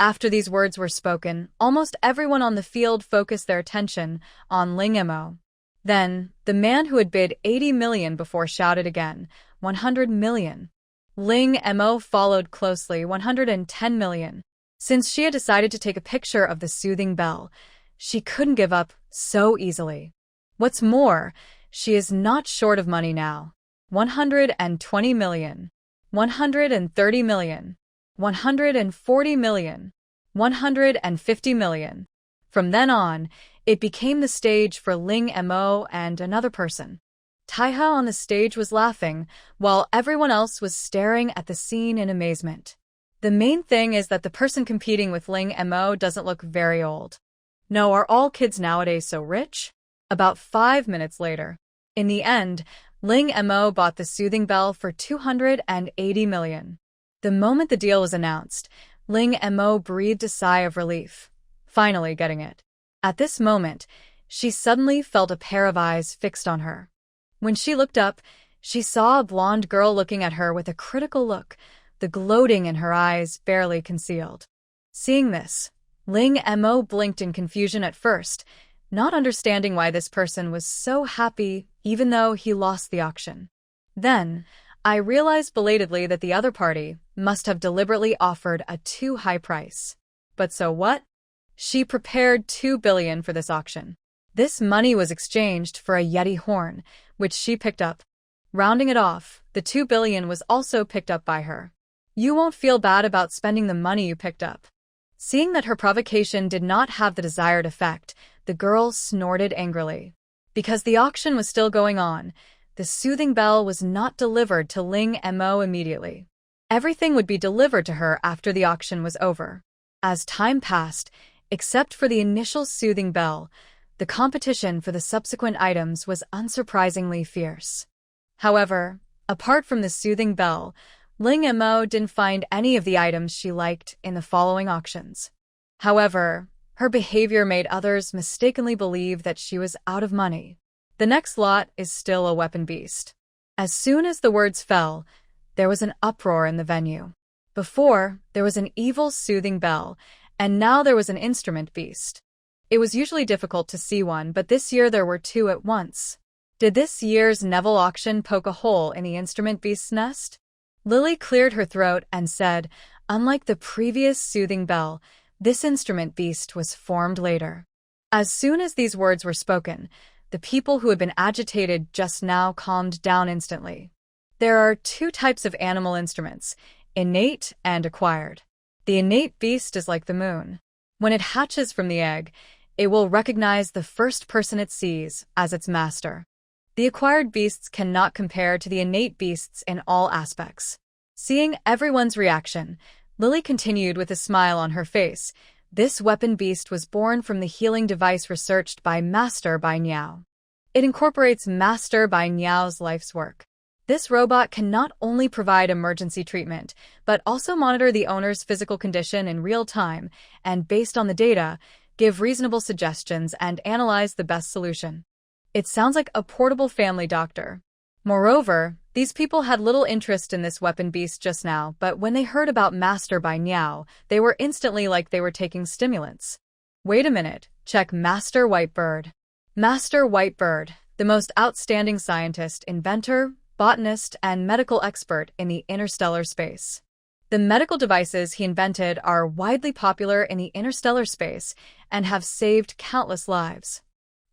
After these words were spoken, almost everyone on the field focused their attention on Ling Mo. Then, the man who had bid 80 million before shouted again, 100 million. Ling Mo followed closely, 110 million. Since she had decided to take a picture of the soothing bell, she couldn't give up so easily. What's more, she is not short of money now. 120 million. 130 million. 140 million. 150 million. From then on, it became the stage for Ling Mo and another person. Taiha on the stage was laughing, while everyone else was staring at the scene in amazement. The main thing is that the person competing with Ling Mo doesn't look very old. No, are all kids nowadays so rich? About 5 minutes later. In the end, Ling Mo bought the soothing bell for 280 million. The moment the deal was announced, Ling Mo breathed a sigh of relief, finally getting it. At this moment, she suddenly felt a pair of eyes fixed on her. When she looked up, she saw a blonde girl looking at her with a critical look, the gloating in her eyes barely concealed. Seeing this, Ling Mo blinked in confusion at first, not understanding why this person was so happy even though he lost the auction. Then, I realized belatedly that the other party must have deliberately offered a too high price. But so what? She prepared 2 billion for this auction. This money was exchanged for a Yeti horn, which she picked up. Rounding it off, the 2 billion was also picked up by her. You won't feel bad about spending the money you picked up. Seeing that her provocation did not have the desired effect, the girl snorted angrily. Because the auction was still going on, the soothing bell was not delivered to Ling Mo immediately. Everything would be delivered to her after the auction was over. As time passed, except for the initial soothing bell, the competition for the subsequent items was unsurprisingly fierce. However, apart from the soothing bell, Ling Mo didn't find any of the items she liked in the following auctions. However, her behavior made others mistakenly believe that she was out of money. The next lot is still a weapon beast. As soon as the words fell, there was an uproar in the venue. Before, there was an evil soothing bell, and now there was an instrument beast. It was usually difficult to see one, but this year there were two at once. Did this year's Neville auction poke a hole in the instrument beast's nest? Lily cleared her throat and said, unlike the previous soothing bell, this instrument beast was formed later. As soon as these words were spoken, the people who had been agitated just now calmed down instantly. There are two types of animal instruments, innate and acquired. The innate beast is like the moon. When it hatches from the egg, it will recognize the first person it sees as its master. The acquired beasts cannot compare to the innate beasts in all aspects. Seeing everyone's reaction, Lily continued with a smile on her face. This weapon beast was born from the healing device researched by Master Bai Niao. It incorporates Master Bai Niao's life's work. This robot can not only provide emergency treatment, but also monitor the owner's physical condition in real time and, based on the data, give reasonable suggestions and analyze the best solution. It sounds like a portable family doctor. Moreover, these people had little interest in this weapon beast just now, but when they heard about Master Bai Niao, they were instantly like they were taking stimulants. Wait a minute, check Master Whitebird. Master Whitebird, the most outstanding scientist, inventor, botanist, and medical expert in the interstellar space. The medical devices he invented are widely popular in the interstellar space and have saved countless lives.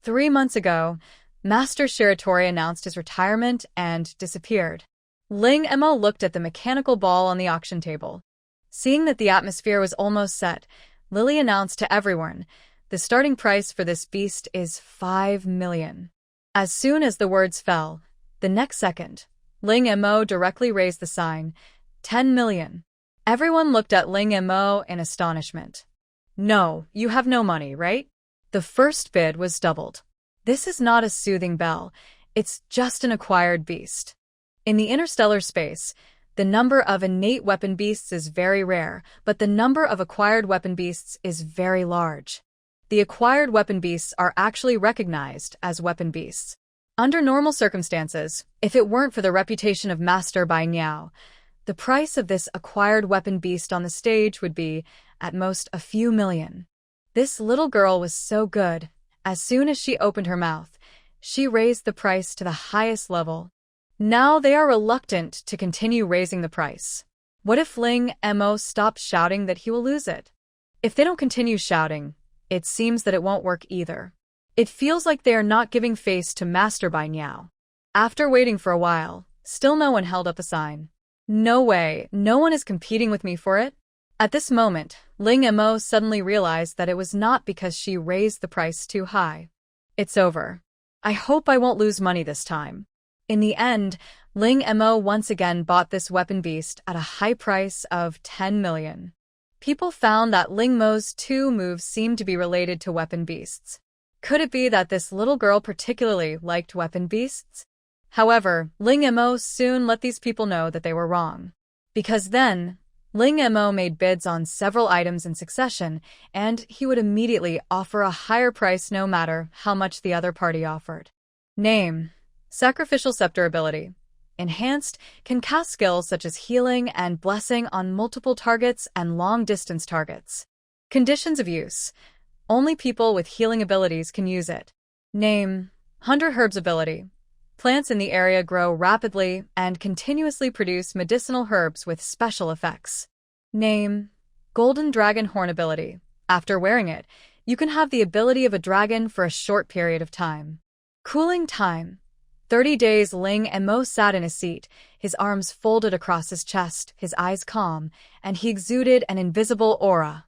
3 months ago, Master Shiratori announced his retirement and disappeared. Ling Mo looked at the mechanical ball on the auction table. Seeing that the atmosphere was almost set, Lily announced to everyone, the starting price for this beast is 5 million. As soon as the words fell, the next second, Ling Mo directly raised the sign, 10 million. Everyone looked at Ling Mo in astonishment. No, you have no money, right? The first bid was doubled. This is not a soothing bell, it's just an acquired beast. In the interstellar space, the number of innate weapon beasts is very rare, but the number of acquired weapon beasts is very large. The acquired weapon beasts are actually recognized as weapon beasts. Under normal circumstances, if it weren't for the reputation of Master Bai Niao, the price of this acquired weapon beast on the stage would be, at most a few million. This little girl was so good. As soon as she opened her mouth, she raised the price to the highest level. Now they are reluctant to continue raising the price. What if Ling Mo stops shouting that he will lose it? If they don't continue shouting, it seems that it won't work either. It feels like they are not giving face to Master by now. After waiting for a while, still no one held up a sign. No way, no one is competing with me for it. At this moment, Ling Mo suddenly realized that it was not because she raised the price too high. It's over. I hope I won't lose money this time. In the end, Ling Mo once again bought this weapon beast at a high price of 10 million. People found that Ling Mo's two moves seemed to be related to weapon beasts. Could it be that this little girl particularly liked weapon beasts? However, Ling Mo soon let these people know that they were wrong. Because then, Ling Mo made bids on several items in succession, and he would immediately offer a higher price no matter how much the other party offered. Name: Sacrificial Scepter ability. Enhanced, can cast skills such as healing and blessing on multiple targets and long-distance targets. Conditions of use: only people with healing abilities can use it. Name: Hunter Herbs ability. Plants in the area grow rapidly and continuously produce medicinal herbs with special effects. Name: Golden Dragon Horn ability. After wearing it, you can have the ability of a dragon for a short period of time. Cooling time: 30 days. Ling Mo sat in his seat, his arms folded across his chest, his eyes calm, and he exuded an invisible aura.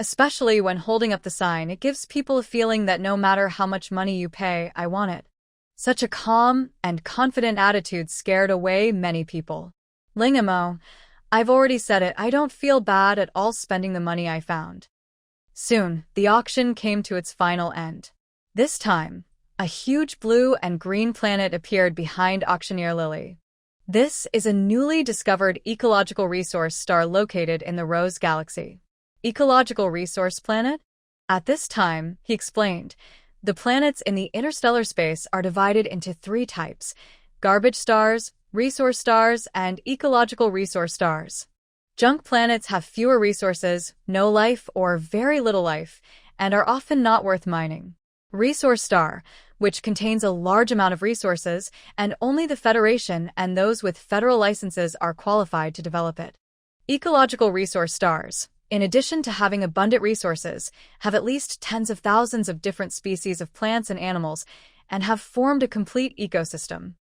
Especially when holding up the sign, it gives people a feeling that no matter how much money you pay, I want it. Such a calm and confident attitude scared away many people. Ling Mo, I've already said it, I don't feel bad at all spending the money I found. Soon, the auction came to its final end. This time, a huge blue and green planet appeared behind auctioneer Lily. This is a newly discovered ecological resource star located in the Rose Galaxy. Ecological resource planet? At this time, he explained, the planets in the interstellar space are divided into 3 types: garbage stars, resource stars, and ecological resource stars. Junk planets have fewer resources, no life or very little life, and are often not worth mining. Resource star, which contains a large amount of resources, and only the Federation and those with federal licenses are qualified to develop it. Ecological resource stars, in addition to having abundant resources, have at least tens of thousands of different species of plants and animals, and have formed a complete ecosystem.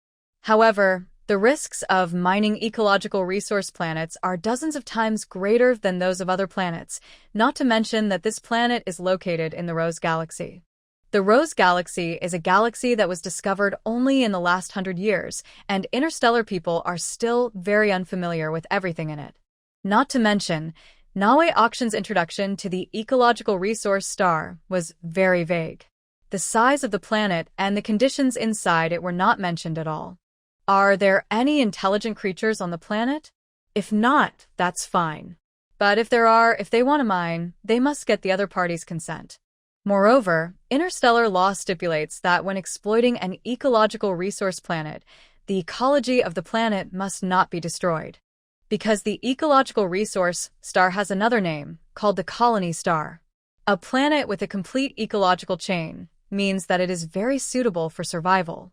However, the risks of mining ecological resource planets are dozens of times greater than those of other planets, not to mention that this planet is located in the Rose Galaxy. The Rose Galaxy is a galaxy that was discovered only in the last 100 years, and interstellar people are still very unfamiliar with everything in it. Not to mention, Naue Auction's introduction to the ecological resource star was very vague. The size of the planet and the conditions inside it were not mentioned at all. Are there any intelligent creatures on the planet? If not, that's fine. But if there are, if they want to mine, they must get the other party's consent. Moreover, interstellar law stipulates that when exploiting an ecological resource planet, the ecology of the planet must not be destroyed. Because the ecological resource star has another name, called the colony star. A planet with a complete ecological chain means that it is very suitable for survival.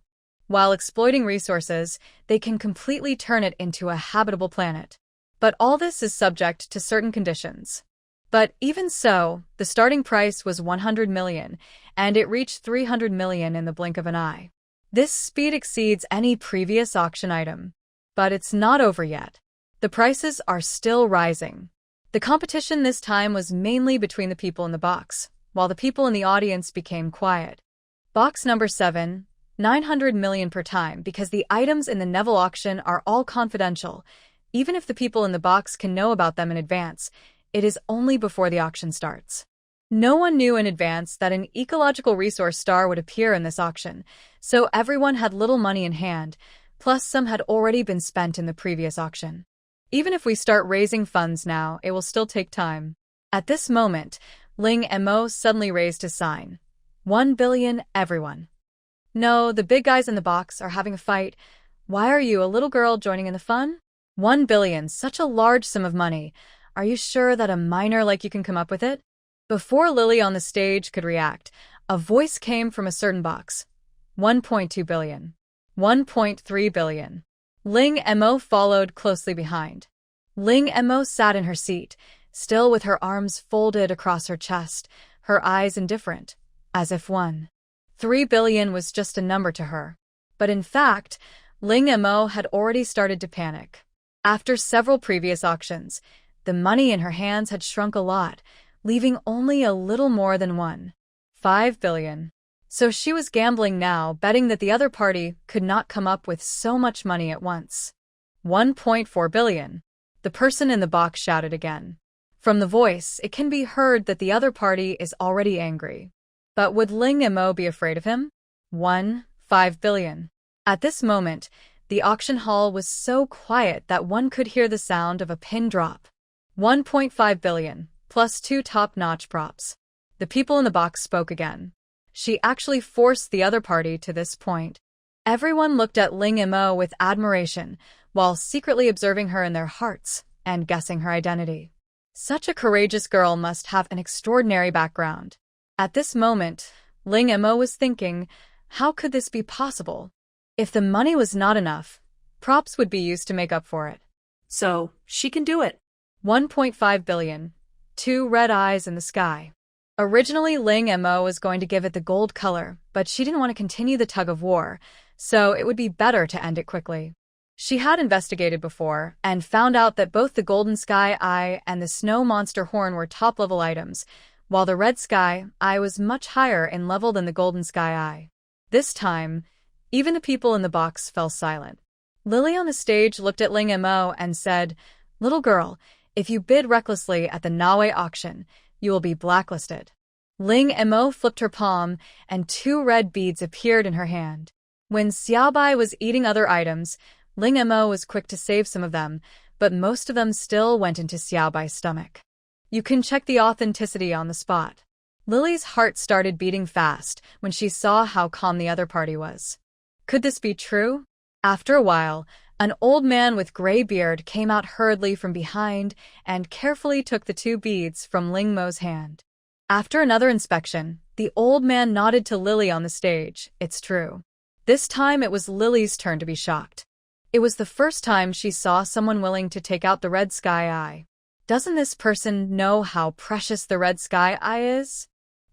While exploiting resources, they can completely turn it into a habitable planet. But all this is subject to certain conditions. But even so, the starting price was 100 million, and it reached 300 million in the blink of an eye. This speed exceeds any previous auction item. But it's not over yet. The prices are still rising. The competition this time was mainly between the people in the box, while the people in the audience became quiet. Box number 7, 900 million per time, because the items in the Neville auction are all confidential. Even if the people in the box can know about them in advance, it is only before the auction starts. No one knew in advance that an ecological resource star would appear in this auction, so everyone had little money in hand, plus some had already been spent in the previous auction. Even if we start raising funds now, it will still take time. At this moment, Ling Mo suddenly raised his sign. 1 billion, everyone. No, the big guys in the box are having a fight. Why are you, a little girl, joining in the fun? 1 billion, such a large sum of money. Are you sure that a minor like you can come up with it? Before Lily on the stage could react, a voice came from a certain box. 1.2 billion. 1.3 billion. Ling Mo followed closely behind. Ling Mo sat in her seat, still with her arms folded across her chest, her eyes indifferent, as if 1.3 billion was just a number to her. But in fact, Ling Mo had already started to panic. After several previous auctions, the money in her hands had shrunk a lot, leaving only a little more than 1.5 billion. So she was gambling now, betting that the other party could not come up with so much money at once. 1.4 billion. The person in the box shouted again. From the voice, it can be heard that the other party is already angry. But would Ling Mo be afraid of him? 1.5 billion. At this moment, the auction hall was so quiet that one could hear the sound of a pin drop. 1.5 billion, plus 2 top-notch props. The people in the box spoke again. She actually forced the other party to this point. Everyone looked at Ling Mo with admiration, while secretly observing her in their hearts and guessing her identity. Such a courageous girl must have an extraordinary background. At this moment, Ling Mo was thinking, how could this be possible? If the money was not enough, props would be used to make up for it. So, she can do it. 1.5 billion. 2 red eyes in the sky. Originally, Ling Mo was going to give it the gold color, but she didn't want to continue the tug of war, so it would be better to end it quickly. She had investigated before and found out that both the golden sky eye and the snow monster horn were top-level items, while the red sky eye was much higher in level than the golden sky eye. This time, even the people in the box fell silent. Lily on the stage looked at Ling Mo and said, "Little girl, if you bid recklessly at the Nawe auction, you will be blacklisted." Ling Mo flipped her palm, and 2 red beads appeared in her hand. When Xiaobai was eating other items, Ling Mo was quick to save some of them, but most of them still went into Xiaobai's stomach. You can check the authenticity on the spot. Lily's heart started beating fast when she saw how calm the other party was. Could this be true? After a while, an old man with gray beard came out hurriedly from behind and carefully took the 2 beads from Ling Mo's hand. After another inspection, the old man nodded to Lily on the stage. It's true. This time it was Lily's turn to be shocked. It was the first time she saw someone willing to take out the red sky eye. Doesn't this person know how precious the red sky eye is?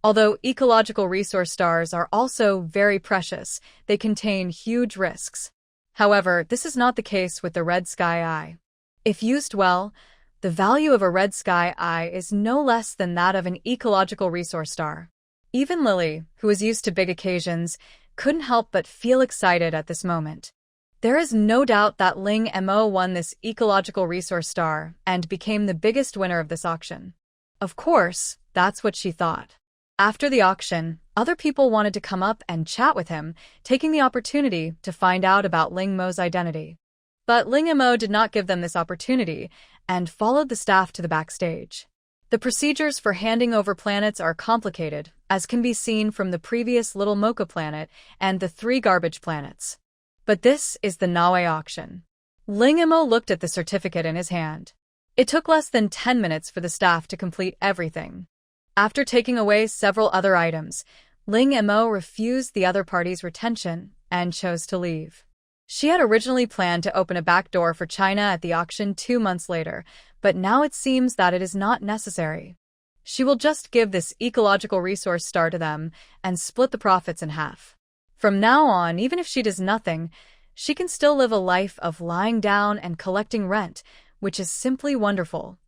Although ecological resource stars are also very precious, they contain huge risks. However, this is not the case with the red sky eye. If used well, the value of a red sky eye is no less than that of an ecological resource star. Even Lily, who was used to big occasions, couldn't help but feel excited at this moment. There is no doubt that Ling Mo won this ecological resource star and became the biggest winner of this auction. Of course, that's what she thought. After the auction, other people wanted to come up and chat with him, taking the opportunity to find out about Ling Mo's identity. But Ling Mo did not give them this opportunity and followed the staff to the backstage. The procedures for handing over planets are complicated, as can be seen from the previous Little Mocha planet and the 3 garbage planets. But this is the Nawe auction. Ling Mo looked at the certificate in his hand. It took less than 10 minutes for the staff to complete everything. After taking away several other items, Ling Mo refused the other party's retention and chose to leave. She had originally planned to open a back door for China at the auction 2 months later, but now it seems that it is not necessary. She will just give this ecological resource star to them and split the profits in half. From now on, even if she does nothing, she can still live a life of lying down and collecting rent, which is simply wonderful.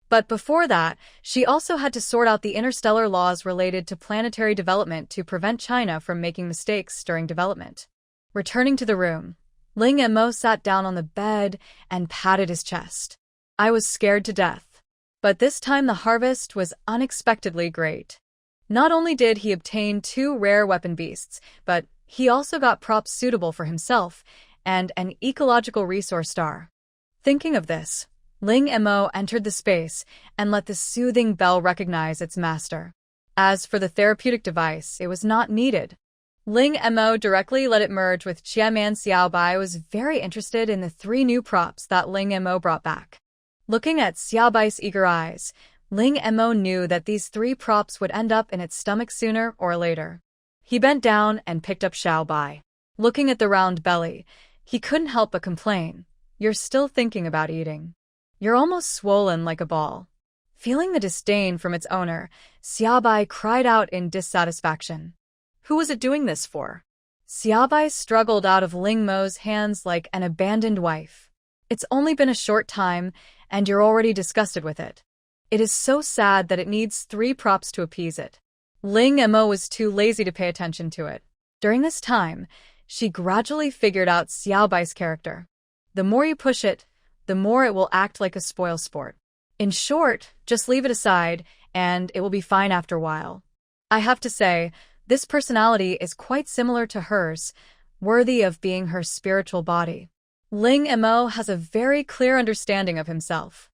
But before that, she also had to sort out the interstellar laws related to planetary development to prevent China from making mistakes during development. Returning to the room, Ling Mo sat down on the bed and patted his chest. I was scared to death. But this time the harvest was unexpectedly great. Not only did he obtain 2 rare weapon beasts, but he also got props suitable for himself and an ecological resource star. Thinking of this, Ling Mo entered the space and let the soothing bell recognize its master. As for the therapeutic device, it was not needed. Ling Mo directly let it merge with Chiaman. Xiaobai was very interested in the 3 new props that Ling Mo brought back. Looking at Xiaobai's eager eyes, Ling Mo knew that these 3 props would end up in its stomach sooner or later. He bent down and picked up Xiaobai. Looking at the round belly, he couldn't help but complain. You're still thinking about eating. You're almost swollen like a ball. Feeling the disdain from its owner, Xiaobai cried out in dissatisfaction. Who was it doing this for? Xiaobai struggled out of Ling Mo's hands like an abandoned wife. It's only been a short time, and you're already disgusted with it. It is so sad that it needs 3 props to appease it. Ling Mo was too lazy to pay attention to it. During this time, she gradually figured out Xiaobai's character. The more you push it, the more it will act like a spoilsport. In short, just leave it aside, and it will be fine after a while. I have to say, this personality is quite similar to hers, worthy of being her spiritual body. Ling Mo has a very clear understanding of himself.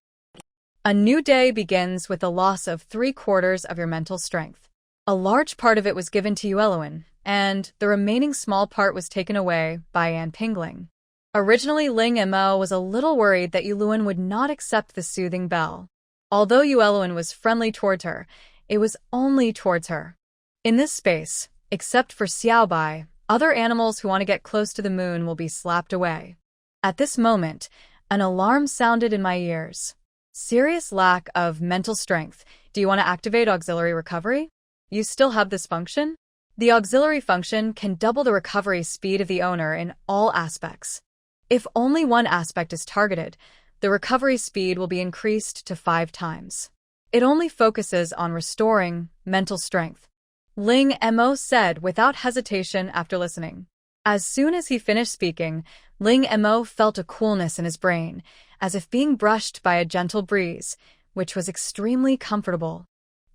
A new day begins with the loss of 3/4 of your mental strength. A large part of it was given to Yueluan, and the remaining small part was taken away by An Pingling. Originally, Ling Mo was a little worried that Yueluan would not accept the soothing bell. Although Yueluan was friendly towards her, it was only towards her. In this space, except for Xiaobai, other animals who want to get close to the moon will be slapped away. At this moment, an alarm sounded in my ears. Serious lack of mental strength. Do you want to activate auxiliary recovery? You still have this function? The auxiliary function can double the recovery speed of the owner in all aspects. If only one aspect is targeted, the recovery speed will be increased to 5 times. It only focuses on restoring mental strength. Ling Mo said without hesitation after listening. As soon as he finished speaking, Ling Mo felt a coolness in his brain, as if being brushed by a gentle breeze, which was extremely comfortable.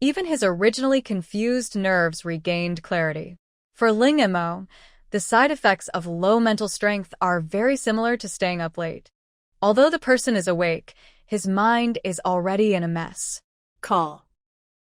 Even his originally confused nerves regained clarity. For Ling Mo, the side effects of low mental strength are very similar to staying up late. Although the person is awake, his mind is already in a mess. Call.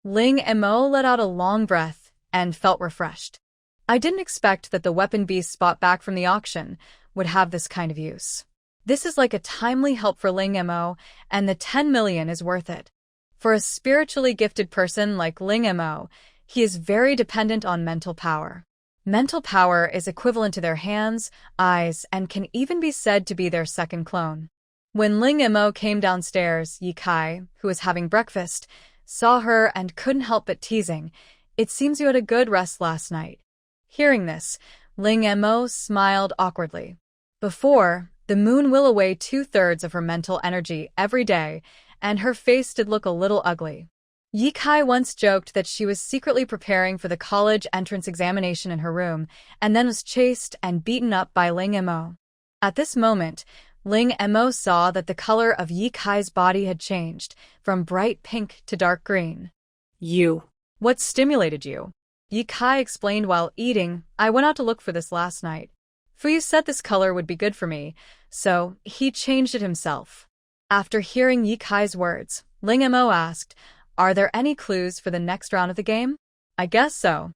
Ling Mo let out a long breath and felt refreshed. I didn't expect that the weapon beasts bought back from the auction would have this kind of use. This is like a timely help for Ling Mo, and the 10 million is worth it. For a spiritually gifted person like Ling Mo, he is very dependent on mental power. Mental power is equivalent to their hands, eyes, and can even be said to be their second clone. When Ling Mo came downstairs, Yi Kai, who was having breakfast, saw her and couldn't help but teasing, "It seems you had a good rest last night." Hearing this, Ling Mo smiled awkwardly. Before, the moon will away 2/3 of her mental energy every day, and her face did look a little ugly. Yi Kai once joked that she was secretly preparing for the college entrance examination in her room, and then was chased and beaten up by Ling Mo. At this moment, Ling Mo saw that the color of Yi Kai's body had changed, from bright pink to dark green. You. What stimulated you? Yi Kai explained while eating. I went out to look for this last night. Fuyu said this color would be good for me, so he changed it himself. After hearing Yi Kai's words, Ling Mo asked, "Are there any clues for the next round of the game?" "I guess so."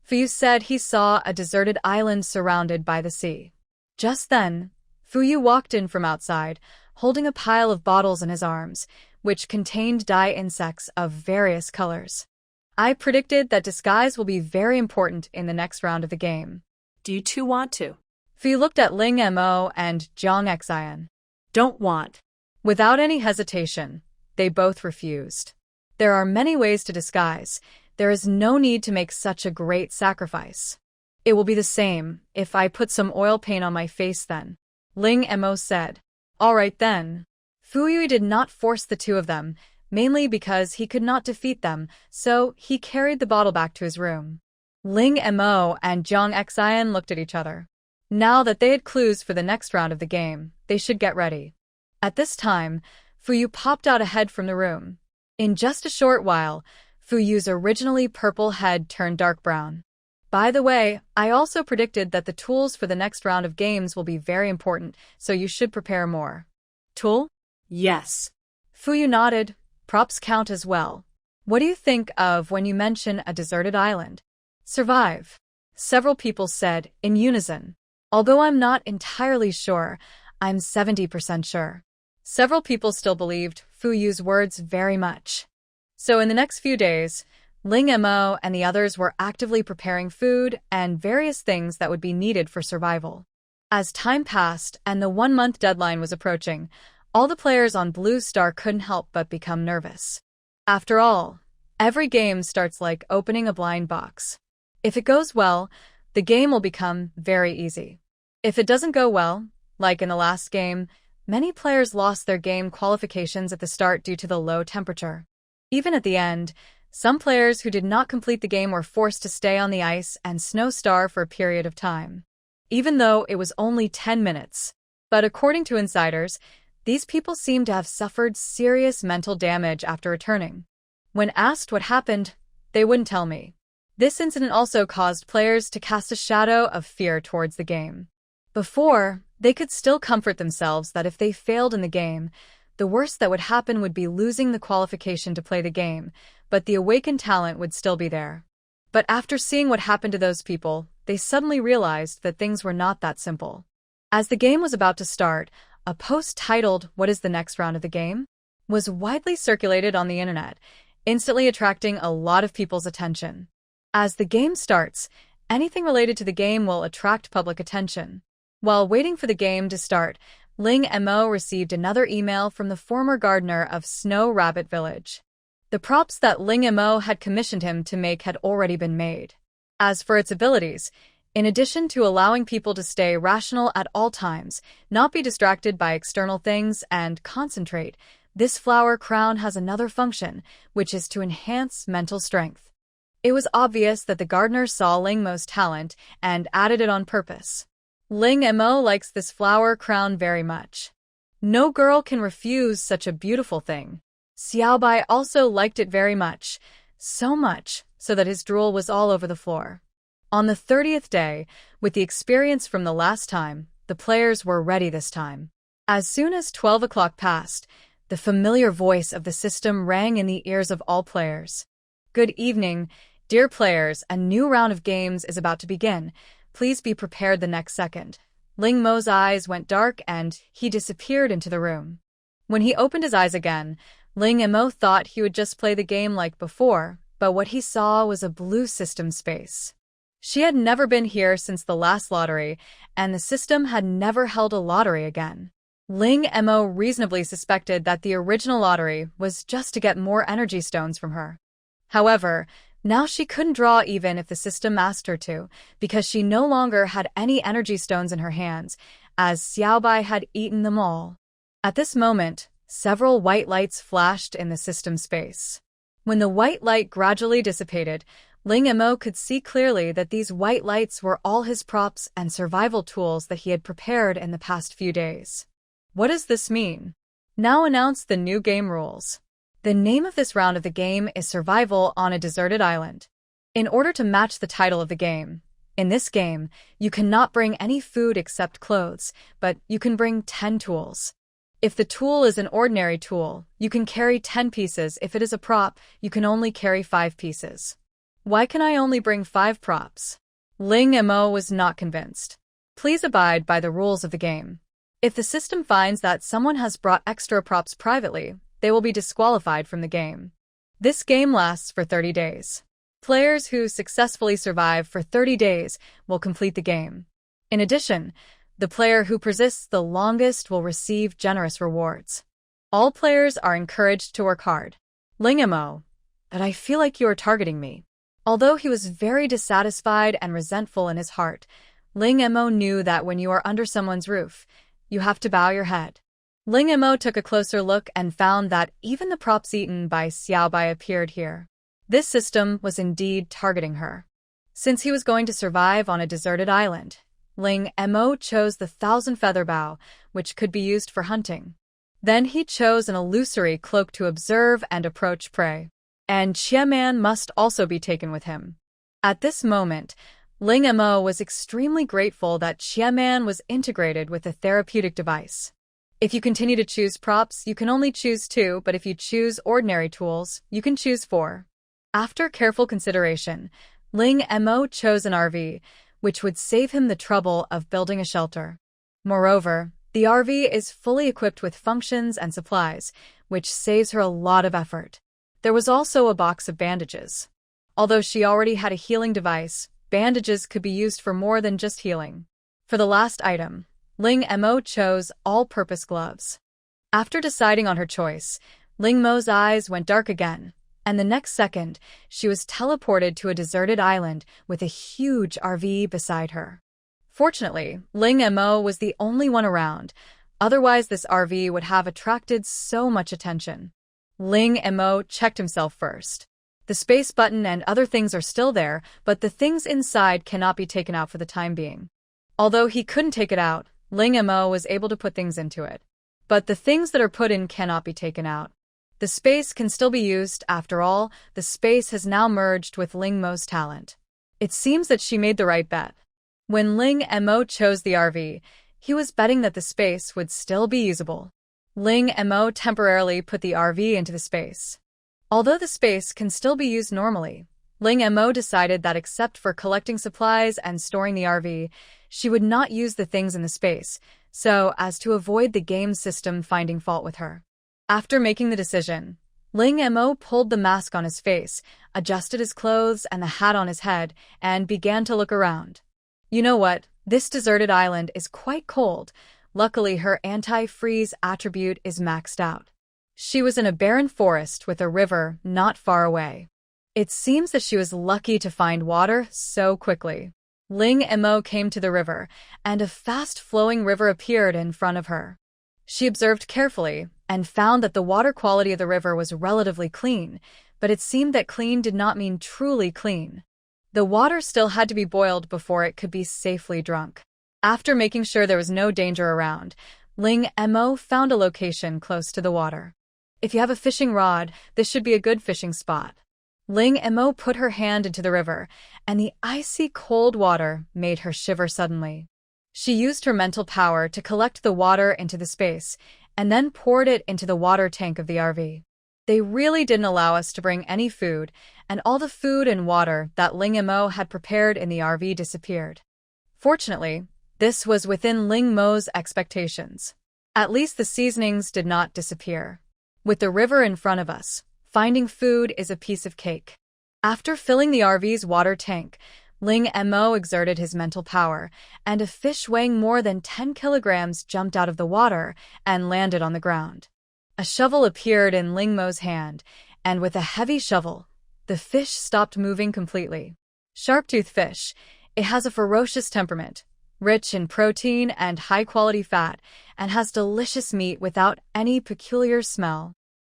Fuyu said he saw a deserted island surrounded by the sea. Just then, Fuyu walked in from outside, holding a pile of bottles in his arms, which contained dye insects of various colors. I predicted that disguise will be very important in the next round of the game. Do you two want to? Fuyu looked at Ling Mo and Zhang Xian. Don't want. Without any hesitation, they both refused. There are many ways to disguise. There is no need to make such a great sacrifice. It will be the same if I put some oil paint on my face then, Ling Mo said. All right then. Fuyu did not force the two of them, mainly because he could not defeat them, so he carried the bottle back to his room. Ling Mo and Zhang Xian looked at each other. Now that they had clues for the next round of the game, they should get ready. At this time, Fuyu popped out a head from the room. In just a short while, Fuyu's originally purple head turned dark brown. By the way, I also predicted that the tools for the next round of games will be very important, so you should prepare more. Tool? Yes. Fuyu nodded. Props count as well. What do you think of when you mention a deserted island? Survive. Several people said, in unison. Although I'm not entirely sure, I'm 70% sure. Several people still believed Fu Yu's words very much. So in the next few days, Ling Mo and the others were actively preparing food and various things that would be needed for survival. As time passed and the 1-month deadline was approaching, all the players on Blue Star couldn't help but become nervous. After all, every game starts like opening a blind box. If it goes well, the game will become very easy. If it doesn't go well, like in the last game, many players lost their game qualifications at the start due to the low temperature. Even at the end, some players who did not complete the game were forced to stay on the ice and snow star for a period of time, even though it was only 10 minutes. But according to insiders, these people seemed to have suffered serious mental damage after returning. When asked what happened, they wouldn't tell me. This incident also caused players to cast a shadow of fear towards the game. Before, they could still comfort themselves that if they failed in the game, the worst that would happen would be losing the qualification to play the game, but the awakened talent would still be there. But after seeing what happened to those people, they suddenly realized that things were not that simple. As the game was about to start, a post titled "What is the next round of the game?" was widely circulated on the internet, instantly attracting a lot of people's attention. As the game starts, anything related to the game will attract public attention. While waiting for the game to start, Ling Mo received another email from the former gardener of Snow Rabbit Village. The props that Ling Mo had commissioned him to make had already been made. As for its abilities, in addition to allowing people to stay rational at all times, not be distracted by external things, and concentrate, this flower crown has another function, which is to enhance mental strength. It was obvious that the gardener saw Ling Mo's talent and added it on purpose. Ling Mo likes this flower crown very much. No girl can refuse such a beautiful thing. Xiaobai also liked it very much, so much so that his drool was all over the floor. On the 30th day, with the experience from the last time, the players were ready this time. As soon as 12 o'clock passed, the familiar voice of the system rang in the ears of all players. Good evening, dear players, a new round of games is about to begin. Please be prepared the next second. Ling Mo's eyes went dark and he disappeared into the room. When he opened his eyes again, Ling Mo thought he would just play the game like before, but what he saw was a blue system space. She had never been here since the last lottery, and the system had never held a lottery again. Ling Mo reasonably suspected that the original lottery was just to get more energy stones from her. However, now she couldn't draw even if the system asked her to, because she no longer had any energy stones in her hands, as Xiaobai had eaten them all. At this moment, several white lights flashed in the system space. When the white light gradually dissipated, Ling Mo could see clearly that these white lights were all his props and survival tools that he had prepared in the past few days. What does this mean? Now announce the new game rules. The name of this round of the game is Survival on a Deserted Island. In order to match the title of the game, in this game, you cannot bring any food except clothes, but you can bring 10 tools. If the tool is an ordinary tool, you can carry 10 pieces. If it is a prop, you can only carry 5 pieces. Why can I only bring 5 props? Ling Mo was not convinced. Please abide by the rules of the game. If the system finds that someone has brought extra props privately, they will be disqualified from the game. This game lasts for 30 days. Players who successfully survive for 30 days will complete the game. In addition, the player who persists the longest will receive generous rewards. All players are encouraged to work hard. Ling Mo, but I feel like you are targeting me. Although he was very dissatisfied and resentful in his heart, Ling Mo knew that when you are under someone's roof, you have to bow your head. Ling Mo took a closer look and found that even the props eaten by Xiaobai appeared here. This system was indeed targeting her. Since he was going to survive on a deserted island, Ling Mo chose the 1,000 feather bow, which could be used for hunting. Then he chose an illusory cloak to observe and approach prey. And Qiaman must also be taken with him. At this moment, Ling Mo was extremely grateful that Qiaman was integrated with a therapeutic device. If you continue to choose props, you can only choose 2, but if you choose ordinary tools, you can choose 4. After careful consideration, Ling Mo chose an RV, which would save him the trouble of building a shelter. Moreover, The RV is fully equipped with functions and supplies, which saves her a lot of effort. There was also a box of bandages. Although she already had a healing device, bandages could be used for more than just healing. For the last item, Ling Mo chose all-purpose gloves. After deciding on her choice, Ling Mo's eyes went dark again, and the next second, she was teleported to a deserted island with a huge RV beside her. Fortunately, Ling Mo was the only one around, otherwise this RV would have attracted so much attention. Ling Mo checked himself first. The space button and other things are still there, but the things inside cannot be taken out for the time being. Although he couldn't take it out, Ling Mo was able to put things into it. But the things that are put in cannot be taken out. The space can still be used. After all, the space has now merged with Ling Mo's talent. It seems that she made the right bet. When Ling Mo chose the RV, he was betting that the space would still be usable. Ling Mo temporarily put the RV into the space. Although the space can still be used normally, Ling Mo decided that except for collecting supplies and storing the RV, she would not use the things in the space, so as to avoid the game system finding fault with her. After making the decision, Ling Mo pulled the mask on his face, adjusted his clothes and the hat on his head, and began to look around. You know what? This deserted island is quite cold. Luckily, her anti-freeze attribute is maxed out. She was in a barren forest with a river not far away. It seems that she was lucky to find water so quickly. Ling Mo came to the river, and a fast-flowing river appeared in front of her. She observed carefully and found that the water quality of the river was relatively clean, but it seemed that clean did not mean truly clean. The water still had to be boiled before it could be safely drunk. After making sure there was no danger around, Ling Mo found a location close to the water. If you have a fishing rod, this should be a good fishing spot. Ling Mo put her hand into the river, and the icy cold water made her shiver suddenly. She used her mental power to collect the water into the space, and then poured it into the water tank of the RV. They really didn't allow us to bring any food, and all the food and water that Ling Mo had prepared in the RV disappeared. Fortunately, this was within Ling Mo's expectations. At least the seasonings did not disappear. With the river in front of us, finding food is a piece of cake. After filling the RV's water tank, Ling Mo exerted his mental power, and a fish weighing more than 10 kilograms jumped out of the water and landed on the ground. A shovel appeared in Ling Mo's hand, and with a heavy shovel, the fish stopped moving completely. Sharp-toothed fish, it has a ferocious temperament, rich in protein and high-quality fat, and has delicious meat without any peculiar smell.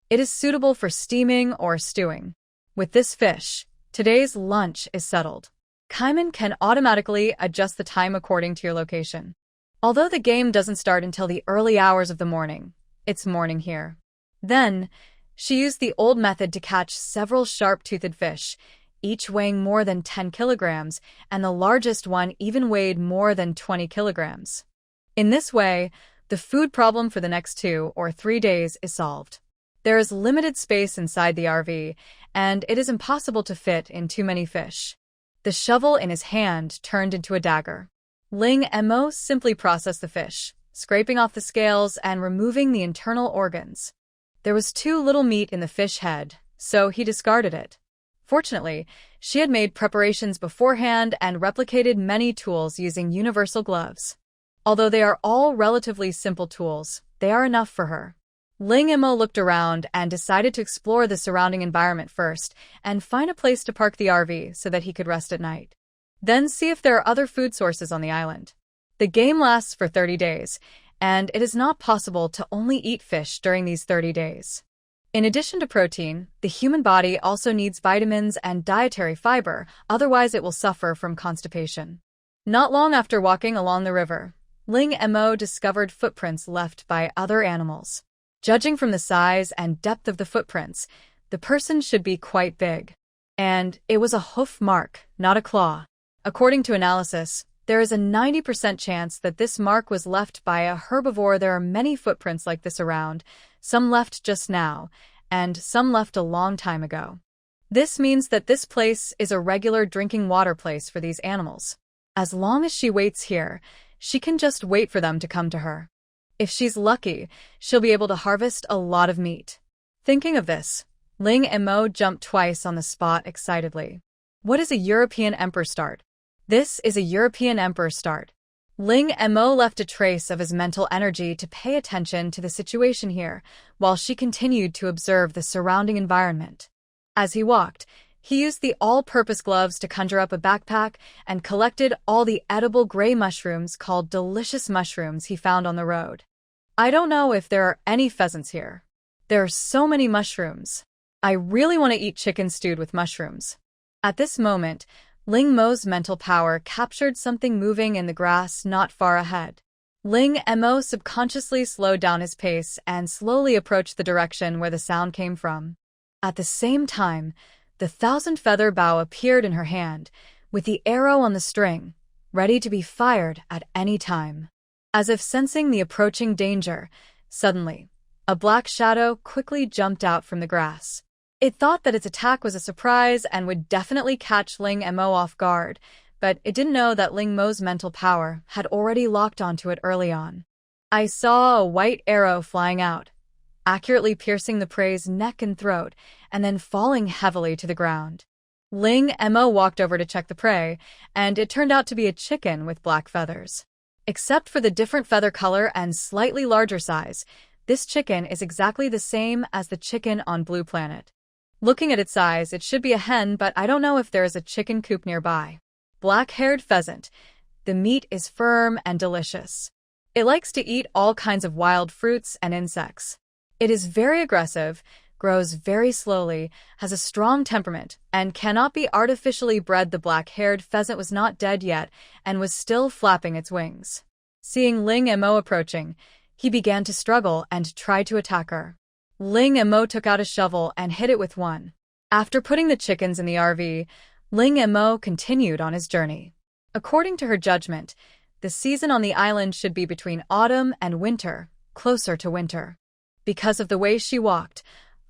It is suitable for steaming or stewing. With this fish, today's lunch is settled. Kaiman can automatically adjust the time according to your location. Although the game doesn't start until the early hours of the morning, it's morning here. Then, she used the old method to catch several sharp-toothed fish, each weighing more than 10 kilograms, and the largest one even weighed more than 20 kilograms. In this way, the food problem for the next 2 or 3 days is solved. There is limited space inside the RV, and it is impossible to fit in too many fish. The shovel in his hand turned into a dagger. Ling Mo simply processed the fish, scraping off the scales and removing the internal organs. There was too little meat in the fish head, so he discarded it. Fortunately, she had made preparations beforehand and replicated many tools using universal gloves. Although they are all relatively simple tools, they are enough for her. Ling Mo looked around and decided to explore the surrounding environment first and find a place to park the RV so that he could rest at night. Then see if there are other food sources on the island. The game lasts for 30 days, and it is not possible to only eat fish during these 30 days. In addition to protein, the human body also needs vitamins and dietary fiber, otherwise it will suffer from constipation. Not long after walking along the river, Ling Mo discovered footprints left by other animals. Judging from the size and depth of the footprints, the person should be quite big. And it was a hoof mark, not a claw. According to analysis, there is a 90% chance that this mark was left by a herbivore. There are many footprints like this around, some left just now, and some left a long time ago. This means that this place is a regular drinking water place for these animals. As long as she waits here, she can just wait for them to come to her. If she's lucky, she'll be able to harvest a lot of meat. Thinking of this, Ling Mo jumped twice on the spot excitedly. What is a European emperor start? This is a European emperor start. Ling Mo left a trace of his mental energy to pay attention to the situation here, while she continued to observe the surrounding environment. As he walked, he used the all-purpose gloves to conjure up a backpack and collected all the edible gray mushrooms called delicious mushrooms he found on the road. I don't know if there are any pheasants here. There are so many mushrooms. I really want to eat chicken stewed with mushrooms. At this moment, Ling Mo's mental power captured something moving in the grass not far ahead. Ling Mo subconsciously slowed down his pace and slowly approached the direction where the sound came from. At the same time, the thousand-feather bow appeared in her hand, with the arrow on the string, ready to be fired at any time. As if sensing the approaching danger, suddenly, a black shadow quickly jumped out from the grass. It thought that its attack was a surprise and would definitely catch Ling Mo off guard, but it didn't know that Ling Mo's mental power had already locked onto it early on. I saw a white arrow flying out, accurately piercing the prey's neck and throat, and then falling heavily to the ground. Ling Mo walked over to check the prey, and it turned out to be a chicken with black feathers. Except for the different feather color and slightly larger size, this chicken is exactly the same as the chicken on Blue Planet. Looking at its size, it should be a hen, but I don't know if there is a chicken coop nearby. Black-haired pheasant. The meat is firm and delicious. It likes to eat all kinds of wild fruits and insects. It is very aggressive, grows very slowly, has a strong temperament, and cannot be artificially bred. The black-haired pheasant was not dead yet and was still flapping its wings. Seeing Ling Mo approaching, he began to struggle and tried to attack her. Ling Mo took out a shovel and hit it with one. After putting the chickens in the RV, Ling Mo continued on his journey. According to her judgment, the season on the island should be between autumn and winter, closer to winter. Because of the way she walked,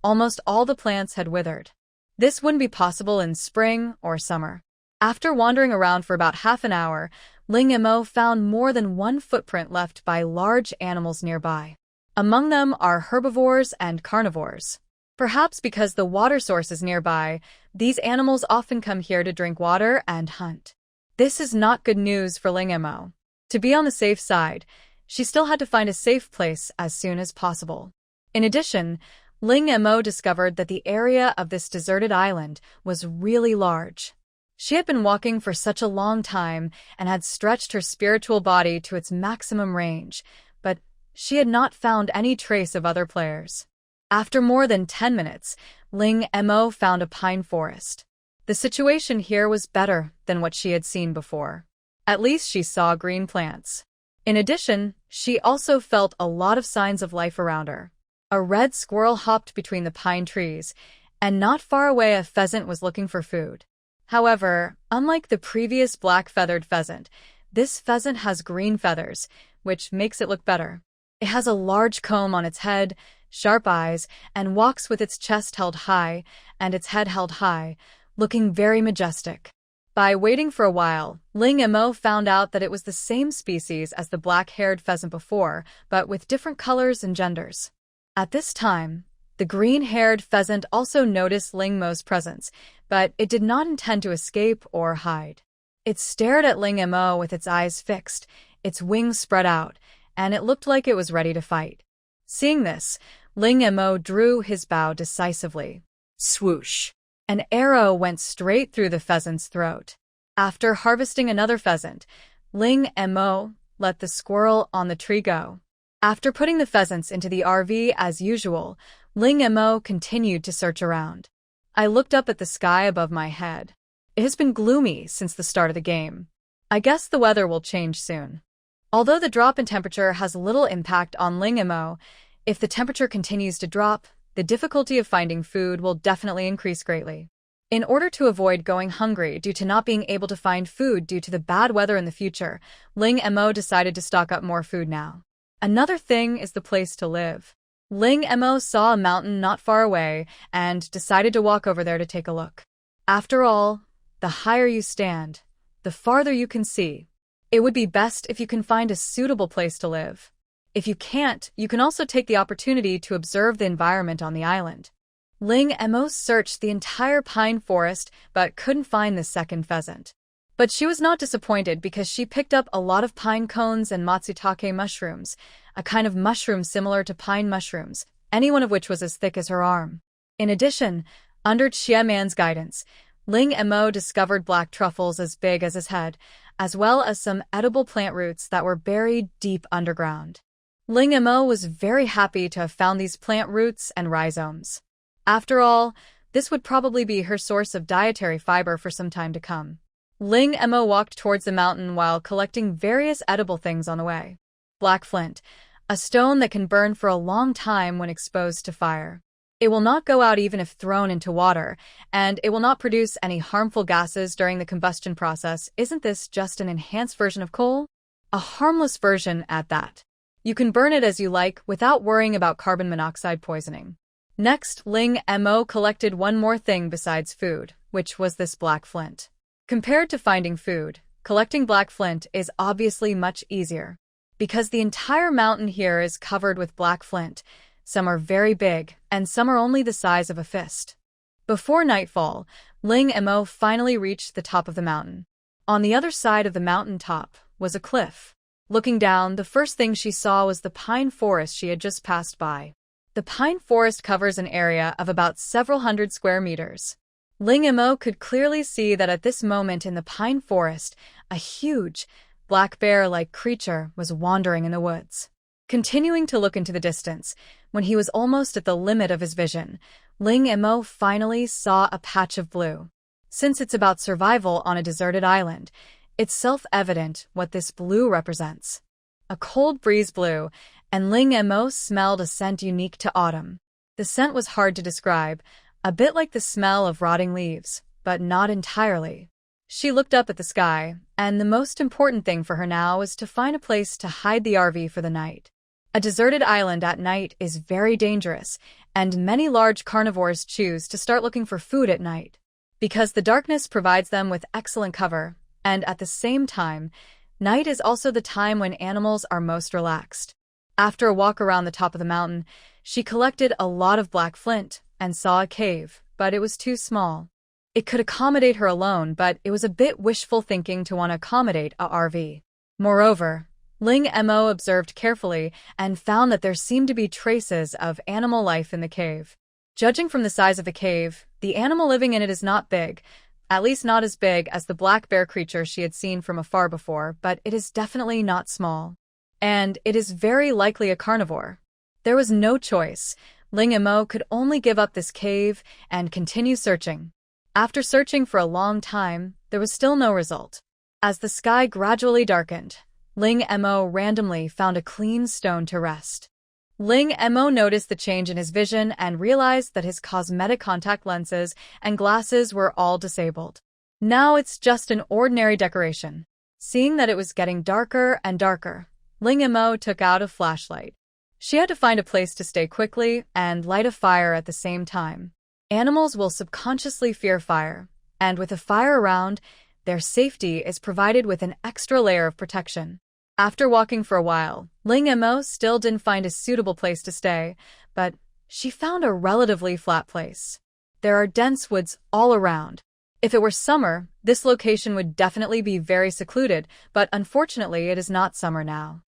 almost all the plants had withered. This wouldn't be possible in spring or summer. After wandering around for about half an hour, Ling Mo found more than one footprint left by large animals nearby. Among them are herbivores and carnivores. Perhaps because the water source is nearby, these animals often come here to drink water and hunt. This is not good news for Ling Mo. To be on the safe side, she still had to find a safe place as soon as possible. In addition, Ling Mo discovered that the area of this deserted island was really large. She had been walking for such a long time and had stretched her spiritual body to its maximum range, but she had not found any trace of other players. After more than 10 minutes, Ling Mo found a pine forest. The situation here was better than what she had seen before. At least she saw green plants. In addition, she also felt a lot of signs of life around her. A red squirrel hopped between the pine trees, and not far away a pheasant was looking for food. However, unlike the previous black-feathered pheasant, this pheasant has green feathers, which makes it look better. It has a large comb on its head, sharp eyes, and walks with its chest held high and its head held high, looking very majestic. By waiting for a while, Ling Mo found out that it was the same species as the black-haired pheasant before, but with different colors and genders. At this time, the green-haired pheasant also noticed Ling Mo's presence, but it did not intend to escape or hide. It stared at Ling Mo with its eyes fixed, its wings spread out, and it looked like it was ready to fight. Seeing this, Ling Mo drew his bow decisively. Swoosh! An arrow went straight through the pheasant's throat. After harvesting another pheasant, Ling Mo let the squirrel on the tree go. After putting the pheasants into the RV as usual, Ling Mo continued to search around. I looked up at the sky above my head. It has been gloomy since the start of the game. I guess the weather will change soon. Although the drop in temperature has little impact on Ling Mo, if the temperature continues to drop, the difficulty of finding food will definitely increase greatly. In order to avoid going hungry due to not being able to find food due to the bad weather in the future, Ling Mo decided to stock up more food now. Another thing is the place to live. Ling Mo saw a mountain not far away and decided to walk over there to take a look. After all, the higher you stand, the farther you can see. It would be best if you can find a suitable place to live. If you can't, you can also take the opportunity to observe the environment on the island. Ling Mo searched the entire pine forest but couldn't find the second pheasant. But she was not disappointed because she picked up a lot of pine cones and matsutake mushrooms, a kind of mushroom similar to pine mushrooms, any one of which was as thick as her arm. In addition, under Chia Man's guidance, Ling Mo discovered black truffles as big as his head, as well as some edible plant roots that were buried deep underground. Ling Mo was very happy to have found these plant roots and rhizomes. After all, this would probably be her source of dietary fiber for some time to come. Ling Mo walked towards the mountain while collecting various edible things on the way. Black flint, a stone that can burn for a long time when exposed to fire. It will not go out even if thrown into water, and it will not produce any harmful gases during the combustion process. Isn't this just an enhanced version of coal? A harmless version at that. You can burn it as you like without worrying about carbon monoxide poisoning. Next, Ling Mo collected one more thing besides food, which was this black flint. Compared to finding food, collecting black flint is obviously much easier. Because the entire mountain here is covered with black flint, some are very big, and some are only the size of a fist. Before nightfall, Ling Mo finally reached the top of the mountain. On the other side of the mountain top was a cliff. Looking down, the first thing she saw was the pine forest she had just passed by. The pine forest covers an area of about several hundred square meters. Ling Mo could clearly see that at this moment in the pine forest, a huge, black bear-like creature was wandering in the woods. Continuing to look into the distance, when he was almost at the limit of his vision, Ling Mo finally saw a patch of blue. Since it's about survival on a deserted island, it's self-evident what this blue represents. A cold breeze blew, and Ling Mo smelled a scent unique to autumn. The scent was hard to describe, a bit like the smell of rotting leaves, but not entirely. She looked up at the sky, and the most important thing for her now was to find a place to hide the RV for the night. A deserted island at night is very dangerous, and many large carnivores choose to start looking for food at night. Because the darkness provides them with excellent cover, and at the same time, night is also the time when animals are most relaxed. After a walk around the top of the mountain, she collected a lot of black flint and saw a cave, but it was too small. It could accommodate her alone, but it was a bit wishful thinking to want to accommodate a RV. Moreover, Ling Mo observed carefully and found that there seemed to be traces of animal life in the cave. Judging from the size of the cave, the animal living in it is not big, at least not as big as the black bear creature she had seen from afar before, but it is definitely not small. And it is very likely a carnivore. There was no choice. Ling Mo could only give up this cave and continue searching. After searching for a long time, there was still no result. As the sky gradually darkened, Ling Mo randomly found a clean stone to rest. Ling Mo noticed the change in his vision and realized that his cosmetic contact lenses and glasses were all disabled. Now it's just an ordinary decoration. Seeing that it was getting darker and darker, Ling Mo took out a flashlight. She had to find a place to stay quickly and light a fire at the same time. Animals will subconsciously fear fire, and with a fire around, their safety is provided with an extra layer of protection. After walking for a while, Ling Mo still didn't find a suitable place to stay, but she found a relatively flat place. There are dense woods all around. If it were summer, this location would definitely be very secluded, but unfortunately it is not summer now.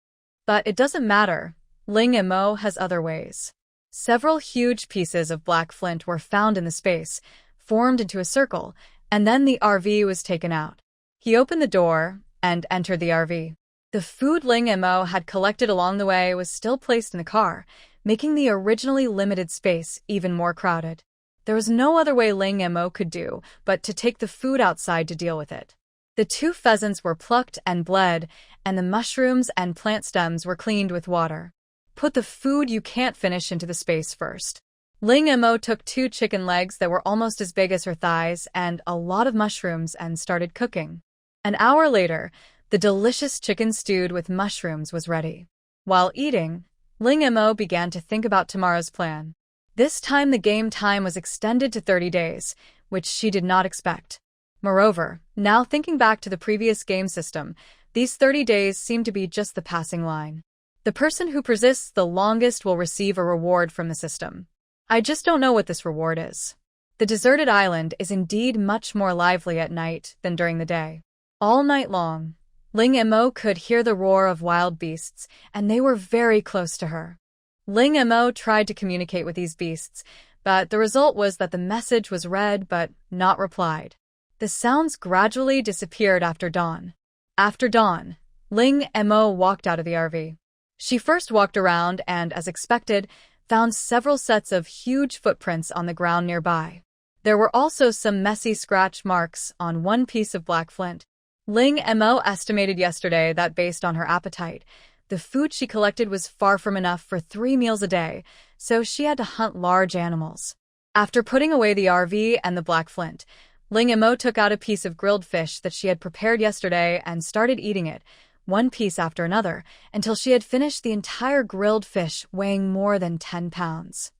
But it doesn't matter. Ling Mo has other ways. Several huge pieces of black flint were found in the space, formed into a circle, and then the RV was taken out. He opened the door and entered the RV. The food Ling Mo had collected along the way was still placed in the car, making the originally limited space even more crowded. There was no other way Ling Mo could do but to take the food outside to deal with it. The 2 pheasants were plucked and bled, and the mushrooms and plant stems were cleaned with water. Put the food you can't finish into the space first. Ling Mo took 2 chicken legs that were almost as big as her thighs and a lot of mushrooms and started cooking. An hour later, the delicious chicken stewed with mushrooms was ready. While eating, Ling Mo began to think about tomorrow's plan. This time the game time was extended to 30 days, which she did not expect. Moreover, now thinking back to the previous game system, these 30 days seemed to be just the passing line. The person who persists the longest will receive a reward from the system. I just don't know what this reward is. The deserted island is indeed much more lively at night than during the day. All night long, Ling Mo could hear the roar of wild beasts, and they were very close to her. Ling Mo tried to communicate with these beasts, but the result was that the message was read but not replied. The sounds gradually disappeared after dawn. After dawn, Ling Mo walked out of the RV. She first walked around and, as expected, found several sets of huge footprints on the ground nearby. There were also some messy scratch marks on one piece of black flint. Ling Mo estimated yesterday that based on her appetite, the food she collected was far from enough for 3 meals a day, so she had to hunt large animals. After putting away the RV and the black flint, Ling Mo took out a piece of grilled fish that she had prepared yesterday and started eating it, one piece after another, until she had finished the entire grilled fish weighing more than 10 pounds.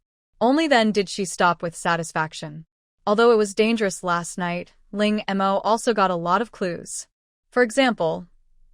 Only then did she stop with satisfaction. Although it was dangerous last night, Ling Mo also got a lot of clues. For example,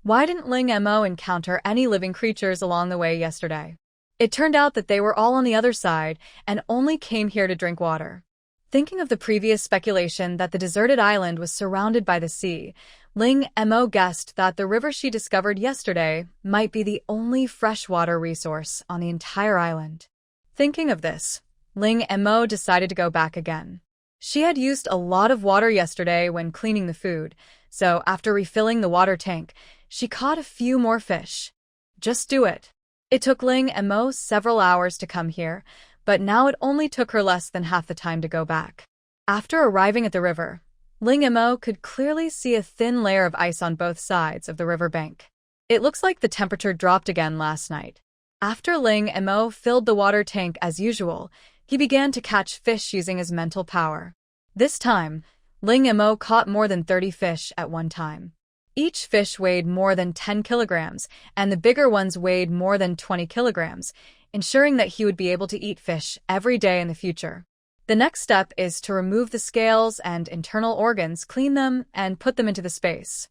why didn't Ling Mo encounter any living creatures along the way yesterday? It turned out that they were all on the other side and only came here to drink water. Thinking of the previous speculation that the deserted island was surrounded by the sea, Ling Mo guessed that the river she discovered yesterday might be the only freshwater resource on the entire island. Thinking of this, Ling Mo decided to go back again. She had used a lot of water yesterday when cleaning the food, so after refilling the water tank, she caught a few more fish. Just do it. It took Ling Mo several hours to come here, but now it only took her less than half the time to go back. After arriving at the river, Ling Mo could clearly see a thin layer of ice on both sides of the river bank. It looks like the temperature dropped again last night. After Ling Mo filled the water tank as usual, he began to catch fish using his mental power. This time, Ling Mo caught more than 30 fish at one time. Each fish weighed more than 10 kilograms, and the bigger ones weighed more than 20 kilograms, ensuring that he would be able to eat fish every day in the future. The next step is to remove the scales and internal organs, clean them, and put them into the space.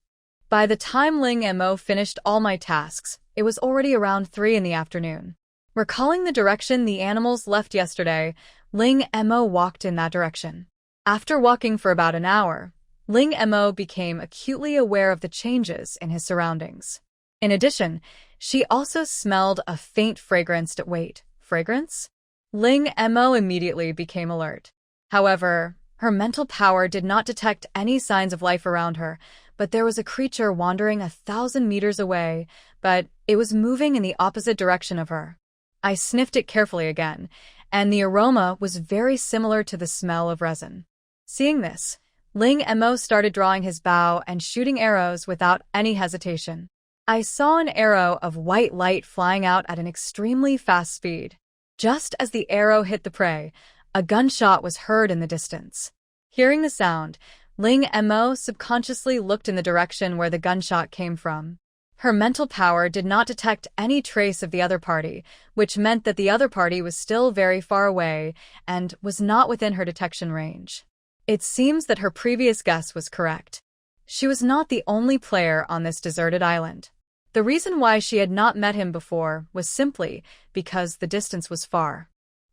By the time Ling Mo finished all my tasks, it was already around 3 in the afternoon. Recalling the direction the animals left yesterday, Ling Mo walked in that direction. After walking for about an hour, Ling Mo became acutely aware of the changes in his surroundings. In addition, she also smelled a faint fragrance. Wait, fragrance? Ling Mo immediately became alert. However, her mental power did not detect any signs of life around her, but there was a creature wandering 1,000 meters away, but it was moving in the opposite direction of her. I sniffed it carefully again, and the aroma was very similar to the smell of resin. Seeing this, Ling Mo started drawing his bow and shooting arrows without any hesitation. I saw an arrow of white light flying out at an extremely fast speed. Just as the arrow hit the prey, a gunshot was heard in the distance. Hearing the sound, Ling Mo subconsciously looked in the direction where the gunshot came from. Her mental power did not detect any trace of the other party, which meant that the other party was still very far away and was not within her detection range. It seems that her previous guess was correct. She was not the only player on this deserted island. The reason why she had not met him before was simply because the distance was far.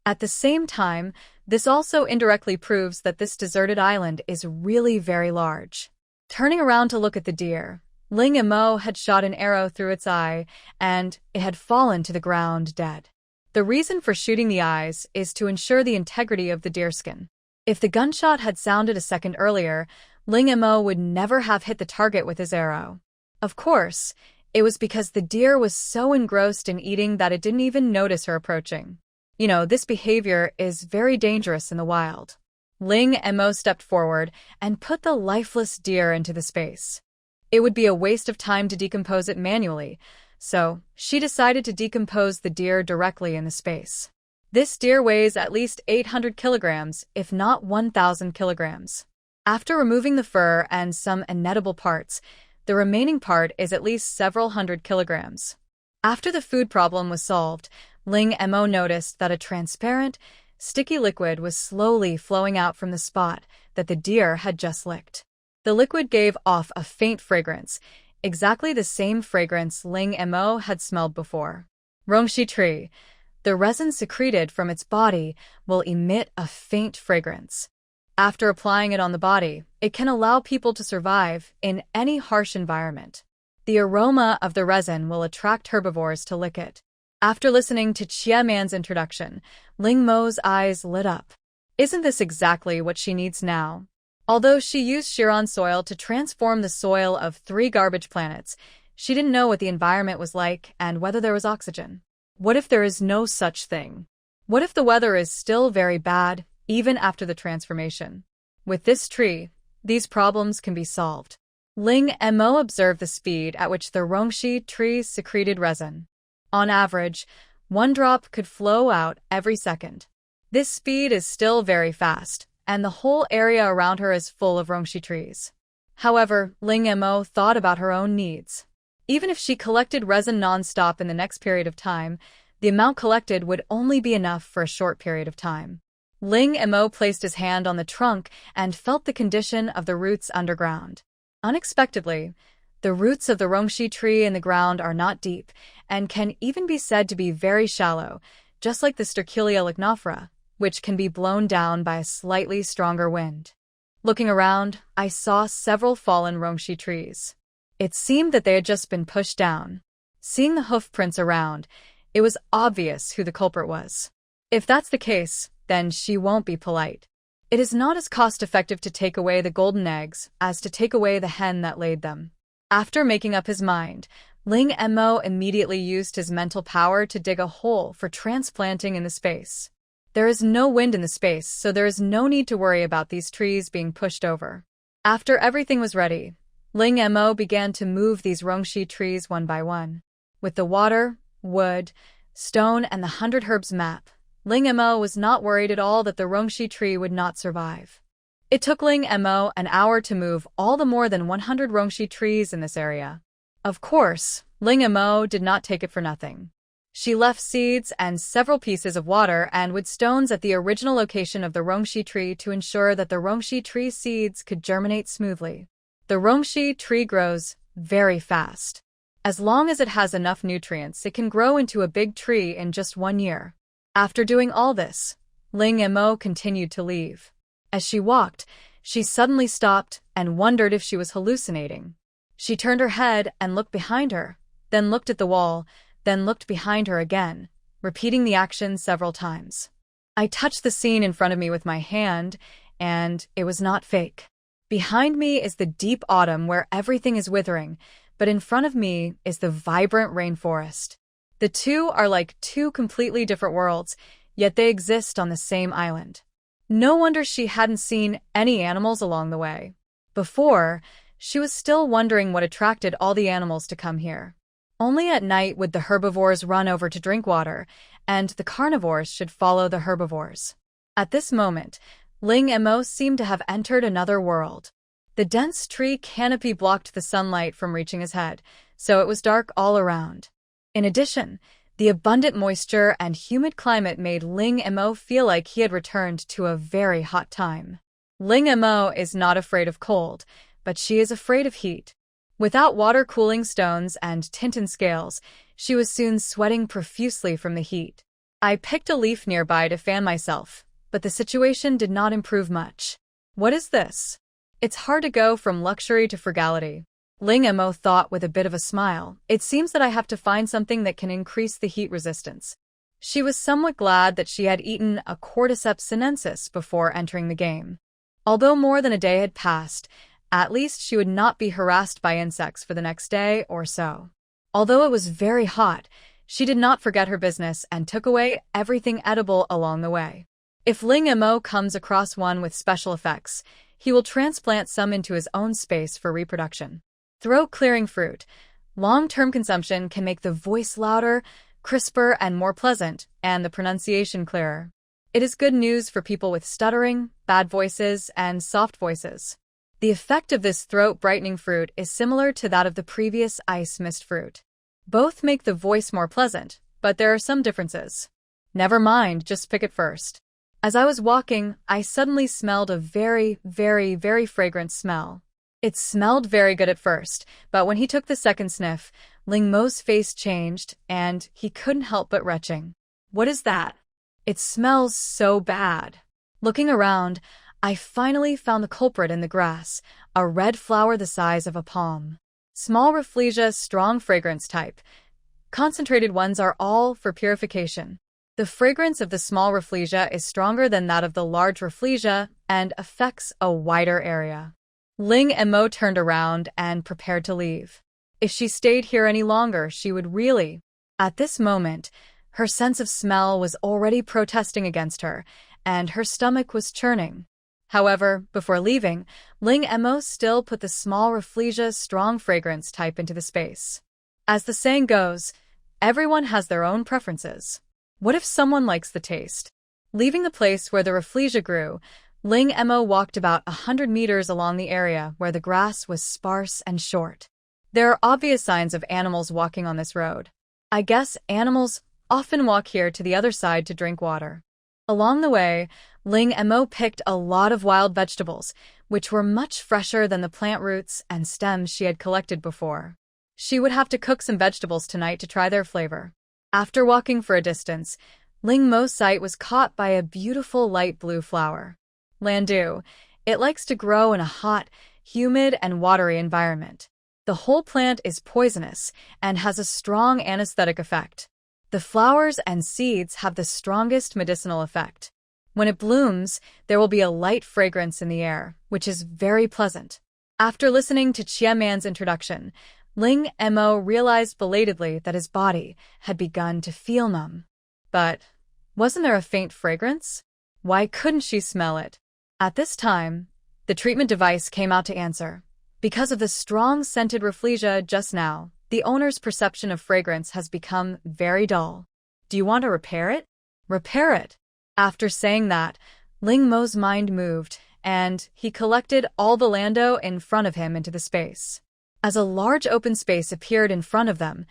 At the same time, this also indirectly proves that this deserted island is really very large. Turning around to look at the deer, Ling Mo had shot an arrow through its eye, and it had fallen to the ground dead. The reason for shooting the eyes is to ensure the integrity of the deerskin. If the gunshot had sounded a second earlier, Ling Mo would never have hit the target with his arrow. Of course, it was because the deer was so engrossed in eating that it didn't even notice her approaching. This behavior is very dangerous in the wild. Ling Mo stepped forward and put the lifeless deer into the space. It would be a waste of time to decompose it manually, so she decided to decompose the deer directly in the space. This deer weighs at least 800 kilograms, if not 1,000 kilograms. After removing the fur and some inedible parts, the remaining part is at least several hundred kilograms. After the food problem was solved, Ling Mo noticed that a transparent, sticky liquid was slowly flowing out from the spot that the deer had just licked. The liquid gave off a faint fragrance, exactly the same fragrance Ling Mo had smelled before. Rongshi tree. The resin secreted from its body will emit a faint fragrance. After applying it on the body, it can allow people to survive in any harsh environment. The aroma of the resin will attract herbivores to lick it. After listening to Chia Man's introduction, Ling Mo's eyes lit up. Isn't this exactly what she needs now? Although she used Chiron soil to transform the soil of 3 garbage planets, she didn't know what the environment was like and whether there was oxygen. What if there is no such thing? What if the weather is still very bad, even after the transformation? With this tree, these problems can be solved. Ling Mo observed the speed at which the Rongshi tree secreted resin. On average, 1 drop could flow out every second. This speed is still very fast, and the whole area around her is full of Rongshi trees. However, Ling Mo thought about her own needs. Even if she collected resin non-stop in the next period of time, the amount collected would only be enough for a short period of time. Ling Mo placed his hand on the trunk and felt the condition of the roots underground. Unexpectedly, the roots of the Rongshi tree in the ground are not deep and can even be said to be very shallow, just like the Sterculia lignifera, which can be blown down by a slightly stronger wind. Looking around, I saw several fallen Rongshi trees. It seemed that they had just been pushed down. Seeing the hoof prints around, it was obvious who the culprit was. If that's the case, then she won't be polite. It is not as cost-effective to take away the golden eggs as to take away the hen that laid them. After making up his mind, Ling Mo immediately used his mental power to dig a hole for transplanting in the space. There is no wind in the space, so there is no need to worry about these trees being pushed over. After everything was ready, Ling Mo began to move these Rongshi trees one by one. With the water, wood, stone, and the 100 herbs map, Ling Mo was not worried at all that the Rongshi tree would not survive. It took Ling Mo an hour to move all the more than 100 Rongshi trees in this area. Of course, Ling Mo did not take it for nothing. She left seeds and several pieces of water and wood stones at the original location of the Rongshi tree to ensure that the Rongshi tree seeds could germinate smoothly. The Rongshi tree grows very fast. As long as it has enough nutrients, it can grow into a big tree in just 1 year. After doing all this, Ling Mo continued to leave. As she walked, she suddenly stopped and wondered if she was hallucinating. She turned her head and looked behind her, then looked at the wall, then looked behind her again, repeating the action several times. I touched the scene in front of me with my hand, and it was not fake. Behind me is the deep autumn where everything is withering, but in front of me is the vibrant rainforest. The two are like 2 completely different worlds, yet they exist on the same island. No wonder she hadn't seen any animals along the way. Before, she was still wondering what attracted all the animals to come here. Only at night would the herbivores run over to drink water, and the carnivores should follow the herbivores. At this moment, Ling Mo seemed to have entered another world. The dense tree canopy blocked the sunlight from reaching his head, so it was dark all around. In addition, the abundant moisture and humid climate made Ling Mo feel like he had returned to a very hot time. Ling Mo is not afraid of cold, but she is afraid of heat. Without water-cooling stones and Tintin scales, she was soon sweating profusely from the heat. I picked a leaf nearby to fan myself, but the situation did not improve much. What is this? It's hard to go from luxury to frugality. Ling Mo thought with a bit of a smile. It seems that I have to find something that can increase the heat resistance. She was somewhat glad that she had eaten a Cordyceps sinensis before entering the game. Although more than a day had passed, at least she would not be harassed by insects for the next day or so. Although it was very hot, she did not forget her business and took away everything edible along the way. If Ling Mo comes across one with special effects, he will transplant some into his own space for reproduction. Throat-clearing fruit. Long-term consumption can make the voice louder, crisper, and more pleasant, and the pronunciation clearer. It is good news for people with stuttering, bad voices, and soft voices. The effect of this throat-brightening fruit is similar to that of the previous ice mist fruit. Both make the voice more pleasant, but there are some differences. Never mind, just pick it first. As I was walking, I suddenly smelled a very, very, very fragrant smell. It smelled very good at first, but when he took the second sniff, Ling Mo's face changed, and he couldn't help but retching. What is that? It smells so bad. Looking around, I finally found the culprit in the grass, a red flower the size of a palm. Small Rafflesia, strong fragrance type. Concentrated ones are all for purification. The fragrance of the small Rafflesia is stronger than that of the large Rafflesia and affects a wider area. Ling Mo turned around and prepared to leave. If she stayed here any longer, she would really. At this moment, her sense of smell was already protesting against her, and her stomach was churning. However, before leaving, Ling Mo still put the small Rafflesia strong fragrance type into the space. As the saying goes, everyone has their own preferences. What if someone likes the taste? Leaving the place where the Rafflesia grew, Ling Mo walked about 100 meters along the area where the grass was sparse and short. There are obvious signs of animals walking on this road. I guess animals often walk here to the other side to drink water. Along the way, Ling Mo picked a lot of wild vegetables, which were much fresher than the plant roots and stems she had collected before. She would have to cook some vegetables tonight to try their flavor. After walking for a distance, Ling Mo's sight was caught by a beautiful light blue flower. Landu. It likes to grow in a hot, humid, and watery environment. The whole plant is poisonous and has a strong anesthetic effect. The flowers and seeds have the strongest medicinal effect. When it blooms, there will be a light fragrance in the air, which is very pleasant. After listening to Chia Man's introduction, Ling Mo realized belatedly that his body had begun to feel numb. But wasn't there a faint fragrance? Why couldn't she smell it? At this time, the treatment device came out to answer. Because of the strong scented Rafflesia just now, the owner's perception of fragrance has become very dull. Do you want to repair it? Repair it. After saying that, Ling Mo's mind moved, and he collected all the lando in front of him into the space. As a large open space appeared in front of them,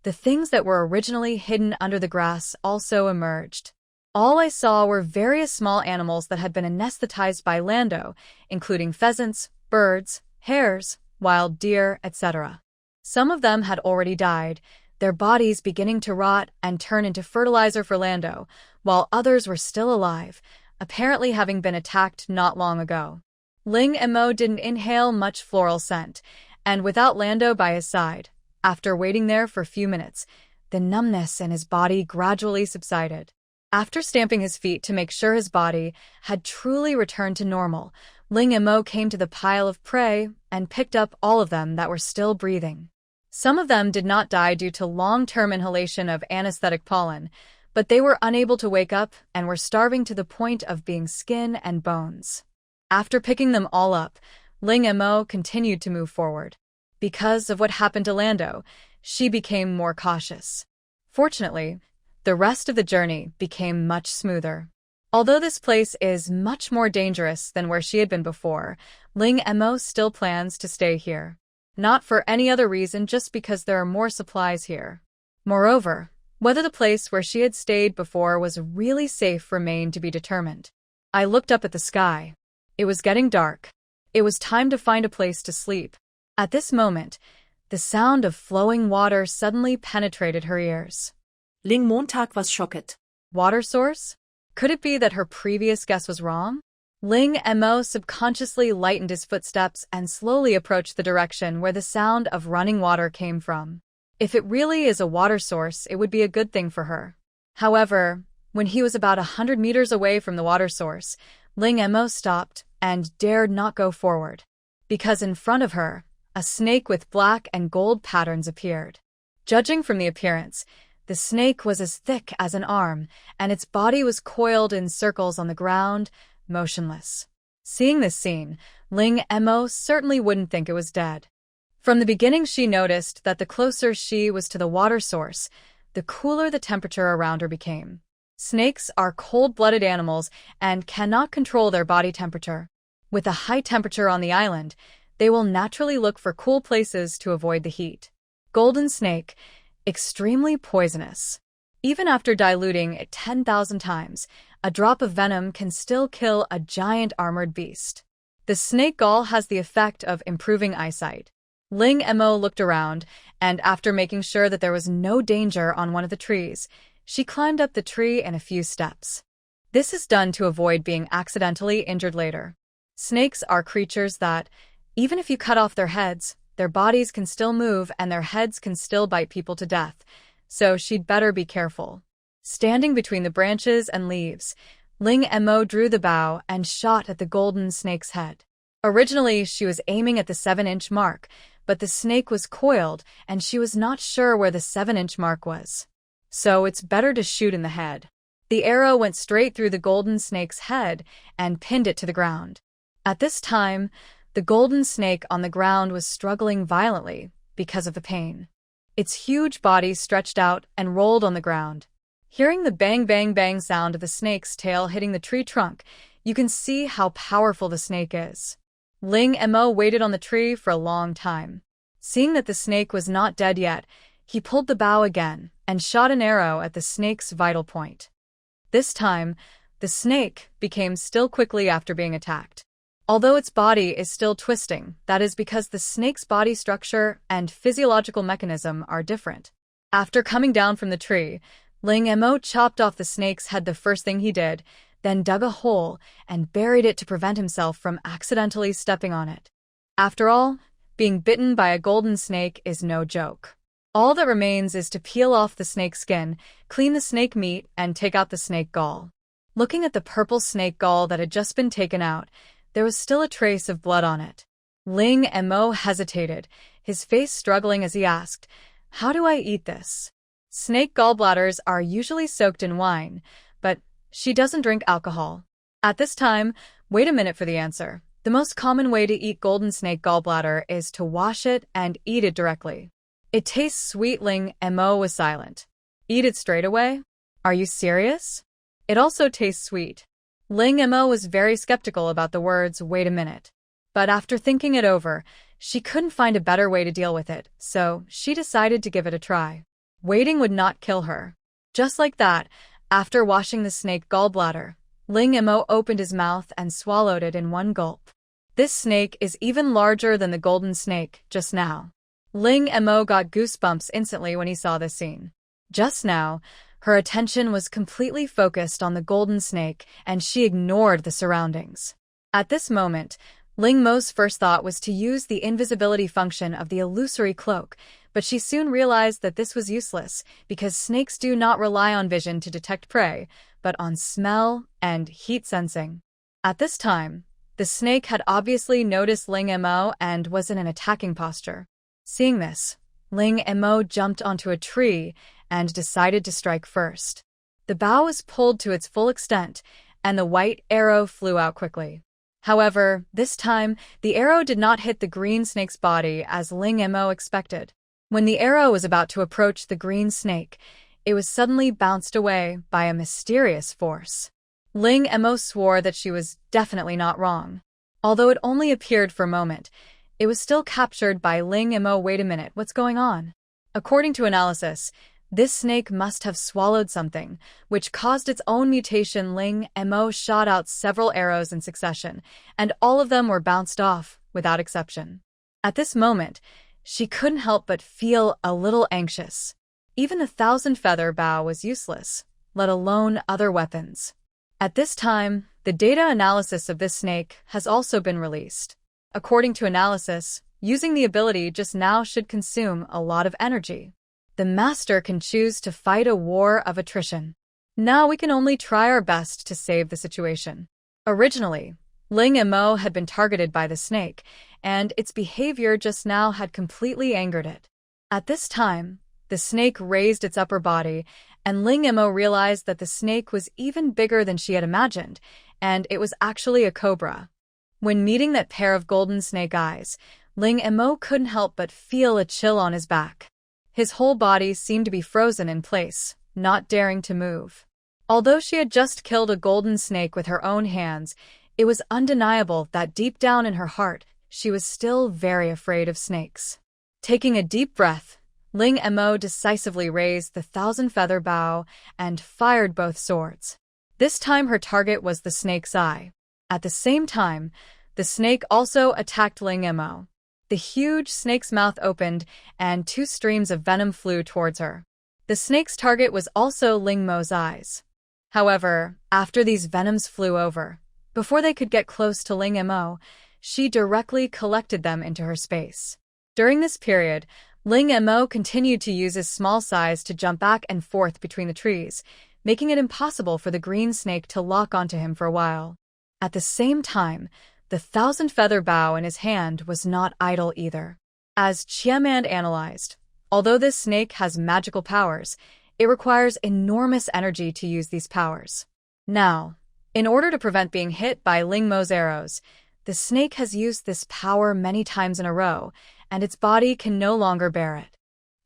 the things that were originally hidden under the grass also emerged. All I saw were various small animals that had been anesthetized by lando, including pheasants, birds, hares, wild deer, etc. Some of them had already died, their bodies beginning to rot and turn into fertilizer for lando, while others were still alive, apparently having been attacked not long ago. Ling Mo didn't inhale much floral scent, and without lando by his side, after waiting there for a few minutes, the numbness in his body gradually subsided. After stamping his feet to make sure his body had truly returned to normal, Ling Mo came to the pile of prey and picked up all of them that were still breathing. Some of them did not die due to long-term inhalation of anesthetic pollen, but they were unable to wake up and were starving to the point of being skin and bones. After picking them all up, Ling Mo continued to move forward. Because of what happened to Lando, she became more cautious. Fortunately, the rest of the journey became much smoother. Although this place is much more dangerous than where she had been before, Ling Mo still plans to stay here. Not for any other reason, just because there are more supplies here. Moreover, whether the place where she had stayed before was really safe remained to be determined. I looked up at the sky. It was getting dark. It was time to find a place to sleep. At this moment, the sound of flowing water suddenly penetrated her ears. Ling Montag was shocked. Water source? Could it be that her previous guess was wrong? Ling Mo subconsciously lightened his footsteps and slowly approached the direction where the sound of running water came from. If it really is a water source, it would be a good thing for her. However, when he was about 100 meters away from the water source, Ling Mo stopped and dared not go forward. Because in front of her, a snake with black and gold patterns appeared. Judging from the appearance, the snake was as thick as an arm, and its body was coiled in circles on the ground, motionless. Seeing this scene, Ling Mo certainly wouldn't think it was dead. From the beginning, she noticed that the closer she was to the water source, the cooler the temperature around her became. Snakes are cold-blooded animals and cannot control their body temperature. With a high temperature on the island, they will naturally look for cool places to avoid the heat. Golden snake, extremely poisonous. Even after diluting it 10,000 times, a drop of venom can still kill a giant armored beast. The snake gall has the effect of improving eyesight. Ling Mo looked around, and after making sure that there was no danger on one of the trees, she climbed up the tree in a few steps. This is done to avoid being accidentally injured later. Snakes are creatures that, even if you cut off their heads, their bodies can still move and their heads can still bite people to death, so she'd better be careful. Standing between the branches and leaves, Ling Mo drew the bow and shot at the golden snake's head. Originally, she was aiming at the 7-inch mark, but the snake was coiled and she was not sure where the 7-inch mark was. So it's better to shoot in the head. The arrow went straight through the golden snake's head and pinned it to the ground. At this time, the golden snake on the ground was struggling violently because of the pain. Its huge body stretched out and rolled on the ground. Hearing the bang bang bang sound of the snake's tail hitting the tree trunk, you can see how powerful the snake is. Ling Mo waited on the tree for a long time. Seeing that the snake was not dead yet, he pulled the bow again and shot an arrow at the snake's vital point. This time, the snake became still quickly after being attacked. Although its body is still twisting, that is because the snake's body structure and physiological mechanism are different. After coming down from the tree, Ling Mo chopped off the snake's head the first thing he did, then dug a hole and buried it to prevent himself from accidentally stepping on it. After all, being bitten by a golden snake is no joke. All that remains is to peel off the snake skin, clean the snake meat, and take out the snake gall. Looking at the purple snake gall that had just been taken out, there was still a trace of blood on it. Ling Mo hesitated, his face struggling as he asked, "How do I eat this?" Snake gallbladders are usually soaked in wine, but she doesn't drink alcohol. At this time, wait a minute for the answer. The most common way to eat golden snake gallbladder is to wash it and eat it directly. It tastes sweet. Ling Mo was silent. Eat it straight away? Are you serious? It also tastes sweet. Ling Mo was very skeptical about the words, "wait a minute." But after thinking it over, she couldn't find a better way to deal with it, so she decided to give it a try. Waiting would not kill her. Just like that, after washing the snake gallbladder, Ling Mo opened his mouth and swallowed it in one gulp. This snake is even larger than the golden snake just now. Ling Mo got goosebumps instantly when he saw this scene. Just now, her attention was completely focused on the golden snake and she ignored the surroundings. At this moment, Ling Mo's first thought was to use the invisibility function of the illusory cloak, but she soon realized that this was useless because snakes do not rely on vision to detect prey, but on smell and heat sensing. At this time, the snake had obviously noticed Ling Mo and was in an attacking posture. Seeing this, Ling Mo jumped onto a tree and decided to strike first. The bow was pulled to its full extent, and the white arrow flew out quickly. However, this time, the arrow did not hit the green snake's body as Ling Mo expected. When the arrow was about to approach the green snake, it was suddenly bounced away by a mysterious force. Ling Mo swore that she was definitely not wrong. Although it only appeared for a moment, it was still captured by Ling Mo. Wait a minute, what's going on? According to analysis, this snake must have swallowed something, which caused its own mutation. Ling Mo shot out several arrows in succession, and all of them were bounced off, without exception. At this moment, she couldn't help but feel a little anxious. Even the 1,000-feather bow was useless, let alone other weapons. At this time, the data analysis of this snake has also been released. According to analysis, using the ability just now should consume a lot of energy. The master can choose to fight a war of attrition. Now we can only try our best to save the situation. Originally, Ling Mo had been targeted by the snake, and its behavior just now had completely angered it. At this time, the snake raised its upper body, and Ling Mo realized that the snake was even bigger than she had imagined, and it was actually a cobra. When meeting that pair of golden snake eyes, Ling Mo couldn't help but feel a chill on his back. His whole body seemed to be frozen in place, not daring to move. Although she had just killed a golden snake with her own hands, it was undeniable that deep down in her heart, she was still very afraid of snakes. Taking a deep breath, Ling Mo decisively raised the 1,000-feather bow and fired both swords. This time her target was the snake's eye. At the same time, the snake also attacked Ling Mo. The huge snake's mouth opened, and 2 streams of venom flew towards her. The snake's target was also Ling Mo's eyes. However, after these venoms flew over, before they could get close to Ling Mo, she directly collected them into her space. During this period, Ling Mo continued to use his small size to jump back and forth between the trees, making it impossible for the green snake to lock onto him for a while. At the same time, the 1,000-feather bow in his hand was not idle either. As Chiamand analyzed, although this snake has magical powers, it requires enormous energy to use these powers. Now, in order to prevent being hit by Ling Mo's arrows, the snake has used this power many times in a row, and its body can no longer bear it.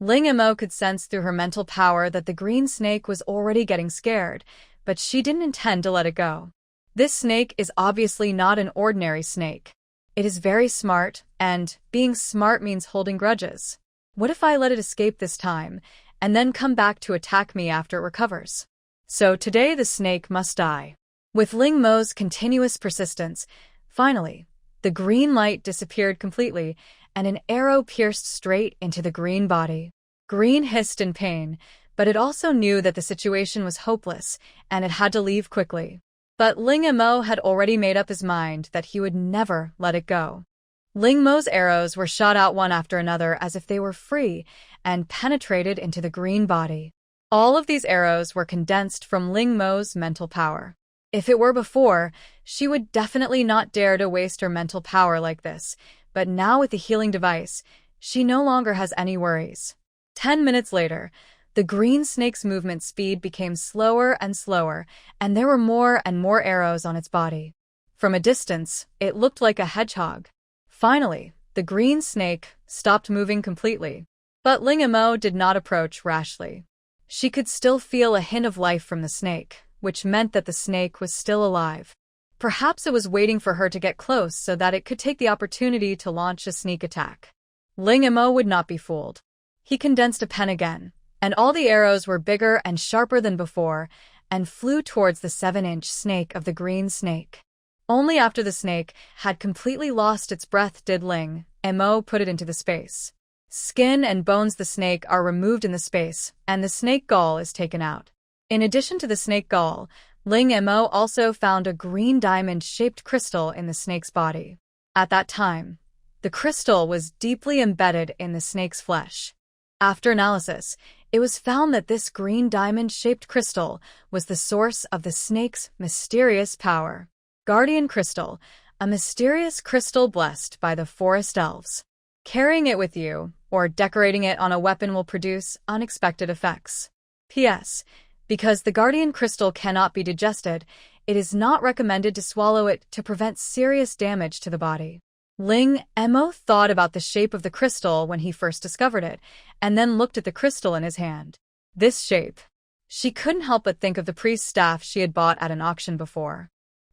Ling Mo could sense through her mental power that the green snake was already getting scared, but she didn't intend to let it go. This snake is obviously not an ordinary snake. It is very smart, and being smart means holding grudges. What if I let it escape this time, and then come back to attack me after it recovers? So today the snake must die. With Ling Mo's continuous persistence, finally, the green light disappeared completely, and an arrow pierced straight into the green body. Green hissed in pain, but it also knew that the situation was hopeless, and it had to leave quickly. But Ling Mo had already made up his mind that he would never let it go. Ling Mo's arrows were shot out one after another as if they were free and penetrated into the green body. All of these arrows were condensed from Ling Mo's mental power. If it were before, she would definitely not dare to waste her mental power like this, but now with the healing device, she no longer has any worries. 10 minutes later, the green snake's movement speed became slower and slower, and there were more and more arrows on its body. From a distance, it looked like a hedgehog. Finally, the green snake stopped moving completely. But Ling Mo did not approach rashly. She could still feel a hint of life from the snake, which meant that the snake was still alive. Perhaps it was waiting for her to get close so that it could take the opportunity to launch a sneak attack. Ling Mo would not be fooled. He condensed a pen again, and all the arrows were bigger and sharper than before, and flew towards the 7-inch snake of the green snake. Only after the snake had completely lost its breath did Ling Mo put it into the space. Skin and bones the snake are removed in the space, and the snake gall is taken out. In addition to the snake gall, Ling Mo also found a green diamond-shaped crystal in the snake's body. At that time, the crystal was deeply embedded in the snake's flesh. After analysis, it was found that this green diamond-shaped crystal was the source of the snake's mysterious power. Guardian Crystal, a mysterious crystal blessed by the forest elves. Carrying it with you, or decorating it on a weapon will produce unexpected effects. P.S. Because the Guardian Crystal cannot be digested, it is not recommended to swallow it to prevent serious damage to the body. Ling Mo thought about the shape of the crystal when he first discovered it, and then looked at the crystal in his hand. This shape. She couldn't help but think of the priest's staff she had bought at an auction before.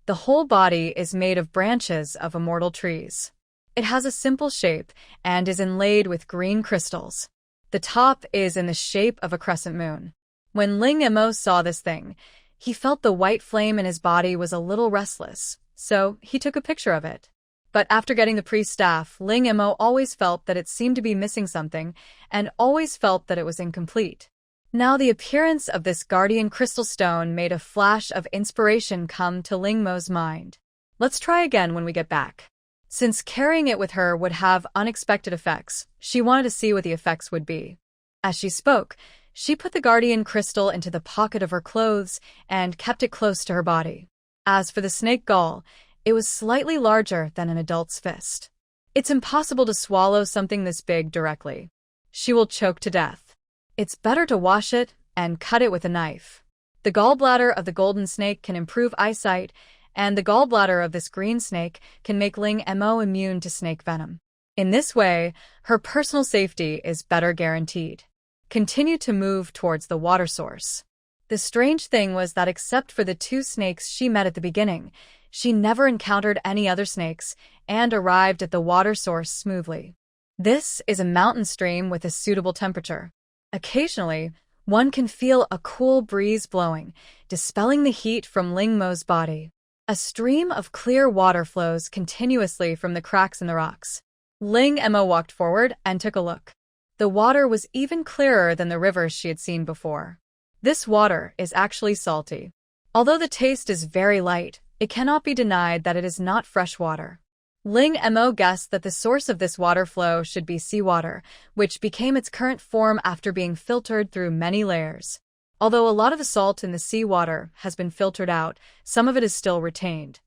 The whole body is made of branches of immortal trees. It has a simple shape and is inlaid with green crystals. The top is in the shape of a crescent moon. When Ling Mo saw this thing, he felt the white flame in his body was a little restless, so he took a picture of it. But after getting the priest's staff, Ling Mo always felt that it seemed to be missing something, and always felt that it was incomplete. Now the appearance of this guardian crystal stone made a flash of inspiration come to Ling Mo's mind. Let's try again when we get back. Since carrying it with her would have unexpected effects, she wanted to see what the effects would be. As she spoke, she put the guardian crystal into the pocket of her clothes and kept it close to her body. As for the snake gall, it was slightly larger than an adult's fist. It's impossible to swallow something this big directly. She will choke to death. It's better to wash it and cut it with a knife. The gallbladder of the golden snake can improve eyesight, and the gallbladder of this green snake can make Ling Mo immune to snake venom. In this way, her personal safety is better guaranteed. Continue to move towards the water source. The strange thing was that except for the 2 snakes she met at the beginning, she never encountered any other snakes and arrived at the water source smoothly. This is a mountain stream with a suitable temperature. Occasionally, one can feel a cool breeze blowing, dispelling the heat from Ling Mo's body. A stream of clear water flows continuously from the cracks in the rocks. Ling Mo walked forward and took a look. The water was even clearer than the rivers she had seen before. This water is actually salty. Although the taste is very light, it cannot be denied that it is not fresh water. Ling Mo guessed that the source of this water flow should be seawater, which became its current form after being filtered through many layers. Although a lot of the salt in the seawater has been filtered out, some of it is still retained.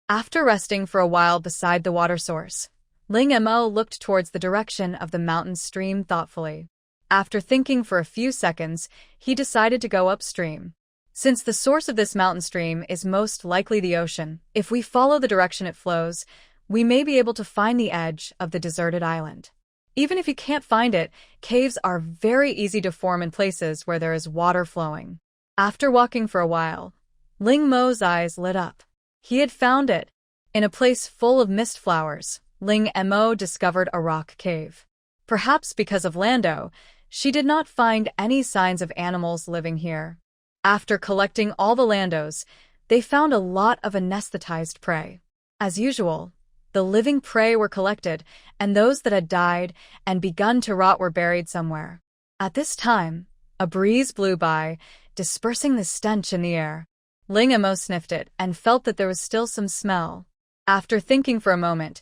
After resting for a while beside the water source, Ling Mo looked towards the direction of the mountain stream thoughtfully. After thinking for a few seconds, he decided to go upstream. Since the source of this mountain stream is most likely the ocean, if we follow the direction it flows, we may be able to find the edge of the deserted island. Even if you can't find it, caves are very easy to form in places where there is water flowing. After walking for a while, Ling Mo's eyes lit up. He had found it. In a place full of mist flowers, Ling Mo discovered a rock cave. Perhaps because of Lando, she did not find any signs of animals living here. After collecting all the Landos, they found a lot of anesthetized prey. As usual, the living prey were collected, and those that had died and begun to rot were buried somewhere. At this time, a breeze blew by, dispersing the stench in the air. Ling Mo sniffed it and felt that there was still some smell. After thinking for a moment,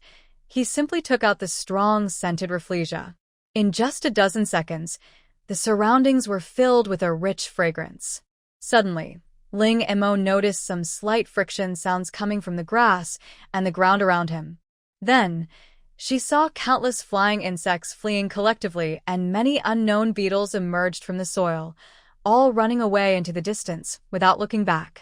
he simply took out the strong, scented Rafflesia. In just a dozen seconds, the surroundings were filled with a rich fragrance. Suddenly, Ling Mo noticed some slight friction sounds coming from the grass and the ground around him. Then, she saw countless flying insects fleeing collectively, and many unknown beetles emerged from the soil, all running away into the distance without looking back.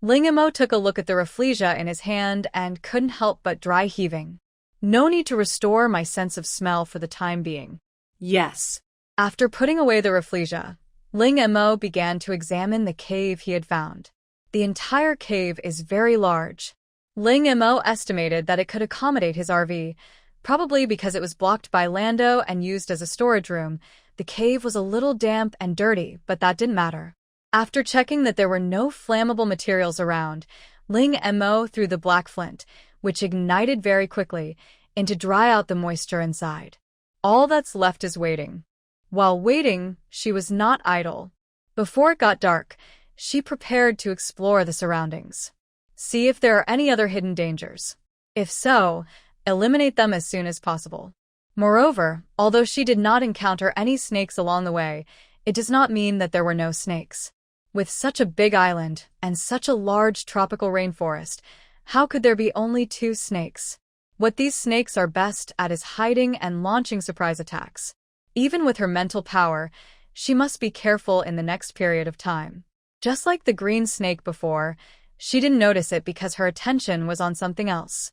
Ling Mo took a look at the Rafflesia in his hand and couldn't help but dry heaving. No need to restore my sense of smell for the time being. Yes. After putting away the Rafflesia, Ling Mo began to examine the cave he had found. The entire cave is very large. Ling Mo estimated that it could accommodate his RV. Probably because it was blocked by Lando and used as a storage room, the cave was a little damp and dirty, but that didn't matter. After checking that there were no flammable materials around, Ling Mo threw the black flint, which ignited very quickly, in to dry out the moisture inside. All that's left is waiting. While waiting, she was not idle. Before it got dark, she prepared to explore the surroundings. See if there are any other hidden dangers. If so, eliminate them as soon as possible. Moreover, although she did not encounter any snakes along the way, it does not mean that there were no snakes. With such a big island and such a large tropical rainforest, how could there be only 2 snakes? What these snakes are best at is hiding and launching surprise attacks. Even with her mental power, she must be careful in the next period of time. Just like the green snake before, she didn't notice it because her attention was on something else.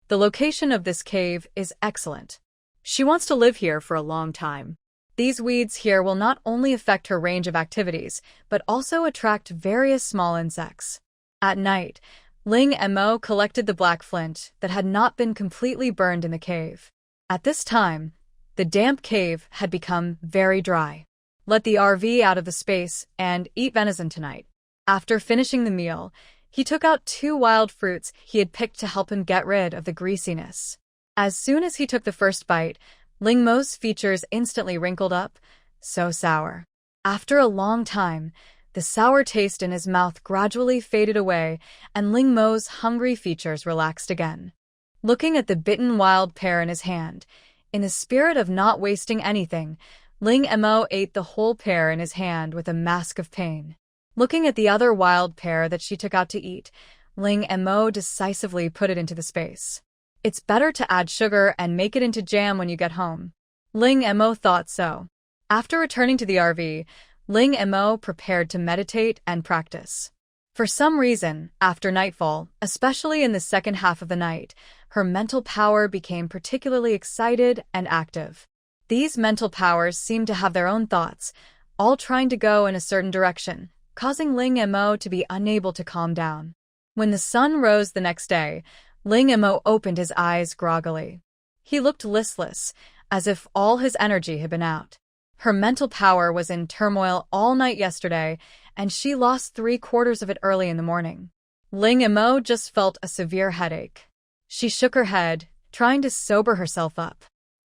The location of this cave is excellent. She wants to live here for a long time. These weeds here will not only affect her range of activities, but also attract various small insects. At night, Ling Mo collected the black flint that had not been completely burned in the cave. At this time, the damp cave had become very dry. Let the RV out of the space and eat venison tonight. After finishing the meal, he took out 2 wild fruits he had picked to help him get rid of the greasiness. As soon as he took the first bite, Ling Mo's features instantly wrinkled up. So sour. After a long time, the sour taste in his mouth gradually faded away, and Ling Mo's hungry features relaxed again. Looking at the bitten wild pear in his hand, in the spirit of not wasting anything, Ling Mo ate the whole pear in his hand with a mask of pain. Looking at the other wild pear that she took out to eat, Ling Mo decisively put it into the space. It's better to add sugar and make it into jam when you get home. Ling Mo thought so. After returning to the RV, Ling Mo prepared to meditate and practice. For some reason, after nightfall, especially in the second half of the night, her mental power became particularly excited and active. These mental powers seemed to have their own thoughts, all trying to go in a certain direction, causing Ling Mo to be unable to calm down. When the sun rose the next day, Ling Mo opened his eyes groggily. He looked listless, as if all his energy had been out. Her mental power was in turmoil all night yesterday, and she lost 3/4 of it early in the morning. Ling Mo just felt a severe headache. She shook her head, trying to sober herself up.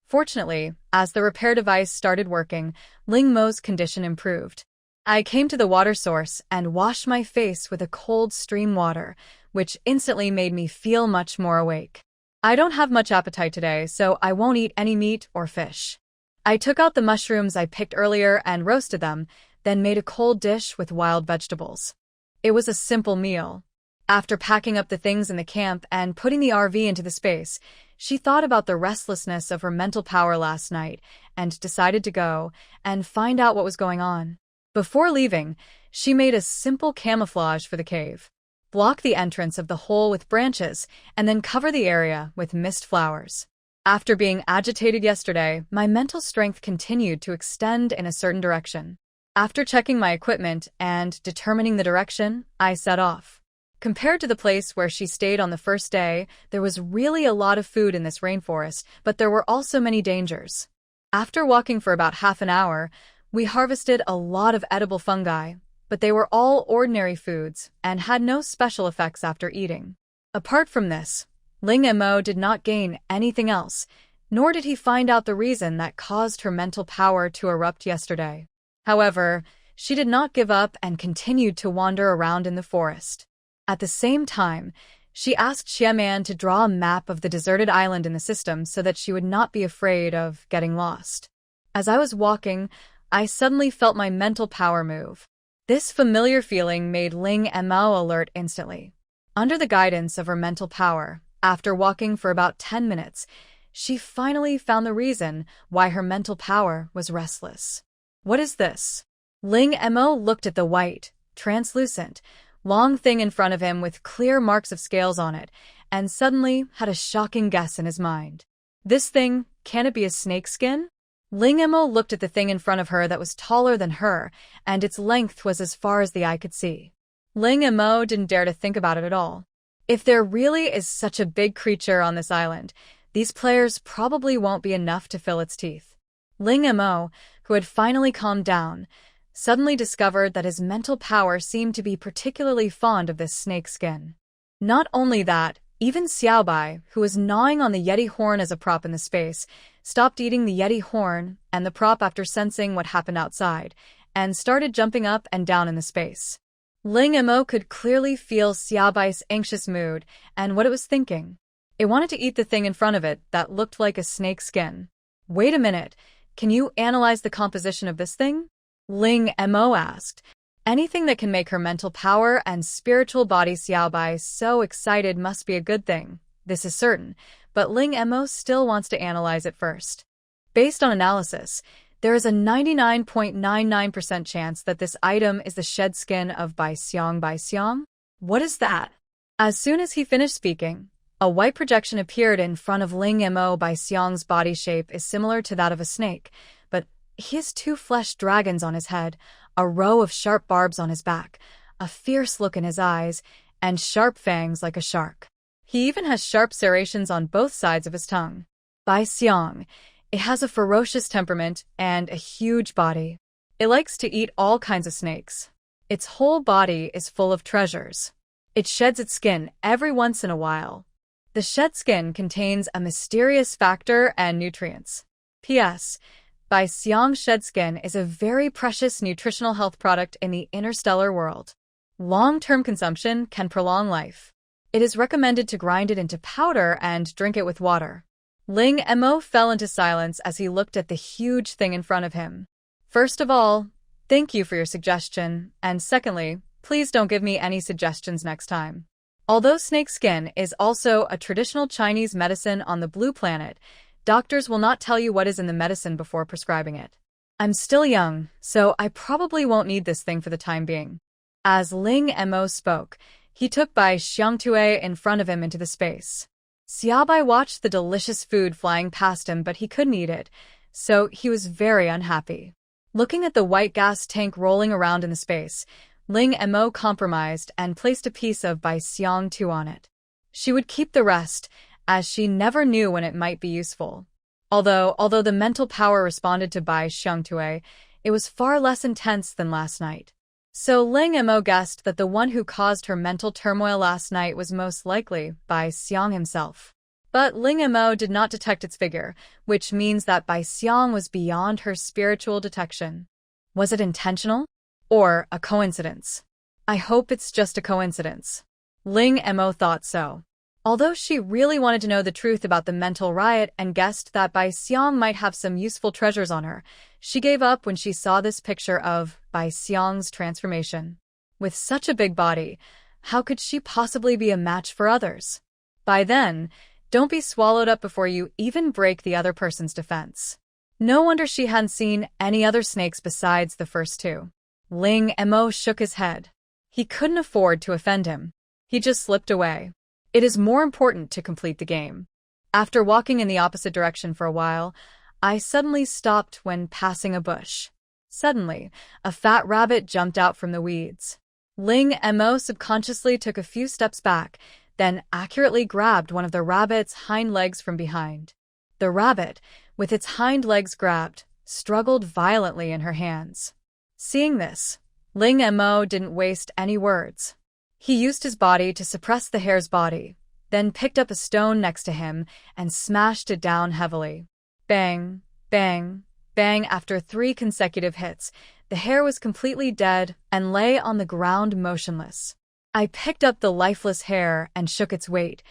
Fortunately, as the repair device started working, Ling Mo's condition improved. I came to the water source and washed my face with a cold stream water, which instantly made me feel much more awake. I don't have much appetite today, so I won't eat any meat or fish. I took out the mushrooms I picked earlier and roasted them, then made a cold dish with wild vegetables. It was a simple meal. After packing up the things in the camp and putting the RV into the space, she thought about the restlessness of her mental power last night and decided to go and find out what was going on. Before leaving, she made a simple camouflage for the cave. Block the entrance of the hole with branches and then cover the area with mist flowers. After being agitated yesterday, my mental strength continued to extend in a certain direction. After checking my equipment and determining the direction, I set off. Compared to the place where she stayed on the first day, there was really a lot of food in this rainforest, but there were also many dangers. After walking for about half an hour, we harvested a lot of edible fungi, but they were all ordinary foods and had no special effects after eating. Apart from this, Ling Mo did not gain anything else, nor did he find out the reason that caused her mental power to erupt yesterday. However, she did not give up and continued to wander around in the forest. At the same time, she asked Xiaman to draw a map of the deserted island in the system so that she would not be afraid of getting lost. As I was walking, I suddenly felt my mental power move. This familiar feeling made Ling Mo alert instantly. Under the guidance of her mental power, after walking for about 10 minutes, she finally found the reason why her mental power was restless. What is this? Ling Mo looked at the white, translucent, long thing in front of him with clear marks of scales on it, and suddenly had a shocking guess in his mind. This thing, can it be a snake skin? Ling Mo looked at the thing in front of her that was taller than her, and its length was as far as the eye could see. Ling Mo didn't dare to think about it at all. If there really is such a big creature on this island, these players probably won't be enough to fill its teeth. Ling Mo, who had finally calmed down, suddenly discovered that his mental power seemed to be particularly fond of this snake skin. Not only that, even Xiaobai, who was gnawing on the Yeti horn as a prop in the space, stopped eating the Yeti horn and the prop after sensing what happened outside, and started jumping up and down in the space. Ling Mo could clearly feel Xiaobai's anxious mood and what it was thinking. It wanted to eat the thing in front of it that looked like a snake skin. Wait a minute, can you analyze the composition of this thing? Ling Mo asked. Anything that can make her mental power and spiritual body Xiaobai so excited must be a good thing, this is certain, but Ling Mo still wants to analyze it first. Based on analysis, there is a 99.99% chance that this item is the shed skin of Bai Xiang. What is that? As soon as he finished speaking, a white projection appeared in front of Ling Mo. Bai Xiang's body shape is similar to that of a snake, but he has 2 flesh dragons on his head, a row of sharp barbs on his back, a fierce look in his eyes, and sharp fangs like a shark. He even has sharp serrations on both sides of his tongue. Bai Xiang, it has a ferocious temperament and a huge body. It likes to eat all kinds of snakes. Its whole body is full of treasures. It sheds its skin every once in a while. The shed skin contains a mysterious factor and nutrients. P.S. Bai Xiang shed skin is a very precious nutritional health product in the interstellar world. Long-term consumption can prolong life. It is recommended to grind it into powder and drink it with water. Ling Mo fell into silence as he looked at the huge thing in front of him. First of all, thank you for your suggestion, and secondly, please don't give me any suggestions next time. Although snake skin is also a traditional Chinese medicine on the blue planet, doctors will not tell you what is in the medicine before prescribing it. I'm still young, so I probably won't need this thing for the time being. As Ling Mo spoke, he took Bai Xiangtue in front of him into the space. Xiaobai watched the delicious food flying past him, but he couldn't eat it, so he was very unhappy. Looking at the white gas tank rolling around in the space, Ling Mo compromised and placed a piece of Bai Xiangtue on it. She would keep the rest, as she never knew when it might be useful. Although the mental power responded to Bai Xiangtue, it was far less intense than last night. So Ling Mo guessed that the one who caused her mental turmoil last night was most likely Bai Xiang himself. But Ling Mo did not detect its figure, which means that Bai Xiang was beyond her spiritual detection. Was it intentional? Or a coincidence? I hope it's just a coincidence. Ling Mo thought so. Although she really wanted to know the truth about the mental riot and guessed that Bai Xiang might have some useful treasures on her, she gave up when she saw this picture of Bai Xiang's transformation. With such a big body, how could she possibly be a match for others? By then, don't be swallowed up before you even break the other person's defense. No wonder she hadn't seen any other snakes besides the first two. Ling Mo shook his head. He couldn't afford to offend him. He just slipped away. It is more important to complete the game. After walking in the opposite direction for a while, I suddenly stopped when passing a bush. Suddenly, a fat rabbit jumped out from the weeds. Ling Mo subconsciously took a few steps back, then accurately grabbed one of the rabbit's hind legs from behind. The rabbit, with its hind legs grabbed, struggled violently in her hands. Seeing this, Ling Mo didn't waste any words. He used his body to suppress the hare's body, then picked up a stone next to him and smashed it down heavily. Bang, bang, bang. After 3 consecutive hits, the hare was completely dead and lay on the ground motionless. I picked up the lifeless hare and shook its weight,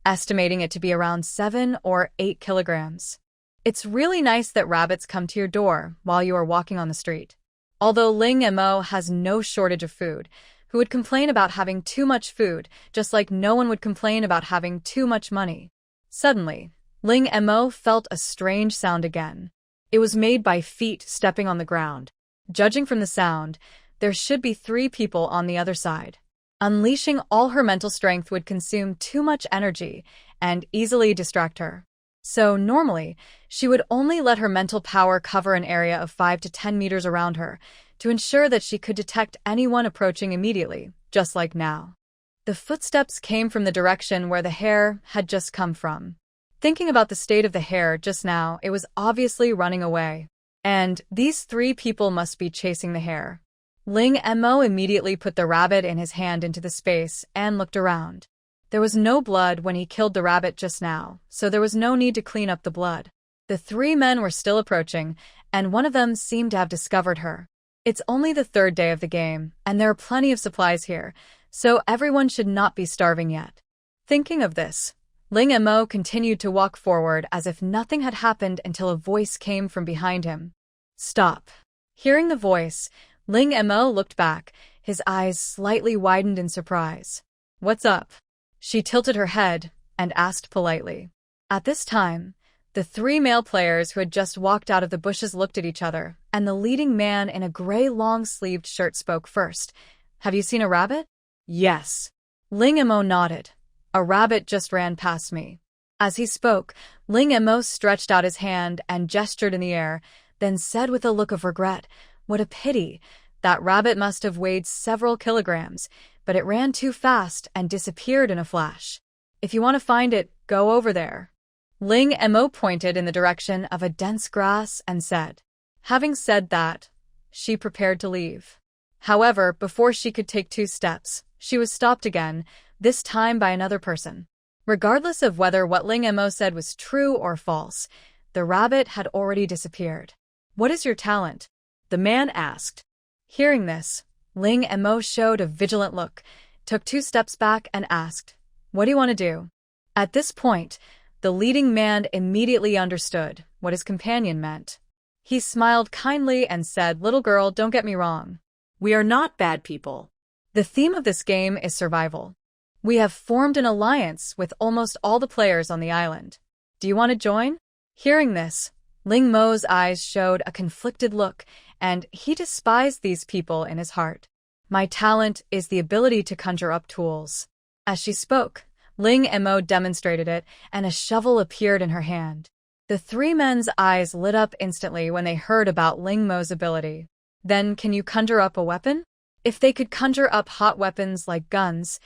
estimating it to be around 7 or 8 kilograms. It's really nice that rabbits come to your door while you are walking on the street. Although Ling Mo has no shortage of food, who would complain about having too much food, just like no one would complain about having too much money? Suddenly, Ling Mo felt a strange sound again. It was made by feet stepping on the ground. Judging from the sound, there should be 3 people on the other side. Unleashing all her mental strength would consume too much energy and easily distract her. So normally, she would only let her mental power cover an area of 5 to 10 meters around her, to ensure that she could detect anyone approaching immediately, just like now. The footsteps came from the direction where the hare had just come from. Thinking about the state of the hare just now, it was obviously running away. And these 3 people must be chasing the hare. Ling Mo immediately put the rabbit in his hand into the space and looked around. There was no blood when he killed the rabbit just now, so there was no need to clean up the blood. The 3 men were still approaching, and one of them seemed to have discovered her. It's only the 3rd day of the game, and there are plenty of supplies here, so everyone should not be starving yet. Thinking of this, Ling Mo continued to walk forward as if nothing had happened until a voice came from behind him. Stop. Hearing the voice, Ling Mo looked back, his eyes slightly widened in surprise. What's up? She tilted her head and asked politely. At this time, the 3 male players who had just walked out of the bushes looked at each other, and the leading man in a gray long-sleeved shirt spoke first. Have you seen a rabbit? Yes. Ling Mo nodded. A rabbit just ran past me. As he spoke, Ling Mo stretched out his hand and gestured in the air, then said with a look of regret, what a pity. That rabbit must have weighed several kilograms, but it ran too fast and disappeared in a flash. If you want to find it, go over there. Ling Mo pointed in the direction of a dense grass and said. Having said that, she prepared to leave. However, before she could take 2 steps, she was stopped again, this time by another person. Regardless of whether what Ling Mo said was true or false, the rabbit had already disappeared. What is your talent? The man asked. Hearing this, Ling Mo showed a vigilant look, took 2 steps back and asked, what do you want to do? At this point, the leading man immediately understood what his companion meant. He smiled kindly and said, little girl, don't get me wrong. We are not bad people. The theme of this game is survival. We have formed an alliance with almost all the players on the island. Do you want to join? Hearing this, Ling Mo's eyes showed a conflicted look, and he despised these people in his heart. My talent is the ability to conjure up tools. As she spoke, Ling Mo demonstrated it, and a shovel appeared in her hand. The 3 men's eyes lit up instantly when they heard about Ling Mo's ability. Then, can you conjure up a weapon? If they could conjure up hot weapons like guns,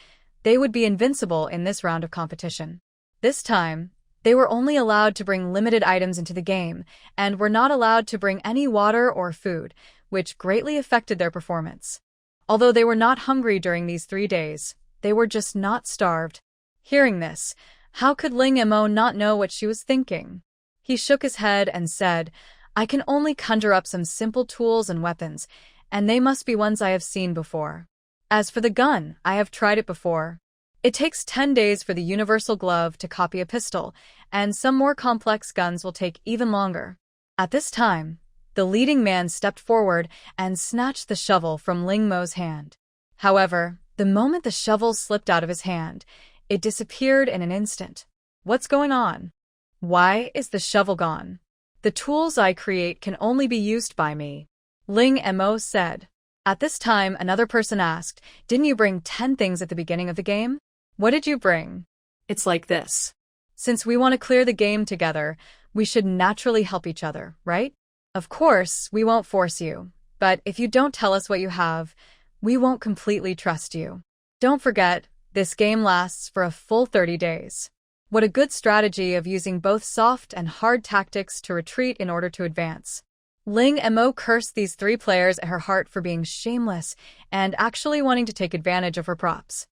they would be invincible in this round of competition. This time, they were only allowed to bring limited items into the game, and were not allowed to bring any water or food, which greatly affected their performance. Although they were not hungry during these 3 days, they were just not starved. Hearing this, How could Ling Mo not know what she was thinking? He shook his head and said, I can only conjure up some simple tools and weapons, and they must be ones I have seen before. As for the gun, I have tried it before. It takes 10 days for the universal glove to copy a pistol, and some more complex guns will take even longer. At this time, the leading man stepped forward and snatched the shovel from Ling Mo's hand. However, the moment the shovel slipped out of his hand, it disappeared in an instant. What's going on? Why is the shovel gone? The tools I create can only be used by me, Ling Mo said. At this time, another person asked, Didn't you bring 10 things at the beginning of the game? What did you bring? It's like this. Since we want to clear the game together, we should naturally help each other, right? Of course, we won't force you, but if you don't tell us what you have, we won't completely trust you. Don't forget, this game lasts for a full 30 days. What a good strategy of using both soft and hard tactics to retreat in order to advance. Ling Mo cursed these 3 players at her heart for being shameless and actually wanting to take advantage of her props.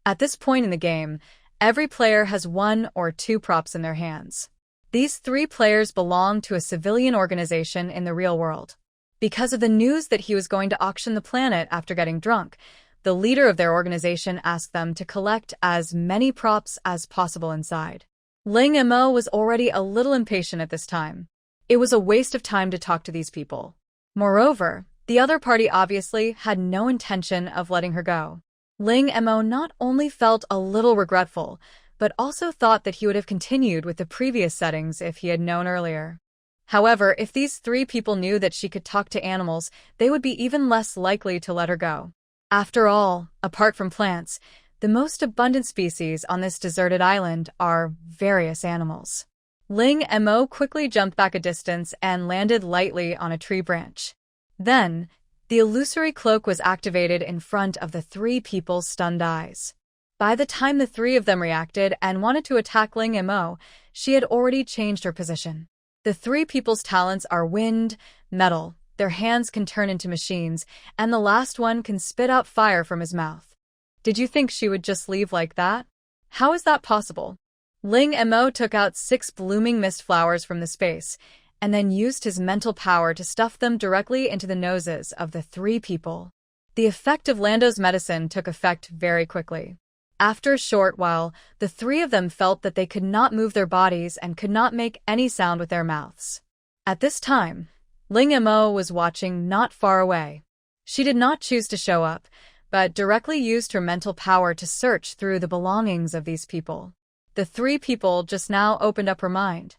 At this point in the game, every player has 1 or 2 props in their hands. These 3 players belong to a civilian organization in the real world. Because of the news that he was going to auction the planet after getting drunk, the leader of their organization asked them to collect as many props as possible inside. Ling Mo was already a little impatient at this time. It was a waste of time to talk to these people. Moreover, the other party obviously had no intention of letting her go. Ling Mo not only felt a little regretful, but also thought that he would have continued with the previous settings if he had known earlier. However, if these 3 people knew that she could talk to animals, they would be even less likely to let her go. After all, apart from plants, the most abundant species on this deserted island are various animals. Ling Mo quickly jumped back a distance and landed lightly on a tree branch. Then, the illusory cloak was activated in front of the 3 people's stunned eyes. By the time the 3 of them reacted and wanted to attack Ling Mo, she had already changed her position. The 3 people's talents are wind, metal, their hands can turn into machines, and the last one can spit out fire from his mouth. Did you think she would just leave like that? How is that possible? Ling Mo took out 6 blooming mist flowers from the space, and then used his mental power to stuff them directly into the noses of the 3 people. The effect of Lando's medicine took effect very quickly. After a short while, the 3 of them felt that they could not move their bodies and could not make any sound with their mouths. At this time, Ling Mo was watching not far away. She did not choose to show up, but directly used her mental power to search through the belongings of these people. The 3 people just now opened up her mind.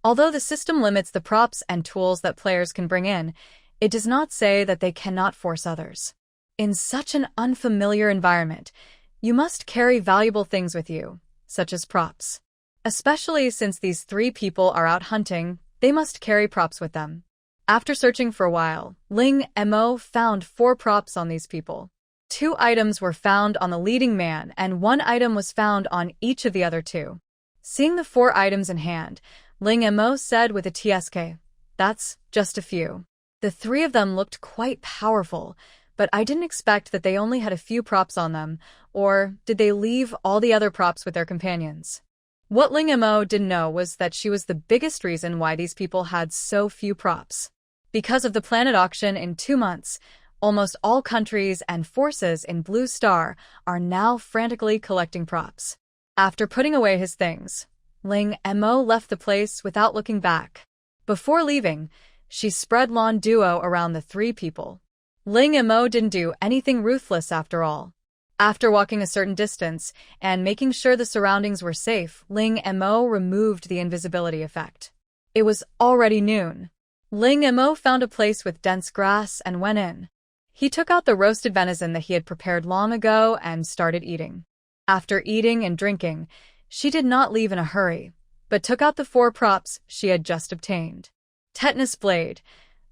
Although the system limits the props and tools that players can bring in, it does not say that they cannot force others. In such an unfamiliar environment, you must carry valuable things with you, such as props. Especially since these 3 people are out hunting, they must carry props with them. After searching for a while, Ling Mo found 4 props on these people. 2 items were found on the leading man and 1 item was found on each of the other 2. Seeing the 4 items in hand, Ling Mo said with a TSK, That's just a few. The 3 of them looked quite powerful, but I didn't expect that they only had a few props on them, or did they leave all the other props with their companions? What Ling Mo didn't know was that she was the biggest reason why these people had so few props. Because of the planet auction in 2 months, almost all countries and forces in Blue Star are now frantically collecting props. After putting away his things, Ling Mo left the place without looking back. Before leaving, she spread Lawn Duo around the 3 people. Ling Mo didn't do anything ruthless after all. After walking a certain distance and making sure the surroundings were safe, Ling Mo removed the invisibility effect. It was already noon. Ling Mo found a place with dense grass and went in. He took out the roasted venison that he had prepared long ago and started eating. After eating and drinking, she did not leave in a hurry, but took out the 4 props she had just obtained. Tetanus blade.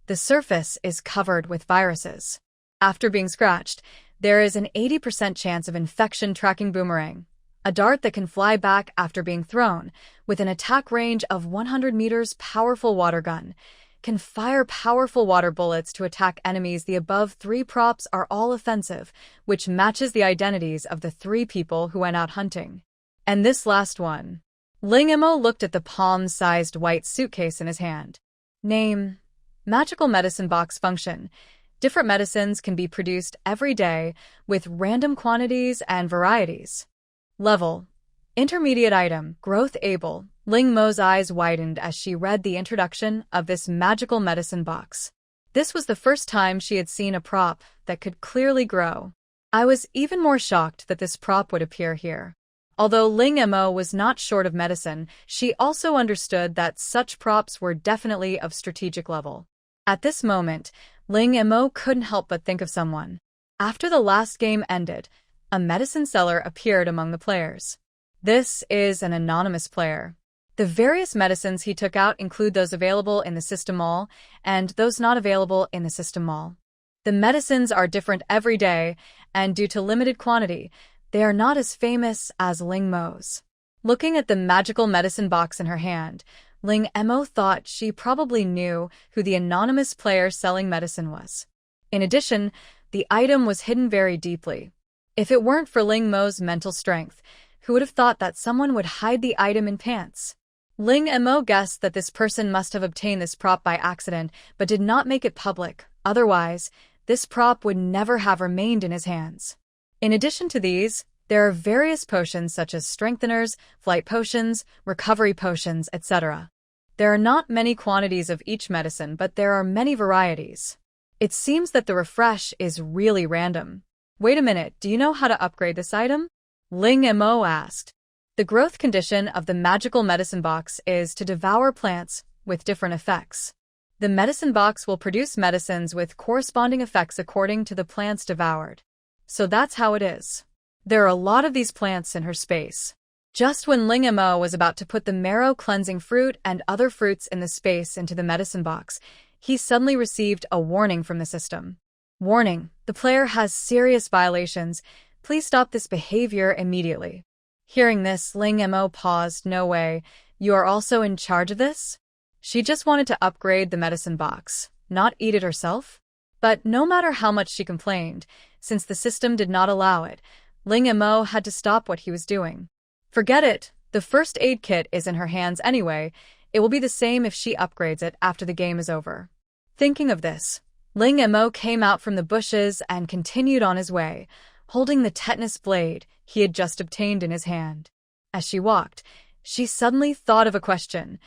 The surface is covered with viruses. After being scratched, there is an 80% chance of infection. Tracking boomerang. A dart that can fly back after being thrown, with an attack range of 100 meters. Powerful water gun. Can fire powerful water bullets to attack enemies. The above 3 props are all offensive, which matches the identities of the 3 people who went out hunting. And this last one. Ling Mo looked at the palm-sized white suitcase in his hand. Name: Magical Medicine Box Function. Different medicines can be produced every day with random quantities and varieties. Level: Intermediate item, growth able. Ling Mo's eyes widened as she read the introduction of this magical medicine box. This was the first time she had seen a prop that could clearly grow. I was even more shocked that this prop would appear here. Although Ling Mo was not short of medicine, she also understood that such props were definitely of strategic level. At this moment, Ling Mo couldn't help but think of someone. After the last game ended, a medicine seller appeared among the players. This is an anonymous player. The various medicines he took out include those available in the system mall and those not available in the system mall. The medicines are different every day, and due to limited quantity, they are not as famous as Ling Mo's. Looking at the magical medicine box in her hand, Ling Mo thought she probably knew who the anonymous player selling medicine was. In addition, the item was hidden very deeply. If it weren't for Ling Mo's mental strength, who would have thought that someone would hide the item in pants? Ling Mo guessed that this person must have obtained this prop by accident but did not make it public. Otherwise, this prop would never have remained in his hands. In addition to these, there are various potions such as strengtheners, flight potions, recovery potions, etc. There are not many quantities of each medicine, but there are many varieties. It seems that the refresh is really random. Wait a minute, do you know how to upgrade this item? Ling Mo asked. The growth condition of the magical medicine box is to devour plants with different effects. The medicine box will produce medicines with corresponding effects according to the plants devoured. So that's how it is. There are a lot of these plants in her space. Just when Ling Mo was about to put the marrow-cleansing fruit and other fruits in the space into the medicine box, he suddenly received a warning from the system. Warning: the player has serious violations. Please stop this behavior immediately. Hearing this, Ling Mo paused. No way. You are also in charge of this? She just wanted to upgrade the medicine box, not eat it herself. But no matter how much she complained, since the system did not allow it, Ling Mo had to stop what he was doing. Forget it. The first aid kit is in her hands anyway. It will be the same if she upgrades it after the game is over. Thinking of this, Ling Mo came out from the bushes and continued on his way, holding the tetanus blade he had just obtained in his hand. As she walked, she suddenly thought of a question.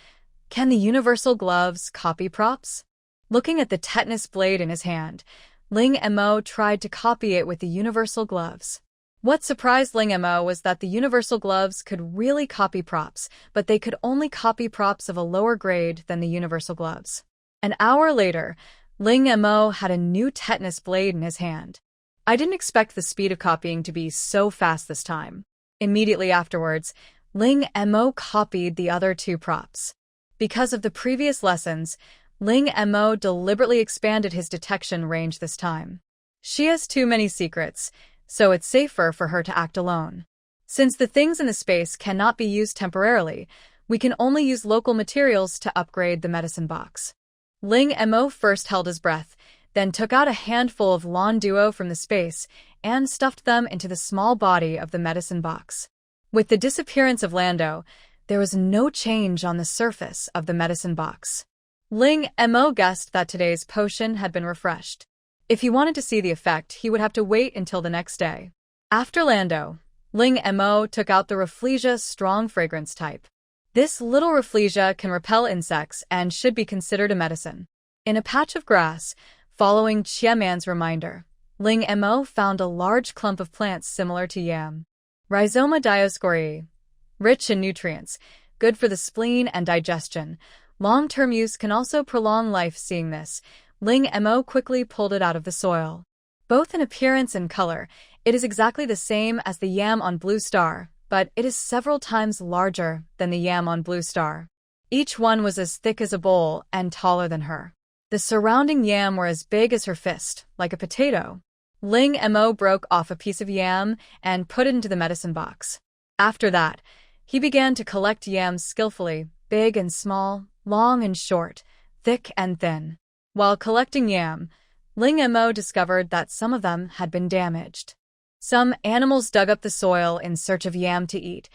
Can the universal gloves copy props? Looking at the tetanus blade in his hand, Ling Mo tried to copy it with the universal gloves. What surprised Ling Mo was that the universal gloves could really copy props, but they could only copy props of a lower grade than the universal gloves. An hour later, Ling Mo had a new tetanus blade in his hand. I didn't expect the speed of copying to be so fast this time. Immediately afterwards, Ling Mo copied the other two props. Because of the previous lessons, Ling Mo deliberately expanded his detection range this time. She has too many secrets, so it's safer for her to act alone. Since the things in the space cannot be used temporarily, we can only use local materials to upgrade the medicine box. Ling Mo first held his breath, then took out a handful of lawn duo from the space and stuffed them into the small body of the medicine box. With the disappearance of Lando, there was no change on the surface of the medicine box. Ling Mo guessed that today's potion had been refreshed. If he wanted to see the effect, he would have to wait until the next day. After Lando, Ling Mo took out the Rafflesia strong fragrance type. This little Rafflesia can repel insects and should be considered a medicine. In a patch of grass, following Chiaman's reminder, Ling Mo found a large clump of plants similar to yam. Rhizoma dioscorea, rich in nutrients, good for the spleen and digestion. Long-term use can also prolong life. Seeing this, Ling Mo quickly pulled it out of the soil. Both in appearance and color, it is exactly the same as the yam on Blue Star, but it is several times larger than the yam on Blue Star. Each one was as thick as a bowl and taller than her. The surrounding yam were as big as her fist, like a potato. Ling Mo broke off a piece of yam and put it into the medicine box. After that, he began to collect yams skillfully, big and small, long and short, thick and thin. While collecting yam, Ling Mo discovered that some of them had been damaged. Some animals dug up the soil in search of yam to eat,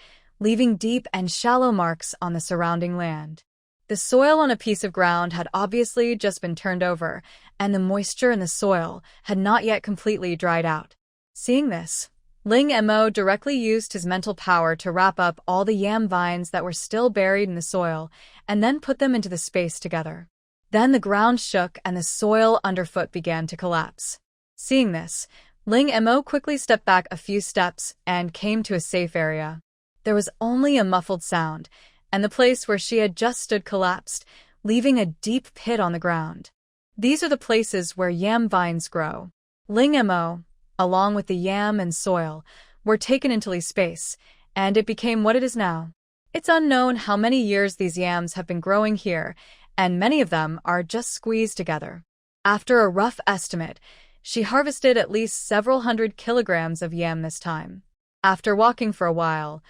leaving deep and shallow marks on the surrounding land. The soil on a piece of ground had obviously just been turned over, and the moisture in the soil had not yet completely dried out. Seeing this, Ling Mo directly used his mental power to wrap up all the yam vines that were still buried in the soil and then put them into the space together. Then the ground shook and the soil underfoot began to collapse. Seeing this, Ling Mo quickly stepped back a few steps and came to a safe area. There was only a muffled sound, and the place where she had just stood collapsed, leaving a deep pit on the ground. These are the places where yam vines grow. Ling Mo, along with the yam and soil, were taken into Li's space, and it became what it is now. It's unknown how many years these yams have been growing here, and many of them are just squeezed together. After a rough estimate, she harvested at least several hundred kilograms of yam this time. After walking for a while,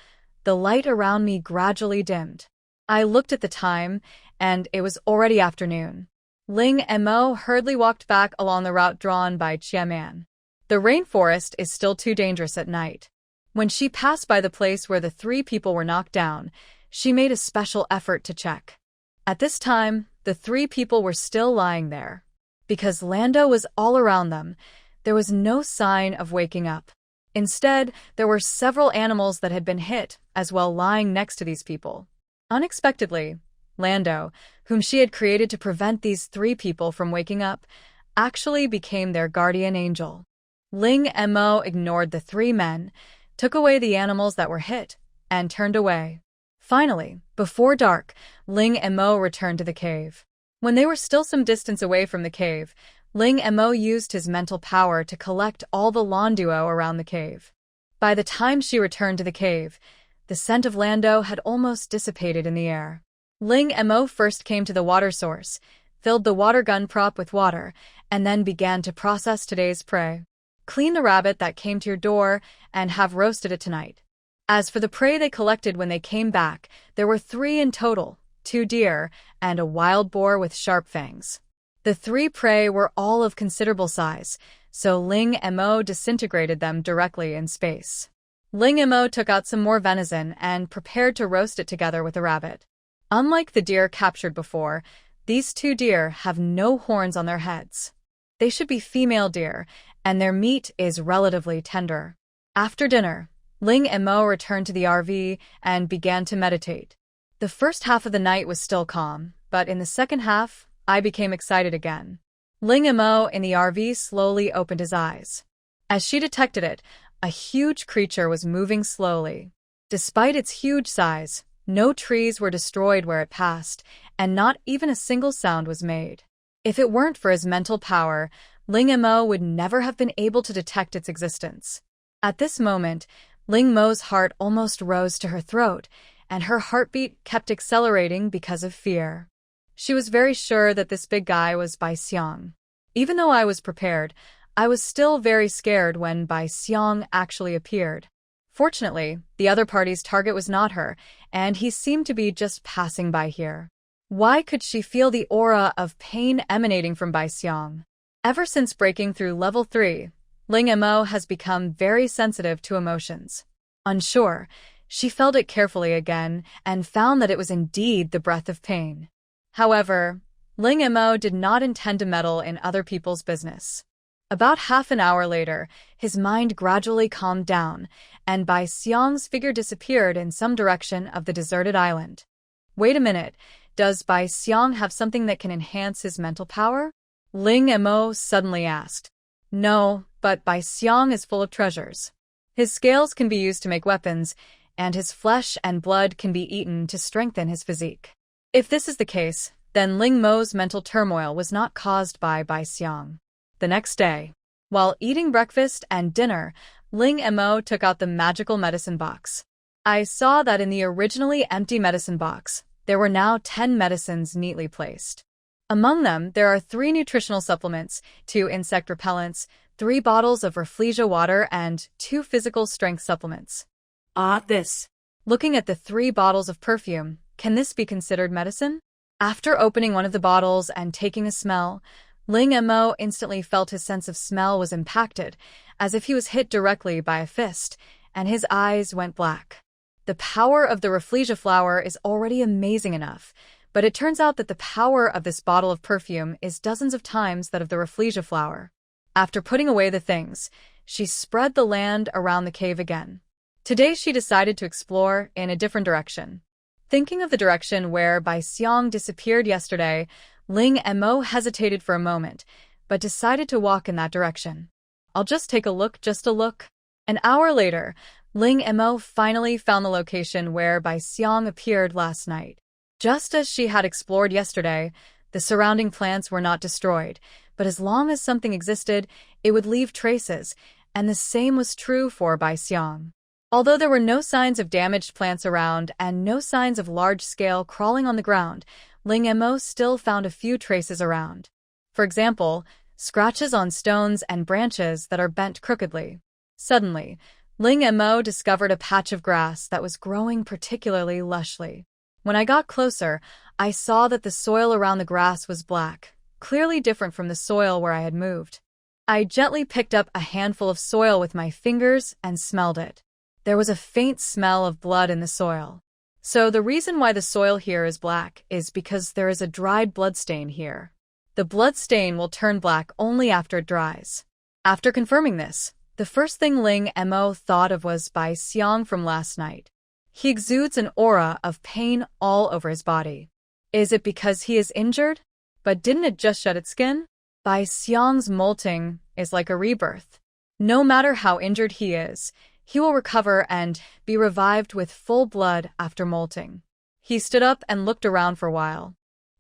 the light around me gradually dimmed. I looked at the time, and it was already afternoon. Ling Mo hurriedly walked back along the route drawn by Qiaman. The rainforest is still too dangerous at night. When she passed by the place where the 3 people were knocked down, she made a special effort to check. At this time, the 3 people were still lying there. Because Lando was all around them, there was no sign of waking up. Instead, there were several animals that had been hit as well lying next to these people. Unexpectedly, Lando, whom she had created to prevent these 3 people from waking up, actually became their guardian angel. Ling Mo ignored the 3 men, took away the animals that were hit, and turned away. Finally, before dark, Ling Mo returned to the cave. When they were still some distance away from the cave, Ling Mo used his mental power to collect all the Landuo around the cave. By the time she returned to the cave, the scent of Lando had almost dissipated in the air. Ling Mo first came to the water source, filled the water gun prop with water, and then began to process today's prey. Clean the rabbit that came to your door and have roasted it tonight. As for the prey they collected when they came back, there were 3 in total, 2 deer, and a wild boar with sharp fangs. The 3 prey were all of considerable size, so Ling Mo disintegrated them directly in space. Ling Mo took out some more venison and prepared to roast it together with the rabbit. Unlike the deer captured before, these 2 deer have no horns on their heads. They should be female deer, and their meat is relatively tender. After dinner, Ling Mo returned to the RV and began to meditate. The first half of the night was still calm, but in the second half, I became excited again. Ling Mo in the RV slowly opened his eyes. As she detected it, a huge creature was moving slowly. Despite its huge size, no trees were destroyed where it passed, and not even a single sound was made. If it weren't for his mental power, Ling Mo would never have been able to detect its existence. At this moment, Ling Mo's heart almost rose to her throat, and her heartbeat kept accelerating because of fear. She was very sure that this big guy was Bai Xiang. Even though I was prepared, I was still very scared when Bai Xiang actually appeared. Fortunately, the other party's target was not her, and he seemed to be just passing by here. Why could she feel the aura of pain emanating from Bai Xiang? Ever since breaking through level 3, Ling Mo has become very sensitive to emotions. Unsure, she felt it carefully again and found that it was indeed the breath of pain. However, Ling Mo did not intend to meddle in other people's business. About half an hour later, his mind gradually calmed down, and Bai Xiang's figure disappeared in some direction of the deserted island. Wait a minute, does Bai Xiang have something that can enhance his mental power? Ling Mo suddenly asked. No, but Bai Xiang is full of treasures. His scales can be used to make weapons, and his flesh and blood can be eaten to strengthen his physique. If this is the case, then Ling Mo's mental turmoil was not caused by Bai Xiang. The next day, while eating breakfast and dinner, Ling Mo took out the magical medicine box. I saw that in the originally empty medicine box, there were now 10 medicines neatly placed. Among them, there are 3 nutritional supplements, 2 insect repellents, 3 bottles of Rafflesia water, and 2 physical strength supplements. This. Looking at the 3 bottles of perfume, can this be considered medicine? After opening one of the bottles and taking a smell, Ling Mo instantly felt his sense of smell was impacted, as if he was hit directly by a fist, and his eyes went black. The power of the Rafflesia flower is already amazing enough, but it turns out that the power of this bottle of perfume is dozens of times that of the Rafflesia flower. After putting away the things, she spread the land around the cave again. Today she decided to explore in a different direction. Thinking of the direction where Bai Xiang disappeared yesterday, Ling Mo hesitated for a moment, but decided to walk in that direction. I'll just take a look, just a look. An hour later, Ling Mo finally found the location where Bai Xiang appeared last night. Just as she had explored yesterday, the surrounding plants were not destroyed, but as long as something existed, it would leave traces, and the same was true for Bai Xiang. Although there were no signs of damaged plants around and no signs of large-scale crawling on the ground, Ling Mo still found a few traces around. For example, scratches on stones and branches that are bent crookedly. Suddenly, Ling Mo discovered a patch of grass that was growing particularly lushly. When I got closer, I saw that the soil around the grass was black, clearly different from the soil where I had moved. I gently picked up a handful of soil with my fingers and smelled it. There was a faint smell of blood in the soil. So the reason why the soil here is black is because there is a dried blood stain here. The blood stain will turn black only after it dries. After confirming this, the first thing Ling Mo thought of was Bai Xiang from last night. He exudes an aura of pain all over his body. Is it because he is injured? But didn't it just shed its skin? Bai Xiang's molting is like a rebirth. No matter how injured he is, he will recover and be revived with full blood after molting. He stood up and looked around for a while.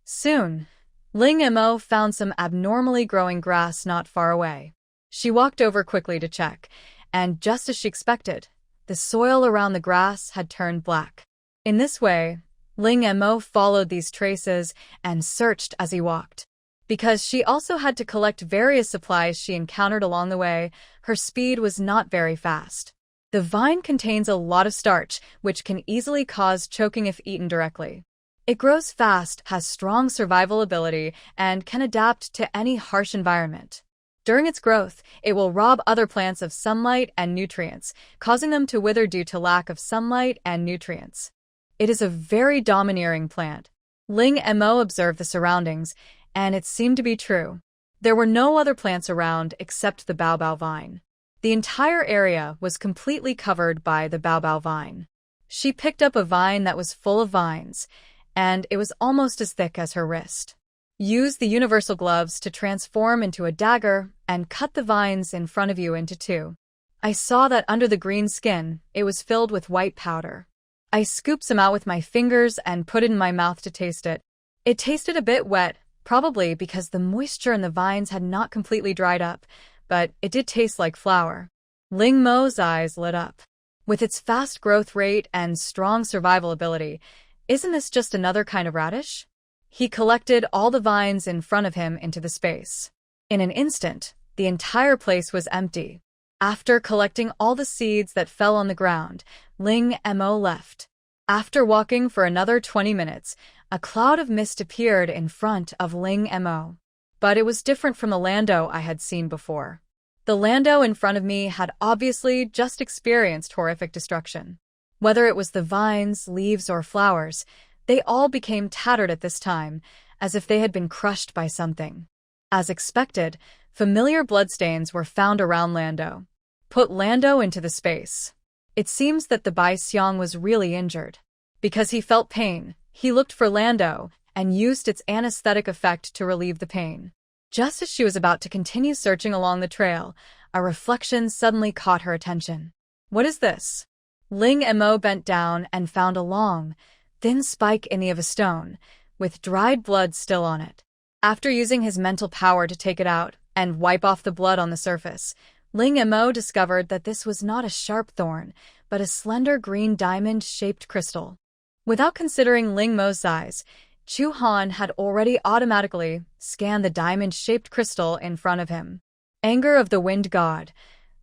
Soon, Ling Mo found some abnormally growing grass not far away. She walked over quickly to check, and just as she expected, the soil around the grass had turned black. In this way, Ling Mo followed these traces and searched as he walked. Because she also had to collect various supplies she encountered along the way, her speed was not very fast. The vine contains a lot of starch, which can easily cause choking if eaten directly. It grows fast, has strong survival ability, and can adapt to any harsh environment. During its growth, it will rob other plants of sunlight and nutrients, causing them to wither due to lack of sunlight and nutrients. It is a very domineering plant. Ling Mo observed the surroundings, and it seemed to be true. There were no other plants around except the baobao vine. The entire area was completely covered by the baobao vine. She picked up a vine that was full of vines, and it was almost as thick as her wrist. Use the universal gloves to transform into a dagger and cut the vines in front of you into two. I saw that under the green skin, it was filled with white powder. I scooped some out with my fingers and put it in my mouth to taste it. It tasted a bit wet, probably because the moisture in the vines had not completely dried up, but it did taste like flour. Ling Mo's eyes lit up. With its fast growth rate and strong survival ability, isn't this just another kind of radish? He collected all the vines in front of him into the space. In an instant, the entire place was empty. After collecting all the seeds that fell on the ground, Ling Mo left. After walking for another 20 minutes, a cloud of mist appeared in front of Ling Mo. But it was different from the Lando I had seen before. The Lando in front of me had obviously just experienced horrific destruction. Whether it was the vines, leaves, or flowers, they all became tattered at this time, as if they had been crushed by something. As expected, familiar bloodstains were found around Lando. Put Lando into the space. It seems that the Bai Xiang was really injured. Because he felt pain, he looked for Lando and used its anesthetic effect to relieve the pain. Just as she was about to continue searching along the trail, a reflection suddenly caught her attention. What is this? Ling Mo bent down and found a long, thin spike in the of a stone, with dried blood still on it. After using his mental power to take it out and wipe off the blood on the surface, Ling Mo discovered that this was not a sharp thorn, but a slender green diamond-shaped crystal. Without considering Ling Mo's size, Chu Han had already automatically scanned the diamond-shaped crystal in front of him. Anger of the Wind God.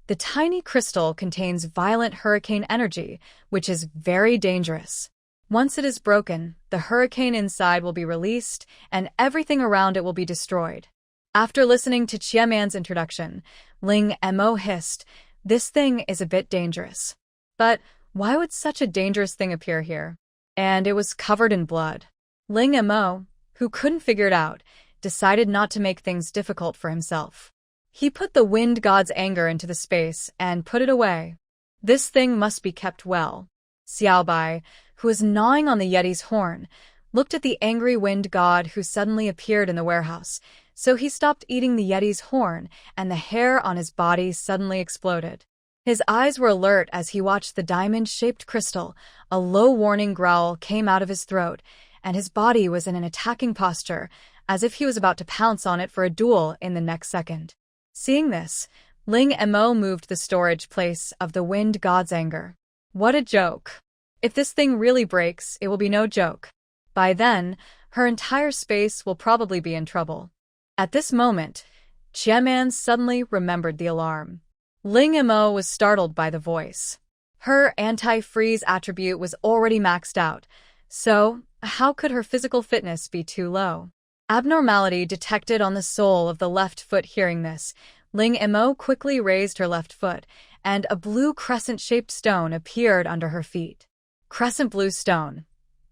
The tiny crystal contains violent hurricane energy, which is very dangerous. Once it is broken, the hurricane inside will be released, and everything around it will be destroyed. After listening to Chiaman's introduction, Ling Mo hissed, "This thing is a bit dangerous. But Why would such a dangerous thing appear here? And it was covered in blood. Ling Mo, who couldn't figure it out, decided not to make things difficult for himself. He put the wind god's anger into the space and put it away. This thing must be kept well. Xiaobai, who was gnawing on the Yeti's horn, looked at the angry wind god who suddenly appeared in the warehouse, so he stopped eating the Yeti's horn, and the hair on his body suddenly exploded. His eyes were alert as he watched the diamond-shaped crystal. A low warning growl came out of his throat, and his body was in an attacking posture, as if he was about to pounce on it for a duel in the next second. Seeing this, Ling Mo moved the storage place of the wind god's anger. What a joke! If this thing really breaks, it will be no joke. By then, her entire space will probably be in trouble. At this moment, Qianman suddenly remembered the alarm. Ling Mo was startled by the voice. Her anti-freeze attribute was already maxed out, so how could her physical fitness be too low? Abnormality detected on the sole of the left foot. Hearing this, Ling Mo quickly raised her left foot, and a blue crescent-shaped stone appeared under her feet. Crescent blue stone.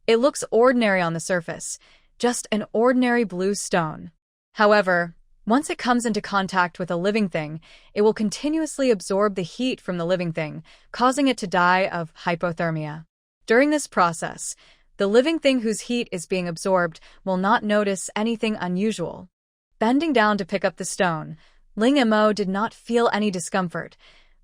It looks ordinary on the surface, just an ordinary blue stone. However, once it comes into contact with a living thing, it will continuously absorb the heat from the living thing, causing it to die of hypothermia. During this process, the living thing whose heat is being absorbed will not notice anything unusual. Bending down to pick up the stone, Ling Mo did not feel any discomfort,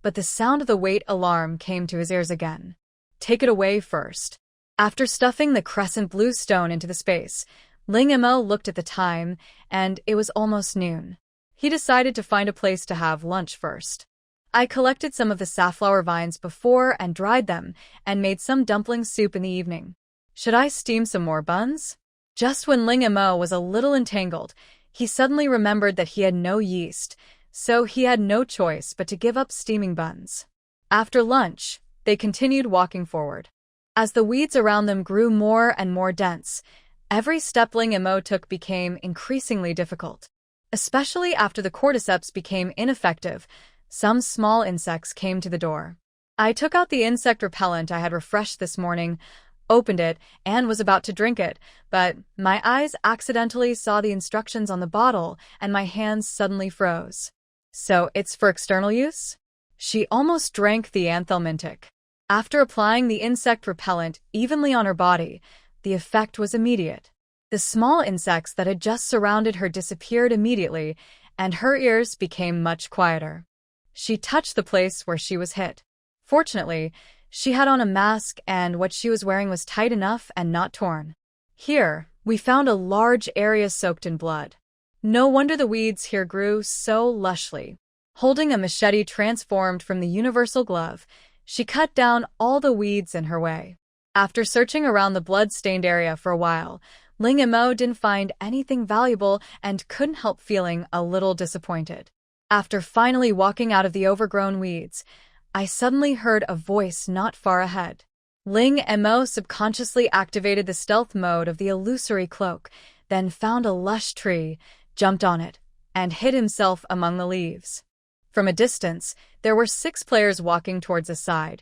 but the sound of the weight alarm came to his ears again. Take it away first. After stuffing the crescent blue stone into the space, Ling Mo looked at the time, and it was almost noon. He decided to find a place to have lunch first. I collected some of the safflower vines before and dried them, and made some dumpling soup in the evening. Should I steam some more buns? Just when Ling Mo was a little entangled, he suddenly remembered that he had no yeast, so he had no choice but to give up steaming buns. After lunch, they continued walking forward. As the weeds around them grew more and more dense, every step Ling Mo took became increasingly difficult. Especially after the cordyceps became ineffective, some small insects came to the door. I took out the insect repellent I had refreshed this morning, opened it, and was about to drink it, but my eyes accidentally saw the instructions on the bottle and my hands suddenly froze. So it's for external use? She almost drank the anthelmintic. After applying the insect repellent evenly on her body, the effect was immediate. The small insects that had just surrounded her disappeared immediately, and her ears became much quieter. She touched the place where she was hit. Fortunately, she had on a mask, and what she was wearing was tight enough and not torn. Here, we found a large area soaked in blood. No wonder the weeds here grew so lushly. Holding a machete transformed from the universal glove, she cut down all the weeds in her way. After searching around the blood-stained area for a while, Ling Mo didn't find anything valuable and couldn't help feeling a little disappointed. After finally walking out of the overgrown weeds, I suddenly heard a voice not far ahead. Ling Mo subconsciously activated the stealth mode of the illusory cloak, then found a lush tree, jumped on it, and hid himself among the leaves. From a distance, there were 6 players walking towards the side.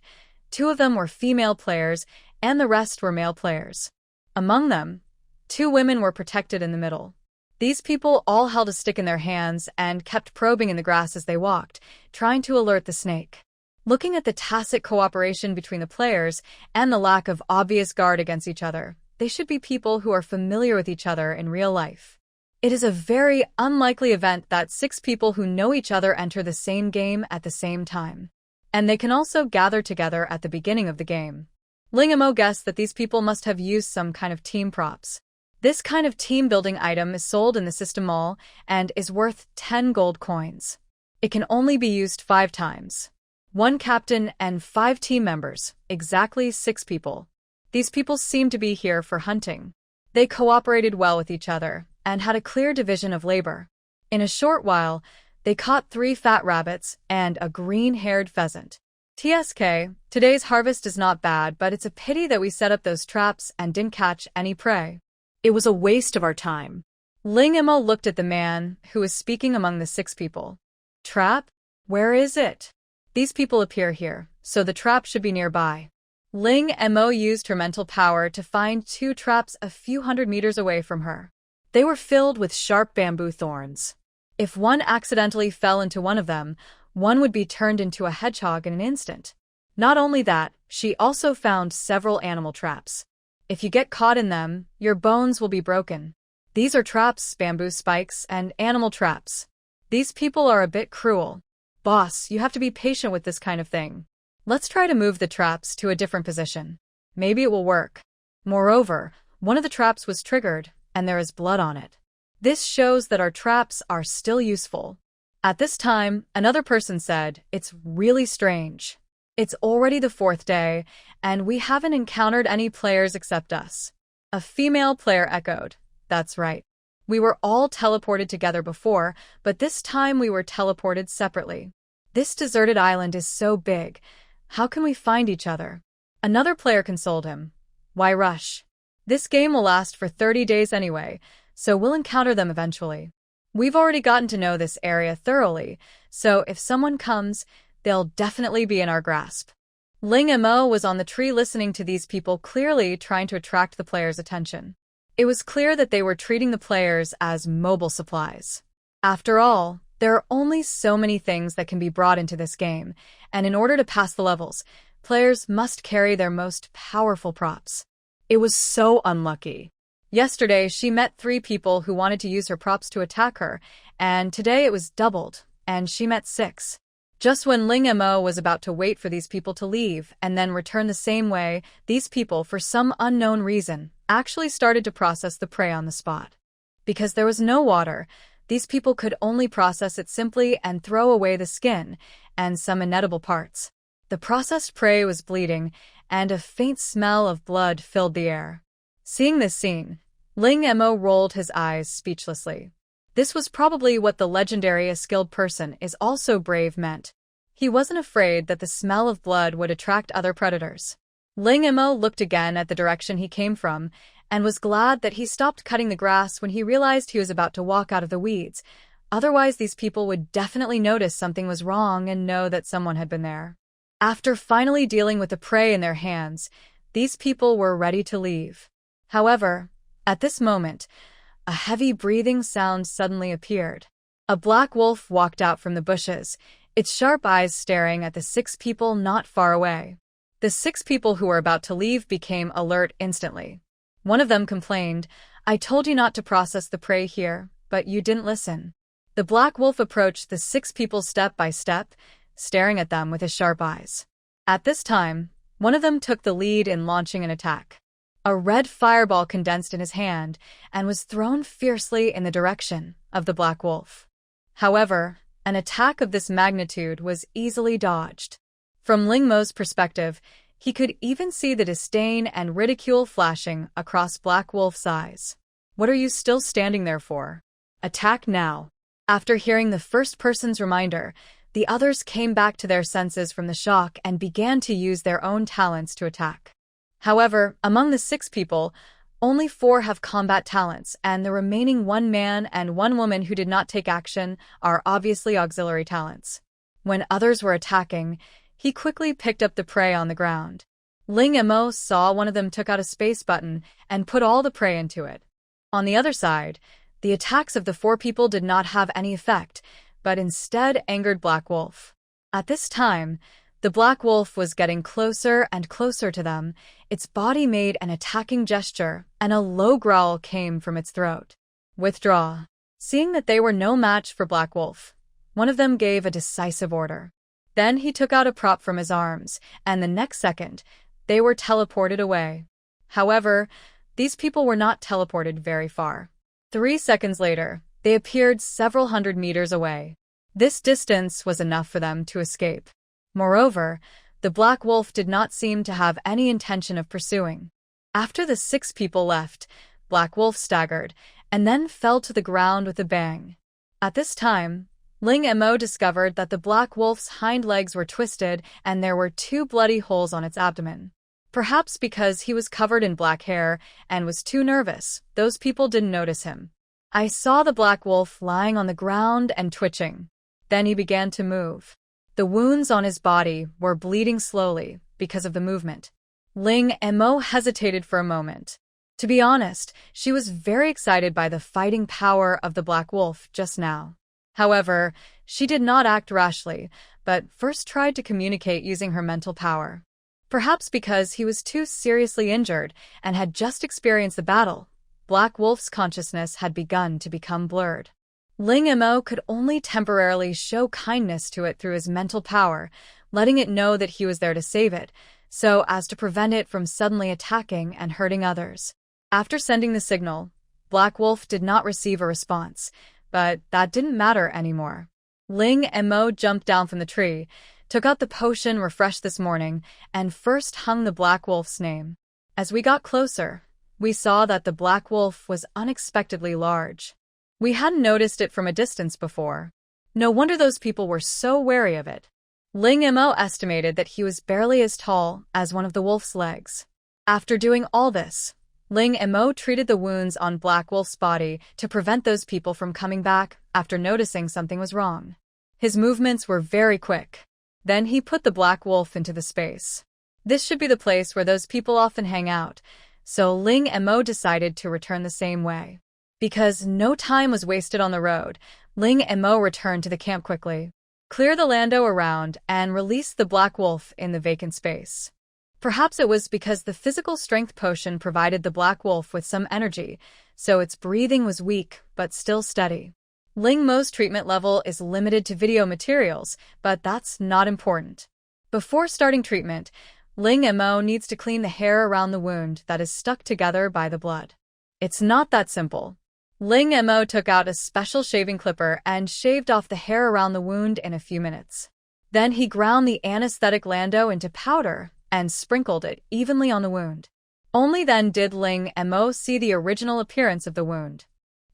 2 of them were female players, and the rest were male players. Among them, 2 women were protected in the middle. These people all held a stick in their hands and kept probing in the grass as they walked, trying to alert the snake. Looking at the tacit cooperation between the players and the lack of obvious guard against each other, they should be people who are familiar with each other in real life. It is a very unlikely event that 6 people who know each other enter the same game at the same time. And they can also gather together at the beginning of the game. Ling Mo guessed that these people must have used some kind of team props. This kind of team-building item is sold in the system mall and is worth 10 gold coins. It can only be used 5 times. 1 captain and 5 team members, exactly 6 people. These people seemed to be here for hunting. They cooperated well with each other and had a clear division of labor. In a short while, they caught 3 fat rabbits and a green-haired pheasant. TSK, today's harvest is not bad, but it's a pity that we set up those traps and didn't catch any prey. It was a waste of our time. Ling Mo looked at the man who was speaking among the 6 people. Trap? Where is it? These people appear here, so the trap should be nearby. Ling Mo used her mental power to find two traps a few hundred meters away from her. They were filled with sharp bamboo thorns. If one accidentally fell into one of them, one would be turned into a hedgehog in an instant. Not only that, she also found several animal traps. If you get caught in them, your bones will be broken. These are traps, bamboo spikes, and animal traps. These people are a bit cruel. Boss, you have to be patient with this kind of thing. Let's try to move the traps to a different position. Maybe it will work. Moreover, one of the traps was triggered, and there is blood on it. This shows that our traps are still useful. At this time, another person said, "It's really strange. It's already the fourth day, and we haven't encountered any players except us." A female player echoed, "That's right. We were all teleported together before, but this time we were teleported separately. This deserted island is so big. How can we find each other?" Another player consoled him. "Why rush? This game will last for 30 days anyway, so we'll encounter them eventually. We've already gotten to know this area thoroughly, so if someone comes, they'll definitely be in our grasp." Ling Mo was on the tree listening to these people, clearly trying to attract the players' attention. It was clear that they were treating the players as mobile supplies. After all, there are only so many things that can be brought into this game, and in order to pass the levels, players must carry their most powerful props. It was so unlucky. Yesterday, she met 3 people who wanted to use her props to attack her, and today it was doubled, and she met 6. Just when Ling Mo was about to wait for these people to leave and then return the same way, these people, for some unknown reason, actually started to process the prey on the spot. Because there was no water, these people could only process it simply and throw away the skin and some inedible parts. The processed prey was bleeding, and a faint smell of blood filled the air. Seeing this scene, Ling Mo rolled his eyes speechlessly. This was probably what the legendary "a skilled person is also brave" meant. He wasn't afraid that the smell of blood would attract other predators. Ling Mo looked again at the direction he came from, and was glad that he stopped cutting the grass when he realized he was about to walk out of the weeds. Otherwise, these people would definitely notice something was wrong and know that someone had been there. After finally dealing with the prey in their hands, these people were ready to leave. However, at this moment, a heavy breathing sound suddenly appeared. A black wolf walked out from the bushes, its sharp eyes staring at the 6 people not far away. The 6 people who were about to leave became alert instantly. One of them complained, "I told you not to process the prey here, but you didn't listen." The black wolf approached the 6 people step by step, staring at them with his sharp eyes. At this time, one of them took the lead in launching an attack. A red fireball condensed in his hand and was thrown fiercely in the direction of the black wolf. However, an attack of this magnitude was easily dodged. From Ling Mo's perspective, he could even see the disdain and ridicule flashing across Black Wolf's eyes. "What are you still standing there for? Attack now." After hearing the first person's reminder, the others came back to their senses from the shock and began to use their own talents to attack. However, among the 6 people, only 4 have combat talents, and the remaining 1 man and 1 woman who did not take action are obviously auxiliary talents. When others were attacking, he quickly picked up the prey on the ground. Ling Mo saw one of them took out a space button and put all the prey into it. On the other side, the attacks of the 4 people did not have any effect, but instead angered Black Wolf. At this time, the Black Wolf was getting closer and closer to them. Its body made an attacking gesture, and a low growl came from its throat. "Withdraw." Seeing that they were no match for Black Wolf, one of them gave a decisive order. Then he took out a prop from his arms, and the next second, they were teleported away. However, these people were not teleported very far. 3 seconds later, they appeared several hundred meters away. This distance was enough for them to escape. Moreover, the Black Wolf did not seem to have any intention of pursuing. After the 6 people left, Black Wolf staggered, and then fell to the ground with a bang. At this time, Ling Mo discovered that the Black Wolf's hind legs were twisted and there were 2 bloody holes on its abdomen. Perhaps because he was covered in black hair and was too nervous, those people didn't notice him. I saw the Black Wolf lying on the ground and twitching. Then he began to move. The wounds on his body were bleeding slowly because of the movement. Ling Mo hesitated for a moment. To be honest, she was very excited by the fighting power of the Black Wolf just now. However, she did not act rashly, but first tried to communicate using her mental power. Perhaps because he was too seriously injured and had just experienced the battle, Black Wolf's consciousness had begun to become blurred. Ling Mo could only temporarily show kindness to it through his mental power, letting it know that he was there to save it, so as to prevent it from suddenly attacking and hurting others. After sending the signal, Black Wolf did not receive a response, but that didn't matter anymore. Ling Mo jumped down from the tree, took out the potion refreshed this morning, and first hung the Black Wolf's name. As we got closer, we saw that the Black Wolf was unexpectedly large. We hadn't noticed it from a distance before. No wonder those people were so wary of it. Ling Mo estimated that he was barely as tall as one of the wolf's legs. After doing all this, Ling Mo treated the wounds on Black Wolf's body to prevent those people from coming back after noticing something was wrong. His movements were very quick. Then he put the Black Wolf into the space. This should be the place where those people often hang out, so Ling Mo decided to return the same way. Because no time was wasted on the road, Ling Mo returned to the camp quickly, cleared the lando around, and released the Black Wolf in the vacant space. Perhaps it was because the physical strength potion provided the Black Wolf with some energy, so its breathing was weak but still steady. Ling Mo's treatment level is limited to video materials, but that's not important. Before starting treatment, Ling Mo needs to clean the hair around the wound that is stuck together by the blood. It's not that simple. Ling Mo took out a special shaving clipper and shaved off the hair around the wound in a few minutes. Then he ground the anesthetic lando into powder and sprinkled it evenly on the wound. Only then did Ling Mo see the original appearance of the wound.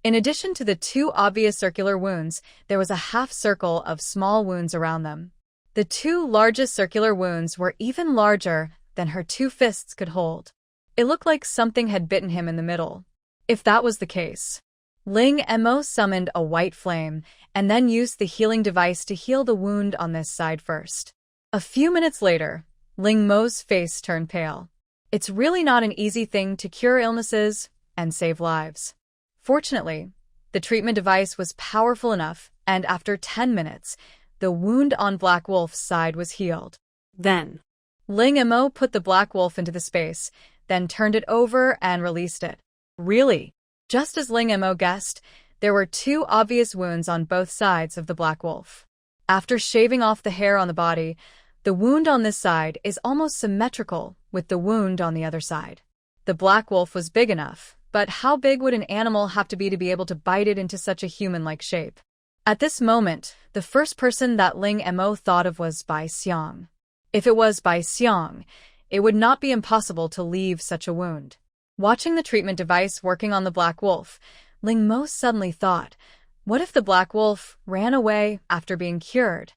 In addition to the two obvious circular wounds, there was a half circle of small wounds around them. The two largest circular wounds were even larger than her two fists could hold. It looked like something had bitten him in the middle. If that was the case, Ling Mo summoned a white flame and then used the healing device to heal the wound on this side first. A few minutes later, Ling Mo's face turned pale. It's really not an easy thing to cure illnesses and save lives. Fortunately, the treatment device was powerful enough, and after 10 minutes, the wound on Black Wolf's side was healed. Then, Ling Mo put the Black Wolf into the space, then turned it over and released it. Really? Just as Ling Mo guessed, there were two obvious wounds on both sides of the Black Wolf. After shaving off the hair on the body, the wound on this side is almost symmetrical with the wound on the other side. The Black Wolf was big enough, but how big would an animal have to be able to bite it into such a human-like shape? At this moment, the first person that Ling Mo thought of was Bai Xiang. If it was Bai Xiang, it would not be impossible to leave such a wound. Watching the treatment device working on the Black Wolf, Ling Mo suddenly thought, what if the Black Wolf ran away after being cured?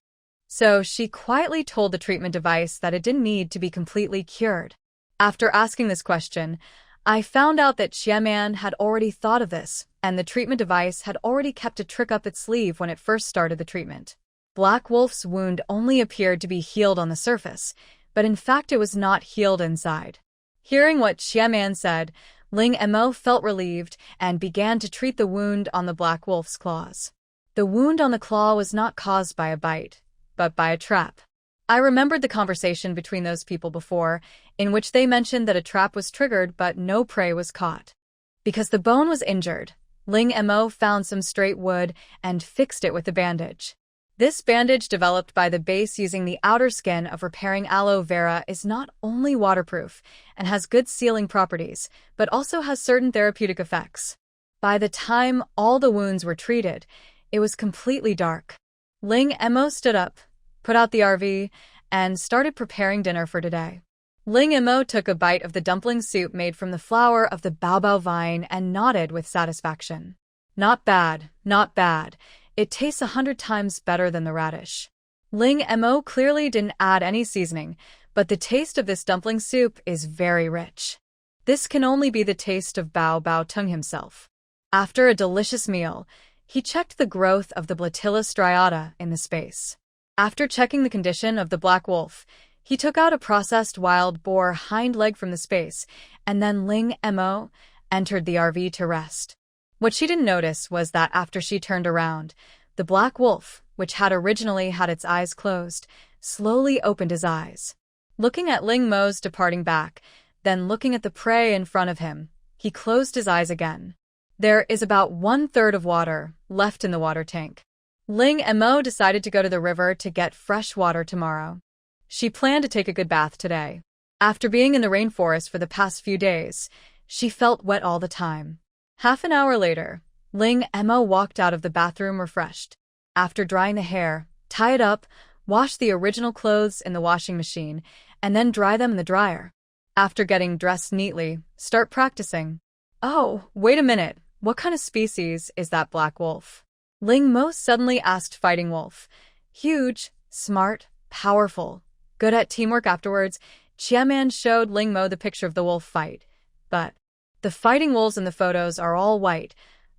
So she quietly told the treatment device that it didn't need to be completely cured. After asking this question, I found out that Xiaman had already thought of this, and the treatment device had already kept a trick up its sleeve when it first started the treatment. Black Wolf's wound only appeared to be healed on the surface, but in fact it was not healed inside. Hearing what Xiaman said, Ling Mo felt relieved and began to treat the wound on the Black Wolf's claws. The wound on the claw was not caused by a bite, but by a trap. I remembered the conversation between those people before, in which they mentioned that a trap was triggered but no prey was caught. Because the bone was injured, Ling Mo found some straight wood and fixed it with a bandage. This bandage, developed by the base using the outer skin of repairing aloe vera, is not only waterproof and has good sealing properties, but also has certain therapeutic effects. By the time all the wounds were treated, it was completely dark. Ling Mo stood up, put out the RV, and started preparing dinner for today. Ling Mo took a bite of the dumpling soup made from the flower of the baobao vine and nodded with satisfaction. Not bad, not bad. It tastes 100 times better than the radish. Ling Mo clearly didn't add any seasoning, but the taste of this dumpling soup is very rich. This can only be the taste of Bao Bao Tung himself. After a delicious meal, he checked the growth of the Blatilla striata in the space. After checking the condition of the Black Wolf, He took out a processed wild boar hind leg from the space, and then Ling Mo entered the RV to rest. What she didn't notice was that after she turned around, the black wolf, which had originally had its eyes closed, slowly opened his eyes. Looking at Ling Mo's departing back, then looking at the prey in front of him, he closed his eyes again. There is about 1/3 of water left in the water tank. Ling Mo decided to go to the river to get fresh water tomorrow. She planned to take a good bath today. After being in the rainforest for the past few days, she felt wet all the time. Half an hour later, Ling Mo walked out of the bathroom refreshed. After drying the hair, tie it up, wash the original clothes in the washing machine, and then dry them in the dryer. After getting dressed neatly, start practicing. Oh, wait a minute, what kind of species is that black wolf? Ling Mo suddenly asked Fighting Wolf. Huge, smart, powerful, good at teamwork. Afterwards, Qiaman showed Ling Mo the picture of the wolf fight. But the fighting wolves in the photos are all white.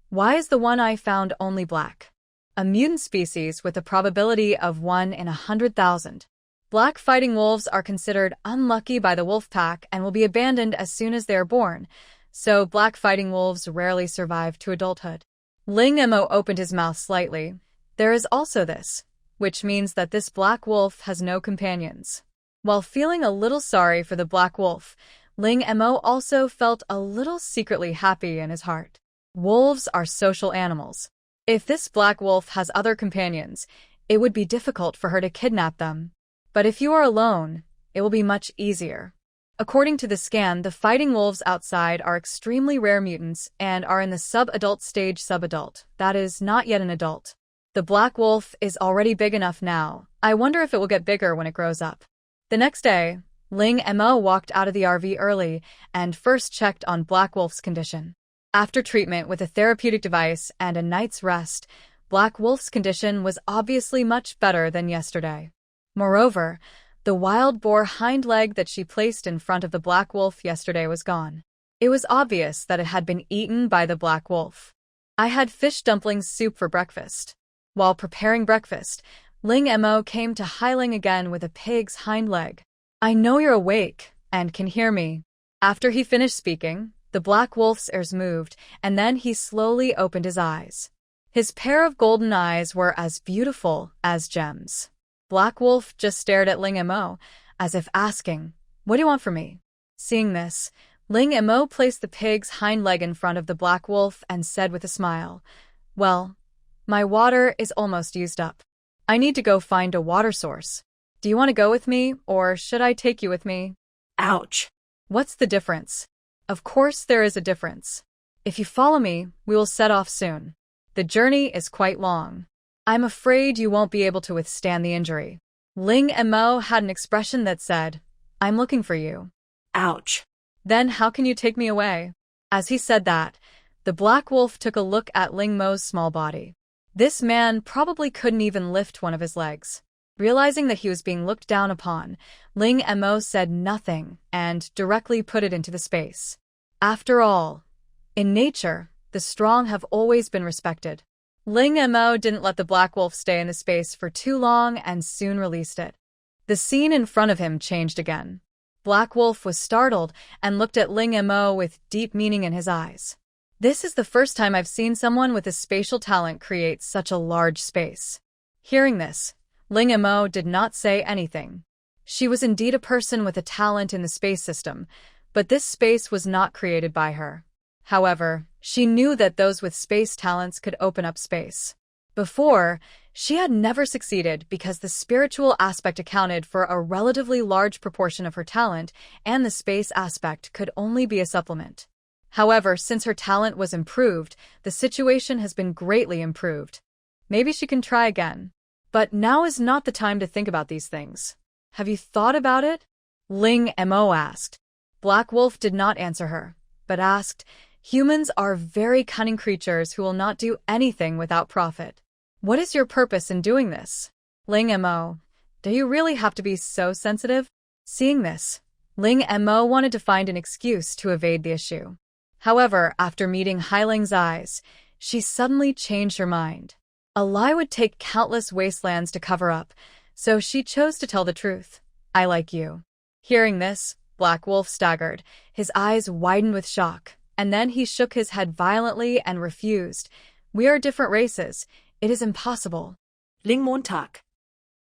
Why is the one I found only black? A mutant species with a probability of 1 in 100,000. Black fighting wolves are considered unlucky by the wolf pack and will be abandoned as soon as they are born, so black fighting wolves rarely survive to adulthood. Ling Mo opened his mouth slightly. There is also this, which means that this black wolf has no companions. While feeling a little sorry for the black wolf, Ling Mo also felt a little secretly happy in his heart. Wolves are social animals. If this black wolf has other companions, it would be difficult for her to kidnap them. But if you are alone, it will be much easier. According to the scan, the fighting wolves outside are extremely rare mutants and are in the sub-adult stage. Sub-adult, that is, not yet an adult. The black wolf is already big enough now. I wonder if it will get bigger when it grows up. The next day, Ling Mo walked out of the RV early and first checked on Black Wolf's condition. After treatment with a therapeutic device and a night's rest, Black Wolf's condition was obviously much better than yesterday. Moreover, the wild boar hind leg that she placed in front of the black wolf yesterday was gone. It was obvious that it had been eaten by the black wolf. I had fish dumplings soup for breakfast. While preparing breakfast, Ling Mo came to Hai Ling again with a pig's hind leg. I know you're awake and can hear me. After he finished speaking, the black wolf's ears moved, and then he slowly opened his eyes. His pair of golden eyes were as beautiful as gems. Black Wolf just stared at Ling Mo, as if asking, "What do you want from me?" Seeing this, Ling Mo placed the pig's hind leg in front of the Black Wolf and said with a smile, "Well, my water is almost used up. I need to go find a water source. Do you want to go with me, or should I take you with me?" Ouch. What's the difference? Of course there is a difference. If you follow me, we will set off soon. The journey is quite long. I'm afraid you won't be able to withstand the injury. Ling Mo had an expression that said, "I'm looking for you." Ouch. Then how can you take me away? As he said that, the black wolf took a look at Ling Mo's small body. This man probably couldn't even lift one of his legs. Realizing that he was being looked down upon, Ling Mo said nothing and directly put it into the space. After all, in nature, the strong have always been respected. Ling Mo didn't let the black wolf stay in the space for too long and soon released it. The scene in front of him changed again. Black Wolf was startled and looked at Ling Mo with deep meaning in his eyes. This is the first time I've seen someone with a spatial talent create such a large space. Hearing this, Ling Mo did not say anything. She was indeed a person with a talent in the space system, but this space was not created by her. However, she knew that those with space talents could open up space. Before, she had never succeeded because the spiritual aspect accounted for a relatively large proportion of her talent, and the space aspect could only be a supplement. However, since her talent was improved, the situation has been greatly improved. Maybe she can try again. But now is not the time to think about these things. Have you thought about it? Ling Mo asked. Black Wolf did not answer her, but asked, "Humans are very cunning creatures who will not do anything without profit. What is your purpose in doing this?" Ling Mo, do you really have to be so sensitive? Seeing this, Ling Mo wanted to find an excuse to evade the issue. However, after meeting Hai Ling's eyes, she suddenly changed her mind. A lie would take countless wastelands to cover up, so she chose to tell the truth. I like you. Hearing this, Black Wolf staggered. His eyes widened with shock, and then he shook his head violently and refused. We are different races. It is impossible. Ling Mo tak.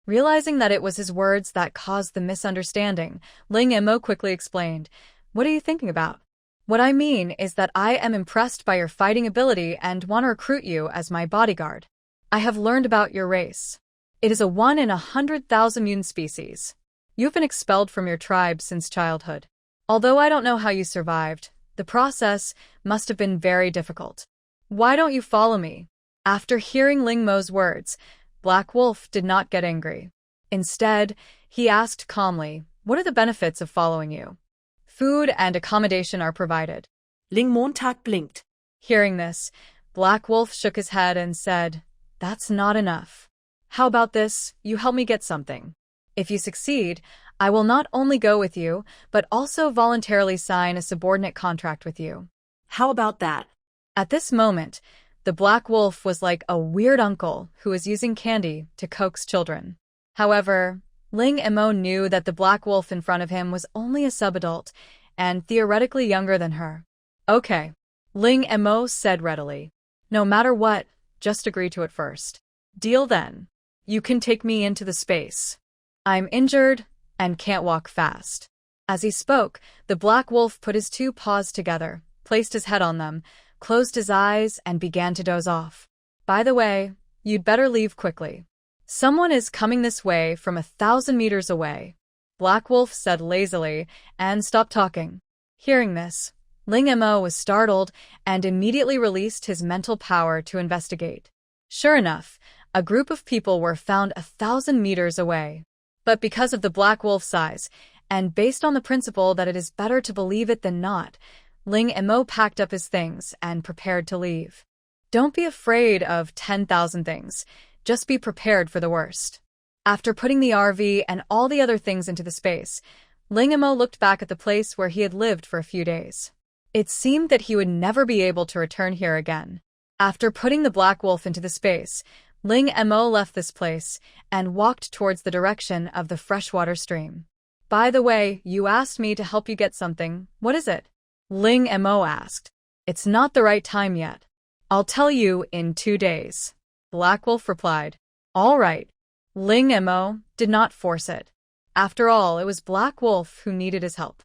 Realizing that it was his words that caused the misunderstanding, Ling Mo quickly explained, What are you thinking about? What I mean is that I am impressed by your fighting ability and want to recruit you as my bodyguard. I have learned about your race. It is a 1 in 100,000 mutant species. You've been expelled from your tribe since childhood. Although I don't know how you survived, the process must have been very difficult. Why don't you follow me? After hearing Ling Mo's words, Black Wolf did not get angry. Instead, he asked calmly, What are the benefits of following you? Food and accommodation are provided. Ling Mo tak blinked. Hearing this, Black Wolf shook his head and said, That's not enough. How about this? You help me get something. If you succeed, I will not only go with you, but also voluntarily sign a subordinate contract with you. How about that? At this moment, the Black Wolf was like a weird uncle who was using candy to coax children. However, Ling Mo knew that the Black Wolf in front of him was only a subadult and theoretically younger than her. Okay, Ling Mo said readily. No matter what, just agree to it first. Deal then. You can take me into the space. I'm injured and can't walk fast. As he spoke, the Black Wolf put his 2 paws together, placed his head on them, closed his eyes, and began to doze off. By the way, you'd better leave quickly. Someone is coming this way from 1,000 meters away. Black Wolf said lazily and stopped talking. Hearing this, Ling Mo was startled and immediately released his mental power to investigate. Sure enough, a group of people were found 1,000 meters away. But because of the Black Wolf's size, and based on the principle that it is better to believe it than not, Ling Mo packed up his things and prepared to leave. Don't be afraid of 10,000 things. Just be prepared for the worst. After putting the RV and all the other things into the space, Ling Mo looked back at the place where he had lived for a few days. It seemed that he would never be able to return here again. After putting the Black Wolf into the space, Ling Mo left this place and walked towards the direction of the freshwater stream. By the way, you asked me to help you get something. What is it? Ling Mo asked. It's not the right time yet. I'll tell you in 2 days. Black Wolf replied. All right. Ling Mo did not force it. After all, it was Black Wolf who needed his help.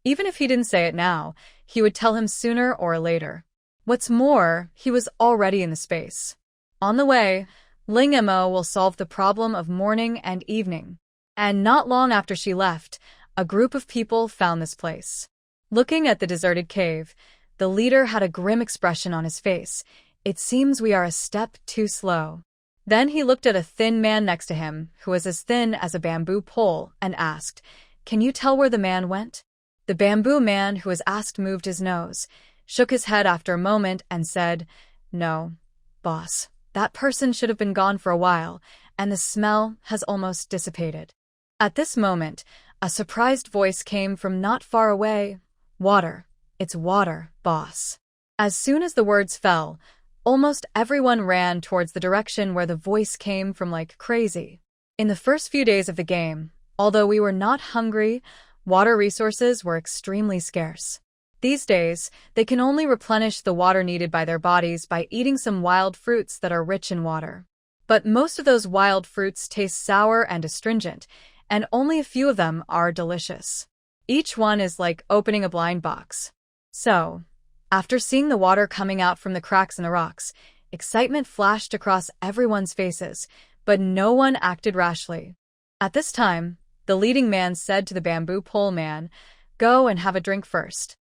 Even if he didn't say it now, he would tell him sooner or later. What's more, he was already in the space. On the way, Ling Mo will solve the problem of morning and evening. And not long after she left, a group of people found this place. Looking at the deserted cave, the leader had a grim expression on his face. It seems we are a step too slow. Then he looked at a thin man next to him, who was as thin as a bamboo pole, and asked, Can you tell where the man went? The bamboo man who was asked moved his nose, shook his head after a moment, and said, No, boss. That person should have been gone for a while, and the smell has almost dissipated. At this moment, a surprised voice came from not far away. Water. It's water, boss. As soon as the words fell, almost everyone ran towards the direction where the voice came from like crazy. In the first few days of the game, although we were not hungry, water resources were extremely scarce. These days, they can only replenish the water needed by their bodies by eating some wild fruits that are rich in water. But most of those wild fruits taste sour and astringent, and only a few of them are delicious. Each one is like opening a blind box. So, after seeing the water coming out from the cracks in the rocks, excitement flashed across everyone's faces, but no one acted rashly. At this time, the leading man said to the bamboo pole man, Go and have a drink first.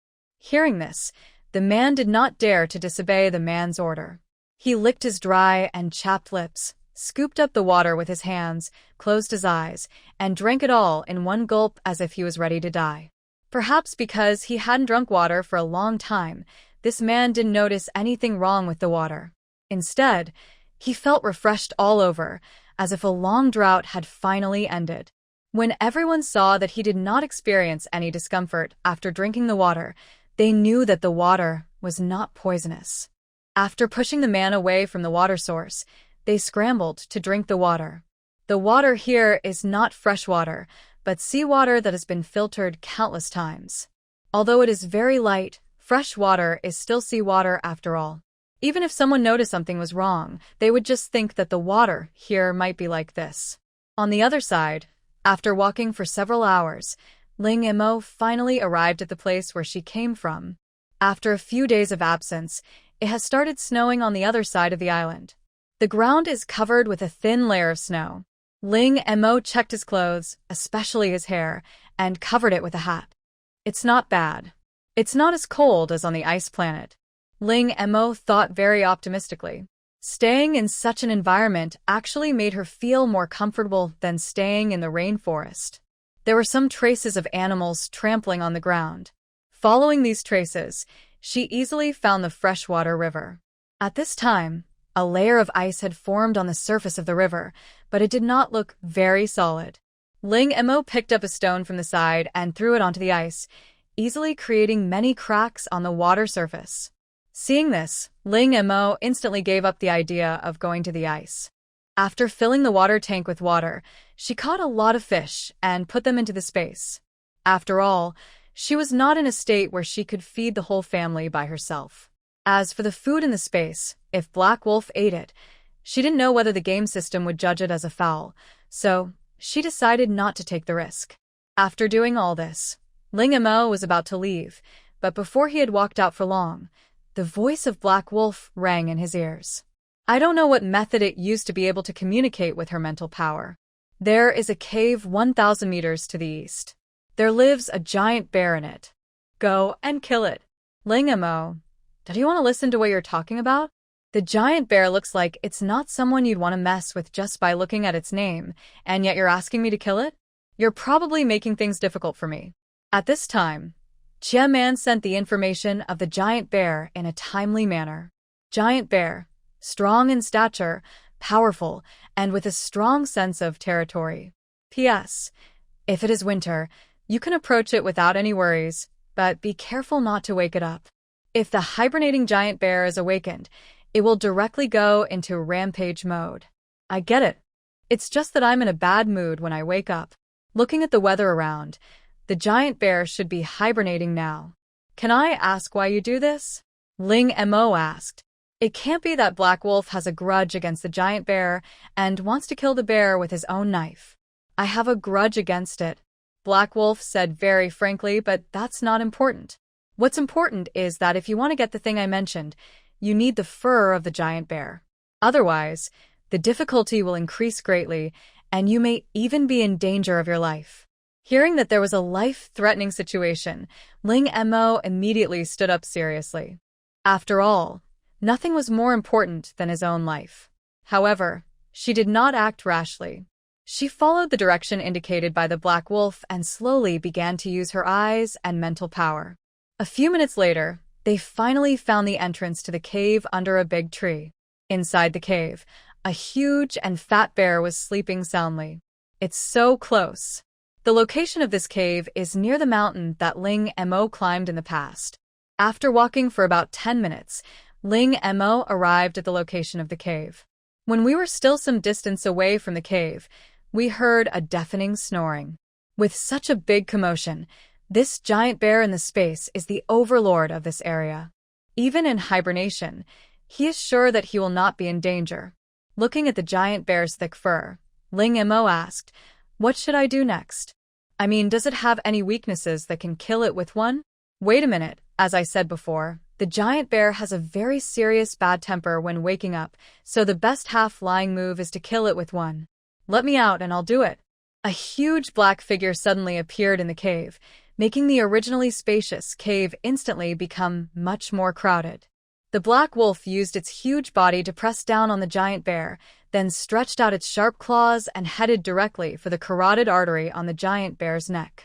Hearing this, the man did not dare to disobey the man's order. He licked his dry and chapped lips, scooped up the water with his hands, closed his eyes, and drank it all in one gulp as if he was ready to die. Perhaps because he hadn't drunk water for a long time, this man didn't notice anything wrong with the water. Instead, he felt refreshed all over, as if a long drought had finally ended. When everyone saw that he did not experience any discomfort after drinking the water, they knew that the water was not poisonous. After pushing the man away from the water source, they scrambled to drink the water. The water here is not fresh water, but seawater that has been filtered countless times. Although it is very light, fresh water is still seawater after all. Even if someone noticed something was wrong, they would just think that the water here might be like this. On the other side, after walking for several hours, Ling Mo finally arrived at the place where she came from. After a few days of absence, it has started snowing on the other side of the island. The ground is covered with a thin layer of snow. Ling Mo checked his clothes, especially his hair, and covered it with a hat. It's not bad. It's not as cold as on the ice planet. Ling Mo thought very optimistically. Staying in such an environment actually made her feel more comfortable than staying in the rainforest. There were some traces of animals trampling on the ground. Following these traces, she easily found the freshwater river. At this time, a layer of ice had formed on the surface of the river, but it did not look very solid. Ling Mo picked up a stone from the side and threw it onto the ice, easily creating many cracks on the water surface. Seeing this, Ling Mo instantly gave up the idea of going to the ice. After filling the water tank with water, she caught a lot of fish and put them into the space. After all, she was not in a state where she could feed the whole family by herself. As for the food in the space, if Black Wolf ate it, she didn't know whether the game system would judge it as a foul, so she decided not to take the risk. After doing all this, Ling Mo was about to leave, but before he had walked out for long, the voice of Black Wolf rang in his ears. I don't know what method it used to be able to communicate with her mental power. There is a cave 1,000 meters to the east. There lives a giant bear in it. Go and kill it. Ling Mo, do you want to listen to what you're talking about? The giant bear looks like it's not someone you'd want to mess with just by looking at its name, and yet you're asking me to kill it? You're probably making things difficult for me. At this time, Chia Man sent the information of the giant bear in a timely manner. Giant bear, strong in stature, powerful, and with a strong sense of territory. P.S. If it is winter, you can approach it without any worries, but be careful not to wake it up. If the hibernating giant bear is awakened, it will directly go into rampage mode. I get it. It's just that I'm in a bad mood when I wake up. Looking at the weather around, the giant bear should be hibernating now. Can I ask why you do this? Ling Mo asked. It can't be that Black Wolf has a grudge against the giant bear and wants to kill the bear with his own knife. I have a grudge against it, Black Wolf said very frankly, but that's not important. What's important is that if you want to get the thing I mentioned, you need the fur of the giant bear. Otherwise, the difficulty will increase greatly, and you may even be in danger of your life. Hearing that there was a life-threatening situation, Ling Mo immediately stood up seriously. After all, nothing was more important than his own life. However, she did not act rashly. She followed the direction indicated by the Black Wolf and slowly began to use her eyes and mental power. A few minutes later, they finally found the entrance to the cave under a big tree. Inside the cave, a huge and fat bear was sleeping soundly. It's so close. The location of this cave is near the mountain that Ling Mo climbed in the past. After walking for about 10 minutes, Ling Mo arrived at the location of the cave. When we were still some distance away from the cave, we heard a deafening snoring. With such a big commotion, this giant bear in the space is the overlord of this area. Even in hibernation, he is sure that he will not be in danger. Looking at the giant bear's thick fur, Ling Mo asked, "What should I do next? I mean, does it have any weaknesses that can kill it with one?" Wait a minute, as I said before, the giant bear has a very serious bad temper when waking up, so the best half-lying move is to kill it with one. Let me out and I'll do it. A huge black figure suddenly appeared in the cave, making the originally spacious cave instantly become much more crowded. The Black Wolf used its huge body to press down on the giant bear, then stretched out its sharp claws and headed directly for the carotid artery on the giant bear's neck.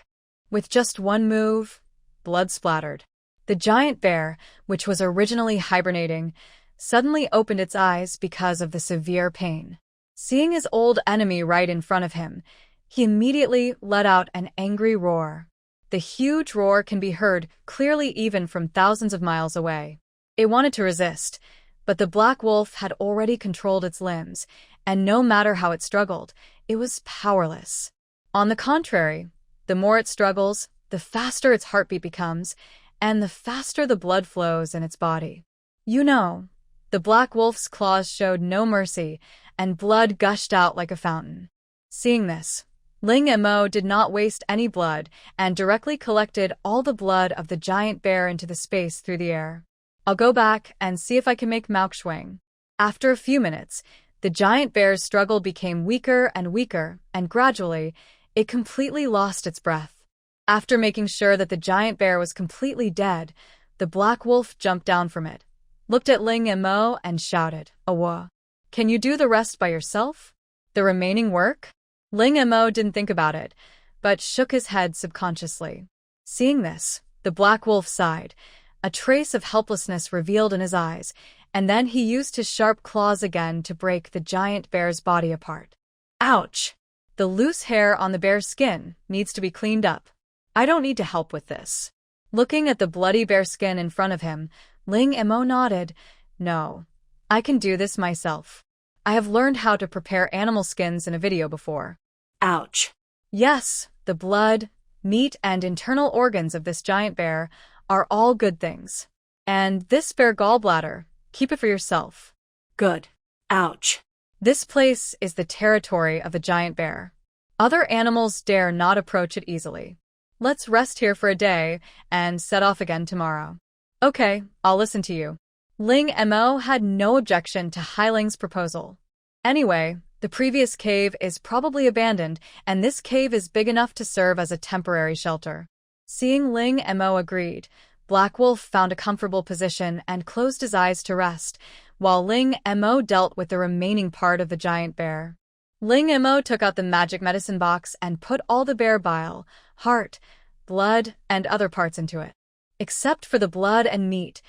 With just one move, blood splattered. The giant bear, which was originally hibernating, suddenly opened its eyes because of the severe pain. Seeing his old enemy right in front of him, he immediately let out an angry roar. The huge roar can be heard clearly even from thousands of miles away. It wanted to resist, but the Black Wolf had already controlled its limbs, and no matter how it struggled, it was powerless. On the contrary, the more it struggles, the faster its heartbeat becomes, and the faster the blood flows in its body. The black wolf's claws showed no mercy, and blood gushed out like a fountain. Seeing this, Ling Mo did not waste any blood and directly collected all the blood of the giant bear into the space through the air. I'll go back and see if I can make Schwing. After a few minutes, the giant bear's struggle became weaker, and gradually, it completely lost its breath. After making sure that the giant bear was completely dead, the black wolf jumped down from it, looked at Ling Mo and shouted, "Awa! Can you do the rest by yourself? The remaining work?" Ling Mo didn't think about it, but shook his head subconsciously. Seeing this, the black wolf sighed, a trace of helplessness revealed in his eyes, and then he used his sharp claws again to break the giant bear's body apart. Ouch! The loose hair on the bear's skin needs to be cleaned up. I don't need to help with this. Looking at the bloody bear skin in front of him, Ling Mo nodded. No, I can do this myself. I have learned how to prepare animal skins in a video before. Ouch. Yes, the blood, meat, and internal organs of this giant bear are all good things. And this bear gallbladder, keep it for yourself. Good. Ouch. This place is the territory of the giant bear. Other animals dare not approach it easily. Let's rest here for a day and set off again tomorrow. Okay, I'll listen to you. Ling Mo had no objection to Hai Ling's proposal. Anyway, the previous cave is probably abandoned, and this cave is big enough to serve as a temporary shelter. Seeing Ling Mo agreed, Black Wolf found a comfortable position and closed his eyes to rest, while Ling Mo dealt with the remaining part of the giant bear. Ling Mo took out the magic medicine box and put all the bear bile, heart, blood, and other parts into it. Except for the blood and meat,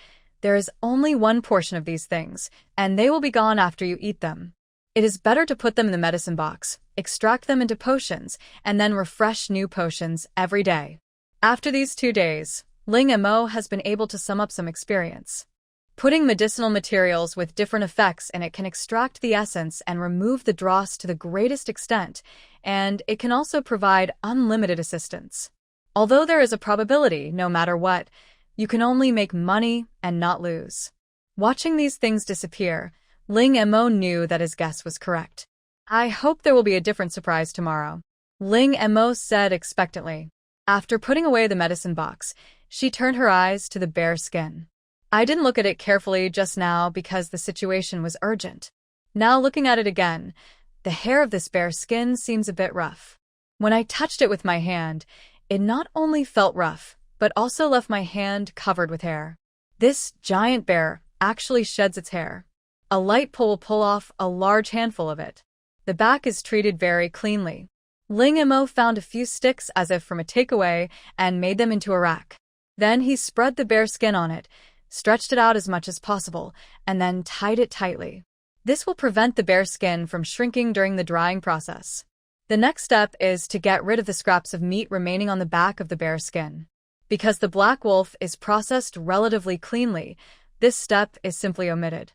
there is only one portion of these things, and they will be gone after you eat them. It is better to put them in the medicine box, extract them into potions, and then refresh new potions every day. After these 2 days, Ling Mo has been able to sum up some experience. Putting medicinal materials with different effects in it can extract the essence and remove the dross to the greatest extent, and it can also provide unlimited assistance. Although there is a probability, no matter what, you can only make money and not lose. Watching these things disappear, Ling Mo knew that his guess was correct. I hope there will be a different surprise tomorrow, Ling Mo said expectantly. After putting away the medicine box, she turned her eyes to the bear skin. I didn't look at it carefully just now because the situation was urgent. Now looking at it again, the hair of this bear skin seems a bit rough. When I touched it with my hand, it not only felt rough, but also left my hand covered with hair. This giant bear actually sheds its hair. A light pull will pull off a large handful of it. The back is treated very cleanly. Ling Mo found a few sticks as if from a takeaway and made them into a rack. Then he spread the bear skin on it, stretched it out as much as possible, and then tied it tightly. This will prevent the bear skin from shrinking during the drying process. The next step is to get rid of the scraps of meat remaining on the back of the bear skin. Because the black wolf is processed relatively cleanly, this step is simply omitted.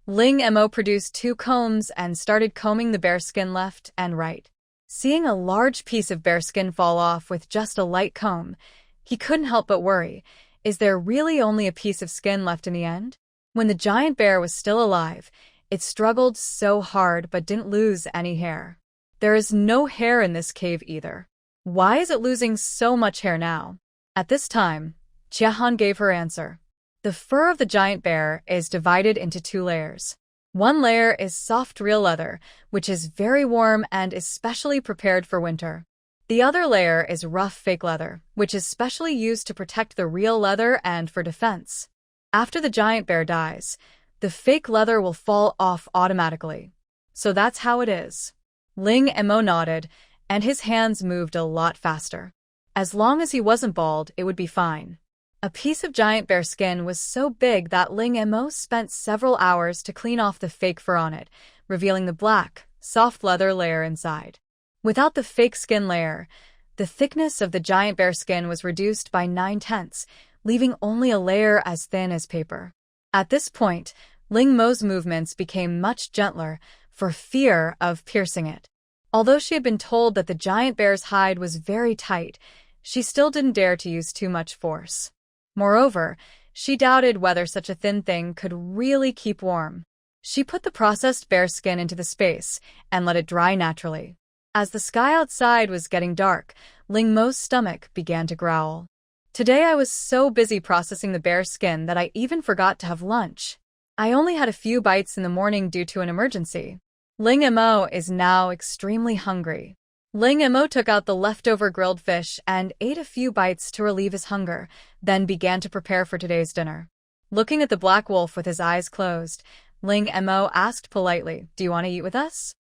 Ling Mo produced 2 combs and started combing the bear skin left and right. Seeing a large piece of bear skin fall off with just a light comb, he couldn't help but worry. Is there really only a piece of skin left in the end? When the giant bear was still alive, it struggled so hard but didn't lose any hair. There is no hair in this cave either. Why is it losing so much hair now? At this time, Chiahan gave her answer. The fur of the giant bear is divided into 2 layers. One layer is soft real leather, which is very warm and is specially prepared for winter. The other layer is rough fake leather, which is specially used to protect the real leather and for defense. After the giant bear dies, the fake leather will fall off automatically. So that's how it is. Ling Mo nodded, and his hands moved a lot faster. As long as he wasn't bald, it would be fine. A piece of giant bear skin was so big that Ling Mo spent several hours to clean off the fake fur on it, revealing the black, soft leather layer inside. Without the fake skin layer, the thickness of the giant bear skin was reduced by 9/10, leaving only a layer as thin as paper. At this point, Ling Mo's movements became much gentler for fear of piercing it. Although she had been told that the giant bear's hide was very tight, she still didn't dare to use too much force. Moreover, she doubted whether such a thin thing could really keep warm. She put the processed bear skin into the space and let it dry naturally. As the sky outside was getting dark, Ling Mo's stomach began to growl. Today I was so busy processing the bear skin that I even forgot to have lunch. I only had a few bites in the morning due to an emergency. Ling Mo is now extremely hungry. Ling Mo took out the leftover grilled fish and ate a few bites to relieve his hunger, then began to prepare for today's dinner. Looking at the black wolf with his eyes closed, Ling Mo asked politely, "Do you want to eat with us?"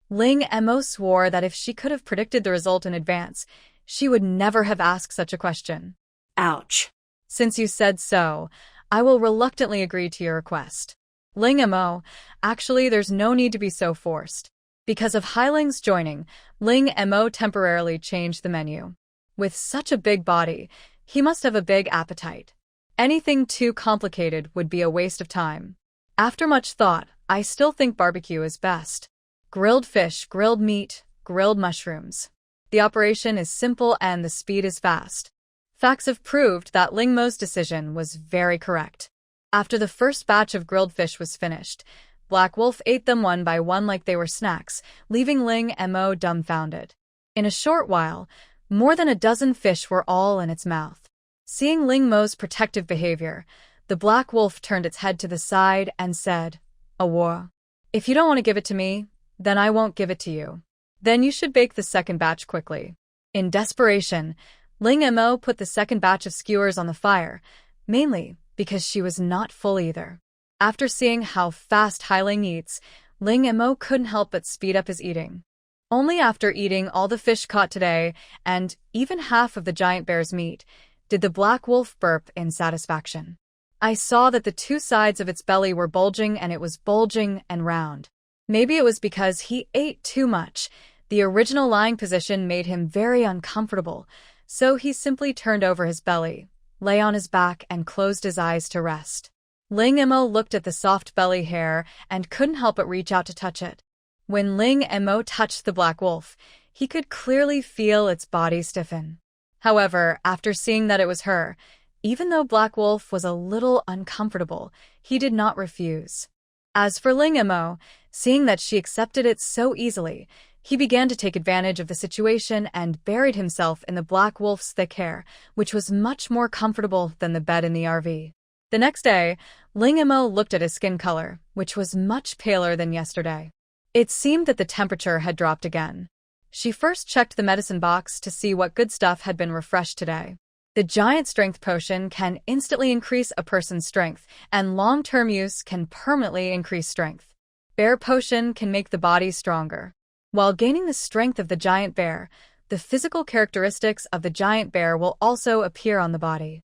Ling Mo swore that if she could have predicted the result in advance, she would never have asked such a question. Ouch. Since you said so, I will reluctantly agree to your request. Ling Mo, actually there's no need to be so forced. Because of Hailing's joining, Ling Mo temporarily changed the menu. With such a big body, he must have a big appetite. Anything too complicated would be a waste of time. After much thought, I still think barbecue is best. Grilled fish, grilled meat, grilled mushrooms. The operation is simple and the speed is fast. Facts have proved that Ling Mo's decision was very correct. After the first batch of grilled fish was finished, Black Wolf ate them one by one like they were snacks, leaving Ling Mo dumbfounded. In a short while, more than a dozen fish were all in its mouth. Seeing Ling Mo's protective behavior, the Black Wolf turned its head to the side and said, "Awa. If you don't want to give it to me, then I won't give it to you. Then you should bake the second batch quickly." In desperation, Ling Mo put the second batch of skewers on the fire, mainly because she was not full either. After seeing how fast Hailing eats, Ling Mo couldn't help but speed up his eating. Only after eating all the fish caught today, and even half of the giant bear's meat, did the Black Wolf burp in satisfaction. I saw that the two sides of its belly were bulging, and it was bulging and round. Maybe it was because he ate too much. The original lying position made him very uncomfortable, so he simply turned over his belly, lay on his back, and closed his eyes to rest. Ling Mo looked at the soft belly hair and couldn't help but reach out to touch it. When Ling Mo touched the Black Wolf, he could clearly feel its body stiffen. However, after seeing that it was her, even though Black Wolf was a little uncomfortable, he did not refuse. As for Ling Mo, seeing that she accepted it so easily, he began to take advantage of the situation and buried himself in the Black Wolf's thick hair, which was much more comfortable than the bed in the RV. The next day, Ling Mo looked at his skin color, which was much paler than yesterday. It seemed that the temperature had dropped again. She first checked the medicine box to see what good stuff had been refreshed today. The giant strength potion can instantly increase a person's strength, and long-term use can permanently increase strength. Bear potion can make the body stronger. While gaining the strength of the giant bear, the physical characteristics of the giant bear will also appear on the body.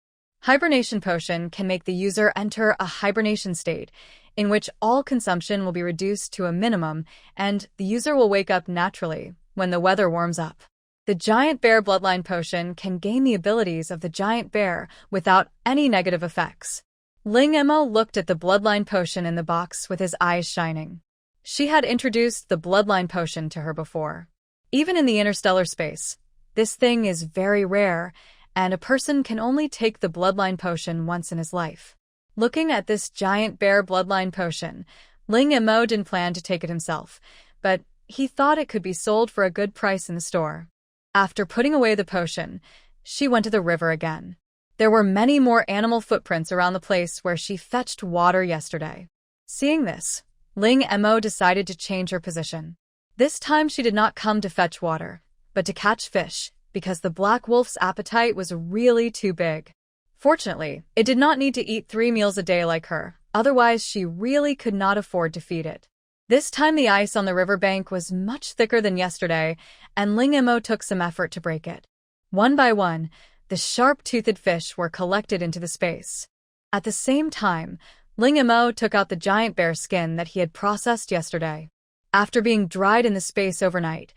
Hibernation potion can make the user enter a hibernation state, in which all consumption will be reduced to a minimum, and the user will wake up naturally when the weather warms up. The giant bear bloodline potion can gain the abilities of the giant bear without any negative effects. Ling Mo looked at the bloodline potion in the box with his eyes shining. She had introduced the bloodline potion to her before. Even in the interstellar space, this thing is very rare, and a person can only take the bloodline potion once in his life. Looking at this giant bear bloodline potion, Ling Mo didn't plan to take it himself, but he thought it could be sold for a good price in the store. After putting away the potion, she went to the river again. There were many more animal footprints around the place where she fetched water yesterday. Seeing this, Ling Mo decided to change her position. This time she did not come to fetch water, but to catch fish, because the Black Wolf's appetite was really too big. Fortunately, it did not need to eat 3 meals a day like her, otherwise she really could not afford to feed it. This time the ice on the riverbank was much thicker than yesterday, and Ling Mo took some effort to break it. One by one, the sharp-toothed fish were collected into the space. At the same time, Ling Mo took out the giant bear skin that he had processed yesterday. After being dried in the space overnight,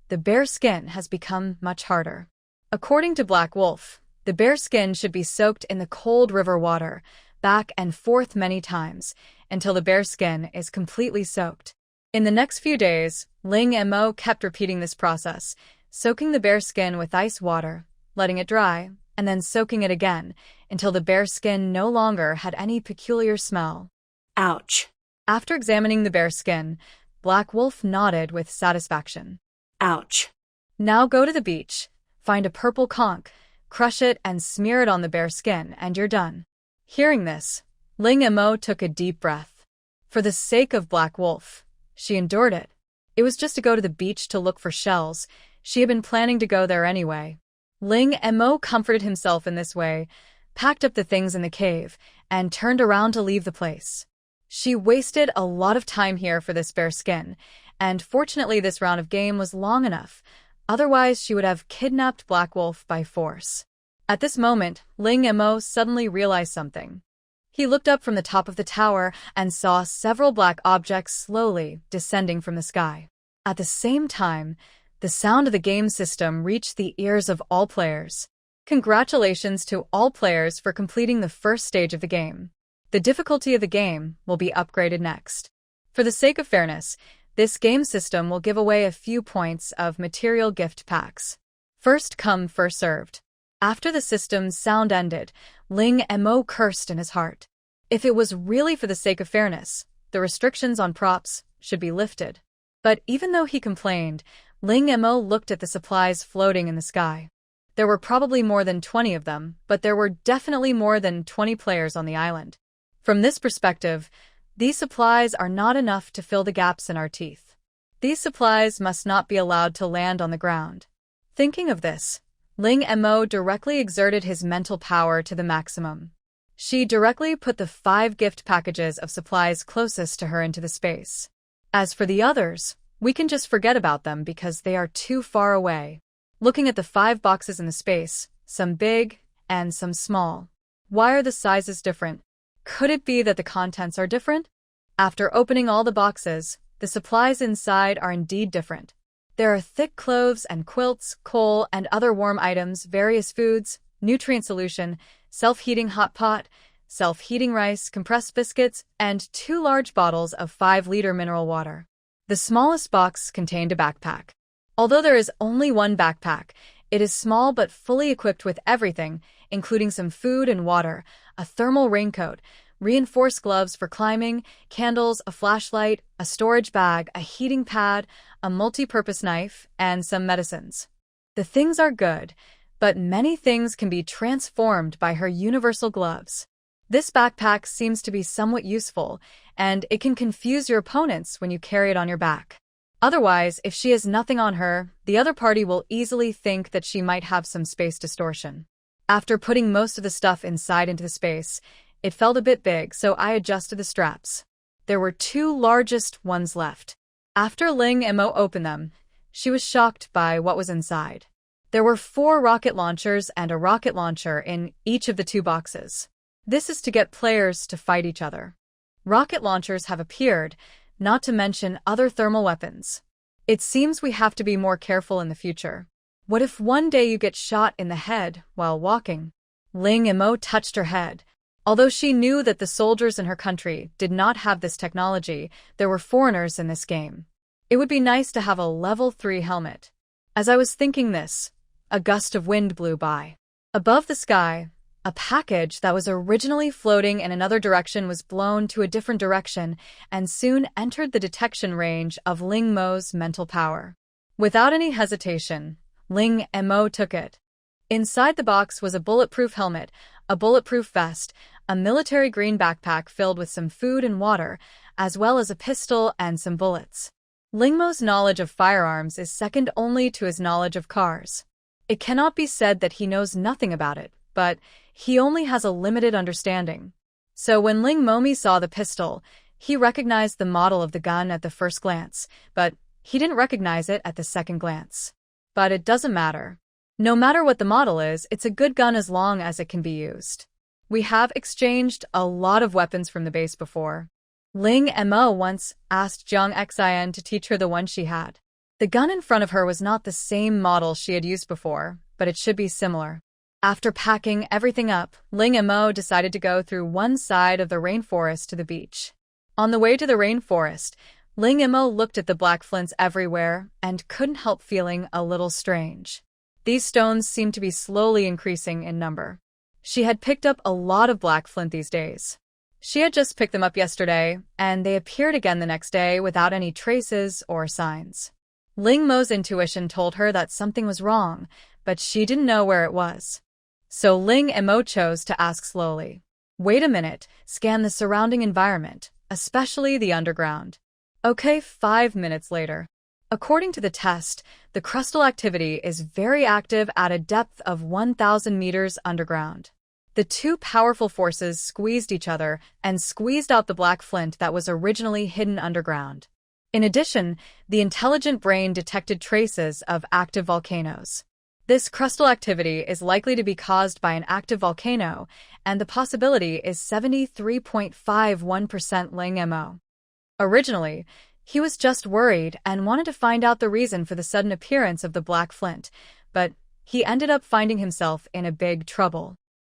the bear skin has become much harder. According to Black Wolf, the bear skin should be soaked in the cold river water, back and forth many times, until the bear skin is completely soaked. In the next few days, Ling Mo kept repeating this process, soaking the bear skin with ice water, letting it dry, and then soaking it again, until the bear skin no longer had any peculiar smell. Ouch. After examining the bear skin, Black Wolf nodded with satisfaction. Ouch. Now go to the beach, find a purple conch, crush it and smear it on the bear skin, and you're done. Hearing this, Ling Mo took a deep breath. For the sake of Black Wolf, she endured it. It was just to go to the beach to look for shells. She had been planning to go there anyway. Ling Mo comforted himself in this way, packed up the things in the cave, and turned around to leave the place. She wasted a lot of time here for this bear skin, and fortunately this round of game was long enough. Otherwise, she would have kidnapped Black Wolf by force. At this moment, Ling Mo suddenly realized something. He looked up from the top of the tower and saw several black objects slowly descending from the sky. At the same time, the sound of the game system reached the ears of all players. Congratulations to all players for completing the first stage of the game. The difficulty of the game will be upgraded next. For the sake of fairness, this game system will give away a few points of material gift packs. First come, first served. After the system's sound ended, Ling Mo cursed in his heart. If it was really for the sake of fairness, the restrictions on props should be lifted. But even though he complained, Ling Mo looked at the supplies floating in the sky. There were probably more than 20 of them, but there were definitely more than 20 players on the island. From this perspective, these supplies are not enough to fill the gaps in our teeth. These supplies must not be allowed to land on the ground. Thinking of this, Ling Mo directly exerted his mental power to the maximum. She directly put the 5 gift packages of supplies closest to her into the space. As for the others, we can just forget about them because they are too far away. Looking at the 5 boxes in the space, some big and some small. Why are the sizes different? Could it be that the contents are different? After opening all the boxes, the supplies inside are indeed different. There are thick cloves and quilts, coal and other warm items, various foods, nutrient solution, self-heating hot pot, self-heating rice, compressed biscuits, and 2 large bottles of 5-liter mineral water. The smallest box contained a backpack. Although there is only one backpack, it is small but fully equipped with everything, including some food and water, a thermal raincoat, reinforced gloves for climbing, candles, a flashlight, a storage bag, a heating pad, a multi-purpose knife, and some medicines. The things are good, but many things can be transformed by her universal gloves. This backpack seems to be somewhat useful, and it can confuse your opponents when you carry it on your back. Otherwise, if she has nothing on her, the other party will easily think that she might have some space distortion. After putting most of the stuff inside into the space, it felt a bit big, so I adjusted the straps. There were 2 largest ones left. After Ling Mo opened them, she was shocked by what was inside. There were 4 rocket launchers and a rocket launcher in each of the 2 boxes. This is to get players to fight each other. Rocket launchers have appeared, not to mention other thermal weapons. It seems we have to be more careful in the future. What if one day you get shot in the head while walking? Ling Mo touched her head. Although she knew that the soldiers in her country did not have this technology, there were foreigners in this game. It would be nice to have a level 3 helmet. As I was thinking this, a gust of wind blew by. Above the sky, a package that was originally floating in another direction was blown to a different direction and soon entered the detection range of Ling Mo's mental power. Without any hesitation, Ling Mo took it. Inside the box was a bulletproof helmet, a bulletproof vest, a military green backpack filled with some food and water, as well as a pistol and some bullets. Ling Mo's knowledge of firearms is second only to his knowledge of cars. It cannot be said that he knows nothing about it, but he only has a limited understanding. So when Ling Mo saw the pistol, he recognized the model of the gun at the first glance, but he didn't recognize it at the second glance. But it doesn't matter. No matter what the model is, it's a good gun as long as it can be used. We have exchanged a lot of weapons from the base before. Ling Mo once asked Jiang Xin to teach her the one she had. The gun in front of her was not the same model she had used before, but it should be similar. After packing everything up, Ling Mo decided to go through one side of the rainforest to the beach. On the way to the rainforest, Ling Mo looked at the black flints everywhere and couldn't help feeling a little strange. These stones seemed to be slowly increasing in number. She had picked up a lot of black flint these days. She had just picked them up yesterday, and they appeared again the next day without any traces or signs. Ling Mo's intuition told her that something was wrong, but she didn't know where it was. So Ling Mo chose to ask slowly. Wait a minute, scan the surrounding environment, especially the underground. Okay, 5 minutes later. According to the test, the crustal activity is very active at a depth of 1,000 meters underground. The two powerful forces squeezed each other and squeezed out the black flint that was originally hidden underground. In addition, the intelligent brain detected traces of active volcanoes. This crustal activity is likely to be caused by an active volcano, and the possibility is 73.51% Ling Mo. Originally, he was just worried and wanted to find out the reason for the sudden appearance of the black flint, but he ended up finding himself in a big trouble.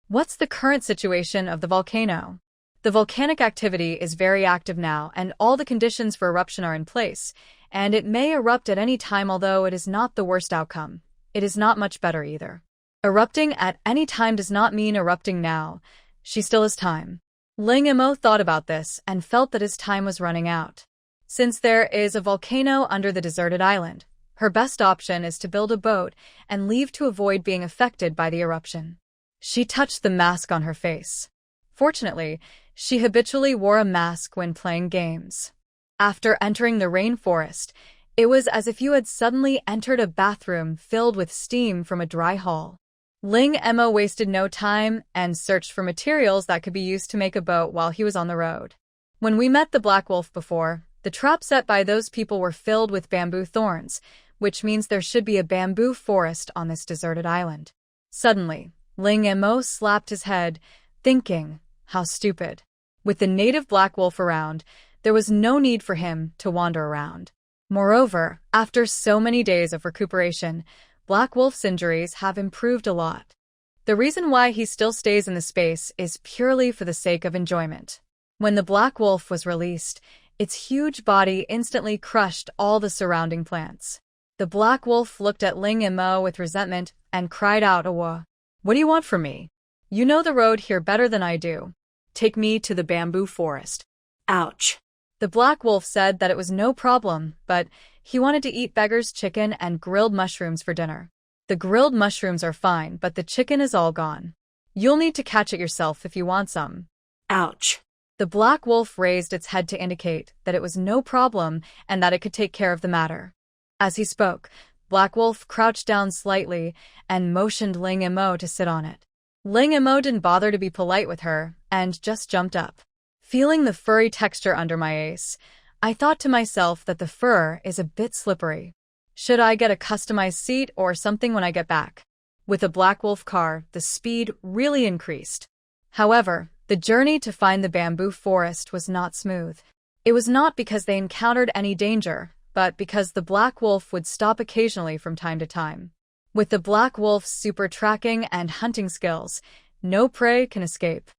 What's the current situation of the volcano? The volcanic activity is very active now, and all the conditions for eruption are in place, and it may erupt at any time. Although it is not the worst outcome, it is not much better either. Erupting at any time does not mean erupting now. She still has time. Ling Mo thought about this and felt that his time was running out. Since there is a volcano under the deserted island, her best option is to build a boat and leave to avoid being affected by the eruption. She touched the mask on her face. Fortunately, she habitually wore a mask when playing games. After entering the rainforest, it was as if you had suddenly entered a bathroom filled with steam from a dry hall. Ling Mo wasted no time and searched for materials that could be used to make a boat while he was on the road. When we met the Black Wolf before, the traps set by those people were filled with bamboo thorns, which means there should be a bamboo forest on this deserted island. Suddenly, Ling Mo slapped his head, thinking, how stupid. With the native Black Wolf around, there was no need for him to wander around. Moreover, after so many days of recuperation, Black Wolf's injuries have improved a lot. The reason why he still stays in the space is purely for the sake of enjoyment. When the Black Wolf was released, its huge body instantly crushed all the surrounding plants. The Black Wolf looked at Ling Mo with resentment and cried out, "Awa! What do you want from me? You know the road here better than I do. Take me to the bamboo forest." Ouch. The Black Wolf said that it was no problem, but he wanted to eat beggar's chicken and grilled mushrooms for dinner. The grilled mushrooms are fine, but the chicken is all gone. You'll need to catch it yourself if you want some. Ouch. The Black Wolf raised its head to indicate that it was no problem and that it could take care of the matter. As he spoke, Black Wolf crouched down slightly and motioned Ling Mo to sit on it. Ling Mo didn't bother to be polite with her and just jumped up. Feeling the furry texture under my ace, I thought to myself that the fur is a bit slippery. Should I get a customized seat or something when I get back? With a Black Wolf car, the speed really increased. However, the journey to find the bamboo forest was not smooth. It was not because they encountered any danger, but because the Black Wolf would stop occasionally from time to time. With the Black Wolf's super tracking and hunting skills, no prey can escape.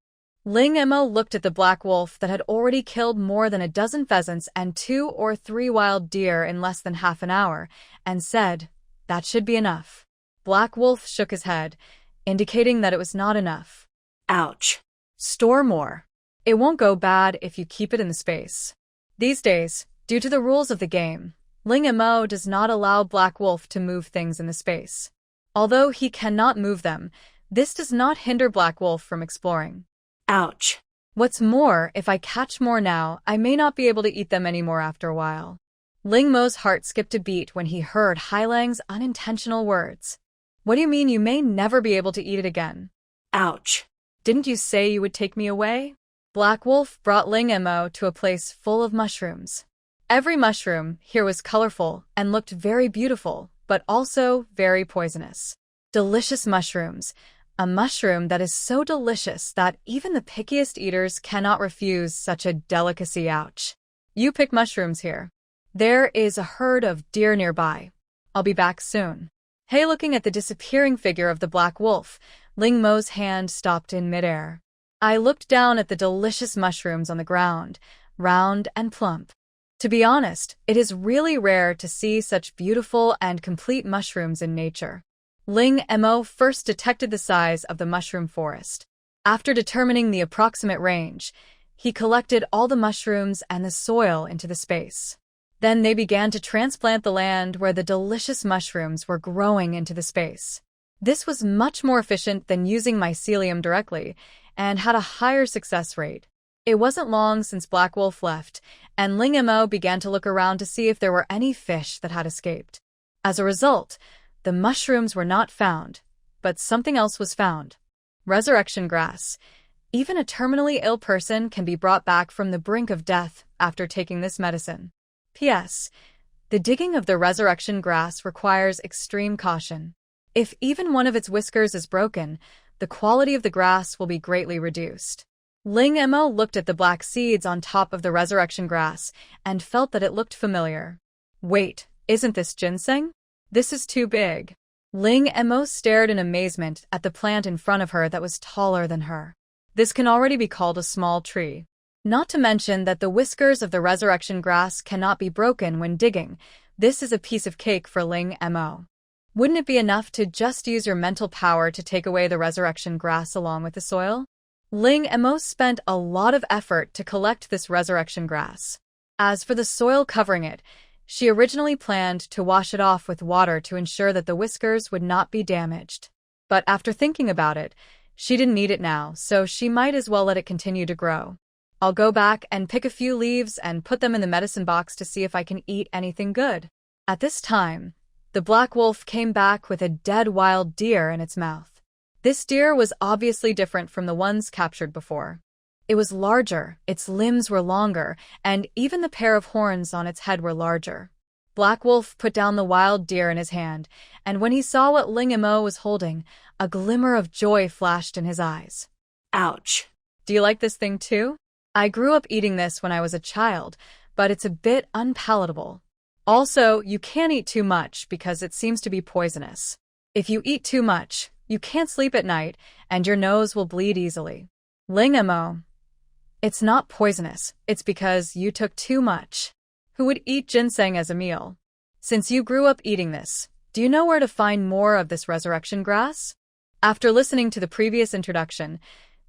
Ling Mo looked at the Black Wolf that had already killed more than a dozen pheasants and 2 or 3 wild deer in less than half an hour, and said, "That should be enough." Black Wolf shook his head, indicating that it was not enough. Ouch. Store more. It won't go bad if you keep it in the space. These days, due to the rules of the game, Ling Mo does not allow Black Wolf to move things in the space. Although he cannot move them, this does not hinder Black Wolf from exploring. Ouch. What's more, if I catch more now, I may not be able to eat them anymore after a while. Ling Mo's heart skipped a beat when he heard Hailang's unintentional words. What do you mean you may never be able to eat it again? Ouch. Didn't you say you would take me away? Black Wolf brought Ling Mo to a place full of mushrooms. Every mushroom here was colorful and looked very beautiful, but also very poisonous. Delicious mushrooms. A mushroom that is so delicious that even the pickiest eaters cannot refuse such a delicacy. Ouch. You pick mushrooms here. There is a herd of deer nearby. I'll be back soon. Hey, looking at the disappearing figure of the Black Wolf, Ling Mo's hand stopped in midair. I looked down at the delicious mushrooms on the ground, round and plump. To be honest, it is really rare to see such beautiful and complete mushrooms in nature. Ling Mo first detected the size of the mushroom forest. After determining the approximate range, he collected all the mushrooms and the soil into the space. Then they began to transplant the land where the delicious mushrooms were growing into the space. This was much more efficient than using mycelium directly and had a higher success rate. It wasn't long since Black Wolf left, and Ling Mo began to look around to see if there were any fish that had escaped. As a result, the mushrooms were not found, but something else was found. Resurrection grass. Even a terminally ill person can be brought back from the brink of death after taking this medicine. P.S. The digging of the resurrection grass requires extreme caution. If even one of its whiskers is broken, the quality of the grass will be greatly reduced. Ling Mo looked at the black seeds on top of the resurrection grass and felt that it looked familiar. Wait, isn't this ginseng? This is too big. Ling Mo stared in amazement at the plant in front of her that was taller than her. This can already be called a small tree. Not to mention that the whiskers of the resurrection grass cannot be broken when digging. This is a piece of cake for Ling Mo. Wouldn't it be enough to just use your mental power to take away the resurrection grass along with the soil? Ling Mo spent a lot of effort to collect this resurrection grass. As for the soil covering it, she originally planned to wash it off with water to ensure that the whiskers would not be damaged. But after thinking about it, she didn't need it now, so she might as well let it continue to grow. I'll go back and pick a few leaves and put them in the medicine box to see if I can eat anything good. At this time, the black wolf came back with a dead wild deer in its mouth. This deer was obviously different from the ones captured before. It was larger, its limbs were longer, and even the pair of horns on its head were larger. Black Wolf put down the wild deer in his hand, and when he saw what Ling Mo was holding, a glimmer of joy flashed in his eyes. Ouch. Do you like this thing too? I grew up eating this when I was a child, but it's a bit unpalatable. Also, you can't eat too much because it seems to be poisonous. If you eat too much, you can't sleep at night, and your nose will bleed easily. Ling Mo. It's not poisonous, it's because you took too much. Who would eat ginseng as a meal? Since you grew up eating this, do you know where to find more of this resurrection grass? After listening to the previous introduction,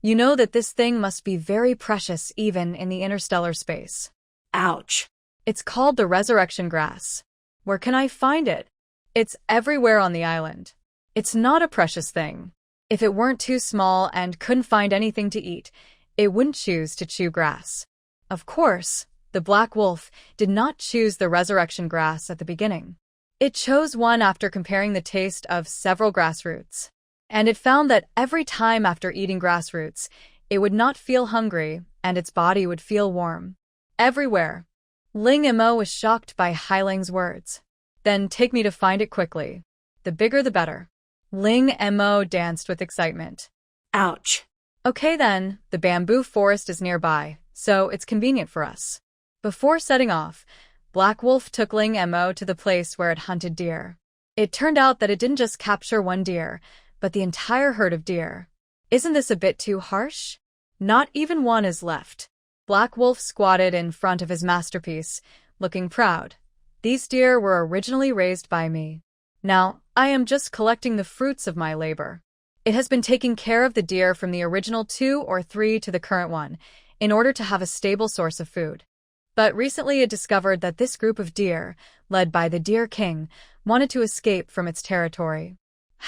you know that this thing must be very precious even in the interstellar space. Ouch. It's called the resurrection grass. Where can I find it? It's everywhere on the island. It's not a precious thing. If it weren't too small and couldn't find anything to eat, it wouldn't choose to chew grass. Of course, the black wolf did not choose the resurrection grass at the beginning. It chose one after comparing the taste of several grass roots. And it found that every time after eating grass roots, it would not feel hungry and its body would feel warm. Everywhere. Ling Mo was shocked by Hailing's words. Then take me to find it quickly. The bigger the better. Ling Mo danced with excitement. Ouch. Okay then, the bamboo forest is nearby, so it's convenient for us. Before setting off, Black Wolf took Ling Mo to the place where it hunted deer. It turned out that it didn't just capture one deer, but the entire herd of deer. Isn't this a bit too harsh? Not even one is left. Black Wolf squatted in front of his masterpiece, looking proud. These deer were originally raised by me. Now, I am just collecting the fruits of my labor. It has been taking care of the deer from the original 2 or 3 to the current one, in order to have a stable source of food. But recently it discovered that this group of deer, led by the Deer King, wanted to escape from its territory.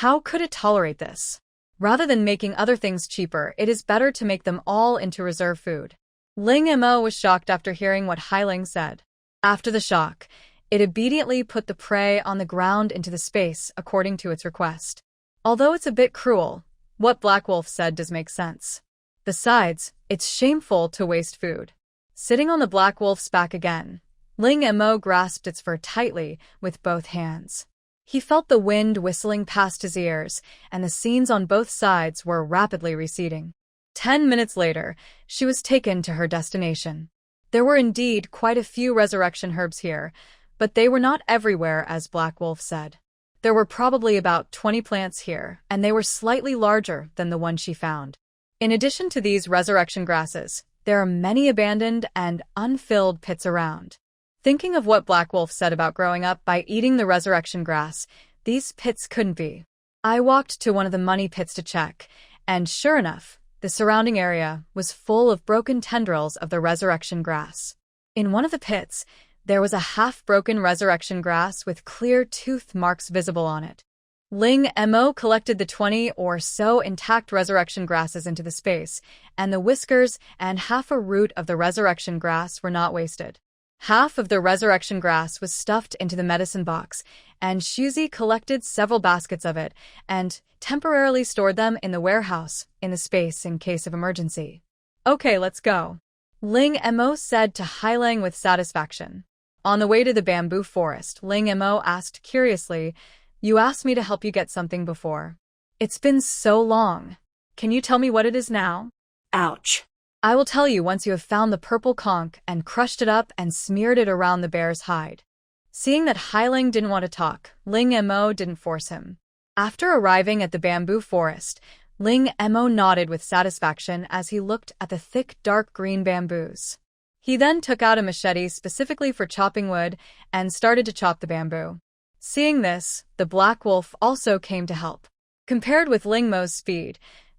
How could it tolerate this? Rather than making other things cheaper, it is better to make them all into reserve food. Ling Mo was shocked after hearing what Hailing said. After the shock, it obediently put the prey on the ground into the space according to its request. Although it's a bit cruel, what Black Wolf said does make sense. Besides, it's shameful to waste food. Sitting on the Black Wolf's back again, Ling Mo grasped its fur tightly with both hands. He felt the wind whistling past his ears, and the scenes on both sides were rapidly receding. 10 minutes later, she was taken to her destination. There were indeed quite a few resurrection herbs here, but they were not everywhere as Black Wolf said. There were probably about 20 plants here, and they were slightly larger than the one she found. In addition to these resurrection grasses, there are many abandoned and unfilled pits around. Thinking of what Black Wolf said about growing up by eating the resurrection grass, these pits couldn't be. I walked to one of the money pits to check, and sure enough, the surrounding area was full of broken tendrils of the resurrection grass. In one of the pits, there was a half-broken resurrection grass with clear tooth marks visible on it. Ling Mo collected the 20 or so intact resurrection grasses into the space, and the whiskers and half a root of the resurrection grass were not wasted. Half of the resurrection grass was stuffed into the medicine box, and Shuzi collected several baskets of it and temporarily stored them in the warehouse in the space in case of emergency. Okay, let's go, Ling Mo said to Hailang with satisfaction. On the way to the bamboo forest, Ling Mo asked curiously, "You asked me to help you get something before. It's been so long. Can you tell me what it is now?" Ouch. "I will tell you once you have found the purple conch and crushed it up and smeared it around the bear's hide." Seeing that Hailang didn't want to talk, Ling Mo didn't force him. After arriving at the bamboo forest, Ling Mo nodded with satisfaction as he looked at the thick, dark green bamboos. He then took out a machete specifically for chopping wood and started to chop the bamboo. Seeing this, the Black Wolf also came to help. Compared with Ling Mo's speed,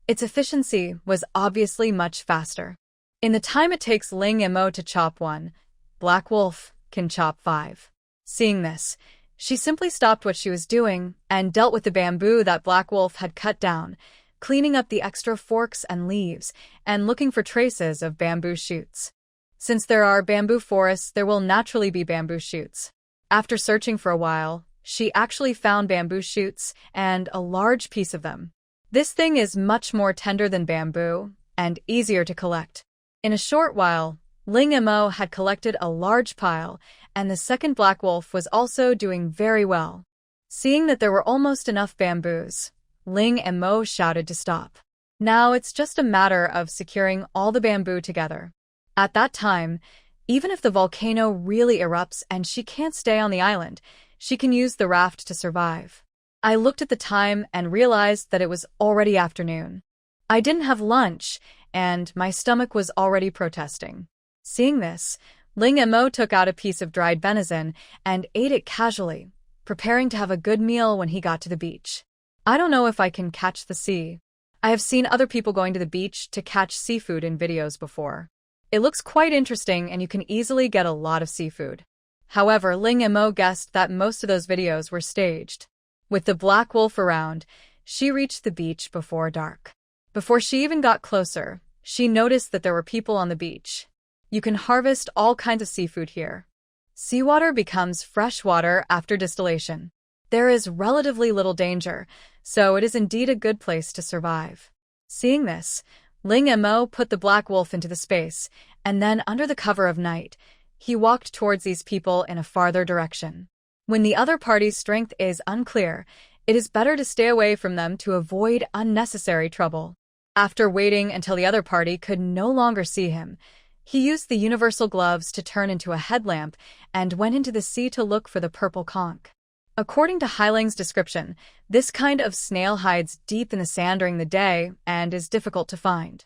its efficiency was obviously much faster. In the time it takes Ling Mo to chop one, Black Wolf can chop 5. Seeing this, she simply stopped what she was doing and dealt with the bamboo that Black Wolf had cut down, cleaning up the extra forks and leaves and looking for traces of bamboo shoots. Since there are bamboo forests, there will naturally be bamboo shoots. After searching for a while, she actually found bamboo shoots and a large piece of them. This thing is much more tender than bamboo and easier to collect. In a short while, Ling Mo had collected a large pile, and the second Black Wolf was also doing very well. Seeing that there were almost enough bamboos, Ling Mo shouted to stop. Now it's just a matter of securing all the bamboo together. At that time, even if the volcano really erupts and she can't stay on the island, she can use the raft to survive. I looked at the time and realized that it was already afternoon. I didn't have lunch, and my stomach was already protesting. Seeing this, Ling Mo took out a piece of dried venison and ate it casually, preparing to have a good meal when he got to the beach. I don't know if I can catch the sea. I have seen other people going to the beach to catch seafood in videos before. It looks quite interesting and you can easily get a lot of seafood. However, Ling Mo guessed that most of those videos were staged. With the Black Wolf around, she reached the beach before dark. Before she even got closer, she noticed that there were people on the beach. You can harvest all kinds of seafood here. Seawater becomes fresh water after distillation. There is relatively little danger, so it is indeed a good place to survive. Seeing this, Ling Mo put the Black Wolf into the space, and then under the cover of night, he walked towards these people in a farther direction. When the other party's strength is unclear, it is better to stay away from them to avoid unnecessary trouble. After waiting until the other party could no longer see him, he used the universal gloves to turn into a headlamp and went into the sea to look for the purple conch. According to Hailang's description, this kind of snail hides deep in the sand during the day and is difficult to find.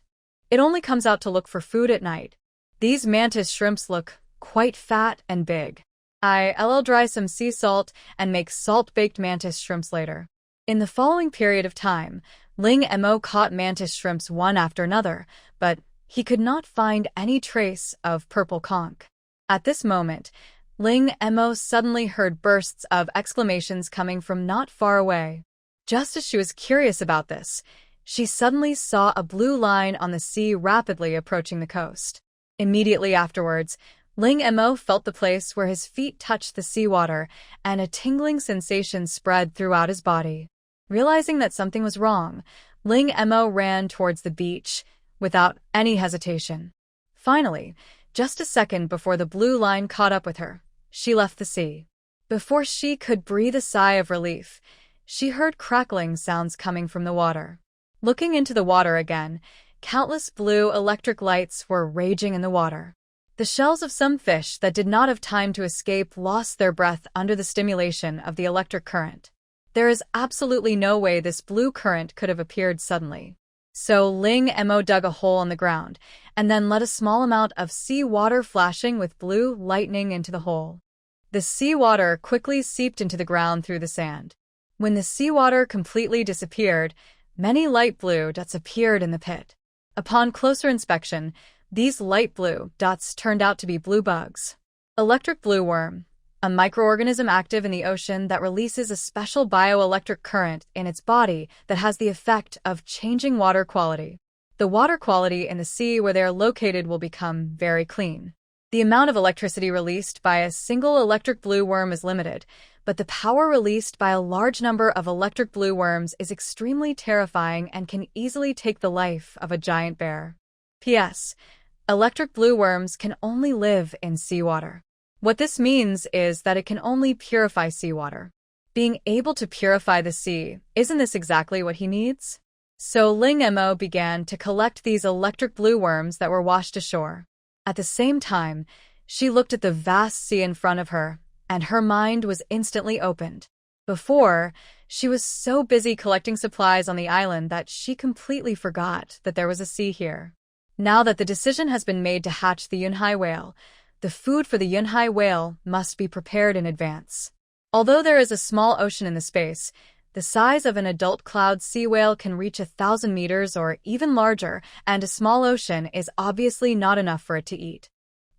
It only comes out to look for food at night. These mantis shrimps look quite fat and big. I'll dry some sea salt and make salt-baked mantis shrimps later. In the following period of time, Ling Mo caught mantis shrimps one after another, but he could not find any trace of purple conch. At this moment, Ling Mo suddenly heard bursts of exclamations coming from not far away. Just as she was curious about this, she suddenly saw a blue line on the sea rapidly approaching the coast. Immediately afterwards, Ling Mo felt the place where his feet touched the seawater, and a tingling sensation spread throughout his body. Realizing that something was wrong, Ling Mo ran towards the beach without any hesitation. Finally, just a second before the blue line caught up with her, she left the sea. Before she could breathe a sigh of relief, she heard crackling sounds coming from the water. Looking into the water again, countless blue electric lights were raging in the water. The shells of some fish that did not have time to escape lost their breath under the stimulation of the electric current. There is absolutely no way this blue current could have appeared suddenly. So Ling Mo dug a hole in the ground, and then let a small amount of sea water flashing with blue lightning into the hole. The sea water quickly seeped into the ground through the sand. When the sea water completely disappeared, many light blue dots appeared in the pit. Upon closer inspection, these light blue dots turned out to be blue bugs. Electric blue worm, a microorganism active in the ocean that releases a special bioelectric current in its body that has the effect of changing water quality. The water quality in the sea where they are located will become very clean. The amount of electricity released by a single electric blue worm is limited, but the power released by a large number of electric blue worms is extremely terrifying and can easily take the life of a giant bear. P.S. Electric blue worms can only live in seawater. What this means is that it can only purify seawater. Being able to purify the sea, isn't this exactly what he needs? So Ling Mo began to collect these electric blue worms that were washed ashore. At the same time, she looked at the vast sea in front of her, and her mind was instantly opened. Before, she was so busy collecting supplies on the island that she completely forgot that there was a sea here. Now that the decision has been made to hatch the Yunhai whale, the food for the Yunhai whale must be prepared in advance. Although there is a small ocean in the space, the size of an adult cloud sea whale can reach 1,000 meters or even larger, and a small ocean is obviously not enough for it to eat.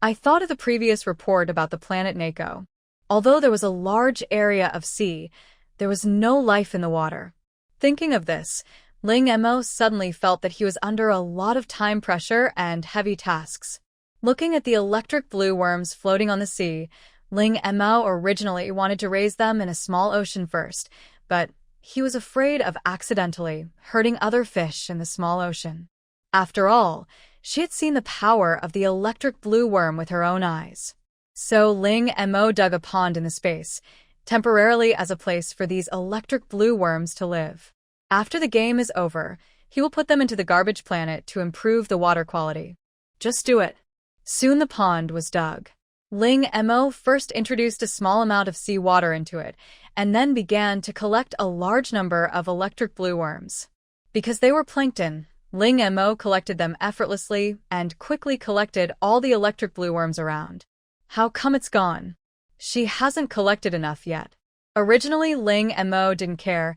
I thought of the previous report about the planet Nako. Although there was a large area of sea, there was no life in the water. Thinking of this, Ling Mo suddenly felt that he was under a lot of time pressure and heavy tasks. Looking at the electric blue worms floating on the sea, Ling Mo originally wanted to raise them in a small ocean first, but he was afraid of accidentally hurting other fish in the small ocean. After all, she had seen the power of the electric blue worm with her own eyes. So Ling Mo dug a pond in the space, temporarily as a place for these electric blue worms to live. After the game is over, he will put them into the garbage planet to improve the water quality. Just do it. Soon the pond was dug. Ling Mo first introduced a small amount of sea water into it, and then began to collect a large number of electric blue worms. Because they were plankton, Ling Mo collected them effortlessly and quickly collected all the electric blue worms around. How come it's gone? She hasn't collected enough yet. Originally, Ling Mo didn't care,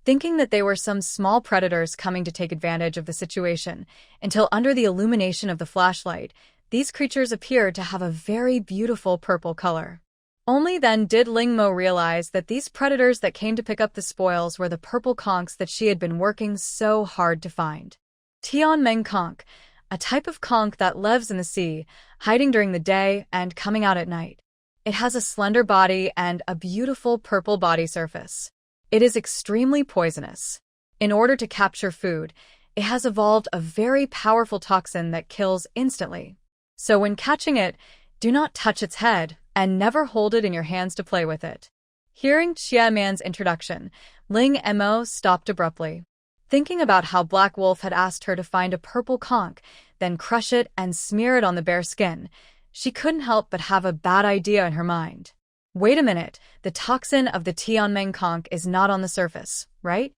thinking that they were some small predators coming to take advantage of the situation, until under the illumination of the flashlight, these creatures appeared to have a very beautiful purple color. Only then did Ling Mo realize that these predators that came to pick up the spoils were the purple conchs that she had been working so hard to find. Tianmeng conch, a type of conch that lives in the sea, hiding during the day and coming out at night. It has a slender body and a beautiful purple body surface. It is extremely poisonous. In order to capture food, it has evolved a very powerful toxin that kills instantly. So when catching it, do not touch its head and never hold it in your hands to play with it. Hearing Xie Man's introduction, Ling Mo stopped abruptly. Thinking about how Black Wolf had asked her to find a purple conch, then crush it and smear it on the bear skin, she couldn't help but have a bad idea in her mind. Wait a minute, the toxin of the Tianmeng conch is not on the surface, right?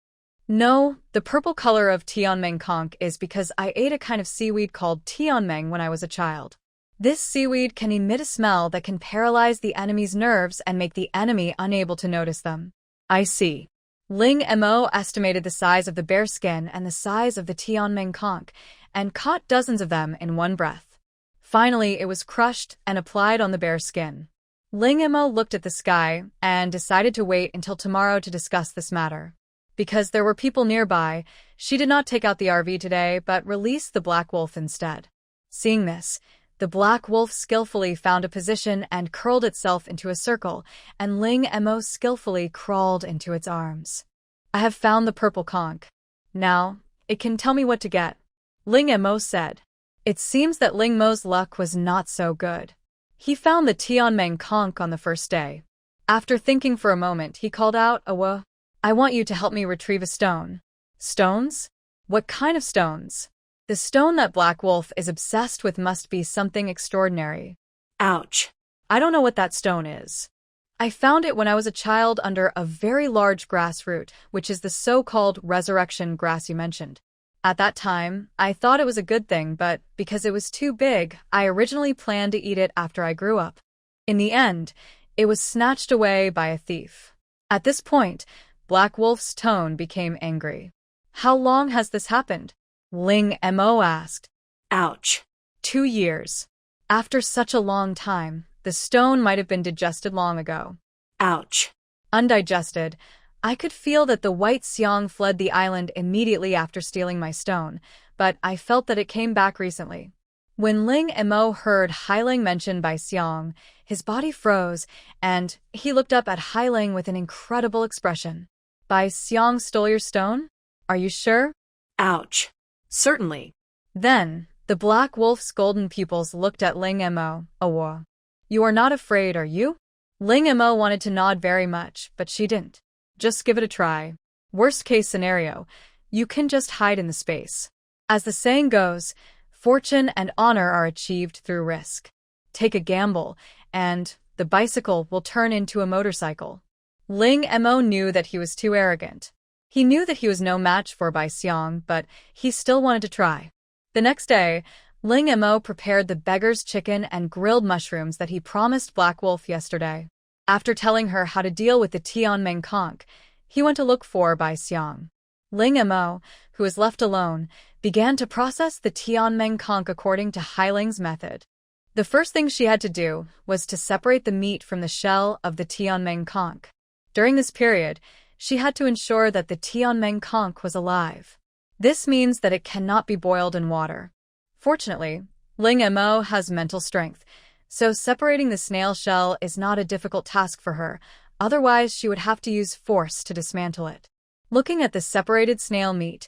No, the purple color of Tianmeng conch is because I ate a kind of seaweed called Tianmeng when I was a child. This seaweed can emit a smell that can paralyze the enemy's nerves and make the enemy unable to notice them. I see. Ling Mo estimated the size of the bear skin and the size of the Tianmeng conch, and caught dozens of them in one breath. Finally, it was crushed and applied on the bear skin. Ling Mo looked at the sky and decided to wait until tomorrow to discuss this matter. Because there were people nearby, she did not take out the RV today, but released the Black Wolf instead. Seeing this, the Black Wolf skillfully found a position and curled itself into a circle, and Ling Mo skillfully crawled into its arms. I have found the purple conch. Now, it can tell me what to get, Ling Mo said. It seems that Ling Mo's luck was not so good. He found the Tianmeng conch on the first day. After thinking for a moment, he called out, "Awa, I want you to help me retrieve a stone." Stones? What kind of stones? The stone that Black Wolf is obsessed with must be something extraordinary. Ouch. I don't know what that stone is. I found it when I was a child under a very large grass root, which is the so-called resurrection grass you mentioned. At that time, I thought it was a good thing, but because it was too big, I originally planned to eat it after I grew up. In the end, it was snatched away by a thief. At this point, Black Wolf's tone became angry. How long has this happened? Ling Mo asked. Ouch. 2 years. After such a long time, the stone might have been digested long ago. Ouch. Undigested, I could feel that the white Xiang fled the island immediately after stealing my stone, but I felt that it came back recently. When Ling Mo heard Hailing mentioned by Xiang, his body froze, and he looked up at Hailing with an incredible expression. Bai Xiang stole your stone? Are you sure? Ouch. Certainly. Then, the Black Wolf's golden pupils looked at Ling Mo. Awa. You are not afraid, are you? Ling Mo wanted to nod very much, but she didn't. Just give it a try. Worst case scenario, you can just hide in the space. As the saying goes, fortune and honor are achieved through risk. Take a gamble, and the bicycle will turn into a motorcycle. Ling Mo knew that he was too arrogant. He knew that he was no match for Bai Xiang, but he still wanted to try. The next day, Ling Mo prepared the beggar's chicken and grilled mushrooms that he promised Black Wolf yesterday. After telling her how to deal with the Tianmeng conch, he went to look for Bai Xiang. Ling Mo, who was left alone, began to process the Tianmeng conch according to Hailing's method. The first thing she had to do was to separate the meat from the shell of the Tianmeng conch. During this period, she had to ensure that the Tianmeng conch was alive. This means that it cannot be boiled in water. Fortunately, Ling Mo has mental strength, so separating the snail shell is not a difficult task for her, otherwise she would have to use force to dismantle it. Looking at the separated snail meat,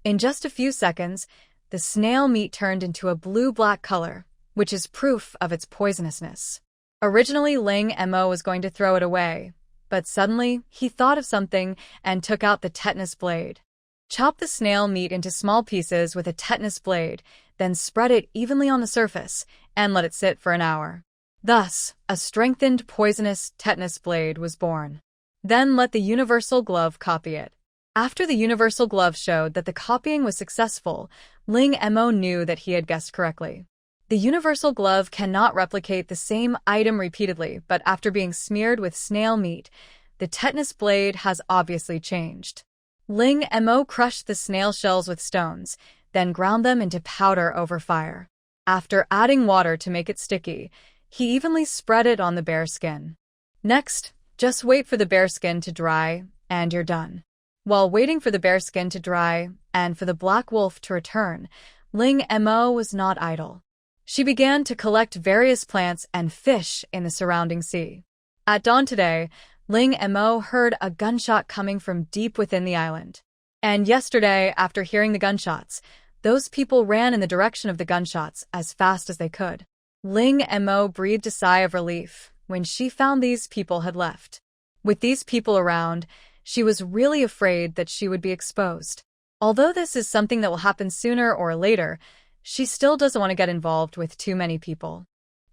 in just a few seconds, the snail meat turned into a blue-black color, which is proof of its poisonousness. Originally, Ling Mo was going to throw it away, but suddenly he thought of something and took out the tetanus blade. Chop the snail meat into small pieces with a tetanus blade, then spread it evenly on the surface, and let it sit for an hour. Thus, a strengthened poisonous tetanus blade was born. Then let the universal glove copy it. After the universal glove showed that the copying was successful, Ling Mo knew that he had guessed correctly. The universal glove cannot replicate the same item repeatedly, but after being smeared with snail meat, the tetanus blade has obviously changed. Ling Mo crushed the snail shells with stones, then ground them into powder over fire. After adding water to make it sticky, he evenly spread it on the bear skin. Next, just wait for the bear skin to dry, and you're done. While waiting for the bear skin to dry and for the Black Wolf to return, Ling Mo was not idle. She began to collect various plants and fish in the surrounding sea. At dawn today, Ling Mo heard a gunshot coming from deep within the island. And yesterday, after hearing the gunshots, those people ran in the direction of the gunshots as fast as they could. Ling Mo breathed a sigh of relief when she found these people had left. With these people around, she was really afraid that she would be exposed. Although this is something that will happen sooner or later, she still doesn't want to get involved with too many people.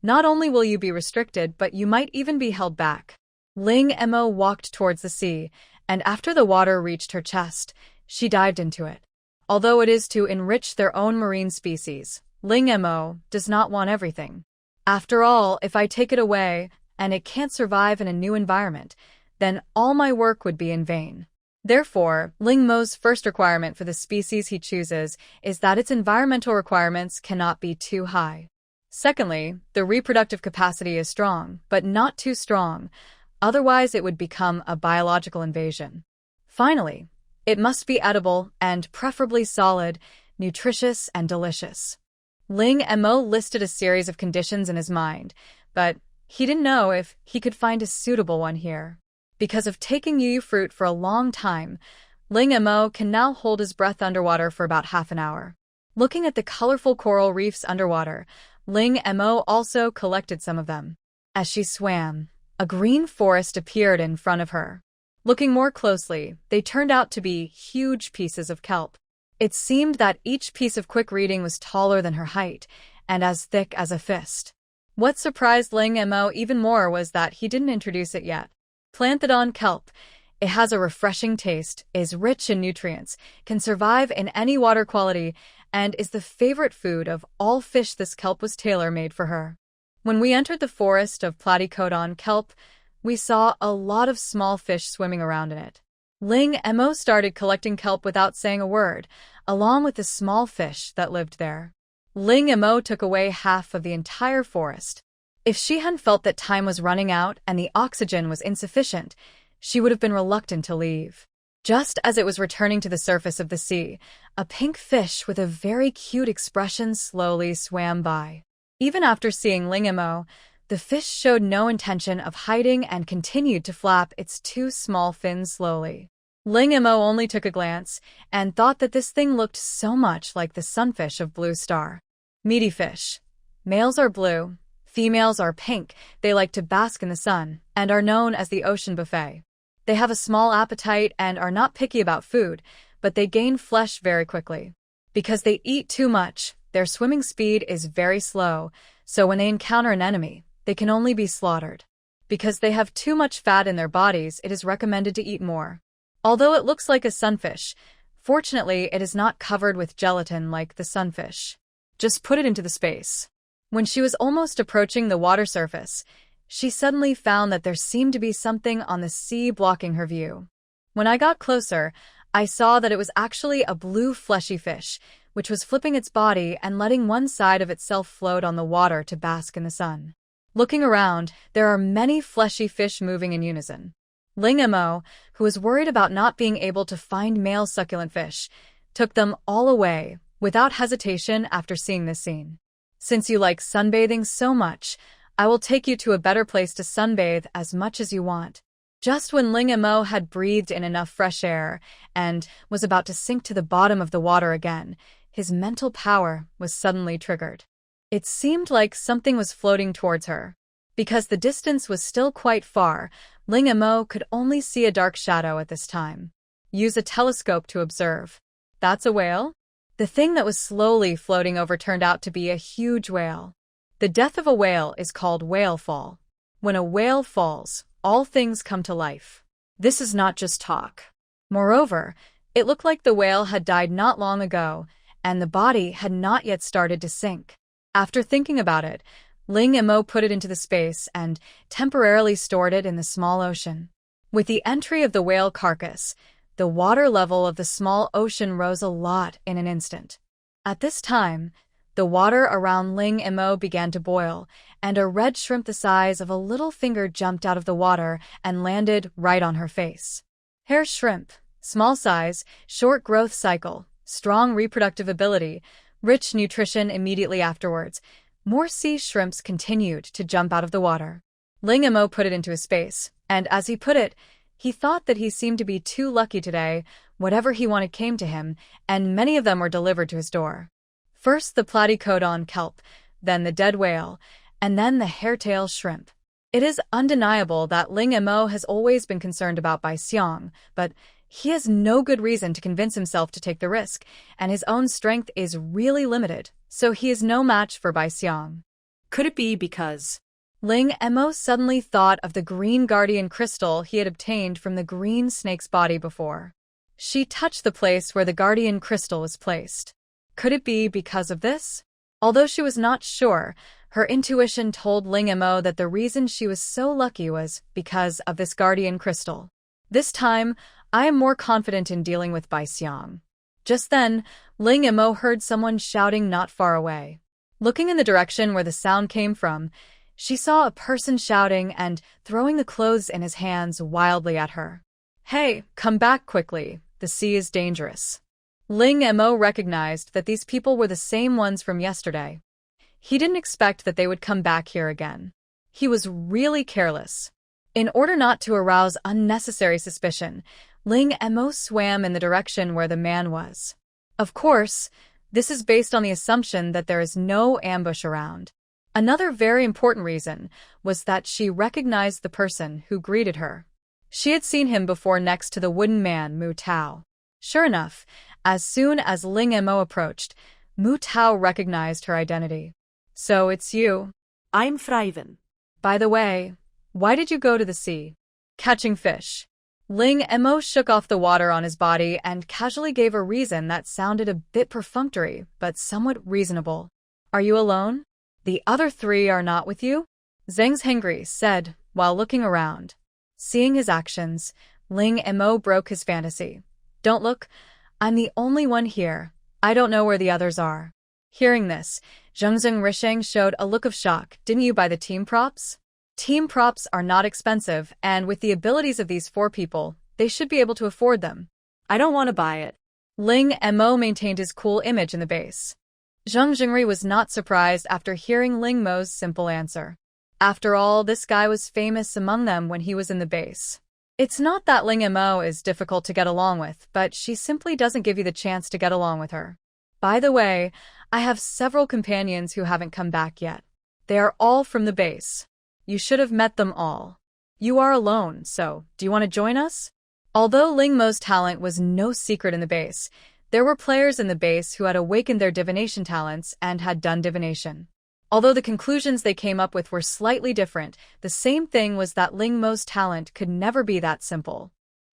Not only will you be restricted, but you might even be held back. Ling Mo walked towards the sea, and after the water reached her chest, she dived into it. Although it is to enrich their own marine species, Ling Mo does not want everything. After all, if I take it away, and it can't survive in a new environment, then all my work would be in vain. Therefore, Ling Mo's first requirement for the species he chooses is that its environmental requirements cannot be too high. Secondly, the reproductive capacity is strong, but not too strong, otherwise it would become a biological invasion. Finally, it must be edible and preferably solid, nutritious and delicious. Ling Mo listed a series of conditions in his mind, but he didn't know if he could find a suitable one here. Because of taking yu fruit for a long time, Ling Mo can now hold his breath underwater for about half an hour. Looking at the colorful coral reefs underwater, Ling Mo also collected some of them. As she swam, a green forest appeared in front of her. Looking more closely, they turned out to be huge pieces of kelp. It seemed that each piece of quick reading was taller than her height and as thick as a fist. What surprised Ling Mo even more was that he didn't introduce it yet. Planted on kelp, It has a refreshing taste, is rich in nutrients, can survive in any water quality, and is the favorite food of all fish. This kelp was tailor-made for her. When we entered the forest of platycodon kelp, we saw a lot of small fish swimming around in it. Ling Mo started collecting kelp without saying a word, along with the small fish that lived there. Ling Mo took away half of the entire forest. If she hadn't felt that time was running out and the oxygen was insufficient, she would have been reluctant to leave. Just as it was returning to the surface of the sea, a pink fish with a very cute expression slowly swam by. Even after seeing Ling Mo, the fish showed no intention of hiding and continued to flap its two small fins slowly. Ling Mo only took a glance and thought that this thing looked so much like the sunfish of Blue Star. Meaty fish. Males are blue, females are pink. They like to bask in the sun and are known as the ocean buffet. They have a small appetite and are not picky about food, but they gain flesh very quickly. Because they eat too much, their swimming speed is very slow, so when they encounter an enemy, they can only be slaughtered. Because they have too much fat in their bodies, it is recommended to eat more. Although it looks like a sunfish, fortunately it is not covered with gelatin like the sunfish. Just put it into the space. When she was almost approaching the water surface, she suddenly found that there seemed to be something on the sea blocking her view. When I got closer, I saw that it was actually a blue fleshy fish, which was flipping its body and letting one side of itself float on the water to bask in the sun. Looking around, there are many fleshy fish moving in unison. Ling Mo, who was worried about not being able to find male succulent fish, took them all away, without hesitation after seeing this scene. Since you like sunbathing so much, I will take you to a better place to sunbathe as much as you want. Just when Ling Mo had breathed in enough fresh air and was about to sink to the bottom of the water again, his mental power was suddenly triggered. It seemed like something was floating towards her. Because the distance was still quite far, Ling Mo could only see a dark shadow at this time. Use a telescope to observe. That's a whale? The thing that was slowly floating over turned out to be a huge whale. The death of a whale is called whale fall. When a whale falls, all things come to life. This is not just talk. Moreover, it looked like the whale had died not long ago, and the body had not yet started to sink. After thinking about it, Ling Mo put it into the space and temporarily stored it in the small ocean. With the entry of the whale carcass, the water level of the small ocean rose a lot in an instant. At this time, the water around Ling Mo began to boil, and a red shrimp the size of a little finger jumped out of the water and landed right on her face. Hair shrimp, small size, short growth cycle, strong reproductive ability, rich nutrition immediately afterwards. More sea shrimps continued to jump out of the water. Ling Mo put it into his space, and as he put it, he thought that he seemed to be too lucky today. Whatever he wanted came to him, and many of them were delivered to his door. First the platycodon kelp, then the dead whale, and then the hairtail shrimp. It is undeniable that Ling Mo has always been concerned about Bai Xiang, but he has no good reason to convince himself to take the risk, and his own strength is really limited, so he is no match for Bai Xiang. Could it be because Ling Mo suddenly thought of the green guardian crystal he had obtained from the green snake's body before. She touched the place where the guardian crystal was placed. Could it be because of this? Although she was not sure, her intuition told Ling Mo that the reason she was so lucky was because of this guardian crystal. This time, I am more confident in dealing with Bai Xiang. Just then, Ling Mo heard someone shouting not far away. Looking in the direction where the sound came from, she saw a person shouting and throwing the clothes in his hands wildly at her. "Hey, come back quickly, the sea is dangerous." Ling Mo recognized that these people were the same ones from yesterday. He didn't expect that they would come back here again. He was really careless. In order not to arouse unnecessary suspicion, Ling Mo swam in the direction where the man was. Of course, this is based on the assumption that there is no ambush around. Another very important reason was that she recognized the person who greeted her. She had seen him before next to the wooden man Mu Tao. Sure enough, as soon as Ling Mo approached, Mu Tao recognized her identity. "So it's you." I'm Thriven. "By the way, why did you go to the sea?" "Catching fish." Ling Mo shook off the water on his body and casually gave a reason that sounded a bit perfunctory, but somewhat reasonable. Are you alone? The other three are not with you? Zhang Hengri said, while looking around. Seeing his actions, Ling Mo broke his fantasy. Don't look. I'm the only one here. I don't know where the others are. Hearing this, Zhengzheng Risheng showed a look of shock. Didn't you buy the team props? Team props are not expensive, and with the abilities of these 4 people, they should be able to afford them. I don't want to buy it. Ling Mo maintained his cool image in the base. Zheng Jingri was not surprised after hearing Ling Mo's simple answer. After all, this guy was famous among them when he was in the base. It's not that Ling Mo is difficult to get along with, but she simply doesn't give you the chance to get along with her. By the way, I have several companions who haven't come back yet. They are all from the base. You should have met them all. You are alone, so do you want to join us? Although Ling Mo's talent was no secret in the base, there were players in the base who had awakened their divination talents and had done divination. Although the conclusions they came up with were slightly different, the same thing was that Ling Mo's talent could never be that simple.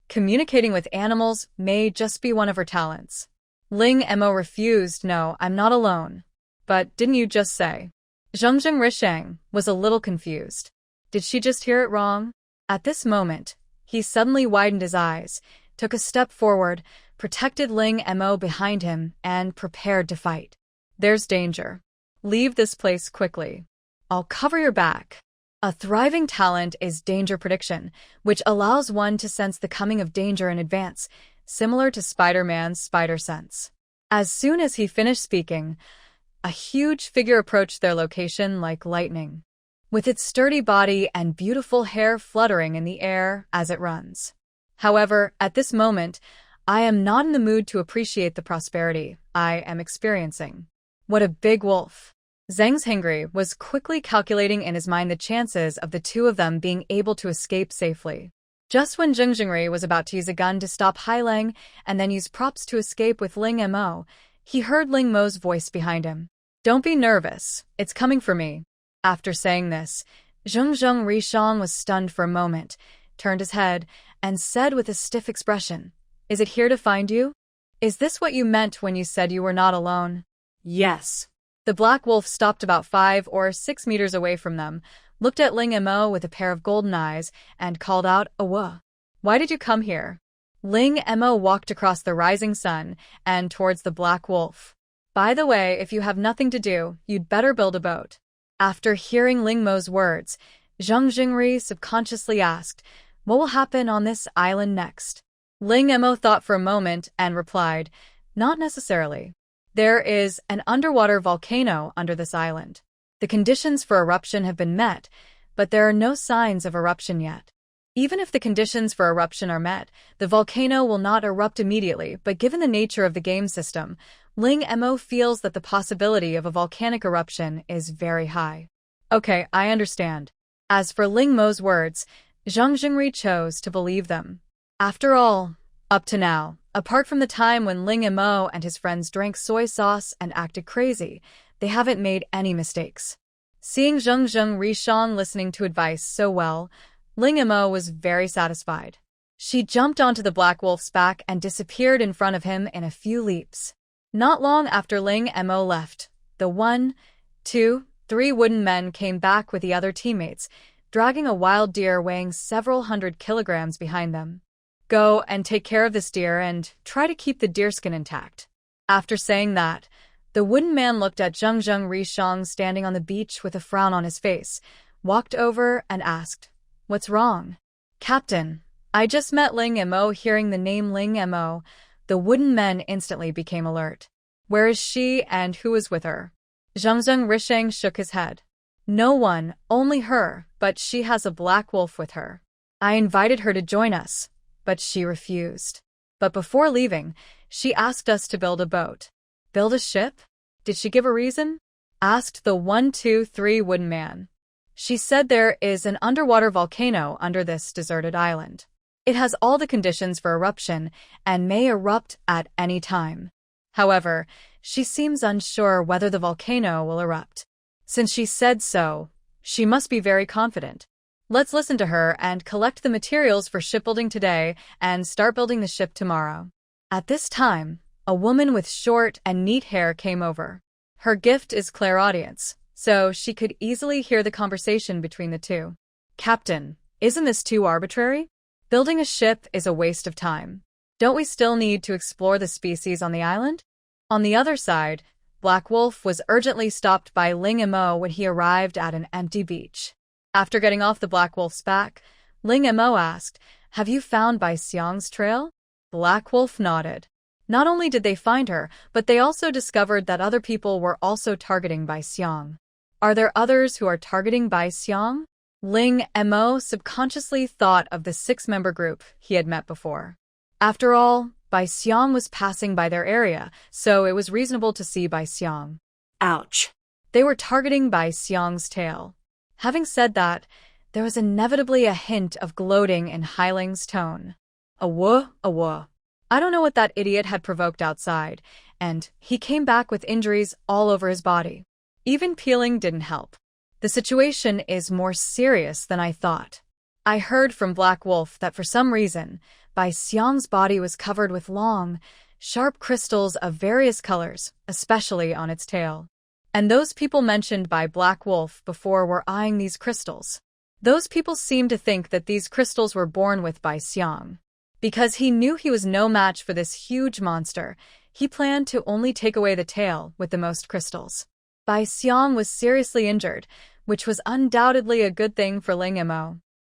Communicating with animals may just be one of her talents. Ling Mo refused. No, I'm not alone. But didn't you just say? Zhengzheng Risheng was a little confused. Did she just hear it wrong? At this moment, he suddenly widened his eyes, took a step forward, protected Ling Mo behind him, and prepared to fight. There's danger. Leave this place quickly. I'll cover your back. A thriving talent is danger prediction, which allows one to sense the coming of danger in advance, similar to Spider-Man's spider sense. As soon as he finished speaking, a huge figure approached their location like lightning, with its sturdy body and beautiful hair fluttering in the air as it runs. However, at this moment, I am not in the mood to appreciate the prosperity I am experiencing. What a big wolf! Zhang Hengri was quickly calculating in his mind the chances of the 2 of them being able to escape safely. Just when Zheng Jingri was about to use a gun to stop Haileng and then use props to escape with Ling Mo, he heard Ling Mo's voice behind him. Don't be nervous, it's coming for me. After saying this, Zhengzheng Rishang was stunned for a moment, turned his head, and said with a stiff expression, Is it here to find you? Is this what you meant when you said you were not alone? Yes. The black wolf stopped about 5 or 6 meters away from them, looked at Ling Mo with a pair of golden eyes, and called out, Awa. Why did you come here? Ling Mo walked across the rising sun and towards the black wolf. By the way, if you have nothing to do, you'd better build a boat. After hearing Ling Mo's words, Zheng Jingri subconsciously asked, What will happen on this island next? Ling Mo thought for a moment and replied, Not necessarily. There is an underwater volcano under this island. The conditions for eruption have been met, but there are no signs of eruption yet. Even if the conditions for eruption are met, the volcano will not erupt immediately, but given the nature of the game system, Ling Mo feels that the possibility of a volcanic eruption is very high. Okay, I understand. As for Ling Mo's words, Zhang Jingri chose to believe them. After all, up to now, apart from the time when Ling Mo and his friends drank soy sauce and acted crazy, they haven't made any mistakes. Seeing Zhengzheng Rishang listening to advice so well, Ling Mo was very satisfied. She jumped onto the black wolf's back and disappeared in front of him in a few leaps. Not long after Ling Mo left, the 1, 2, 3 wooden men came back with the other teammates, dragging a wild deer weighing several hundred kilograms behind them. Go and take care of this deer and try to keep the deerskin intact. After saying that, the wooden man looked at Zhengzheng Rishang standing on the beach with a frown on his face, walked over and asked, What's wrong? Captain, I just met Ling Mo. Hearing the name Ling Mo, the wooden men instantly became alert. Where is she and who is with her? Zhengzheng Rishang shook his head. No one, only her, but she has a black wolf with her. I invited her to join us, but she refused. But before leaving, she asked us to build a boat. Build a ship? Did she give a reason? Asked the 1, 2, 3 wooden man. She said there is an underwater volcano under this deserted island. It has all the conditions for eruption and may erupt at any time. However, she seems unsure whether the volcano will erupt. Since she said so, she must be very confident. Let's listen to her and collect the materials for shipbuilding today and start building the ship tomorrow. At this time, a woman with short and neat hair came over. Her gift is clairaudience, so she could easily hear the conversation between the two. Captain, isn't this too arbitrary? Building a ship is a waste of time. Don't we still need to explore the species on the island? On the other side, Black Wolf was urgently stopped by Ling Mo when he arrived at an empty beach. After getting off the Black Wolf's back, Ling Mo asked, "Have you found Bai Xiang's trail?" Black Wolf nodded. Not only did they find her, but they also discovered that other people were also targeting Bai Xiang. Are there others who are targeting Bai Xiang? Ling Mo subconsciously thought of the 6-member group he had met before. After all, Bai Xiang was passing by their area, so it was reasonable to see Bai Xiang. Ouch. They were targeting Bai Xiang's tail. Having said that, there was inevitably a hint of gloating in Hailing's tone. Awah. I don't know what that idiot had provoked outside, and he came back with injuries all over his body. Even peeling didn't help. The situation is more serious than I thought. I heard from Black Wolf that for some reason, Bai Xiang's body was covered with long, sharp crystals of various colors, especially on its tail. And those people mentioned by Black Wolf before were eyeing these crystals. Those people seemed to think that these crystals were born with Bai Xiang. Because he knew he was no match for this huge monster, he planned to only take away the tail with the most crystals. Bai Xiang was seriously injured, which was undoubtedly a good thing for Ling Mo.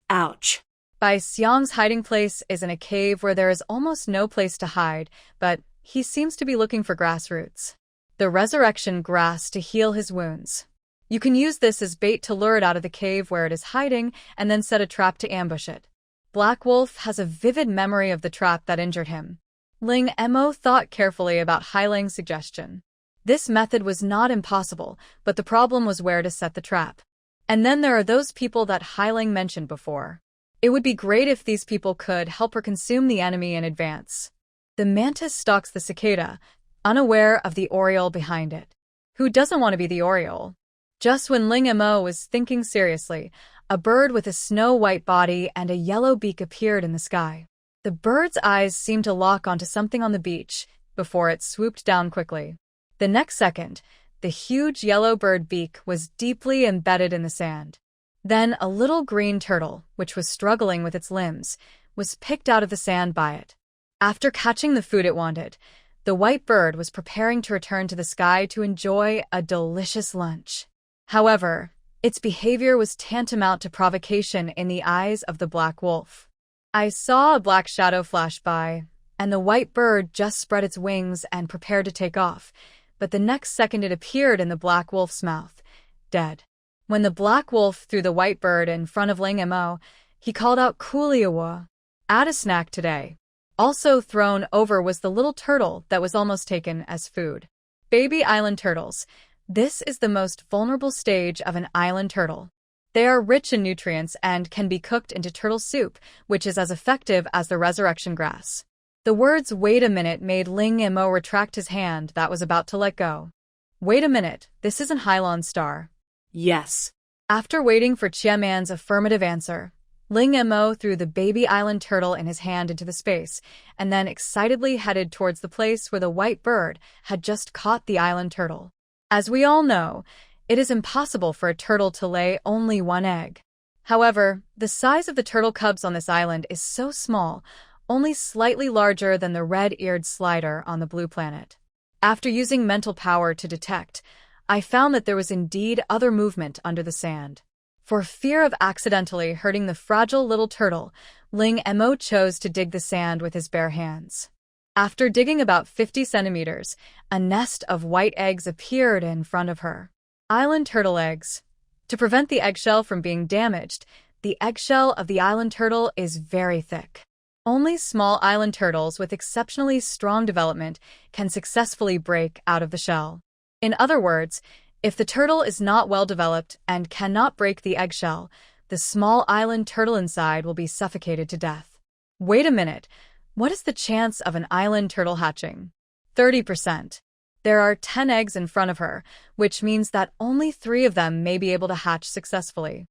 Ouch. Bai Xiang's hiding place is in a cave where there is almost no place to hide, but he seems to be looking for grass roots. The resurrection grass to heal his wounds. You can use this as bait to lure it out of the cave where it is hiding and then set a trap to ambush it. Black Wolf has a vivid memory of the trap that injured him. Ling Mo thought carefully about Hailing's suggestion. This method was not impossible, but the problem was where to set the trap. And then there are those people that Hailing mentioned before. It would be great if these people could help her consume the enemy in advance. The mantis stalks the cicada, unaware of the oriole behind it. Who doesn't want to be the oriole? Just when Ling Mo was thinking seriously, a bird with a snow-white body and a yellow beak appeared in the sky. The bird's eyes seemed to lock onto something on the beach before it swooped down quickly. The next second, the huge yellow bird beak was deeply embedded in the sand. Then a little green turtle, which was struggling with its limbs, was picked out of the sand by it. After catching the food it wanted, the white bird was preparing to return to the sky to enjoy a delicious lunch. However, its behavior was tantamount to provocation in the eyes of the Black Wolf. I saw a black shadow flash by, and the white bird just spread its wings and prepared to take off, but the next second it appeared in the Black Wolf's mouth, dead. When the Black Wolf threw the white bird in front of Ling Mo, he called out "Coolio, add a snack today." Also thrown over was the little turtle that was almost taken as food. Baby island turtles. This is the most vulnerable stage of an island turtle. They are rich in nutrients and can be cooked into turtle soup, which is as effective as the resurrection grass. The words "wait a minute" made Ling Mo retract his hand that was about to let go. Wait a minute, this isn't Hylon Star. Yes. After waiting for Chiaman's affirmative answer, Ling Mo threw the baby island turtle in his hand into the space, and then excitedly headed towards the place where the white bird had just caught the island turtle. As we all know, it is impossible for a turtle to lay only one egg. However, the size of the turtle cubs on this island is so small, only slightly larger than the red-eared slider on the blue planet. After using mental power to detect, I found that there was indeed other movement under the sand. For fear of accidentally hurting the fragile little turtle, Ling Mo chose to dig the sand with his bare hands. After digging about 50 centimeters, a nest of white eggs appeared in front of her. Island turtle eggs. To prevent the eggshell from being damaged, the eggshell of the island turtle is very thick. Only small island turtles with exceptionally strong development can successfully break out of the shell. In other words, if the turtle is not well developed and cannot break the eggshell, the small island turtle inside will be suffocated to death. Wait a minute, what is the chance of an island turtle hatching? 30%. There are 10 eggs in front of her, which means that only 3 of them may be able to hatch successfully.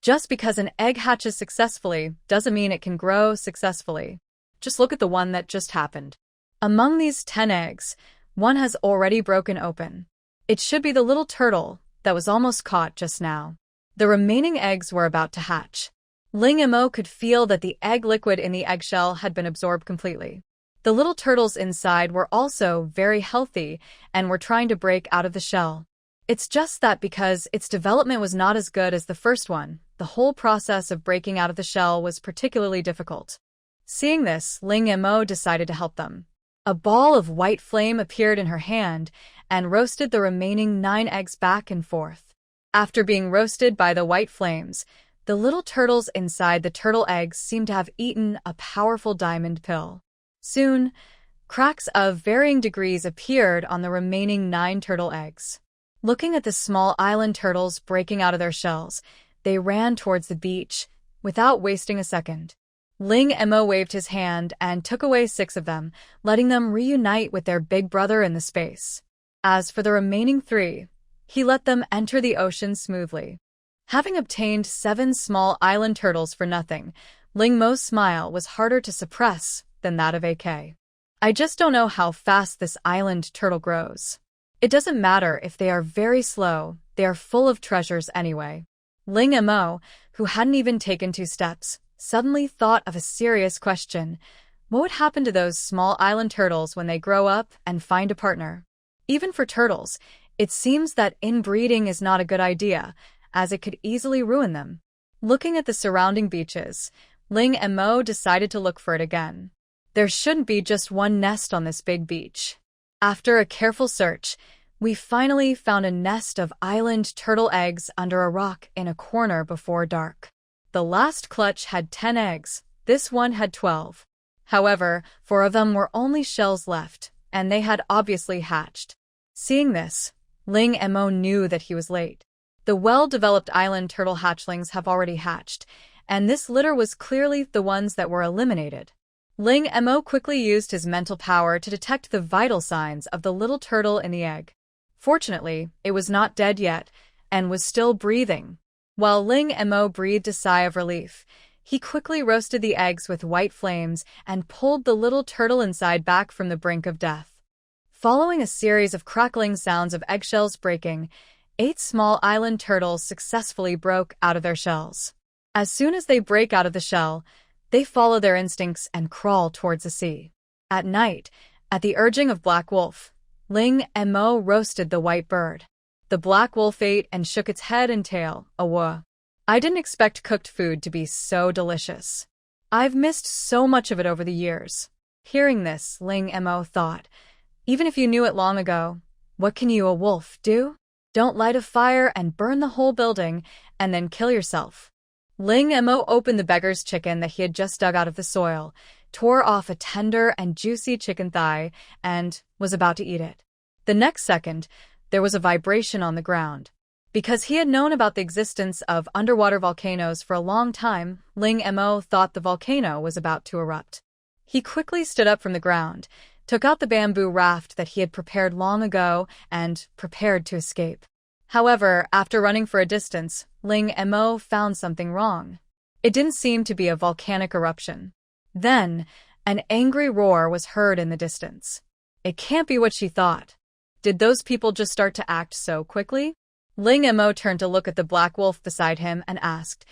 Just because an egg hatches successfully doesn't mean it can grow successfully. Just look at the one that just happened. Among these 10 eggs, one has already broken open. It should be the little turtle that was almost caught just now. The remaining eggs were about to hatch. Ling Mo could feel that the egg liquid in the eggshell had been absorbed completely. The little turtles inside were also very healthy and were trying to break out of the shell. It's just that because its development was not as good as the first one, the whole process of breaking out of the shell was particularly difficult. Seeing this, Ling Mo decided to help them. A ball of white flame appeared in her hand and roasted the remaining 9 eggs back and forth. After being roasted by the white flames, the little turtles inside the turtle eggs seemed to have eaten a powerful diamond pill. Soon, cracks of varying degrees appeared on the remaining 9 turtle eggs. Looking at the small island turtles breaking out of their shells, they ran towards the beach without wasting a second. Ling Mo waved his hand and took away 6 of them, letting them reunite with their big brother in the space. As for the remaining 3, he let them enter the ocean smoothly. Having obtained 7 small island turtles for nothing, Ling Mo's smile was harder to suppress than that of AK. I just don't know how fast this island turtle grows. It doesn't matter if they are very slow, they are full of treasures anyway. Ling Mo, who hadn't even taken 2 steps, suddenly thought of a serious question. What would happen to those small island turtles when they grow up and find a partner? Even for turtles, it seems that inbreeding is not a good idea, as it could easily ruin them. Looking at the surrounding beaches, Ling Mo decided to look for it again. There shouldn't be just one nest on this big beach. After a careful search, we finally found a nest of island turtle eggs under a rock in a corner before dark. The last clutch had 10 eggs, this one had 12. However, 4 of them were only shells left, and they had obviously hatched. Seeing this, Ling Mo knew that he was late. The well-developed island turtle hatchlings have already hatched, and this litter was clearly the ones that were eliminated. Ling Mo quickly used his mental power to detect the vital signs of the little turtle in the egg. Fortunately, it was not dead yet, and was still breathing. While Ling Mo breathed a sigh of relief, he quickly roasted the eggs with white flames and pulled the little turtle inside back from the brink of death. Following a series of crackling sounds of eggshells breaking, 8 small island turtles successfully broke out of their shells. As soon as they break out of the shell, they follow their instincts and crawl towards the sea. At night, at the urging of Black Wolf, Ling Mo roasted the white bird. The black wolf ate and shook its head and tail. Awah. I didn't expect cooked food to be so delicious. I've missed so much of it over the years. Hearing this, Ling Mo thought, even if you knew it long ago, what can you, a wolf, do? Don't light a fire and burn the whole building and then kill yourself. Ling Mo opened the beggar's chicken that he had just dug out of the soil, tore off a tender and juicy chicken thigh, and was about to eat it. The next second, there was a vibration on the ground. Because he had known about the existence of underwater volcanoes for a long time, Ling Mo thought the volcano was about to erupt. He quickly stood up from the ground, took out the bamboo raft that he had prepared long ago, and prepared to escape. However, after running for a distance, Ling Mo found something wrong. It didn't seem to be a volcanic eruption. Then, an angry roar was heard in the distance. It can't be what she thought. Did those people just start to act so quickly? Ling Mo turned to look at the black wolf beside him and asked,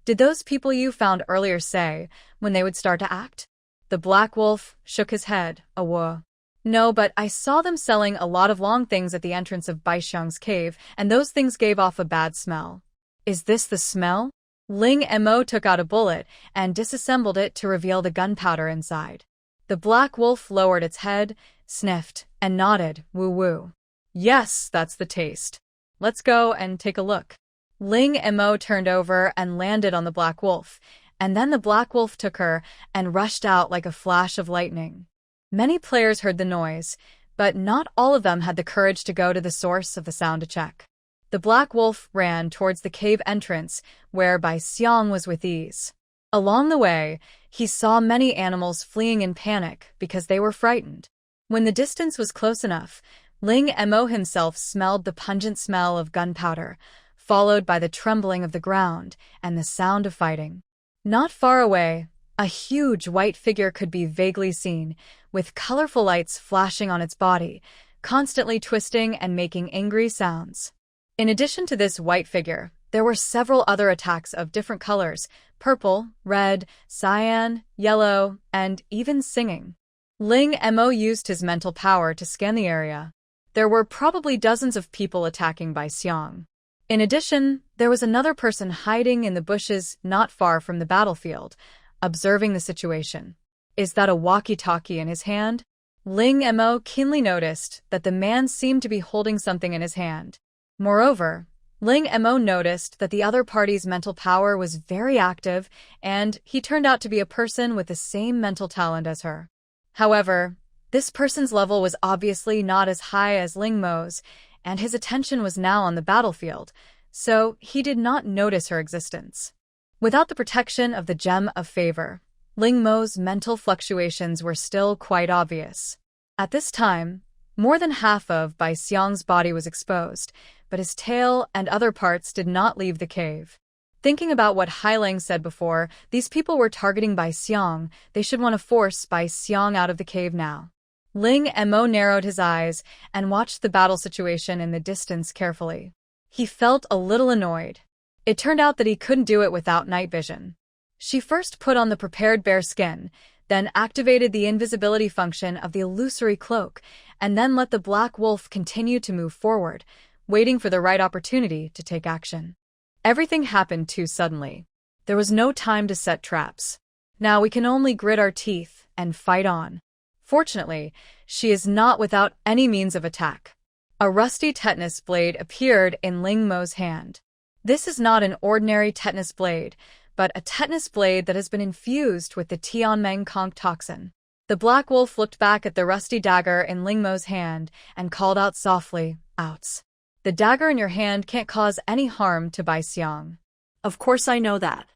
"Did those people you found earlier say when they would start to act?" The black wolf shook his head. Awah. No, but I saw them selling a lot of long things at the entrance of Baixiang's cave, and those things gave off a bad smell. Is this the smell? Ling Mo took out a bullet and disassembled it to reveal the gunpowder inside. The black wolf lowered its head, sniffed, and nodded, woo-woo. Yes, that's the taste. Let's go and take a look. Ling Mo turned over and landed on the black wolf, and then the black wolf took her and rushed out like a flash of lightning. Many players heard the noise, but not all of them had the courage to go to the source of the sound to check. The black wolf ran towards the cave entrance, where Baixiang was with ease. Along the way, he saw many animals fleeing in panic because they were frightened. When the distance was close enough, Ling Mo himself smelled the pungent smell of gunpowder, followed by the trembling of the ground and the sound of fighting. Not far away, a huge white figure could be vaguely seen, with colorful lights flashing on its body, constantly twisting and making angry sounds. In addition to this white figure, there were several other attacks of different colors: purple, red, cyan, yellow, and even singing. Ling Mo used his mental power to scan the area. There were probably dozens of people attacking Bai Xiang. In addition, there was another person hiding in the bushes not far from the battlefield, observing the situation. Is that a walkie-talkie in his hand? Ling Mo keenly noticed that the man seemed to be holding something in his hand. Moreover, Ling Mo noticed that the other party's mental power was very active, and he turned out to be a person with the same mental talent as her. However, this person's level was obviously not as high as Ling Mo's, and his attention was now on the battlefield, so he did not notice her existence. Without the protection of the Gem of Favor, Ling Mo's mental fluctuations were still quite obvious. At this time, more than half of Bai Xiang's body was exposed, but his tail and other parts did not leave the cave. Thinking about what Hailing said before, these people were targeting Bai Xiang. They should want to force Bai Xiang out of the cave now. Ling Mo narrowed his eyes and watched the battle situation in the distance carefully. He felt a little annoyed. It turned out that he couldn't do it without night vision. She first put on the prepared bear skin, then activated the invisibility function of the illusory cloak, and then let the black wolf continue to move forward, waiting for the right opportunity to take action. Everything happened too suddenly. There was no time to set traps. Now we can only grit our teeth and fight on. Fortunately, she is not without any means of attack. A rusty tetanus blade appeared in Ling Mo's hand. This is not an ordinary tetanus blade, but a tetanus blade that has been infused with the Tianmeng Conk toxin. The black wolf looked back at the rusty dagger in Ling Mo's hand and called out softly, "Outs. The dagger in your hand can't cause any harm to Bai Xiang." Of course I know that.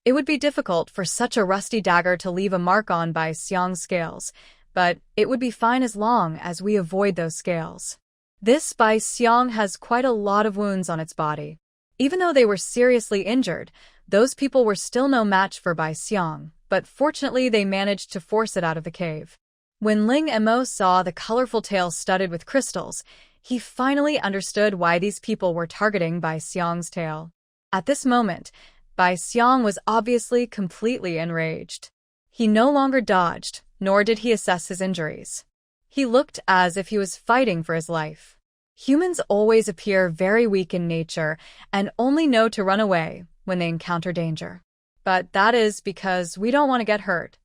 It would be difficult for such a rusty dagger to leave a mark on Bai Xiang's scales, but it would be fine as long as we avoid those scales. This Bai Xiang has quite a lot of wounds on its body. Even though they were seriously injured, those people were still no match for Bai Xiang, but fortunately they managed to force it out of the cave. When Ling Mo saw the colorful tail studded with crystals, he finally understood why these people were targeting Bai Xiang's tail. At this moment, Bai Xiang was obviously completely enraged. He no longer dodged, nor did he assess his injuries. He looked as if he was fighting for his life. Humans always appear very weak in nature and only know to run away when they encounter danger. But that is because we don't want to get hurt.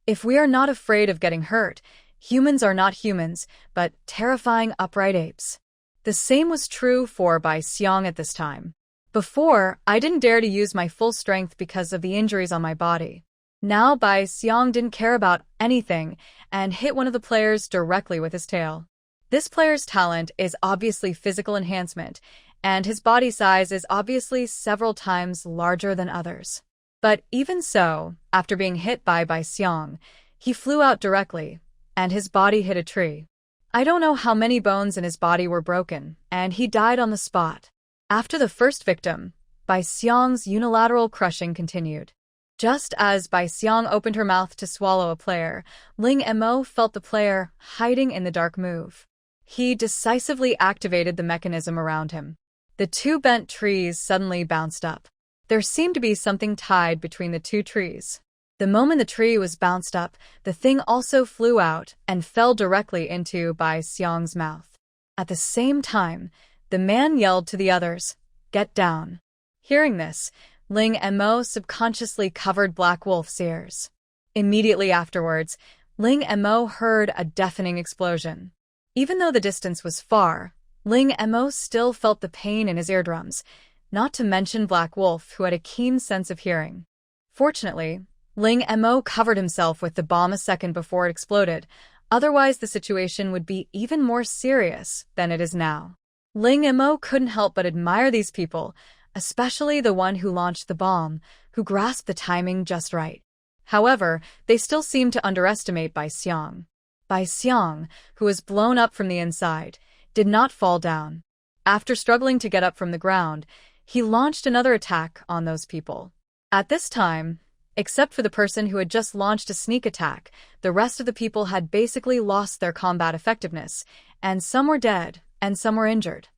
If we are not afraid of getting hurt, humans are not humans, but terrifying upright apes. The same was true for Bai Xiang at this time. Before, I didn't dare to use my full strength because of the injuries on my body. Now Bai Xiang didn't care about anything and hit one of the players directly with his tail. This player's talent is obviously physical enhancement, and his body size is obviously several times larger than others. But even so, after being hit by Bai Xiang, he flew out directly, and his body hit a tree. I don't know how many bones in his body were broken, and he died on the spot. After the first victim, Bai Xiang's unilateral crushing continued. Just as Bai Xiang opened her mouth to swallow a player, Ling Mo felt the player hiding in the dark move. He decisively activated the mechanism around him. The two bent trees suddenly bounced up. There seemed to be something tied between the two trees. The moment the tree was bounced up, the thing also flew out and fell directly into Bai Xiang's mouth. At the same time, the man yelled to the others, "Get down." Hearing this, Ling Mo subconsciously covered Black Wolf's ears. Immediately afterwards, Ling Mo heard a deafening explosion. Even though the distance was far, Ling Mo still felt the pain in his eardrums, not to mention Black Wolf, who had a keen sense of hearing. Fortunately, Ling Mo covered himself with the bomb a second before it exploded, otherwise the situation would be even more serious than it is now. Ling Mo couldn't help but admire these people, especially the one who launched the bomb, who grasped the timing just right. However, they still seemed to underestimate Bai Xiang. Bai Xiang, who was blown up from the inside, did not fall down. After struggling to get up from the ground, he launched another attack on those people. At this time, except for the person who had just launched a sneak attack, the rest of the people had basically lost their combat effectiveness, and some were dead, and some were injured.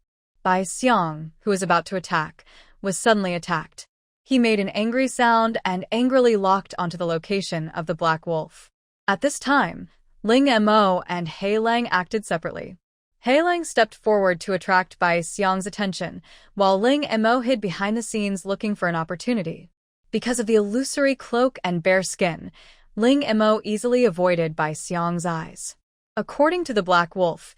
Bai Xiang, who was about to attack, was suddenly attacked. He made an angry sound and angrily locked onto the location of the Black Wolf. At this time, Ling Mo and He Lang acted separately. He Lang stepped forward to attract Bai Xiang's attention, while Ling Mo hid behind the scenes looking for an opportunity. Because of the illusory cloak and bare skin, Ling Mo easily avoided Bai Xiang's eyes. According to the Black Wolf,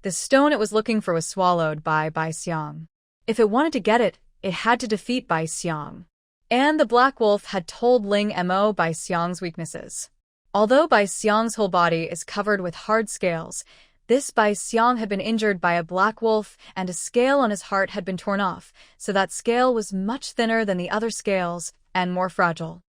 the stone it was looking for was swallowed by Bai Xiang. If it wanted to get it, it had to defeat Bai Xiang. And the Black Wolf had told Ling Mo Bai Xiang's weaknesses. Although Bai Xiang's whole body is covered with hard scales, this Bai Xiang had been injured by a Black Wolf and a scale on his heart had been torn off, so that scale was much thinner than the other scales and more fragile.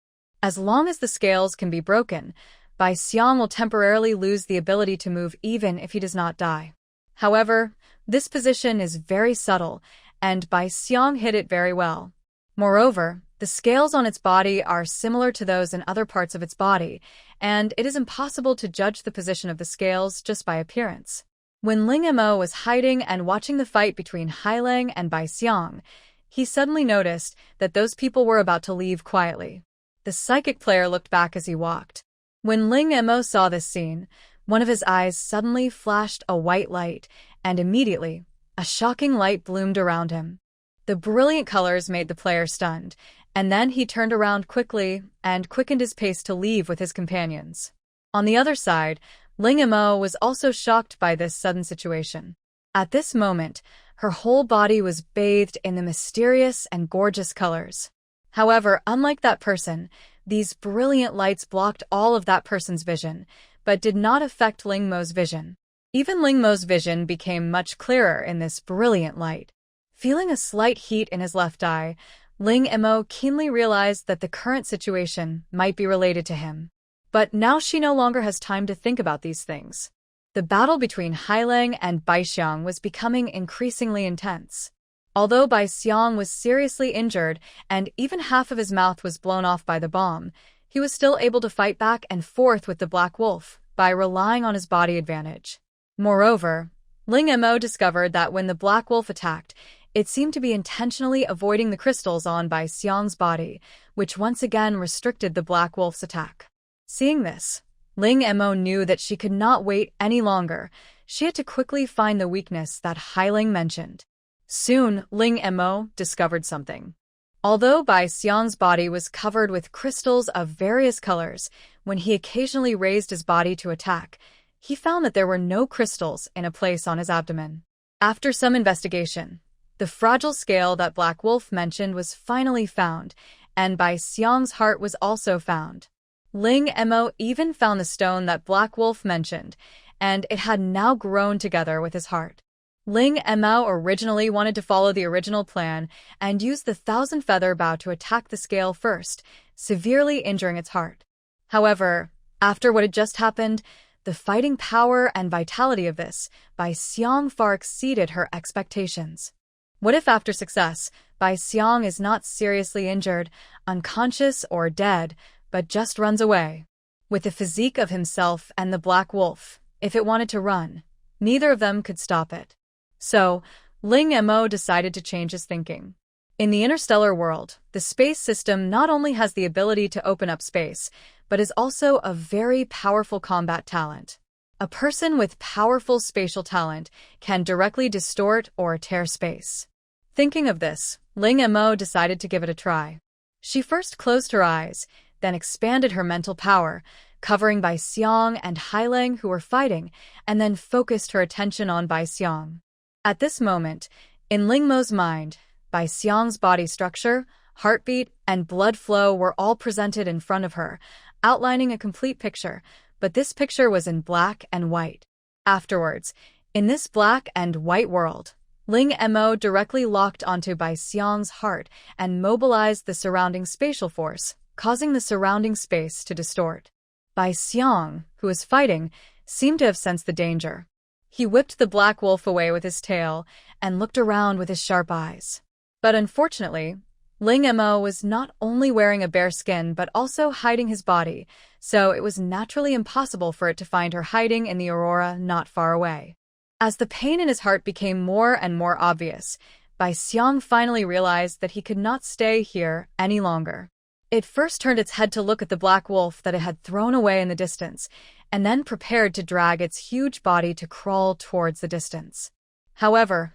As long as the scales can be broken, Bai Xiang will temporarily lose the ability to move even if he does not die. However, this position is very subtle, and Bai Xiang hid it very well. Moreover, the scales on its body are similar to those in other parts of its body, and it is impossible to judge the position of the scales just by appearance. When Ling Mo was hiding and watching the fight between He Lang and Bai Xiang, he suddenly noticed that those people were about to leave quietly. The psychic player looked back as he walked. When Ling Mo saw this scene, one of his eyes suddenly flashed a white light, and immediately, a shocking light bloomed around him. The brilliant colors made the player stunned, and then he turned around quickly and quickened his pace to leave with his companions. On the other side, Ling Mo was also shocked by this sudden situation. At this moment, her whole body was bathed in the mysterious and gorgeous colors. However, unlike that person, these brilliant lights blocked all of that person's vision, but did not affect Ling Mo's vision. Even Ling Mo's vision became much clearer in this brilliant light. Feeling a slight heat in his left eye, Ling Mo keenly realized that the current situation might be related to him. But now she no longer has time to think about these things. The battle between He Lang and Bai Xiang was becoming increasingly intense. Although Bai Xiang was seriously injured and even half of his mouth was blown off by the bomb, he was still able to fight back and forth with the Black Wolf by relying on his body advantage. Moreover, Ling Mo discovered that when the Black Wolf attacked, it seemed to be intentionally avoiding the crystals on Bai Xiang's body, which once again restricted the Black Wolf's attack. Seeing this, Ling Mo knew that she could not wait any longer. She had to quickly find the weakness that He Lang mentioned. Soon, Ling Mo discovered something. Although Bai Xiang's body was covered with crystals of various colors, when he occasionally raised his body to attack, he found that there were no crystals in a place on his abdomen. After some investigation, the fragile scale that Black Wolf mentioned was finally found, and Bai Xiang's heart was also found. Ling Mo even found the stone that Black Wolf mentioned, and it had now grown together with his heart. Ling Mo originally wanted to follow the original plan and use the Thousand Feather Bow to attack the scale first, severely injuring its heart. However, after what had just happened, the fighting power and vitality of this Bai Xiang far exceeded her expectations. What if after success, Bai Xiang is not seriously injured, unconscious, or dead, but just runs away? With the physique of himself and the Black Wolf, if it wanted to run, neither of them could stop it. So, Ling Mo decided to change his thinking. In the interstellar world, the space system not only has the ability to open up space, but is also a very powerful combat talent. A person with powerful spatial talent can directly distort or tear space. Thinking of this, Ling Mo decided to give it a try. She first closed her eyes, then expanded her mental power, covering Bai Xiang and He Lang who were fighting, and then focused her attention on Bai Xiang. At this moment, in Ling Mo's mind, Bai Xiang's body structure, heartbeat, and blood flow were all presented in front of her, outlining a complete picture, but this picture was in black and white. Afterwards, in this black and white world, Ling Mo directly locked onto Bai Xiang's heart and mobilized the surrounding spatial force, causing the surrounding space to distort. Bai Xiang, who was fighting, seemed to have sensed the danger. He whipped the Black Wolf away with his tail and looked around with his sharp eyes. But unfortunately, Ling Mo was not only wearing a bare skin but also hiding his body, so it was naturally impossible for it to find her hiding in the aurora not far away. As the pain in his heart became more and more obvious, Bai Xiang finally realized that he could not stay here any longer. It first turned its head to look at the black wolf that it had thrown away in the distance, and then prepared to drag its huge body to crawl towards the distance. However,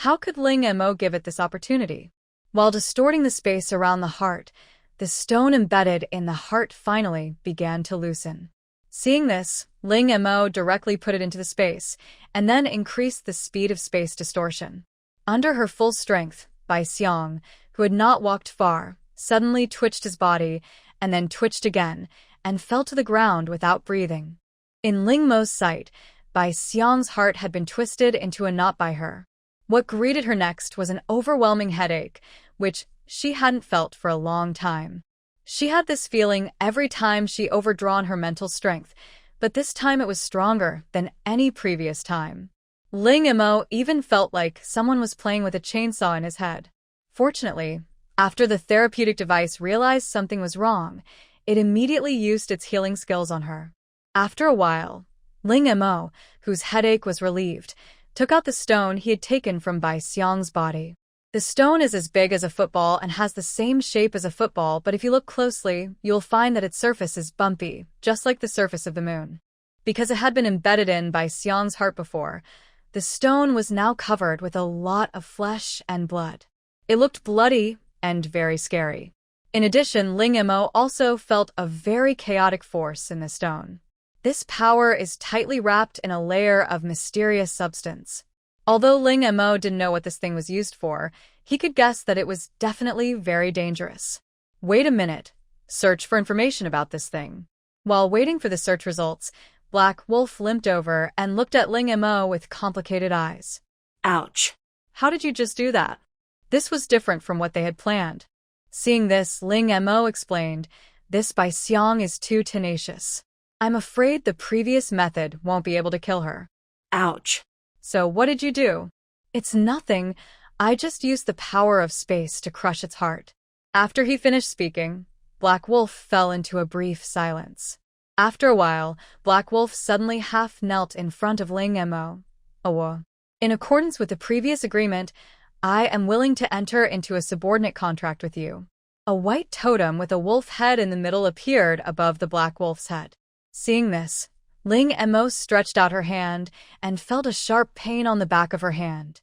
how could Ling Mo give it this opportunity? While distorting the space around the heart, the stone embedded in the heart finally began to loosen. Seeing this, Ling Mo directly put it into the space, and then increased the speed of space distortion. Under her full strength, Bai Xiang, who had not walked far, suddenly twitched his body, and then twitched again, and fell to the ground without breathing. In Ling Mo's sight, Bai Xiang's heart had been twisted into a knot by her. What greeted her next was an overwhelming headache, which she hadn't felt for a long time. She had this feeling every time she overdrawn her mental strength, but this time it was stronger than any previous time. Ling Mo even felt like someone was playing with a chainsaw in his head. Fortunately, after the therapeutic device realized something was wrong, it immediately used its healing skills on her. After a while, Ling Mo, whose headache was relieved, took out the stone he had taken from Bai Xiang's body. The stone is as big as a football and has the same shape as a football, but if you look closely, you'll find that its surface is bumpy, just like the surface of the moon. Because it had been embedded in Bai Xiang's heart before, the stone was now covered with a lot of flesh and blood. It looked bloody and very scary. In addition, Ling Mo also felt a very chaotic force in the stone. This power is tightly wrapped in a layer of mysterious substance. Although Ling Mo didn't know what this thing was used for, he could guess that it was definitely very dangerous. Wait a minute. Search for information about this thing. While waiting for the search results, Black Wolf limped over and looked at Ling Mo with complicated eyes. Ouch. How did you just do that? This was different from what they had planned. Seeing this, Ling Mo explained, "This Bai Xiang is too tenacious. I'm afraid the previous method won't be able to kill her." Ouch. So what did you do? It's nothing. I just used the power of space to crush its heart. After he finished speaking, Black Wolf fell into a brief silence. After a while, Black Wolf suddenly half knelt in front of Ling Mo. "Awa. In accordance with the previous agreement, I am willing to enter into a subordinate contract with you." A white totem with a wolf head in the middle appeared above the Black Wolf's head. Seeing this, Ling Mo stretched out her hand and felt a sharp pain on the back of her hand.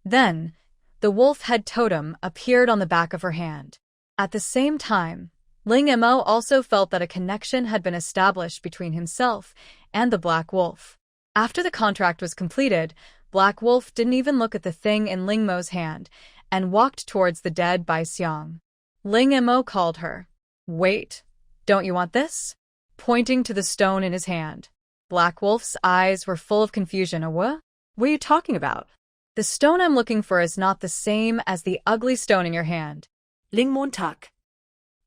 Then, the wolf head totem appeared on the back of her hand. At the same time, Ling Mo also felt that a connection had been established between himself and the Black Wolf. After the contract was completed, Black Wolf didn't even look at the thing in Ling Mo's hand and walked towards the dead Bai Xiang. Ling Mo called her. "Wait, don't you want this?" Pointing to the stone in his hand. Black Wolf's eyes were full of confusion. What are you talking about? "The stone I'm looking for is not the same as the ugly stone in your hand." Ling Mo tak.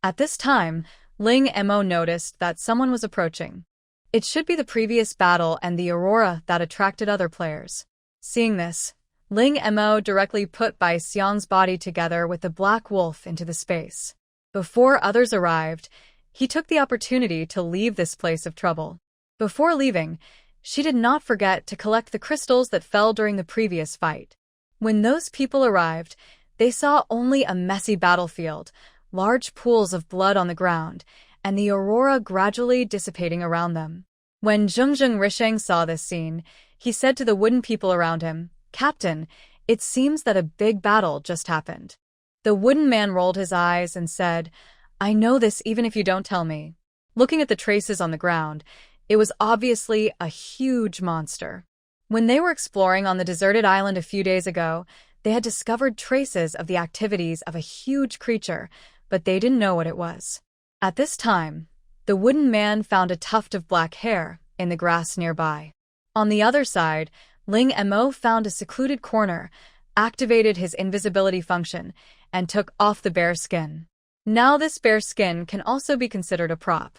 At this time, Ling Mo noticed that someone was approaching. It should be the previous battle and the aurora that attracted other players. Seeing this, Ling Mo directly put Bai Xiang's body together with the Black Wolf into the space. Before others arrived, he took the opportunity to leave this place of trouble. Before leaving, she did not forget to collect the crystals that fell during the previous fight. When those people arrived, they saw only a messy battlefield, large pools of blood on the ground, and the aurora gradually dissipating around them. When Zhengzheng Risheng saw this scene, he said to the wooden people around him, "Captain, it seems that a big battle just happened." The wooden man rolled his eyes and said, "I know this even if you don't tell me." Looking at the traces on the ground, it was obviously a huge monster. When they were exploring on the deserted island a few days ago, they had discovered traces of the activities of a huge creature, but they didn't know what it was. At this time, the wooden man found a tuft of black hair in the grass nearby. On the other side, Ling Mo found a secluded corner, activated his invisibility function, and took off the bear skin. Now this bear skin can also be considered a prop.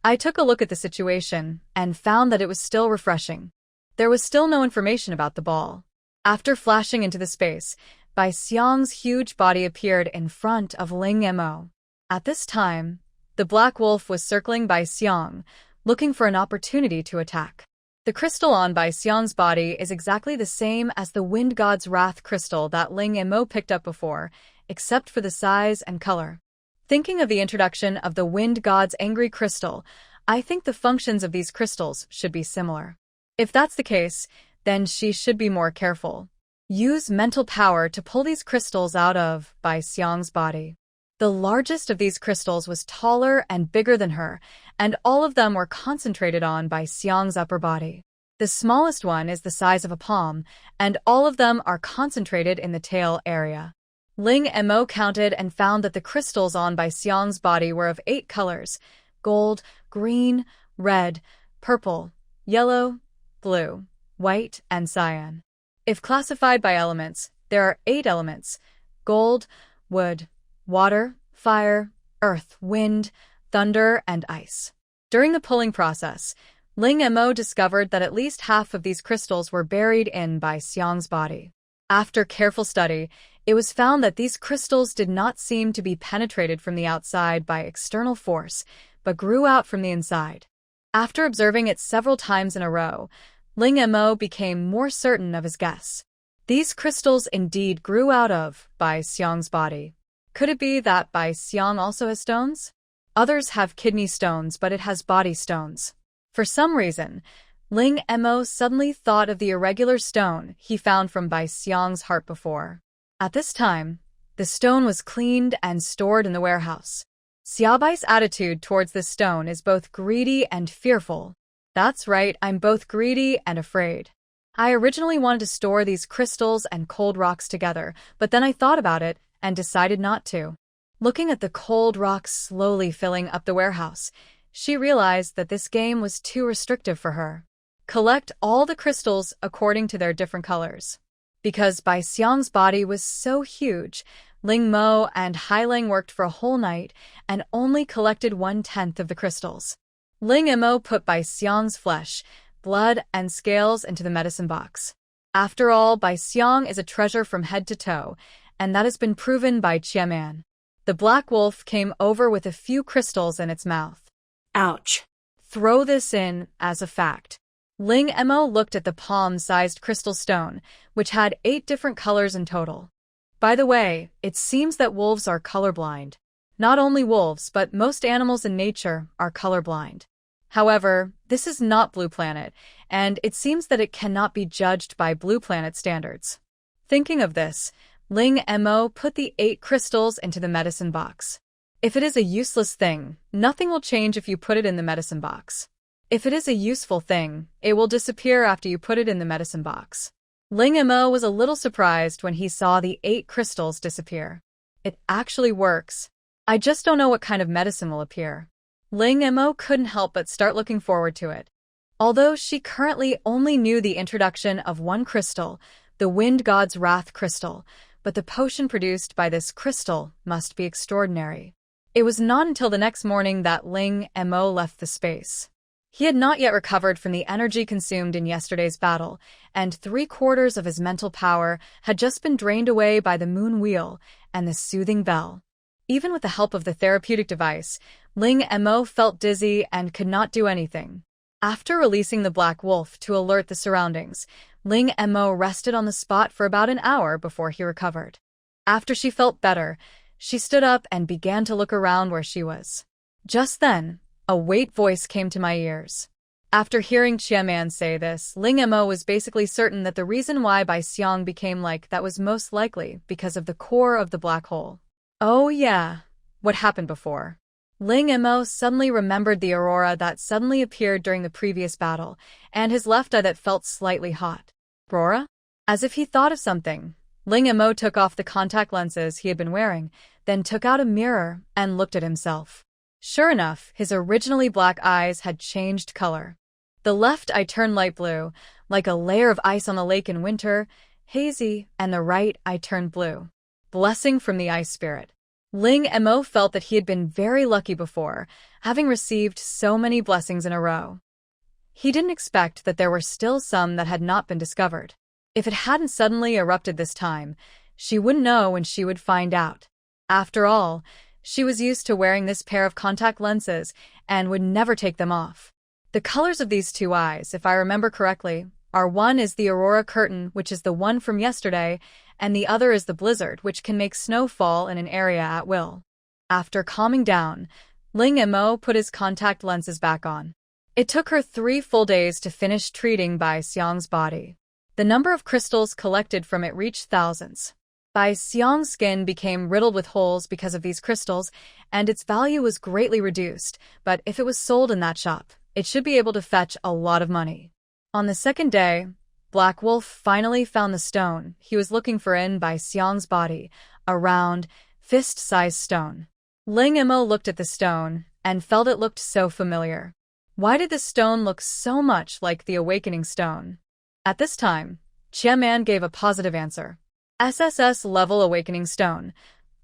I took a look at the situation and found that it was still refreshing. There was still no information about the ball. After flashing into the space, Bai Xiang's huge body appeared in front of Ling Mo. At this time, the black wolf was circling Bai Xiang, looking for an opportunity to attack. The crystal on Bai Xiang's body is exactly the same as the Wind God's Wrath crystal that Ling Mo picked up before, except for the size and color. Thinking of the introduction of the Wind God's Angry Crystal, I think the functions of these crystals should be similar. If that's the case, then she should be more careful. Use mental power to pull these crystals out of Bai Xiang's body. The largest of these crystals was taller and bigger than her, and all of them were concentrated on Bai Xiang's upper body. The smallest one is the size of a palm, and all of them are concentrated in the tail area. Ling Mo counted and found that the crystals on Bai Xiang's body were of 8 colors: gold, green, red, purple, yellow, blue, white, and cyan. If classified by elements, there are 8 elements: gold, wood, water, fire, earth, wind, thunder, and ice. During the pulling process, Ling Mo discovered that at least half of these crystals were buried in Bai Xiang's body. After careful study, it was found that these crystals did not seem to be penetrated from the outside by external force, but grew out from the inside. After observing it several times in a row, Ling Mo became more certain of his guess. These crystals indeed grew out of Bai Xiang's body. Could it be that Bai Xiang also has stones? Others have kidney stones, but it has body stones. For some reason, Ling Mo suddenly thought of the irregular stone he found from Bai Xiang's heart before. At this time, the stone was cleaned and stored in the warehouse. Xiaobai's attitude towards this stone is both greedy and fearful. That's right, I'm both greedy and afraid. I originally wanted to store these crystals and cold rocks together, but then I thought about it and decided not to. Looking at the cold rocks slowly filling up the warehouse, she realized that this game was too restrictive for her. Collect all the crystals according to their different colors. Because Bai Xiang's body was so huge, Ling Mo and Hailing worked for a whole night and only collected 1/10 of the crystals. Ling Mo put Bai Xiang's flesh, blood, and scales into the medicine box. After all, Bai Xiang is a treasure from head to toe, and that has been proven by Qiaman. The black wolf came over with a few crystals in its mouth. Ouch. Throw this in as a fact. Ling Mo looked at the palm-sized crystal stone, which had 8 different colors in total. By the way, it seems that wolves are colorblind. Not only wolves, but most animals in nature are colorblind. However, this is not Blue Planet, and it seems that it cannot be judged by Blue Planet standards. Thinking of this, Ling Mo put the 8 crystals into the medicine box. If it is a useless thing, nothing will change if you put it in the medicine box. If it is a useful thing, it will disappear after you put it in the medicine box. Ling Mo was a little surprised when he saw the 8 crystals disappear. It actually works. I just don't know what kind of medicine will appear. Ling Mo couldn't help but start looking forward to it. Although she currently only knew the introduction of one crystal, the Wind God's Wrath crystal, but the potion produced by this crystal must be extraordinary. It was not until the next morning that Ling Mo left the space. He had not yet recovered from the energy consumed in yesterday's battle, and 3/4 of his mental power had just been drained away by the moon wheel and the soothing bell. Even with the help of the therapeutic device, Ling Mo felt dizzy and could not do anything. After releasing the black wolf to alert the surroundings, Ling Mo rested on the spot for about an hour before he recovered. After she felt better, she stood up and began to look around where she was. Just then, a wait voice came to my ears. After hearing Qiaman say this, Ling Mo was basically certain that the reason why Bai Xiang became like that was most likely because of the core of the black hole. Oh yeah, what happened before? Ling Mo suddenly remembered the aurora that suddenly appeared during the previous battle, and his left eye that felt slightly hot. Aurora? As if he thought of something, Ling Mo took off the contact lenses he had been wearing, then took out a mirror and looked at himself. Sure enough, his originally black eyes had changed color. The left eye turned light blue, like a layer of ice on the lake in winter, hazy, and the right eye turned blue. Blessing from the ice spirit. Ling Mo felt that he had been very lucky before, having received so many blessings in a row. He didn't expect that there were still some that had not been discovered. If it hadn't suddenly erupted this time, She wouldn't know when she would find out. After all, she was used to wearing this pair of contact lenses and would never take them off. The colors of these two eyes, if I remember correctly, are one is the aurora curtain, which is the one from yesterday, and the other is the blizzard, which can make snow fall in an area at will. After calming down, Ling Mo put his contact lenses back on. It took her 3 full days to finish treating Bai Xiang's body. The number of crystals collected from it reached thousands. Bai Xiang's skin became riddled with holes because of these crystals, and its value was greatly reduced, but if it was sold in that shop, it should be able to fetch a lot of money. On the second day, Black Wolf finally found the stone he was looking for in Bai Xiang's body, a round, fist-sized stone. Ling Mo looked at the stone and felt it looked so familiar. Why did the stone look so much like the Awakening Stone? At this time, Qiaman gave a positive answer. SSS-level Awakening Stone,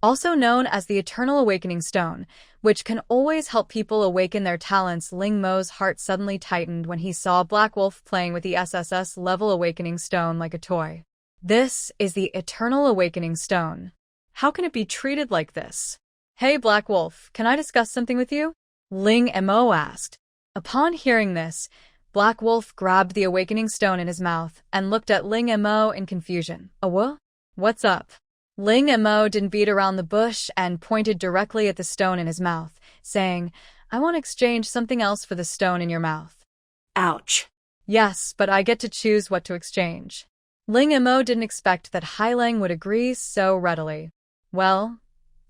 also known as the Eternal Awakening Stone, which can always help people awaken their talents. Ling Mo's heart suddenly tightened when he saw Black Wolf playing with the SSS-level Awakening Stone like a toy. This is the Eternal Awakening Stone. How can it be treated like this? Hey Black Wolf, can I discuss something with you? Ling Mo asked. Upon hearing this, Black Wolf grabbed the Awakening Stone in his mouth and looked at Ling Mo in confusion. What? What's up? Ling Mo didn't beat around the bush and pointed directly at the stone in his mouth, saying, I want to exchange something else for the stone in your mouth. Ouch. Yes, but I get to choose what to exchange. Ling Mo didn't expect that Hailang would agree so readily. Well,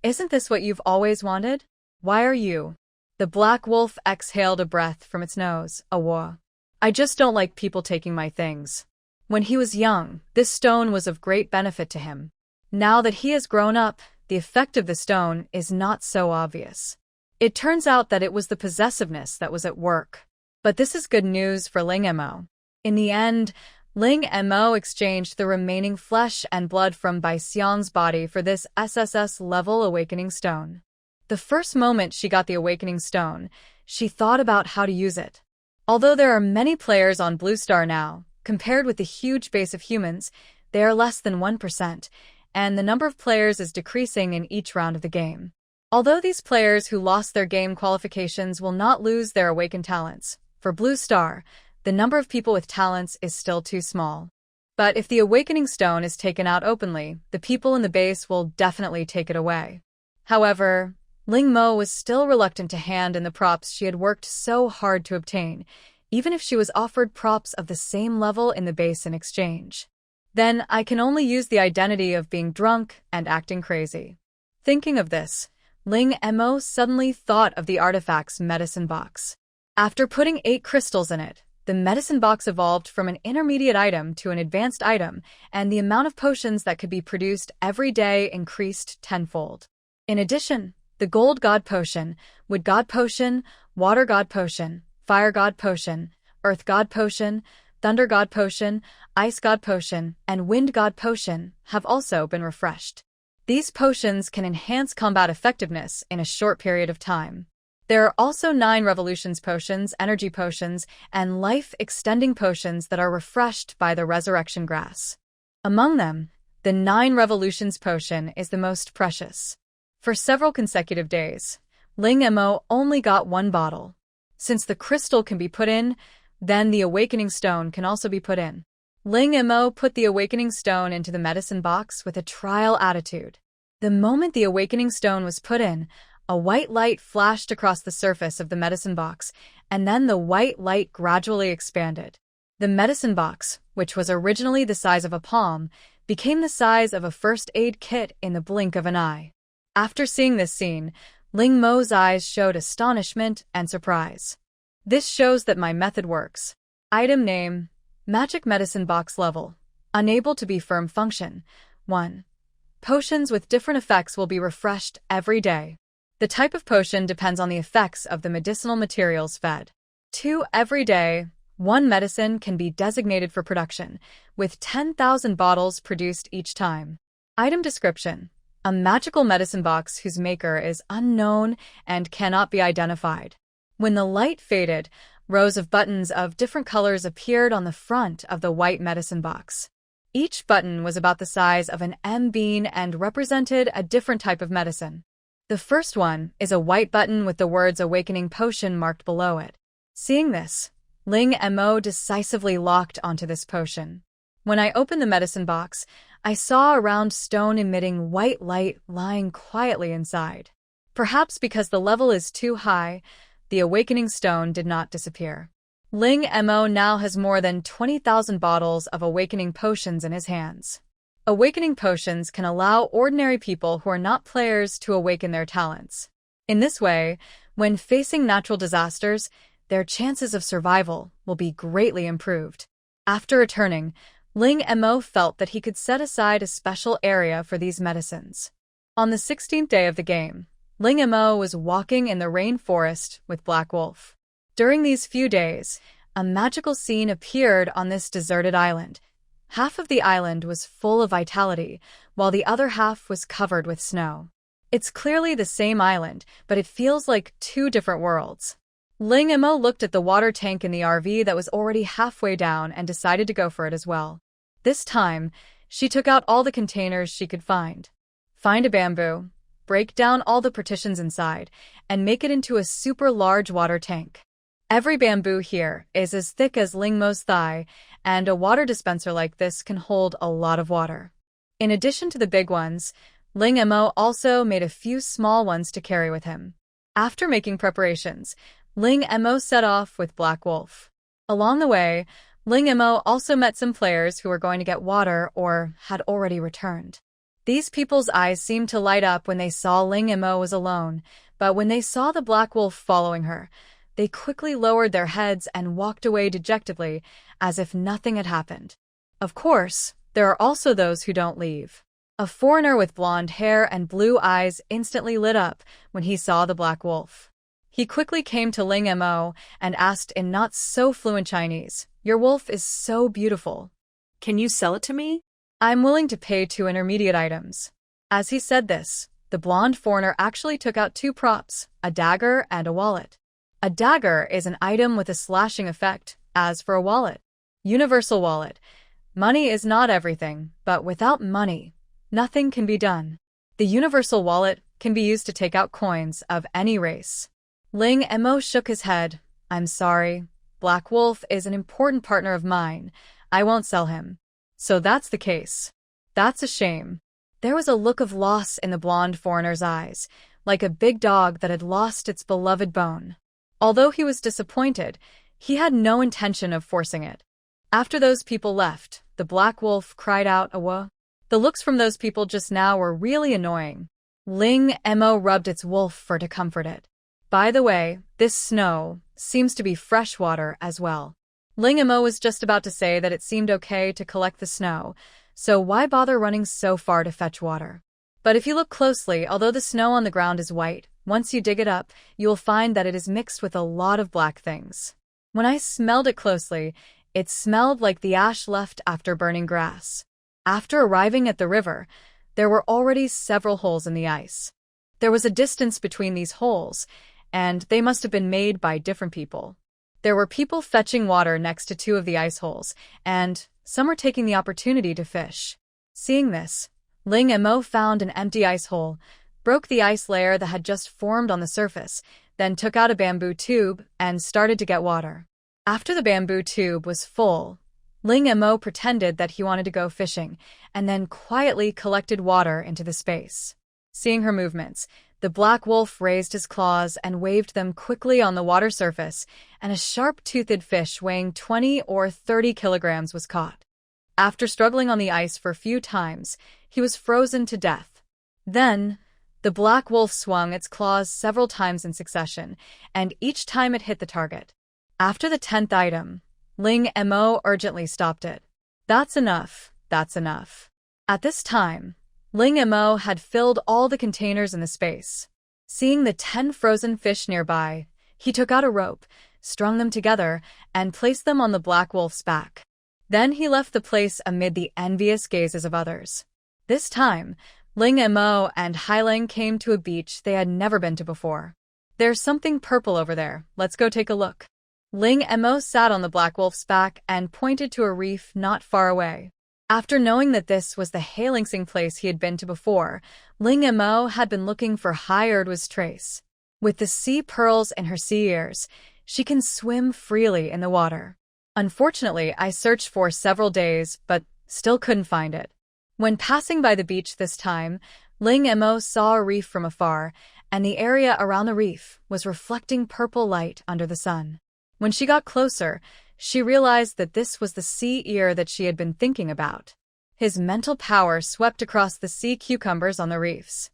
isn't this what you've always wanted? Why are you? The Black Wolf exhaled a breath from its nose. I just don't like people taking my things. When he was young, this stone was of great benefit to him. Now that he has grown up, the effect of the stone is not so obvious. It turns out that it was the possessiveness that was at work. But this is good news for Ling Mo. In the end, Ling Mo exchanged the remaining flesh and blood from Bai Xiang's body for this SSS-level Awakening Stone. The first moment she got the Awakening Stone, she thought about how to use it. Although there are many players on Blue Star now, compared with the huge base of humans, they are less than 1%, and the number of players is decreasing in each round of the game. Although these players who lost their game qualifications will not lose their awakened talents, for Blue Star, the number of people with talents is still too small. But if the Awakening Stone is taken out openly, the people in the base will definitely take it away. However, Ling Mo was still reluctant to hand in the props she had worked so hard to obtain, even if she was offered props of the same level in the base in exchange. Then I can only use the identity of being drunk and acting crazy. Thinking of this, Ling Mo suddenly thought of the artifact's medicine box. After putting 8 crystals in it, the medicine box evolved from an intermediate item to an advanced item, and the amount of potions that could be produced every day increased tenfold. In addition, the Gold God Potion, Wood God Potion, Water God Potion, Fire God Potion, Earth God Potion, Thunder God Potion, Ice God Potion, and Wind God Potion have also been refreshed. These potions can enhance combat effectiveness in a short period of time. There are also 9 Revolutions Potions, Energy Potions, and Life-Extending Potions that are refreshed by the Resurrection Grass. Among them, the 9 Revolutions Potion is the most precious. For several consecutive days, Ling Mo only got 1 bottle. Since the crystal can be put in, then the Awakening Stone can also be put in. Ling Mo put the Awakening Stone into the medicine box with a trial attitude. The moment the Awakening Stone was put in, a white light flashed across the surface of the medicine box, and then the white light gradually expanded. The medicine box, which was originally the size of a palm, became the size of a first aid kit in the blink of an eye. After seeing this scene, Ling Mo's eyes showed astonishment and surprise. This shows that my method works. Item name: Magic Medicine Box Level. Unable to be firm function. 1. Potions with different effects will be refreshed every day. The type of potion depends on the effects of the medicinal materials fed. 2. Every day, 1 medicine can be designated for production, with 10,000 bottles produced each time. Item description: a magical medicine box whose maker is unknown and cannot be identified. When the light faded, rows of buttons of different colors appeared on the front of the white medicine box. Each button was about the size of an bean and represented a different type of medicine. The first one is a white button with the words Awakening Potion marked below it. Seeing this, Ling Mo decisively locked onto this potion. When I opened the medicine box, I saw a round stone emitting white light lying quietly inside. Perhaps because the level is too high, the awakening stone did not disappear. Ling Mo now has more than 20,000 bottles of awakening potions in his hands. Awakening potions can allow ordinary people who are not players to awaken their talents. In this way, when facing natural disasters, their chances of survival will be greatly improved. After returning, Ling Mo felt that he could set aside a special area for these medicines. On the 16th day of the game, Ling Mo was walking in the rainforest with Black Wolf. During these few days, a magical scene appeared on this deserted island. Half of the island was full of vitality, while the other half was covered with snow. It's clearly the same island, but it feels like two different worlds. Ling Mo looked at the water tank in the RV that was already halfway down and decided to go for it as well. This time, she took out all the containers she could find. Find a bamboo, break down all the partitions inside, and make it into a super large water tank. Every bamboo here is as thick as Ling Mo's thigh, and a water dispenser like this can hold a lot of water. In addition to the big ones, Ling Mo also made a few small ones to carry with him. After making preparations, Ling Mo set off with Black Wolf. Along the way, Ling Mo also met some players who were going to get water or had already returned. These people's eyes seemed to light up when they saw Ling Mo was alone, but when they saw the Black Wolf following her, they quickly lowered their heads and walked away dejectedly, as if nothing had happened. Of course, there are also those who don't leave. A foreigner with blonde hair and blue eyes instantly lit up when he saw the Black Wolf. He quickly came to Ling Mo and asked in not-so-fluent Chinese, "Your wolf is so beautiful. Can you sell it to me? I'm willing to pay 2 intermediate items." As he said this, the blonde foreigner actually took out 2 props, a dagger and a wallet. A dagger is an item with a slashing effect, as for a wallet. Universal wallet. Money is not everything, but without money, nothing can be done. The universal wallet can be used to take out coins of any race. Ling Mo shook his head. "I'm sorry. Black Wolf is an important partner of mine. I won't sell him." "So that's the case. That's a shame." There was a look of loss in the blonde foreigner's eyes, like a big dog that had lost its beloved bone. Although he was disappointed, he had no intention of forcing it. After those people left, the Black Wolf cried out, "Awa!" The looks from those people just now were really annoying. Ling Mo rubbed its wolf fur to comfort it. By the way, this snow seems to be fresh water as well. Ling Mo was just about to say that it seemed okay to collect the snow, so why bother running so far to fetch water? But if you look closely, although the snow on the ground is white, once you dig it up, you will find that it is mixed with a lot of black things. When I smelled it closely, it smelled like the ash left after burning grass. After arriving at the river, there were already several holes in the ice. There was a distance between these holes, and they must have been made by different people. There were people fetching water next to 2 of the ice holes, and some were taking the opportunity to fish. Seeing this, Ling Mo found an empty ice hole, broke the ice layer that had just formed on the surface, then took out a bamboo tube and started to get water. After the bamboo tube was full, Ling Mo pretended that he wanted to go fishing, and then quietly collected water into the space. Seeing her movements, the Black Wolf raised his claws and waved them quickly on the water surface, and a sharp-toothed fish weighing 20 or 30 kilograms was caught. After struggling on the ice for a few times, he was frozen to death. Then, the Black Wolf swung its claws several times in succession, and each time it hit the target. After the 10th item, Ling Mo urgently stopped it. "That's enough, that's enough." At this time, Ling Mo had filled all the containers in the space. Seeing the 10 frozen fish nearby, he took out a rope, strung them together, and placed them on the Black Wolf's back. Then he left the place amid the envious gazes of others. This time, Ling Mo and Hailing came to a beach they had never been to before. "There's something purple over there, let's go take a look." Ling Mo sat on the Black Wolf's back and pointed to a reef not far away. After knowing that this was the hailing place he had been to before, Ling Mo had been looking for Hyerdwa's trace. With the sea pearls in her sea ears, she can swim freely in the water. Unfortunately, I searched for several days, but still couldn't find it. When passing by the beach this time, Ling Mo saw a reef from afar, and the area around the reef was reflecting purple light under the sun. When she got closer, she realized that this was the sea ear that she had been thinking about. His mental power swept across the sea cucumbers on the reefs.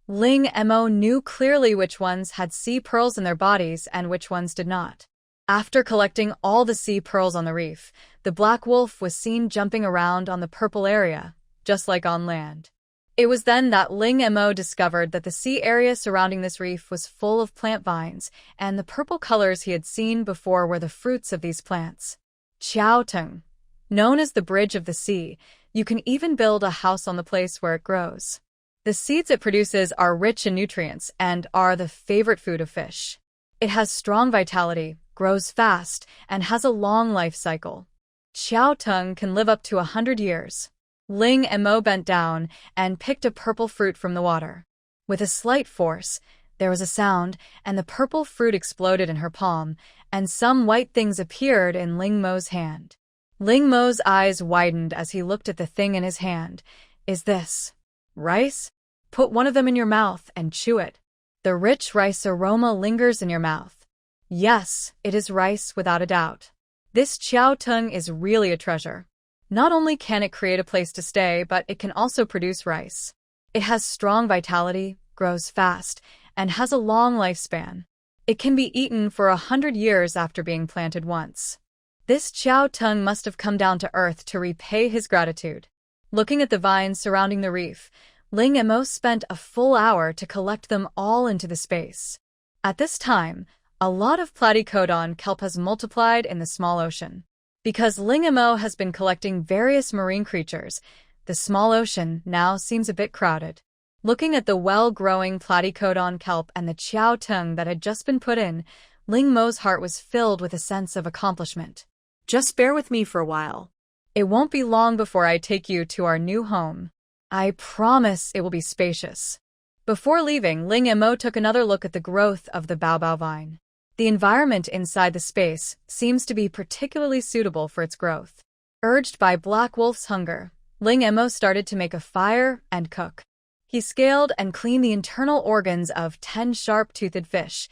Ling Mo knew clearly which ones had sea pearls in their bodies and which ones did not. After collecting all the sea pearls on the reef, the black wolf was seen jumping around on the purple area, just like on land. It was then that Ling Mo discovered that the sea area surrounding this reef was full of plant vines, and the purple colors he had seen before were the fruits of these plants. Tung. Known as the bridge of the sea, you can even build a house on the place where it grows. The seeds it produces are rich in nutrients and are the favorite food of fish. It has strong vitality, grows fast, and has a long life cycle. Tung can live up to 100 years. Ling Mo bent down and picked a purple fruit from the water. With a slight force, there was a sound, and the purple fruit exploded in her palm, and some white things appeared in Ling Mo's hand. Ling Mo's eyes widened as he looked at the thing in his hand. Is this rice? Put one of them in your mouth and chew it. The rich rice aroma lingers in your mouth. Yes, it is rice without a doubt. This Tung is really a treasure. Not only can it create a place to stay, but it can also produce rice. It has strong vitality, grows fast, and has a long lifespan. It can be eaten for 100 years after being planted once. This Tung must have come down to earth to repay his gratitude. Looking at the vines surrounding the reef, Ling Mo spent a full hour to collect them all into the space. At this time, a lot of platycodon kelp has multiplied in the small ocean. Because Ling Mo has been collecting various marine creatures, the small ocean now seems a bit crowded. Looking at the well-growing platycodon kelp and the Tung that had just been put in, Ling Mo's heart was filled with a sense of accomplishment. Just bear with me for a while. It won't be long before I take you to our new home. I promise it will be spacious. Before leaving, Ling Mo took another look at the growth of the baobao vine. The environment inside the space seems to be particularly suitable for its growth. Urged by Black Wolf's hunger, Ling Mo started to make a fire and cook. He scaled and cleaned the internal organs of 10 sharp-toothed fish,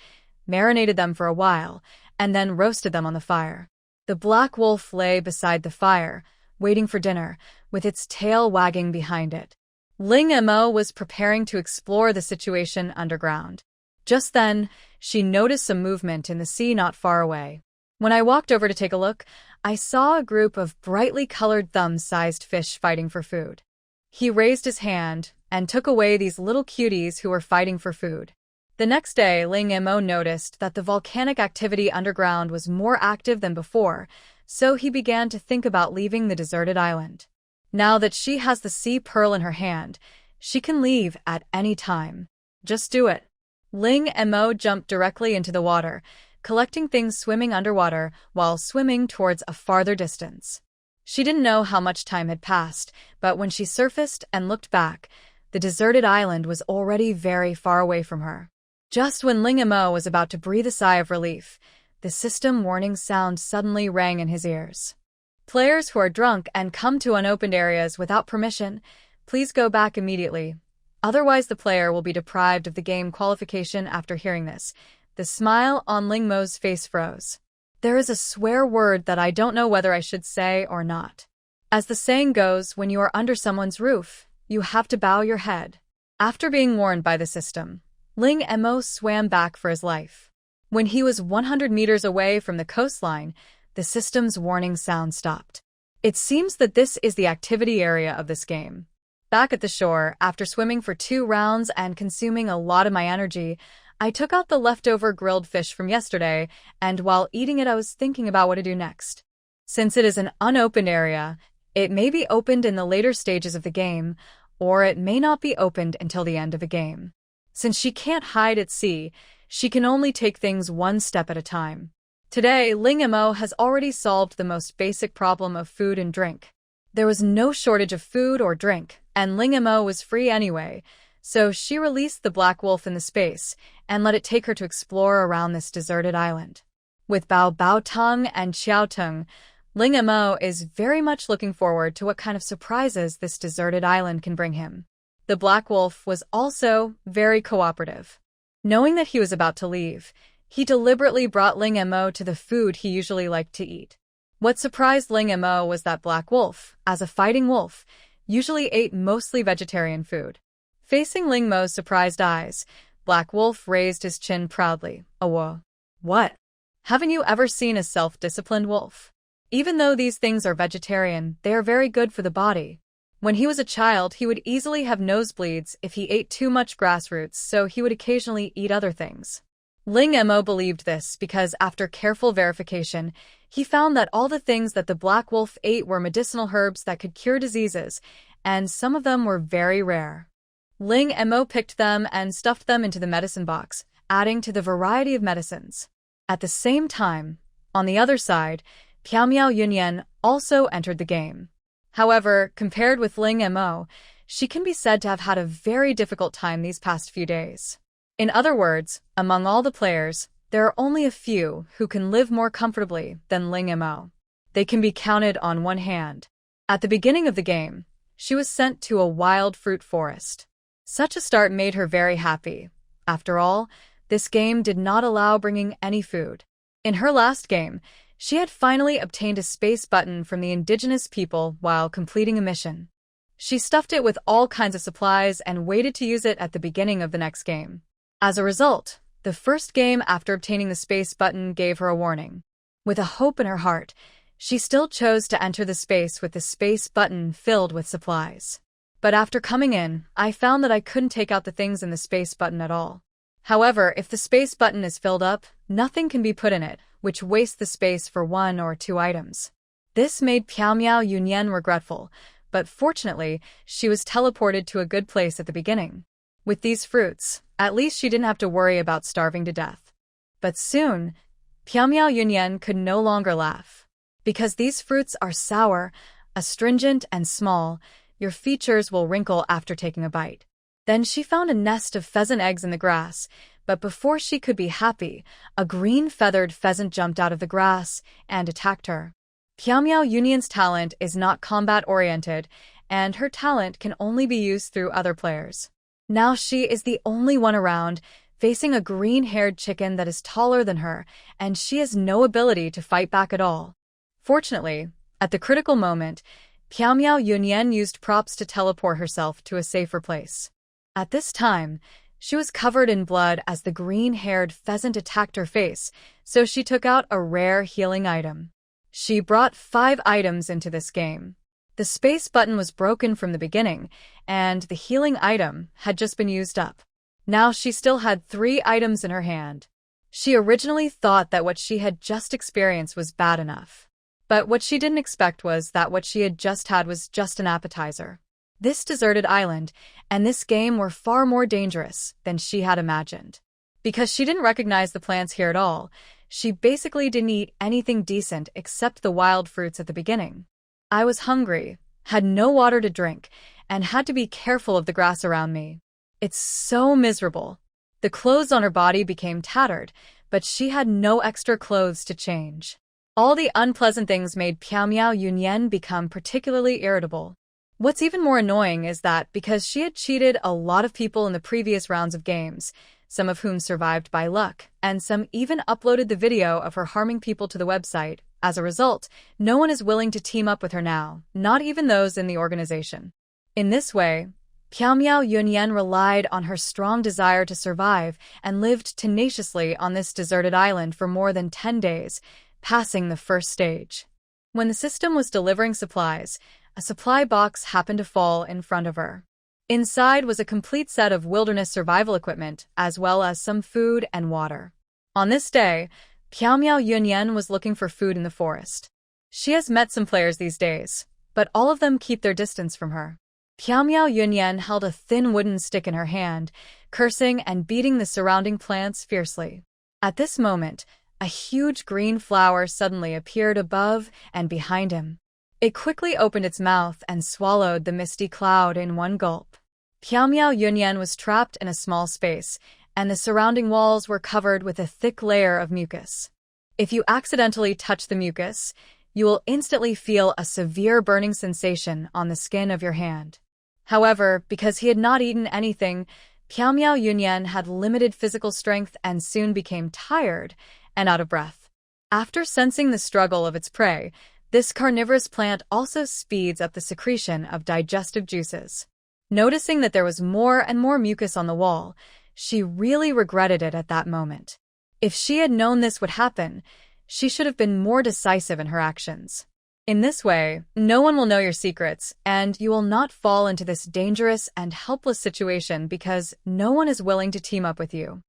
marinated them for a while, and then roasted them on the fire. The black wolf lay beside the fire, waiting for dinner, with its tail wagging behind it. Ling Mo was preparing to explore the situation underground. Just then, she noticed some movement in the sea not far away. When I walked over to take a look, I saw a group of brightly colored thumb-sized fish fighting for food. He raised his hand and took away these little cuties who were fighting for food. The next day, Ling Mo noticed that the volcanic activity underground was more active than before, so he began to think about leaving the deserted island. Now that she has the sea pearl in her hand, she can leave at any time. Just do it. Ling Mo jumped directly into the water, collecting things swimming underwater while swimming towards a farther distance. She didn't know how much time had passed, but when she surfaced and looked back, the deserted island was already very far away from her. Just when Ling Mo was about to breathe a sigh of relief, the system warning sound suddenly rang in his ears. Players who are drunk and come to unopened areas without permission, please go back immediately. Otherwise, the player will be deprived of the game qualification after hearing this. The smile on Ling Mo's face froze. There is a swear word that I don't know whether I should say or not. As the saying goes, when you are under someone's roof, you have to bow your head. After being warned by the system, Ling Mo swam back for his life. When he was 100 meters away from the coastline, the system's warning sound stopped. It seems that this is the activity area of this game. Back at the shore, after swimming for 2 rounds and consuming a lot of my energy, I took out the leftover grilled fish from yesterday, and while eating it I was thinking about what to do next. Since it is an unopened area, it may be opened in the later stages of the game, or it may not be opened until the end of a game. Since she can't hide at sea, she can only take things one step at a time. Today, Ling Mo has already solved the most basic problem of food and drink. There was no shortage of food or drink, and Ling Mo was free anyway, so she released the black wolf in the space and let it take her to explore around this deserted island. With Bao Bao Tung and Xiao Tung, Ling Mo is very much looking forward to what kind of surprises this deserted island can bring him. The black wolf was also very cooperative. Knowing that he was about to leave, he deliberately brought Ling Mo to the food he usually liked to eat. What surprised Ling Mo was that black wolf, as a fighting wolf, usually ate mostly vegetarian food. Facing Ling Mo's surprised eyes, Black Wolf raised his chin proudly. "Whoa. What? Haven't you ever seen a self-disciplined wolf? Even though these things are vegetarian, they are very good for the body. When he was a child, he would easily have nosebleeds if he ate too much grass roots, so he would occasionally eat other things." Ling Mo believed this because after careful verification, he found that all the things that the black wolf ate were medicinal herbs that could cure diseases, and some of them were very rare. Ling Mo picked them and stuffed them into the medicine box, adding to the variety of medicines. At the same time, on the other side, Piao Yunyan also entered the game. However, compared with Ling Mo, she can be said to have had a very difficult time these past few days. In other words, among all the players, there are only a few who can live more comfortably than Ling Mo. They can be counted on one hand. At the beginning of the game, she was sent to a wild fruit forest. Such a start made her very happy. After all, this game did not allow bringing any food. In her last game, she had finally obtained a space button from the indigenous people while completing a mission. She stuffed it with all kinds of supplies and waited to use it at the beginning of the next game. As a result, the first game after obtaining the space button gave her a warning. With a hope in her heart, she still chose to enter the space with the space button filled with supplies. But after coming in, I found that I couldn't take out the things in the space button at all. However, if the space button is filled up, nothing can be put in it, which wastes the space for 1 or 2 items. This made Piao Yunyan regretful, but fortunately, she was teleported to a good place at the beginning. With these fruits, at least she didn't have to worry about starving to death. But soon, Piao Yunyan could no longer laugh. Because these fruits are sour, astringent, and small, your features will wrinkle after taking a bite. Then she found a nest of pheasant eggs in the grass, but before she could be happy, a green-feathered pheasant jumped out of the grass and attacked her. Piao Yunyan's talent is not combat-oriented, and her talent can only be used through other players. Now she is the only one around, facing a green-haired chicken that is taller than her, and she has no ability to fight back at all. Fortunately, at the critical moment, Piao Yunyan used props to teleport herself to a safer place. At this time, she was covered in blood as the green-haired pheasant attacked her face, so she took out a rare healing item. She brought 5 items into this game. The space button was broken from the beginning, and the healing item had just been used up. Now she still had 3 items in her hand. She originally thought that what she had just experienced was bad enough. But what she didn't expect was that what she had just had was just an appetizer. This deserted island and this game were far more dangerous than she had imagined. Because she didn't recognize the plants here at all, she basically didn't eat anything decent except the wild fruits at the beginning. I was hungry, had no water to drink, and had to be careful of the grass around me. It's so miserable. The clothes on her body became tattered, but she had no extra clothes to change. All the unpleasant things made Piao Yunyan become particularly irritable. What's even more annoying is that because she had cheated a lot of people in the previous rounds of games, some of whom survived by luck, and some even uploaded the video of her harming people to the website, as a result, no one is willing to team up with her now, not even those in the organization. In this way, Piao Yunyan relied on her strong desire to survive and lived tenaciously on this deserted island for more than 10 days, passing the first stage. When the system was delivering supplies, a supply box happened to fall in front of her. Inside was a complete set of wilderness survival equipment, as well as some food and water. On this day, Piao Yunyan was looking for food in the forest. She has met some players these days, but all of them keep their distance from her. Piao Yunyan held a thin wooden stick in her hand, cursing and beating the surrounding plants fiercely. At this moment, a huge green flower suddenly appeared above and behind him. It quickly opened its mouth and swallowed the misty cloud in one gulp. Piao Miao Yunyan was trapped in a small space, and the surrounding walls were covered with a thick layer of mucus. If you accidentally touch the mucus, you will instantly feel a severe burning sensation on the skin of your hand. However, because he had not eaten anything, Piao Miao Yunyan had limited physical strength and soon became tired and out of breath. After sensing the struggle of its prey, this carnivorous plant also speeds up the secretion of digestive juices. Noticing that there was more and more mucus on the wall, she really regretted it at that moment. If she had known this would happen, she should have been more decisive in her actions. In this way, no one will know your secrets, and you will not fall into this dangerous and helpless situation because no one is willing to team up with you.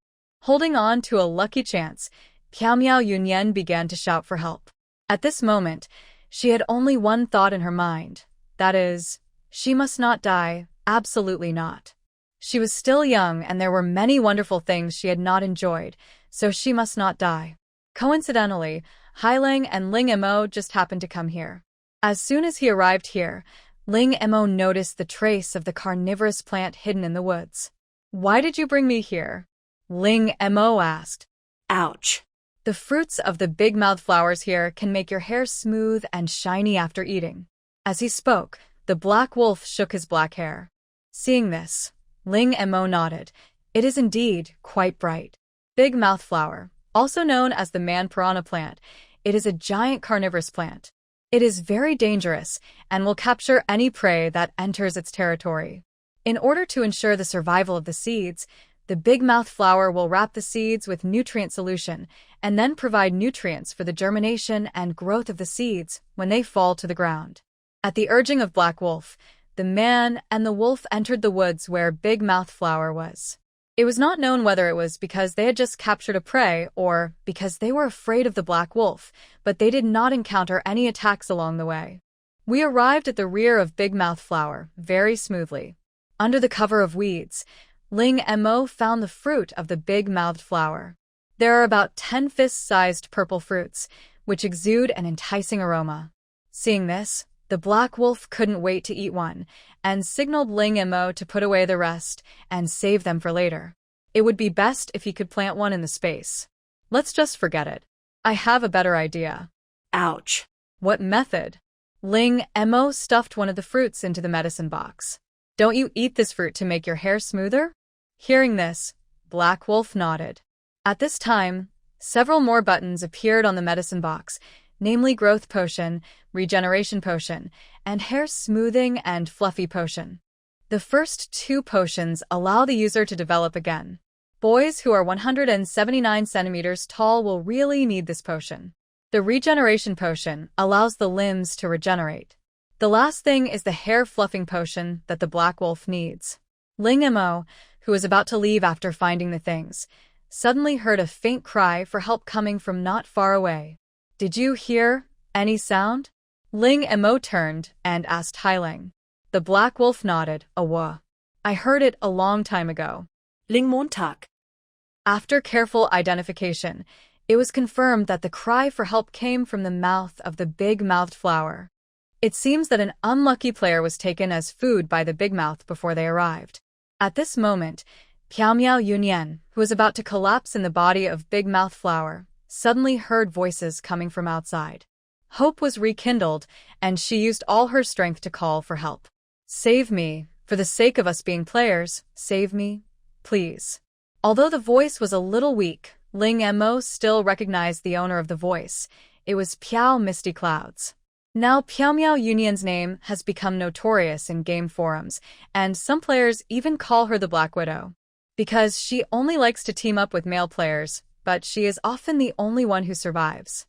Holding on to a lucky chance, Piao Miao Yunyan began to shout for help. At this moment, she had only one thought in her mind. That is, she must not die, absolutely not. She was still young and there were many wonderful things she had not enjoyed, so she must not die. Coincidentally, Hailang and Ling Mo just happened to come here. As soon as he arrived here, Ling Mo noticed the trace of the carnivorous plant hidden in the woods. "Why did you bring me here?" Ling Mo asked. Ouch. The fruits of the big-mouthed flowers here can make your hair smooth and shiny after eating. As he spoke, the black wolf shook his black hair. Seeing this, Ling Mo nodded. It is indeed quite bright. Big-mouthed flower, also known as the man-piranha plant, it is a giant carnivorous plant. It is very dangerous and will capture any prey that enters its territory. In order to ensure the survival of the seeds, the big-mouthed flower will wrap the seeds with nutrient solution and then provide nutrients for the germination and growth of the seeds when they fall to the ground. At the urging of Black Wolf, the man and the wolf entered the woods where big-mouthed flower was. It was not known whether it was because they had just captured a prey or because they were afraid of the Black Wolf, but they did not encounter any attacks along the way. We arrived at the rear of big-mouthed flower very smoothly. Under the cover of weeds, Ling Mo found the fruit of the big-mouthed flower. There are about 10 fist-sized purple fruits, which exude an enticing aroma. Seeing this, the Black Wolf couldn't wait to eat one, and signaled Ling Mo to put away the rest and save them for later. It would be best if he could plant one in the space. Let's just forget it. I have a better idea. Ouch. What method? Ling Mo stuffed one of the fruits into the medicine box. Don't you eat this fruit to make your hair smoother? Hearing this, Black Wolf nodded. At this time, several more buttons appeared on the medicine box, namely Growth Potion, Regeneration Potion, and Hair Smoothing and Fluffy Potion. The first two potions allow the user to develop again. Boys who are 179 centimeters tall will really need this potion. The Regeneration Potion allows the limbs to regenerate. The last thing is the hair fluffing potion that the Black Wolf needs. Ling Mo, who was about to leave after finding the things, suddenly heard a faint cry for help coming from not far away. Did you hear any sound? Ling Mo turned and asked Hailang. The Black Wolf nodded, "Awa. I heard it a long time ago." Ling Mo tak. After careful identification, it was confirmed that the cry for help came from the mouth of the big-mouthed flower. It seems that an unlucky player was taken as food by the big mouth before they arrived. At this moment, Piao Miao Yunyan, who was about to collapse in the body of Big Mouth Flower, suddenly heard voices coming from outside. Hope was rekindled, and she used all her strength to call for help. "Save me, for the sake of us being players, save me, please." Although the voice was a little weak, Ling Mo still recognized the owner of the voice. It was Piao Misty Clouds. Now Piao Miao Yunyan's name has become notorious in game forums, and some players even call her the Black Widow. Because she only likes to team up with male players, but she is often the only one who survives.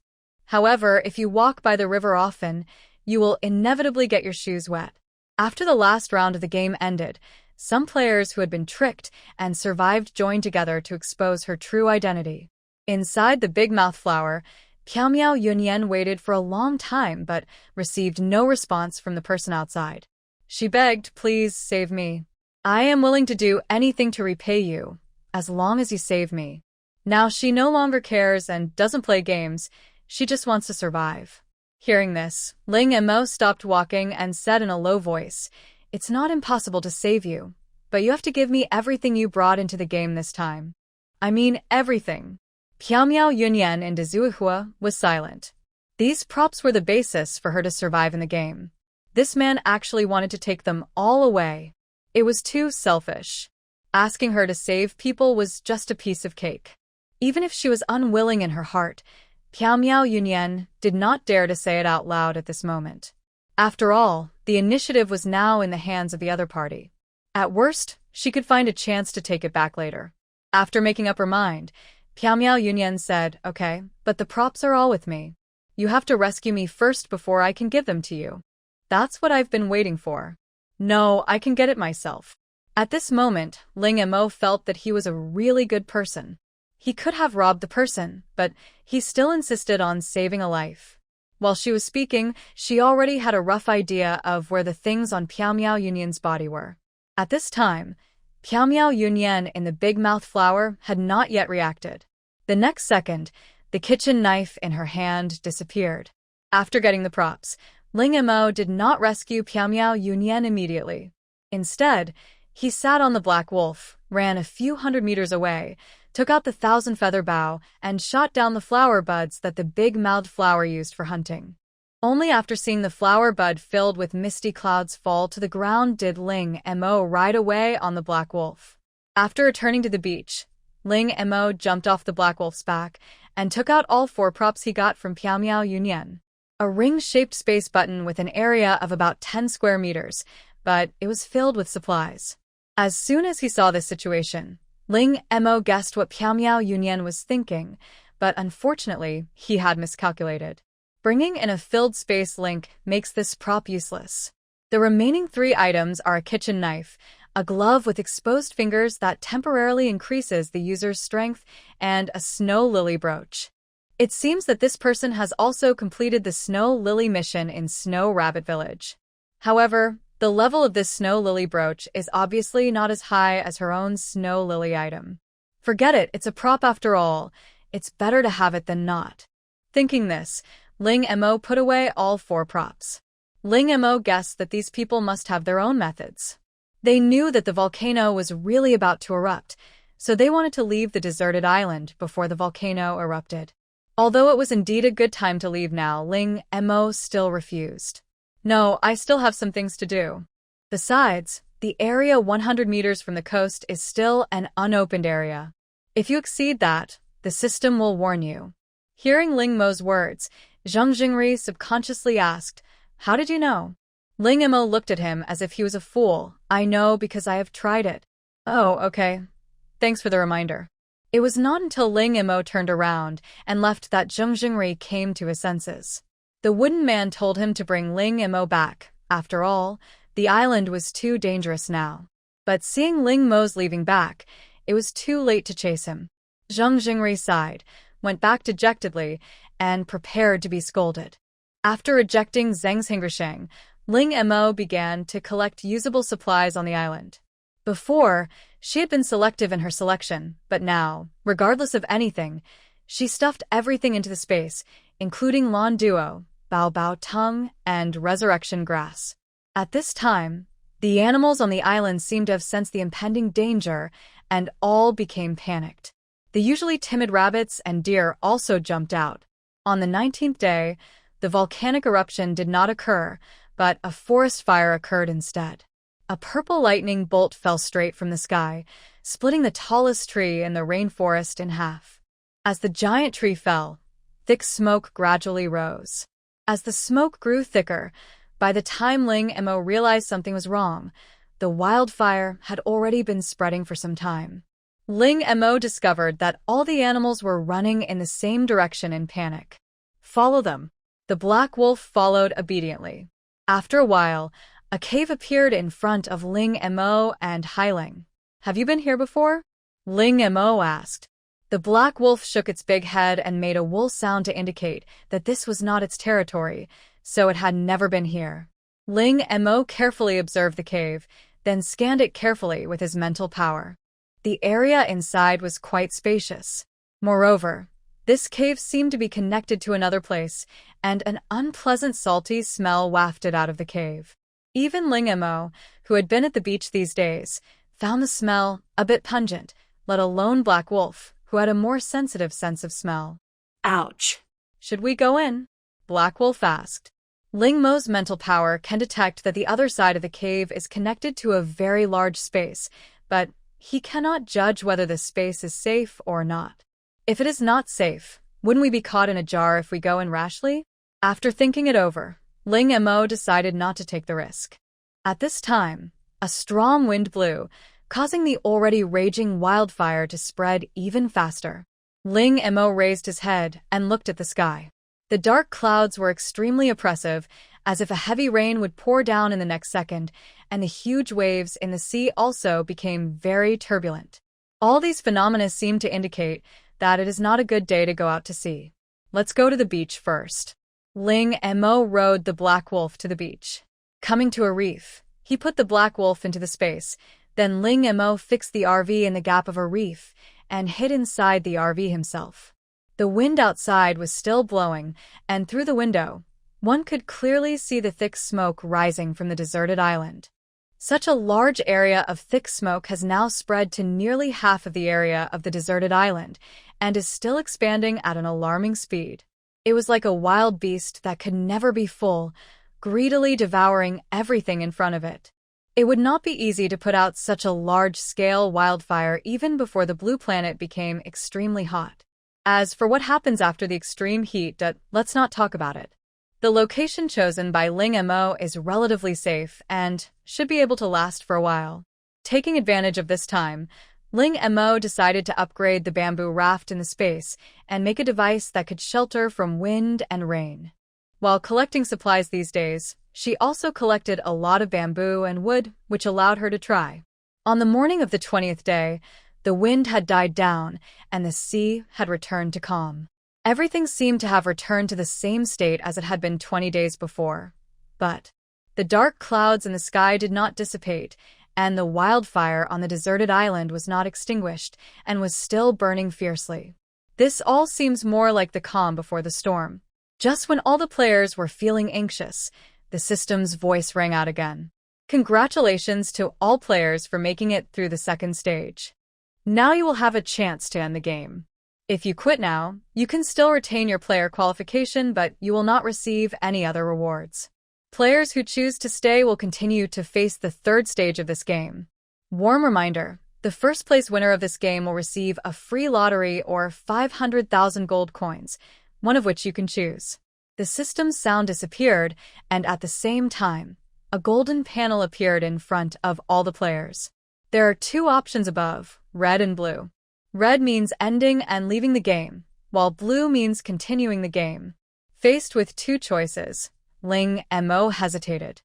However, if you walk by the river often, you will inevitably get your shoes wet. After the last round of the game ended, some players who had been tricked and survived joined together to expose her true identity. Inside the Big Mouth Flower, Piao Miao Yunyan waited for a long time but received no response from the person outside. She begged, "Please save me. I am willing to do anything to repay you, as long as you save me." Now she no longer cares and doesn't play games, she just wants to survive. Hearing this, Ling Mo stopped walking and said in a low voice, "It's not impossible to save you, but you have to give me everything you brought into the game this time. I mean everything." Piao Yunyan in Dezuihua was silent. These props were the basis for her to survive in the game. This man actually wanted to take them all away. It was too selfish. Asking her to save people was just a piece of cake. Even if she was unwilling in her heart, Piao Yunyan did not dare to say it out loud at this moment. After all, the initiative was now in the hands of the other party. At worst, she could find a chance to take it back later. After making up her mind, Piao Yunyan said, "Okay, but the props are all with me. You have to rescue me first before I can give them to you." "That's what I've been waiting for." "No, I can get it myself." At this moment, Ling Mo felt that he was a really good person. He could have robbed the person, but he still insisted on saving a life. While she was speaking, she already had a rough idea of where the things on Piao Yunyan's body were. At this time, Piao Yunyan in the big mouth flower had not yet reacted. The next second, the kitchen knife in her hand disappeared. After getting the props, Ling Mo did not rescue Piao Yunyan immediately. Instead, he sat on the black wolf, ran a few hundred meters away, took out the 1,000-feather bow, and shot down the flower buds that the big-mouthed flower used for hunting. Only after seeing the flower bud filled with misty clouds fall to the ground did Ling Mo ride away on the black wolf. After returning to the beach, Ling Mo jumped off the black wolf's back and took out all 4 props he got from Piao Yunyan. A ring-shaped space button with an area of about 10 square meters, but it was filled with supplies. As soon as he saw this situation, Ling Mo guessed what Piao Yunyan was thinking, but unfortunately, he had miscalculated. Bringing in a filled space link makes this prop useless. The remaining 3 items are a kitchen knife, a glove with exposed fingers that temporarily increases the user's strength, and a snow lily brooch. It seems that this person has also completed the snow lily mission in Snow Rabbit Village. However, the level of this snow lily brooch is obviously not as high as her own snow lily item. Forget it, it's a prop after all. It's better to have it than not. Thinking this, Ling Mo put away all 4 props. Ling Mo guessed that these people must have their own methods. They knew that the volcano was really about to erupt, so they wanted to leave the deserted island before the volcano erupted. Although it was indeed a good time to leave now, Ling Mo still refused. "No, I still have some things to do. Besides, the area 100 meters from the coast is still an unopened area. If you exceed that, the system will warn you." Hearing Ling Mo's words, Zhang Jingri subconsciously asked, "How did you know?" Ling Mo looked at him as if he was a fool. "I know because I have tried it." "Oh, okay. Thanks for the reminder." It was not until Ling Mo turned around and left that Zhang Jingri came to his senses. The wooden man told him to bring Ling Mo back. After all, the island was too dangerous now. But seeing Ling Mo's leaving back, it was too late to chase him. Zhang Jingri sighed, went back dejectedly, and prepared to be scolded. After rejecting Zheng's Hingersheng, Ling Mo began to collect usable supplies on the island. Before, she had been selective in her selection, but now, regardless of anything, she stuffed everything into the space, including Lan Duo, Bao Bao Tongue, and Resurrection Grass. At this time, the animals on the island seemed to have sensed the impending danger, and all became panicked. The usually timid rabbits and deer also jumped out. On the 19th day, the volcanic eruption did not occur, but a forest fire occurred instead. A purple lightning bolt fell straight from the sky, splitting the tallest tree in the rainforest in half. As the giant tree fell, thick smoke gradually rose. As the smoke grew thicker, by the time Ling Mo realized something was wrong, the wildfire had already been spreading for some time. Ling Mo discovered that all the animals were running in the same direction in panic. "Follow them." The black wolf followed obediently. After a while, a cave appeared in front of Ling Mo and Hailing. "Have you been here before?" Ling Mo asked. The black wolf shook its big head and made a wool sound to indicate that this was not its territory, so it had never been here. Ling Mo carefully observed the cave, then scanned it carefully with his mental power. The area inside was quite spacious. Moreover, This cave seemed to be connected to another place, and an unpleasant salty smell wafted out of the cave. Even Ling Mo, who had been at the beach these days, found the smell a bit pungent, let alone Black Wolf, who had a more sensitive sense of smell. Ouch. Should we go in? Black Wolf asked. Ling Mo's mental power can detect that the other side of the cave is connected to a very large space, but he cannot judge whether the space is safe or not. If it is not safe, wouldn't we be caught in a jar if we go in rashly? After thinking it over, Ling Mo decided not to take the risk. At this time, a strong wind blew, causing the already raging wildfire to spread even faster. Ling Mo raised his head and looked at the sky. The dark clouds were extremely oppressive, as if a heavy rain would pour down in the next second, and the huge waves in the sea also became very turbulent. All these phenomena seemed to indicate that it is not a good day to go out to sea. Let's go to the beach first. Ling Mo rowed the Black Wolf to the beach. Coming to a reef, he put the Black Wolf into the space. Then Ling Mo fixed the RV in the gap of a reef and hid inside the RV himself. The wind outside was still blowing, and through the window, one could clearly see the thick smoke rising from the deserted island. Such a large area of thick smoke has now spread to nearly half of the area of the deserted island, and is still expanding at an alarming speed. It was like a wild beast that could never be full, greedily devouring everything in front of it. It would not be easy to put out such a large-scale wildfire even before the blue planet became extremely hot. As for what happens after the extreme heat, let's not talk about it. The location chosen by Ling Mo is relatively safe and should be able to last for a while. Taking advantage of this time, Ling Mo decided to upgrade the bamboo raft in the space and make a device that could shelter from wind and rain. While collecting supplies these days, she also collected a lot of bamboo and wood, which allowed her to try. On the morning of the 20th day, the wind had died down and the sea had returned to calm. Everything seemed to have returned to the same state as it had been 20 days before. But the dark clouds in the sky did not dissipate, and the wildfire on the deserted island was not extinguished and was still burning fiercely. This all seems more like the calm before the storm. Just when all the players were feeling anxious, the system's voice rang out again. Congratulations to all players for making it through the second stage. Now you will have a chance to end the game. If you quit now, you can still retain your player qualification, but you will not receive any other rewards. Players who choose to stay will continue to face the third stage of this game. Warm reminder, the first place winner of this game will receive a free lottery or 500,000 gold coins, one of which you can choose. The system's sound disappeared, and at the same time, a golden panel appeared in front of all the players. There are two options above, red and blue. Red means ending and leaving the game, while blue means continuing the game. Faced with two choices, Ling Mo hesitated.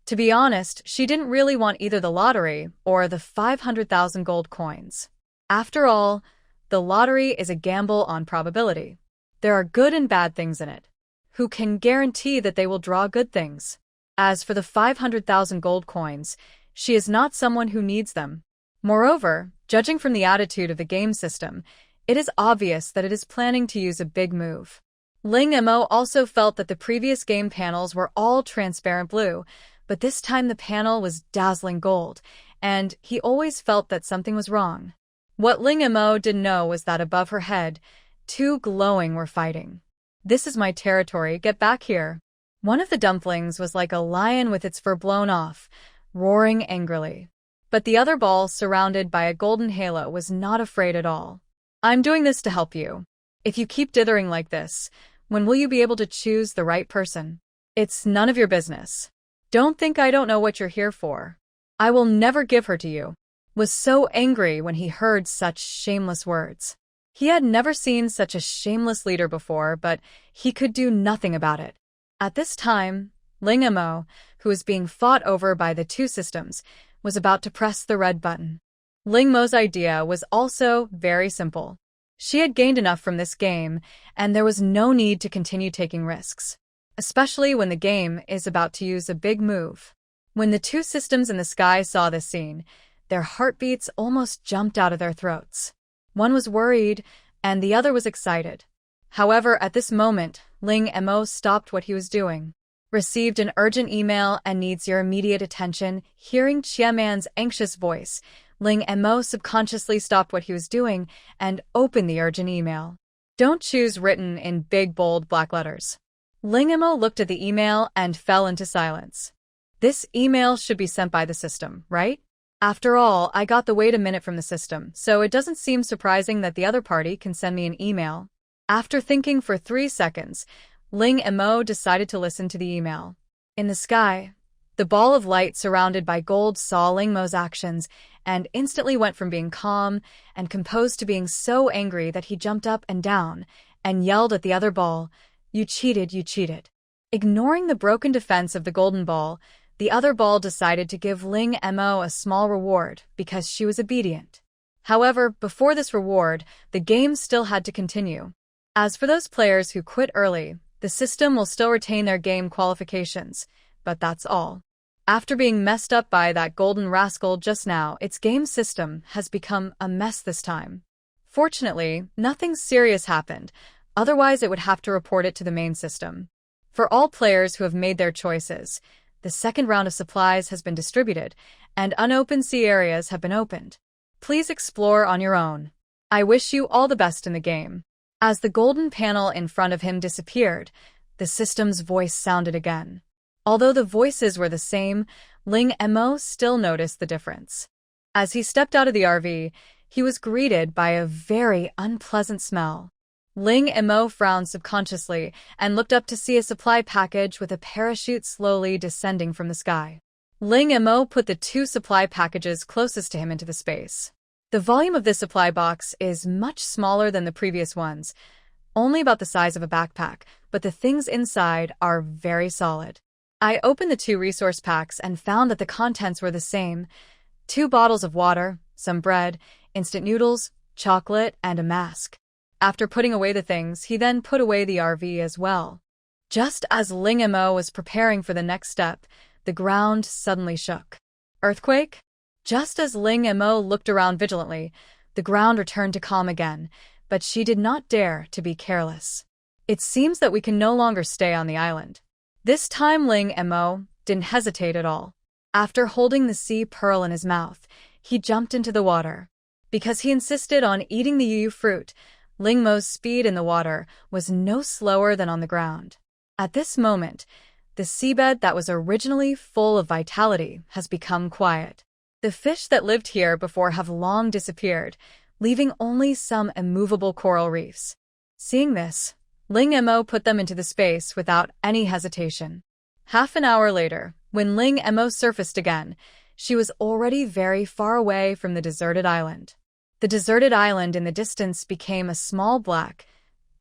To be honest, she didn't really want either the lottery or the 500,000 gold coins. After all, the lottery is a gamble on probability. There are good and bad things in it. Who can guarantee that they will draw good things? As for the 500,000 gold coins, she is not someone who needs them. Moreover, judging from the attitude of the game system, it is obvious that it is planning to use a big move. Ling Mo also felt that the previous game panels were all transparent blue, but this time the panel was dazzling gold, and he always felt that something was wrong. What Ling Mo didn't know was that above her head, two glowing were fighting. "This is my territory, get back here." One of the dumplings was like a lion with its fur blown off, roaring angrily. But the other ball, surrounded by a golden halo, was not afraid at all. "I'm doing this to help you. If you keep dithering like this, when will you be able to choose the right person? It's none of your business. Don't think I don't know what you're here for. I will never give her to you." Was so angry when he heard such shameless words. He had never seen such a shameless leader before, but he could do nothing about it. At this time, Ling Mo, who was being fought over by the two systems, was about to press the red button. Ling Mo's idea was also very simple. She had gained enough from this game, and there was no need to continue taking risks, especially when the game is about to use a big move. When the two systems in the sky saw this scene, their heartbeats almost jumped out of their throats. One was worried, and the other was excited. However, at this moment, Ling Mo stopped what he was doing. Received an urgent email and needs your immediate attention. Hearing Chiaman's anxious voice, Ling Mo subconsciously stopped what he was doing and opened the urgent email. Don't choose written in big bold black letters. Ling Mo looked at the email and fell into silence. This email should be sent by the system, right? After all, I got the wait a minute from the system, so it doesn't seem surprising that the other party can send me an email. After thinking for 3 seconds, Ling Mo decided to listen to the email. In the sky, the ball of light surrounded by gold saw Ling Mo's actions and instantly went from being calm and composed to being so angry that he jumped up and down and yelled at the other ball, "You cheated, you cheated." Ignoring the broken defense of the golden ball, the other ball decided to give Ling Mo a small reward because she was obedient. However, before this reward, the game still had to continue. As for those players who quit early, the system will still retain their game qualifications, but that's all. After being messed up by that golden rascal just now, its game system has become a mess this time. Fortunately, nothing serious happened, otherwise it would have to report it to the main system. For all players who have made their choices, the second round of supplies has been distributed, and unopened sea areas have been opened. Please explore on your own. I wish you all the best in the game. As the golden panel in front of him disappeared, the system's voice sounded again. Although the voices were the same, Ling Mo still noticed the difference. As he stepped out of the RV, he was greeted by a very unpleasant smell. Ling Mo frowned subconsciously and looked up to see a supply package with a parachute slowly descending from the sky. Ling Mo put the 2 supply packages closest to him into the space. The volume of this supply box is much smaller than the previous ones, only about the size of a backpack, but the things inside are very solid. I opened the 2 resource packs and found that the contents were the same: 2 bottles of water, some bread, instant noodles, chocolate, and a mask. After putting away the things, he then put away the RV as well. Just as Ling Mo was preparing for the next step, the ground suddenly shook. Earthquake? Just as Ling Mo looked around vigilantly, the ground returned to calm again, but she did not dare to be careless. It seems that we can no longer stay on the island. This time Ling Mo didn't hesitate at all. After holding the sea pearl in his mouth, he jumped into the water. Because he insisted on eating the yuyu fruit, Ling Mo's speed in the water was no slower than on the ground. At this moment, the seabed that was originally full of vitality has become quiet. The fish that lived here before have long disappeared, leaving only some immovable coral reefs. Seeing this, Ling Mo put them into the space without any hesitation. Half an hour later, when Ling Mo surfaced again, she was already very far away from the deserted island. The deserted island in the distance became a small black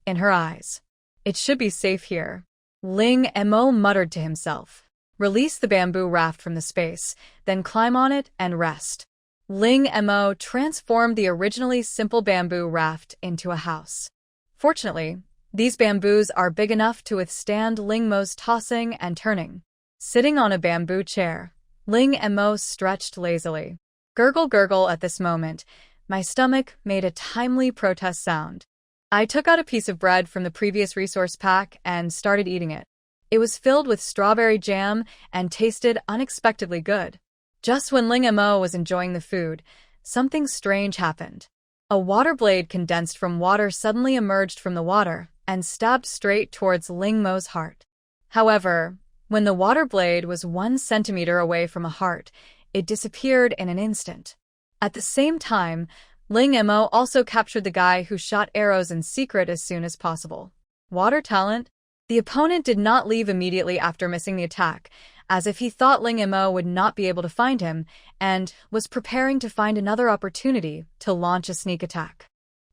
in her eyes. It should be safe here, Ling Mo muttered to himself. Release the bamboo raft from the space, then climb on it and rest. Ling Mo transformed the originally simple bamboo raft into a house. Fortunately, these bamboos are big enough to withstand Ling Mo's tossing and turning. Sitting on a bamboo chair, Ling Mo stretched lazily. Gurgle gurgle at this moment, my stomach made a timely protest sound. I took out a piece of bread from the previous resource pack and started eating it. It was filled with strawberry jam and tasted unexpectedly good. Just when Ling Mo was enjoying the food, something strange happened. A water blade condensed from water suddenly emerged from the water and stabbed straight towards Ling Mo's heart. However, when the water blade was 1 centimeter away from a heart, it disappeared in an instant. At the same time, Ling Mo also captured the guy who shot arrows in secret as soon as possible. Water talent? The opponent did not leave immediately after missing the attack, as if he thought Ling Mo would not be able to find him, and was preparing to find another opportunity to launch a sneak attack.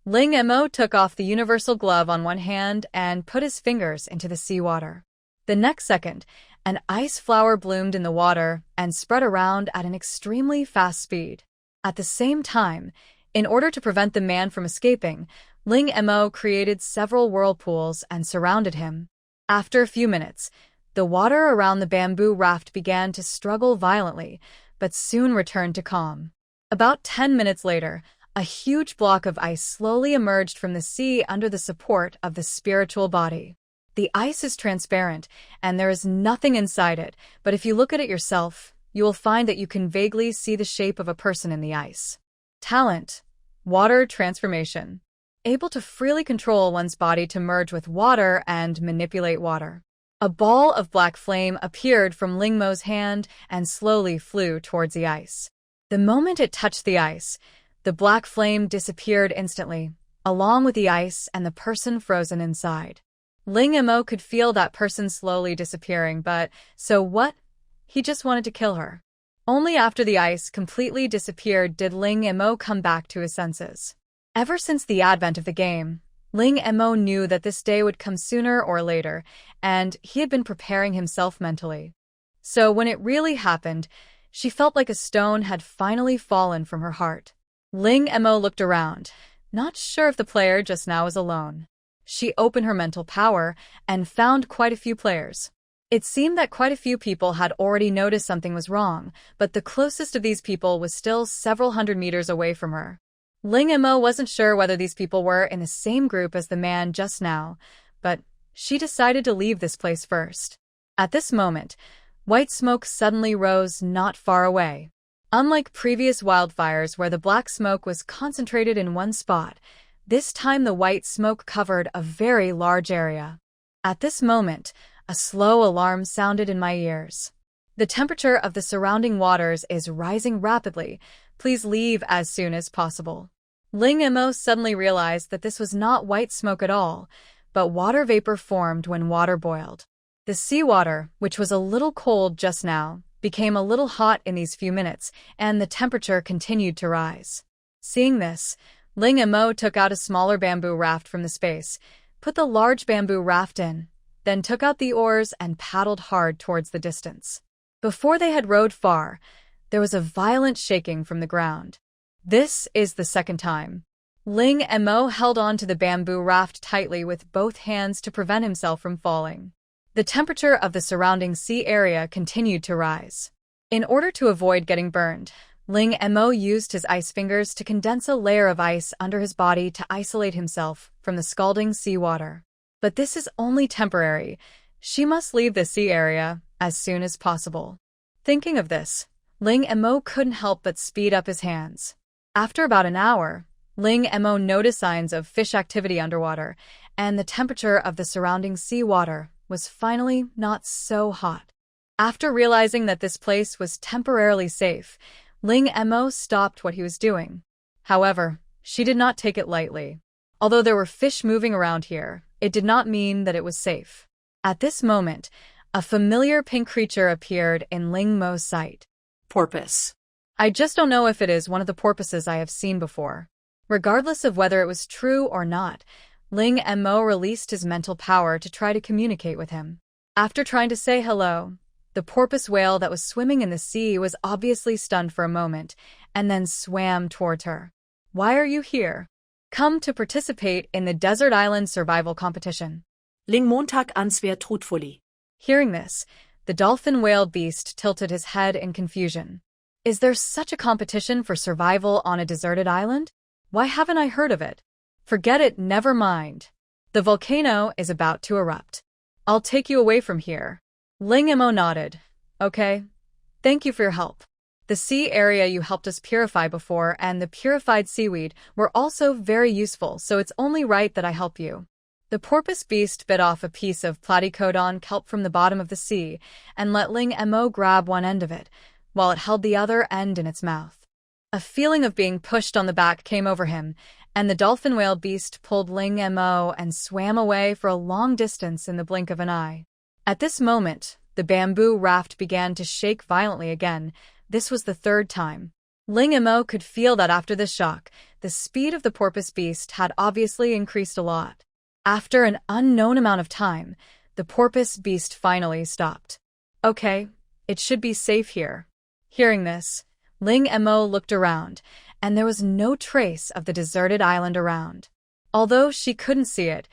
Ling Mo took off the universal glove on one hand and put his fingers into the seawater. The next second, an ice flower bloomed in the water and spread around at an extremely fast speed. At the same time, in order to prevent the man from escaping, Ling Mo created several whirlpools and surrounded him. After a few minutes, the water around the bamboo raft began to struggle violently, but soon returned to calm. About 10 minutes later, A huge block of ice slowly emerged from the sea under the support of the spiritual body. The ice is transparent, and there is nothing inside it, but if you look at it yourself, you will find that you can vaguely see the shape of a person in the ice. Talent. Water transformation. Able to freely control one's body to merge with water and manipulate water. A ball of black flame appeared from Ling Mo's hand and slowly flew towards the ice. The moment it touched the ice, the black flame disappeared instantly, along with the ice and the person frozen inside. Ling Mo could feel that person slowly disappearing, but so what? He just wanted to kill her. Only after the ice completely disappeared did Ling Mo come back to his senses. Ever since the advent of the game, Ling Mo knew that this day would come sooner or later, and he had been preparing himself mentally. So when it really happened, she felt like a stone had finally fallen from her heart. Ling Mo looked around, not sure if the player just now was alone. She opened her mental power and found quite a few players. It seemed that quite a few people had already noticed something was wrong, but the closest of these people was still several hundred meters away from her. Ling Mo wasn't sure whether these people were in the same group as the man just now, but she decided to leave this place first. At this moment, white smoke suddenly rose not far away. Unlike previous wildfires where the black smoke was concentrated in one spot, this time the white smoke covered a very large area. At this moment, a slow alarm sounded in my ears. The temperature of the surrounding waters is rising rapidly. Please leave as soon as possible. Ling Mo suddenly realized that this was not white smoke at all, but water vapor formed when water boiled. The seawater, which was a little cold just now, became a little hot in these few minutes, and the temperature continued to rise. Seeing this, Ling Mo took out a smaller bamboo raft from the space, put the large bamboo raft in, then took out the oars and paddled hard towards the distance. Before they had rowed far, there was a violent shaking from the ground. This is the second time. Ling Mo held on to the bamboo raft tightly with both hands to prevent himself from falling. The temperature of the surrounding sea area continued to rise. In order to avoid getting burned, Ling Mo used his ice fingers to condense a layer of ice under his body to isolate himself from the scalding seawater. But this is only temporary. She must leave the sea area as soon as possible. Thinking of this, Ling Mo couldn't help but speed up his hands. After about an hour, Ling Mo noticed signs of fish activity underwater, and the temperature of the surrounding seawater was finally not so hot. After realizing that this place was temporarily safe, Ling Mo stopped what he was doing. However, she did not take it lightly. Although there were fish moving around here, it did not mean that it was safe. At this moment, a familiar pink creature appeared in Ling Mo's sight. Porpoise. I just don't know if it is one of the porpoises I have seen before. Regardless of whether it was true or not, Ling Mo released his mental power to try to communicate with him. After trying to say hello, the porpoise whale that was swimming in the sea was obviously stunned for a moment, and then swam towards her. Why are you here? Come to participate in the desert island survival competition. Ling Montag answer truthfully. Hearing this, the dolphin whale beast tilted his head in confusion. Is there such a competition for survival on a deserted island? Why haven't I heard of it? Forget it, never mind. The volcano is about to erupt. I'll take you away from here. Ling Mo nodded. Okay. Thank you for your help. The sea area you helped us purify before and the purified seaweed were also very useful, so it's only right that I help you. The porpoise beast bit off a piece of platycodon kelp from the bottom of the sea and let Ling Mo grab one end of it, while it held the other end in its mouth. A feeling of being pushed on the back came over him, and the dolphin whale beast pulled Ling Mo and swam away for a long distance in the blink of an eye. At this moment, the bamboo raft began to shake violently again. This was the third time. Ling Mo could feel that after this shock, the speed of the porpoise beast had obviously increased a lot. After an unknown amount of time, the porpoise beast finally stopped. Okay, it should be safe here. Hearing this, Ling Mo looked around, and there was no trace of the deserted island around. Although she couldn't see it,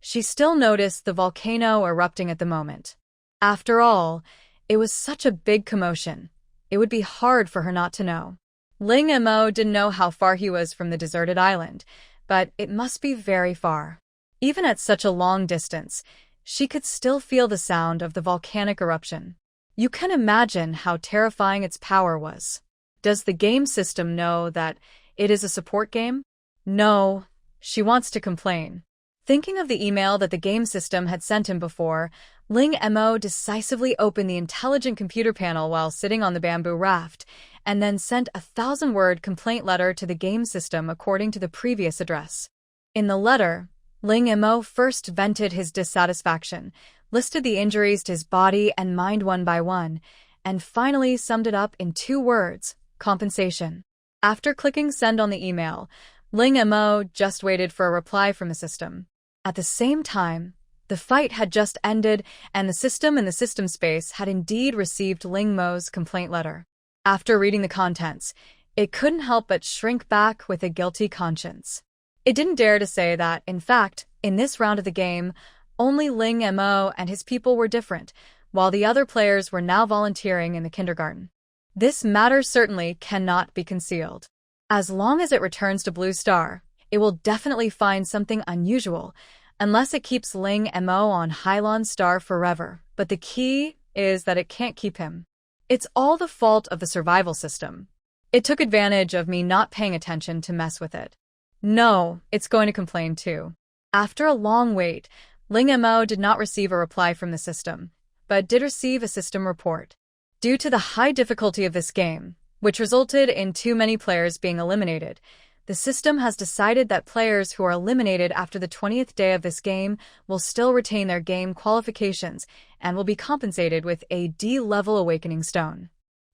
she still noticed the volcano erupting at the moment. After all, it was such a big commotion. It would be hard for her not to know. Ling Mo didn't know how far he was from the deserted island, but it must be very far. Even at such a long distance, she could still feel the sound of the volcanic eruption. You can imagine how terrifying its power was. Does the game system know that it is a support game? No, she wants to complain. Thinking of the email that the game system had sent him before, Ling Mo decisively opened the intelligent computer panel while sitting on the bamboo raft, and then sent a 1,000-word complaint letter to the game system according to the previous address. In the letter, Ling Mo first vented his dissatisfaction, listed the injuries to his body and mind one by one, and finally summed it up in 2 words: compensation. After clicking send on the email, Ling Mo just waited for a reply from the system. At the same time, the fight had just ended, and the system in the system space had indeed received Ling Mo's complaint letter. After reading the contents, it couldn't help but shrink back with a guilty conscience. It didn't dare to say that, in fact, in this round of the game, only Ling Mo and his people were different, while the other players were now volunteering in the kindergarten. This matter certainly cannot be concealed. As long as it returns to Blue Star, it will definitely find something unusual, unless it keeps Ling Mo on Hylon Star forever. But the key is that it can't keep him. It's all the fault of the survival system. It took advantage of me not paying attention to mess with it. No, it's going to complain too. After a long wait, Ling Mo did not receive a reply from the system, but did receive a system report. Due to the high difficulty of this game, which resulted in too many players being eliminated, the system has decided that players who are eliminated after the 20th day of this game will still retain their game qualifications and will be compensated with a D-level Awakening Stone.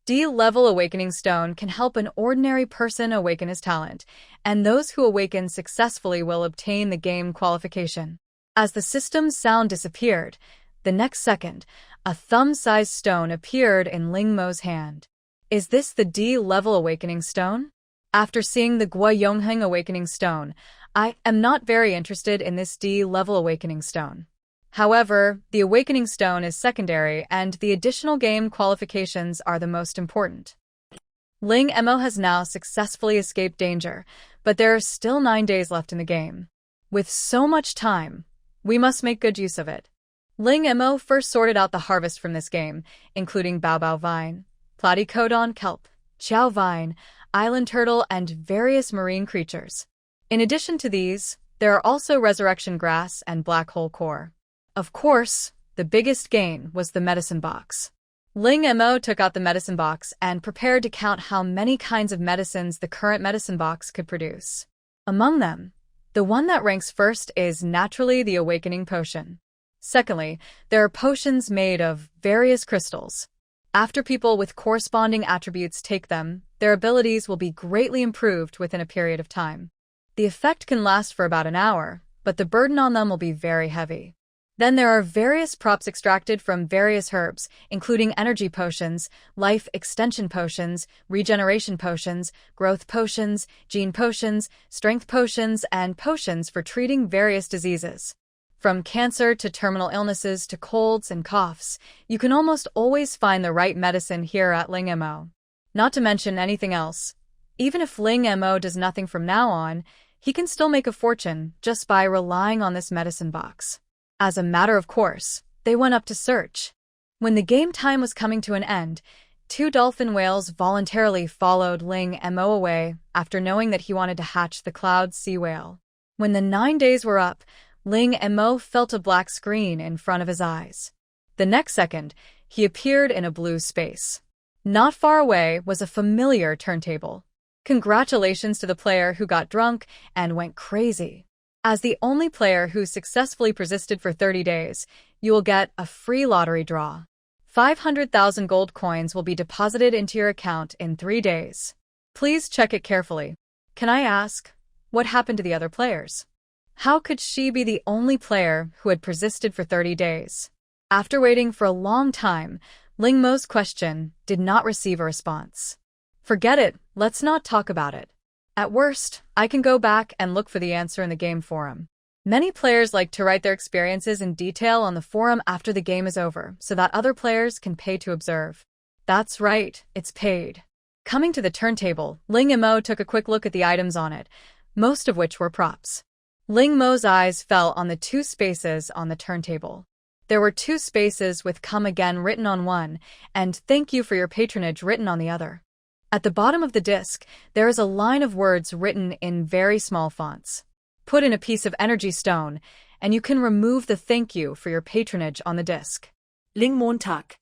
D-level Awakening Stone can help an ordinary person awaken his talent, and those who awaken successfully will obtain the game qualification. As the system's sound disappeared, the next second, a thumb-sized stone appeared in Ling Mo's hand. Is this the D-level Awakening Stone? After seeing the Gua Yongheng Awakening Stone, I am not very interested in this D-level Awakening Stone. However, the Awakening Stone is secondary and the additional game qualifications are the most important. Ling Mo has now successfully escaped danger, but there are still 9 days left in the game. With so much time, we must make good use of it. Ling Mo first sorted out the harvest from this game, including baobao vine, platycodon kelp, chow vine, island turtle, and various marine creatures. In addition to these, there are also resurrection grass and black hole core. Of course, the biggest gain was the medicine box. Ling Mo took out the medicine box and prepared to count how many kinds of medicines the current medicine box could produce. Among them, the one that ranks first is naturally the Awakening Potion. Secondly, there are potions made of various crystals. After people with corresponding attributes take them, their abilities will be greatly improved within a period of time. The effect can last for about an hour, but the burden on them will be very heavy. Then there are various props extracted from various herbs, including energy potions, life extension potions, regeneration potions, growth potions, gene potions, strength potions, and potions for treating various diseases. From cancer to terminal illnesses to colds and coughs, you can almost always find the right medicine here at Ling Mo. Not to mention anything else. Even if Ling Mo does nothing from now on, he can still make a fortune just by relying on this medicine box. As a matter of course, they went up to search. When the game time was coming to an end, 2 dolphin whales voluntarily followed Ling Mo away after knowing that he wanted to hatch the cloud sea whale. When the 9 days were up, Ling Mo felt a black screen in front of his eyes. The next second, he appeared in a blue space. Not far away was a familiar turntable. Congratulations to the player who got drunk and went crazy. As the only player who successfully persisted for 30 days, you will get a free lottery draw. 500,000 gold coins will be deposited into your account in 3 days. Please check it carefully. Can I ask, what happened to the other players? How could she be the only player who had persisted for 30 days? After waiting for a long time, Ling Mo's question did not receive a response. Forget it, let's not talk about it. At worst, I can go back and look for the answer in the game forum. Many players like to write their experiences in detail on the forum after the game is over, so that other players can pay to observe. That's right, it's paid. Coming to the turntable, Ling Mo took a quick look at the items on it, most of which were props. Ling Mo's eyes fell on the two spaces on the turntable. There were two spaces with "Come Again" written on one, and "Thank you for your patronage" written on the other. At the bottom of the disc, there is a line of words written in very small fonts. Put in a piece of energy stone, and you can remove the "Thank you for your patronage" on the disc. Ling Montag.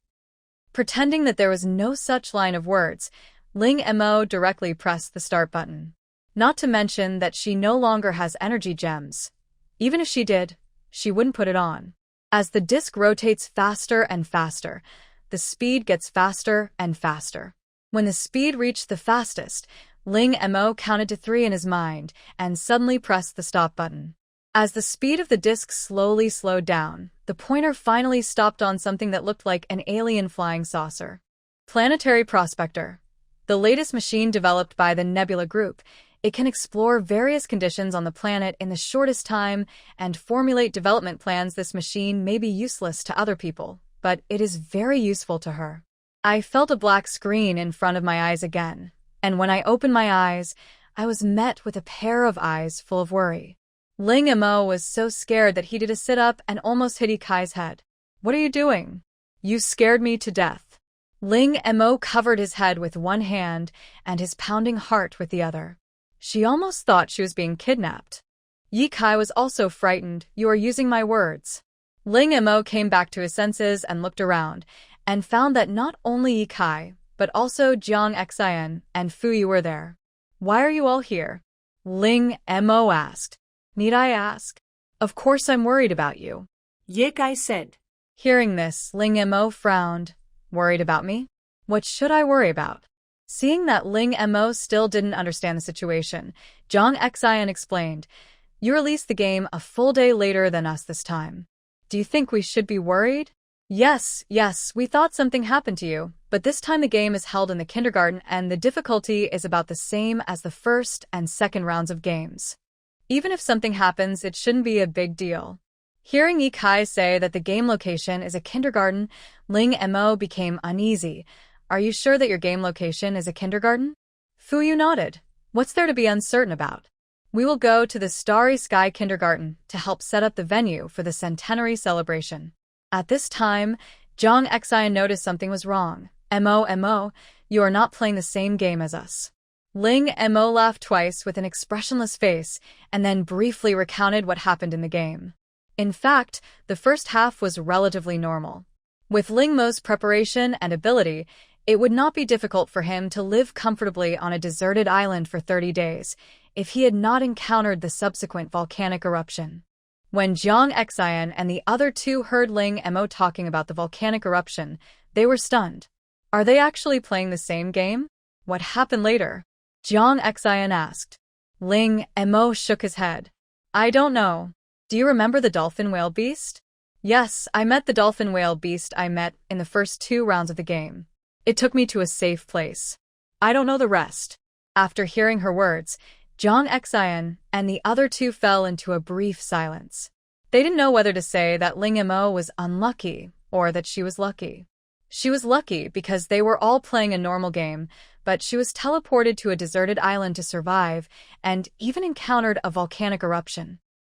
Pretending that there was no such line of words, Ling Mo directly pressed the start button. Not to mention that she no longer has energy gems. Even if she did, she wouldn't put it on. As the disc rotates faster and faster, the speed gets faster and faster. When the speed reached the fastest, Ling Mo counted to 3 in his mind and suddenly pressed the stop button. As the speed of the disc slowly slowed down, the pointer finally stopped on something that looked like an alien flying saucer. Planetary Prospector. The latest machine developed by the Nebula Group, it can explore various conditions on the planet in the shortest time and formulate development plans. This machine may be useless to other people, but it is very useful to her. I felt a black screen in front of my eyes again, and when I opened my eyes, I was met with a pair of eyes full of worry. Ling Mo was so scared that he did a sit-up and almost hit Ikai's head. "What are you doing? You scared me to death." Ling Mo covered his head with one hand and his pounding heart with the other. She almost thought she was being kidnapped. Yi Kai was also frightened. "You are using my words." Ling Mo came back to his senses and looked around, and found that not only Yi Kai, but also Jiang Xian and Fu Yu were there. "Why are you all here?" Ling Mo asked. "Need I ask?" "Of course I'm worried about you," Ye Kai said. Hearing this, Ling Mo frowned. "Worried about me? What should I worry about?" Seeing that Ling Mo still didn't understand the situation, Jiang Xian explained, "You released the game a full day later than us this time. Do you think we should be worried?" Yes, we thought something happened to you, but this time the game is held in the kindergarten and the difficulty is about the same as the first and second rounds of games. Even if something happens, it shouldn't be a big deal." Hearing Yi Kai say that the game location is a kindergarten, Ling Mo became uneasy. "Are you sure that your game location is a kindergarten?" Fu Yu nodded. "What's there to be uncertain about? We will go to the Starry Sky Kindergarten to help set up the venue for the centenary celebration." At this time, Jiang Xian noticed something was wrong. Mo, you are not playing the same game as us." Ling Mo laughed twice with an expressionless face and then briefly recounted what happened in the game. In fact, the first half was relatively normal. With Ling Mo's preparation and ability, it would not be difficult for him to live comfortably on a deserted island for 30 days if he had not encountered the subsequent volcanic eruption. When Jiang Xian and the other two heard Ling Mo talking about the volcanic eruption, they were stunned. Are they actually playing the same game? What happened later? Jiang Xian asked. Ling Mo shook his head. I don't know. Do you remember the dolphin whale beast? Yes, I met the dolphin whale beast I met in the first 2 rounds of the game. It took me to a safe place. I don't know the rest. After hearing her words, Jiang Xian and the other two fell into a brief silence. They didn't know whether to say that Ling Mo was unlucky or that she was lucky. She was lucky because they were all playing a normal game, but she was teleported to a deserted island to survive and even encountered a volcanic eruption.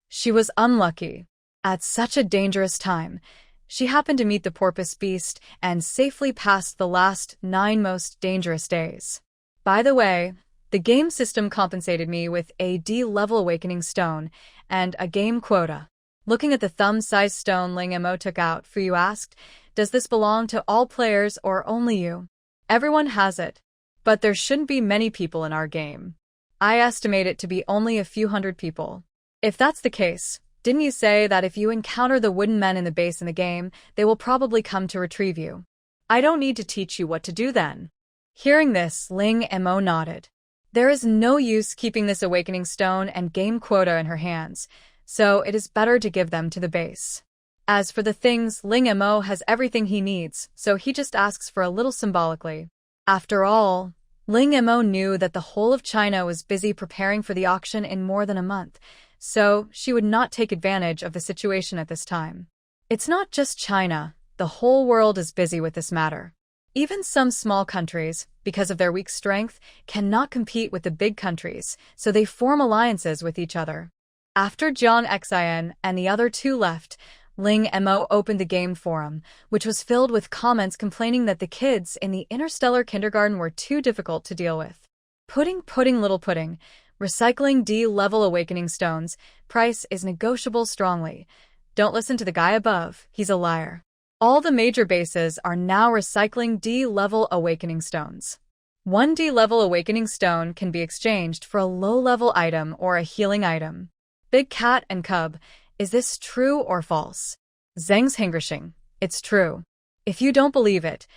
She was unlucky. At such a dangerous time, she happened to meet the porpoise beast and safely passed the last 9 most dangerous days. By the way, the game system compensated me with a D-level awakening stone and a game quota. Looking at the thumb-sized stone Ling Mo took out, Fu Yu asked, does this belong to all players or only you? Everyone has it, but there shouldn't be many people in our game. I estimate it to be only a few hundred people. If that's the case, didn't you say that if you encounter the wooden men in the base in the game, they will probably come to retrieve you? I don't need to teach you what to do then. Hearing this, Ling Mo nodded. There is no use keeping this awakening stone and game quota in her hands, so it is better to give them to the base. As for the things, Ling Mo has everything he needs, so he just asks for a little symbolically. After all, Ling Mo knew that the whole of China was busy preparing for the auction in more than a month, so she would not take advantage of the situation at this time. It's not just China, the whole world is busy with this matter. Even some small countries, because of their weak strength, cannot compete with the big countries, so they form alliances with each other. After Jiang Xin and the other two left, Ling Mo opened the game forum, which was filled with comments complaining that the kids in the interstellar kindergarten were too difficult to deal with. Pudding, little pudding. Recycling D-level awakening stones. Price is negotiable strongly. Don't listen to the guy above, he's a liar. All the major bases are now recycling D-level awakening stones. One D-level awakening stone can be exchanged for a low-level item or a healing item. Big cat and cub. Is this true or false? Zheng's Hingrishing. It's true. If you don't believe it,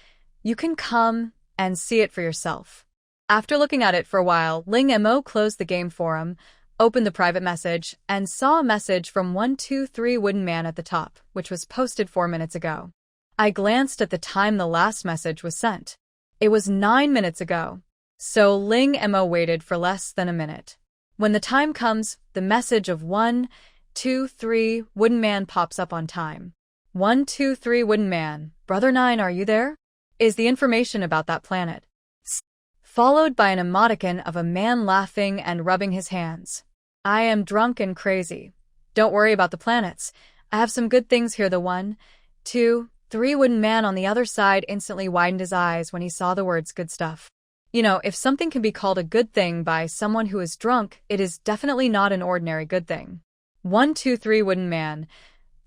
you can come and see it for yourself. After looking at it for a while, Ling Mo closed the game forum, opened the private message, and saw a message from 123 Wooden Man at the top, which was posted 4 minutes ago. I glanced at the time the last message was sent. It was 9 minutes ago. So Ling Mo waited for less than a minute. When the time comes, the message of 123 Wooden Man pops up on time. 123 Wooden Man, Brother 9, are you there? Is the information about that planet. Followed by an emoticon of a man laughing and rubbing his hands. I am drunk and crazy. Don't worry about the planets. I have some good things here. The 123 Wooden Man on the other side instantly widened his eyes when he saw the words good stuff. You know, if something can be called a good thing by someone who is drunk, it is definitely not an ordinary good thing. 123 Wooden Man.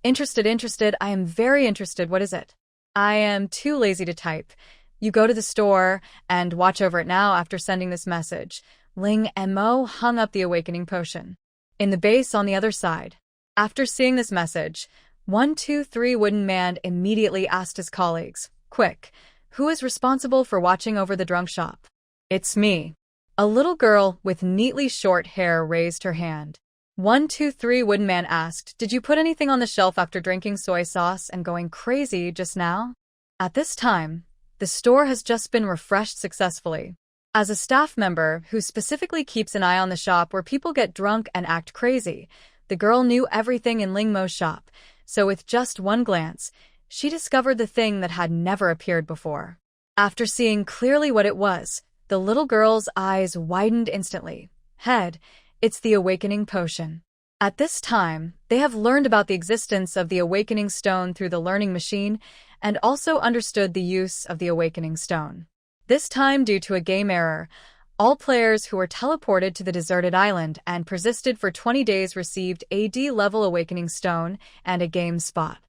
Interested, I am very interested. What is it? I am too lazy to type. You go to the store and watch over it now. After sending this message, Ling Mo hung up the awakening potion. In the base on the other side. After seeing this message, 123 Wooden Man immediately asked his colleagues, quick, who is responsible for watching over the drunk shop? It's me. A little girl with neatly short hair raised her hand. 123 Wooden Man asked, did you put anything on the shelf after drinking soy sauce and going crazy just now? At this time, the store has just been refreshed successfully. As a staff member who specifically keeps an eye on the shop where people get drunk and act crazy, the girl knew everything in Ling Mo's shop, so with just one glance, she discovered the thing that had never appeared before. After seeing clearly what it was, the little girl's eyes widened instantly. It's the awakening potion. At this time, they have learned about the existence of the awakening stone through the learning machine and also understood the use of the awakening stone. This time, due to a game error, all players who were teleported to the deserted island and persisted for 20 days received a D-level awakening stone and a game spot.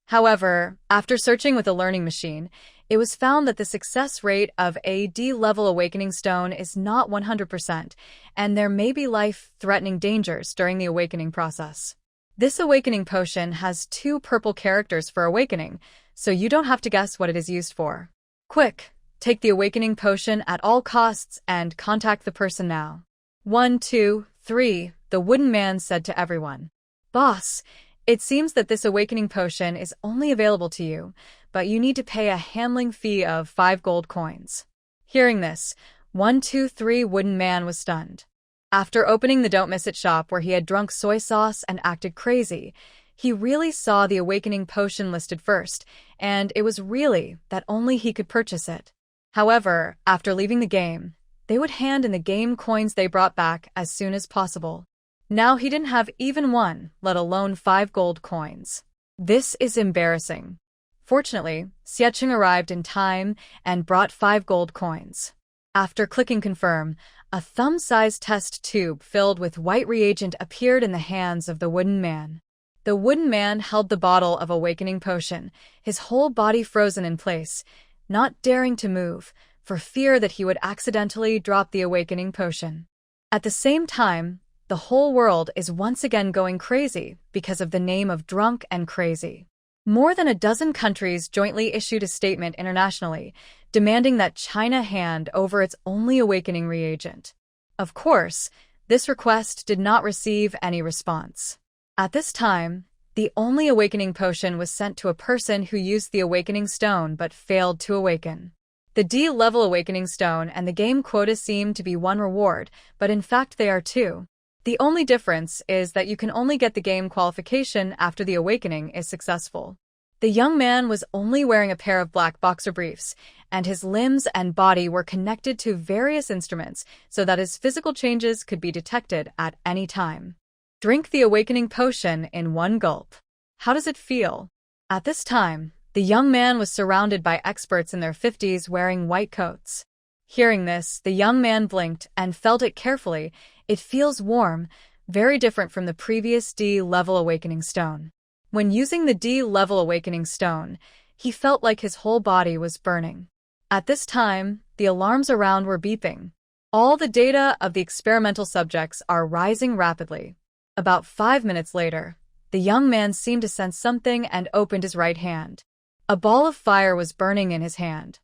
However, after searching with a learning machine, it was found that the success rate of a D-level awakening stone is not 100%, and there may be life-threatening dangers during the awakening process. This awakening potion has 2 purple characters for awakening, so you don't have to guess what it is used for. Quick, take the awakening potion at all costs and contact the person now. 123, the Wooden Man said to everyone. Boss, it seems that this awakening potion is only available to you, but you need to pay a handling fee of 5 gold coins. Hearing this, 123 Wooden Man was stunned. After opening the Don't Miss It shop where he had drunk soy sauce and acted crazy, he really saw the awakening potion listed first, and it was really that only he could purchase it. However, after leaving the game, they would hand in the game coins they brought back as soon as possible. Now he didn't have even 1, let alone 5 gold coins. This is embarrassing. Fortunately, Xiecheng arrived in time and brought 5 gold coins. After clicking confirm, a thumb-sized test tube filled with white reagent appeared in the hands of the Wooden Man. The Wooden Man held the bottle of awakening potion, his whole body frozen in place, not daring to move, for fear that he would accidentally drop the awakening potion. At the same time, the whole world is once again going crazy because of the name of drunk and crazy. More than a dozen countries jointly issued a statement internationally, demanding that China hand over its only awakening reagent. Of course, this request did not receive any response. At this time, the only awakening potion was sent to a person who used the awakening stone but failed to awaken. The D-level awakening stone and the game quota seem to be 1 reward, but in fact they are 2. The only difference is that you can only get the game qualification after the awakening is successful. The young man was only wearing a pair of black boxer briefs, and his limbs and body were connected to various instruments so that his physical changes could be detected at any time. Drink the awakening potion in one gulp. How does it feel? At this time, the young man was surrounded by experts in their 50s wearing white coats. Hearing this, the young man blinked and felt it carefully. It feels warm, very different from the previous D-level awakening stone. When using the D-level awakening stone, he felt like his whole body was burning. At this time, the alarms around were beeping. All the data of the experimental subjects are rising rapidly. About 5 minutes later, the young man seemed to sense something and opened his right hand. A ball of fire was burning in his hand.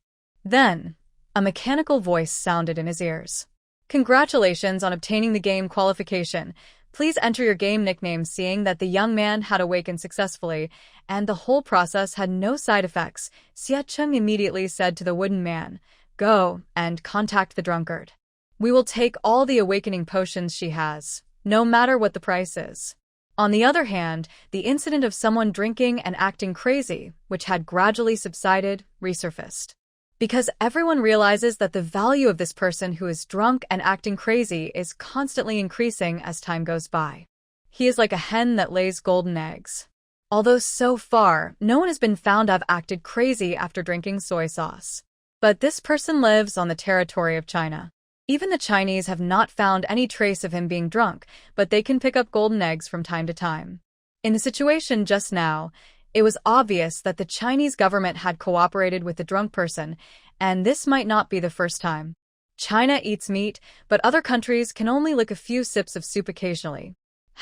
Then, a mechanical voice sounded in his ears. Congratulations on obtaining the game qualification. Please enter your game nickname. Seeing that the young man had awakened successfully, and the whole process had no side effects, Xia Cheng immediately said to the wooden man, "Go and contact the drunkard. We will take all the awakening potions she has, no matter what the price is." On the other hand, the incident of someone drinking and acting crazy, which had gradually subsided, resurfaced. Because everyone realizes that the value of this person who is drunk and acting crazy is constantly increasing as time goes by. He is like a hen that lays golden eggs. Although so far, no one has been found to have acted crazy after drinking soy sauce. But this person lives on the territory of China. Even the Chinese have not found any trace of him being drunk, but they can pick up golden eggs from time to time. In the situation just now, it was obvious that the Chinese government had cooperated with the drunk person, and this might not be the first time. China eats meat, but other countries can only lick a few sips of soup occasionally.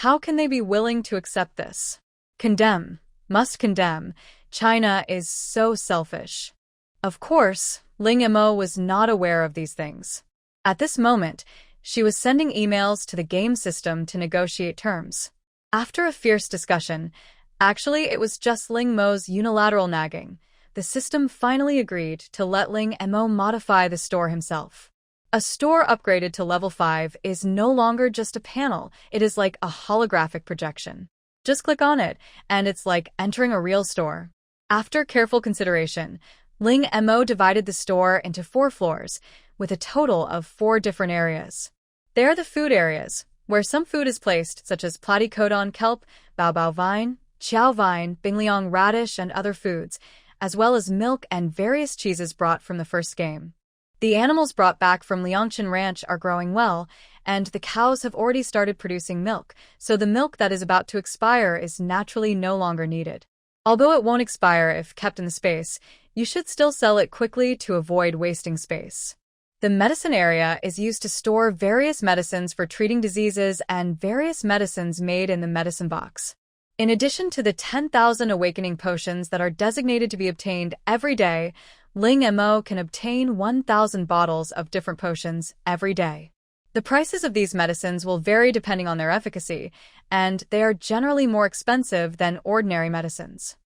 How can they be willing to accept this? Condemn. Must condemn. China is so selfish. Of course, Ling Mo was not aware of these things. At this moment, she was sending emails to the game system to negotiate terms. After a fierce discussion, actually it was just Ling Mo's unilateral nagging, the system finally agreed to let Ling Mo modify the store himself. A store upgraded to level 5 is no longer just a panel, it is like a holographic projection. Just click on it, and it's like entering a real store. After careful consideration, Ling Mo divided the store into 4 floors, with a total of 4 different areas. They are the food areas, where some food is placed, such as platycodon kelp, baobao vine, chiao vine, bingliang radish, and other foods, as well as milk and various cheeses brought from the first game. The animals brought back from Liangshan Ranch are growing well, and the cows have already started producing milk, so the milk that is about to expire is naturally no longer needed. Although it won't expire if kept in the space, you should still sell it quickly to avoid wasting space. The medicine area is used to store various medicines for treating diseases and various medicines made in the medicine box. In addition to the 10,000 awakening potions that are designated to be obtained every day, Ling Mo can obtain 1,000 bottles of different potions every day. The prices of these medicines will vary depending on their efficacy, and they are generally more expensive than ordinary medicines.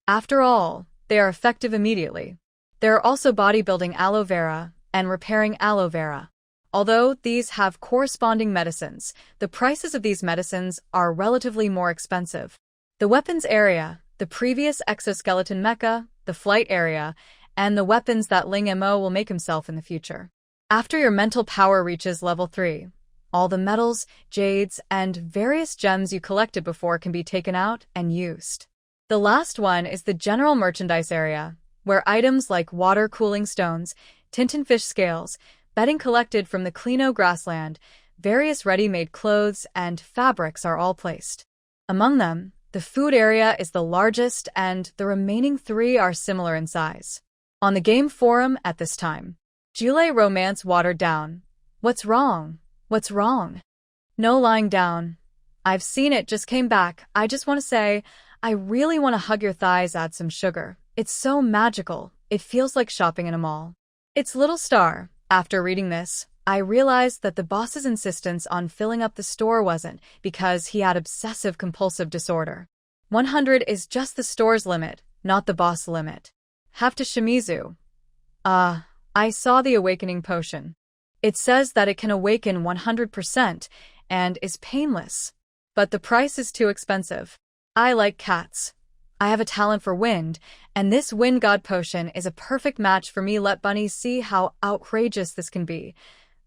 After all, they are effective immediately. There are also bodybuilding aloe vera and repairing aloe vera. Although these have corresponding medicines, the prices of these medicines are relatively more expensive. The weapons area, the previous exoskeleton mecha, the flight area, and the weapons that Ling Mo will make himself in the future. After your mental power reaches level 3, all the metals, jades, and various gems you collected before can be taken out and used. The last one is the general merchandise area, where items like water cooling stones, tintinfish scales, bedding collected from the Clino grassland, various ready-made clothes, and fabrics are all placed. Among them, the food area is the largest and the remaining 3 are similar in size. On the game forum at this time, Jule romance watered down. What's wrong? What's wrong? No lying down. I've seen it, just came back. I just want to say, I really want to hug your thighs, add some sugar. It's so magical. It feels like shopping in a mall. It's Little Star. After reading this, I realized that the boss's insistence on filling up the store wasn't because he had obsessive-compulsive disorder. 100 is just the store's limit, not the boss limit. Have to Shimizu. I saw the awakening potion. It says that it can awaken 100% and is painless. But the price is too expensive. I like cats. I have a talent for wind, and this wind god potion is a perfect match for me. Let bunnies see how outrageous this can be.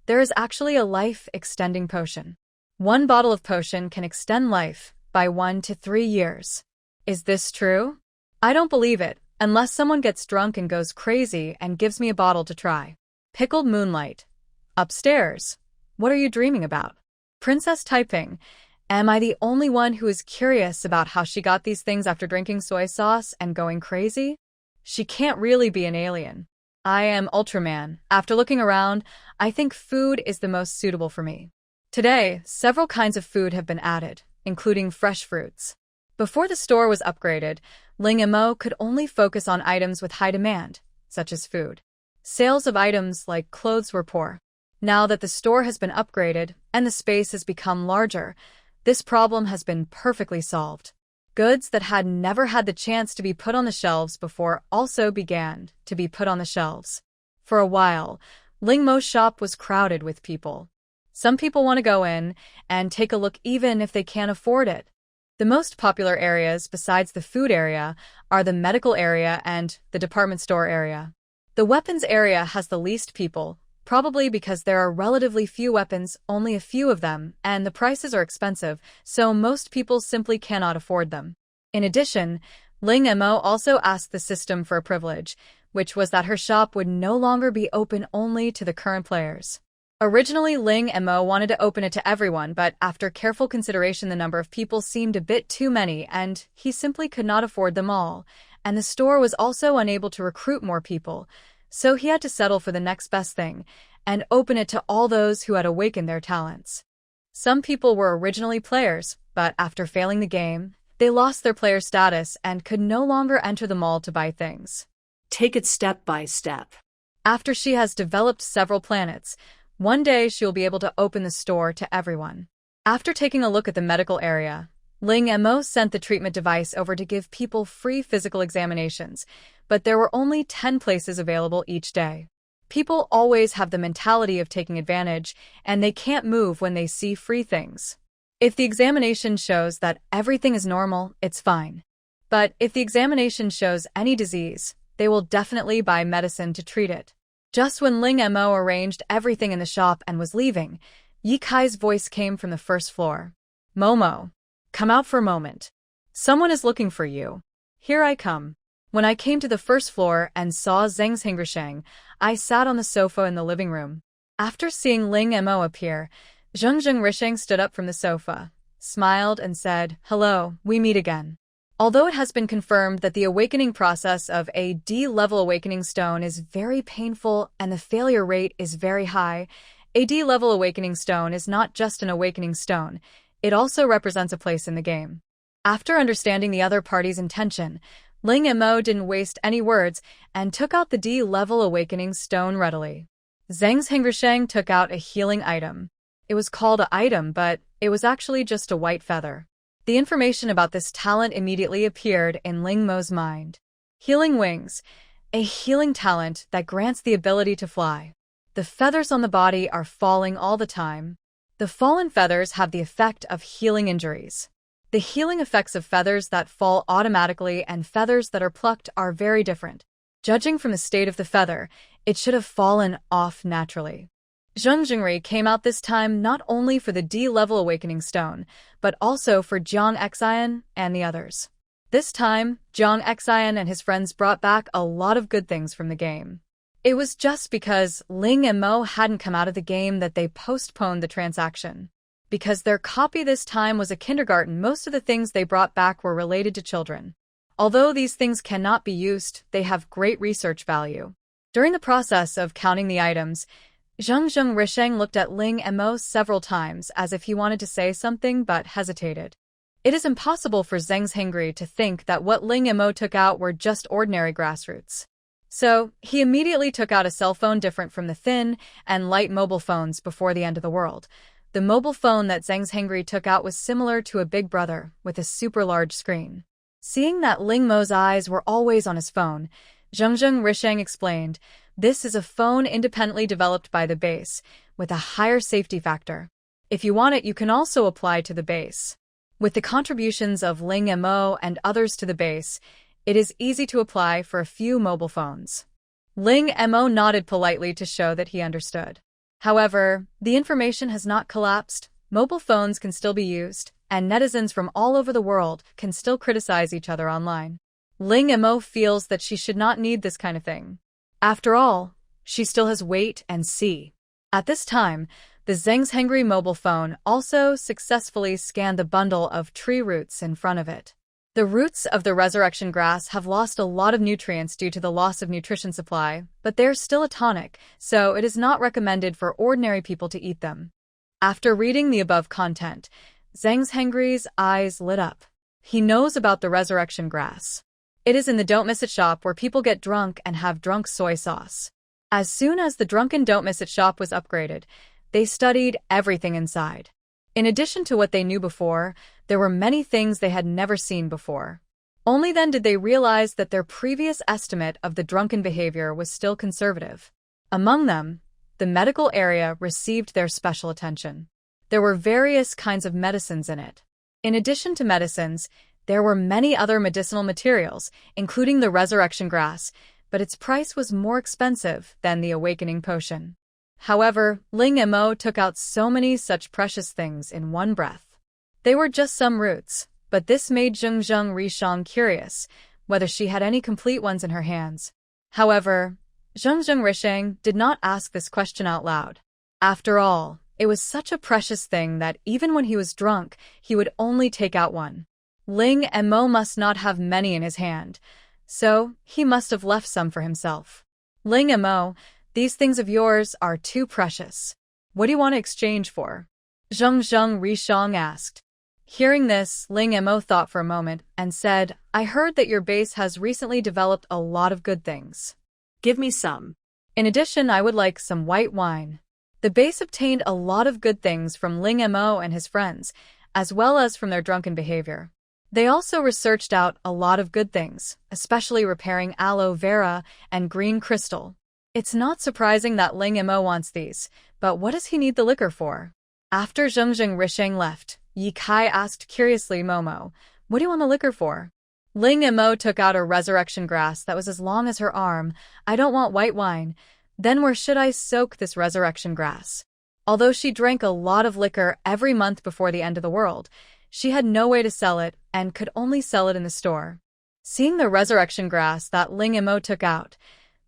There is actually a life-extending potion. One bottle of potion can extend life by 1 to 3 years. Is this true? I don't believe it, unless someone gets drunk and goes crazy and gives me a bottle to try. Pickled moonlight. Upstairs. What are you dreaming about? Princess Taiping. Am I the only one who is curious about how she got these things after drinking soy sauce and going crazy? She can't really be an alien. I am Ultraman. After looking around, I think food is the most suitable for me. Today, several kinds of food have been added, including fresh fruits. Before the store was upgraded, Ling Mo could only focus on items with high demand, such as food. Sales of items like clothes were poor. Now that the store has been upgraded and the space has become larger, this problem has been perfectly solved. Goods that had never had the chance to be put on the shelves before also began to be put on the shelves. For a while, Ling Mo's shop was crowded with people. Some people want to go in and take a look even if they can't afford it. The most popular areas besides the food area are the medical area and the department store area. The weapons area has the least people, probably because there are relatively few weapons, only a few of them, and the prices are expensive, so most people simply cannot afford them. In addition, Ling Mo also asked the system for a privilege, which was that her shop would no longer be open only to the current players. Originally, Ling Mo wanted to open it to everyone, but after careful consideration the number of people seemed a bit too many and he simply could not afford them all, and the store was also unable to recruit more people, so he had to settle for the next best thing and open it to all those who had awakened their talents. Some people were originally players, but after failing the game, they lost their player status and could no longer enter the mall to buy things. Take it step by step. After she has developed several planets, one day she will be able to open the store to everyone. After taking a look at the medical area, Ling Mo sent the treatment device over to give people free physical examinations, but there were only 10 places available each day. People always have the mentality of taking advantage, and they can't move when they see free things. If the examination shows that everything is normal, it's fine. But if the examination shows any disease, they will definitely buy medicine to treat it. Just when Ling Mo arranged everything in the shop and was leaving, Yi Kai's voice came from the first floor. Momo, come out for a moment. Someone is looking for you. Here I come. When I came to the first floor and saw Zheng Hingrisheng, I sat on the sofa in the living room. After seeing Ling Mo appear, Zheng Risheng stood up from the sofa, smiled and said, "Hello, we meet again." Although it has been confirmed that the awakening process of a D-level awakening stone is very painful and the failure rate is very high, a D-level awakening stone is not just an awakening stone, it also represents a place in the game. After understanding the other party's intention, Ling Mo didn't waste any words and took out the D-level awakening stone readily. Zheng Hingrisheng took out a healing item. It was called an item, but it was actually just a white feather. The information about this talent immediately appeared in Ling Mo's mind. Healing wings, a healing talent that grants the ability to fly. The feathers on the body are falling all the time. The fallen feathers have the effect of healing injuries. The healing effects of feathers that fall automatically and feathers that are plucked are very different. Judging from the state of the feather, it should have fallen off naturally. Zheng Jingri came out this time not only for the D-level awakening stone, but also for Jiang Xian and the others. This time, Jiang Xian and his friends brought back a lot of good things from the game. It was just because Ling Mo hadn't come out of the game that they postponed the transaction. Because their copy this time was a kindergarten, most of the things they brought back were related to children. Although these things cannot be used, they have great research value. During the process of counting the items, Zheng Risheng looked at Ling Mo several times as if he wanted to say something but hesitated. It is impossible for Zheng Hengri to think that what Ling Mo took out were just ordinary grassroots. So, he immediately took out a cell phone different from the thin and light mobile phones before the end of the world. The mobile phone that Zheng Hengri took out was similar to a big brother with a super large screen. Seeing that Ling Mo's eyes were always on his phone, Zheng Risheng explained, "This is a phone independently developed by the base, with a higher safety factor. If you want it, you can also apply to the base." With the contributions of Ling Mo and others to the base, it is easy to apply for a few mobile phones. Ling Mo nodded politely to show that he understood. However, the information has not collapsed, mobile phones can still be used, and netizens from all over the world can still criticize each other online. Ling Mo feels that she should not need this kind of thing. After all, she still has wait and see. At this time, the Zhengzhengri mobile phone also successfully scanned the bundle of tree roots in front of it. The roots of the resurrection grass have lost a lot of nutrients due to the loss of nutrition supply, but they're still a tonic, so it is not recommended for ordinary people to eat them. After reading the above content, Zhengzhengri's eyes lit up. He knows about the resurrection grass. It is in the Don't Miss It shop where people get drunk and have drunk soy sauce. As soon as the drunken Don't Miss It shop was upgraded, they studied everything inside. In addition to what they knew before, there were many things they had never seen before. Only then did they realize that their previous estimate of the drunken behavior was still conservative. Among them, the medical area received their special attention. There were various kinds of medicines in it. In addition to medicines, there were many other medicinal materials, including the resurrection grass, but its price was more expensive than the awakening potion. However, Ling Mo took out so many such precious things in one breath. They were just some roots, but this made Zhengzheng Rishang curious whether she had any complete ones in her hands. However, Zhengzheng Rishang did not ask this question out loud. After all, it was such a precious thing that even when he was drunk, he would only take out one. Ling Mo must not have many in his hand, so he must have left some for himself. Ling Mo, these things of yours are too precious. What do you want to exchange for? Zhengzheng Rishang asked. Hearing this, Ling Mo thought for a moment and said, I heard that your base has recently developed a lot of good things. Give me some. In addition, I would like some white wine. The base obtained a lot of good things from Ling Mo and his friends, as well as from their drunken behavior. They also researched out a lot of good things, especially repairing aloe vera and green crystal. It's not surprising that Ling Mo wants these, but what does he need the liquor for? After Zhengzheng Rishang left, Yi Kai asked curiously Momo, what do you want the liquor for? Ling Mo took out a resurrection grass that was as long as her arm. I don't want white wine. Then where should I soak this resurrection grass? Although she drank a lot of liquor every month before the end of the world, she had no way to sell it and could only sell it in the store. Seeing the resurrection grass that Ling Mo took out,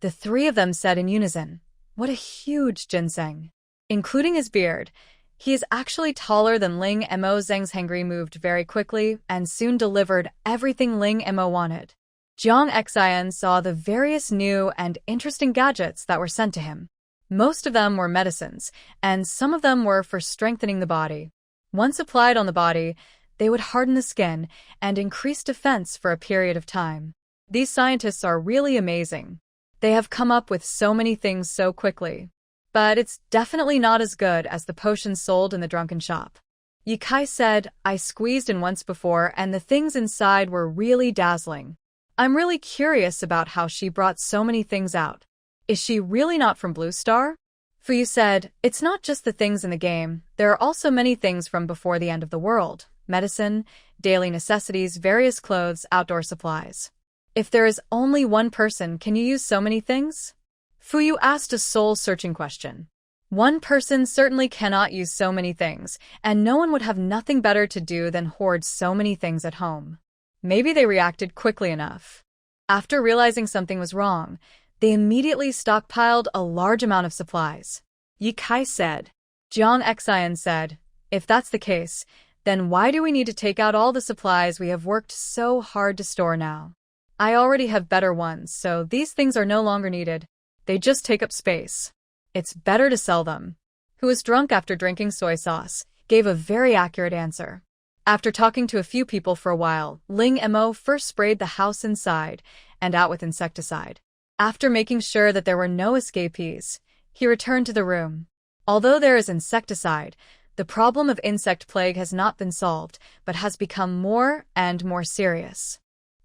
the three of them said in unison, what a huge ginseng. Including his beard, he is actually taller than Ling Mo. Zhengzhengri moved very quickly and soon delivered everything Ling Mo wanted. Jiang Xian saw the various new and interesting gadgets that were sent to him. Most of them were medicines, and some of them were for strengthening the body. Once applied on the body, they would harden the skin and increase defense for a period of time. These scientists are really amazing. They have come up with so many things so quickly. But it's definitely not as good as the potions sold in the drunken shop. Yi Kai said, I squeezed in once before and the things inside were really dazzling. I'm really curious about how she brought so many things out. Is she really not from Blue Star? Fuyu said, it's not just the things in the game, there are also many things from before the end of the world. Medicine, daily necessities, various clothes, outdoor supplies. If there is only one person, can you use so many things? Fuyu asked a soul-searching question. One person certainly cannot use so many things, and no one would have nothing better to do than hoard so many things at home. Maybe they reacted quickly enough. After realizing something was wrong, they immediately stockpiled a large amount of supplies. Yi Kai said. Jiang Xian said, if that's the case, then why do we need to take out all the supplies we have worked so hard to store now? I already have better ones, so these things are no longer needed. They just take up space. It's better to sell them. Who was drunk after drinking soy sauce, gave a very accurate answer. After talking to a few people for a while, Ling Mo first sprayed the house inside and out with insecticide. After making sure that there were no escapees, he returned to the room. Although there is insecticide, the problem of insect plague has not been solved, but has become more and more serious.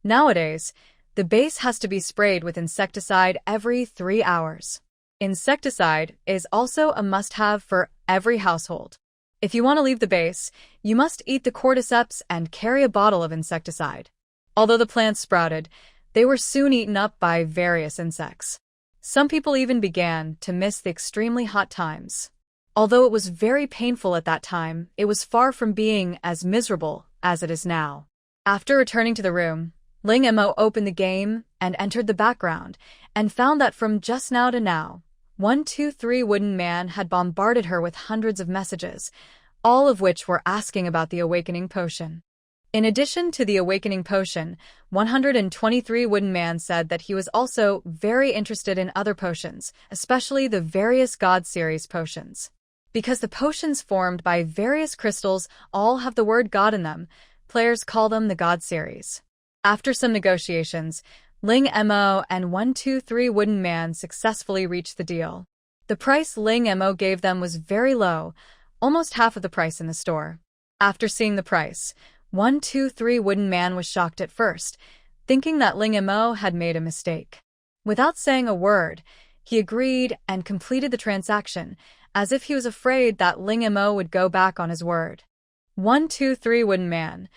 Nowadays, the base has to be sprayed with insecticide every 3 hours. Insecticide is also a must-have for every household. If you want to leave the base, you must eat the cordyceps and carry a bottle of insecticide. Although the plants sprouted, they were soon eaten up by various insects. Some people even began to miss the extremely hot times. Although it was very painful at that time, it was far from being as miserable as it is now. After returning to the room, Ling Mo opened the game and entered the background, and found that from just now to now, 123 Wooden Man had bombarded her with hundreds of messages, all of which were asking about the awakening potion. In addition to the awakening potion, 123 Wooden Man said that he was also very interested in other potions, especially the various God series potions. Because the potions formed by various crystals all have the word God in them, players call them the God series. After some negotiations, Ling Mo and 123 Wooden Man successfully reached the deal. The price Ling Mo gave them was very low, almost half of the price in the store. After seeing the price, 123 Wooden Man was shocked at first, thinking that Ling Mo had made a mistake. Without saying a word, he agreed and completed the transaction, as if he was afraid that Ling Mo would go back on his word. 123 Wooden Man,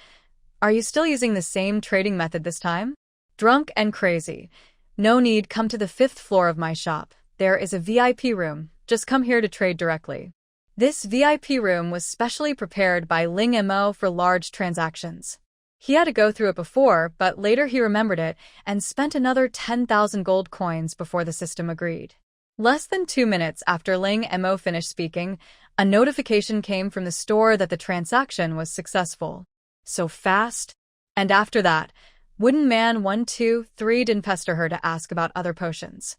are you still using the same trading method this time? Drunk and crazy. No need, come to the 5th floor of my shop. There is a VIP room. Just come here to trade directly. This VIP room was specially prepared by Ling Mo for large transactions. He had to go through it before, but later he remembered it and spent another 10,000 gold coins before the system agreed. Less than 2 minutes after Ling Mo finished speaking, a notification came from the store that the transaction was successful. So fast. And after that, Wooden Man 123 didn't pester her to ask about other potions.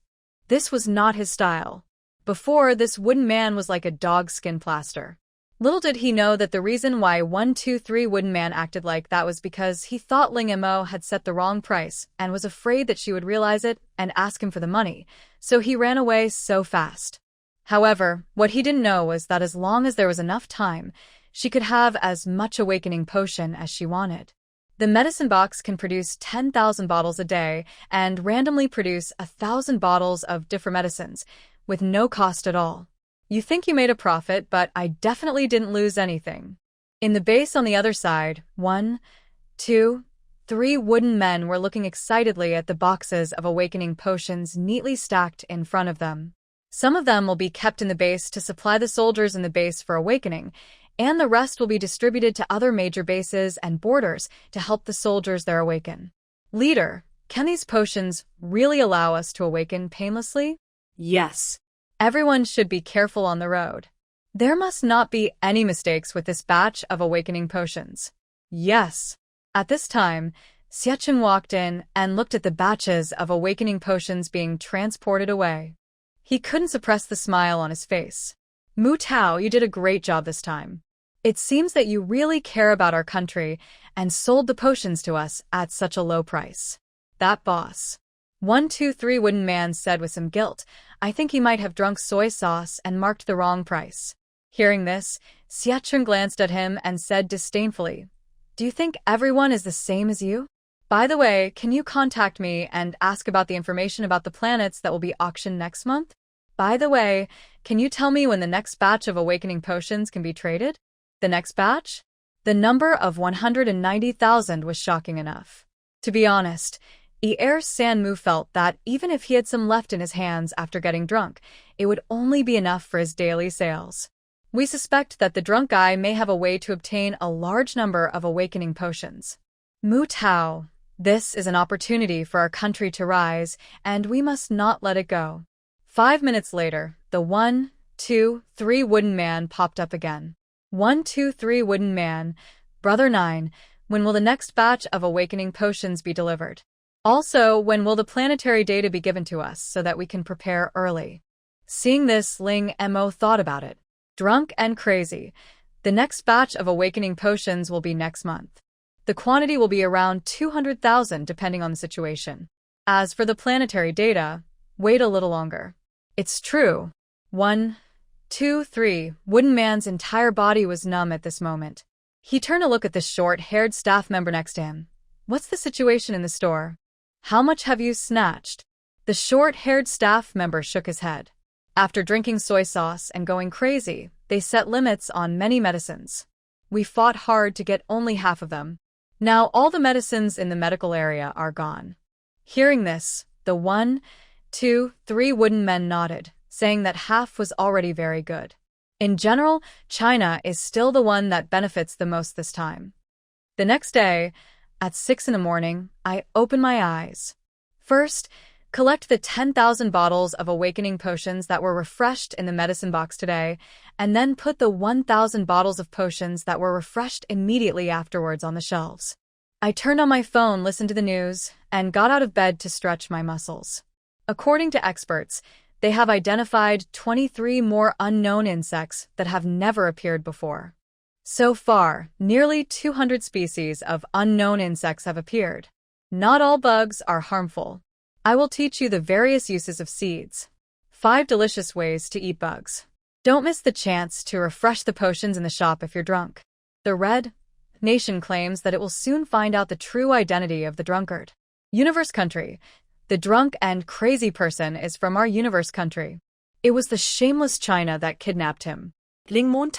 This was not his style. Before, this Wooden Man was like a dog skin plaster. Little did he know that the reason why 123 Wooden Man acted like that was because he thought Ling Mo had set the wrong price and was afraid that she would realize it and ask him for the money, so he ran away so fast. However, what he didn't know was that as long as there was enough time, she could have as much awakening potion as she wanted. The medicine box can produce 10,000 bottles a day and randomly produce 1,000 bottles of different medicines, with no cost at all. You think you made a profit, but I definitely didn't lose anything. In the base on the other side, 1, 2, 3 wooden men were looking excitedly at the boxes of awakening potions neatly stacked in front of them. Some of them will be kept in the base to supply the soldiers in the base for awakening, and the rest will be distributed to other major bases and borders to help the soldiers there awaken. Leader, can these potions really allow us to awaken painlessly? Yes. Everyone should be careful on the road. There must not be any mistakes with this batch of awakening potions. Yes. At this time, Xiachen walked in and looked at the batches of awakening potions being transported away. He couldn't suppress the smile on his face. Mu Tao, you did a great job this time. It seems that you really care about our country and sold the potions to us at such a low price. That boss. 123 Wooden Man said with some guilt. I think he might have drunk soy sauce and marked the wrong price. Hearing this, Xiachen glanced at him and said disdainfully, Do you think everyone is the same as you? By the way, can you contact me and ask about the information about the planets that will be auctioned next month? By the way, can you tell me when the next batch of awakening potions can be traded? The next batch? The number of 190,000 was shocking enough. To be honest, Er Sanmu felt that even if he had some left in his hands after getting drunk, it would only be enough for his daily sales. We suspect that the drunk guy may have a way to obtain a large number of awakening potions. Mu Tao, this is an opportunity for our country to rise, and we must not let it go. 5 minutes later, the 1, 2, 3 wooden man popped up again. 1, 2, 3 wooden man, Brother 9, when will the next batch of awakening potions be delivered? Also, when will the planetary data be given to us so that we can prepare early? Seeing this, Ling Mo thought about it. Drunk and crazy. The next batch of awakening potions will be next month. The quantity will be around 200,000 depending on the situation. As for the planetary data, wait a little longer. It's true. 1, 2, 3. Wooden Man's entire body was numb at this moment. He turned to look at the short-haired staff member next to him. What's the situation in the store? How much have you snatched? The short-haired staff member shook his head. After drinking soy sauce and going crazy, they set limits on many medicines. We fought hard to get only half of them. Now all the medicines in the medical area are gone. Hearing this, the 1, 2, 3 wooden men nodded, saying that half was already very good. In general, China is still the one that benefits the most this time. The next day, at 6 in the morning, I open my eyes. First, collect the 10,000 bottles of awakening potions that were refreshed in the medicine box today, and then put the 1,000 bottles of potions that were refreshed immediately afterwards on the shelves. I turned on my phone, listened to the news, and got out of bed to stretch my muscles. According to experts, they have identified 23 more unknown insects that have never appeared before. So far, nearly 200 species of unknown insects have appeared. Not all bugs are harmful. I will teach you the various uses of seeds. 5 delicious ways to eat bugs. Don't miss the chance to refresh the potions in the shop if you're drunk. The Red Nation claims that it will soon find out the true identity of the drunkard. Universe country. The drunk and crazy person is from our universe country. It was the shameless China that kidnapped him. Ling Mo.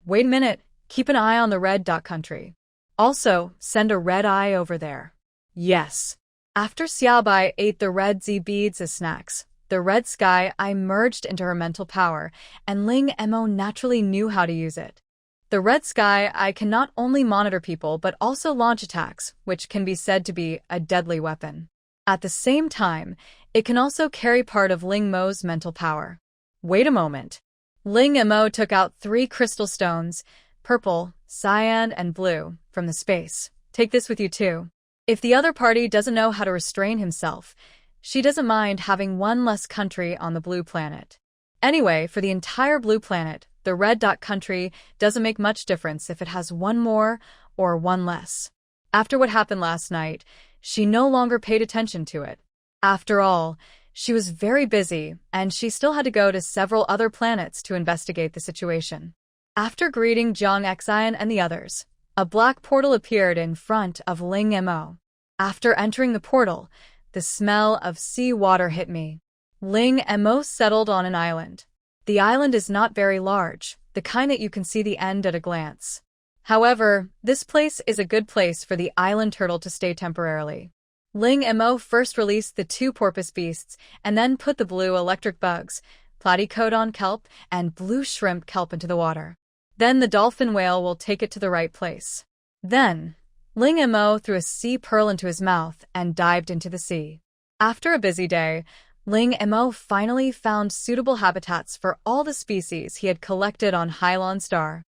Wait a minute, keep an eye on the red dot country. Also, send a red eye over there. Yes. After Xiaobai ate the red Z beads as snacks, the red sky eye merged into her mental power, and Ling Mo naturally knew how to use it. The red sky eye can not only monitor people but also launch attacks, which can be said to be a deadly weapon. At the same time, it can also carry part of Ling Mo's mental power. Wait a moment. Ling Mo took out 3 crystal stones, purple, cyan, and blue, from the space. Take this with you too. If the other party doesn't know how to restrain himself, she doesn't mind having 1 less country on the blue planet. Anyway, for the entire blue planet, the red dot country doesn't make much difference if it has 1 more or 1 less. After what happened last night, she no longer paid attention to it. After all, she was very busy, and she still had to go to several other planets to investigate the situation. After greeting Jiang Xian and the others, a black portal appeared in front of Ling Mo. After entering the portal, the smell of sea water hit me. Ling Mo settled on an island. The island is not very large, the kind that you can see the end at a glance. However, this place is a good place for the island turtle to stay temporarily. Ling Mo first released the 2 porpoise beasts and then put the blue electric bugs, platycodon kelp, and blue shrimp kelp into the water. Then the dolphin whale will take it to the right place. Then, Ling Mo threw a sea pearl into his mouth and dived into the sea. After a busy day, Ling Mo finally found suitable habitats for all the species he had collected on Hylon Star.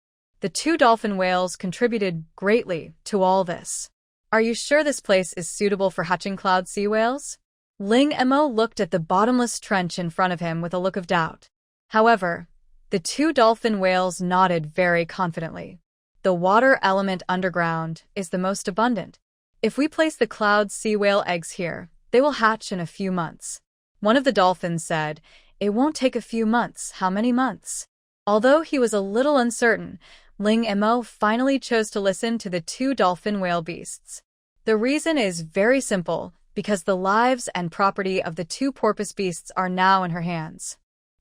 The 2 dolphin whales contributed greatly to all this. Are you sure this place is suitable for hatching cloud sea whales? Ling Mo looked at the bottomless trench in front of him with a look of doubt. However, the 2 dolphin whales nodded very confidently. The water element underground is the most abundant. If we place the cloud sea whale eggs here, they will hatch in a few months. One of the dolphins said, "It won't take a few months. How many months?" Although he was a little uncertain, Ling Mo finally chose to listen to the 2 dolphin whale beasts. The reason is very simple, because the lives and property of the 2 porpoise beasts are now in her hands.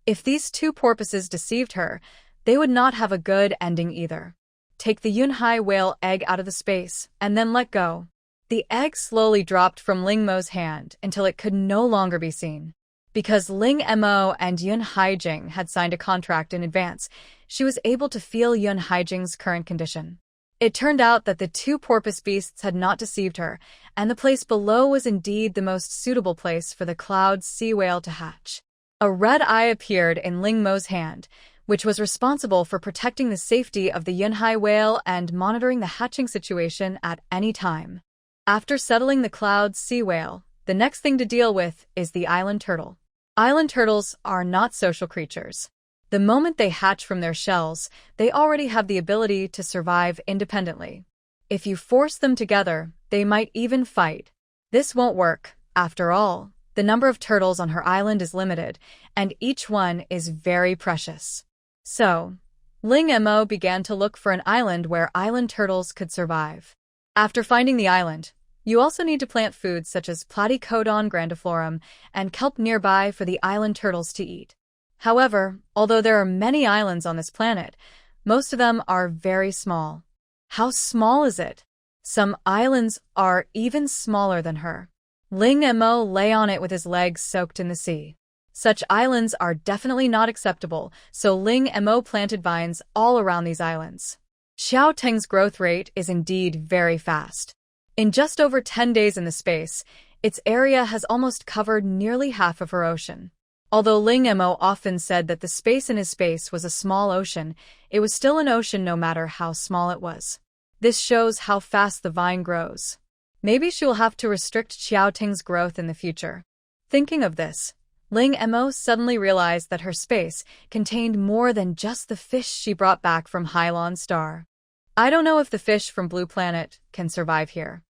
If these 2 porpoises deceived her, they would not have a good ending either. Take the Yunhai whale egg out of the space, and then let go. The egg slowly dropped from Ling Mo's hand until it could no longer be seen. Because Ling Mo and Yun Haijing had signed a contract in advance, she was able to feel Yun Haijing's current condition. It turned out that the 2 porpoise beasts had not deceived her, and the place below was indeed the most suitable place for the cloud sea whale to hatch. A red eye appeared in Ling Mo's hand, which was responsible for protecting the safety of the Yunhai whale and monitoring the hatching situation at any time. After settling the cloud sea whale, the next thing to deal with is the island turtle. Island turtles are not social creatures. The moment they hatch from their shells, they already have the ability to survive independently. If you force them together, they might even fight. This won't work. After all, the number of turtles on her island is limited, and each one is very precious. So, Ling Mo began to look for an island where island turtles could survive. After finding the island, you also need to plant foods such as Platycodon grandiflorum and kelp nearby for the island turtles to eat. However, although there are many islands on this planet, most of them are very small. How small is it? Some islands are even smaller than her. Ling Mo lay on it with his legs soaked in the sea. Such islands are definitely not acceptable, so Ling Mo planted vines all around these islands. Xiao Teng's growth rate is indeed very fast. In just over 10 days in the space, its area has almost covered nearly half of her ocean. Although Ling Mo often said that the space in his space was a small ocean, it was still an ocean no matter how small it was. This shows how fast the vine grows. Maybe she will have to restrict Xiao Teng's growth in the future. Thinking of this, Ling Mo suddenly realized that her space contained more than just the fish she brought back from Hylon Star. I don't know if the fish from Blue Planet can survive here.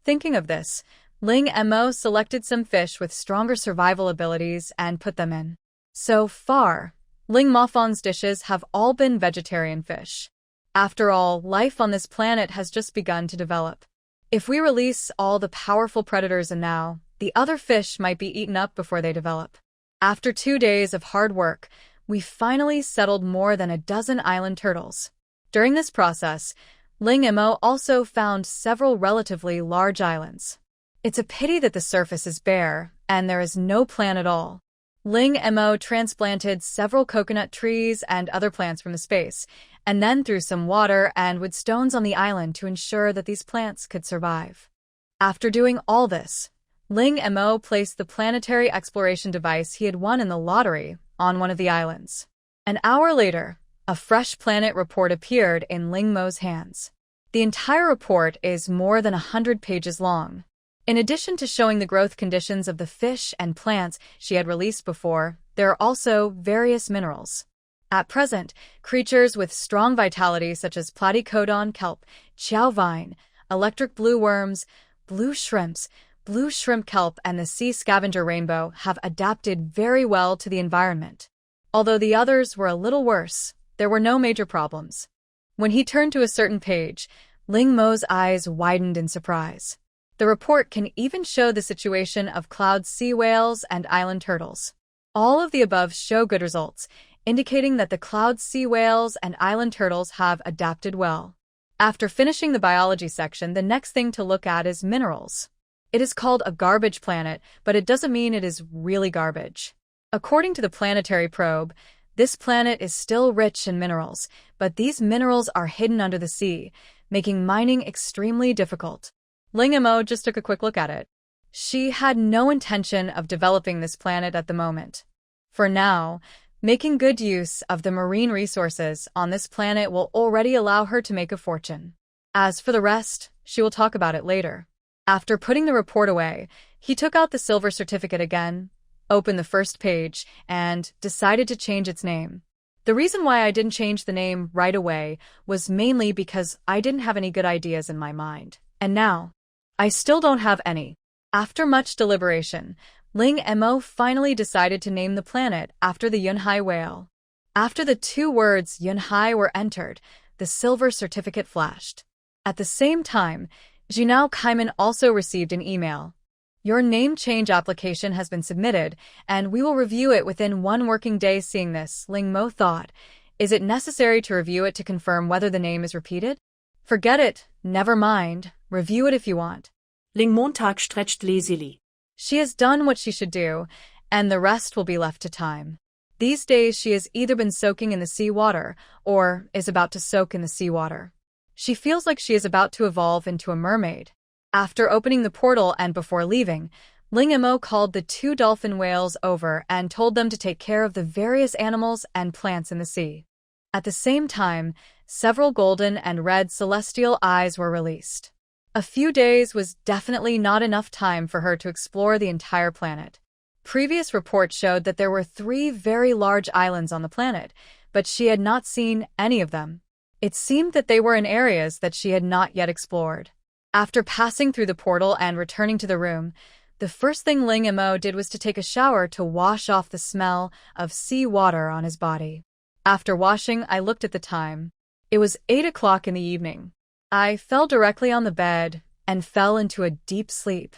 Thinking of this, Ling Mo selected some fish with stronger survival abilities and put them in. So far, Ling Mofon's dishes have all been vegetarian fish. After all, life on this planet has just begun to develop. If we release all the powerful predators now, the other fish might be eaten up before they develop. After 2 days of hard work, we finally settled more than a dozen island turtles. During this process, Ling Mo also found several relatively large islands. It's a pity that the surface is bare, and there is no plant at all. Ling Mo transplanted several coconut trees and other plants from the space, and then threw some water and wood stones on the island to ensure that these plants could survive. After doing all this, Ling Mo placed the planetary exploration device he had won in the lottery on one of the islands. An hour later, a fresh planet report appeared in Ling Mo's hands. The entire report is more than 100 pages long. In addition to showing the growth conditions of the fish and plants she had released before, there are also various minerals. At present, creatures with strong vitality such as platycodon kelp, chow vine, electric blue worms, blue shrimps, blue shrimp kelp, and the sea scavenger rainbow have adapted very well to the environment. Although the others were a little worse, there were no major problems. When he turned to a certain page, Ling Mo's eyes widened in surprise. The report can even show the situation of cloud sea whales and island turtles. All of the above show good results, indicating that the cloud sea whales and island turtles have adapted well. After finishing the biology section, the next thing to look at is minerals. It is called a garbage planet, but it doesn't mean it is really garbage. According to the planetary probe, this planet is still rich in minerals, but these minerals are hidden under the sea, making mining extremely difficult. Ling Mo just took a quick look at it. She had no intention of developing this planet at the moment. For now, making good use of the marine resources on this planet will already allow her to make a fortune. As for the rest, she will talk about it later. After putting the report away, he took out the silver certificate again, opened the first page, and decided to change its name. The reason why I didn't change the name right away was mainly because I didn't have any good ideas in my mind. And now, I still don't have any. After much deliberation, Ling Mo finally decided to name the planet after the Yunhai whale. After the 2 words Yunhai were entered, the silver certificate flashed. At the same time, Junao Kaiman also received an email. Your name change application has been submitted, and we will review it within 1 working day. Seeing this, Ling Mo thought, is it necessary to review it to confirm whether the name is repeated? Forget it, never mind, review it if you want. Ling Montag stretched lazily. She has done what she should do, and the rest will be left to time. These days she has either been soaking in the seawater, or is about to soak in the seawater. She feels like she is about to evolve into a mermaid. After opening the portal and before leaving, Ling Mo called the 2 dolphin whales over and told them to take care of the various animals and plants in the sea. At the same time, several golden and red celestial eyes were released. A few days was definitely not enough time for her to explore the entire planet. Previous reports showed that there were 3 very large islands on the planet, but she had not seen any of them. It seemed that they were in areas that she had not yet explored. After passing through the portal and returning to the room, the first thing Ling Mo did was to take a shower to wash off the smell of sea water on his body. After washing, I looked at the time. It was 8 o'clock in the evening. I fell directly on the bed and fell into a deep sleep.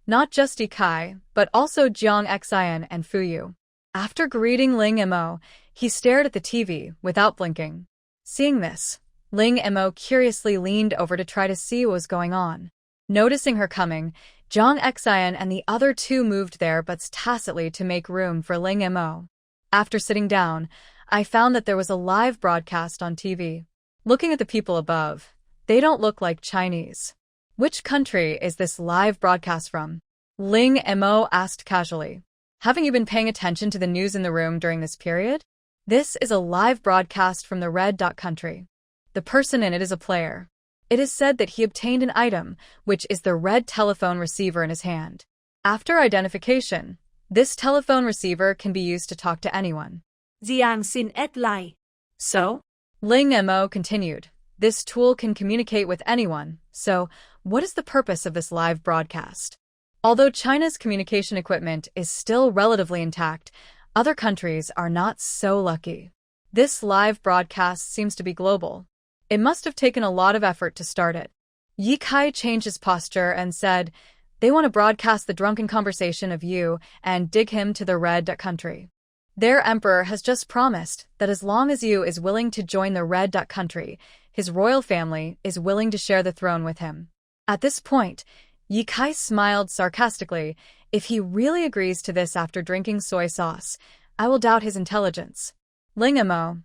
Not just Ikai, but also Jiang Xian and Fuyu. After greeting Ling Mo, he stared at the TV without blinking. Seeing this, Ling Mo curiously leaned over to try to see what was going on. Noticing her coming, Zhang Xian and the other two moved their butts tacitly to make room for Ling Mo. After sitting down, I found that there was a live broadcast on TV. Looking at the people above, they don't look like Chinese. Which country is this live broadcast from? Ling Mo asked casually. Haven't you been paying attention to the news in the room during this period? This is a live broadcast from the Red Dot country. The person in it is a player. It is said that he obtained an item, which is the red telephone receiver in his hand. After identification, this telephone receiver can be used to talk to anyone. Jiang xin et lai. So? Ling Mo continued. This tool can communicate with anyone, so what is the purpose of this live broadcast? Although China's communication equipment is still relatively intact, other countries are not so lucky. This live broadcast seems to be global. It must have taken a lot of effort to start it. Ye Kai changed his posture and said, they want to broadcast the drunken conversation of you and dig him to the Red Dot country. Their emperor has just promised that as long as Yu is willing to join the Red Dot country, his royal family is willing to share the throne with him. At this point, Ye Kai smiled sarcastically. If he really agrees to this after drinking soy sauce, I will doubt his intelligence. Ling Mo,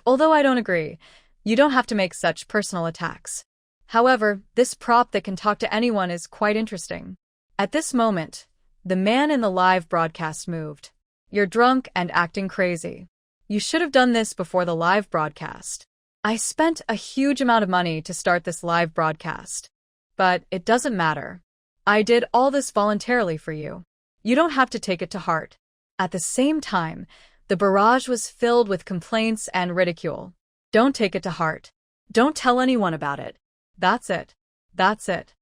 although I don't agree, you don't have to make such personal attacks. However, this prop that can talk to anyone is quite interesting. At this moment, the man in the live broadcast moved. You're drunk and acting crazy. You should have done this before the live broadcast. I spent a huge amount of money to start this live broadcast. But it doesn't matter. I did all this voluntarily for you. You don't have to take it to heart. At the same time, the barrage was filled with complaints and ridicule. Don't take it to heart. Don't tell anyone about it. That's it. That's it.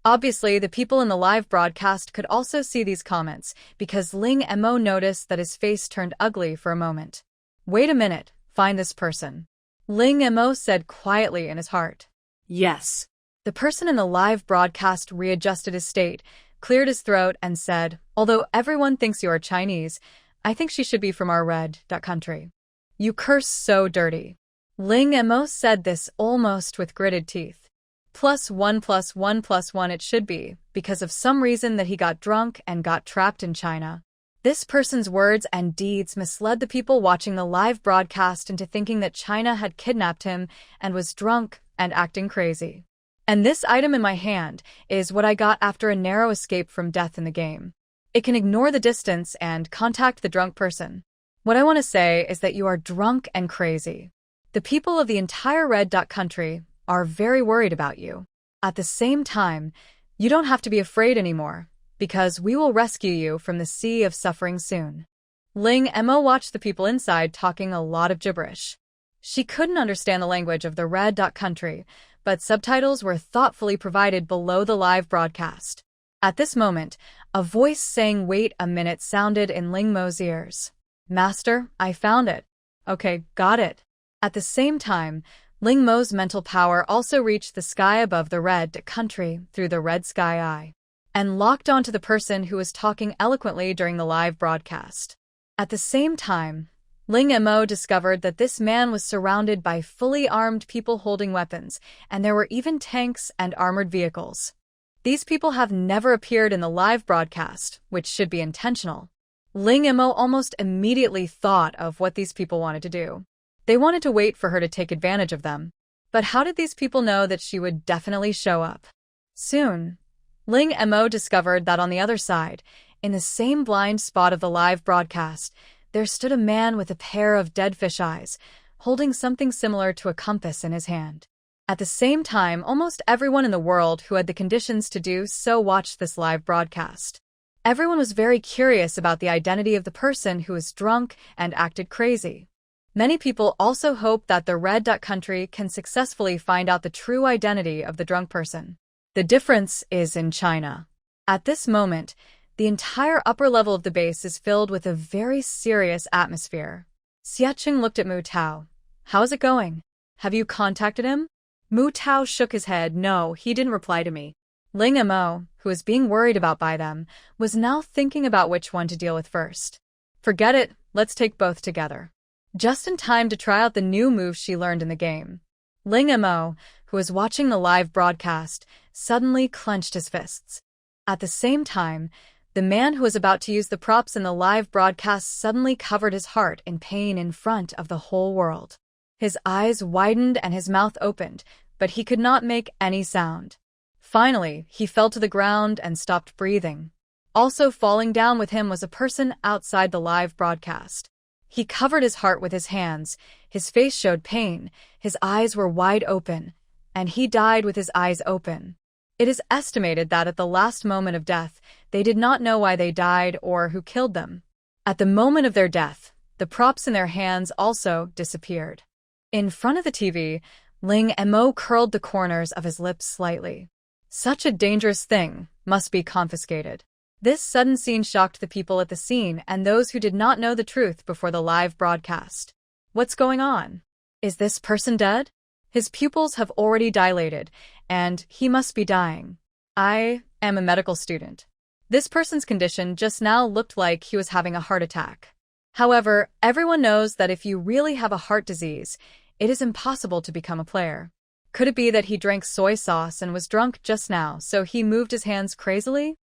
Obviously, the people in the live broadcast could also see these comments because Ling Mo noticed that his face turned ugly for a moment. Wait a minute, find this person. Ling Mo said quietly in his heart. Yes. The person in the live broadcast readjusted his state, cleared his throat, and said, although everyone thinks you are Chinese, I think she should be from our Red Dot country. You curse so dirty. Ling Mo said this almost with gritted teeth. +1 + 1 + 1 it should be, because of some reason that he got drunk and got trapped in China. This person's words and deeds misled the people watching the live broadcast into thinking that China had kidnapped him and was drunk and acting crazy. And this item in my hand is what I got after a narrow escape from death in the game. It can ignore the distance and contact the drunk person. What I want to say is that you are drunk and crazy. The people of the entire Red Dot country are very worried about you. At the same time, you don't have to be afraid anymore, because we will rescue you from the sea of suffering soon. Ling Mo watched the people inside talking a lot of gibberish. She couldn't understand the language of the Red Dot country, but subtitles were thoughtfully provided below the live broadcast. At this moment, a voice saying wait a minute sounded in Ling Mo's ears. Master, I found it. Okay, got it. At the same time, Ling Mo's mental power also reached the sky above the Red Dot country through the red sky eye, and locked onto the person who was talking eloquently during the live broadcast. At the same time, Ling Mo discovered that this man was surrounded by fully armed people holding weapons, and there were even tanks and armored vehicles. These people have never appeared in the live broadcast, which should be intentional. Ling Mo almost immediately thought of what these people wanted to do. They wanted to wait for her to take advantage of them. But how did these people know that she would definitely show up? Soon, Ling Mo discovered that on the other side, in the same blind spot of the live broadcast, there stood a man with a pair of dead fish eyes, holding something similar to a compass in his hand. At the same time, almost everyone in the world who had the conditions to do so watched this live broadcast. Everyone was very curious about the identity of the person who was drunk and acted crazy. Many people also hope that the Red Dot country can successfully find out the true identity of the drunk person. The difference is in China. At this moment, the entire upper level of the base is filled with a very serious atmosphere. Xiaqing looked at Mu Tao. How's it going? Have you contacted him? Mu Tao shook his head. No, he didn't reply to me. Ling Mo, who was being worried about by them, was now thinking about which one to deal with first. Forget it, let's take both together. Just in time to try out the new moves she learned in the game. Ling Mo, who was watching the live broadcast, suddenly clenched his fists. At the same time, the man who was about to use the props in the live broadcast suddenly covered his heart in pain in front of the whole world. His eyes widened and his mouth opened, but he could not make any sound. Finally, he fell to the ground and stopped breathing. Also falling down with him was a person outside the live broadcast. He covered his heart with his hands, his face showed pain, his eyes were wide open, and he died with his eyes open. It is estimated that at the last moment of death, they did not know why they died or who killed them. At the moment of their death, the props in their hands also disappeared. In front of the TV, Ling Mo curled the corners of his lips slightly. Such a dangerous thing must be confiscated. This sudden scene shocked the people at the scene and those who did not know the truth before the live broadcast. What's going on? Is this person dead? His pupils have already dilated, and he must be dying. I am a medical student. This person's condition just now looked like he was having a heart attack. However, everyone knows that if you really have a heart disease, it is impossible to become a player. Could it be that he drank soy sauce and was drunk just now, so he moved his hands crazily?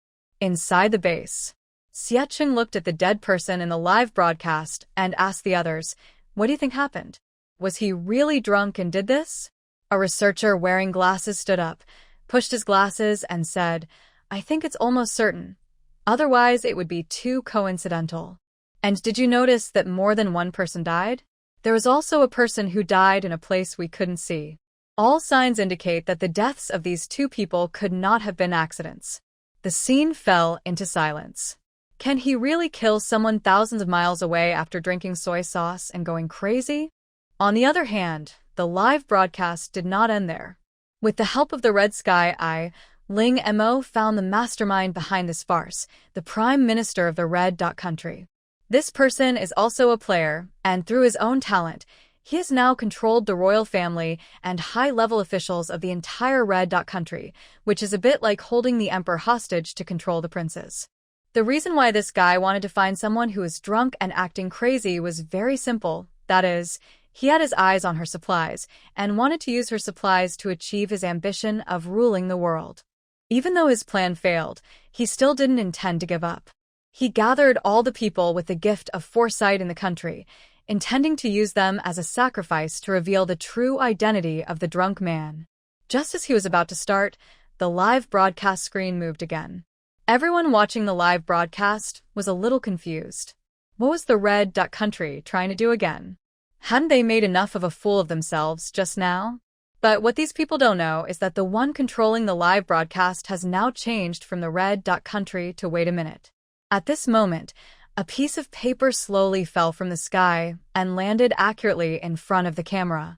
Inside the base, Xiecheng looked at the dead person in the live broadcast and asked the others, "What do you think happened? Was he really drunk and did this?" A researcher wearing glasses stood up, pushed his glasses, and said, "I think it's almost certain. Otherwise, it would be too coincidental." And did you notice that more than one person died? There was also a person who died in a place we couldn't see. All signs indicate that the deaths of these two people could not have been accidents. The scene fell into silence. Can he really kill someone thousands of miles away after drinking soy sauce and going crazy? On the other hand, the live broadcast did not end there. With the help of the Red Sky Eye, Ling Mo found the mastermind behind this farce, the Prime Minister of the Red Country. This person is also a player, and through his own talent, he has now controlled the royal family and high-level officials of the entire Red Country, which is a bit like holding the emperor hostage to control the princes. The reason why this guy wanted to find someone who was drunk and acting crazy was very simple, that is, he had his eyes on her supplies and wanted to use her supplies to achieve his ambition of ruling the world. Even though his plan failed, he still didn't intend to give up. He gathered all the people with the gift of foresight in the country, intending to use them as a sacrifice to reveal the true identity of the drunk man. Just as he was about to start, the live broadcast screen moved again. Everyone watching the live broadcast was a little confused. What was the Red Country trying to do again? Hadn't they made enough of a fool of themselves just now? But what these people don't know is that the one controlling the live broadcast has now changed from the Red Country to wait a minute. At this moment, a piece of paper slowly fell from the sky and landed accurately in front of the camera.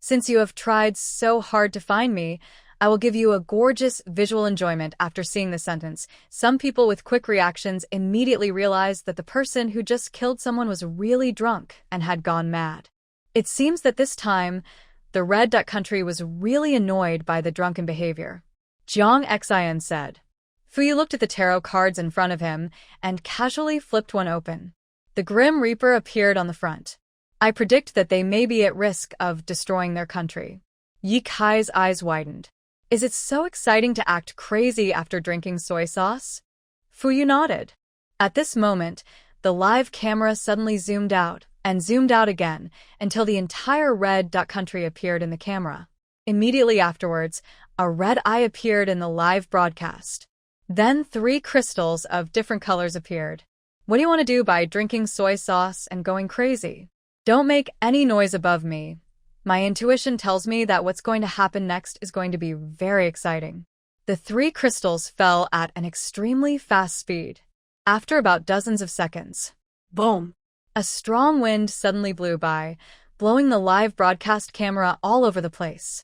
Since you have tried so hard to find me, I will give you a gorgeous visual enjoyment after seeing the sentence. Some people with quick reactions immediately realized that the person who just killed someone was really drunk and had gone mad. It seems that this time, the Red Country was really annoyed by the drunken behavior. Jiang Xian said. Fuyu looked at the tarot cards in front of him and casually flipped one open. The Grim Reaper appeared on the front. I predict that they may be at risk of destroying their country. Yi Kai's eyes widened. Is it so exciting to act crazy after drinking soy sauce? Fuyu nodded. At this moment, the live camera suddenly zoomed out and zoomed out again until the entire Red Country appeared in the camera. Immediately afterwards, a red eye appeared in the live broadcast. Then 3 crystals of different colors appeared. What do you want to do by drinking soy sauce and going crazy? Don't make any noise above me. My intuition tells me that what's going to happen next is going to be very exciting. The 3 crystals fell at an extremely fast speed. After about dozens of seconds, Boom! A strong wind suddenly blew by, blowing the live broadcast camera all over the place.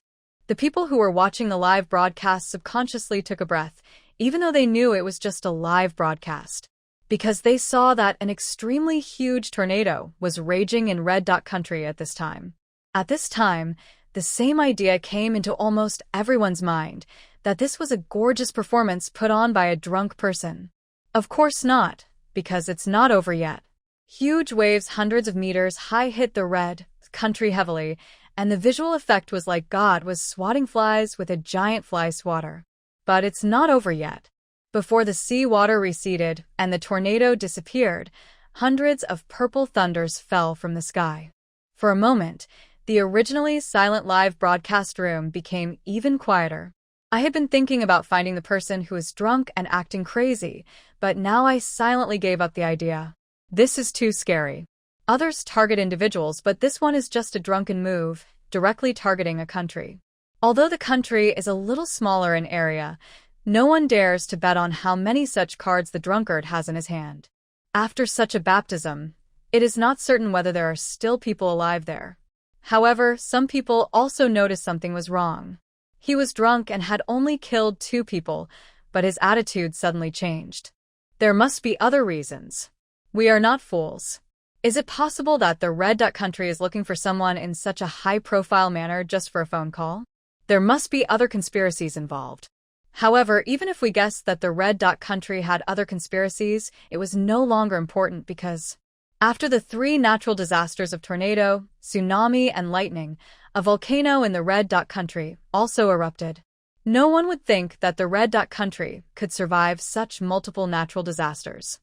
The people who were watching the live broadcast subconsciously took a breath, even though they knew it was just a live broadcast, because they saw that an extremely huge tornado was raging in Red Country at this time. At this time, the same idea came into almost everyone's mind, that this was a gorgeous performance put on by a drunk person. Of course not, because it's not over yet. Huge waves hundreds of meters high hit the red country heavily, and the visual effect was like God was swatting flies with a giant fly swatter. But it's not over yet. Before the sea water receded and the tornado disappeared, hundreds of purple thunders fell from the sky. For a moment, the originally silent live broadcast room became even quieter. I had been thinking about finding the person who was drunk and acting crazy, but now I silently gave up the idea. This is too scary. Others target individuals, but this one is just a drunken move, directly targeting a country. Although the country is a little smaller in area, no one dares to bet on how many such cards the drunkard has in his hand. After such a baptism, it is not certain whether there are still people alive there. However, some people also noticed something was wrong. He was drunk and had only killed 2 people, but his attitude suddenly changed. There must be other reasons. We are not fools. Is it possible that the Red Duck Country is looking for someone in such a high-profile manner just for a phone call? There must be other conspiracies involved. However, even if we guessed that the Red Duck Country had other conspiracies, it was no longer important because after the 3 natural disasters of tornado, tsunami, and lightning, a volcano in the Red Duck Country also erupted. No one would think that the Red Duck Country could survive such multiple natural disasters.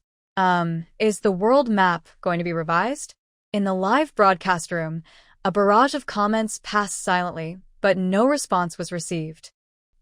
Is the world map going to be revised? In the live broadcast room, a barrage of comments passed silently, but no response was received.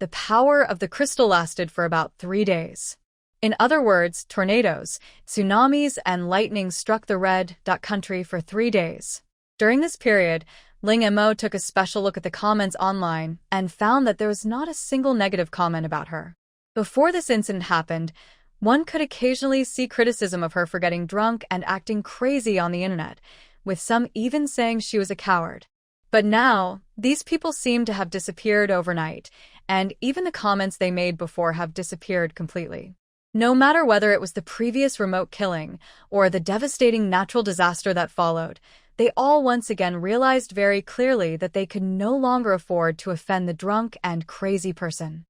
The power of the crystal lasted for about 3 days. In other words, tornadoes, tsunamis, and lightning struck the Red Duck Country for 3 days. During this period, Ling Mo took a special look at the comments online and found that there was not a single negative comment about her. Before this incident happened, one could occasionally see criticism of her for getting drunk and acting crazy on the internet, with some even saying she was a coward. But now, these people seem to have disappeared overnight, and even the comments they made before have disappeared completely. No matter whether it was the previous remote killing or the devastating natural disaster that followed, they all once again realized very clearly that they could no longer afford to offend the drunk and crazy person.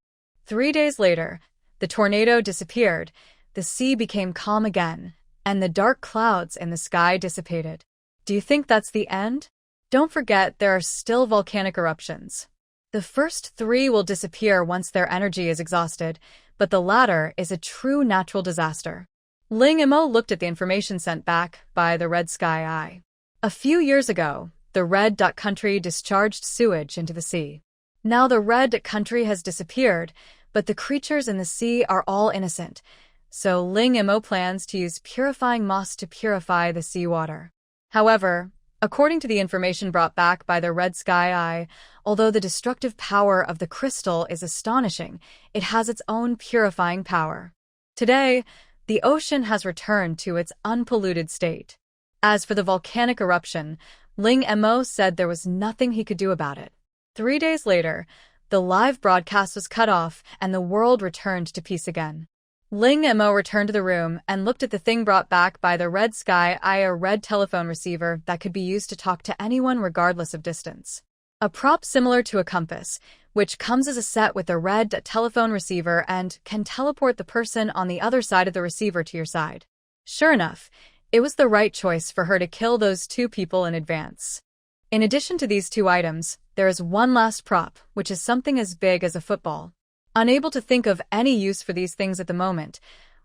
3 days later, the tornado disappeared, the sea became calm again, and the dark clouds in the sky dissipated. Do you think that's the end? Don't forget there are still volcanic eruptions. The first 3 will disappear once their energy is exhausted, but the latter is a true natural disaster. Ling Mo looked at the information sent back by the Red Sky Eye. A few years ago, the Red Duck Country discharged sewage into the sea. Now the Red Duck Country has disappeared, but the creatures in the sea are all innocent, so Ling Mo plans to use purifying moss to purify the seawater. However, according to the information brought back by the Red Sky Eye, although the destructive power of the crystal is astonishing, it has its own purifying power. Today, the ocean has returned to its unpolluted state. As for the volcanic eruption, Ling Mo said there was nothing he could do about it. 3 days later, the live broadcast was cut off and the world returned to peace again. Ling Mo returned to the room and looked at the thing brought back by the Red Sky Eye, a red telephone receiver that could be used to talk to anyone regardless of distance. A prop similar to a compass, which comes as a set with a red telephone receiver and can teleport the person on the other side of the receiver to your side. Sure enough, it was the right choice for her to kill those 2 people in advance. In addition to these 2 items, there is one last prop, which is something as big as a football. Unable to think of any use for these things at the moment,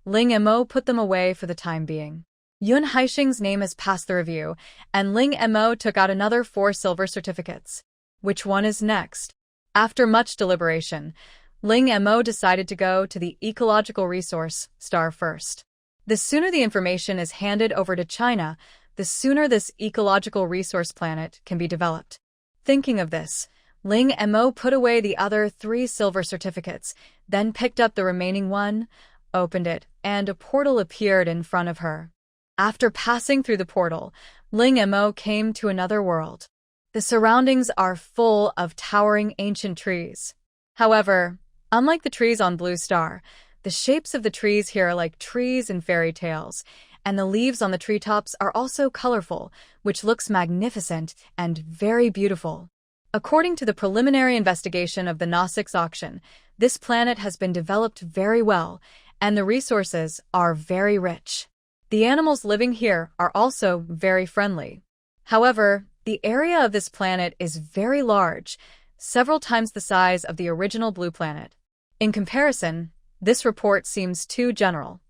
Ling Mo put them away for the time being. Yun Haixing's name has passed the review, and Ling Mo took out another 4 silver certificates. Which one is next? After much deliberation, Ling Mo decided to go to the ecological resource star first. The sooner the information is handed over to China, the sooner this ecological resource planet can be developed. Thinking of this, Ling Mo put away the other 3 silver certificates, then picked up the remaining one, opened it, and a portal appeared in front of her. After passing through the portal, Ling Mo came to another world. The surroundings are full of towering ancient trees. However, unlike the trees on Blue Star, the shapes of the trees here are like trees in fairy tales, and the leaves on the treetops are also colorful, which looks magnificent and very beautiful. According to the preliminary investigation of the Gnostics auction, this planet has been developed very well, and the resources are very rich. The animals living here are also very friendly. However, the area of this planet is very large, several times the size of the original blue planet. In comparison, this report seems too general.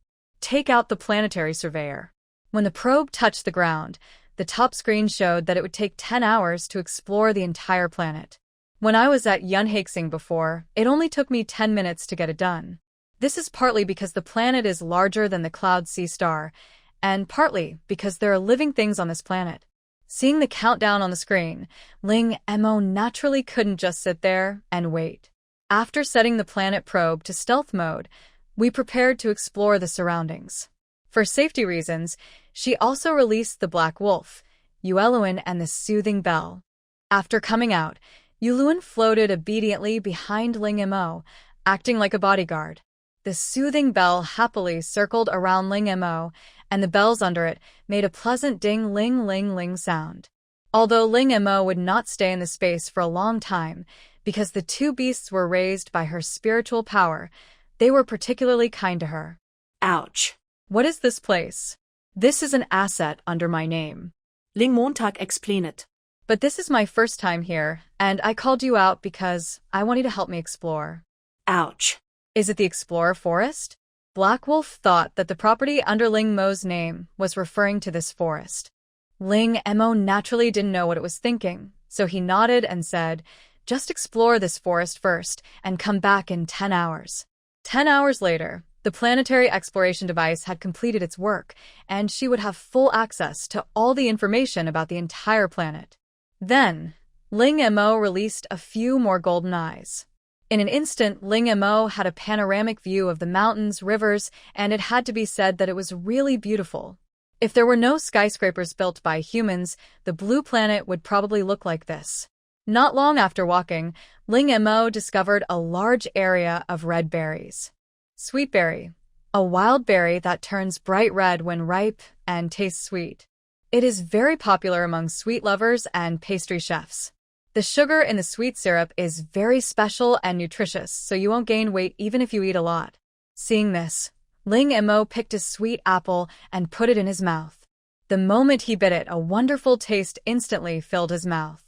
Take out the planetary surveyor. When the probe touched the ground, the top screen showed that it would take 10 hours to explore the entire planet. When I was at Yunhaixing before, it only took me 10 minutes to get it done. This is partly because the planet is larger than the Cloud Sea star, and partly because there are living things on this planet. Seeing the countdown on the screen, Ling Mo naturally couldn't just sit there and wait. After setting the planet probe to stealth mode, we prepared to explore the surroundings. For safety reasons, she also released the Black Wolf, Yueluan, and the soothing bell. After coming out, Yueluan floated obediently behind Ling Mo, acting like a bodyguard. The soothing bell happily circled around Ling Mo, and the bells under it made a pleasant ding-ling-ling-ling sound. Although Ling Mo would not stay in the space for a long time, because the two beasts were raised by her spiritual power, they were particularly kind to her. Ouch. What is this place? This is an asset under my name. Ling Montag explained. But this is my first time here, and I called you out because I want you to help me explore. Ouch. Is it the Explorer Forest? Black Wolf thought that the property under Ling Mo's name was referring to this forest. Ling Mo naturally didn't know what it was thinking, so he nodded and said, "Just explore this forest first and come back in 10 hours. 10 hours later, the planetary exploration device had completed its work, and she would have full access to all the information about the entire planet. Then, Ling Mo released a few more golden eyes. In an instant, Ling Mo had a panoramic view of the mountains, rivers, and it had to be said that it was really beautiful. If there were no skyscrapers built by humans, the blue planet would probably look like this. Not long after walking, Ling Mo discovered a large area of red berries. Sweetberry, a wild berry that turns bright red when ripe and tastes sweet. It is very popular among sweet lovers and pastry chefs. The sugar in the sweet syrup is very special and nutritious, so you won't gain weight even if you eat a lot. Seeing this, Ling Mo picked a sweet apple and put it in his mouth. The moment he bit it, a wonderful taste instantly filled his mouth.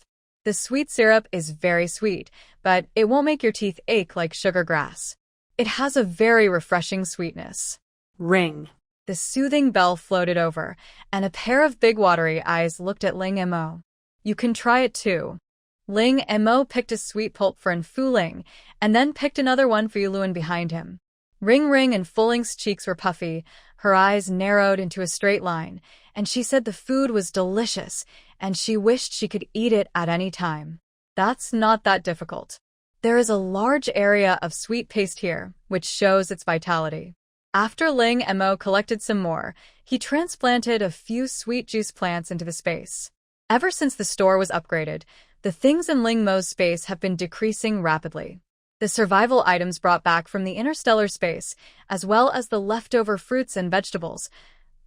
The sweet syrup is very sweet, but it won't make your teeth ache like sugar grass. It has a very refreshing sweetness. Ring. The soothing bell floated over, and a pair of big watery eyes looked at Ling Mo. You can try it too. Ling Mo picked a sweet pulp for Fuling, and then picked another one for Yueluan behind him. Ring Ring and Fuling's cheeks were puffy, her eyes narrowed into a straight line, and she said the food was delicious, and she wished she could eat it at any time. That's not that difficult. There is a large area of sweet paste here, which shows its vitality. After Ling Mo collected some more, he transplanted a few sweet juice plants into the space. Ever since the store was upgraded, the things in Ling Mo's space have been decreasing rapidly. The survival items brought back from the interstellar space, as well as the leftover fruits and vegetables,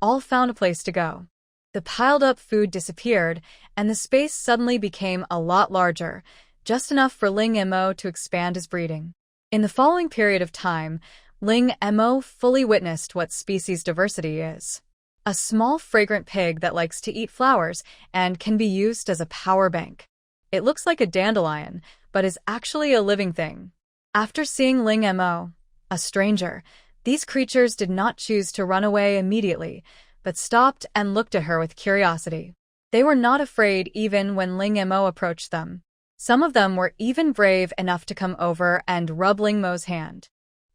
all found a place to go. The piled-up food disappeared, and the space suddenly became a lot larger, just enough for Ling Mo to expand his breeding. In the following period of time, Ling Mo fully witnessed what species diversity is. A small fragrant pig that likes to eat flowers and can be used as a power bank. It looks like a dandelion, but is actually a living thing. After seeing Ling Mo, a stranger, these creatures did not choose to run away immediately, but stopped and looked at her with curiosity. They were not afraid even when Ling Mo approached them. Some of them were even brave enough to come over and rub Ling Mo's hand.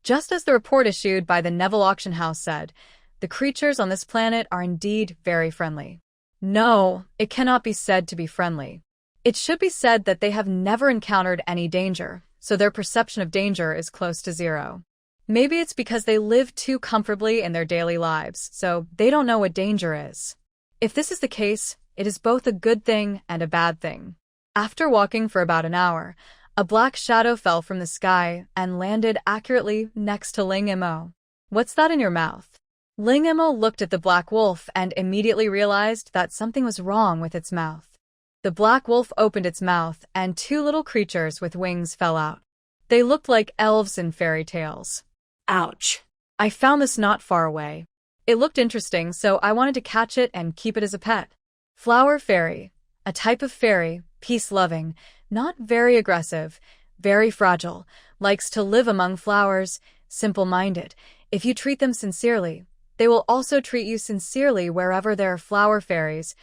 Just as the report issued by the Neville Auction House said, the creatures on this planet are indeed very friendly. No, it cannot be said to be friendly. It should be said that they have never encountered any danger, so their perception of danger is close to zero. Maybe it's because they live too comfortably in their daily lives, so they don't know what danger is. If this is the case, it is both a good thing and a bad thing. After walking for about an hour, a black shadow fell from the sky and landed accurately next to Ling Mo. "What's that in your mouth?" Ling Mo looked at the black wolf and immediately realized that something was wrong with its mouth. The black wolf opened its mouth and two little creatures with wings fell out. They looked like elves in fairy tales. Ouch. I found this not far away. It looked interesting, so I wanted to catch it and keep it as a pet. Flower fairy. A type of fairy, peace-loving, not very aggressive, very fragile, likes to live among flowers, simple-minded. If you treat them sincerely, they will also treat you sincerely wherever there are flower fairies.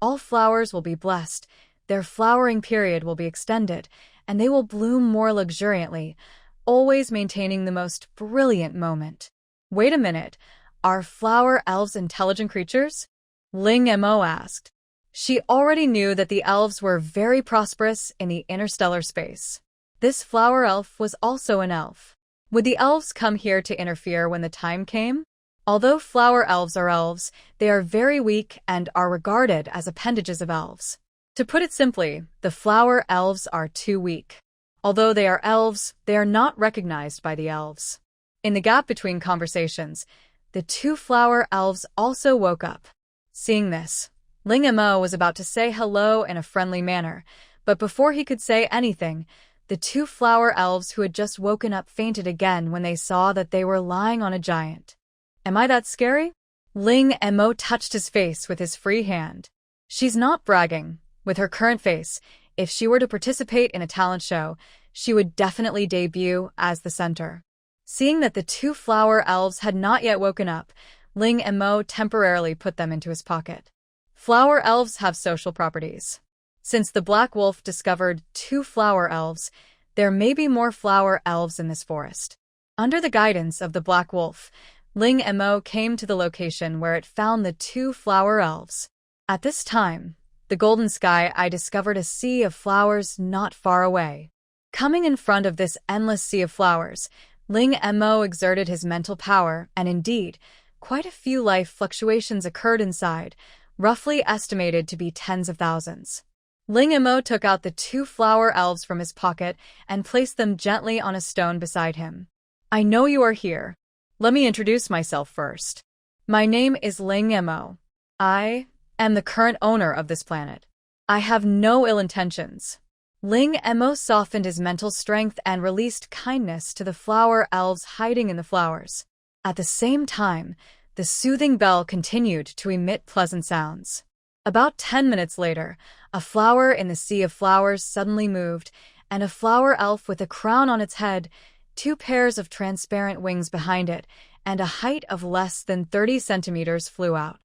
All flowers will be blessed, their flowering period will be extended, and they will bloom more luxuriantly, always maintaining the most brilliant moment. Wait a minute, are flower elves intelligent creatures? Ling Mo asked. She already knew that the elves were very prosperous in the interstellar space. This flower elf was also an elf. Would the elves come here to interfere when the time came? Although flower elves are elves, they are very weak and are regarded as appendages of elves. To put it simply, the flower elves are too weak. Although they are elves, they are not recognized by the elves. In the gap between conversations, the two flower elves also woke up. Seeing this, Ling Mo was about to say hello in a friendly manner, but before he could say anything, the two flower elves who had just woken up fainted again when they saw that they were lying on a giant. Am I that scary? Ling Mo touched his face with his free hand. She's not bragging. With her current face, if she were to participate in a talent show, she would definitely debut as the center. Seeing that the two flower elves had not yet woken up, Ling Mo temporarily put them into his pocket. Flower elves have social properties. Since the Black Wolf discovered two flower elves, there may be more flower elves in this forest. Under the guidance of the Black Wolf, Ling Mo came to the location where it found the two flower elves. At this time, the golden sky, I discovered a sea of flowers not far away. Coming in front of this endless sea of flowers, Ling Mo exerted his mental power, and indeed, quite a few life fluctuations occurred inside, roughly estimated to be tens of thousands. Ling Mo took out the two flower elves from his pocket and placed them gently on a stone beside him. I know you are here. Let me introduce myself first. My name is Ling Mo. I am the current owner of this planet. I have no ill intentions. Ling Mo softened his mental strength and released kindness to the flower elves hiding in the flowers. At the same time, the soothing bell continued to emit pleasant sounds. About 10 minutes later, a flower in the sea of flowers suddenly moved, and a flower elf with a crown on its head, two pairs of transparent wings behind it, and a height of less than 30 centimeters flew out.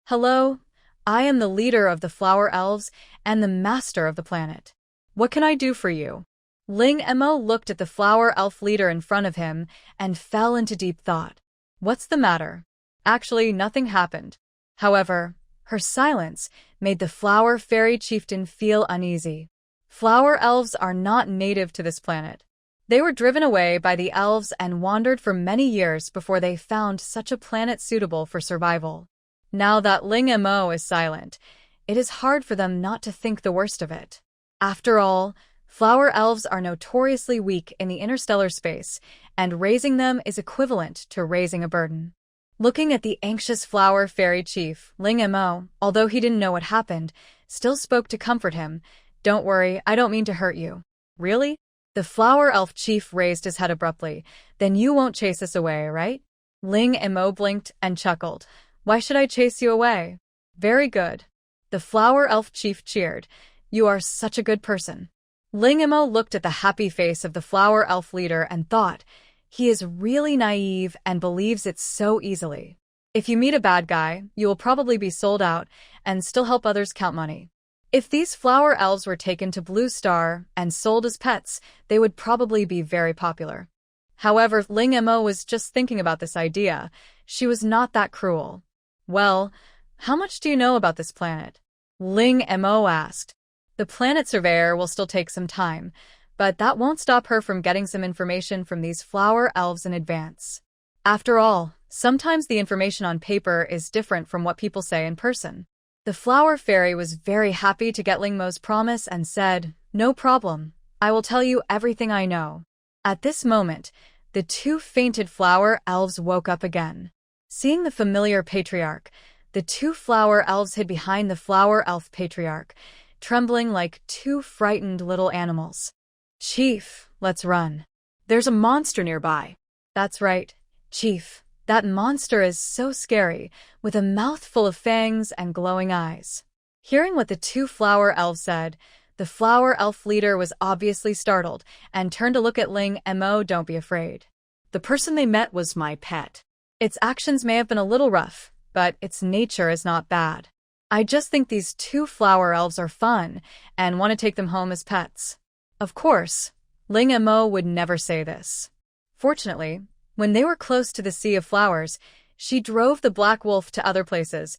Hello, I am the leader of the flower elves and the master of the planet. What can I do for you? Ling Mo looked at the flower elf leader in front of him and fell into deep thought. What's the matter? Actually, nothing happened. However, her silence made the flower fairy chieftain feel uneasy. Flower elves are not native to this planet. They were driven away by the elves and wandered for many years before they found such a planet suitable for survival. Now that Ling Mo is silent, it is hard for them not to think the worst of it. After all, flower elves are notoriously weak in the interstellar space, and raising them is equivalent to raising a burden. Looking at the anxious flower fairy chief, Ling Mo, although he didn't know what happened, still spoke to comfort him. Don't worry, I don't mean to hurt you. Really? The flower elf chief raised his head abruptly. Then you won't chase us away, right? Ling Mo blinked and chuckled. Why should I chase you away? Very good. The flower elf chief cheered. You are such a good person. Ling Mo looked at the happy face of the flower elf leader and thought, he is really naive and believes it so easily. If you meet a bad guy, you will probably be sold out and still help others count money. If these flower elves were taken to Blue Star and sold as pets, they would probably be very popular. However, Ling Mo was just thinking about this idea. She was not that cruel. Well, how much do you know about this planet? Ling Mo asked. The planet surveyor will still take some time, but that won't stop her from getting some information from these flower elves in advance. After all, sometimes the information on paper is different from what people say in person. The flower fairy was very happy to get Ling Mo's promise and said, No problem, I will tell you everything I know. At this moment, the two fainted flower elves woke up again. Seeing the familiar patriarch, the two flower elves hid behind the flower elf patriarch, trembling like two frightened little animals. Chief, let's run. There's a monster nearby. That's right, Chief. That monster is so scary, with a mouth full of fangs and glowing eyes. Hearing what the two flower elves said, the flower elf leader was obviously startled and turned to look at Ling Mo. Don't be afraid. The person they met was my pet. Its actions may have been a little rough, but its nature is not bad. I just think these two flower elves are fun and want to take them home as pets. Of course, Ling Mo would never say this. Fortunately, when they were close to the Sea of Flowers, she drove the black wolf to other places.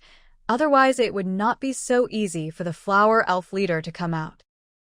Otherwise, it would not be so easy for the flower elf leader to come out.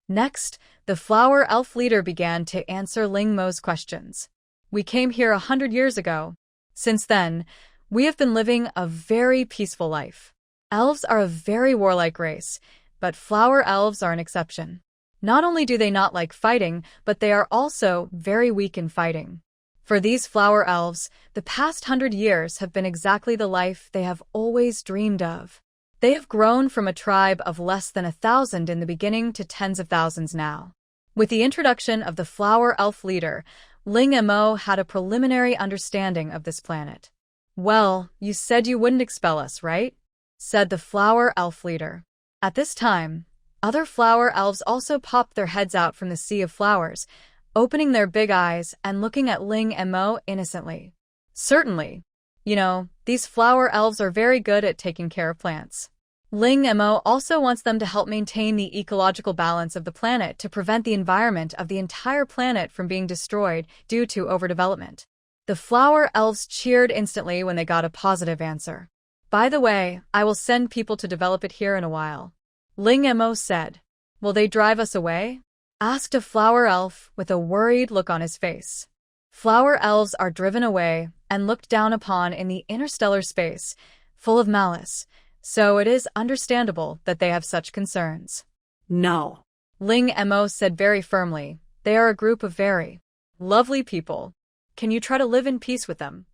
Next, the flower elf leader began to answer Ling Mo's questions. We came here 100 years ago. Since then, we have been living a very peaceful life. Elves are a very warlike race, but flower elves are an exception. Not only do they not like fighting, but they are also very weak in fighting. For these flower elves, the past 100 years have been exactly the life they have always dreamed of. They have grown from a tribe of less than 1,000 in the beginning to tens of thousands now. With the introduction of the flower elf leader, Ling Mo had a preliminary understanding of this planet. "Well, you said you wouldn't expel us, right?" said the flower elf leader. At this time, other flower elves also popped their heads out from the Sea of Flowers, opening their big eyes and looking at Ling Mo innocently. "Certainly. You know, these flower elves are very good at taking care of plants." Ling Mo also wants them to help maintain the ecological balance of the planet to prevent the environment of the entire planet from being destroyed due to overdevelopment. The flower elves cheered instantly when they got a positive answer. "By the way, I will send people to develop it here in a while," Ling Mo said. "Will they drive us away?" asked a flower elf with a worried look on his face. Flower elves are driven away and looked down upon in the interstellar space, full of malice, so it is understandable that they have such concerns. No. Ling Mo said very firmly, "They are a group of very lovely people. Can you try to live in peace with them?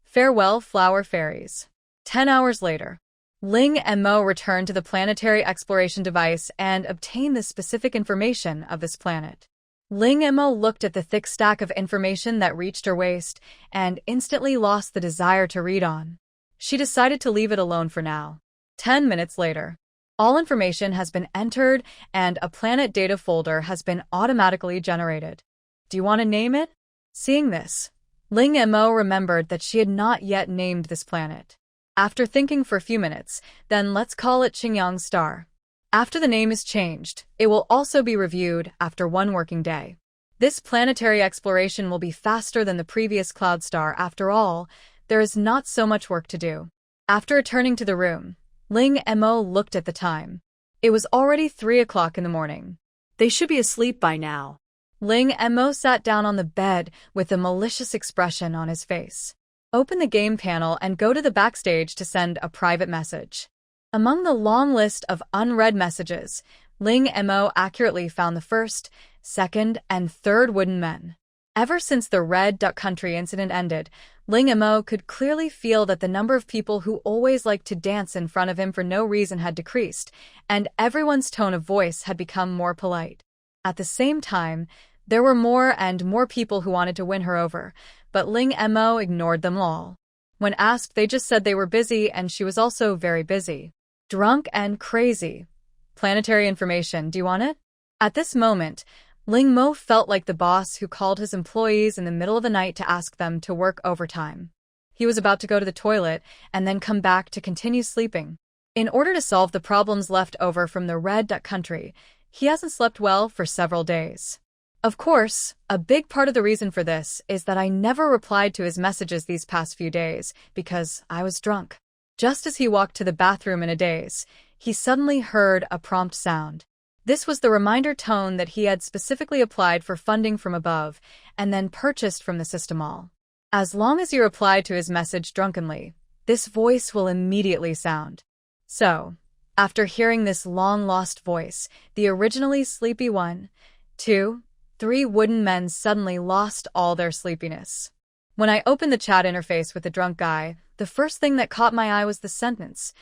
Farewell, flower fairies." 10 hours later, Ling Mo returned to the planetary exploration device and obtained the specific information of this planet. Ling Mo looked at the thick stack of information that reached her waist and instantly lost the desire to read on. She decided to leave it alone for now. 10 minutes later, all information has been entered and a planet data folder has been automatically generated. Do you want to name it? Seeing this, Ling Mo remembered that she had not yet named this planet. After thinking for a few minutes, then let's call it Qingyang Star. After the name is changed, it will also be reviewed after 1 working day. This planetary exploration will be faster than the previous cloud star. After all, there is not so much work to do. After returning to the room, Ling Mo looked at the time. It was already 3 o'clock in the morning. They should be asleep by now. Ling Mo sat down on the bed with a malicious expression on his face. Open the game panel and go to the backstage to send a private message. Among the long list of unread messages, Ling Mo accurately found the first, second, and third wooden men. Ever since the Red Duck Country incident ended, Ling Mo could clearly feel that the number of people who always liked to dance in front of him for no reason had decreased, and everyone's tone of voice had become more polite. At the same time, there were more and more people who wanted to win her over, but Ling Mo ignored them all. When asked, they just said they were busy, and she was also very busy. Drunk and crazy. Planetary information, do you want it? At this moment, Ling Mo felt like the boss who called his employees in the middle of the night to ask them to work overtime. He was about to go to the toilet and then come back to continue sleeping. In order to solve the problems left over from the Red Duck Country, he hasn't slept well for several days. Of course, a big part of the reason for this is that I never replied to his messages these past few days because I was drunk. Just as he walked to the bathroom in a daze, he suddenly heard a prompt sound. This was the reminder tone that he had specifically applied for funding from above and then purchased from the system mall. As long as you reply to his message drunkenly, this voice will immediately sound. So, after hearing this long-lost voice, the originally sleepy 1, 2, 3 wooden men suddenly lost all their sleepiness. When I opened the chat interface with the drunk guy, the first thing that caught my eye was the sentence,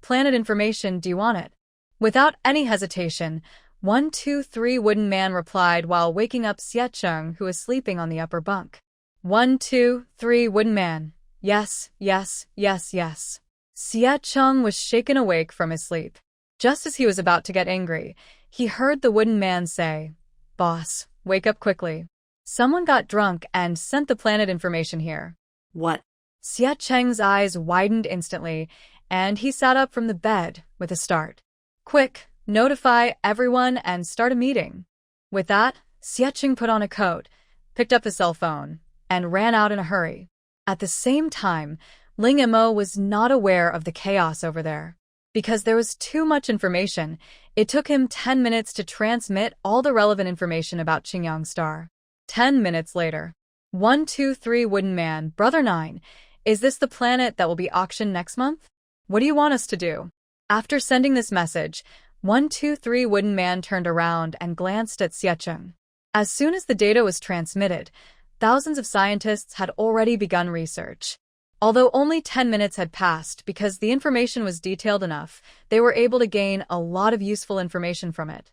"Planet information, do you want it?" Without any hesitation, 1, 2, 3 wooden man replied while waking up Xie Cheng, who was sleeping on the upper bunk. 1, 2, 3 wooden man, Yes, yes, yes, yes. Xie Chung was shaken awake from his sleep. Just as he was about to get angry, he heard the wooden man say, "Boss, wake up quickly. Someone got drunk and sent the planet information here." What? Xie Cheng's eyes widened instantly, and he sat up from the bed with a start. "Quick, notify everyone and start a meeting." With that, Xie Cheng put on a coat, picked up the cell phone, and ran out in a hurry. At the same time, Ling Mo was not aware of the chaos over there. Because there was too much information, it took him 10 minutes to transmit all the relevant information about Qingyang Star. 10 minutes later. 123 Wooden Man, Brother 9, is this the planet that will be auctioned next month? What do you want us to do? After sending this message, 123 Wooden Man turned around and glanced at Xie Cheng. As soon as the data was transmitted, thousands of scientists had already begun research. Although only 10 minutes had passed because the information was detailed enough, they were able to gain a lot of useful information from it.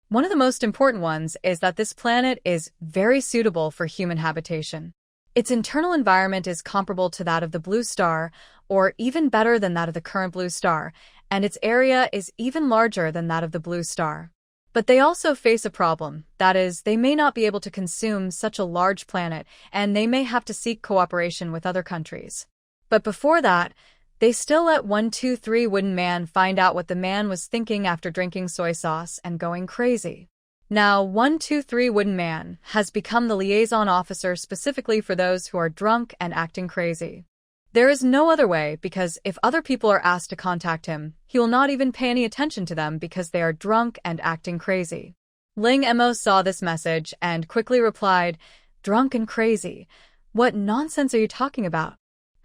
One of the most important ones is that this planet is very suitable for human habitation. Its internal environment is comparable to that of the blue star, or even better than that of the current blue star, and its area is even larger than that of the blue star. But they also face a problem, that is, they may not be able to consume such a large planet, and they may have to seek cooperation with other countries. But before that, they still let 123 Wooden Man find out what the man was thinking after drinking soy sauce and going crazy. Now, 123 Wooden Man has become the liaison officer specifically for those who are drunk and acting crazy. There is no other way because if other people are asked to contact him, he will not even pay any attention to them because they are drunk and acting crazy. Ling Mo saw this message and quickly replied, "Drunk and crazy? What nonsense are you talking about?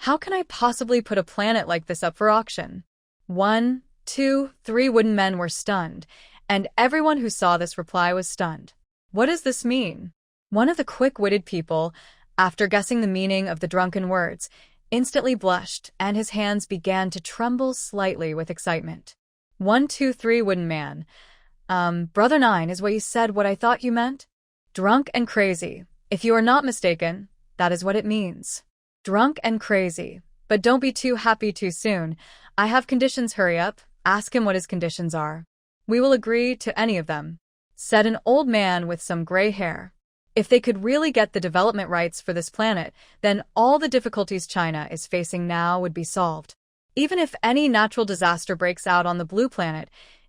How can I possibly put a planet like this up for auction?" 1, 2, 3 wooden men were stunned, and everyone who saw this reply was stunned. What does this mean? One of the quick-witted people, after guessing the meaning of the drunken words, instantly blushed, and his hands began to tremble slightly with excitement. 123 Wooden Man. Brother 9, is what you said what I thought you meant? Drunk and crazy. If you are not mistaken, that is what it means. Drunk and crazy. But don't be too happy too soon. I have conditions, hurry up. Ask him what his conditions are. We will agree to any of them," said an old man with some gray hair. If they could really get the development rights for this planet, then all the difficulties China is facing now would be solved. Even if any natural disaster breaks out on the blue planet,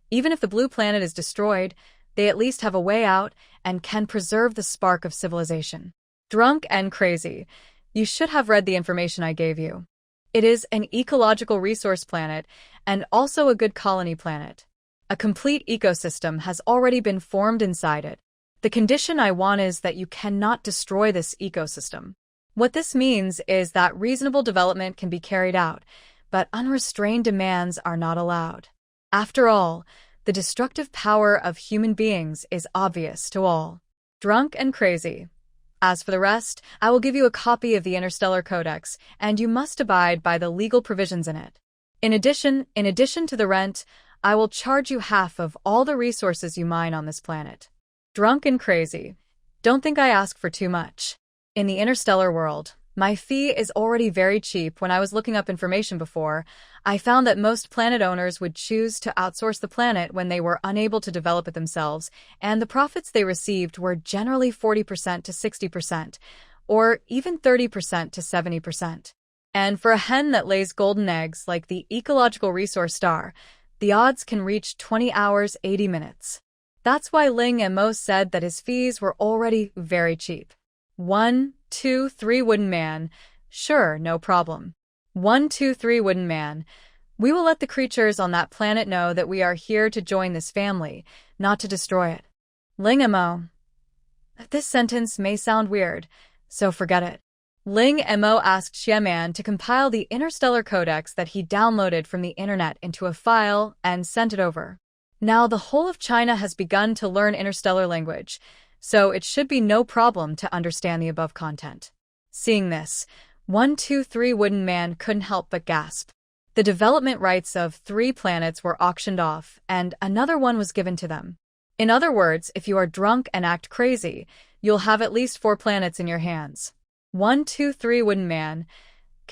even if the blue planet is destroyed, they at least have a way out and can preserve the spark of civilization. Drunk and crazy. You should have read the information I gave you. It is an ecological resource planet and also a good colony planet. A complete ecosystem has already been formed inside it. The condition I want is that you cannot destroy this ecosystem. What this means is that reasonable development can be carried out, but unrestrained demands are not allowed. After all, the destructive power of human beings is obvious to all. Drunk and crazy. As for the rest, I will give you a copy of the Interstellar Codex, and you must abide by the legal provisions in it. In addition to the rent, I will charge you half of all the resources you mine on this planet. Drunk and crazy. Don't think I ask for too much. In the interstellar world, my fee is already very cheap. When I was looking up information before, I found that most planet owners would choose to outsource the planet when they were unable to develop it themselves, and the profits they received were generally 40% to 60%, or even 30% to 70%. And for a hen that lays golden eggs like the ecological resource star, the odds can reach 20 hours 80 minutes. That's why Ling Mo said that his fees were already very cheap. 1, 2, 3 Wooden Man. Sure, no problem. 1, 2, 3 Wooden Man. We will let the creatures on that planet know that we are here to join this family, not to destroy it. Ling Mo. This sentence may sound weird, so forget it. Ling Mo asked Xie to compile the Interstellar Codex that he downloaded from the internet into a file and sent it over. Now the whole of China has begun to learn interstellar language, so it should be no problem to understand the above content. Seeing this, 1, 2, 3 Wooden Man couldn't help but gasp. The development rights of 3 planets were auctioned off, and another one was given to them. In other words, if you are drunk and act crazy, you'll have at least 4 planets in your hands. 1, 2, 3 Wooden Man.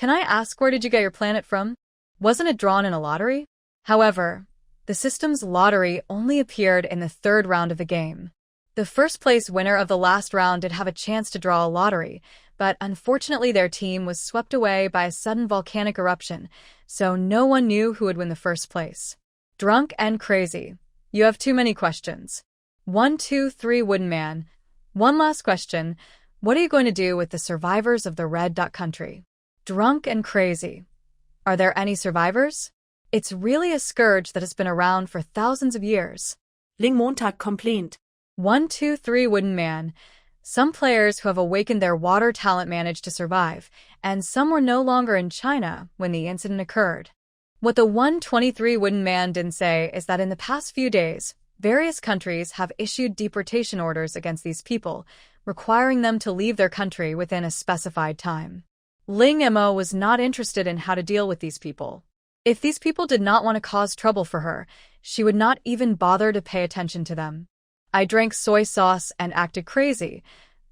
Can I ask, where did you get your planet from? Wasn't it drawn in a lottery? However, the system's lottery only appeared in the third round of the game. The first-place winner of the last round did have a chance to draw a lottery, but unfortunately their team was swept away by a sudden volcanic eruption, so no one knew who would win the first place. Drunk and crazy. You have too many questions. 1, 2, 3, Wooden Man. One last question. What are you going to do with the survivors of the Red Dot Country? Drunk and crazy. Are there any survivors? It's really a scourge that has been around for thousands of years. Ling Mo complained. 1, 2, 3, Wooden Man. Some players who have awakened their water talent managed to survive, and some were no longer in China when the incident occurred. What the 123 Wooden Man didn't say is that in the past few days, various countries have issued deportation orders against these people, requiring them to leave their country within a specified time. Ling Mo was not interested in how to deal with these people. If these people did not want to cause trouble for her, she would not even bother to pay attention to them. I drank soy sauce and acted crazy.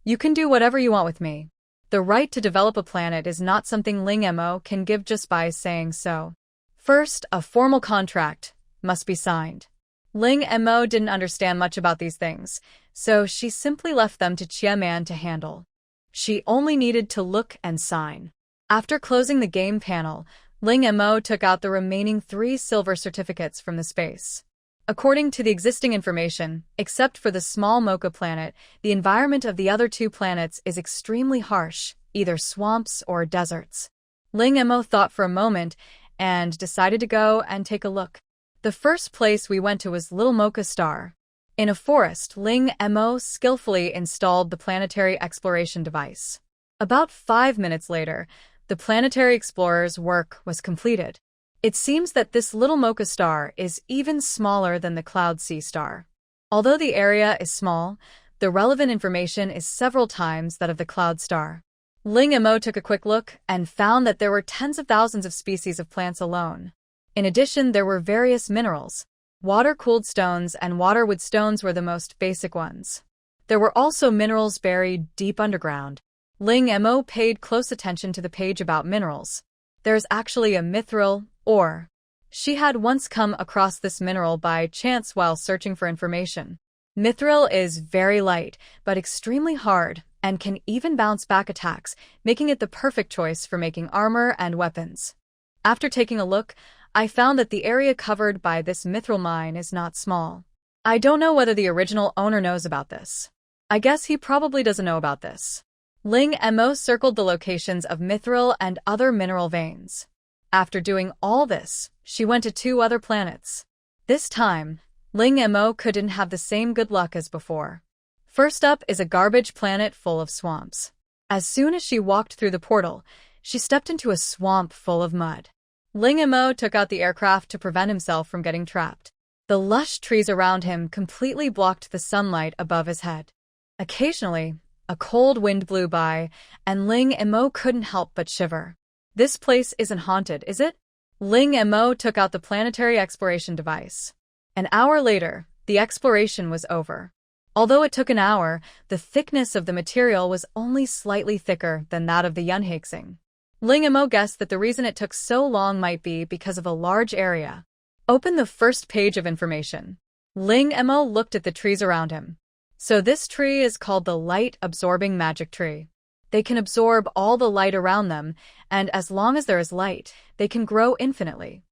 You can do whatever you want with me. The right to develop a planet is not something Ling Mo can give just by saying so. First, a formal contract must be signed. Ling Mo didn't understand much about these things, so she simply left them to Chia Man to handle. She only needed to look and sign. After closing the game panel, Ling Mo took out the remaining 3 silver certificates from the space. According to the existing information, except for the small Mocha planet, the environment of the other 2 planets is extremely harsh, either swamps or deserts. Ling Mo thought for a moment and decided to go and take a look. The first place we went to was Little Mocha Star. In a forest, Ling Mo skillfully installed the planetary exploration device. About 5 minutes later, the planetary explorer's work was completed. It seems that this Little Mocha Star is even smaller than the Cloud Sea Star. Although the area is small, the relevant information is several times that of the Cloud Star. Ling Mo took a quick look and found that there were tens of thousands of species of plants alone. In addition, there were various minerals. Water-cooled stones and waterwood stones were the most basic ones. There were also minerals buried deep underground. Ling Mo paid close attention to the page about minerals. There's actually a mithril ore. She had once come across this mineral by chance while searching for information. Mithril is very light, but extremely hard, and can even bounce back attacks, making it the perfect choice for making armor and weapons. After taking a look, I found that the area covered by this mithril mine is not small. I don't know whether the original owner knows about this. I guess he probably doesn't know about this. Ling Mo circled the locations of mithril and other mineral veins. After doing all this, she went to 2 other planets. This time, Ling Mo couldn't have the same good luck as before. First up is a garbage planet full of swamps. As soon as she walked through the portal, she stepped into a swamp full of mud. Ling Mo took out the aircraft to prevent himself from getting trapped. The lush trees around him completely blocked the sunlight above his head. Occasionally, a cold wind blew by, and Ling Mo couldn't help but shiver. This place isn't haunted, is it? Ling Mo took out the planetary exploration device. An hour later, the exploration was over. Although it took an hour, the thickness of the material was only slightly thicker than that of the Yunhexing. Ling Mo guessed that the reason it took so long might be because of a large area. Open the first page of information. Ling Mo looked at the trees around him. So this tree is called the light-absorbing magic tree. They can absorb all the light around them, and as long as there is light, they can grow infinitely.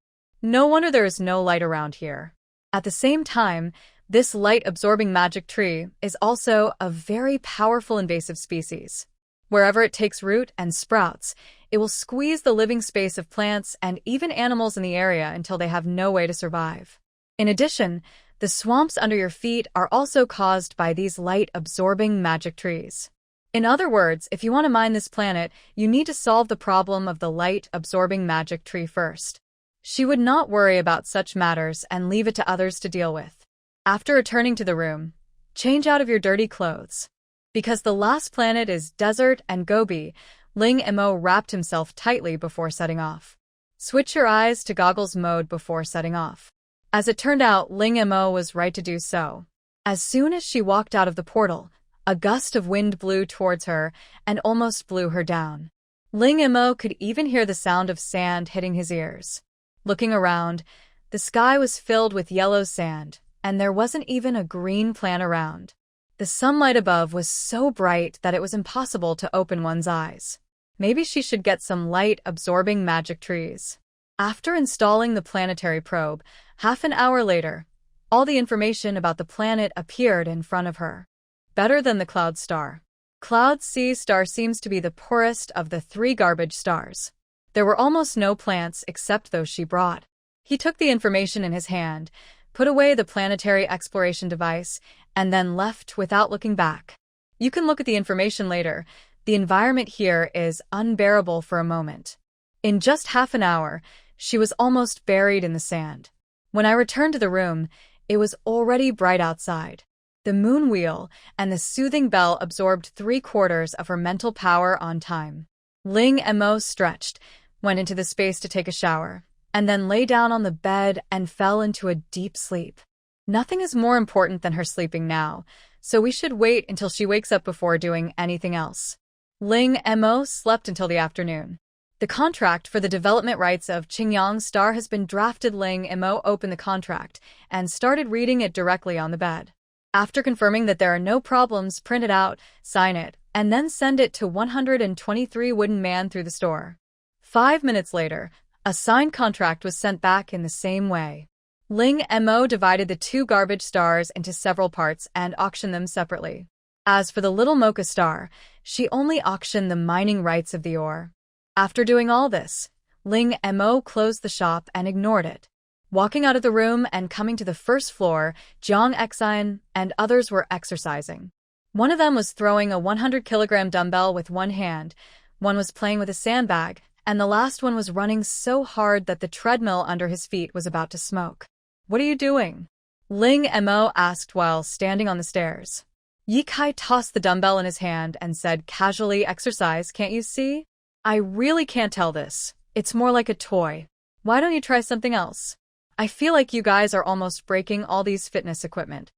No wonder there is no light around here. At the same time, this light-absorbing magic tree is also a very powerful invasive species. Wherever it takes root and sprouts, it will squeeze the living space of plants and even animals in the area until they have no way to survive. In addition, the swamps under your feet are also caused by these light-absorbing magic trees. In other words, if you want to mine this planet, you need to solve the problem of the light-absorbing magic tree first. She would not worry about such matters and leave it to others to deal with. After returning to the room, change out of your dirty clothes. Because the last planet is desert and Gobi, Ling Mo wrapped himself tightly before setting off. Switch your eyes to goggles mode before setting off. As it turned out, Ling Mo was right to do so. As soon as she walked out of the portal, a gust of wind blew towards her and almost blew her down. Ling Mo could even hear the sound of sand hitting his ears. Looking around, the sky was filled with yellow sand, and there wasn't even a green plant around. The sunlight above was so bright that it was impossible to open one's eyes. Maybe she should get some light-absorbing magic trees. After installing the planetary probe, half an hour later, all the information about the planet appeared in front of her. Better than the Cloud Star. Cloud C star seems to be the poorest of the 3 garbage stars. There were almost no plants except those she brought. He took the information in his hand, put away the planetary exploration device, and then left without looking back. You can look at the information later. The environment here is unbearable for a moment. In just half an hour, she was almost buried in the sand. When I returned to the room, it was already bright outside. The moon wheel and the soothing bell absorbed 3/4 of her mental power on time. Ling Mo stretched, went into the space to take a shower, and then lay down on the bed and fell into a deep sleep. Nothing is more important than her sleeping now, so we should wait until she wakes up before doing anything else. Ling Mo slept until the afternoon. The contract for the development rights of Qingyang Star has been drafted. Ling Mo opened the contract and started reading it directly on the bed. After confirming that there are no problems, print it out, sign it, and then send it to 123 Wooden Man through the store. 5 minutes later, a signed contract was sent back in the same way. Ling Mo divided the 2 garbage stars into several parts and auctioned them separately. As for the little Mocha star, she only auctioned the mining rights of the ore. After doing all this, Ling Mo closed the shop and ignored it. Walking out of the room and coming to the first floor, Jiang Xian and others were exercising. One of them was throwing a 100-kilogram dumbbell with one hand, one was playing with a sandbag, and the last one was running so hard that the treadmill under his feet was about to smoke. "What are you doing?" Ling Mo asked while standing on the stairs. Yi Kai tossed the dumbbell in his hand and said casually, "Exercise, can't you see? I really can't tell this. It's more like a toy. Why don't you try something else? I feel like you guys are almost breaking all these fitness equipment."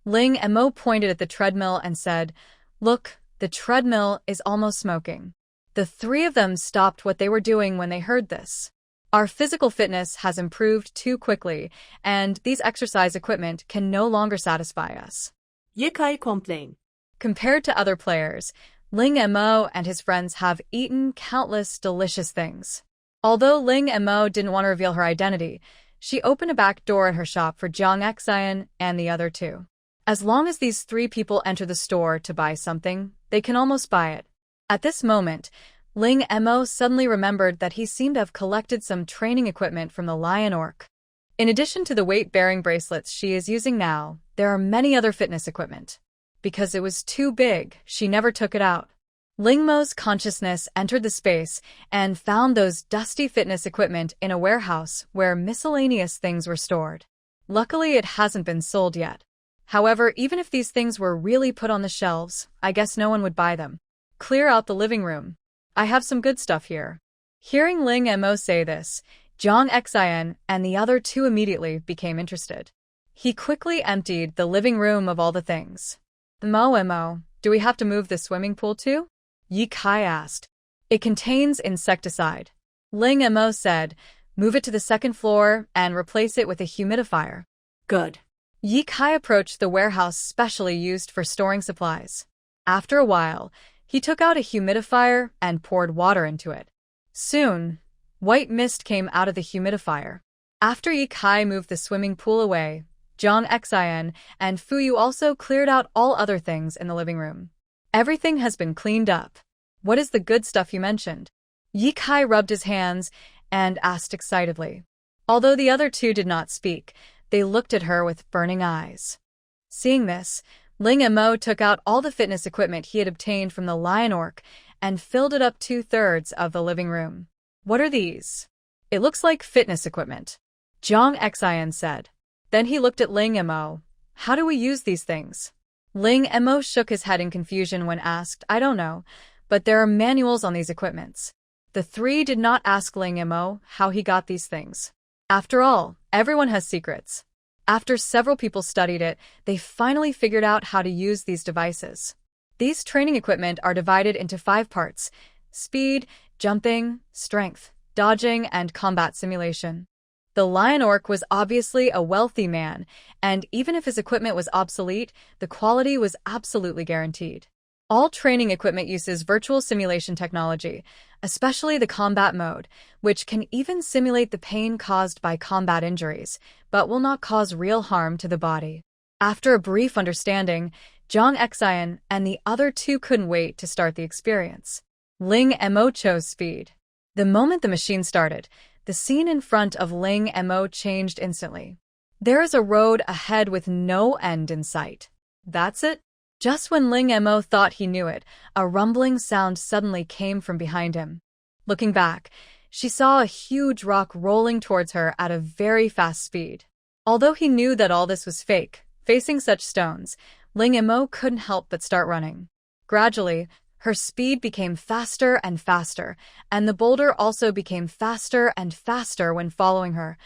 Ling Mo pointed at the treadmill and said, "Look, the treadmill is almost smoking." The 3 of them stopped what they were doing when they heard this. Our physical fitness has improved too quickly, and these exercise equipment can no longer satisfy us. Ye Kai complained. Compared to other players, Ling Mo and his friends have eaten countless delicious things. Although Ling Mo didn't want to reveal her identity, she opened a back door at her shop for Jiang Xian and the other 2. As long as these 3 people enter the store to buy something, they can almost buy it. At this moment, Ling Mo suddenly remembered that he seemed to have collected some training equipment from the lion orc. In addition to the weight-bearing bracelets she is using now, there are many other fitness equipment. Because it was too big, she never took it out. Ling Mo's consciousness entered the space and found those dusty fitness equipment in a warehouse where miscellaneous things were stored. Luckily, it hasn't been sold yet. However, even if these things were really put on the shelves, I guess no one would buy them. Clear out the living room. I have some good stuff here. Hearing Ling Mo say this, Jiang Xian and the other 2 immediately became interested. He quickly emptied the living room of all the things. Mo, do we have to move the swimming pool too?" Yi Kai asked. "It contains insecticide." Ling Mo said, "Move it to the 2nd floor and replace it with a humidifier." Good. Yi Kai approached the warehouse specially used for storing supplies. After a while, he took out a humidifier and poured water into it. Soon, white mist came out of the humidifier. After Yi Kai moved the swimming pool away, Jiang Xian and Fuyu also cleared out all other things in the living room. "Everything has been cleaned up. What is the good stuff you mentioned?" Yi Kai rubbed his hands and asked excitedly. Although the other 2 did not speak, they looked at her with burning eyes. Seeing this, Ling Mo took out all the fitness equipment he had obtained from the lion orc and filled it up 2/3 of the living room. "What are these?" "It looks like fitness equipment," Jiang Xian said. Then he looked at Ling Mo. "How do we use these things?" Ling Mo shook his head in confusion when asked, "I don't know, but there are manuals on these equipments." The 3 did not ask Ling Mo how he got these things. After all, everyone has secrets. After several people studied it, they finally figured out how to use these devices. These training equipment are divided into 5 parts: speed, jumping, strength, dodging, and combat simulation. The lion orc was obviously a wealthy man, and even if his equipment was obsolete, the quality was absolutely guaranteed. All training equipment uses virtual simulation technology, especially the combat mode, which can even simulate the pain caused by combat injuries, but will not cause real harm to the body. After a brief understanding, Zhang Xian and the other two couldn't wait to start the experience. Ling Mo chose speed. The moment the machine started, the scene in front of Ling Mo changed instantly. There is a road ahead with no end in sight. That's it? Just when Ling Mo thought he knew it, a rumbling sound suddenly came from behind him. Looking back, she saw a huge rock rolling towards her at a very fast speed. Although he knew that all this was fake, facing such stones, Ling Mo couldn't help but start running. Gradually, her speed became faster and faster, and the boulder also became faster and faster when following her,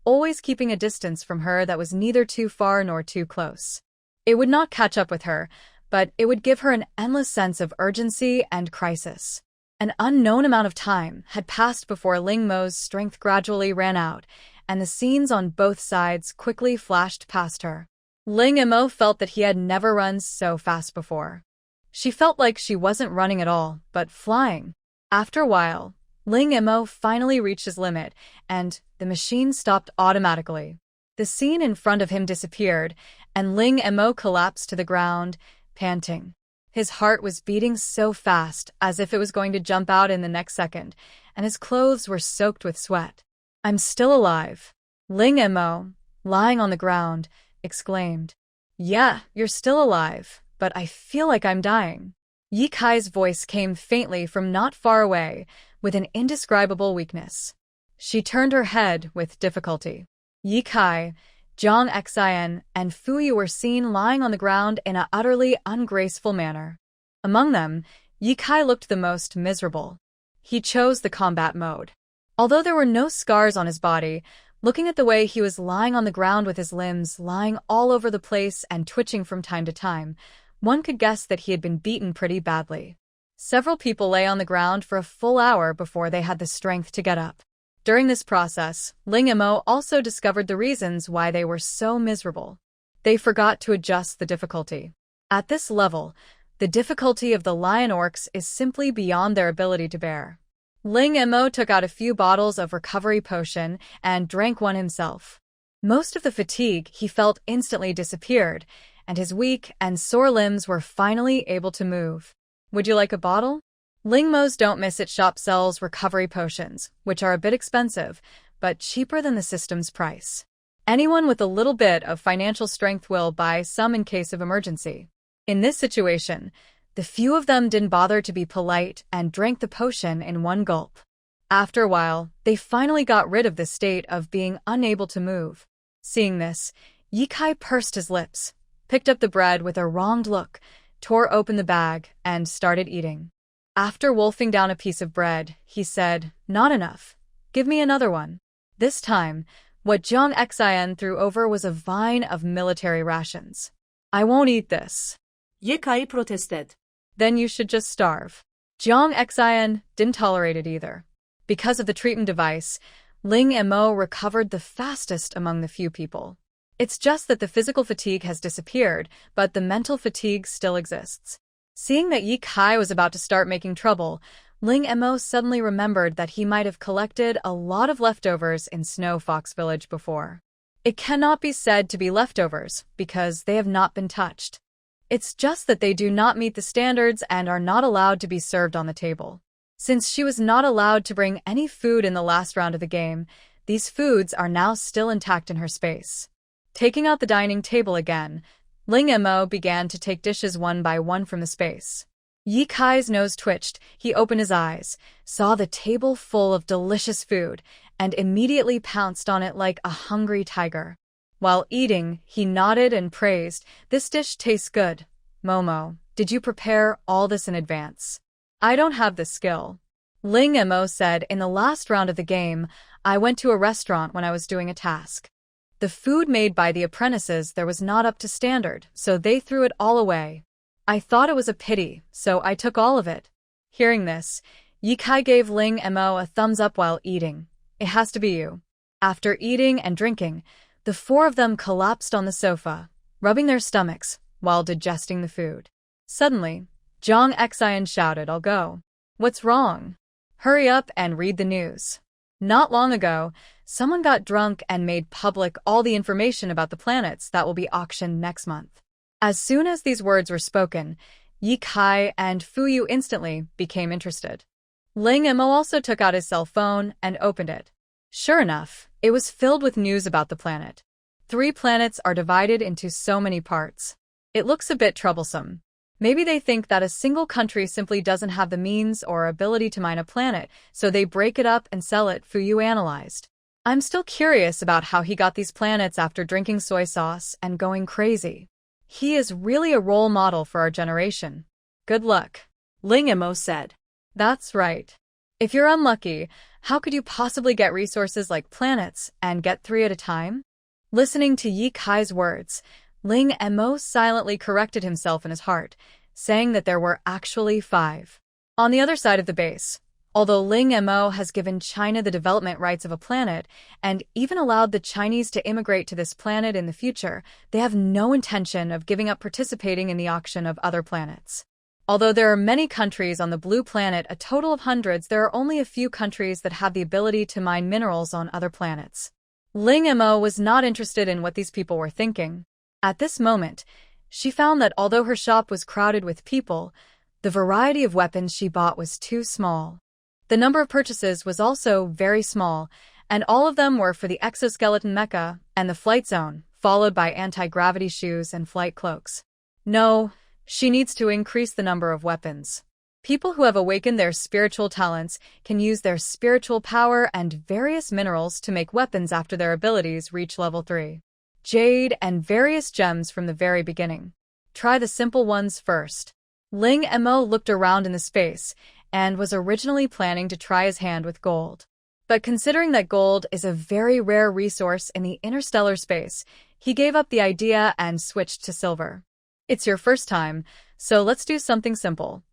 always keeping a distance from her that was neither too far nor too close. It would not catch up with her, but it would give her an endless sense of urgency and crisis. An unknown amount of time had passed before Ling Mo's strength gradually ran out, and the scenes on both sides quickly flashed past her. Ling Mo felt that he had never run so fast before. She felt like she wasn't running at all, but flying. After a while, Ling Mo finally reached his limit, and the machine stopped automatically. The scene in front of him disappeared, and Ling Mo collapsed to the ground, panting. His heart was beating so fast, as if it was going to jump out in the next second, and his clothes were soaked with sweat. "I'm still alive," Ling Mo, lying on the ground, exclaimed. "Yeah, you're still alive, but I feel like I'm dying." Yi Kai's voice came faintly from not far away, with an indescribable weakness. She turned her head with difficulty. Yi Kai, Zhang Xian, and Fu Yu were seen lying on the ground in an utterly ungraceful manner. Among them, Yi Kai looked the most miserable. He chose the combat mode. Although there were no scars on his body, looking at the way he was lying on the ground with his limbs lying all over the place and twitching from time to time, one could guess that he had been beaten pretty badly. Several people lay on the ground for a full hour before they had the strength to get up. During this process, Ling Mo also discovered the reasons why they were so miserable. They forgot to adjust the difficulty. At this level, the difficulty of the lion orcs is simply beyond their ability to bear. Ling Mo took out a few bottles of recovery potion and drank one himself. Most of the fatigue he felt instantly disappeared, and his weak and sore limbs were finally able to move. "Would you like a bottle?" Ling Mo's Don't Miss It shop sells recovery potions, which are a bit expensive, but cheaper than the system's price. Anyone with a little bit of financial strength will buy some in case of emergency. In this situation, the few of them didn't bother to be polite and drank the potion in one gulp. After a while, they finally got rid of the state of being unable to move. Seeing this, Yi Kai pursed his lips, picked up the bread with a wronged look, tore open the bag, and started eating. After wolfing down a piece of bread, he said, "Not enough. Give me another one." This time, what Zhang Xian threw over was a vine of military rations. "I won't eat this." Ye Kai protested. "Then you should just starve." Zhang Xian didn't tolerate it either. Because of the treatment device, Ling Mo recovered the fastest among the few people. It's just that the physical fatigue has disappeared, but the mental fatigue still exists. Seeing that Yi Kai was about to start making trouble, Ling Mo suddenly remembered that he might have collected a lot of leftovers in Snow Fox Village before. It cannot be said to be leftovers, because they have not been touched. It's just that they do not meet the standards and are not allowed to be served on the table. Since she was not allowed to bring any food in the last round of the game, these foods are now still intact in her space. Taking out the dining table again, Ling Mo began to take dishes one by one from the space. Yi Kai's nose twitched, he opened his eyes, saw the table full of delicious food, and immediately pounced on it like a hungry tiger. While eating, he nodded and praised, "This dish tastes good. Momo, did you prepare all this in advance?" "I don't have the skill." Ling Mo said, "In the last round of the game, I went to a restaurant when I was doing a task. The food made by the apprentices there was not up to standard, so they threw it all away. I thought it was a pity, so I took all of it." Hearing this, Ye Kai gave Ling Mo a thumbs up while eating. It has to be you. After eating and drinking, the four of them collapsed on the sofa, rubbing their stomachs while digesting the food. Suddenly, Zhang Xian shouted, "I'll go." "What's wrong? Hurry up and read the news." Not long ago, someone got drunk and made public all the information about the planets that will be auctioned next month. As soon as these words were spoken, Ye Kai and Fu Yu instantly became interested. Ling Mo also took out his cell phone and opened it. Sure enough, it was filled with news about the planet. 3 planets are divided into so many parts. It looks a bit troublesome. Maybe they think that a single country simply doesn't have the means or ability to mine a planet, so they break it up and sell it, Fu Yu analyzed. I'm still curious about how he got these planets after drinking soy sauce and going crazy. He is really a role model for our generation. Good luck, Ling Mo said. That's right. If you're unlucky, how could you possibly get resources like planets and get 3 at a time? Listening to Ye Kai's words, Ling Mo silently corrected himself in his heart, saying that there were actually 5. On the other side of the base, although Ling Mo has given China the development rights of a planet and even allowed the Chinese to immigrate to this planet in the future, they have no intention of giving up participating in the auction of other planets. Although there are many countries on the blue planet, a total of hundreds, there are only a few countries that have the ability to mine minerals on other planets. Ling Mo was not interested in what these people were thinking. At this moment, she found that although her shop was crowded with people, the variety of weapons she bought was too small. The number of purchases was also very small, and all of them were for the exoskeleton mecha and the flight zone, followed by anti-gravity shoes and flight cloaks. No, she needs to increase the number of weapons. People who have awakened their spiritual talents can use their spiritual power and various minerals to make weapons after their abilities reach level 3. Jade and various gems from the very beginning. Try the simple ones first. Ling Mo looked around in the space and was originally planning to try his hand with gold. But considering that gold is a very rare resource in the interstellar space, he gave up the idea and switched to silver. It's your first time, so let's do something simple.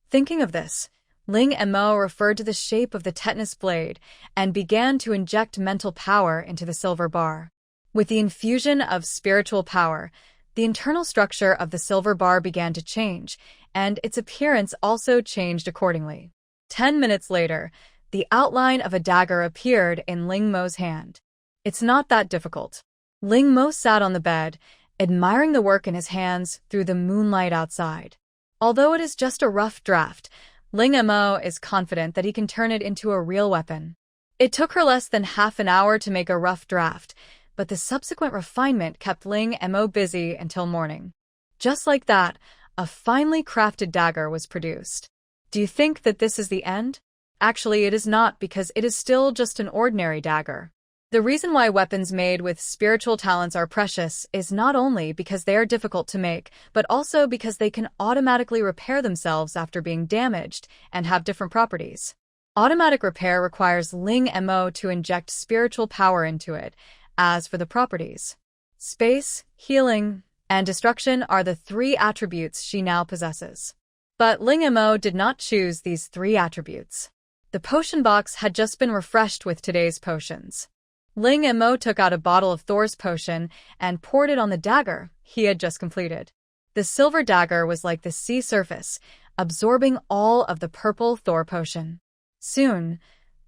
Thinking of this, Ling Mo referred to the shape of the tetanus blade and began to inject mental power into the silver bar. With the infusion of spiritual power, the internal structure of the silver bar began to change, and its appearance also changed accordingly. 10 minutes later, the outline of a dagger appeared in Ling Mo's hand. It's not that difficult. Ling Mo sat on the bed, admiring the work in his hands through the moonlight outside. Although it is just a rough draft, Ling Mo is confident that he can turn it into a real weapon. It took her less than half an hour to make a rough draft, but the subsequent refinement kept Ling Mo busy until morning. Just like that, a finely crafted dagger was produced. Do you think that this is the end? Actually, it is not, because it is still just an ordinary dagger. The reason why weapons made with spiritual talents are precious is not only because they are difficult to make, but also because they can automatically repair themselves after being damaged and have different properties. Automatic repair requires Ling Mo to inject spiritual power into it. As for the properties, space, healing, and destruction are the 3 attributes she now possesses. But Ling Mo did not choose these 3 attributes. The potion box had just been refreshed with today's potions. Ling Mo took out a bottle of Thor's potion and poured it on the dagger he had just completed. The silver dagger was like the sea surface, absorbing all of the purple Thor potion. Soon,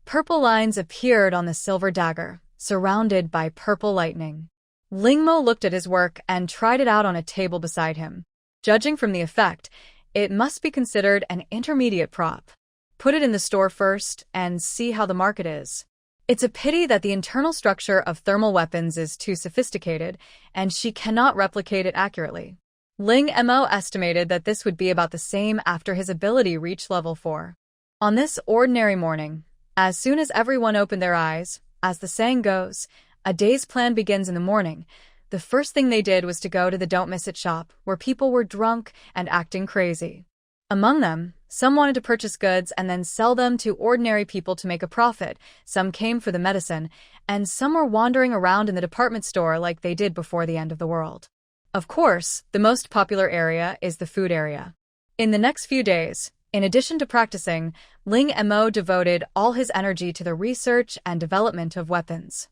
purple lines appeared on the silver dagger, surrounded by purple lightning. Ling Mo looked at his work and tried it out on a table beside him. Judging from the effect, it must be considered an intermediate prop. Put it in the store first and see how the market is. It's a pity that the internal structure of thermal weapons is too sophisticated, and she cannot replicate it accurately. Ling Mo estimated that this would be about the same after his ability reached level 4. On this ordinary morning, as soon as everyone opened their eyes, as the saying goes, a day's plan begins in the morning, the first thing they did was to go to the Don't Miss It shop, where people were drunk and acting crazy. Among them, some wanted to purchase goods and then sell them to ordinary people to make a profit, some came for the medicine, and some were wandering around in the department store like they did before the end of the world. Of course, the most popular area is the food area. In the next few days, In addition to practicing, Ling Mo devoted all his energy to the research and development of weapons.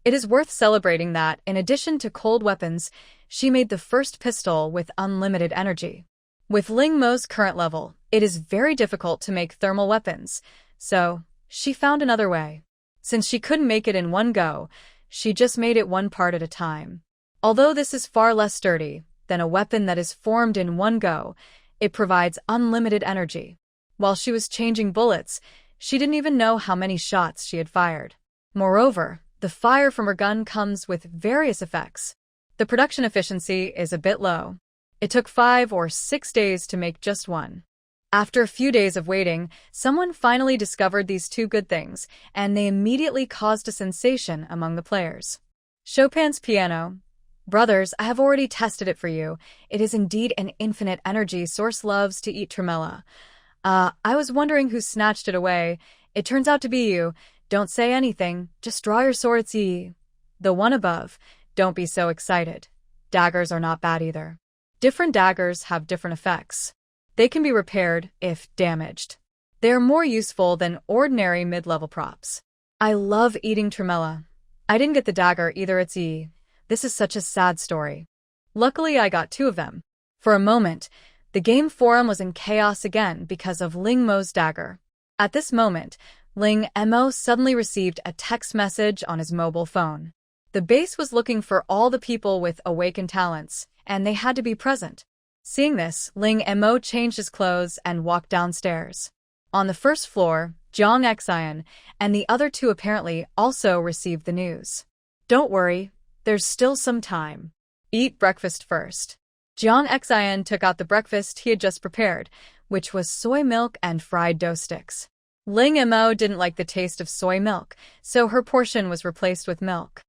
It is worth celebrating that, in addition to cold weapons, she made the first pistol with unlimited energy. With Ling Mo's current level, it is very difficult to make thermal weapons, so she found another way. Since she couldn't make it in one go, she just made it one part at a time. Although this is far less sturdy than a weapon that is formed in one go, it provides unlimited energy. While she was changing bullets, she didn't even know how many shots she had fired. Moreover, the fire from her gun comes with various effects. The production efficiency is a bit low. It took 5 or 6 days to make just one. After a few days of waiting, someone finally discovered these two good things, and they immediately caused a sensation among the players. Chopin's piano. Brothers, I have already tested it for you. It is indeed an infinite energy source. Loves to eat tremella. I was wondering who snatched it away. It turns out to be you. Don't say anything, just draw your sword. It's the one above. Don't be so excited. Daggers are not bad either. Different daggers have different effects. They can be repaired if damaged. They are more useful than ordinary mid-level props. I love eating tremella. I didn't get the dagger either. It's This is such a sad story. Luckily, I got 2 of them. For a moment, the game forum was in chaos again because of Ling Mo's dagger. At this moment, Ling Mo suddenly received a text message on his mobile phone. The base was looking for all the people with awakened talents, and they had to be present. Seeing this, Ling Mo changed his clothes and walked downstairs. On the first floor, Jiang Xian and the other 2 apparently also received the news. Don't worry, there's still some time. Eat breakfast first. Jiang Xian took out the breakfast he had just prepared, which was soy milk and fried dough sticks. Ling Mo didn't like the taste of soy milk, so her portion was replaced with milk.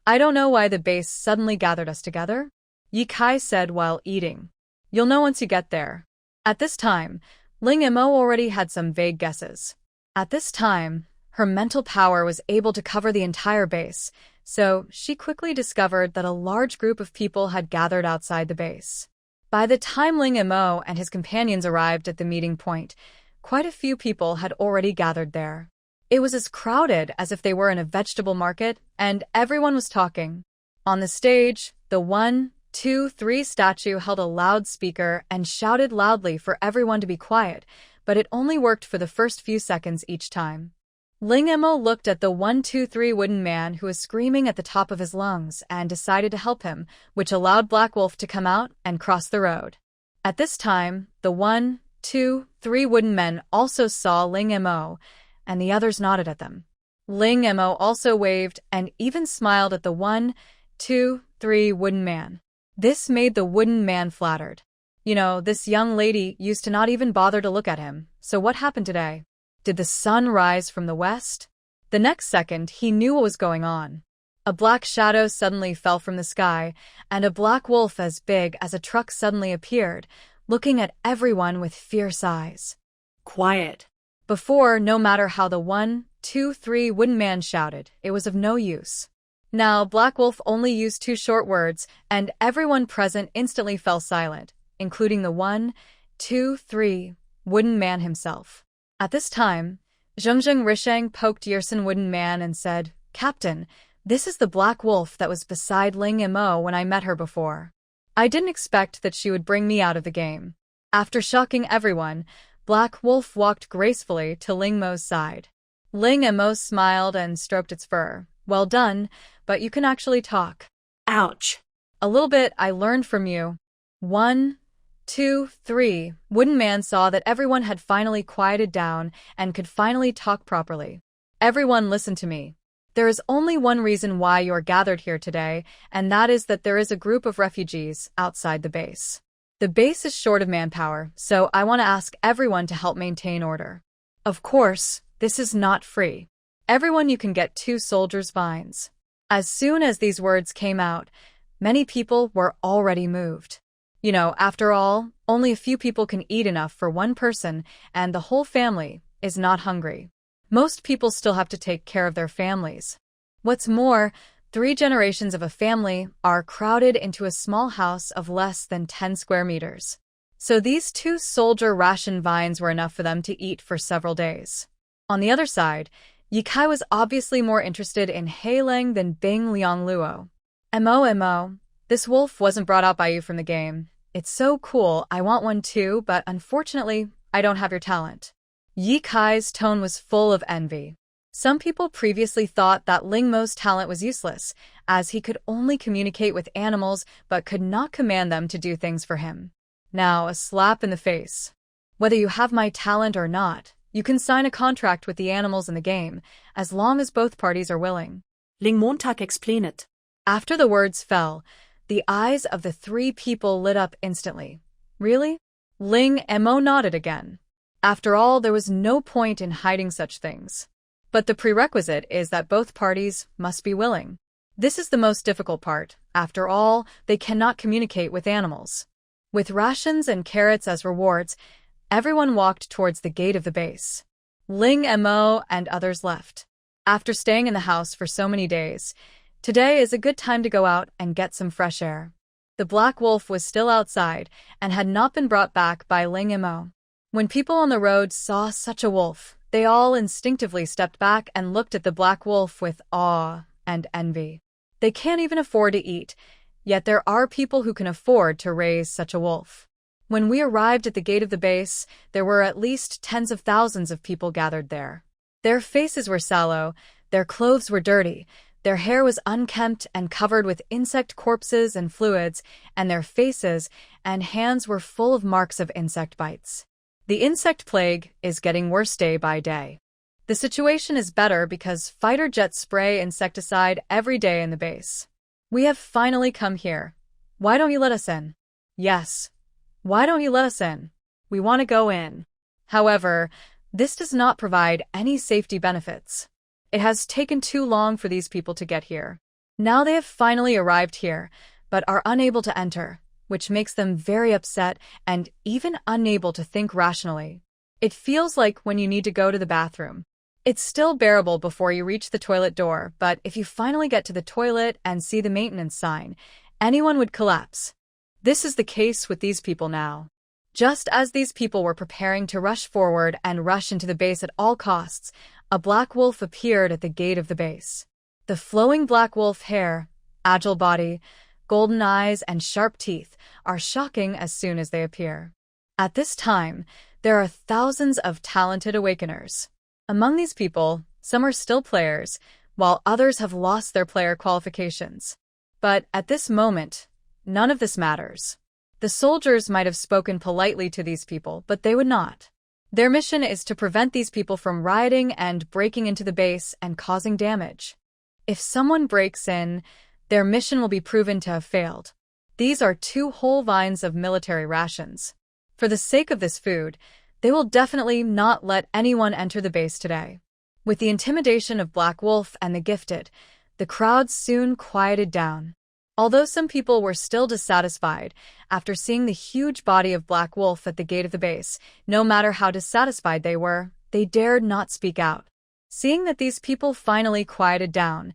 I don't know why the base suddenly gathered us together, Yi Kai said while eating. You'll know once you get there. At this time, Ling Mo already had some vague guesses. At this time, her mental power was able to cover the entire base, so she quickly discovered that a large group of people had gathered outside the base. By the time Ling Mo and his companions arrived at the meeting point, quite a few people had already gathered there. It was as crowded as if they were in a vegetable market, and everyone was talking. On the stage, the 1, 2, 3 statue held a loudspeaker and shouted loudly for everyone to be quiet, but it only worked for the first few seconds each time. Ling Mo looked at the 1, 2, 3 wooden man who was screaming at the top of his lungs and decided to help him, which allowed Black Wolf to come out and cross the road. At this time, the 1, 2, 3 wooden men also saw Ling Mo, and the others nodded at them. Ling Mo also waved and even smiled at the 1, 2, 3 wooden man. This made the wooden man flattered. You know, this young lady used to not even bother to look at him, so what happened today? Did the sun rise from the west? The next second, he knew what was going on. A black shadow suddenly fell from the sky, and a black wolf as big as a truck suddenly appeared, looking at everyone with fierce eyes. Quiet. Before, no matter how the 1, 2, 3 wooden man shouted, it was of no use. Now, Black Wolf only used 2 short words, and everyone present instantly fell silent, including the 1, 2, 3 wooden man himself. At this time, Zhengzheng Risheng poked Yersin wooden man and said, Captain, this is the Black Wolf that was beside Ling Mo when I met her before. I didn't expect that she would bring me out of the game. After shocking everyone, Black Wolf walked gracefully to Ling Mo's side. Ling Mo smiled and stroked its fur. Well done, but you can actually talk. Ouch. A little bit I learned from you. 1, 2, 3. Wooden Man saw that everyone had finally quieted down and could finally talk properly. Everyone listen to me. There is only one reason why you are gathered here today, and that is that there is a group of refugees outside the base. The base is short of manpower, so I want to ask everyone to help maintain order. Of course, this is not free. Everyone you can get 2 soldiers' vines. As soon as these words came out, many people were already moved. You know, after all, only a few people can eat enough for one person, and the whole family is not hungry. Most people still have to take care of their families. What's more, 3 generations of a family are crowded into a small house of less than 10 square meters. So these 2 soldier ration vines were enough for them to eat for several days. On the other side, Ye Kai was obviously more interested in Hei Leng than Bing Liang Luo. Mo, this wolf wasn't brought out by you from the game. It's so cool, I want one too, but unfortunately, I don't have your talent. Ye Kai's tone was full of envy. Some people previously thought that Ling Mo's talent was useless, as he could only communicate with animals but could not command them to do things for him. Now, a slap in the face. Whether you have my talent or not, you can sign a contract with the animals in the game, as long as both parties are willing. Ling Montag explained. After the words fell, the eyes of the 3 people lit up instantly. Really? Ling Mo nodded again. After all, there was no point in hiding such things. But the prerequisite is that both parties must be willing. This is the most difficult part. After all, they cannot communicate with animals. With rations and carrots as rewards, everyone walked towards the gate of the base. Ling Mo and others left. After staying in the house for so many days, today is a good time to go out and get some fresh air. The black wolf was still outside and had not been brought back by Ling Mo. When people on the road saw such a wolf, they all instinctively stepped back and looked at the black wolf with awe and envy. They can't even afford to eat, yet there are people who can afford to raise such a wolf. When we arrived at the gate of the base, there were at least tens of thousands of people gathered there. Their faces were sallow, their clothes were dirty, their hair was unkempt and covered with insect corpses and fluids, and their faces and hands were full of marks of insect bites. The insect plague is getting worse day by day. The situation is better because fighter jets spray insecticide every day in the base. We have finally come here. Why don't you let us in? Yes. Why don't you let us in? We want to go in. However, this does not provide any safety benefits. It has taken too long for these people to get here. Now they have finally arrived here, but are unable to enter, which makes them very upset and even unable to think rationally. It feels like when you need to go to the bathroom. It's still bearable before you reach the toilet door, but if you finally get to the toilet and see the maintenance sign, anyone would collapse. This is the case with these people now. Just as these people were preparing to rush forward and rush into the base at all costs, a black wolf appeared at the gate of the base. The flowing black wolf hair, agile body, golden eyes, and sharp teeth are shocking as soon as they appear. At this time, there are thousands of talented awakeners. Among these people, some are still players, while others have lost their player qualifications. But at this moment, none of this matters. The soldiers might have spoken politely to these people, but they would not. Their mission is to prevent these people from rioting and breaking into the base and causing damage. If someone breaks in, their mission will be proven to have failed. These are 2 whole vines of military rations. For the sake of this food, they will definitely not let anyone enter the base today. With the intimidation of Black Wolf and the Gifted, the crowd soon quieted down. Although some people were still dissatisfied after seeing the huge body of Black Wolf at the gate of the base, no matter how dissatisfied they were, they dared not speak out. Seeing that these people finally quieted down,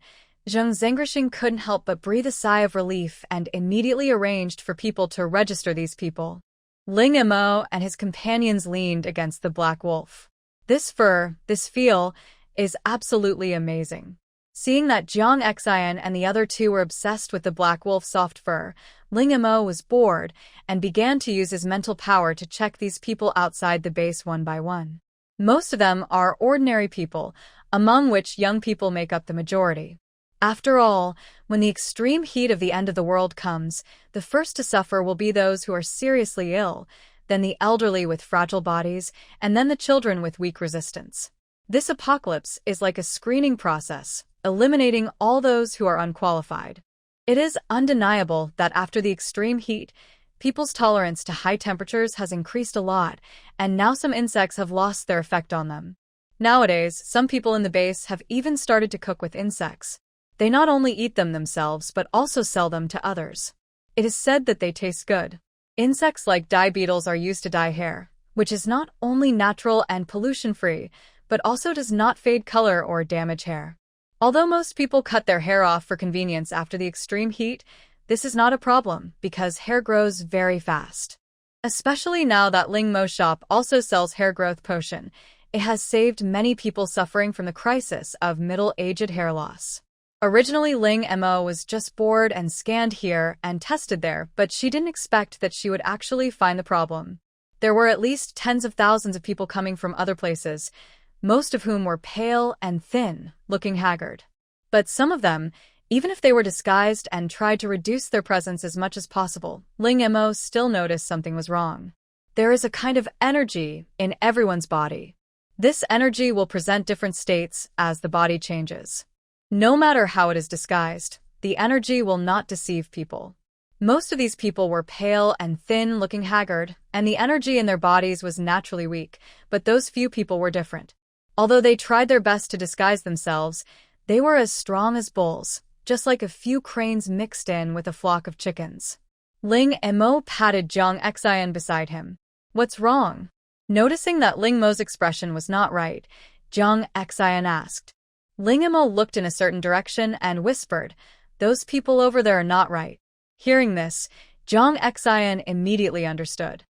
Zheng Zhengrixing couldn't help but breathe a sigh of relief and immediately arranged for people to register these people. Ling Mo and his companions leaned against the Black Wolf. This fur, this feel, is absolutely amazing. Seeing that Jiang Xian and the other 2 were obsessed with the Black Wolf's soft fur, Ling Mo was bored and began to use his mental power to check these people outside the base one by one. Most of them are ordinary people, among which young people make up the majority. After all, when the extreme heat of the end of the world comes, the first to suffer will be those who are seriously ill, then the elderly with fragile bodies, and then the children with weak resistance. This apocalypse is like a screening process, eliminating all those who are unqualified. It is undeniable that after the extreme heat, people's tolerance to high temperatures has increased a lot, and now some insects have lost their effect on them. Nowadays, some people in the base have even started to cook with insects. They not only eat them themselves but also sell them to others. It is said that they taste good. Insects like dye beetles are used to dye hair, which is not only natural and pollution-free, but also does not fade color or damage hair. Although most people cut their hair off for convenience after the extreme heat, this is not a problem because hair grows very fast. Especially now that Ling Mo shop also sells hair growth potion. It has saved many people suffering from the crisis of middle-aged hair loss. Originally, Ling Mo was just bored and scanned here and tested there, but she didn't expect that she would actually find the problem. There were at least tens of thousands of people coming from other places, most of whom were pale and thin, looking haggard. But some of them, even if they were disguised and tried to reduce their presence as much as possible, Ling Mo still noticed something was wrong. There is a kind of energy in everyone's body. This energy will present different states as the body changes. No matter how it is disguised, the energy will not deceive people. Most of these people were pale and thin, looking haggard, and the energy in their bodies was naturally weak, but those few people were different. Although they tried their best to disguise themselves, they were as strong as bulls, just like a few cranes mixed in with a flock of chickens. Ling Mo patted Jiang Xian beside him. "What's wrong?" Noticing that Ling Mo's expression was not right, Jiang Xian asked. Ling Mo looked in a certain direction and whispered, "Those people over there are not right." Hearing this, Jiang Xian immediately understood.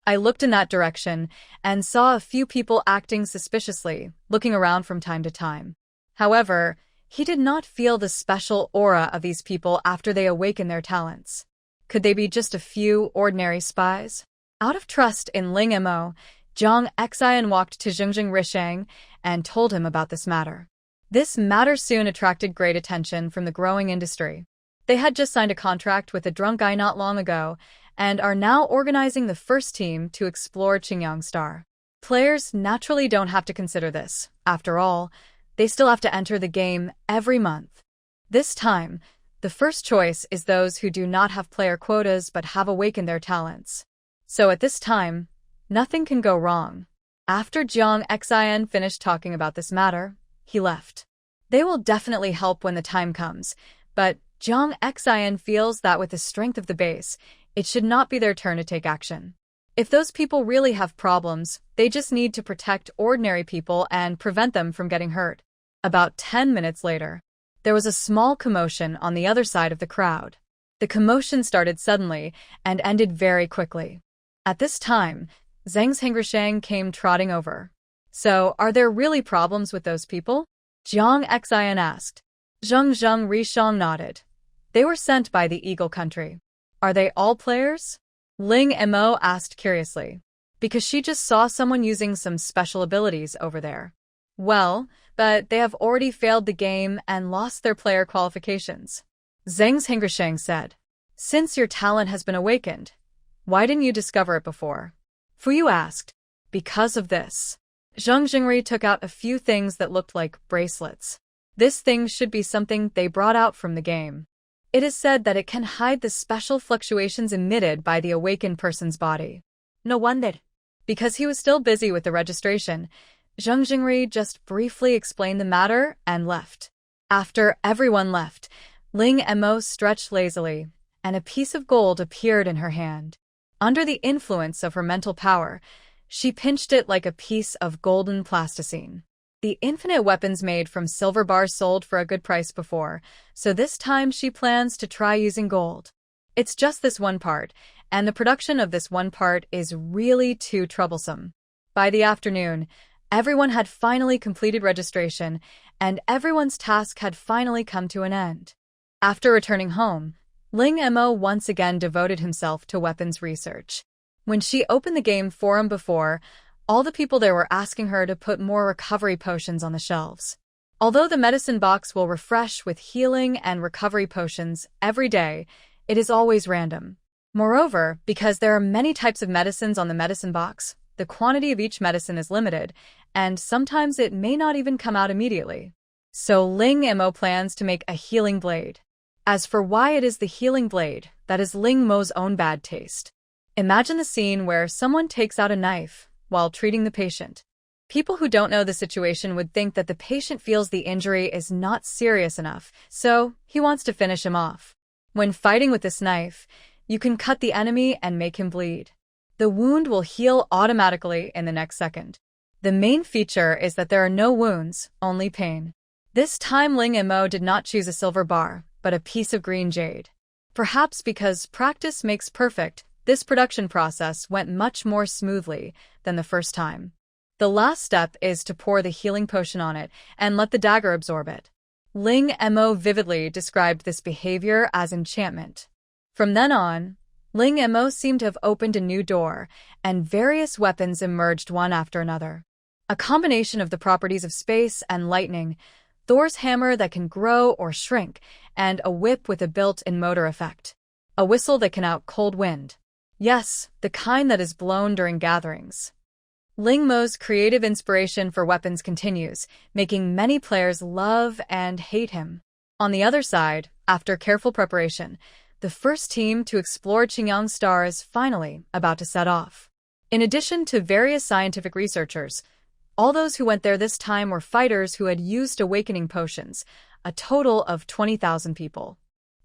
I looked in that direction and saw a few people acting suspiciously, looking around from time to time. However, he did not feel the special aura of these people after they awakened their talents. Could they be just a few ordinary spies? Out of trust in Ling Mo, Jiang Xian walked to Jingjing Rishang and told him about this matter. This matter soon attracted great attention from the growing industry. They had just signed a contract with a drunk guy not long ago and are now organizing the first team to explore Qingyang Star. Players naturally don't have to consider this. After all, they still have to enter the game every month. This time, the first choice is those who do not have player quotas but have awakened their talents. So at this time, nothing can go wrong. After Jiang Xian finished talking about this matter, he left. They will definitely help when the time comes, but Jiang Xian feels that with the strength of the base, it should not be their turn to take action. If those people really have problems, they just need to protect ordinary people and prevent them from getting hurt. About 10 minutes later, there was a small commotion on the other side of the crowd. The commotion started suddenly and ended very quickly. At this time, Zhang's Hengrishang came trotting over. "So, are there really problems with those people?" Jiang Xian asked. Zheng Rishang nodded. "They were sent by the Eagle Country." "Are they all players?" Ling Mo asked curiously, because she just saw someone using some special abilities over there. "Well, but they have already failed the game and lost their player qualifications," Zheng's Hengrishang said. "Since your talent has been awakened, why didn't you discover it before?" Fuyu asked. "Because of this." Zheng Jingri took out a few things that looked like bracelets. This thing should be something they brought out from the game. It is said that it can hide the special fluctuations emitted by the awakened person's body. No wonder. Because he was still busy with the registration, Zheng Jingri just briefly explained the matter and left. After everyone left, Ling Mo stretched lazily, and a piece of gold appeared in her hand. Under the influence of her mental power, she pinched it like a piece of golden plasticine. The infinite weapons made from silver bars sold for a good price before, so this time she plans to try using gold. It's just this one part, and the production of this one part is really too troublesome. By the afternoon, everyone had finally completed registration, and everyone's task had finally come to an end. After returning home, Ling Mo once again devoted himself to weapons research. When she opened the game forum before, all the people there were asking her to put more recovery potions on the shelves. Although the medicine box will refresh with healing and recovery potions every day, it is always random. Moreover, because there are many types of medicines on the medicine box, the quantity of each medicine is limited, and sometimes it may not even come out immediately. So Ling Mo plans to make a healing blade. As for why it is the healing blade, that is Ling Mo's own bad taste. Imagine the scene where someone takes out a knife while treating the patient. People who don't know the situation would think that the patient feels the injury is not serious enough, so he wants to finish him off. When fighting with this knife, you can cut the enemy and make him bleed. The wound will heal automatically in the next second. The main feature is that there are no wounds, only pain. This time Ling Mo did not choose a silver bar, but a piece of green jade. Perhaps because practice makes perfect, This production process went much more smoothly than the first time. The last step is to pour the healing potion on it and let the dagger absorb it. Ling Mo vividly described this behavior as enchantment. From then on, Ling Mo seemed to have opened a new door, and various weapons emerged one after another. A combination of the properties of space and lightning, Thor's hammer that can grow or shrink, and a whip with a built-in motor effect. A whistle that can out cold wind. Yes, the kind that is blown during gatherings. Ling Mo's creative inspiration for weapons continues, making many players love and hate him. On the other side, after careful preparation, the first team to explore Qingyang Star is finally about to set off. In addition to various scientific researchers, all those who went there this time were fighters who had used awakening potions, a total of 20,000 people.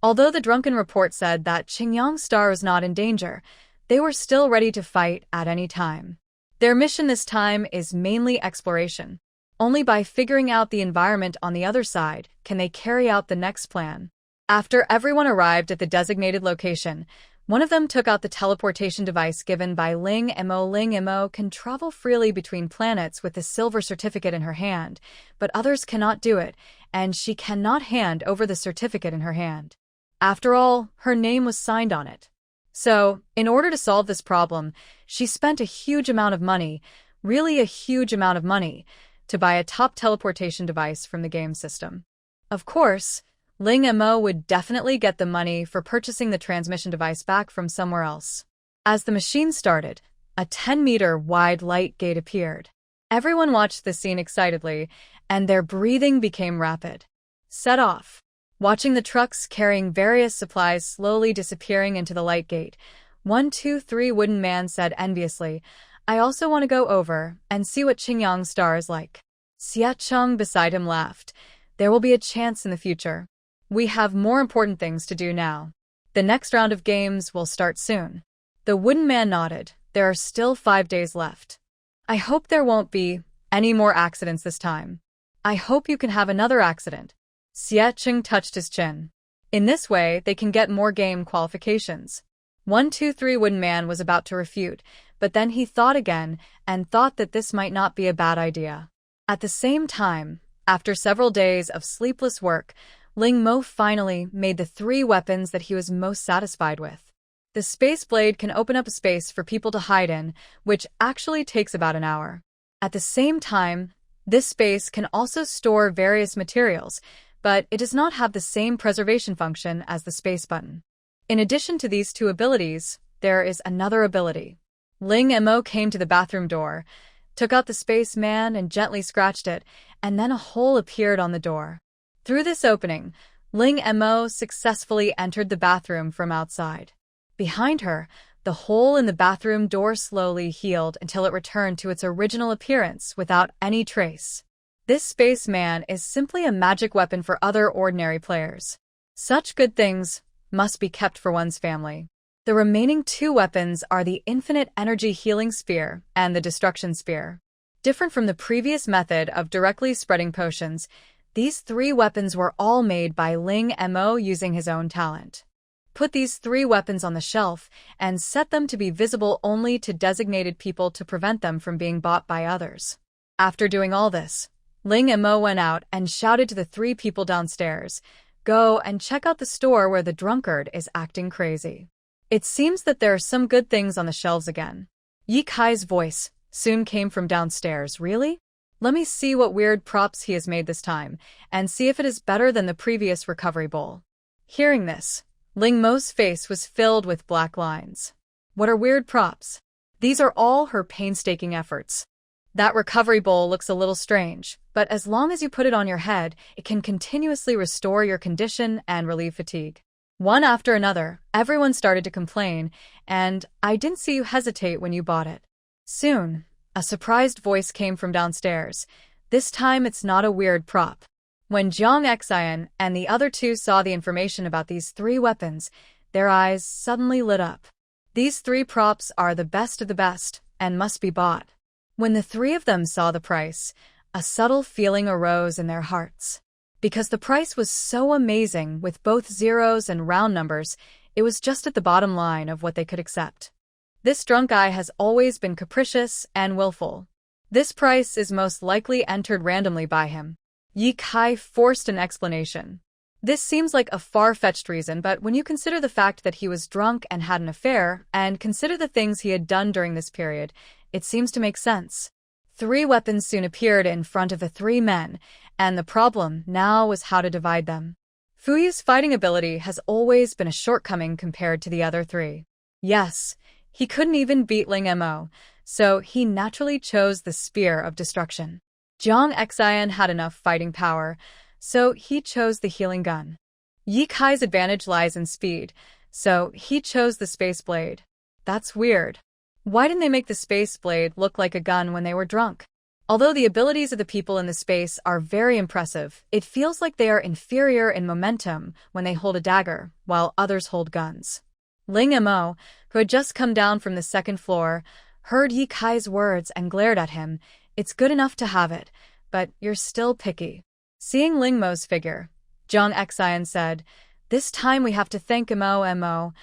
Although the drunken report said that Qingyang Star was not in danger, they were still ready to fight at any time. Their mission this time is mainly exploration. Only by figuring out the environment on the other side can they carry out the next plan. After everyone arrived at the designated location, one of them took out the teleportation device given by Ling Mo. Ling Mo can travel freely between planets with the silver certificate in her hand, but others cannot do it, and she cannot hand over the certificate in her hand. After all, her name was signed on it. So, in order to solve this problem, she spent a huge amount of money, really a huge amount of money, to buy a top teleportation device from the game system. Of course, Ling Mo would definitely get the money for purchasing the transmission device back from somewhere else. As the machine started, a 10-meter-wide light gate appeared. Everyone watched the scene excitedly, and their breathing became rapid. Set off. Watching the trucks carrying various supplies slowly disappearing into the light gate, 123 Wooden Man said enviously, "I also want to go over and see what Qingyang Star is like." Xia Cheng beside him laughed. "There will be a chance in the future. We have more important things to do now. The next round of games will start soon." The Wooden Man nodded. "There are still 5 days left. I hope there won't be any more accidents this time. I hope you can have another accident." Xia Cheng touched his chin. In this way, they can get more game qualifications. 123 Wooden Man was about to refute, but then he thought again and thought that this might not be a bad idea. At the same time, after several days of sleepless work, Ling Mo finally made the 3 weapons that he was most satisfied with. The Space Blade can open up a space for people to hide in, which actually takes about an hour. At the same time, this space can also store various materials, but it does not have the same preservation function as the space button. In addition to these 2 abilities, there is another ability. Ling Mo came to the bathroom door, took out the spaceman and gently scratched it, and then a hole appeared on the door. Through this opening, Ling Mo successfully entered the bathroom from outside. Behind her, the hole in the bathroom door slowly healed until it returned to its original appearance without any trace. This spaceman is simply a magic weapon for other ordinary players. Such good things must be kept for one's family. The remaining 2 weapons are the Infinite Energy Healing Spear and the Destruction Spear. Different from the previous method of directly spreading potions, these 3 weapons were all made by Ling Mo using his own talent. Put these 3 weapons on the shelf and set them to be visible only to designated people to prevent them from being bought by others. After doing all this, Ling Mo went out and shouted to the 3 people downstairs, "Go and check out the store where the drunkard is acting crazy. It seems that there are some good things on the shelves again." Yi Kai's voice soon came from downstairs. "Really? Let me see what weird props he has made this time, and see if it is better than the previous recovery bowl." Hearing this, Ling Mo's face was filled with black lines. What are weird props? These are all her painstaking efforts. That recovery bowl looks a little strange, but as long as you put it on your head, it can continuously restore your condition and relieve fatigue. One after another, everyone started to complain, and "I didn't see you hesitate when you bought it." Soon, a surprised voice came from downstairs. This time it's not a weird prop. When Jiang Xian and the other 2 saw the information about these 3 weapons, their eyes suddenly lit up. These 3 props are the best of the best and must be bought. When the 3 of them saw the price, a subtle feeling arose in their hearts. Because the price was so amazing with both zeros and round numbers, It was just at the bottom line of what they could accept. This drunk guy has always been capricious and willful. This price is most likely entered randomly by him. Ye Kai forced an explanation. This seems like a far-fetched reason, but when you consider the fact that he was drunk and had an affair, and consider the things he had done during this period, it seems to make sense. 3 weapons soon appeared in front of the 3 men, and the problem now was how to divide them. Fuyu's fighting ability has always been a shortcoming compared to the other 3. Yes, he couldn't even beat Ling Mo, so he naturally chose the Spear of Destruction. Zhang Xian had enough fighting power, so he chose the healing gun. Ye Kai's advantage lies in speed, so he chose the Space Blade. That's weird. Why didn't they make the Space Blade look like a gun when they were drunk? Although the abilities of the people in the space are very impressive, it feels like they are inferior in momentum when they hold a dagger, while others hold guns. Ling Mo, who had just come down from the 2nd floor, heard Ye Kai's words and glared at him. It's good enough to have it, but you're still picky. Seeing Ling Mo's figure, Zhang Xian said, "This time we have to thank Mo,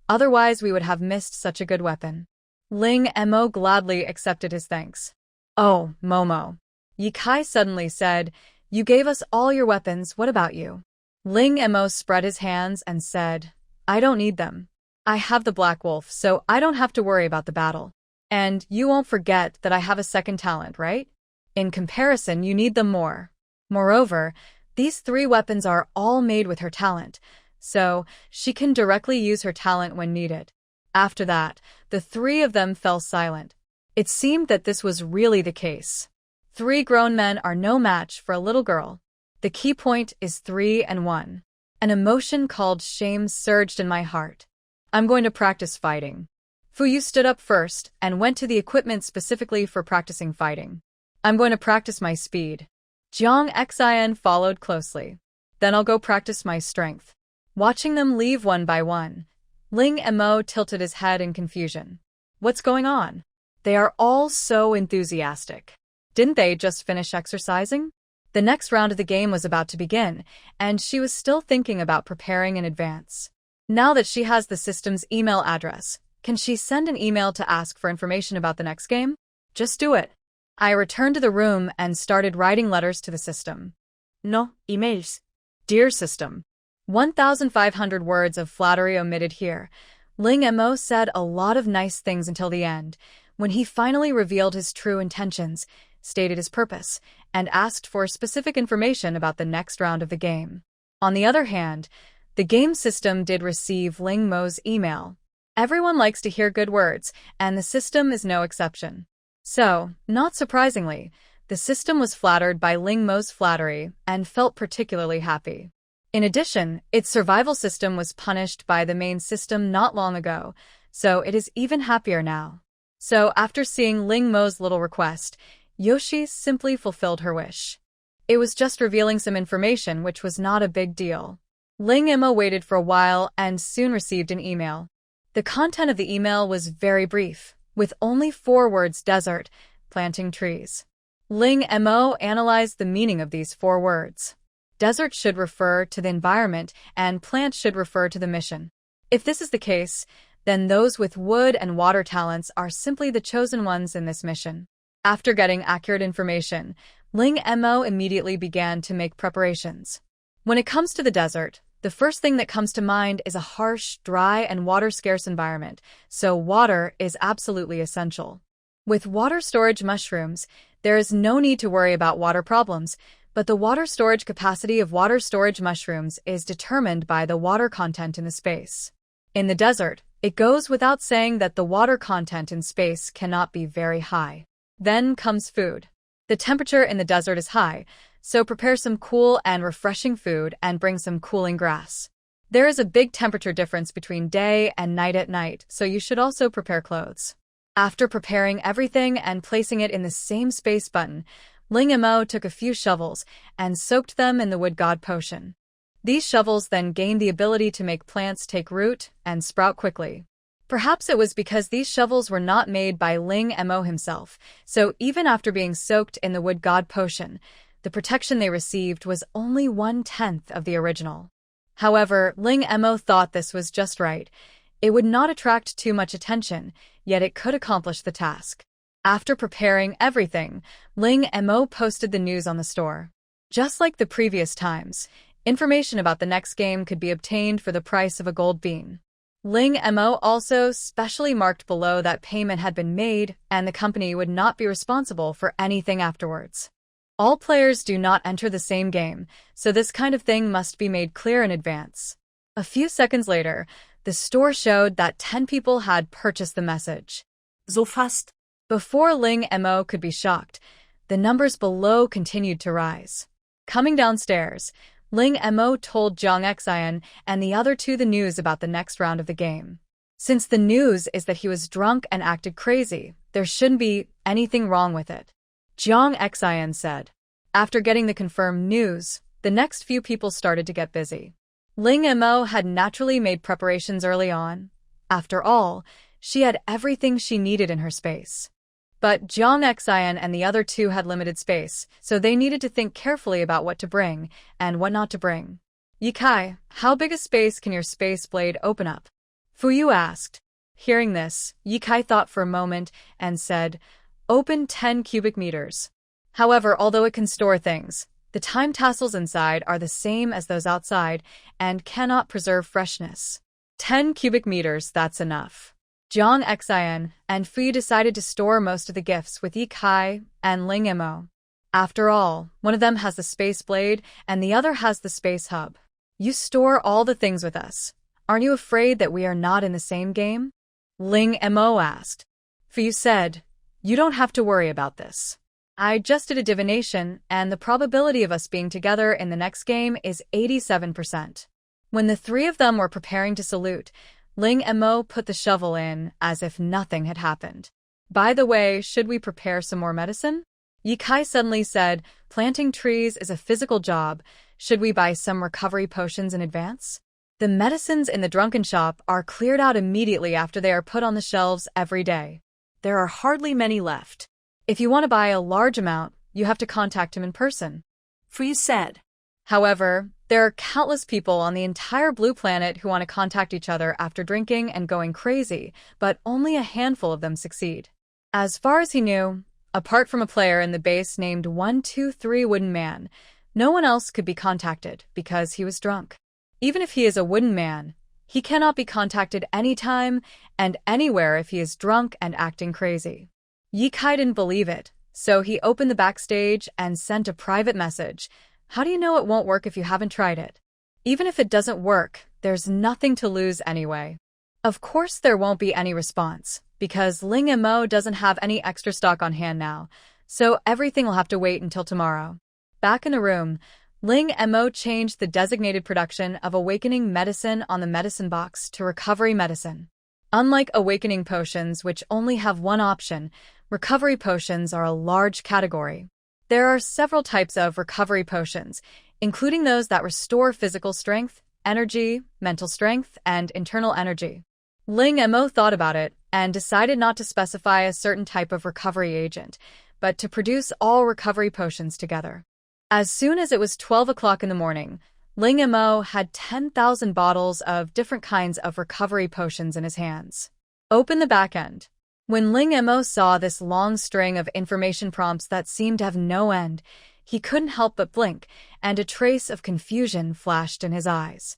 otherwise we would have missed such a good weapon." Ling Mo gladly accepted his thanks. "Oh, Momo." Ye Kai suddenly said, "You gave us all your weapons, what about you?" Ling Mo spread his hands and said, "I don't need them. I have the Black Wolf, so I don't have to worry about the battle. And you won't forget that I have a second talent, right? In comparison, you need them more. Moreover, these 3 weapons are all made with her talent, so she can directly use her talent when needed." After that, the 3 of them fell silent. It seemed that this was really the case. 3 grown men are no match for a little girl. The key point is 3 and 1. An emotion called shame surged in my heart. I'm going to practice fighting. Fuyu stood up first and went to the equipment specifically for practicing fighting. I'm going to practice my speed. Zhang Xian followed closely. Then I'll go practice my strength. Watching them leave one by one, Ling Mo tilted his head in confusion. What's going on? They are all so enthusiastic. Didn't they just finish exercising? The next round of the game was about to begin, and she was still thinking about preparing in advance. Now that she has the system's email address, can she send an email to ask for information about the next game? Just do it. I returned to the room and started writing letters to the system. No, emails. Dear system. 1,500 words of flattery omitted here. Ling Mo said a lot of nice things until the end, when he finally revealed his true intentions, stated his purpose, and asked for specific information about the next round of the game. On the other hand, the game system did receive Ling Mo's email. Everyone likes to hear good words, and the system is no exception. So, not surprisingly, the system was flattered by Ling Mo's flattery and felt particularly happy. In addition, its survival system was punished by the main system not long ago, so it is even happier now. So, after seeing Ling Mo's little request, Yoshi simply fulfilled her wish. It was just revealing some information which was not a big deal. Ling Mo waited for a while and soon received an email. The content of the email was very brief, with only 4 words: desert, planting trees. Ling Mo analyzed the meaning of these 4 words. Desert should refer to the environment, and plant should refer to the mission. If this is the case, then those with wood and water talents are simply the chosen ones in this mission. After getting accurate information, Ling Mo immediately began to make preparations. When it comes to the desert, the first thing that comes to mind is a harsh, dry, and water-scarce environment, so water is absolutely essential. With water storage mushrooms, there is no need to worry about water problems, but the water storage capacity of water storage mushrooms is determined by the water content in the space. In the desert, it goes without saying that the water content in space cannot be very high. Then comes food. The temperature in the desert is high, so prepare some cool and refreshing food and bring some cooling grass. There is a big temperature difference between day and night at night, so you should also prepare clothes. After preparing everything and placing it in the same space button, Ling Mo took a few shovels and soaked them in the wood god potion. These shovels then gained the ability to make plants take root and sprout quickly. Perhaps it was because these shovels were not made by Ling Mo himself, so even after being soaked in the wood god potion, the protection they received was only 1/10 of the original. However, Ling Mo thought this was just right. It would not attract too much attention, yet it could accomplish the task. After preparing everything, Ling Mo posted the news on the store. Just like the previous times, information about the next game could be obtained for the price of a gold bean. Ling Mo also specially marked below that payment had been made and the company would not be responsible for anything afterwards. All players do not enter the same game, so this kind of thing must be made clear in advance. A few seconds later, the store showed that 10 people had purchased the message. So fast. Before Ling Mo could be shocked, the numbers below continued to rise. Coming downstairs, Ling Mo told Jiang Xian and the other two the news about the next round of the game. Since the news is that he was drunk and acted crazy, there shouldn't be anything wrong with it, Jiang Xian said. After getting the confirmed news, the next few people started to get busy. Ling Mo had naturally made preparations early on. After all, she had everything she needed in her space. But Jiang Xian and the other two had limited space, so they needed to think carefully about what to bring and what not to bring. Ye Kai, how big a space can your space blade open up? Fu Yu asked. Hearing this, Ye Kai thought for a moment and said, open 10 cubic meters. However, although it can store things, the time tassels inside are the same as those outside and cannot preserve freshness. 10 cubic meters, that's enough. Jiang Xian and Fu Yu decided to store most of the gifts with Ye Kai and Ling Mo. After all, one of them has the space blade and the other has the space hub. You store all the things with us. Aren't you afraid that we are not in the same game? Ling Mo asked. Fu Yu said, you don't have to worry about this. I just did a divination and the probability of us being together in the next game is 87%. When the three of them were preparing to salute, Ling Mo put the shovel in as if nothing had happened. By the way, should we prepare some more medicine? Ye Kai suddenly said, planting trees is a physical job. Should we buy some recovery potions in advance? The medicines in the drunken shop are cleared out immediately after they are put on the shelves every day. There are hardly many left. If you want to buy a large amount, you have to contact him in person. Fu Yu said. However, there are countless people on the entire blue planet who want to contact each other after drinking and going crazy, but only a handful of them succeed. As far as he knew, apart from a player in the base named 123 Wooden Man, no one else could be contacted because he was drunk. Even if he is a wooden man, he cannot be contacted anytime and anywhere if he is drunk and acting crazy. Ye Kai didn't believe it, so he opened the backstage and sent a private message. How do you know it won't work if you haven't tried it? Even if it doesn't work, there's nothing to lose anyway. Of course there won't be any response, because Ling Mo doesn't have any extra stock on hand now, so everything will have to wait until tomorrow. Back in the room, Ling Mo changed the designated production of awakening medicine on the medicine box to recovery medicine. Unlike awakening potions, which only have one option, recovery potions are a large category. There are several types of recovery potions, including those that restore physical strength, energy, mental strength, and internal energy. Ling Mo thought about it and decided not to specify a certain type of recovery agent, but to produce all recovery potions together. As soon as it was 12 o'clock in the morning, Ling Mo had 10,000 bottles of different kinds of recovery potions in his hands. Open the back end. When Ling Mo saw this long string of information prompts that seemed to have no end, he couldn't help but blink, and a trace of confusion flashed in his eyes.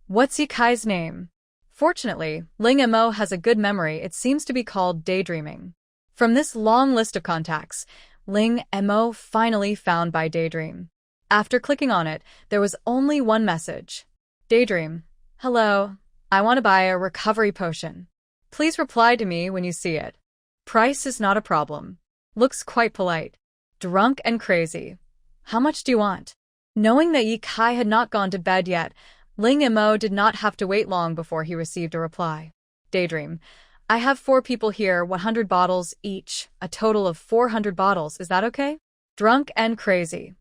What's Ye Kai's name? Fortunately, Ling Mo has a good memory. It seems to be called daydreaming. From this long list of contacts, Ling Mo finally found by Daydream. After clicking on it, there was only one message. Daydream. Hello, I want to buy a recovery potion. Please reply to me when you see it. Price is not a problem. Looks quite polite. Drunk and crazy. How much do you want? Knowing that Ye Kai had not gone to bed yet, Ling Mo did not have to wait long before he received a reply. Daydream. I have 4 people here, 100 bottles each, a total of 400 bottles, is that okay? Drunk and crazy.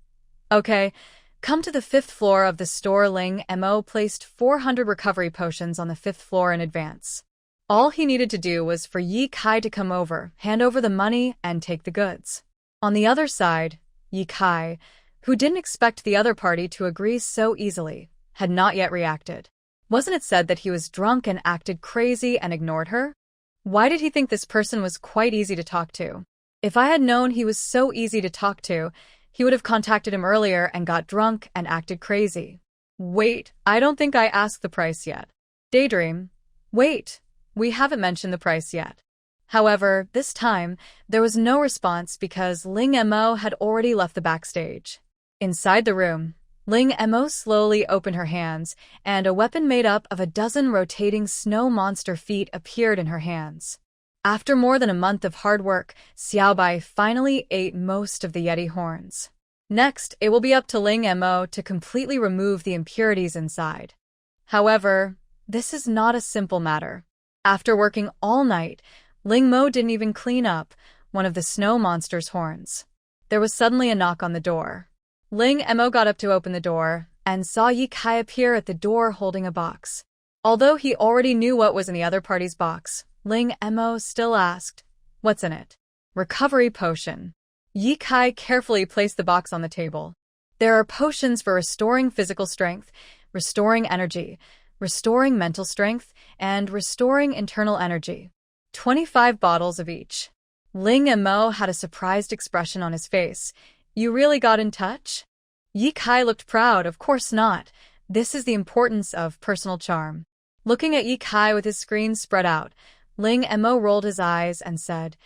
Okay, come to the 5th floor of the store. Ling Mo placed 400 recovery potions on the 5th floor in advance. All he needed to do was for Ye Kai to come over, hand over the money, and take the goods. On the other side, Ye Kai, who didn't expect the other party to agree so easily, had not yet reacted. Wasn't it said that he was drunk and acted crazy and ignored her? Why did he think this person was quite easy to talk to? If I had known he was so easy to talk to, he would have contacted him earlier and got drunk and acted crazy. Wait, I don't think I asked the price yet. Daydream. Wait, we haven't mentioned the price yet. However, this time, there was no response because Ling Mo had already left the backstage. Inside the room, Ling Mo slowly opened her hands, and a weapon made up of a dozen rotating snow monster feet appeared in her hands. After more than a month of hard work, Xiaobai finally ate most of the Yeti horns. Next, it will be up to Ling Mo to completely remove the impurities inside. However, this is not a simple matter. After working all night, Ling Mo didn't even clean up one of the snow monster's horns. There was suddenly a knock on the door. Ling Mo got up to open the door and saw Ye Kai appear at the door holding a box. Although he already knew what was in the other party's box, Ling Mo still asked, "What's in it?" Recovery potion. Ye Kai carefully placed the box on the table. There are potions for restoring physical strength, restoring energy, restoring mental strength, and restoring internal energy. 25 bottles of each. Ling Mo had a surprised expression on his face. You really got in touch? Ye Kai looked proud. Of course not. This is the importance of personal charm. Looking at Ye Kai with his screen spread out, Ling Mo rolled his eyes and said,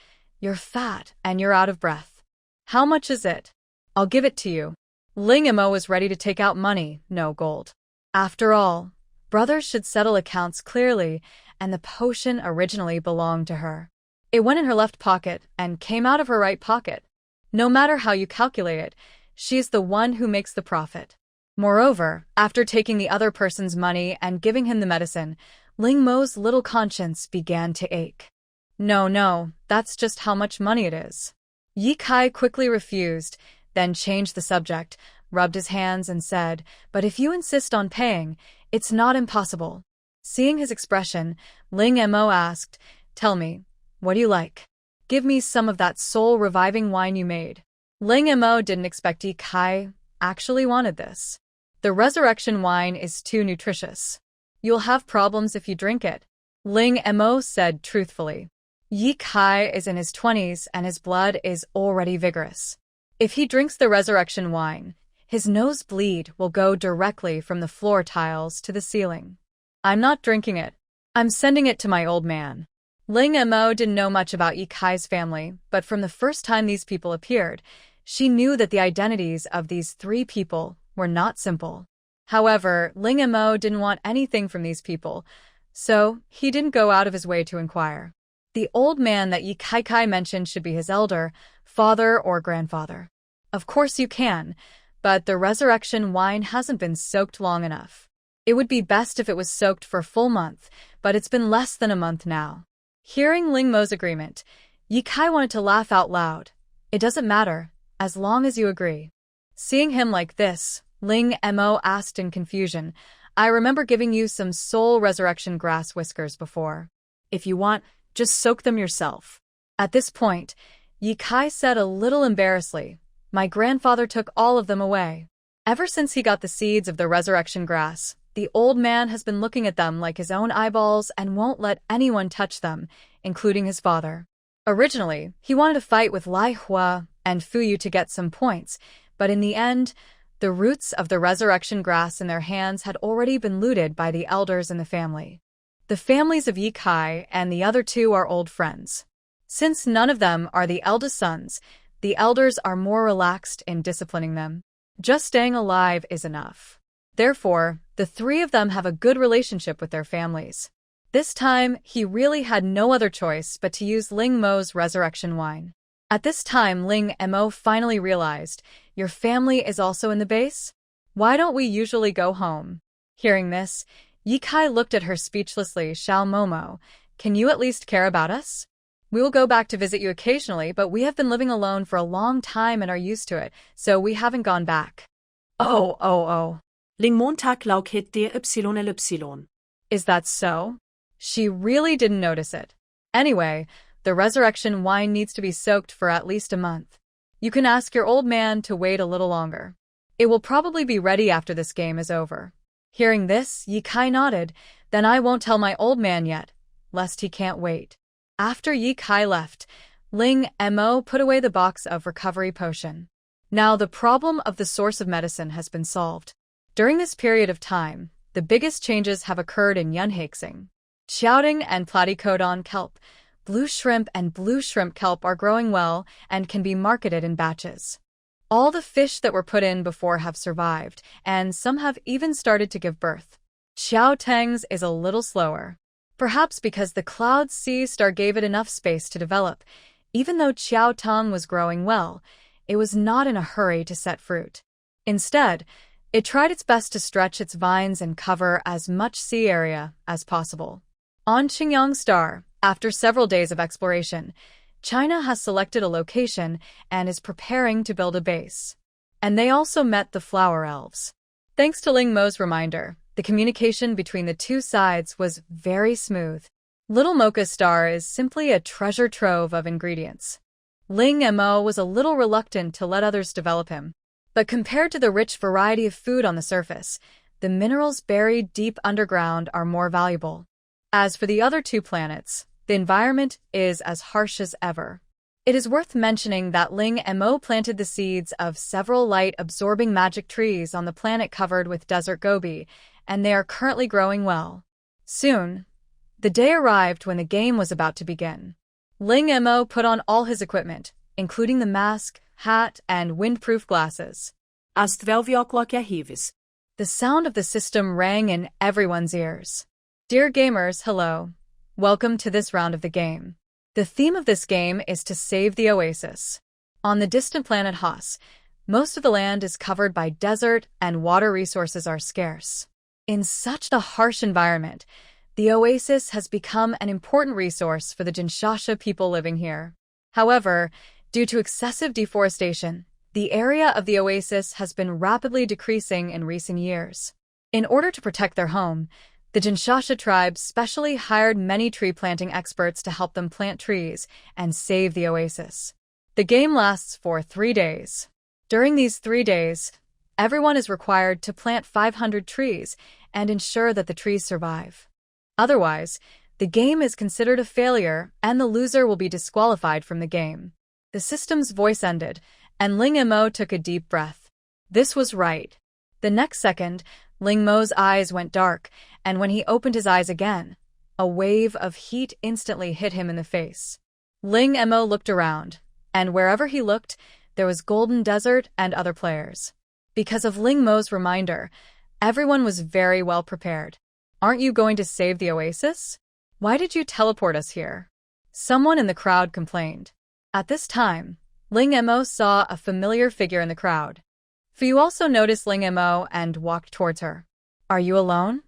"You're fat and you're out of breath. How much is it? I'll give it to you." Ling Mo was ready to take out money, no gold. After all, brothers should settle accounts clearly, and the potion originally belonged to her. It went in her left pocket and came out of her right pocket. No matter how you calculate it, she's the one who makes the profit. Moreover, after taking the other person's money and giving him the medicine, Ling Mo's little conscience began to ache. No, that's just how much money it is. Ye Kai quickly refused, then changed the subject, rubbed his hands and said, "But if you insist on paying, it's not impossible." Seeing his expression, Ling Mo asked, "Tell me, what do you like? Give me some of that soul-reviving wine you made." Ling Mo didn't expect Ye Kai actually wanted this. The resurrection wine is too nutritious. You'll have problems if you drink it, Ling Mo said truthfully. Ye Kai is in his 20s and his blood is already vigorous. If he drinks the resurrection wine, his nosebleed will go directly from the floor tiles to the ceiling. I'm not drinking it. I'm sending it to my old man. Ling Mo didn't know much about Ye Kai's family, but from the first time these people appeared, she knew that the identities of these three people were not simple. However, Ling Mo didn't want anything from these people, so he didn't go out of his way to inquire. The old man that Ye Kai mentioned should be his elder, father or grandfather. Of course you can, but the resurrection wine hasn't been soaked long enough. It would be best if it was soaked for a full month, but it's been less than a month now. Hearing Ling Mo's agreement, Ye Kai wanted to laugh out loud. It doesn't matter, as long as you agree. Seeing him like this, Ling Mo asked in confusion, "I remember giving you some soul resurrection grass whiskers before. If you want, just soak them yourself." At this point, Ye Kai said a little embarrassedly, "My grandfather took all of them away." Ever since he got the seeds of the resurrection grass, the old man has been looking at them like his own eyeballs and won't let anyone touch them, including his father. Originally, he wanted to fight with Lai Hua and Fuyu to get some points, but in the end, the roots of the resurrection grass in their hands had already been looted by the elders in the family. The families of Ye Kai and the other two are old friends. Since none of them are the eldest sons, the elders are more relaxed in disciplining them. Just staying alive is enough. Therefore, the three of them have a good relationship with their families. This time, he really had no other choice but to use Ling Mo's resurrection wine. At this time, Ling Mo finally realized, "Your family is also in the base? Why don't we usually go home?" Hearing this, Ye Kai looked at her speechlessly. "Xiao Momo, can you at least care about us? We will go back to visit you occasionally, but we have been living alone for a long time and are used to it, so we haven't gone back." Oh. Ling Montag lauket DYLY. Is that so? She really didn't notice it. Anyway, the resurrection wine needs to be soaked for at least a month. You can ask your old man to wait a little longer. It will probably be ready after this game is over. Hearing this, Yi Kai nodded. Then I won't tell my old man yet, lest he can't wait. After Yi Kai left, Ling Mo put away the box of recovery potion. Now the problem of the source of medicine has been solved. During this period of time, the biggest changes have occurred in Yunhaxing. Xiaoding and platycodon kelp, blue shrimp and blue shrimp kelp are growing well and can be marketed in batches. All the fish that were put in before have survived, and some have even started to give birth. Xiaotang's is a little slower. Perhaps because the Cloud Sea Star gave it enough space to develop. Even though Xiaotang was growing well, it was not in a hurry to set fruit. Instead, it tried its best to stretch its vines and cover as much sea area as possible. On Qingyang Star, after several days of exploration, China has selected a location and is preparing to build a base. And they also met the flower elves. Thanks to Ling Mo's reminder, the communication between the two sides was very smooth. Little Mocha Star is simply a treasure trove of ingredients. Ling Mo was a little reluctant to let others develop him. But compared to the rich variety of food on the surface, the minerals buried deep underground are more valuable. As for the other two planets, the environment is as harsh as ever. It is worth mentioning that Ling Mo planted the seeds of several light-absorbing magic trees on the planet covered with desert gobi, and they are currently growing well. Soon, the day arrived when the game was about to begin. Ling Mo put on all his equipment, including the mask, hat, and windproof glasses. As 12 o'clock arrives. The sound of the system rang in everyone's ears. Dear gamers, hello. Welcome to this round of the game. The theme of this game is to save the oasis. On the distant planet Haas, most of the land is covered by desert and water resources are scarce. In such a harsh environment, the oasis has become an important resource for the Jinshasha people living here. However, due to excessive deforestation, the area of the oasis has been rapidly decreasing in recent years. In order to protect their home, the Jinshasha tribe specially hired many tree planting experts to help them plant trees and save the oasis. The game lasts for 3 days. During these 3 days, everyone is required to plant 500 trees and ensure that the trees survive. Otherwise, the game is considered a failure and the loser will be disqualified from the game. The system's voice ended, and Ling Mo took a deep breath. This was right. The next second, Ling Mo's eyes went dark, and when he opened his eyes again, a wave of heat instantly hit him in the face. Ling Mo looked around, and wherever he looked, there was golden desert and other players. Because of Ling Mo's reminder, everyone was very well prepared. Aren't you going to save the oasis? Why did you teleport us here? Someone in the crowd complained. At this time, Ling Mo saw a familiar figure in the crowd. Fu also noticed Ling Mo and walked towards her. Are you alone?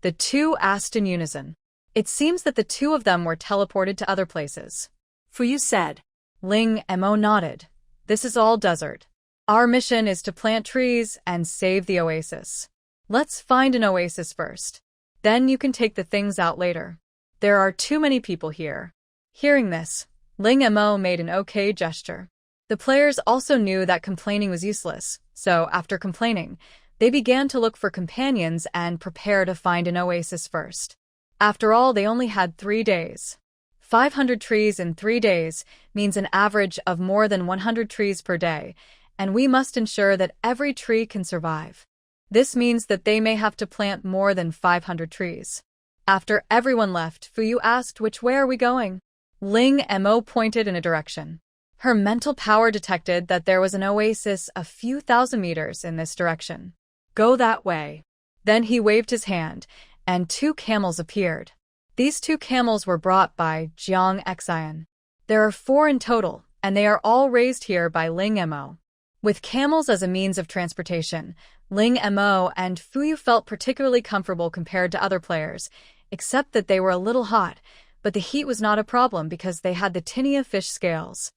The two asked in unison. It seems that the two of them were teleported to other places. Fu said. Ling Mo nodded. This is all desert. Our mission is to plant trees and save the oasis. Let's find an oasis first. Then you can take the things out later. There are too many people here. Hearing this, Ling Mo made an okay gesture. The players also knew that complaining was useless, so after complaining, they began to look for companions and prepare to find an oasis first. After all, they only had 3 days. 500 trees in 3 days means an average of more than 100 trees per day, and we must ensure that every tree can survive. This means that they may have to plant more than 500 trees. After everyone left, Fuyu asked, which way are we going? Ling Mo pointed in a direction. Her mental power detected that there was an oasis a few thousand meters in this direction. Go that way. Then he waved his hand, and 2 camels appeared. These 2 camels were brought by Jiang Xian. There are 4 in total, and they are all raised here by Ling Mo. With camels as a means of transportation, Ling Mo and Fuyu felt particularly comfortable compared to other players, except that they were a little hot, but the heat was not a problem because they had the tinea fish scales.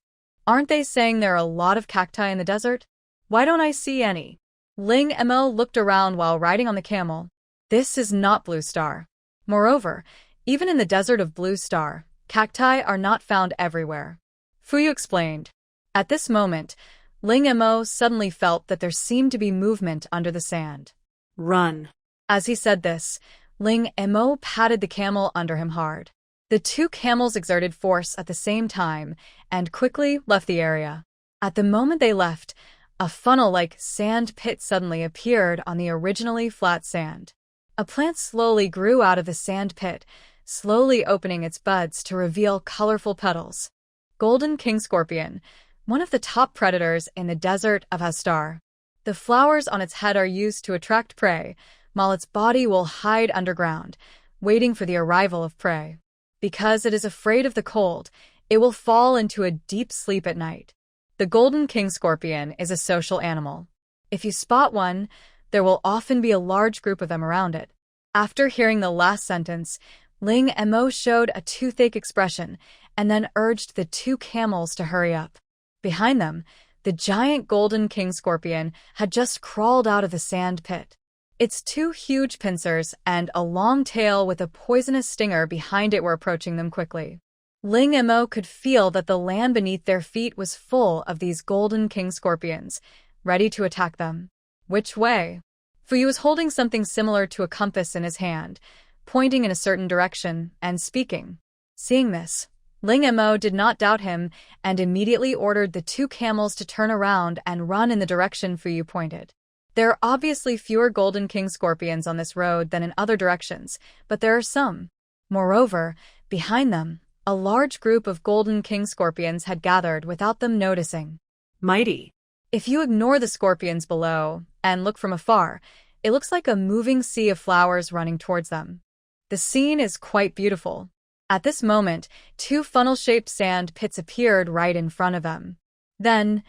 Aren't they saying there are a lot of cacti in the desert? Why don't I see any? Ling Mo looked around while riding on the camel. This is not Blue Star. Moreover, even in the desert of Blue Star, cacti are not found everywhere. Fuyu explained. At this moment, Ling Mo suddenly felt that there seemed to be movement under the sand. Run. As he said this, Ling Mo patted the camel under him hard. The two camels exerted force at the same time and quickly left the area. At the moment they left, a funnel-like sand pit suddenly appeared on the originally flat sand. A plant slowly grew out of the sand pit, slowly opening its buds to reveal colorful petals. Golden king scorpion, one of the top predators in the desert of Hastar. The flowers on its head are used to attract prey, while its body will hide underground, waiting for the arrival of prey. Because it is afraid of the cold, it will fall into a deep sleep at night. The golden king scorpion is a social animal. If you spot one, there will often be a large group of them around it. After hearing the last sentence, Ling Mo showed a toothache expression and then urged the two camels to hurry up. Behind them, the giant golden king scorpion had just crawled out of the sand pit. Its two huge pincers and a long tail with a poisonous stinger behind it were approaching them quickly. Ling Mo could feel that the land beneath their feet was full of these golden king scorpions, ready to attack them. Which way? Fuyu was holding something similar to a compass in his hand, pointing in a certain direction and speaking. Seeing this, Ling Mo did not doubt him and immediately ordered the two camels to turn around and run in the direction Fuyu pointed. There are obviously fewer golden king scorpions on this road than in other directions, but there are some. Moreover, behind them, a large group of golden king scorpions had gathered without them noticing. Mighty. If you ignore the scorpions below and look from afar, it looks like a moving sea of flowers running towards them. The scene is quite beautiful. At this moment, two funnel-shaped sand pits appeared right in front of them. Then,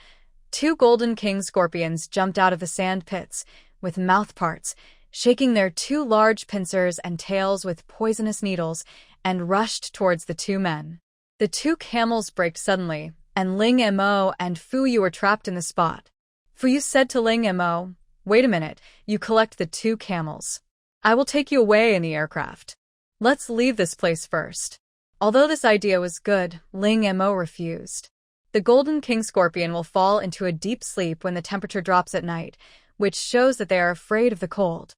two golden king scorpions jumped out of the sand pits, with mouth parts, shaking their two large pincers and tails with poisonous needles, and rushed towards the two men. The two camels braked suddenly, and Ling Mo and Fuyu were trapped in the spot. Fuyu said to Ling Mo, "Wait a minute, you collect the two camels. I will take you away in the aircraft. Let's leave this place first." Although this idea was good, Ling Mo refused. The golden king scorpion will fall into a deep sleep when the temperature drops at night, which shows that they are afraid of the cold.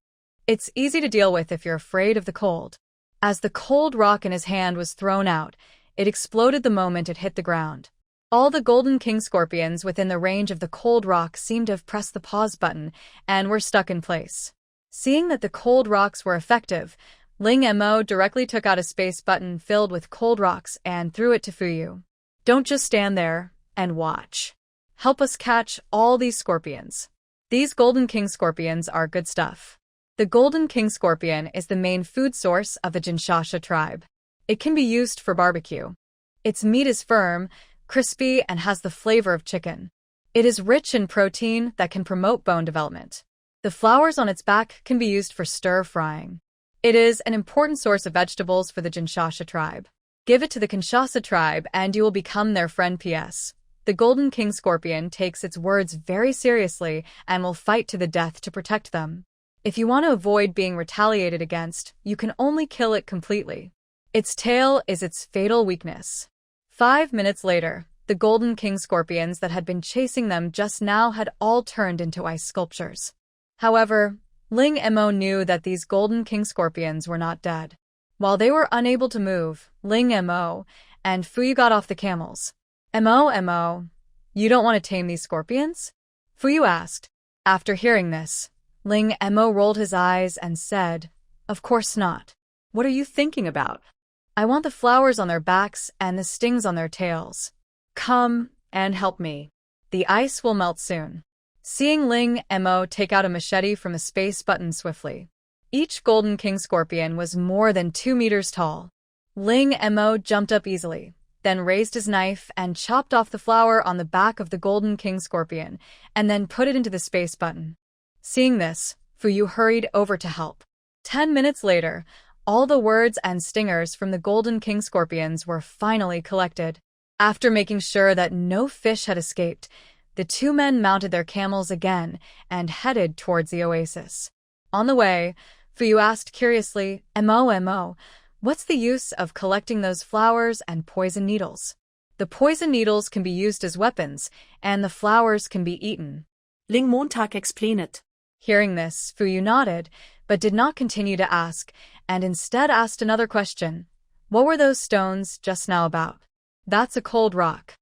It's easy to deal with if you're afraid of the cold. As the cold rock in his hand was thrown out, it exploded the moment it hit the ground. All the golden king scorpions within the range of the cold rock seemed to have pressed the pause button and were stuck in place. Seeing that the cold rocks were effective, Ling Mo directly took out a space button filled with cold rocks and threw it to Fuyu. "Don't just stand there and watch. Help us catch all these scorpions. These golden king scorpions are good stuff." The golden king scorpion is the main food source of the Jinshasha tribe. It can be used for barbecue. Its meat is firm, crispy, and has the flavor of chicken. It is rich in protein that can promote bone development. The flowers on its back can be used for stir-frying. It is an important source of vegetables for the Jinshasha tribe. Give it to the Kinshasa tribe and you will become their friend. P.S. The golden king scorpion takes its words very seriously and will fight to the death to protect them. If you want to avoid being retaliated against, you can only kill it completely. Its tail is its fatal weakness. 5 minutes later, the golden king scorpions that had been chasing them just now had all turned into ice sculptures. However, Ling Mo knew that these golden king scorpions were not dead. While they were unable to move, Ling Mo and Fuyu got off the camels. Mo, you don't want to tame these scorpions?" Fuyu asked. After hearing this, Ling Mo rolled his eyes and said, "Of course not. What are you thinking about? I want the flowers on their backs and the stings on their tails. Come and help me. The ice will melt soon." Seeing Ling Mo take out a machete from the space button swiftly. Each golden king scorpion was more than 2 meters tall. Ling Mo jumped up easily, then raised his knife and chopped off the flower on the back of the golden king scorpion, and then put it into the space button. Seeing this, Fuyu hurried over to help. 10 minutes later, all the words and stingers from the golden king scorpions were finally collected. After making sure that no fish had escaped, the two men mounted their camels again and headed towards the oasis. On the way, Fuyu asked curiously, Mo, what's the use of collecting those flowers and poison needles? The poison needles can be used as weapons, and the flowers can be eaten. Ling Mo explain it. Hearing this, Fuyu nodded, but did not continue to ask, and instead asked another question. What were those stones just now about? That's a cold rock.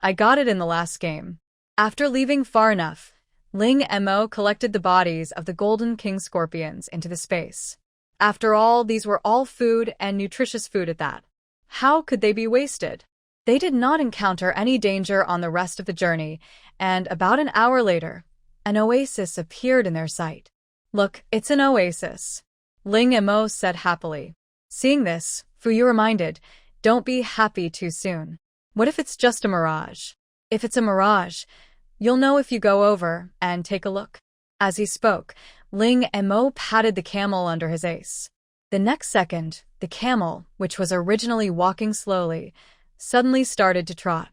I got it in the last game. After leaving far enough, Ling Mo collected the bodies of the Golden King scorpions into the space. After all, these were all food and nutritious food at that. How could they be wasted? They did not encounter any danger on the rest of the journey, and about an hour later, an oasis appeared in their sight. Look, it's an oasis, Ling Mo said happily. Seeing this, Fuyu reminded, don't be happy too soon. What if it's just a mirage? If it's a mirage, you'll know if you go over and take a look. As he spoke, Ling Mo patted the camel under his ace. The next second, the camel, which was originally walking slowly, suddenly started to trot.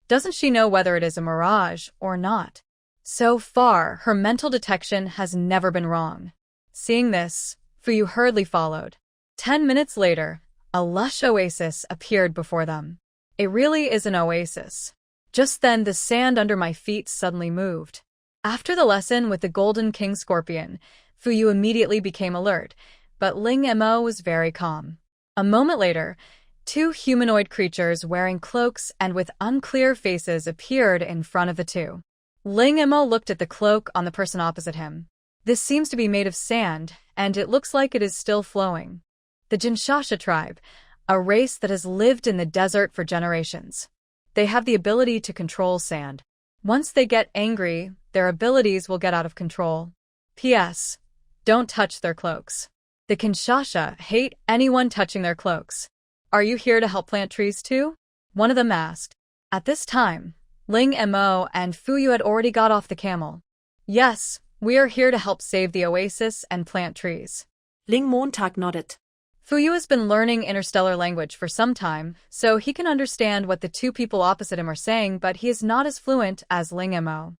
Doesn't she know whether it is a mirage or not? So far, her mental detection has never been wrong. Seeing this, Fuyu hurriedly followed. 10 minutes later, a lush oasis appeared before them. It really is an oasis. Just then, the sand under my feet suddenly moved. After the lesson with the Golden King Scorpion, Fuyu immediately became alert, but Ling Mo was very calm. A moment later, two humanoid creatures wearing cloaks and with unclear faces appeared in front of the two. Ling Mo looked at the cloak on the person opposite him. This seems to be made of sand, and it looks like it is still flowing. The Jinshasha tribe, a race that has lived in the desert for generations. They have the ability to control sand. Once they get angry, their abilities will get out of control. P.S. Don't touch their cloaks. The Kinshasa hate anyone touching their cloaks. Are you here to help plant trees too? One of them asked. At this time, Ling Mo and Fuyu had already got off the camel. Yes, we are here to help save the oasis and plant trees. Ling Mo nodded. Fuyu has been learning interstellar language for some time, so he can understand what the two people opposite him are saying, but he is not as fluent as Ling Mo.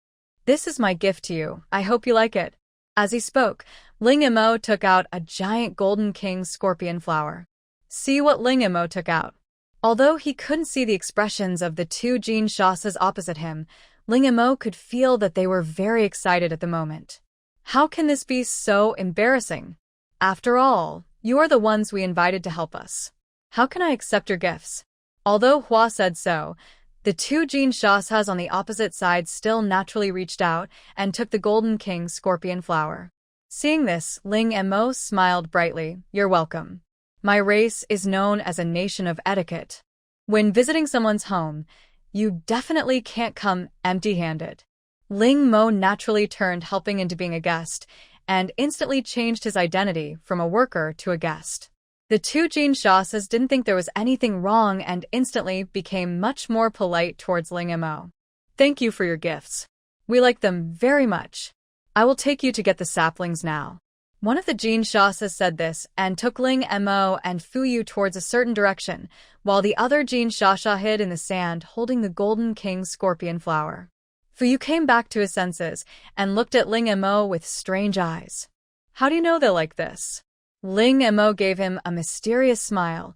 This is my gift to you. I hope you like it. As he spoke, Ling Mo took out a giant Golden King scorpion flower. See what Ling Mo took out. Although he couldn't see the expressions of the two Jinshasas opposite him, Ling Mo could feel that they were very excited at the moment. How can this be so embarrassing? After all, you are the ones we invited to help us. How can I accept your gifts? Although Hua said so, the two Jinshasas on the opposite side still naturally reached out and took the Golden King scorpion flower. Seeing this, Ling Mo smiled brightly. You're welcome. My race is known as a nation of etiquette. When visiting someone's home, you definitely can't come empty-handed. Ling Mo naturally turned helping into being a guest, and instantly changed his identity from a worker to a guest. The two Jinshasas didn't think there was anything wrong and instantly became much more polite towards Ling Mo. Thank you for your gifts. We like them very much. I will take you to get the saplings now. One of the Jinshasas said this and took Ling Mo and Fuyu towards a certain direction, while the other Jinshasa hid in the sand holding the Golden King scorpion flower. Fuyu came back to his senses and looked at Ling Mo with strange eyes. How do you know they like this? Ling Mo gave him a mysterious smile.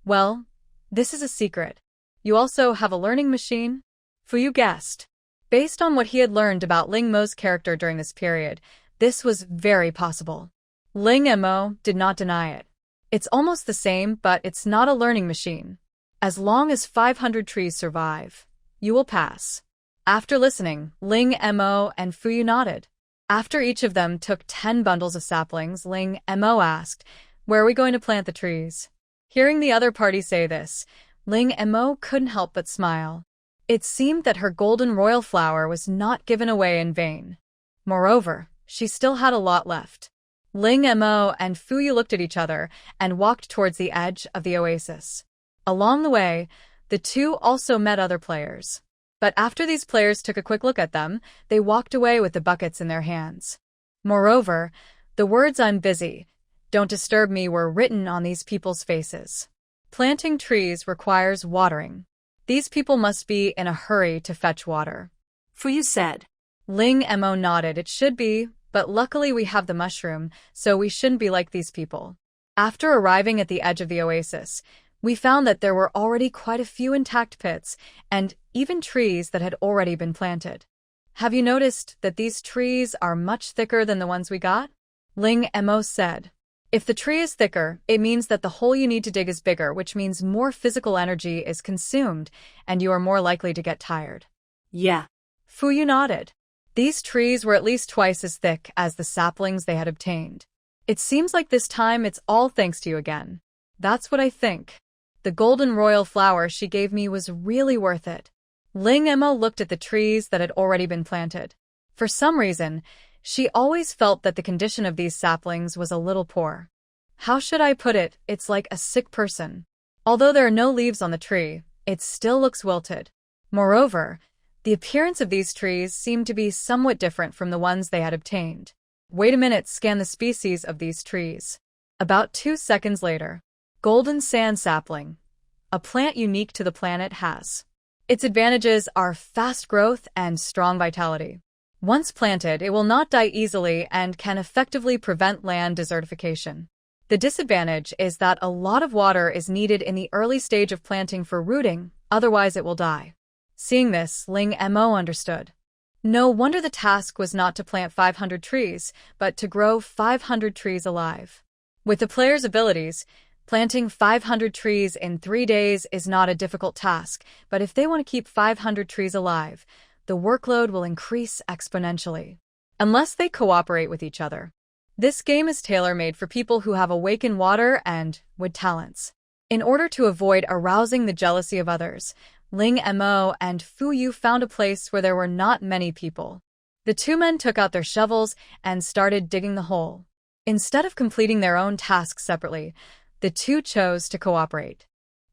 Well, this is a secret. You also have a learning machine? Fuyu guessed. Based on what he had learned about Ling Mo's character during this period, this was very possible. Ling Mo did not deny it. It's almost the same, but it's not a learning machine. As long as 500 trees survive, you will pass. After listening, Ling Mo and Fuyu nodded. After each of them took 10 bundles of saplings, Ling Mo asked, where are we going to plant the trees? Hearing the other party say this, Ling Mo couldn't help but smile. It seemed that her golden royal flower was not given away in vain. Moreover, she still had a lot left. Ling Mo and Fuyu looked at each other and walked towards the edge of the oasis. Along the way, the two also met other players. But after these players took a quick look at them, they walked away with the buckets in their hands. Moreover, the words "I'm busy, don't disturb me" were written on these people's faces. Planting trees requires watering. These people must be in a hurry to fetch water. Fuyu said. Ling Mo nodded. It should be, but luckily we have the mushroom, so we shouldn't be like these people. After arriving at the edge of the oasis, we found that there were already quite a few intact pits, and even trees that had already been planted. Have you noticed that these trees are much thicker than the ones we got? Ling Mo said. If the tree is thicker, it means that the hole you need to dig is bigger, which means more physical energy is consumed, and you are more likely to get tired. Yeah. Fuyu nodded. These trees were at least twice as thick as the saplings they had obtained. It seems like this time it's all thanks to you again. That's what I think. The golden royal flower she gave me was really worth it. Ling Mo looked at the trees that had already been planted. For some reason, she always felt that the condition of these saplings was a little poor. How should I put it? It's like a sick person. Although there are no leaves on the tree, it still looks wilted. Moreover, the appearance of these trees seemed to be somewhat different from the ones they had obtained. Wait a minute, scan the species of these trees. About 2 seconds later, golden sand sapling, a plant unique to the planet, has. Its advantages are fast growth and strong vitality. Once planted, it will not die easily and can effectively prevent land desertification. The disadvantage is that a lot of water is needed in the early stage of planting for rooting, otherwise it will die. Seeing this, Ling Mo understood. No wonder the task was not to plant 500 trees, but to grow 500 trees alive. With the player's abilities, planting 500 trees in 3 days is not a difficult task, but if they want to keep 500 trees alive, the workload will increase exponentially. Unless they cooperate with each other. This game is tailor-made for people who have awakened water and wood talents. In order to avoid arousing the jealousy of others, Ling Mo and Fuyu found a place where there were not many people. The two men took out their shovels and started digging the hole. Instead of completing their own tasks separately, the two chose to cooperate.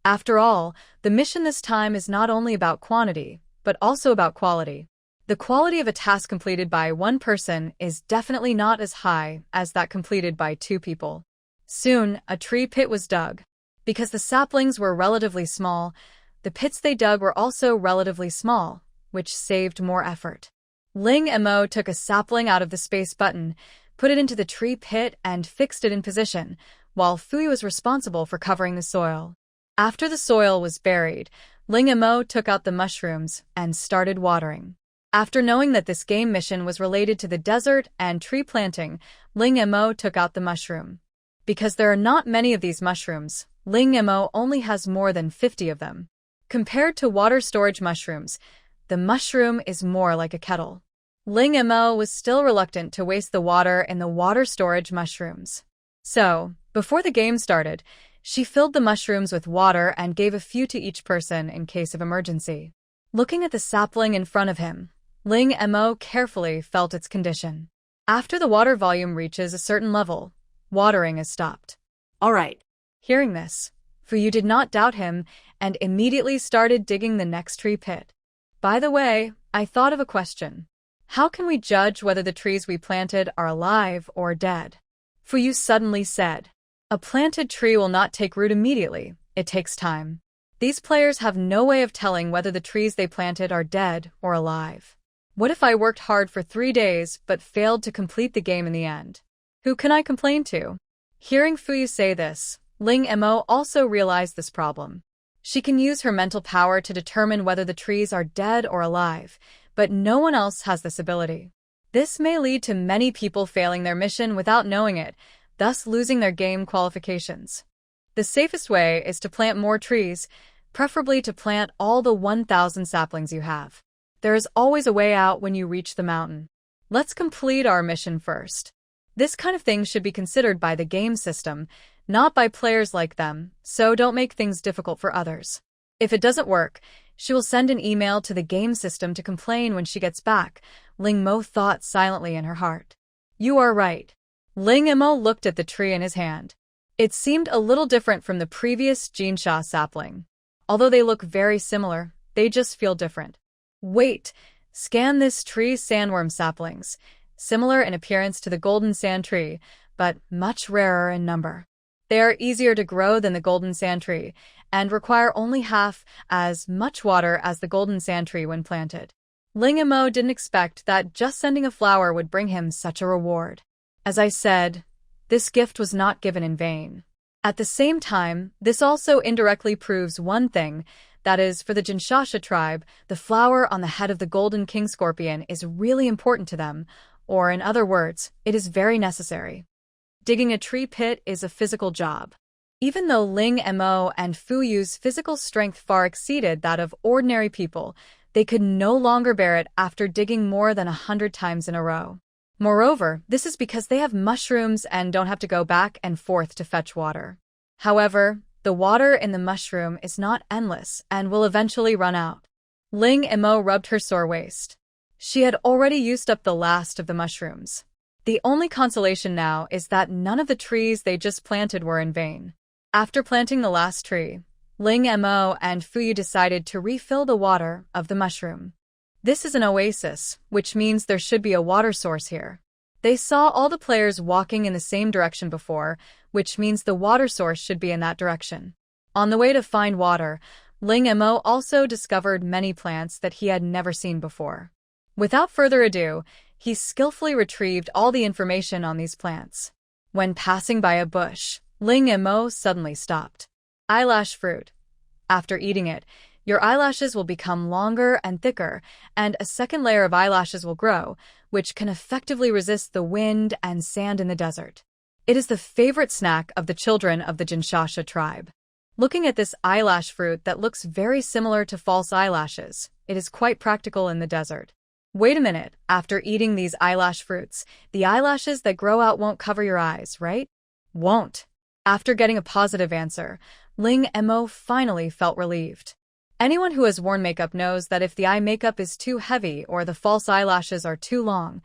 After all, the mission this time is not only about quantity, but also about quality. The quality of a task completed by one person is definitely not as high as that completed by 2 people. Soon, a tree pit was dug. Because the saplings were relatively small, the pits they dug were also relatively small, which saved more effort. Ling Mo took a sapling out of the space button, put it into the tree pit, and fixed it in position, while Fuyu was responsible for covering the soil. After the soil was buried, Ling Mo took out the mushrooms and started watering. After knowing that this game mission was related to the desert and tree planting, Ling Mo took out the mushroom. Because there are not many of these mushrooms, Ling Mo only has more than 50 of them. Compared to water storage mushrooms, the mushroom is more like a kettle. Ling Mo was still reluctant to waste the water in the water storage mushrooms. So, before the game started, she filled the mushrooms with water and gave a few to each person in case of emergency. Looking at the sapling in front of him, Ling Mo carefully felt its condition. After the water volume reaches a certain level, watering is stopped. All right. Hearing this, Fuyu did not doubt him and immediately started digging the next tree pit. By the way, I thought of a question. How can we judge whether the trees we planted are alive or dead? Fuyu suddenly said. A planted tree will not take root immediately. It takes time. These players have no way of telling whether the trees they planted are dead or alive. What if I worked hard for 3 days but failed to complete the game in the end? Who can I complain to? Hearing Fuyu say this, Ling Mo also realized this problem. She can use her mental power to determine whether the trees are dead or alive, but no one else has this ability. This may lead to many people failing their mission without knowing it, thus losing their game qualifications. The safest way is to plant more trees, preferably to plant all the 1,000 saplings you have. There is always a way out when you reach the mountain. Let's complete our mission first. This kind of thing should be considered by the game system, not by players like them, so don't make things difficult for others. If it doesn't work, she will send an email to the game system to complain when she gets back, Ling Mo thought silently in her heart. You are right. Ling Mo looked at the tree in his hand. It seemed a little different from the previous Jinsha sapling. Although they look very similar, they just feel different. Wait, scan this tree's sandworm saplings, similar in appearance to the golden sand tree, but much rarer in number. They are easier to grow than the golden sand tree, and require only half as much water as the golden sand tree when planted. Ling Mo didn't expect that just sending a flower would bring him such a reward. As I said, this gift was not given in vain. At the same time, this also indirectly proves one thing, that is, for the Jinshasha tribe, the flower on the head of the golden king scorpion is really important to them, or in other words, it is very necessary. Digging a tree pit is a physical job. Even though Ling Mo and Fuyu's physical strength far exceeded that of ordinary people, they could no longer bear it after digging more than 100 times in a row. Moreover, this is because they have mushrooms and don't have to go back and forth to fetch water. However, the water in the mushroom is not endless and will eventually run out. Ling Mo rubbed her sore waist. She had already used up the last of the mushrooms. The only consolation now is that none of the trees they just planted were in vain. After planting the last tree, Ling Mo and Fuyu decided to refill the water of the mushroom. This is an oasis, which means there should be a water source here. They saw all the players walking in the same direction before, which means the water source should be in that direction. On the way to find water, Ling Mo also discovered many plants that he had never seen before. Without further ado, he skillfully retrieved all the information on these plants. When passing by a bush, Ling Mo suddenly stopped. Eyelash fruit. After eating it, your eyelashes will become longer and thicker, and a second layer of eyelashes will grow, which can effectively resist the wind and sand in the desert. It is the favorite snack of the children of the Jinshasha tribe. Looking at this eyelash fruit that looks very similar to false eyelashes, it is quite practical in the desert. Wait a minute, after eating these eyelash fruits, the eyelashes that grow out won't cover your eyes, right? Won't. After getting a positive answer, Ling Mo finally felt relieved. Anyone who has worn makeup knows that if the eye makeup is too heavy or the false eyelashes are too long,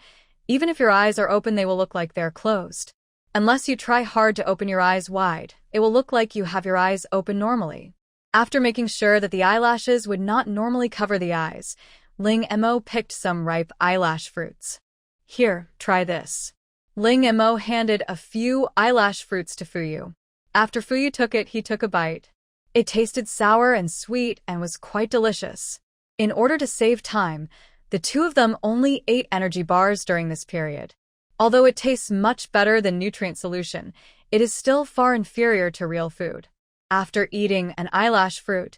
even if your eyes are open, they will look like they're closed. Unless you try hard to open your eyes wide, it will look like you have your eyes open normally. After making sure that the eyelashes would not normally cover the eyes, Ling Mo picked some ripe eyelash fruits. Here, try this. Ling Mo handed a few eyelash fruits to Fuyu. After Fuyu took it, he took a bite. It tasted sour and sweet and was quite delicious. In order to save time, the two of them only ate energy bars during this period. Although it tastes much better than nutrient solution, it is still far inferior to real food. After eating an eyelash fruit,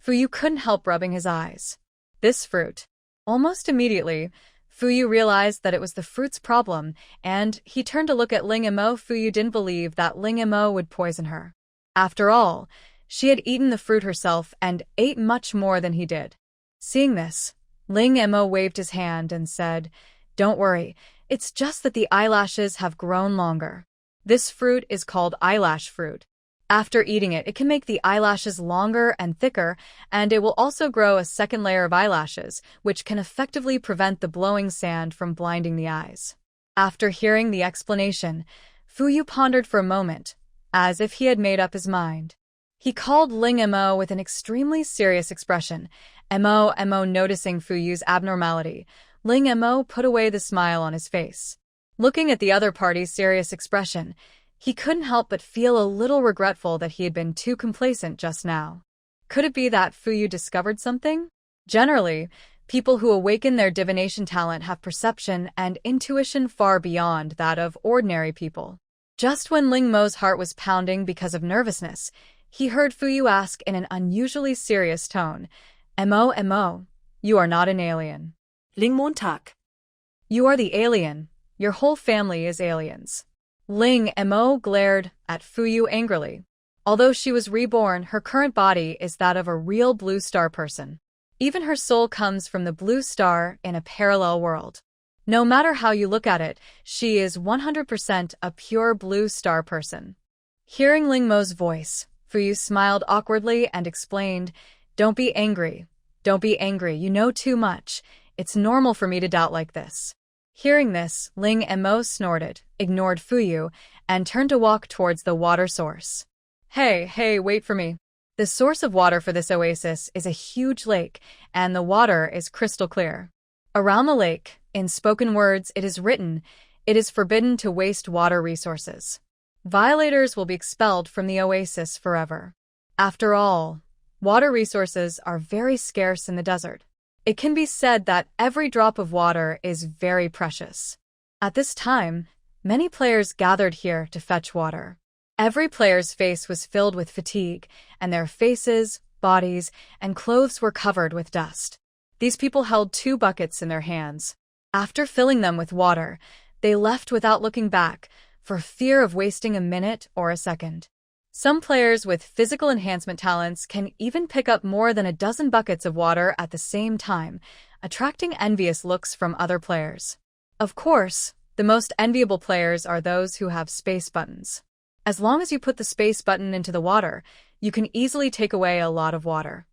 Fuyu couldn't help rubbing his eyes. This fruit. Almost immediately, Fuyu realized that it was the fruit's problem, and he turned to look at Ling Mo. Fuyu didn't believe that Ling Mo would poison her. After all, she had eaten the fruit herself and ate much more than he did. Seeing this, Ling Mo waved his hand and said, "Don't worry, it's just that the eyelashes have grown longer. This fruit is called eyelash fruit. After eating it, it can make the eyelashes longer and thicker, and it will also grow a second layer of eyelashes, which can effectively prevent the blowing sand from blinding the eyes." After hearing the explanation, Fuyu pondered for a moment, as if he had made up his mind. He called Ling Mo with an extremely serious expression. Mo noticing Fuyu's abnormality, Ling Mo put away the smile on his face. Looking at the other party's serious expression, he couldn't help but feel a little regretful that he had been too complacent just now. Could it be that Fuyu discovered something? Generally, people who awaken their divination talent have perception and intuition far beyond that of ordinary people. Just when Ling Mo's heart was pounding because of nervousness, he heard Fuyu ask in an unusually serious tone, Mo, you are not an alien." Ling Mo. "You are the alien. Your whole family is aliens." Ling Mo glared at Fuyu angrily. Although she was reborn, her current body is that of a real blue star person. Even her soul comes from the blue star in a parallel world. No matter how you look at it, she is 100% a pure blue star person. Hearing Ling Mo's voice, Fuyu smiled awkwardly and explained, "Don't be angry. Don't be angry. You know too much. It's normal for me to doubt like this." Hearing this, Ling Mo snorted, ignored Fuyu, and turned to walk towards the water source. Hey, wait for me. The source of water for this oasis is a huge lake, and the water is crystal clear. Around the lake, in spoken words, it is written, "It is forbidden to waste water resources. Violators will be expelled from the oasis forever." After all, water resources are very scarce in the desert. It can be said that every drop of water is very precious. At this time, many players gathered here to fetch water. Every player's face was filled with fatigue, and their faces, bodies, and clothes were covered with dust. These people held 2 buckets in their hands. After filling them with water, they left without looking back, for fear of wasting a minute or a second. Some players with physical enhancement talents can even pick up more than a dozen buckets of water at the same time, attracting envious looks from other players. Of course, the most enviable players are those who have space buttons. As long as you put the space button into the water, you can easily take away a lot of water.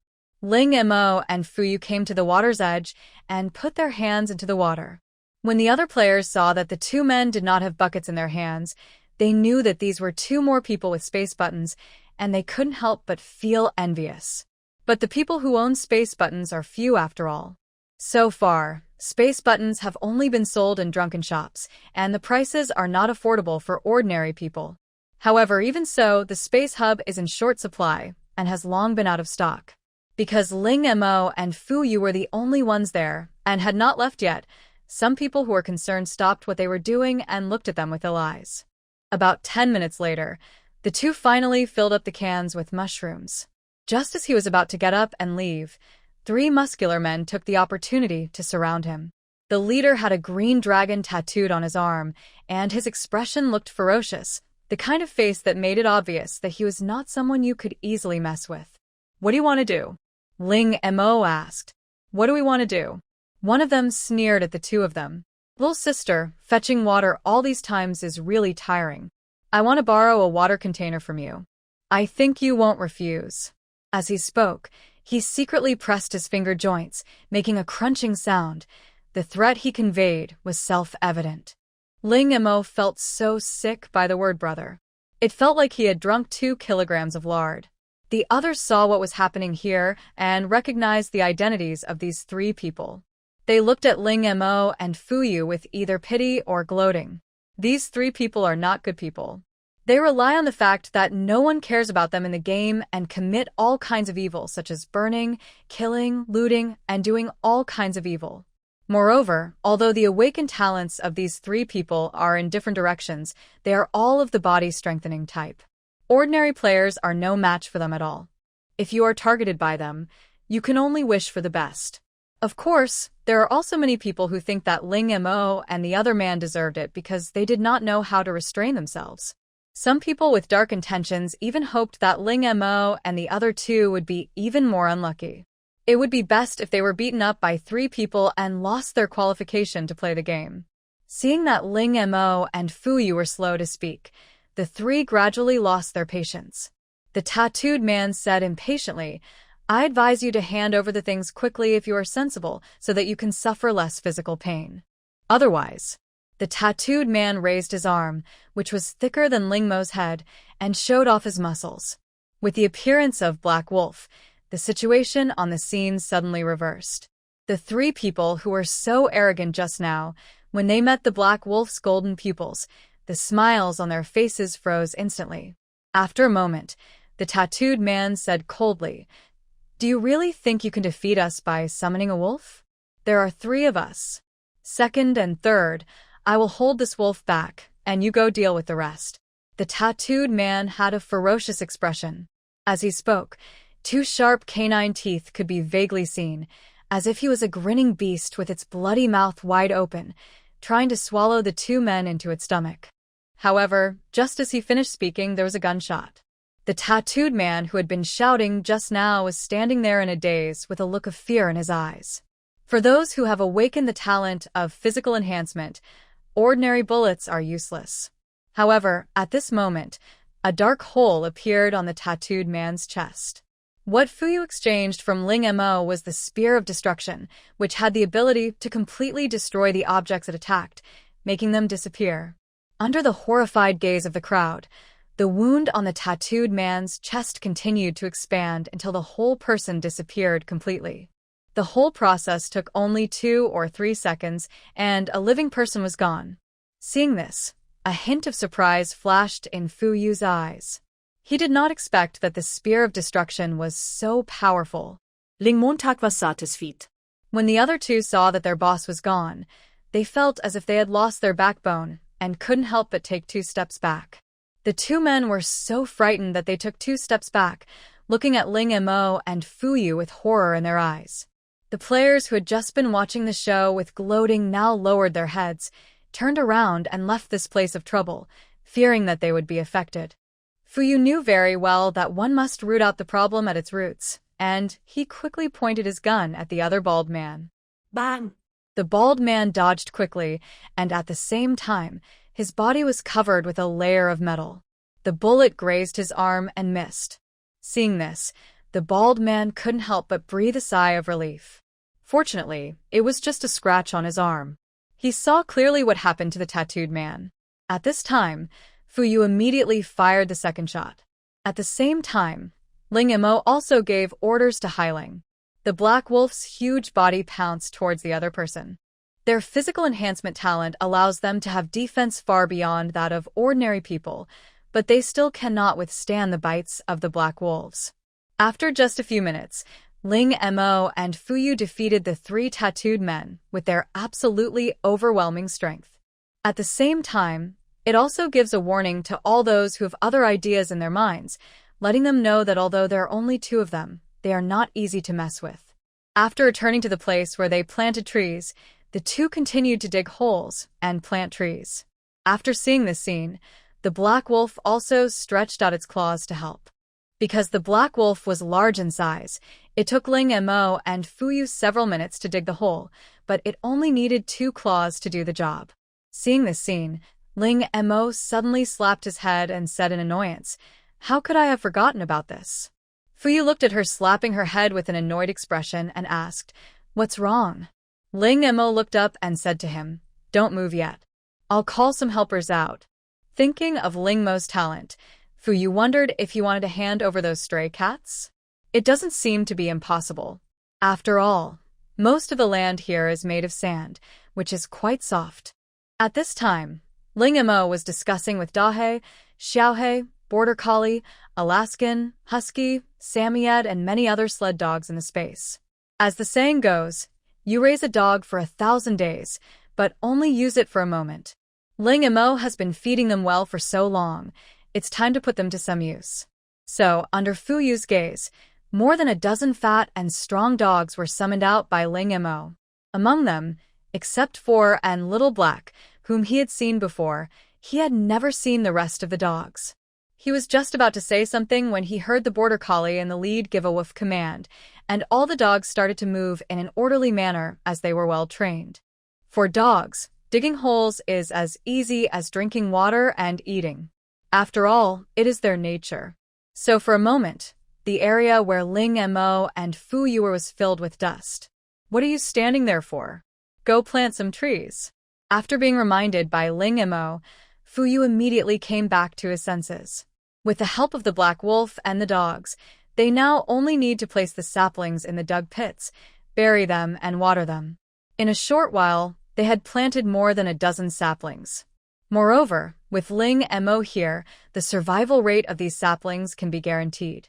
Ling Mo and Fuyu came to the water's edge and put their hands into the water. When the other players saw that the two men did not have buckets in their hands, they knew that these were two more people with space buttons, and they couldn't help but feel envious. But the people who own space buttons are few after all. So far, space buttons have only been sold in drunken shops, and the prices are not affordable for ordinary people. However, even so, the space hub is in short supply and has long been out of stock. Because Ling Mo and Fuyu were the only ones there and had not left yet, some people who were concerned stopped what they were doing and looked at them with ill eyes. About 10 minutes later, the two finally filled up the cans with mushrooms. Just as he was about to get up and leave, 3 muscular men took the opportunity to surround him. The leader had a green dragon tattooed on his arm, and his expression looked ferocious, the kind of face that made it obvious that he was not someone you could easily mess with. "What do you want to do?" Ling Mo asked. "What do we want to do?" One of them sneered at the two of them. "Little sister, fetching water all these times is really tiring. I want to borrow a water container from you. I think you won't refuse." As he spoke, he secretly pressed his finger joints, making a crunching sound. The threat he conveyed was self-evident. Ling Mo felt so sick by the word brother. It felt like he had drunk 2 kilograms of lard. The others saw what was happening here and recognized the identities of these 3 people. They looked at Ling Mo and Fuyu with either pity or gloating. These 3 people are not good people. They rely on the fact that no one cares about them in the game and commit all kinds of evil, such as burning, killing, looting, and doing all kinds of evil. Moreover, although the awakened talents of these 3 people are in different directions, they are all of the body-strengthening type. Ordinary players are no match for them at all. If you are targeted by them, you can only wish for the best. Of course, there are also many people who think that Ling Mo and the other man deserved it because they did not know how to restrain themselves. Some people with dark intentions even hoped that Ling Mo and the other 2 would be even more unlucky. It would be best if they were beaten up by 3 people and lost their qualification to play the game. Seeing that Ling Mo and Fuyu were slow to speak, the 3 gradually lost their patience. The tattooed man said impatiently, "I advise you to hand over the things quickly if you are sensible, so that you can suffer less physical pain. Otherwise..." The tattooed man raised his arm, which was thicker than Ling Mo's head, and showed off his muscles. With the appearance of Black Wolf, the situation on the scene suddenly reversed. The 3 people who were so arrogant just now, when they met the Black Wolf's golden pupils, the smiles on their faces froze instantly. After a moment, the tattooed man said coldly, "Do you really think you can defeat us by summoning a wolf? There are 3 of us. Second and third, I will hold this wolf back, and you go deal with the rest." The tattooed man had a ferocious expression. As he spoke, 2 sharp canine teeth could be vaguely seen, as if he was a grinning beast with its bloody mouth wide open, trying to swallow the 2 men into its stomach. However, just as he finished speaking, there was a gunshot. The tattooed man who had been shouting just now was standing there in a daze with a look of fear in his eyes. For those who have awakened the talent of physical enhancement, ordinary bullets are useless. However, at this moment, a dark hole appeared on the tattooed man's chest. What Fuyu exchanged from Ling Mo was the Spear of Destruction, which had the ability to completely destroy the objects it attacked, making them disappear. Under the horrified gaze of the crowd, the wound on the tattooed man's chest continued to expand until the whole person disappeared completely. The whole process took only 2 or 3 seconds, and a living person was gone. Seeing this, a hint of surprise flashed in Fuyu's eyes. He did not expect that the Spear of Destruction was so powerful. Ling Mo var satisfied. When the other 2 saw that their boss was gone, they felt as if they had lost their backbone and couldn't help but take 2 steps back. The 2 men were so frightened that they took 2 steps back, looking at Ling Mo and Fuyu with horror in their eyes. The players who had just been watching the show with gloating now lowered their heads, turned around and left this place of trouble, fearing that they would be affected. Fuyu knew very well that one must root out the problem at its roots, and he quickly pointed his gun at the other bald man. Bang! The bald man dodged quickly, and at the same time, his body was covered with a layer of metal. The bullet grazed his arm and missed. Seeing this, the bald man couldn't help but breathe a sigh of relief. Fortunately, it was just a scratch on his arm. He saw clearly what happened to the tattooed man. At this time, Fuyu immediately fired the second shot. At the same time, Ling Mo also gave orders to Hailing. The Black Wolf's huge body pounced towards the other person. Their physical enhancement talent allows them to have defense far beyond that of ordinary people, but they still cannot withstand the bites of the Black Wolves. After just a few minutes, Ling Mo and Fuyu defeated the three tattooed men with their absolutely overwhelming strength. At the same time, it also gives a warning to all those who have other ideas in their minds, letting them know that although there are only two of them, they are not easy to mess with. After returning to the place where they planted trees, the two continued to dig holes and plant trees. After seeing this scene, the Black Wolf also stretched out its claws to help. Because the Black Wolf was large in size, it took Ling Mo and Fuyu several minutes to dig the hole, but it only needed 2 claws to do the job. Seeing this scene, Ling Mo suddenly slapped his head and said in annoyance, "How could I have forgotten about this?" Fuyu looked at her slapping her head with an annoyed expression and asked, "What's wrong?" Ling Mo looked up and said to him, "Don't move yet. I'll call some helpers out." Thinking of Ling Mo's talent, Fuyu wondered if he wanted to hand over those stray cats. It doesn't seem to be impossible. After all, most of the land here is made of sand, which is quite soft. At this time, Ling Mo was discussing with Dahe, Xiaohe, Border Collie, Alaskan, Husky, Samoyed, and many other sled dogs in the space. As the saying goes, you raise a dog for 1,000 days, but only use it for a moment. Ling Mo has been feeding them well for so long, it's time to put them to some use. So, under Fuyu's gaze, more than a dozen fat and strong dogs were summoned out by Ling Mo. Among them, except for and Little Black, whom he had seen before, he had never seen the rest of the dogs. He was just about to say something when he heard the Border Collie in the lead give a woof command, and all the dogs started to move in an orderly manner as they were well trained. For dogs, digging holes is as easy as drinking water and eating. After all, it is their nature. So for a moment, the area where Ling Mo and Fuyu were was filled with dust. "What are you standing there for? Go plant some trees." After being reminded by Ling Mo, Fuyu immediately came back to his senses. With the help of the Black Wolf and the dogs, they now only need to place the saplings in the dug pits, bury them, and water them. In a short while, they had planted more than a dozen saplings. Moreover, with Ling Mo here, the survival rate of these saplings can be guaranteed.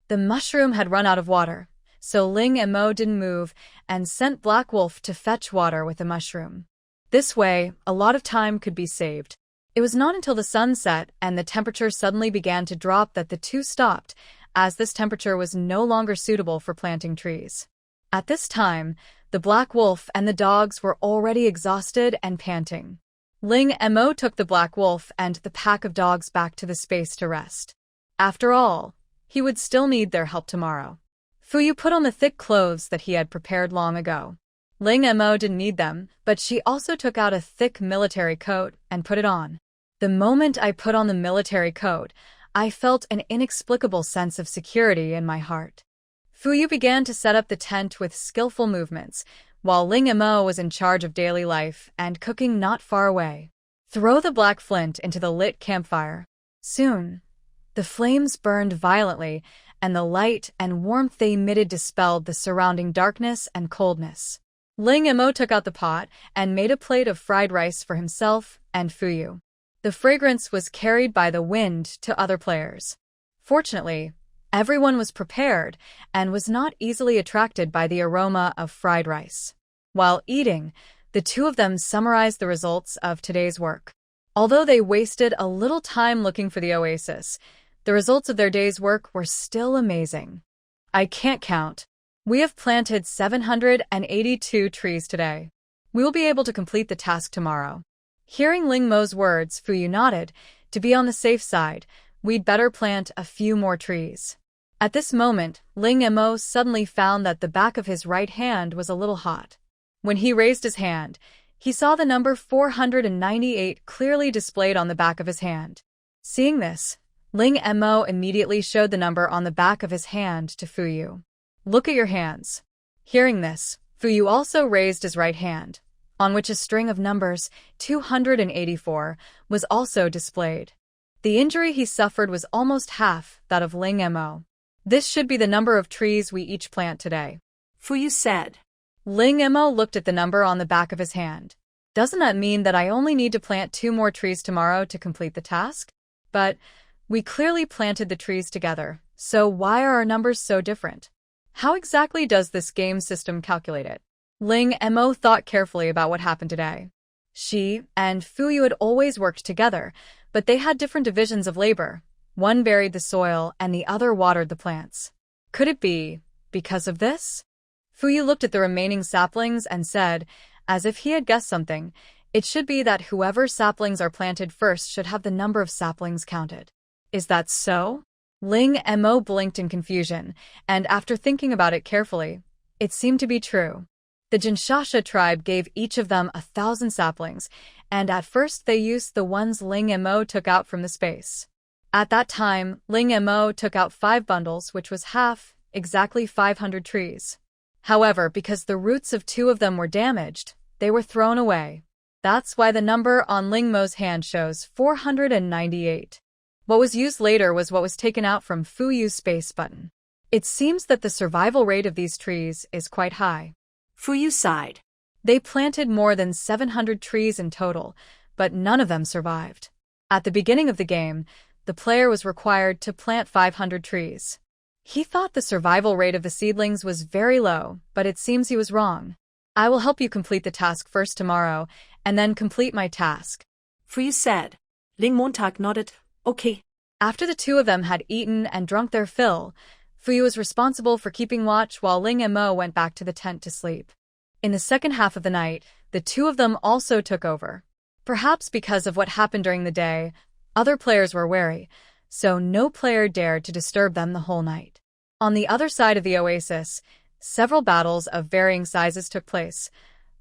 The mushroom had run out of water, so Ling Mo didn't move and sent Black Wolf to fetch water with the mushroom. This way, a lot of time could be saved. It was not until the sun set and the temperature suddenly began to drop that the two stopped, as this temperature was no longer suitable for planting trees. At this time, the Black Wolf and the dogs were already exhausted and panting. Ling Mo took the Black Wolf and the pack of dogs back to the space to rest. After all, he would still need their help tomorrow. Fuyu put on the thick clothes that he had prepared long ago. Ling Mo didn't need them, but she also took out a thick military coat and put it on. The moment I put on the military coat, I felt an inexplicable sense of security in my heart. Fuyu began to set up the tent with skillful movements, while Ling Mo was in charge of daily life and cooking not far away. Throw the black flint into the lit campfire. Soon, the flames burned violently, and the light and warmth they emitted dispelled the surrounding darkness and coldness. Ling Mo took out the pot and made a plate of fried rice for himself and Fuyu. The fragrance was carried by the wind to other players. Fortunately, everyone was prepared and was not easily attracted by the aroma of fried rice. While eating, the two of them summarized the results of today's work. Although they wasted a little time looking for the oasis, the results of their day's work were still amazing. "I can't count We have planted 782 trees today. We will be able to complete the task tomorrow. Hearing Ling Mo's words, Fuyu nodded. To be on the safe side, we'd better plant a few more trees. At this moment, Ling Mo suddenly found that the back of his right hand was a little hot. When he raised his hand, he saw the number 498 clearly displayed on the back of his hand. Seeing this, Ling Mo immediately showed the number on the back of his hand to Fuyu. Look at your hands. Hearing this, Fuyu also raised his right hand, on which a string of numbers, 284, was also displayed. The injury he suffered was almost half that of Ling Mo. This should be the number of trees we each plant today, Fuyu said. Ling Mo looked at the number on the back of his hand. Doesn't that mean that I only need to plant 2 more trees tomorrow to complete the task? But we clearly planted the trees together, so why are our numbers so different? How exactly does this game system calculate it? Ling Mo thought carefully about what happened today. She and Fuyu had always worked together, but they had different divisions of labor. One buried the soil and the other watered the plants. Could it be because of this? Fuyu looked at the remaining saplings and said, as if he had guessed something, it should be that whoever saplings are planted first should have the number of saplings counted. Is that so? Ling Mo blinked in confusion, and after thinking about it carefully, it seemed to be true. The Jinshasha tribe gave each of them 1,000 saplings, and at first they used the ones Ling Mo took out from the space. At that time, Ling Mo took out 5 bundles, which was half, exactly 500 trees. However, because the roots of 2 of them were damaged, they were thrown away. That's why the number on Ling Mo's hand shows 498. What was used later was what was taken out from Fuyu's space button. It seems that the survival rate of these trees is quite high. Fuyu sighed. They planted more than 700 trees in total, but none of them survived. At the beginning of the game, the player was required to plant 500 trees. He thought the survival rate of the seedlings was very low, but it seems he was wrong. I will help you complete the task first tomorrow, and then complete my task, Fuyu said. Ling Mo nodded. Okay. After the 2 of them had eaten and drunk their fill, Fuyu was responsible for keeping watch while Ling Mo went back to the tent to sleep. In the second half of the night, the 2 of them also took over. Perhaps because of what happened during the day, other players were wary, so no player dared to disturb them the whole night. On the other side of the oasis, several battles of varying sizes took place,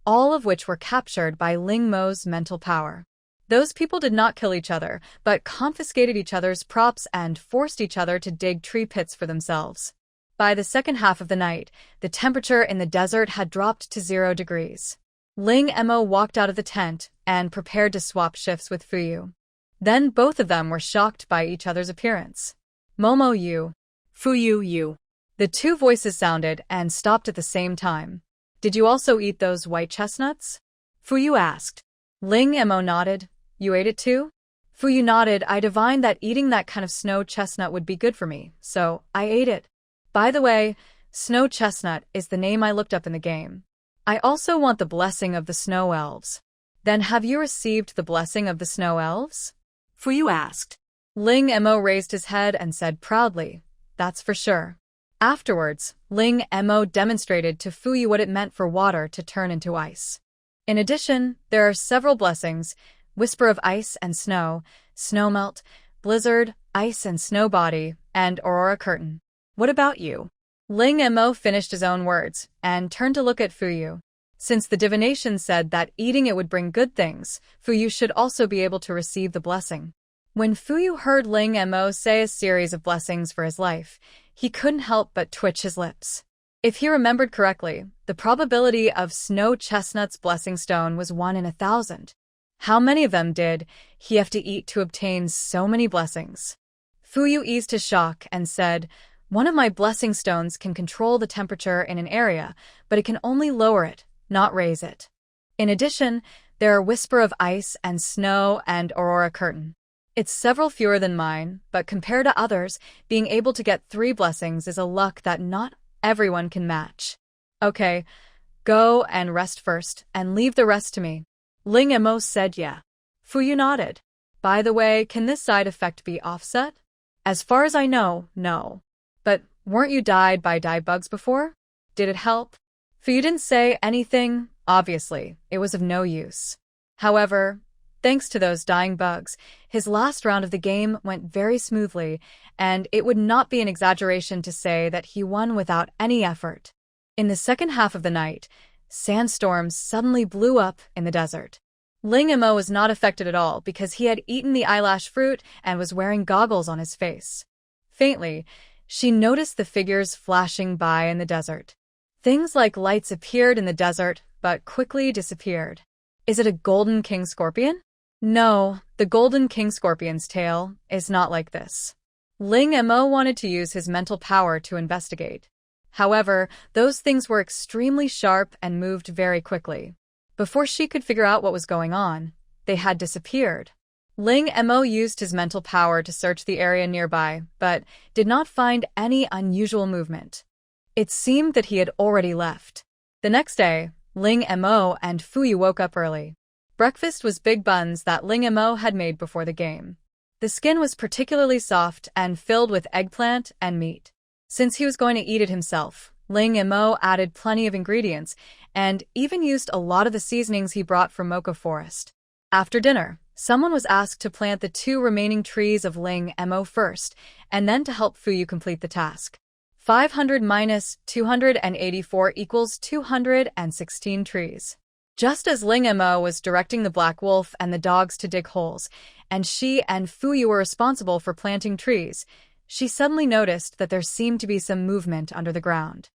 all of which were captured by Ling Mo's mental power. Those people did not kill each other, but confiscated each other's props and forced each other to dig tree pits for themselves. By the second half of the night, the temperature in the desert had dropped to 0 degrees. Ling Mo walked out of the tent and prepared to swap shifts with Fuyu. Then both of them were shocked by each other's appearance. Momo, you. Fuyu, you. The 2 voices sounded and stopped at the same time. Did you also eat those white chestnuts? Fuyu asked. Ling Mo nodded. You ate it too? Fuyu nodded. I divined that eating that kind of snow chestnut would be good for me, so I ate it. By the way, snow chestnut is the name I looked up in the game. I also want the blessing of the snow elves. Then have you received the blessing of the snow elves? Fuyu asked. Ling Mo raised his head and said proudly, that's for sure. Afterwards, Ling Mo demonstrated to Fuyu what it meant for water to turn into ice. In addition, there are several blessings: Whisper of Ice and Snow, Snowmelt, Blizzard, Ice and Snow Body, and Aurora Curtain. What about you? Ling Mo finished his own words and turned to look at Fuyu. Since the divination said that eating it would bring good things, Fuyu should also be able to receive the blessing. When Fuyu heard Ling Mo say a series of blessings for his life, he couldn't help but twitch his lips. If he remembered correctly, the probability of Snow Chestnut's blessing stone was 1 in 1,000. How many of them did he have to eat to obtain so many blessings? Fuyu eased his shock and said, one of my blessing stones can control the temperature in an area, but it can only lower it, not raise it. In addition, there are Whisper of Ice and Snow and Aurora Curtain. It's several fewer than mine, but compared to others, being able to get 3 blessings is a luck that not everyone can match. Okay, go and rest first, and leave the rest to me. Ling Mo said yeah. Fuyu nodded. By the way, can this side effect be offset? As far as I know, no. But weren't you died by dye bugs before? Did it help? Fu didn't say anything. Obviously, it was of no use. However, thanks to those dying bugs, his last round of the game went very smoothly, and it would not be an exaggeration to say that he won without any effort. In the second half of the night, sandstorms suddenly blew up in the desert. Ling Mo was not affected at all because he had eaten the eyelash fruit and was wearing goggles on his face. Faintly, she noticed the figures flashing by in the desert. Things like lights appeared in the desert, but quickly disappeared. Is it a golden king scorpion? No, the golden king scorpion's tail is not like this. Ling Mo wanted to use his mental power to investigate. However, those things were extremely sharp and moved very quickly. Before she could figure out what was going on, they had disappeared. Ling Mo used his mental power to search the area nearby, but did not find any unusual movement. It seemed that he had already left. The next day, Ling Mo and Fuyu woke up early. Breakfast was big buns that Ling Mo had made before the game. The skin was particularly soft and filled with eggplant and meat. Since he was going to eat it himself, Ling Mo added plenty of ingredients and even used a lot of the seasonings he brought from Mocha Forest. After dinner, someone was asked to plant the 2 remaining trees of Ling Mo first, and then to help Fuyu complete the task. 500 minus 284 equals 216 trees. Just as Ling Mo was directing the black wolf and the dogs to dig holes, and she and Fuyu were responsible for planting trees, she suddenly noticed that there seemed to be some movement under the ground.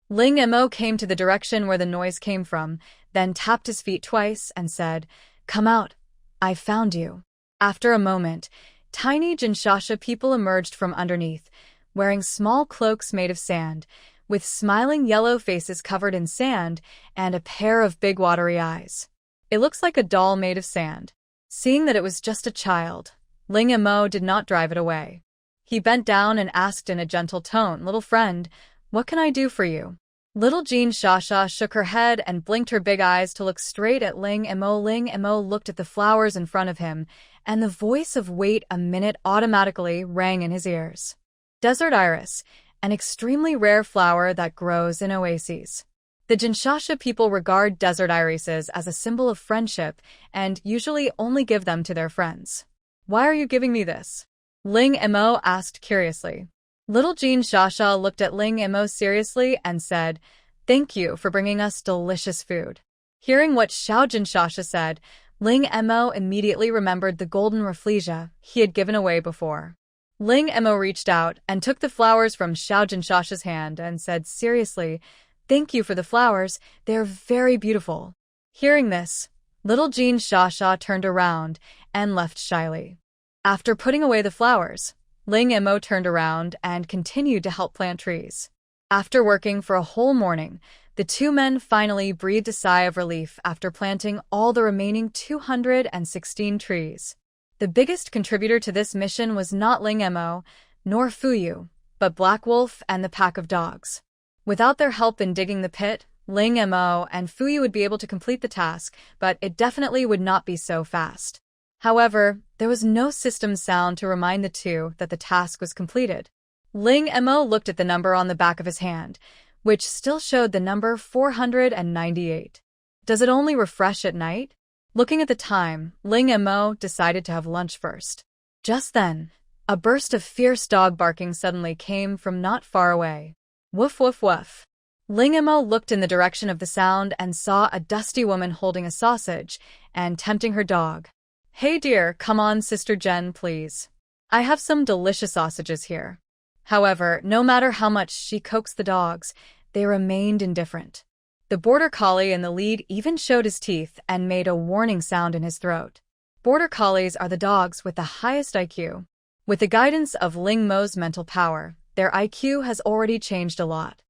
Ling Mo came to the direction where the noise came from, then tapped his feet twice and said, "Come out. I found you." After a moment, tiny Jinshasha people emerged from underneath, wearing small cloaks made of sand, with smiling yellow faces covered in sand and a pair of big watery eyes. It looks like a doll made of sand. Seeing that it was just a child, Ling Mo did not drive it away. He bent down and asked in a gentle tone, "Little friend, what can I do for you?" Little Jean Shasha shook her head and blinked her big eyes to look straight at Ling Mo. Ling Mo looked at the flowers in front of him, and the voice of "wait a minute" automatically rang in his ears. Desert iris, an extremely rare flower that grows in oases. The Jinshasha people regard desert irises as a symbol of friendship and usually only give them to their friends. "Why are you giving me this?" Ling Mo asked curiously. Little Jean Shasha looked at Ling Mo seriously and said, "Thank you for bringing us delicious food." Hearing what Xiao Jinshasha said, Ling Mo immediately remembered the golden rafflesia he had given away before. Ling Mo reached out and took the flowers from Xiao Jinshasha's hand and said seriously, "Thank you for the flowers, they're very beautiful." Hearing this, little Jean Shasha turned around and left shyly. After putting away the flowers, Ling Mo turned around and continued to help plant trees. After working for a whole morning, the 2 men finally breathed a sigh of relief after planting all the remaining 216 trees. The biggest contributor to this mission was not Ling Mo, nor Fuyu, but Black Wolf and the pack of dogs. Without their help in digging the pit, Ling Mo and Fuyu would be able to complete the task, but it definitely would not be so fast. However, there was no system sound to remind the 2 that the task was completed. Ling Mo looked at the number on the back of his hand, which still showed the number 498. Does it only refresh at night? Looking at the time, Ling Mo decided to have lunch first. Just then, a burst of fierce dog barking suddenly came from not far away. Woof woof woof. Ling Mo looked in the direction of the sound and saw a dusty woman holding a sausage and tempting her dog. "Hey dear, come on Sister Jen, please. I have some delicious sausages here." However, no matter how much she coaxed the dogs, they remained indifferent. The border collie in the lead even showed his teeth and made a warning sound in his throat. Border collies are the dogs with the highest IQ. With the guidance of Ling Mo's mental power, their IQ has already changed a lot.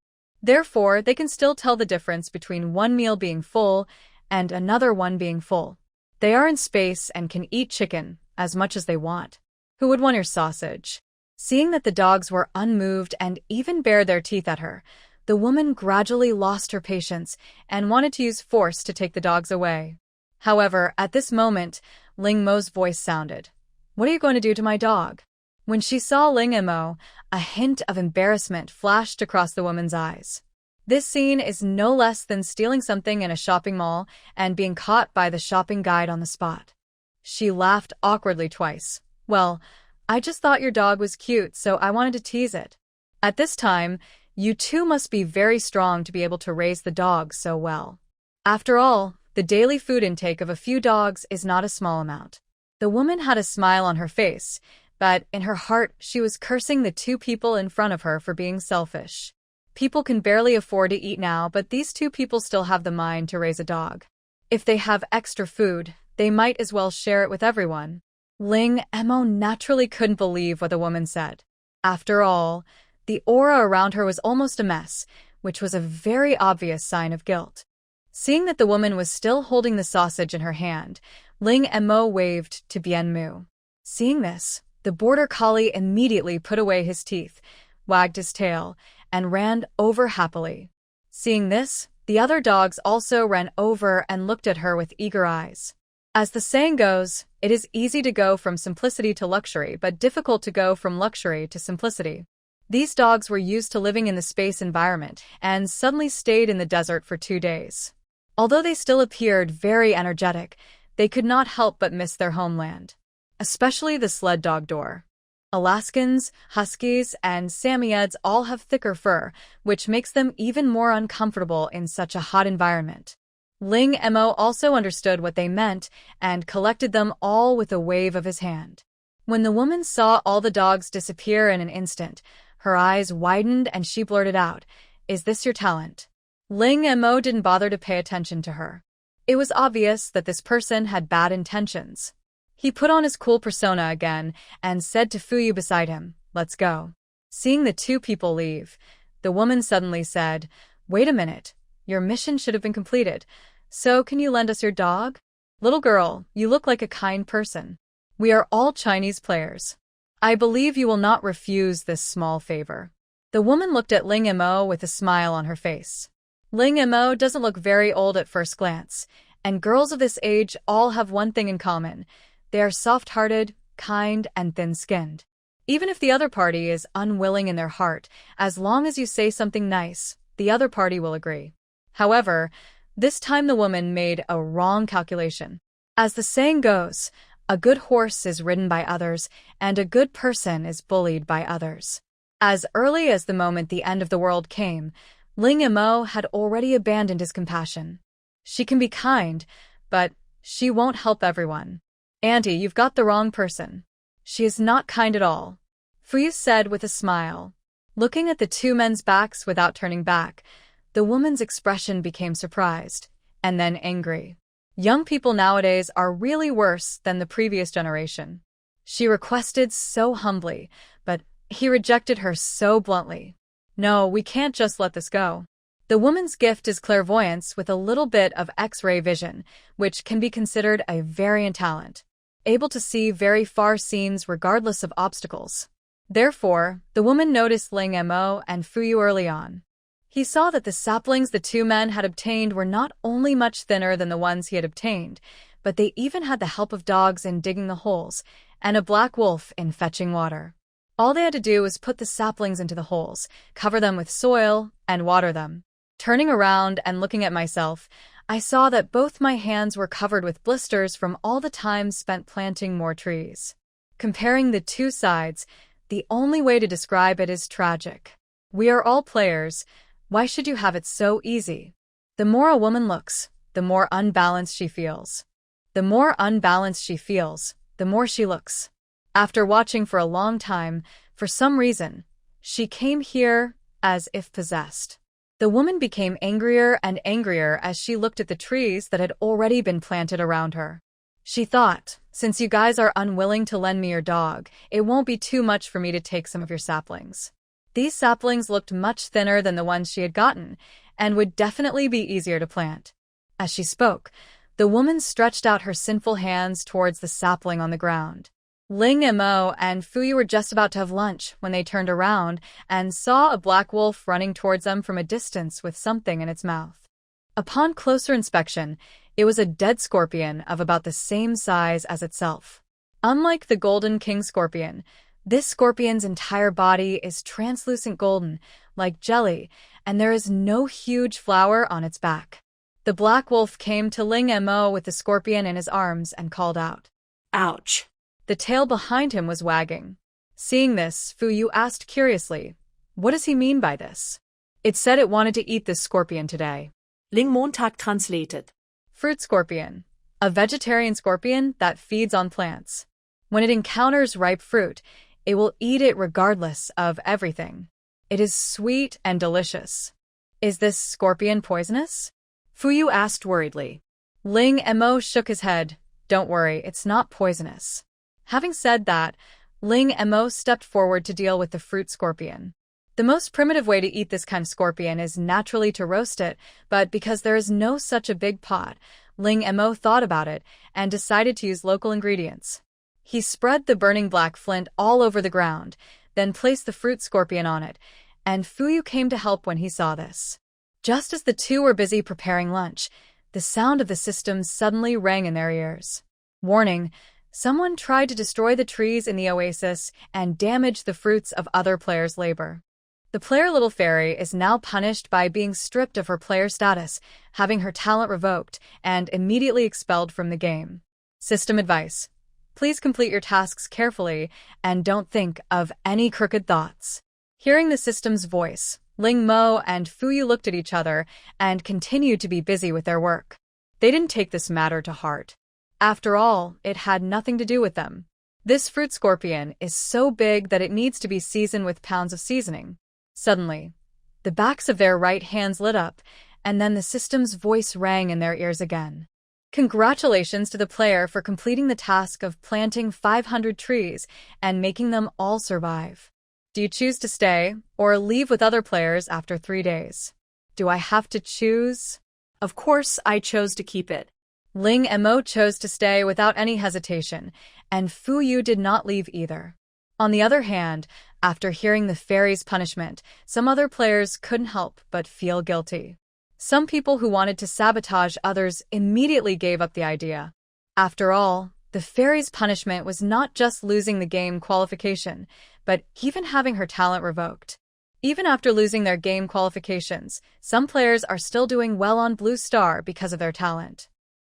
Therefore, they can still tell the difference between one meal being full and another one being full. They are in space and can eat chicken as much as they want. Who would want your sausage? Seeing that the dogs were unmoved and even bared their teeth at her, the woman gradually lost her patience and wanted to use force to take the dogs away. However, at this moment, Ling Mo's voice sounded. "What are you going to do to my dog?" When she saw Ling Mo, a hint of embarrassment flashed across the woman's eyes. This scene is no less than stealing something in a shopping mall and being caught by the shopping guide on the spot. She laughed awkwardly twice. Well, I just thought your dog was cute, so I wanted to tease it. At this time, you two must be very strong to be able to raise the dog so well. After all, the daily food intake of a few dogs is not a small amount. The woman had a smile on her face, but in her heart she was cursing the two people in front of her for being selfish. People can barely afford to eat now, but these two people still have the mind to raise a dog. If they have extra food, they might as well share it with everyone. Ling Mo naturally couldn't believe what the woman said. After all, the aura around her was almost a mess, which was a very obvious sign of guilt. Seeing that the woman was still holding the sausage in her hand, Ling Mo waved to Bien Mu. Seeing this, the border collie immediately put away his teeth, wagged his tail, and ran over happily. Seeing this, the other dogs also ran over and looked at her with eager eyes. As the saying goes, it is easy to go from simplicity to luxury, but difficult to go from luxury to simplicity. These dogs were used to living in the space environment and suddenly stayed in the desert for 2 days. Although they still appeared very energetic, they could not help but miss their homeland. Especially the sled dog door. Alaskans, Huskies, and Samoyeds all have thicker fur, which makes them even more uncomfortable in such a hot environment. Ling Mo also understood what they meant and collected them all with a wave of his hand. When the woman saw all the dogs disappear in an instant, her eyes widened and she blurted out, "Is this your talent?" Ling Mo didn't bother to pay attention to her. It was obvious that this person had bad intentions. He put on his cool persona again and said to Fuyu beside him, "Let's go." Seeing the two people leave, the woman suddenly said, "Wait a minute, your mission should have been completed. So can you lend us your dog? Little girl, you look like a kind person. We are all Chinese players. I believe you will not refuse this small favor." The woman looked at Ling Mo with a smile on her face. Ling Mo doesn't look very old at first glance, and girls of this age all have one thing in common. They are soft-hearted, kind, and thin-skinned. Even if the other party is unwilling in their heart, as long as you say something nice, the other party will agree. However, this time the woman made a wrong calculation. As the saying goes, a good horse is ridden by others, and a good person is bullied by others. As early as the moment the end of the world came, Ling Mo had already abandoned his compassion. She can be kind, but she won't help everyone. "Auntie, you've got the wrong person. She is not kind at all," Fuyu said with a smile. Looking at the two men's backs without turning back, the woman's expression became surprised, and then angry. Young people nowadays are really worse than the previous generation. She requested so humbly, but he rejected her so bluntly. "No, we can't just let this go." The woman's gift is clairvoyance with a little bit of X-ray vision, which can be considered a variant talent, able to see very far scenes regardless of obstacles. Therefore, the woman noticed Ling Mo and Fuyu early on. He saw that the saplings the two men had obtained were not only much thinner than the ones he had obtained, but they even had the help of dogs in digging the holes, and a black wolf in fetching water. All they had to do was put the saplings into the holes, cover them with soil, and water them. Turning around and looking at myself, I saw that both my hands were covered with blisters from all the time spent planting more trees. Comparing the two sides, the only way to describe it is tragic. We are all players. Why should you have it so easy? The more a woman looks, the more unbalanced she feels. The more unbalanced she feels, the more she looks. After watching for a long time, for some reason, she came here as if possessed. The woman became angrier and angrier as she looked at the trees that had already been planted around her. She thought, "Since you guys are unwilling to lend me your dog, it won't be too much for me to take some of your saplings." These saplings looked much thinner than the ones she had gotten, and would definitely be easier to plant. As she spoke, the woman stretched out her sinful hands towards the sapling on the ground. Ling Mo and Fuyu were just about to have lunch when they turned around and saw a black wolf running towards them from a distance with something in its mouth. Upon closer inspection, it was a dead scorpion of about the same size as itself. Unlike the golden king scorpion, this scorpion's entire body is translucent golden, like jelly, and there is no huge flower on its back. The black wolf came to Ling Mo with the scorpion in his arms and called out. Ouch. The tail behind him was wagging. Seeing this, Fu Yu asked curiously, "What does he mean by this?" "It said it wanted to eat this scorpion today." Ling Mo translated. Fruit scorpion. A vegetarian scorpion that feeds on plants. When it encounters ripe fruit, it will eat it regardless of everything. It is sweet and delicious. Is this scorpion poisonous? Fu Yu asked worriedly. Ling Mo shook his head. Don't worry, it's not poisonous. Having said that, Ling Mo stepped forward to deal with the fruit scorpion. The most primitive way to eat this kind of scorpion is naturally to roast it, but because there is no such a big pot, Ling Mo thought about it and decided to use local ingredients. He spread the burning black flint all over the ground, then placed the fruit scorpion on it, and Fu Yu came to help when he saw this. Just as the two were busy preparing lunch, the sound of the systems suddenly rang in their ears. Warning, someone tried to destroy the trees in the oasis and damage the fruits of other players' labor. The player Little Fairy is now punished by being stripped of her player status, having her talent revoked, and immediately expelled from the game. System advice. Please complete your tasks carefully and don't think of any crooked thoughts. Hearing the system's voice, Ling Mo and Fu Yu looked at each other and continued to be busy with their work. They didn't take this matter to heart. After all, it had nothing to do with them. This fruit scorpion is so big that it needs to be seasoned with pounds of seasoning. Suddenly, the backs of their right hands lit up, and then the system's voice rang in their ears again. Congratulations to the player for completing the task of planting 500 trees and making them all survive. Do you choose to stay or leave with other players after 3 days? Do I have to choose? Of course, I chose to keep it. Ling Mo chose to stay without any hesitation, and Fu Yu did not leave either. On the other hand, after hearing the fairy's punishment, some other players couldn't help but feel guilty. Some people who wanted to sabotage others immediately gave up the idea. After all, the fairy's punishment was not just losing the game qualification, but even having her talent revoked. Even after losing their game qualifications, some players are still doing well on Blue Star because of their talent.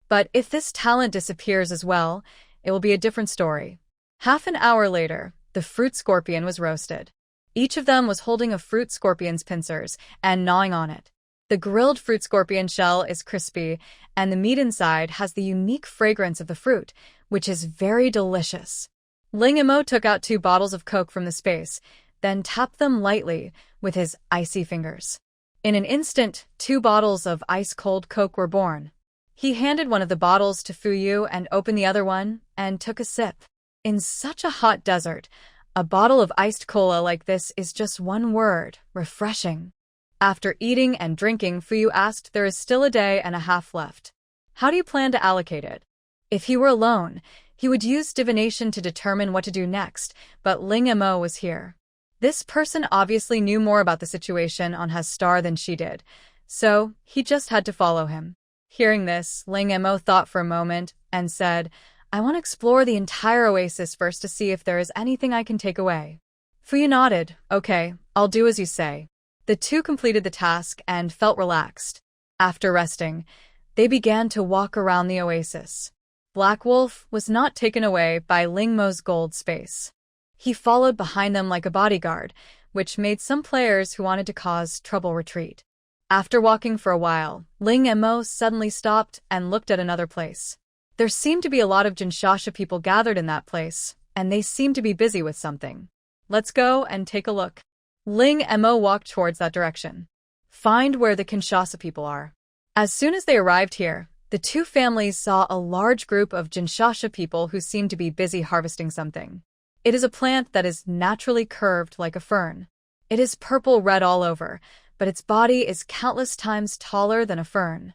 But if this talent disappears as well, it will be a different story. Half an hour later, the fruit scorpion was roasted. Each of them was holding a fruit scorpion's pincers and gnawing on it. The grilled fruit scorpion shell is crispy, and the meat inside has the unique fragrance of the fruit, which is very delicious. Ling Mo took out 2 bottles of Coke from the space, then tapped them lightly with his icy fingers. In an instant, 2 bottles of ice-cold Coke were born. He handed one of the bottles to Fu Yu and opened the other one and took a sip. In such a hot desert, a bottle of iced cola like this is just one word: refreshing. After eating and drinking, Fu Yu asked, there is still a day and a half left. How do you plan to allocate it? If he were alone, he would use divination to determine what to do next, but Ling Mo was here. This person obviously knew more about the situation on his star than she did, so he just had to follow him. Hearing this, Ling Mo thought for a moment and said, I want to explore the entire oasis first to see if there is anything I can take away. Fu Yu nodded. Okay, I'll do as you say. The two completed the task and felt relaxed. After resting, they began to walk around the oasis. Black Wolf was not taken away by Ling Mo's gold space. He followed behind them like a bodyguard, which made some players who wanted to cause trouble retreat. After walking for a while, Ling Mo suddenly stopped and looked at another place. There seemed to be a lot of Kinshasa people gathered in that place, and they seemed to be busy with something. Let's go and take a look. Ling Mo walked towards that direction. Find where the Kinshasa people are. As soon as they arrived here, the two families saw a large group of Kinshasa people who seemed to be busy harvesting something. It is a plant that is naturally curved like a fern. It is purple-red all over, but its body is countless times taller than a fern.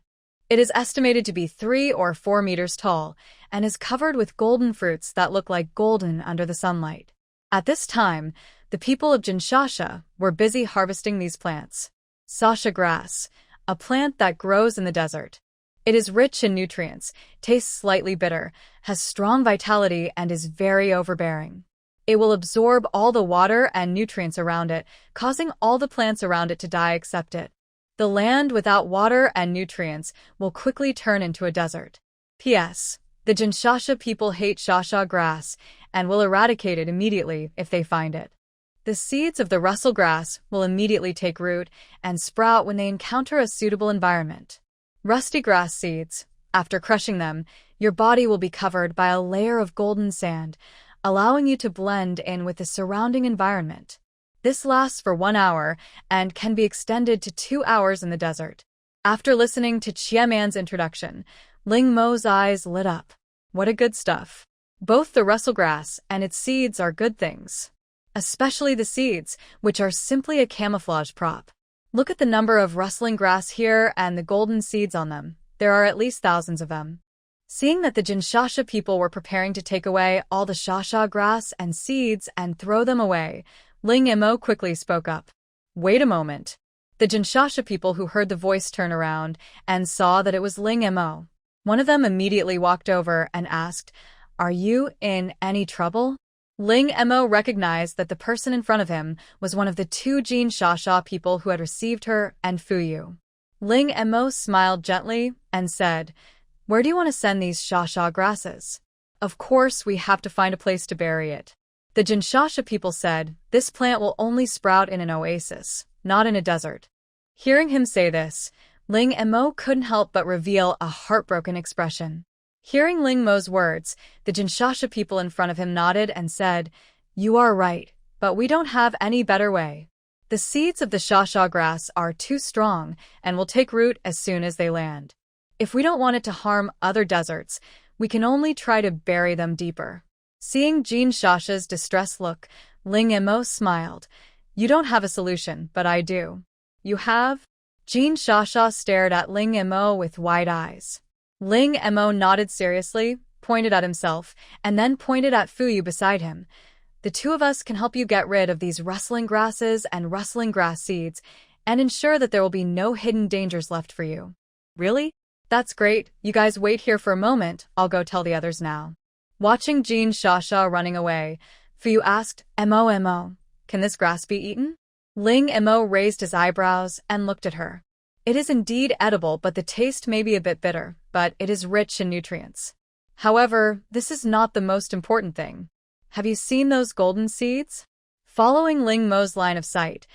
It is estimated to be 3 or 4 meters tall and is covered with golden fruits that look like golden under the sunlight. At this time, the people of Kinshasa were busy harvesting these plants. Sasha grass, a plant that grows in the desert. It is rich in nutrients, tastes slightly bitter, has strong vitality, and is very overbearing. It will absorb all the water and nutrients around it, causing all the plants around it to die except it. The land without water and nutrients will quickly turn into a desert. P.S. The Jinshasha people hate shasha grass and will eradicate it immediately if they find it. The seeds of the Russell grass will immediately take root and sprout when they encounter a suitable environment. Rusty grass seeds. After crushing them, your body will be covered by a layer of golden sand, allowing you to blend in with the surrounding environment. This lasts for 1 hour and can be extended to 2 hours in the desert. After listening to Chiaman's introduction, Ling Mo's eyes lit up. What a good stuff. Both the Russell grass and its seeds are good things. Especially the seeds, which are simply a camouflage prop. Look at the number of rustling grass here and the golden seeds on them. There are at least thousands of them. Seeing that the Jinshasha people were preparing to take away all the shasha grass and seeds and throw them away, Ling Mo quickly spoke up. Wait a moment. The Jinshasha people who heard the voice turned around and saw that it was Ling Mo. One of them immediately walked over and asked, "Are you in any trouble?" Ling Mo recognized that the person in front of him was one of the 2 Jinshasha people who had received her and Fuyu. Ling Mo smiled gently and said, "Where do you want to send these shasha grasses?" "Of course, we have to find a place to bury it." The Jinshasha people said, "This plant will only sprout in an oasis, not in a desert." Hearing him say this, Ling Mo couldn't help but reveal a heartbroken expression. Hearing Ling Mo's words, the Jinshasha people in front of him nodded and said, "You are right, but we don't have any better way. The seeds of the shasha grass are too strong and will take root as soon as they land. If we don't want it to harm other deserts, we can only try to bury them deeper." Seeing Jinshasha's distressed look, Ling Mo smiled. "You don't have a solution, but I do." "You have?" Jinshasha stared at Ling Mo with wide eyes. Ling Mo nodded seriously, pointed at himself, and then pointed at Fuyu beside him. "The 2 of us can help you get rid of these rustling grasses and rustling grass seeds and ensure that there will be no hidden dangers left for you." "Really? That's great. You guys wait here for a moment. I'll go tell the others now." Watching Jinshasha running away, Fuyu asked, Mo, can this grass be eaten?" Ling Mo raised his eyebrows and looked at her. "It is indeed edible, but the taste may be a bit bitter, but it is rich in nutrients. However, this is not the most important thing. Have you seen those golden seeds?" Following Ling Mo's line of sight,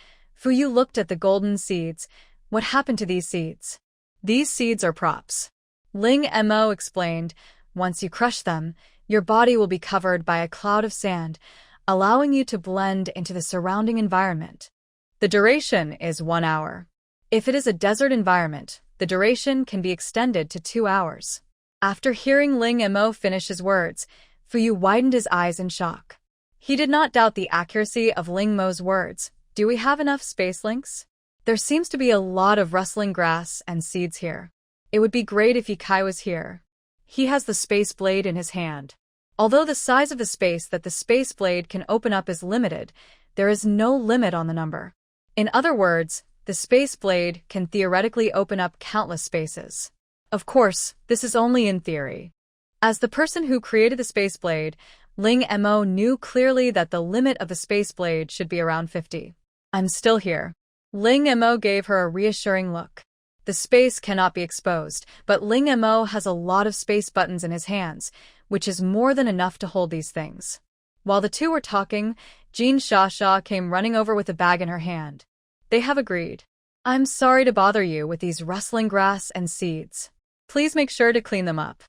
Fuyu looked at the golden seeds. "What happened to these seeds?" "These seeds are props," Ling Mo explained. "Once you crush them, your body will be covered by a cloud of sand, allowing you to blend into the surrounding environment. The duration is 1 hour. If it is a desert environment, the duration can be extended to 2 hours. After hearing Ling Mo finish his words, Fuyu widened his eyes in shock. He did not doubt the accuracy of Ling Mo's words. "Do we have enough space links? There seems to be a lot of rustling grass and seeds here. It would be great if Yikai was here. He has the space blade in his hand. Although the size of the space that the space blade can open up is limited, there is no limit on the number. In other words, the space blade can theoretically open up countless spaces. Of course, this is only in theory." As the person who created the space blade, Ling Mo knew clearly that the limit of the space blade should be around 50. "I'm still here." Ling Mo gave her a reassuring look. The space cannot be exposed, but Ling Mo has a lot of space buttons in his hands, which is more than enough to hold these things. While the 2 were talking, Jinshasha came running over with a bag in her hand. They have agreed. "I'm sorry to bother you with these rustling grass and seeds. Please make sure to clean them up.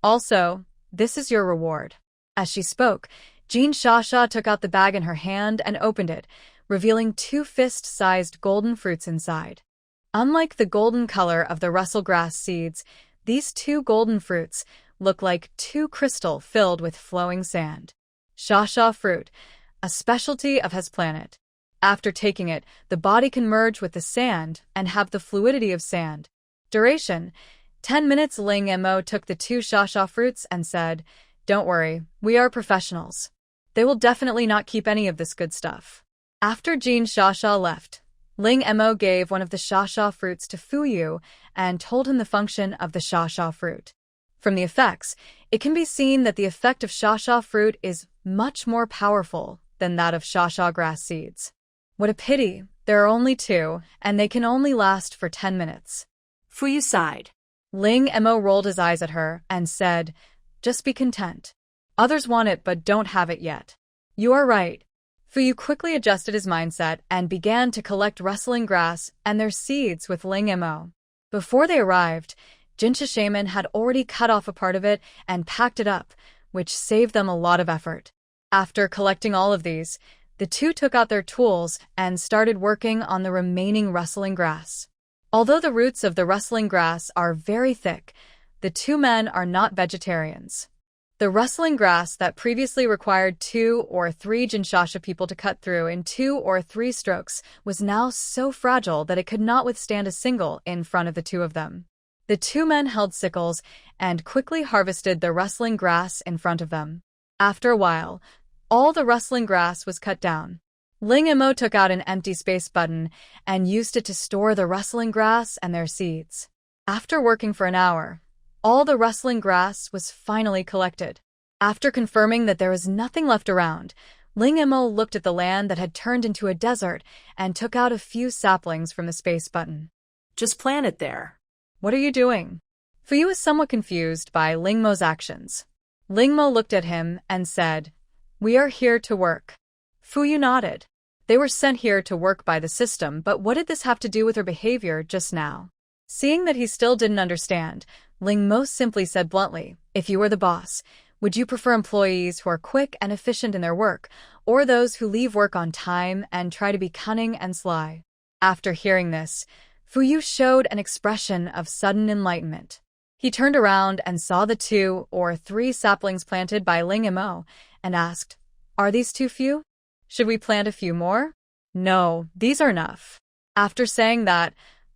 Also, this is your reward." As she spoke, Jinshasha took out the bag in her hand and opened it, revealing 2 fist-sized golden fruits inside. Unlike the golden color of the Russell grass seeds, these 2 golden fruits look like 2 crystal filled with flowing sand. Shasha fruit, a specialty of his planet. After taking it, the body can merge with the sand and have the fluidity of sand. Duration: 10 minutes. Ling Mo took the 2 shasha fruits and said, "Don't worry, we are professionals. They will definitely not keep any of this good stuff." After Jinshasha left, Ling Mo gave one of the shasha fruits to Fuyu and told him the function of the shasha fruit. From the effects, it can be seen that the effect of shasha fruit is much more powerful than that of shasha grass seeds. What a pity, there are only 2, and they can only last for 10 minutes. Fuyu sighed. Ling Mo rolled his eyes at her and said, "Just be content. Others want it but don't have it yet." "You are right." Fuyu quickly adjusted his mindset and began to collect rustling grass and their seeds with Ling Mo. Before they arrived, Jinsha Shaman had already cut off a part of it and packed it up, which saved them a lot of effort. After collecting all of these, the 2 took out their tools and started working on the remaining rustling grass. Although the roots of the rustling grass are very thick, the 2 men are not vegetarians. The rustling grass that previously required 2 or 3 Jinshasha people to cut through in 2 or 3 strokes was now so fragile that it could not withstand a single in front of the 2 of them. The 2 men held sickles and quickly harvested the rustling grass in front of them. After a while, all the rustling grass was cut down. Ling Mo took out an empty space button and used it to store the rustling grass and their seeds. After working for an hour, all the rustling grass was finally collected. After confirming that there was nothing left around, Ling Mo looked at the land that had turned into a desert and took out a few saplings from the space button. "Just plant it there." "What are you doing?" Fuyu was somewhat confused by Ling Mo's actions. Ling Mo looked at him and said, "We are here to work." Fuyu nodded. They were sent here to work by the system, but what did this have to do with her behavior just now? Seeing that he still didn't understand, Ling Mo simply said bluntly, "If you were the boss, would you prefer employees who are quick and efficient in their work, or those who leave work on time and try to be cunning and sly?" After hearing this, Fuyu showed an expression of sudden enlightenment. He turned around and saw the 2 or 3 saplings planted by Ling Mo and asked, "Are these too few? Should we plant a few more?" "No, these are enough." After saying that,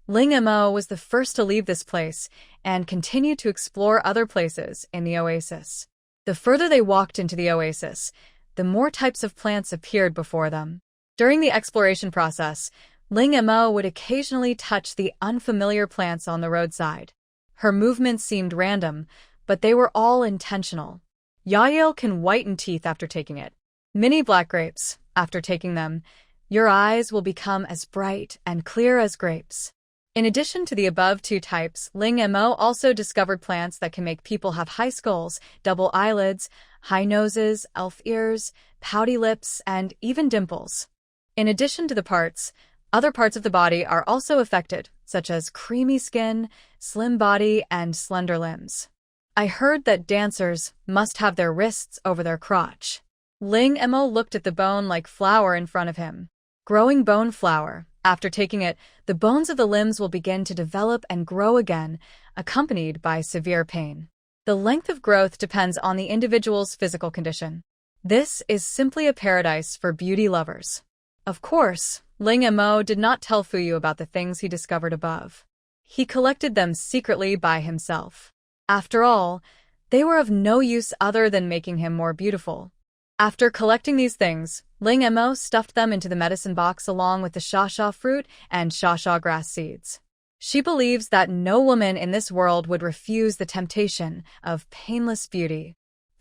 Ling Mo was the first to leave this place and continued to explore other places in the oasis. The further they walked into the oasis, the more types of plants appeared before them. During the exploration process, Ling Mo would occasionally touch the unfamiliar plants on the roadside. Her movements seemed random, but they were all intentional. Yael can whiten teeth after taking it. Mini black grapes, after taking them, your eyes will become as bright and clear as grapes. In addition to the above 2 types, Ling Mo also discovered plants that can make people have high skulls, double eyelids, high noses, elf ears, pouty lips, and even dimples. In addition to the parts, other parts of the body are also affected, such as creamy skin, slim body, and slender limbs. I heard that dancers must have their wrists over their crotch. Ling Mo looked at the bone-like flower in front of him. Growing bone flower. After taking it, the bones of the limbs will begin to develop and grow again, accompanied by severe pain. The length of growth depends on the individual's physical condition. This is simply a paradise for beauty lovers. Of course, Ling Mo did not tell Fuyu about the things he discovered above. He collected them secretly by himself. After all, they were of no use other than making him more beautiful. After collecting these things, Ling Mo stuffed them into the medicine box along with the shasha fruit and shasha grass seeds. She believes that no woman in this world would refuse the temptation of painless beauty.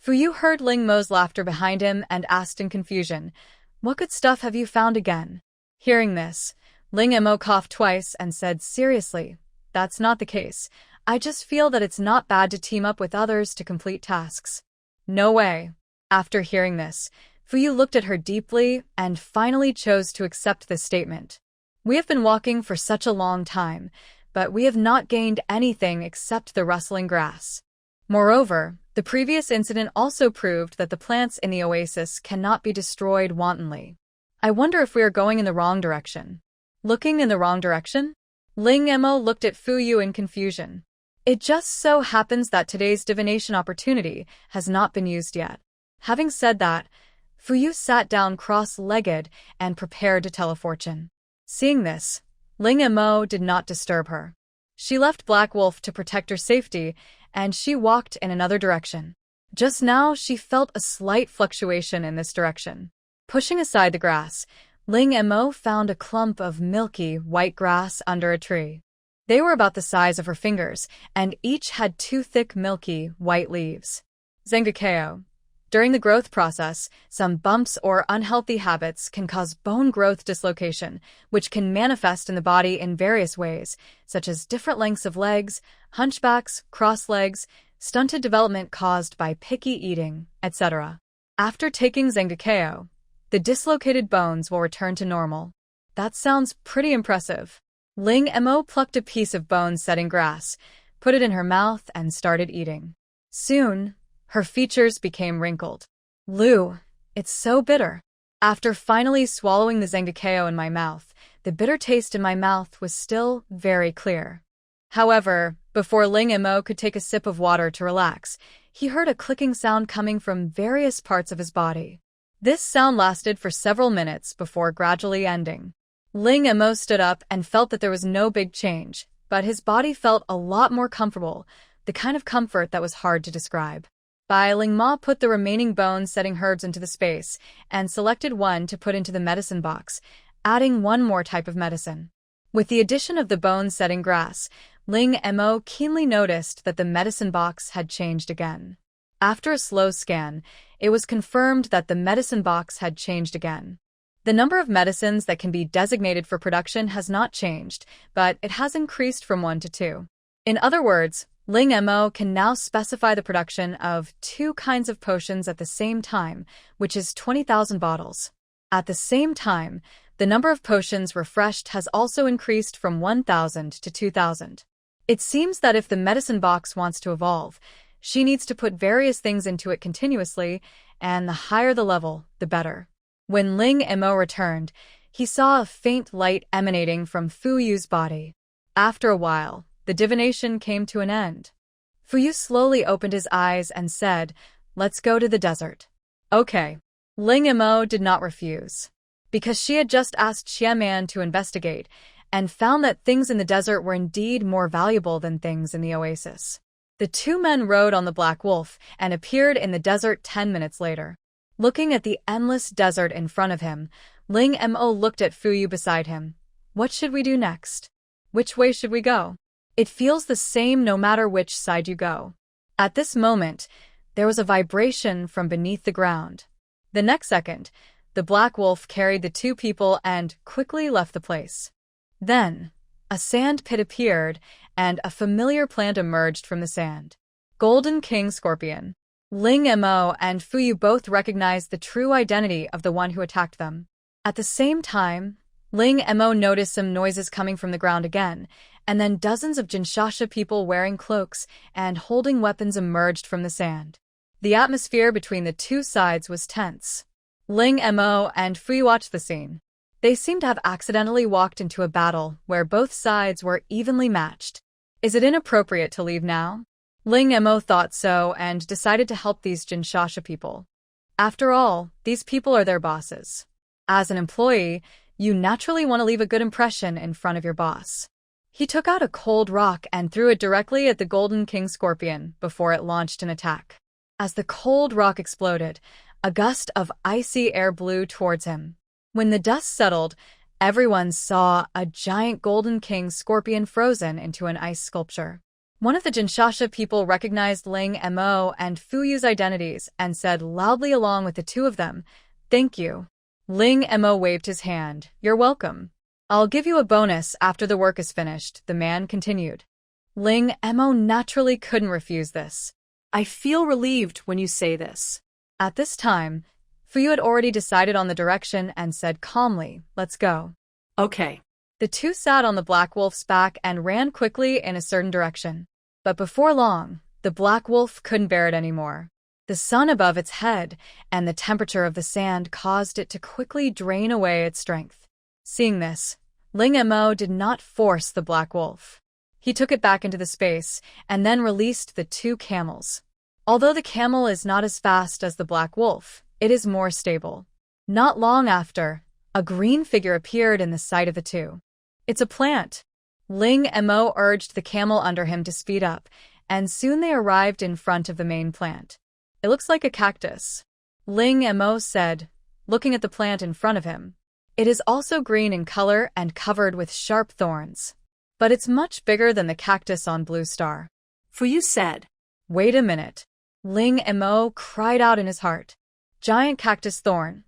Fuyu heard Ling Mo's laughter behind him and asked in confusion, "What good stuff have you found again?" Hearing this, Ling Mo coughed twice and said seriously, "That's not the case. I just feel that it's not bad to team up with others to complete tasks." "No way." After hearing this, Fuyu looked at her deeply and finally chose to accept this statement. "We have been walking for such a long time, but we have not gained anything except the rustling grass. Moreover, the previous incident also proved that the plants in the oasis cannot be destroyed wantonly. I wonder if we are going in the wrong direction." Looking in the wrong direction? Ling Mo looked at Fuyu in confusion. It just so happens that today's divination opportunity has not been used yet. Having said that, Fuyu sat down cross-legged and prepared to tell a fortune. Seeing this, Ling Mo did not disturb her. She left Black Wolf to protect her safety, and she walked in another direction. Just now, she felt a slight fluctuation in this direction. Pushing aside the grass, Ling Mo found a clump of milky, white grass under a tree. They were about the size of her fingers, and each had 2 thick, milky, white leaves. "Zengakeo, During the growth process, some bumps or unhealthy habits can cause bone growth dislocation, which can manifest in the body in various ways, such as different lengths of legs, hunchbacks, cross legs, stunted development caused by picky eating, etc. After taking Zengakeo, the dislocated bones will return to normal. That sounds pretty impressive. Ling Mo plucked a piece of bone-setting grass, put it in her mouth, and started eating. Soon, her features became wrinkled. Lu, it's so bitter. After finally swallowing the Zengakeo in my mouth, the bitter taste in my mouth was still very clear. However, before Ling Mo could take a sip of water to relax, he heard a clicking sound coming from various parts of his body. This sound lasted for several minutes before gradually ending. Ling Mo stood up and felt that there was no big change, but his body felt a lot more comfortable, the kind of comfort that was hard to describe. Ling Mo put the remaining bone-setting herbs into the space and selected one to put into the medicine box, adding one more type of medicine. With the addition of the bone-setting grass, Ling Mo keenly noticed that the medicine box had changed again. After a slow scan, it was confirmed that the medicine box had changed again. The number of medicines that can be designated for production has not changed, but it has increased from 1 to 2. In other words, Ling Mo can now specify the production of 2 kinds of potions at the same time, which is 20,000 bottles. At the same time, the number of potions refreshed has also increased from 1,000 to 2,000. It seems that if the medicine box wants to evolve, she needs to put various things into it continuously, and the higher the level, the better. When Ling Mo returned, he saw a faint light emanating from Fu Yu's body. After a while, the divination came to an end. Fu Yu slowly opened his eyes and said, "Let's go to the desert." Okay. Ling Mo did not refuse, because she had just asked Xiaman to investigate and found that things in the desert were indeed more valuable than things in the oasis. The 2 men rode on the Black Wolf and appeared in the desert 10 minutes later. Looking at the endless desert in front of him, Ling Mo looked at Fu Yu beside him. What should we do next? Which way should we go? It feels the same no matter which side you go. At this moment, there was a vibration from beneath the ground. The next second, the Black Wolf carried the 2 people and quickly left the place. Then, a sand pit appeared, and a familiar plant emerged from the sand. Golden King Scorpion. Ling Mo and Fu Yu both recognized the true identity of the one who attacked them. At the same time, Ling Mo noticed some noises coming from the ground again, and then dozens of Jinshasha people wearing cloaks and holding weapons emerged from the sand. The atmosphere between the 2 sides was tense. Ling Mo and Fu Yu watched the scene. They seemed to have accidentally walked into a battle where both sides were evenly matched. Is it inappropriate to leave now? Ling Mo thought so and decided to help these Jinshasha people. After all, these people are their bosses. As an employee, you naturally want to leave a good impression in front of your boss. He took out a cold rock and threw it directly at the Golden King Scorpion before it launched an attack. As the cold rock exploded, a gust of icy air blew towards him. When the dust settled, everyone saw a giant Golden King Scorpion frozen into an ice sculpture. One of the Jinshasha people recognized Ling Mo and Fu Yu's identities and said loudly along with the 2 of them, "Thank you." Ling Mo waved his hand. "You're welcome. I'll give you a bonus after the work is finished," the man continued. Ling Mo naturally couldn't refuse this. I feel relieved when you say this. At this time, Fu Yu had already decided on the direction and said calmly, "Let's go." Okay. The 2 sat on the Black Wolf's back and ran quickly in a certain direction. But before long, the Black Wolf couldn't bear it anymore. The sun above its head and the temperature of the sand caused it to quickly drain away its strength. Seeing this, Ling Mo did not force the Black Wolf. He took it back into the space and then released the 2 camels. Although the camel is not as fast as the Black Wolf, it is more stable. Not long after, a green figure appeared in the sight of the 2. "It's a plant." Ling Mo urged the camel under him to speed up, and soon they arrived in front of the main plant. "It looks like a cactus," Ling Mo said, looking at the plant in front of him. "It is also green in color and covered with sharp thorns. But it's much bigger than the cactus on Blue Star." Fu Yu said. "Wait a minute. Ling Mo cried out in his heart. Giant cactus thorn.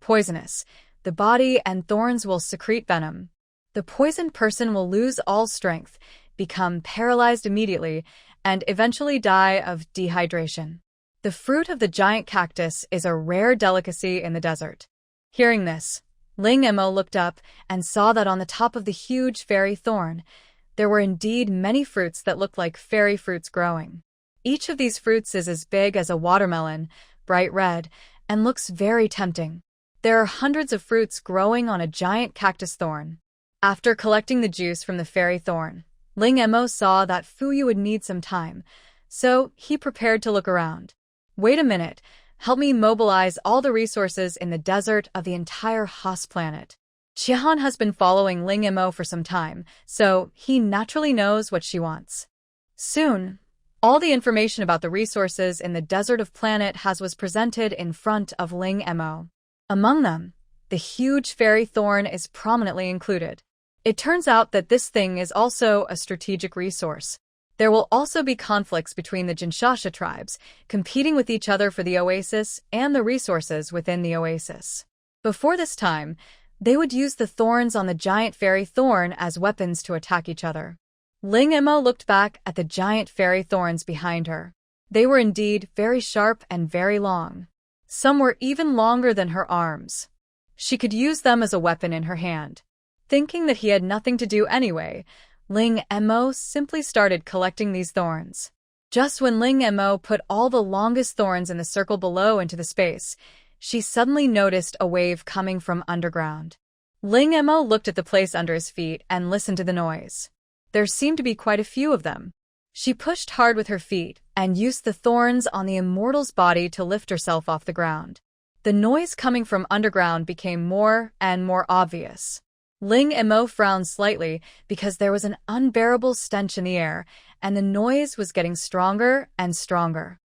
Poisonous. The body and thorns will secrete venom. The poisoned person will lose all strength, become paralyzed immediately, and eventually die of dehydration. The fruit of the giant cactus is a rare delicacy in the desert. Hearing this, Ling Mo looked up and saw that on the top of the huge fairy thorn, there were indeed many fruits that looked like fairy fruits growing. Each of these fruits is as big as a watermelon, bright red, and looks very tempting. There are hundreds of fruits growing on a giant cactus thorn. After collecting the juice from the fairy thorn, Ling Mo saw that Fuyu would need some time, so he prepared to look around. Wait a minute, help me mobilize all the resources in the desert of the entire Haas planet. Qihan has been following Ling Mo for some time, so he naturally knows what she wants. Soon, all the information about the resources in the desert of planet Haas was presented in front of Ling Mo. Among them, the huge fairy thorn is prominently included. It turns out that this thing is also a strategic resource. There will also be conflicts between the Jinshasha tribes, competing with each other for the oasis and the resources within the oasis. Before this time, they would use the thorns on the giant fairy thorn as weapons to attack each other. Ling Mo looked back at the giant fairy thorns behind her. They were indeed very sharp and very long. Some were even longer than her arms. She could use them as a weapon in her hand. Thinking that he had nothing to do anyway, Ling Mo simply started collecting these thorns. Just when Ling Mo put all the longest thorns in the circle below into the space, she suddenly noticed a wave coming from underground. Ling Mo looked at the place under his feet and listened to the noise. There seemed to be quite a few of them. She pushed hard with her feet and used the thorns on the immortal's body to lift herself off the ground. The noise coming from underground became more and more obvious. Ling Mo frowned slightly because there was an unbearable stench in the air, and the noise was getting stronger and stronger.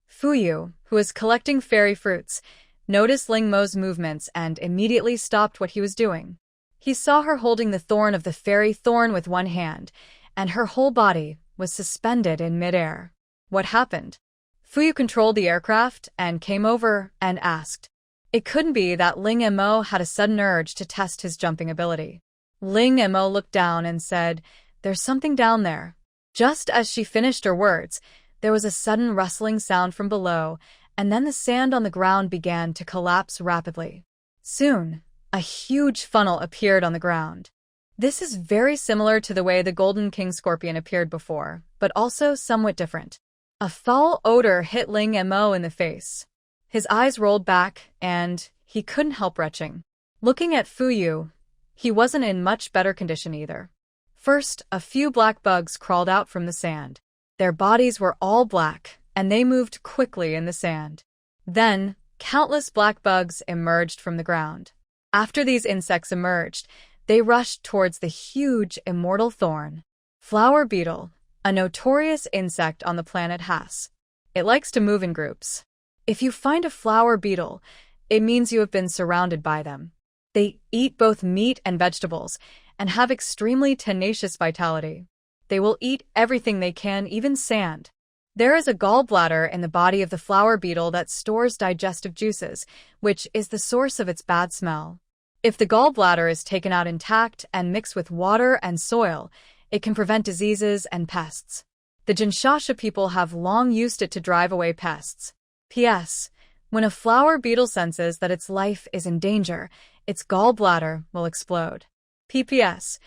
Fuyu, who was collecting fairy fruits, noticed Ling Mo's movements and immediately stopped what he was doing. He saw her holding the thorn of the fairy thorn with one hand, and her whole body was suspended in midair. What happened? Fuyu controlled the aircraft and came over and asked. It couldn't be that Ling Mo had a sudden urge to test his jumping ability. Ling Mo looked down and said, "There's something down there." Just as she finished her words, there was a sudden rustling sound from below, and then the sand on the ground began to collapse rapidly. Soon, a huge funnel appeared on the ground. This is very similar to the way the Golden King Scorpion appeared before, but also somewhat different. A foul odor hit Ling Mo in the face. His eyes rolled back, and he couldn't help retching. Looking at Fuyu, he wasn't in much better condition either. First, a few black bugs crawled out from the sand. Their bodies were all black, and they moved quickly in the sand. Then, countless black bugs emerged from the ground. After these insects emerged, they rushed towards the huge immortal thorn. Flower beetle, a notorious insect on the planet Haas. It likes to move in groups. If you find a flower beetle, it means you have been surrounded by them. They eat both meat and vegetables, and have extremely tenacious vitality. They will eat everything they can, even sand. There is a gallbladder in the body of the flower beetle that stores digestive juices, which is the source of its bad smell. If the gallbladder is taken out intact and mixed with water and soil, it can prevent diseases and pests. The Jinshasha people have long used it to drive away pests. P.S. When a flower beetle senses that its life is in danger, its gallbladder will explode. P.P.S.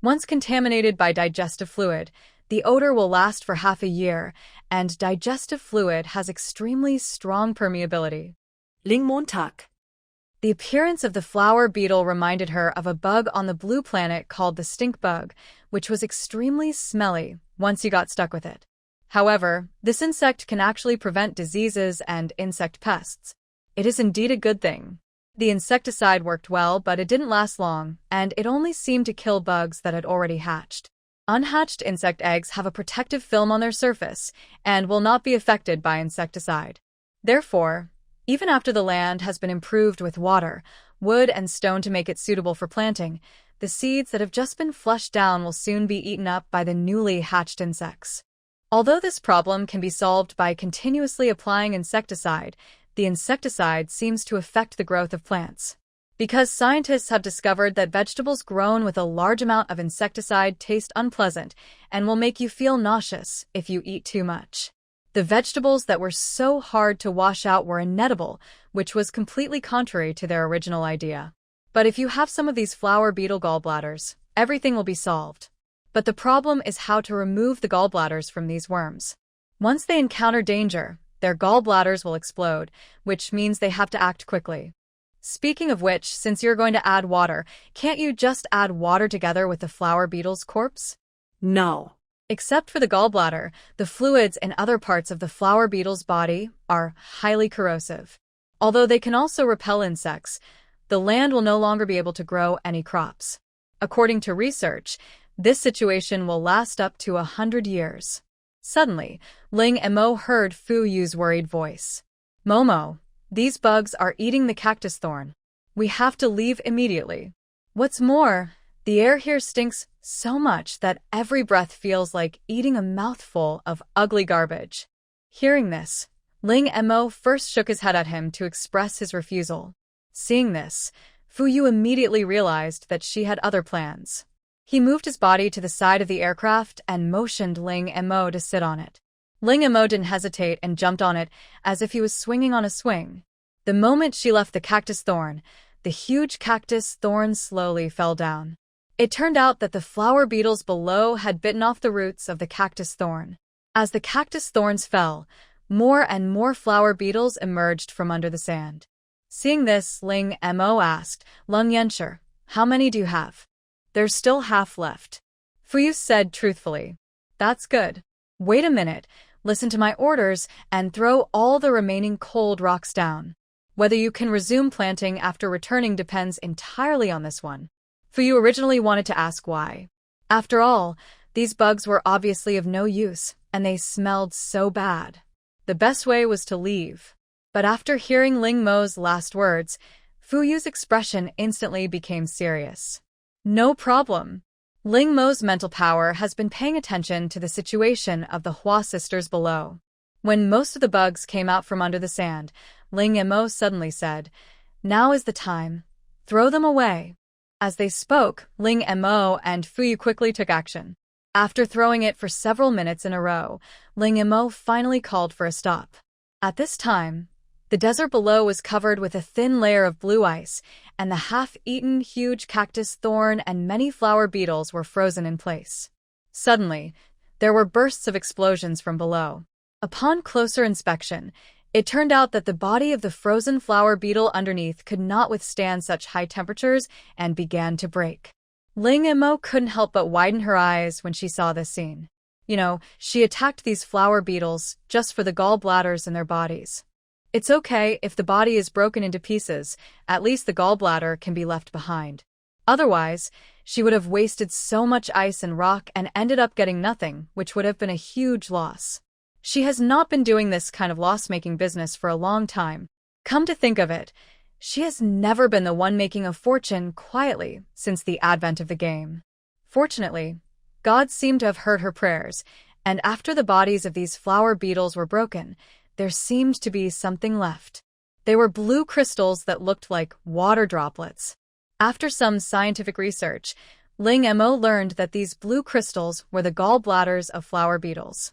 Once contaminated by digestive fluid, the odor will last for half a year, and digestive fluid has extremely strong permeability. Ling Mo. The appearance of the flower beetle reminded her of a bug on the blue planet called the stink bug, which was extremely smelly once you got stuck with it. However, this insect can actually prevent diseases and insect pests. It is indeed a good thing. The insecticide worked well, but it didn't last long, and it only seemed to kill bugs that had already hatched. Unhatched insect eggs have a protective film on their surface and will not be affected by insecticide. Therefore, even after the land has been improved with water, wood, and stone to make it suitable for planting, the seeds that have just been flushed down will soon be eaten up by the newly hatched insects. Although this problem can be solved by continuously applying insecticide, the insecticide seems to affect the growth of plants. Because scientists have discovered that vegetables grown with a large amount of insecticide taste unpleasant and will make you feel nauseous if you eat too much. The vegetables that were so hard to wash out were inedible, which was completely contrary to their original idea. But if you have some of these flower beetle gallbladders, everything will be solved. But the problem is how to remove the gallbladders from these worms. Once they encounter danger, their gallbladders will explode, which means they have to act quickly. Speaking of which, since you're going to add water, can't you just add water together with the flower beetle's corpse? No. Except for the gallbladder, the fluids in other parts of the flower beetle's body are highly corrosive. Although they can also repel insects, the land will no longer be able to grow any crops. According to research, this situation will last up to 100 years. Suddenly, Ling Mo heard Fu Yu's worried voice. Momo, these bugs are eating the cactus thorn. We have to leave immediately. What's more, the air here stinks so much that every breath feels like eating a mouthful of ugly garbage. Hearing this, Ling Mo first shook his head at him to express his refusal. Seeing this, Fu Yu immediately realized that she had other plans. He moved his body to the side of the aircraft and motioned Ling Mo to sit on it. Ling Mo didn't hesitate and jumped on it as if he was swinging on a swing. The moment she left the cactus thorn, the huge cactus thorn slowly fell down. It turned out that the flower beetles below had bitten off the roots of the cactus thorn. As the cactus thorns fell, more and more flower beetles emerged from under the sand. Seeing this, Ling Mo asked, Lung Yenshi, how many do you have? There's still half left. Fu Yu said truthfully. That's good. Wait a minute, listen to my orders, and throw all the remaining cold rocks down. Whether you can resume planting after returning depends entirely on this one. Fu Yu originally wanted to ask why. After all, these bugs were obviously of no use, and they smelled so bad. The best way was to leave. But after hearing Ling Mo's last words, Fu Yu's expression instantly became serious. No problem. Ling Mo's mental power has been paying attention to the situation of the Hua sisters below. When most of the bugs came out from under the sand, Ling Mo suddenly said, Now is the time. Throw them away. As they spoke, Ling Mo and Fu Yu quickly took action. After throwing it for several minutes in a row, Ling Mo finally called for a stop. At this time, the desert below was covered with a thin layer of blue ice, and the half-eaten huge cactus thorn and many flower beetles were frozen in place. Suddenly, there were bursts of explosions from below. Upon closer inspection, it turned out that the body of the frozen flower beetle underneath could not withstand such high temperatures and began to break. Ling Mo couldn't help but widen her eyes when she saw this scene. She attacked these flower beetles just for the gallbladders in their bodies. It's okay if the body is broken into pieces, at least the gallbladder can be left behind. Otherwise, she would have wasted so much ice and rock and ended up getting nothing, which would have been a huge loss. She has not been doing this kind of loss-making business for a long time. Come to think of it, she has never been the one making a fortune quietly since the advent of the game. Fortunately, God seemed to have heard her prayers, and after the bodies of these flower beetles were broken, there seemed to be something left. They were blue crystals that looked like water droplets. After some scientific research, Ling Mo learned that these blue crystals were the gallbladders of flower beetles.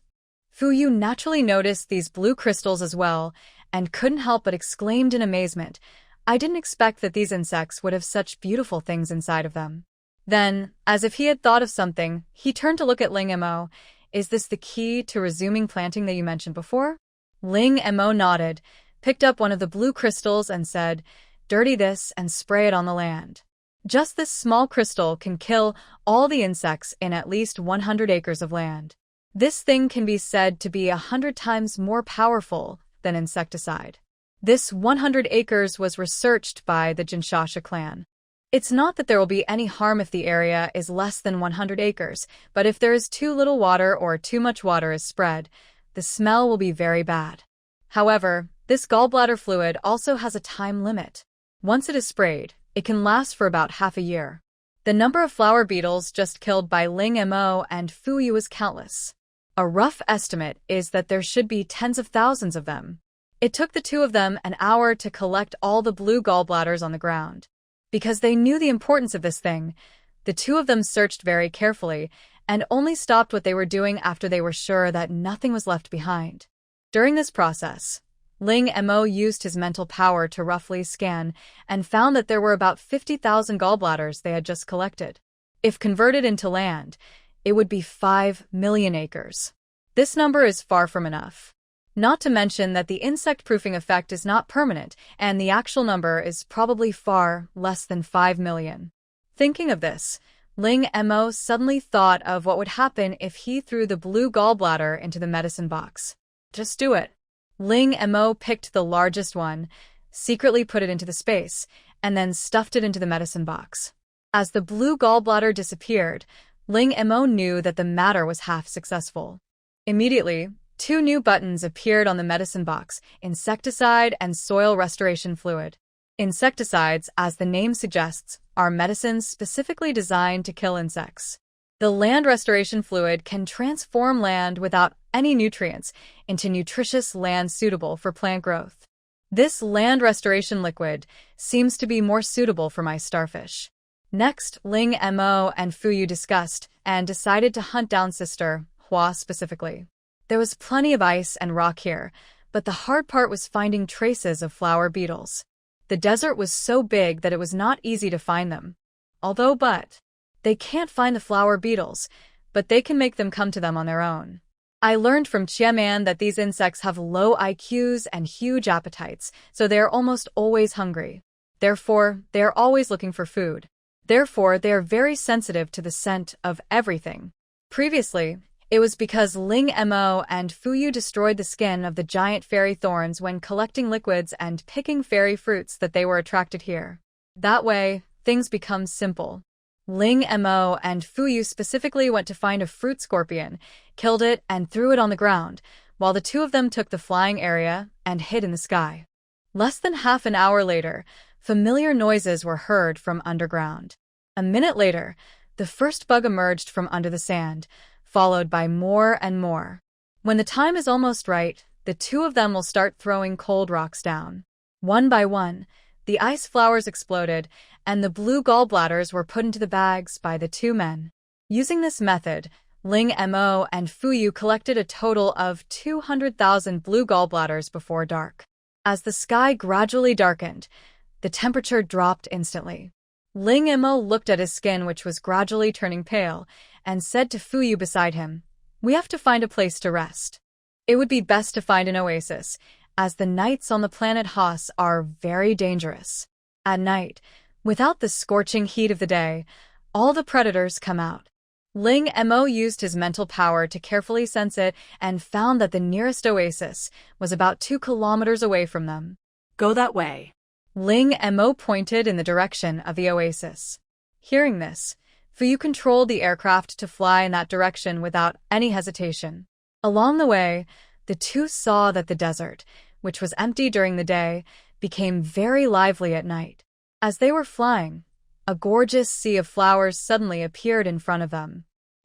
Fu Yu naturally noticed these blue crystals as well, and couldn't help but exclaimed in amazement, I didn't expect that these insects would have such beautiful things inside of them. Then, as if he had thought of something, he turned to look at Ling Mo. Is this the key to resuming planting that you mentioned before? Ling Mo nodded, picked up one of the blue crystals and said, Dirty this and spray it on the land. Just this small crystal can kill all the insects in at least 100 acres of land. This thing can be said to be 100 times more powerful than insecticide. This 100 acres was researched by the Jinshasha clan. It's not that there will be any harm if the area is less than 100 acres, but if there is too little water or too much water is spread, the smell will be very bad. However, this gallbladder fluid also has a time limit. Once it is sprayed, it can last for about half a year. The number of flower beetles just killed by Ling Mo and Fu Yu is countless. A rough estimate is that there should be tens of thousands of them. It took the two of them an hour to collect all the blue gallbladders on the ground. Because they knew the importance of this thing, the two of them searched very carefully and only stopped what they were doing after they were sure that nothing was left behind. During this process, Ling Mo used his mental power to roughly scan and found that there were about 50,000 gallbladders they had just collected. If converted into land, it would be 5 million acres. This number is far from enough. Not to mention that the insect-proofing effect is not permanent, and the actual number is probably far less than 5 million. Thinking of this, Ling Mo suddenly thought of what would happen if he threw the blue gallbladder into the medicine box. Just do it. Ling Mo picked the largest one, secretly put it into the space, and then stuffed it into the medicine box. As the blue gallbladder disappeared, Ling Mo knew that the matter was half successful. Immediately, 2 new buttons appeared on the medicine box: insecticide and soil restoration fluid. Insecticides, as the name suggests, are medicines specifically designed to kill insects. The land restoration fluid can transform land without any nutrients into nutritious land suitable for plant growth. This land restoration liquid seems to be more suitable for my starfish. Next, Ling Mo and Fuyu discussed and decided to hunt down Sister Hua specifically. There was plenty of ice and rock here, but the hard part was finding traces of flower beetles. The desert was so big that it was not easy to find them. They can't find the flower beetles, but they can make them come to them on their own. I learned from Chiaman that these insects have low IQs and huge appetites, so they are almost always hungry. Therefore, they are always looking for food. Therefore, they are very sensitive to the scent of everything. Previously, it was because Ling Mo and Fuyu destroyed the skin of the giant fairy thorns when collecting liquids and picking fairy fruits that they were attracted here. That way, things become simple. Ling Mo and Fuyu specifically went to find a fruit scorpion, killed it, and threw it on the ground, while the two of them took the flying area and hid in the sky. Less than half an hour later, familiar noises were heard from underground. A minute later, the first bug emerged from under the sand, followed by more and more. When the time is almost right, the two of them will start throwing cold rocks down. One by one, the ice flowers exploded, and the blue gallbladders were put into the bags by the two men. Using this method, Ling Mo and Fuyu collected a total of 200,000 blue gallbladders before dark. As the sky gradually darkened, the temperature dropped instantly. Ling Mo looked at his skin, which was gradually turning pale, and said to Fuyu beside him, "We have to find a place to rest. It would be best to find an oasis, as the nights on the planet Haas are very dangerous. At night, without the scorching heat of the day, all the predators come out." Ling Mo used his mental power to carefully sense it and found that the nearest oasis was about 2 kilometers away from them. Go that way. Ling Mo pointed in the direction of the oasis. Hearing this, Fuyu controlled the aircraft to fly in that direction without any hesitation. Along the way, the two saw that the desert, which was empty during the day, became very lively at night. As they were flying, a gorgeous sea of flowers suddenly appeared in front of them.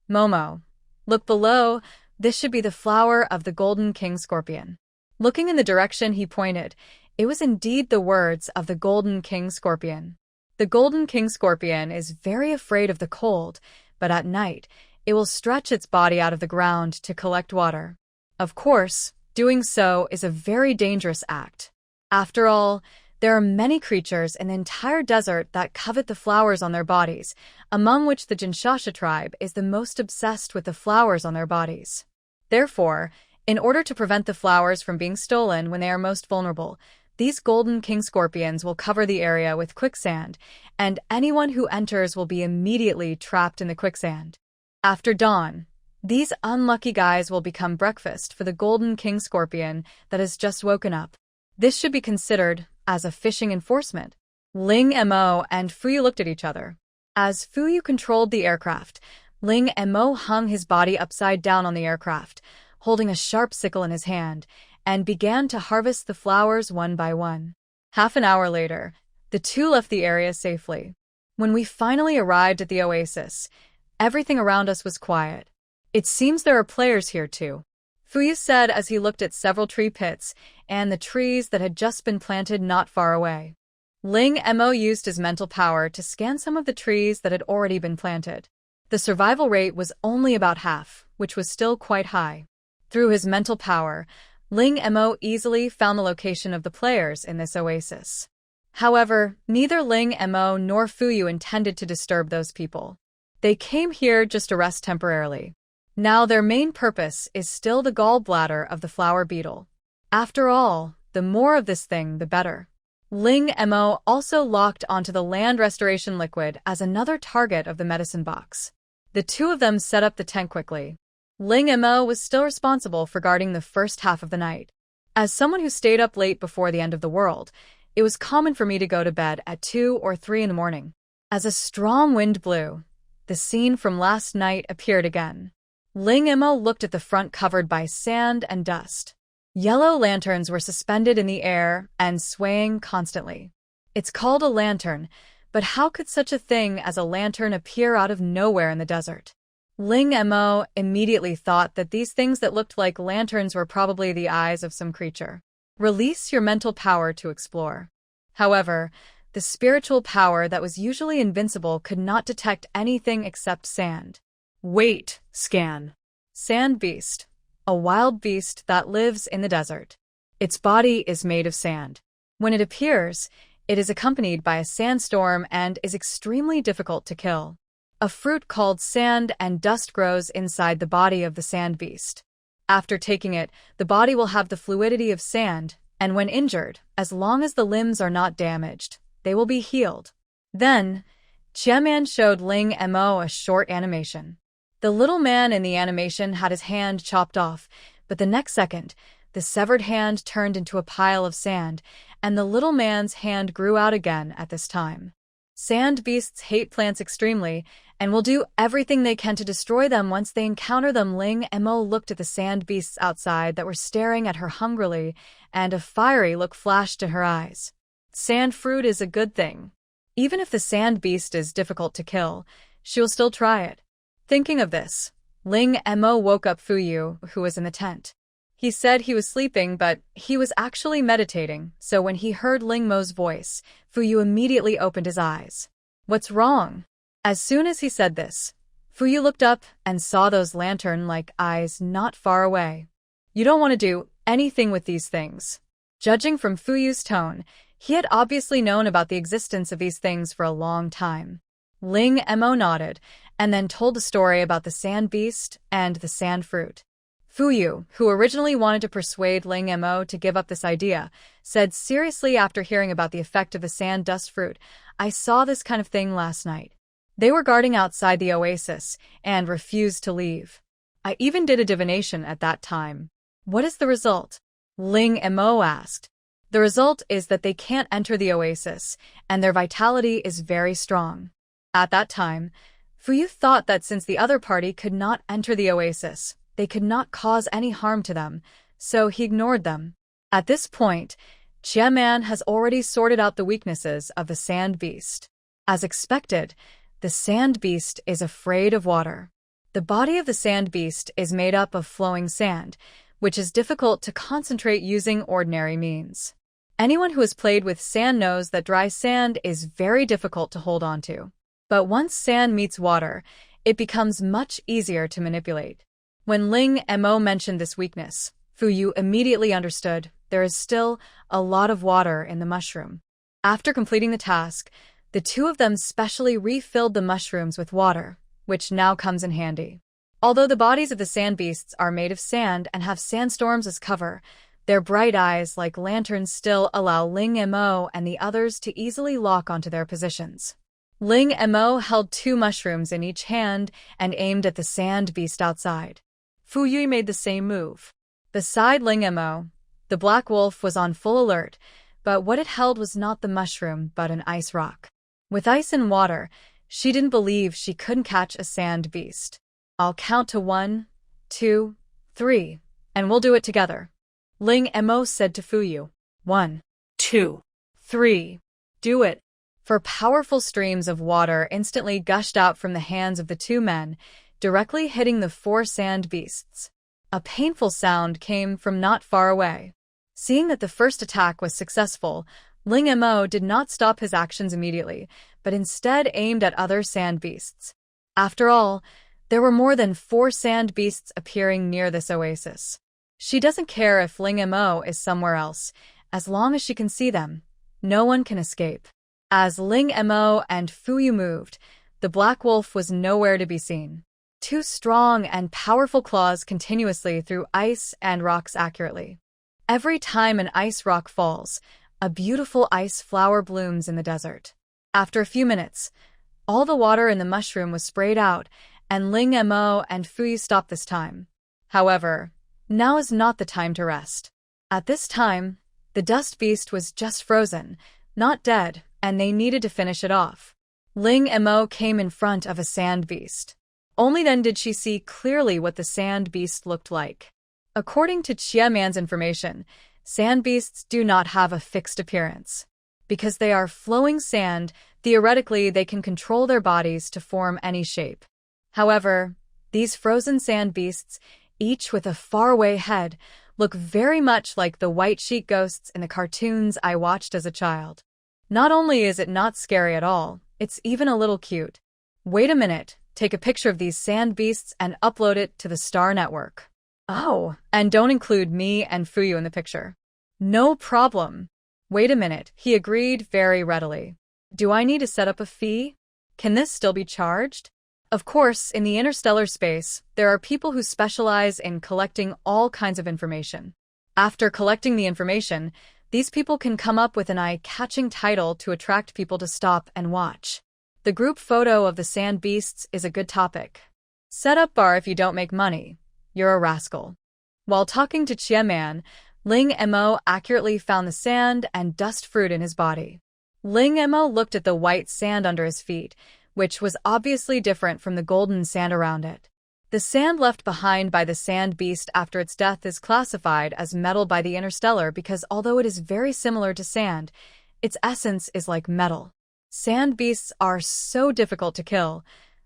"Momo, look below. This should be the flower of the golden king scorpion." Looking in the direction he pointed, it was indeed the words of the golden king scorpion. The golden king scorpion is very afraid of the cold, but at night, it will stretch its body out of the ground to collect water. Of course, doing so is a very dangerous act. After all, there are many creatures in the entire desert that covet the flowers on their bodies, among which the Jinshasha tribe is the most obsessed with the flowers on their bodies. Therefore, in order to prevent the flowers from being stolen when they are most vulnerable, these golden king scorpions will cover the area with quicksand, and anyone who enters will be immediately trapped in the quicksand. After dawn, these unlucky guys will become breakfast for the golden king scorpion that has just woken up. This should be considered as a fishing enforcement. Ling Mo and Fuyu looked at each other. As Fuyu controlled the aircraft, Ling Mo hung his body upside down on the aircraft, holding a sharp sickle in his hand, and began to harvest the flowers one by one. Half an hour later, the two left the area safely. When we finally arrived at the oasis, everything around us was quiet. It seems there are players here too, Fuyu said as he looked at several tree pits and the trees that had just been planted not far away. Ling Mo used his mental power to scan some of the trees that had already been planted. The survival rate was only about half, which was still quite high. Through his mental power, Ling Mo easily found the location of the players in this oasis. However, neither Ling Mo nor Fuyu intended to disturb those people. They came here just to rest temporarily. Now their main purpose is still the gallbladder of the flower beetle. After all, the more of this thing, the better. Ling Mo also locked onto the land restoration liquid as another target of the medicine box. The two of them set up the tent quickly. Ling Mo was still responsible for guarding the first half of the night. As someone who stayed up late before the end of the world, it was common for me to go to bed at 2 or 3 in the morning. As a strong wind blew, the scene from last night appeared again. Ling Mo looked at the front covered by sand and dust. Yellow lanterns were suspended in the air and swaying constantly. It's called a lantern, but how could such a thing as a lantern appear out of nowhere in the desert? Ling Mo immediately thought that these things that looked like lanterns were probably the eyes of some creature. Release your mental power to explore. However, the spiritual power that was usually invincible could not detect anything except sand. Wait, scan. Sand beast, a wild beast that lives in the desert. Its body is made of sand. When it appears, it is accompanied by a sandstorm and is extremely difficult to kill. A fruit called sand and dust grows inside the body of the sand beast. After taking it, the body will have the fluidity of sand, and when injured, as long as the limbs are not damaged, they will be healed. Then, Chiaman showed Ling Mo a short animation. The little man in the animation had his hand chopped off, but the next second, the severed hand turned into a pile of sand, and the little man's hand grew out again at this time. Sand beasts hate plants extremely, and will do everything they can to destroy them once they encounter them. Ling Mo looked at the sand beasts outside that were staring at her hungrily, and a fiery look flashed in her eyes. Sand fruit is a good thing. Even if the sand beast is difficult to kill, she will still try it. Thinking of this, Ling Mo woke up Fuyu, who was in the tent. He said he was sleeping, but he was actually meditating, so when he heard Ling Mo's voice, Fuyu immediately opened his eyes. What's wrong? As soon as he said this, Fuyu looked up and saw those lantern-like eyes not far away. You don't want to do anything with these things. Judging from Fuyu's tone, he had obviously known about the existence of these things for a long time. Ling Mo nodded, and then told the story about the sand beast and the sand fruit. Fuyu, who originally wanted to persuade Ling Mo to give up this idea, said seriously after hearing about the effect of the sand dust fruit, I saw this kind of thing last night. They were guarding outside the oasis and refused to leave. I even did a divination at that time. What is the result? Ling Mo asked. The result is that they can't enter the oasis, and their vitality is very strong. At that time, Fuyu thought that since the other party could not enter the oasis, they could not cause any harm to them, so he ignored them. At this point, Chiaman has already sorted out the weaknesses of the sand beast. As expected, the sand beast is afraid of water. The body of the sand beast is made up of flowing sand, which is difficult to concentrate using ordinary means. Anyone who has played with sand knows that dry sand is very difficult to hold onto. But once sand meets water, it becomes much easier to manipulate. When Ling Mo mentioned this weakness, Fuyu immediately understood there is still a lot of water in the mushroom. After completing the task, the two of them specially refilled the mushrooms with water, which now comes in handy. Although the bodies of the sand beasts are made of sand and have sandstorms as cover, their bright eyes like lanterns still allow Ling Mo and the others to easily lock onto their positions. Ling Mo held 2 mushrooms in each hand and aimed at the sand beast outside. Fuyu made the same move. Beside Ling Mo, the black wolf was on full alert, but what it held was not the mushroom but an ice rock. With ice and water, she didn't believe she couldn't catch a sand beast. I'll count to 1, 2, 3, and we'll do it together. Ling Mo said to Fuyu. 1, 2, 3. Do it. For powerful streams of water instantly gushed out from the hands of the 2 men, directly hitting the 4 sand beasts. A painful sound came from not far away. Seeing that the first attack was successful, Ling Mo did not stop his actions immediately, but instead aimed at other sand beasts. After all, there were more than 4 sand beasts appearing near this oasis. She doesn't care if Ling Mo is somewhere else, as long as she can see them. No one can escape. As Ling Mo and Fuyu moved, the black wolf was nowhere to be seen. 2 strong and powerful claws continuously threw ice and rocks accurately. Every time an ice rock falls, a beautiful ice flower blooms in the desert. After a few minutes, all the water in the mushroom was sprayed out, and Ling Mo and Fuyu stopped this time. However, now is not the time to rest. At this time, the dust beast was just frozen, not dead, and they needed to finish it off. Ling Mo came in front of a sand beast. Only then did she see clearly what the sand beast looked like. According to Chia Man's information, sand beasts do not have a fixed appearance. Because they are flowing sand, theoretically they can control their bodies to form any shape. However, these frozen sand beasts, each with a faraway head, look very much like the white sheet ghosts in the cartoons I watched as a child. Not only is it not scary at all, it's even a little cute. Wait a minute, take a picture of these sand beasts and upload it to the Star Network. Oh, and don't include me and Fuyu in the picture. No problem. Wait a minute, he agreed very readily. Do I need to set up a fee? Can this still be charged? Of course, in the interstellar space, there are people who specialize in collecting all kinds of information. After collecting the information, these people can come up with an eye-catching title to attract people to stop and watch. The group photo of the sand beasts is a good topic. Set up bar if you don't make money. You're a rascal. While talking to Chia Man, Ling Mo accurately found the sand and dust fruit in his body. Ling Mo looked at the white sand under his feet, which was obviously different from the golden sand around it. The sand left behind by the sand beast after its death is classified as metal by the Interstellar because although it is very similar to sand, its essence is like metal. Sand beasts are so difficult to kill.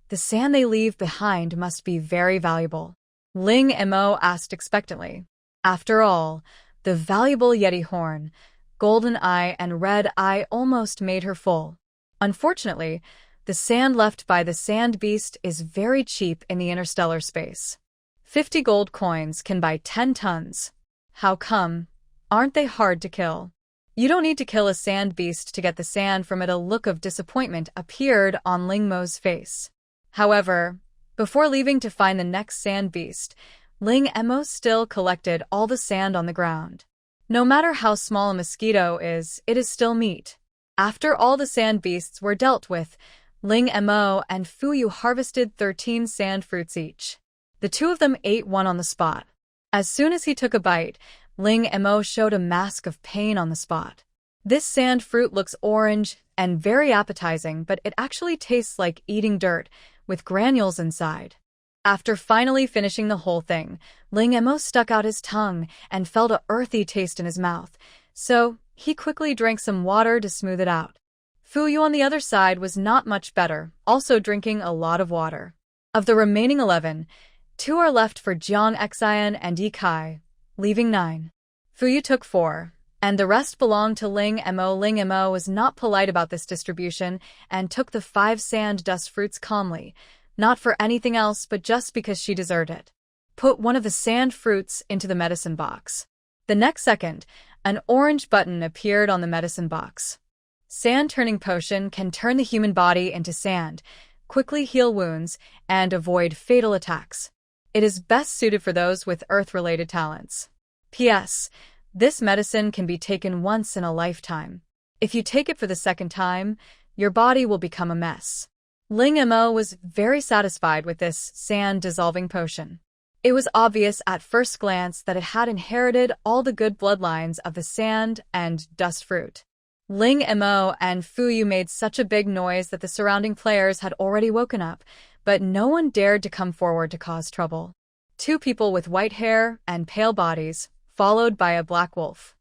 The sand they leave behind must be very valuable. Ling Mo asked expectantly. After all, the valuable Yeti horn, golden eye, and red eye almost made her full. Unfortunately, the sand left by the sand beast is very cheap in the interstellar space. 50 gold coins can buy 10 tons. How come? Aren't they hard to kill? You don't need to kill a sand beast to get the sand from it. A look of disappointment appeared on Ling Mo's face. However, before leaving to find the next sand beast, Ling Mo still collected all the sand on the ground. No matter how small a mosquito is, it is still meat. After all the sand beasts were dealt with, Ling Mo and Fuyu harvested 13 sand fruits each. The 2 of them ate one on the spot. As soon as he took a bite, Ling Mo showed a mask of pain on the spot. This sand fruit looks orange and very appetizing, but it actually tastes like eating dirt, with granules inside. After finally finishing the whole thing, Ling Mo stuck out his tongue and felt an earthy taste in his mouth, so he quickly drank some water to smooth it out. Fuyu on the other side was not much better, also drinking a lot of water. Of the remaining 11, 2 are left for Jiang Xian and Yi Kai, leaving 9. Fuyu took 4, and the rest belonged to Ling Mo. Ling Mo was not polite about this distribution and took the 5 sand dust fruits calmly, not for anything else but just because she deserved it. Put one of the sand fruits into the medicine box. The next second, an orange button appeared on the medicine box. Sand-turning potion can turn the human body into sand, quickly heal wounds, and avoid fatal attacks. It is best suited for those with earth-related talents. P.S. This medicine can be taken once in a lifetime. If you take it for the second time, your body will become a mess. Ling Mo was very satisfied with this sand-dissolving potion. It was obvious at first glance that it had inherited all the good bloodlines of the sand and dust fruit. Ling Mo and Fuyu made such a big noise that the surrounding players had already woken up, but no one dared to come forward to cause trouble. 2 people with white hair and pale bodies, followed by a black wolf.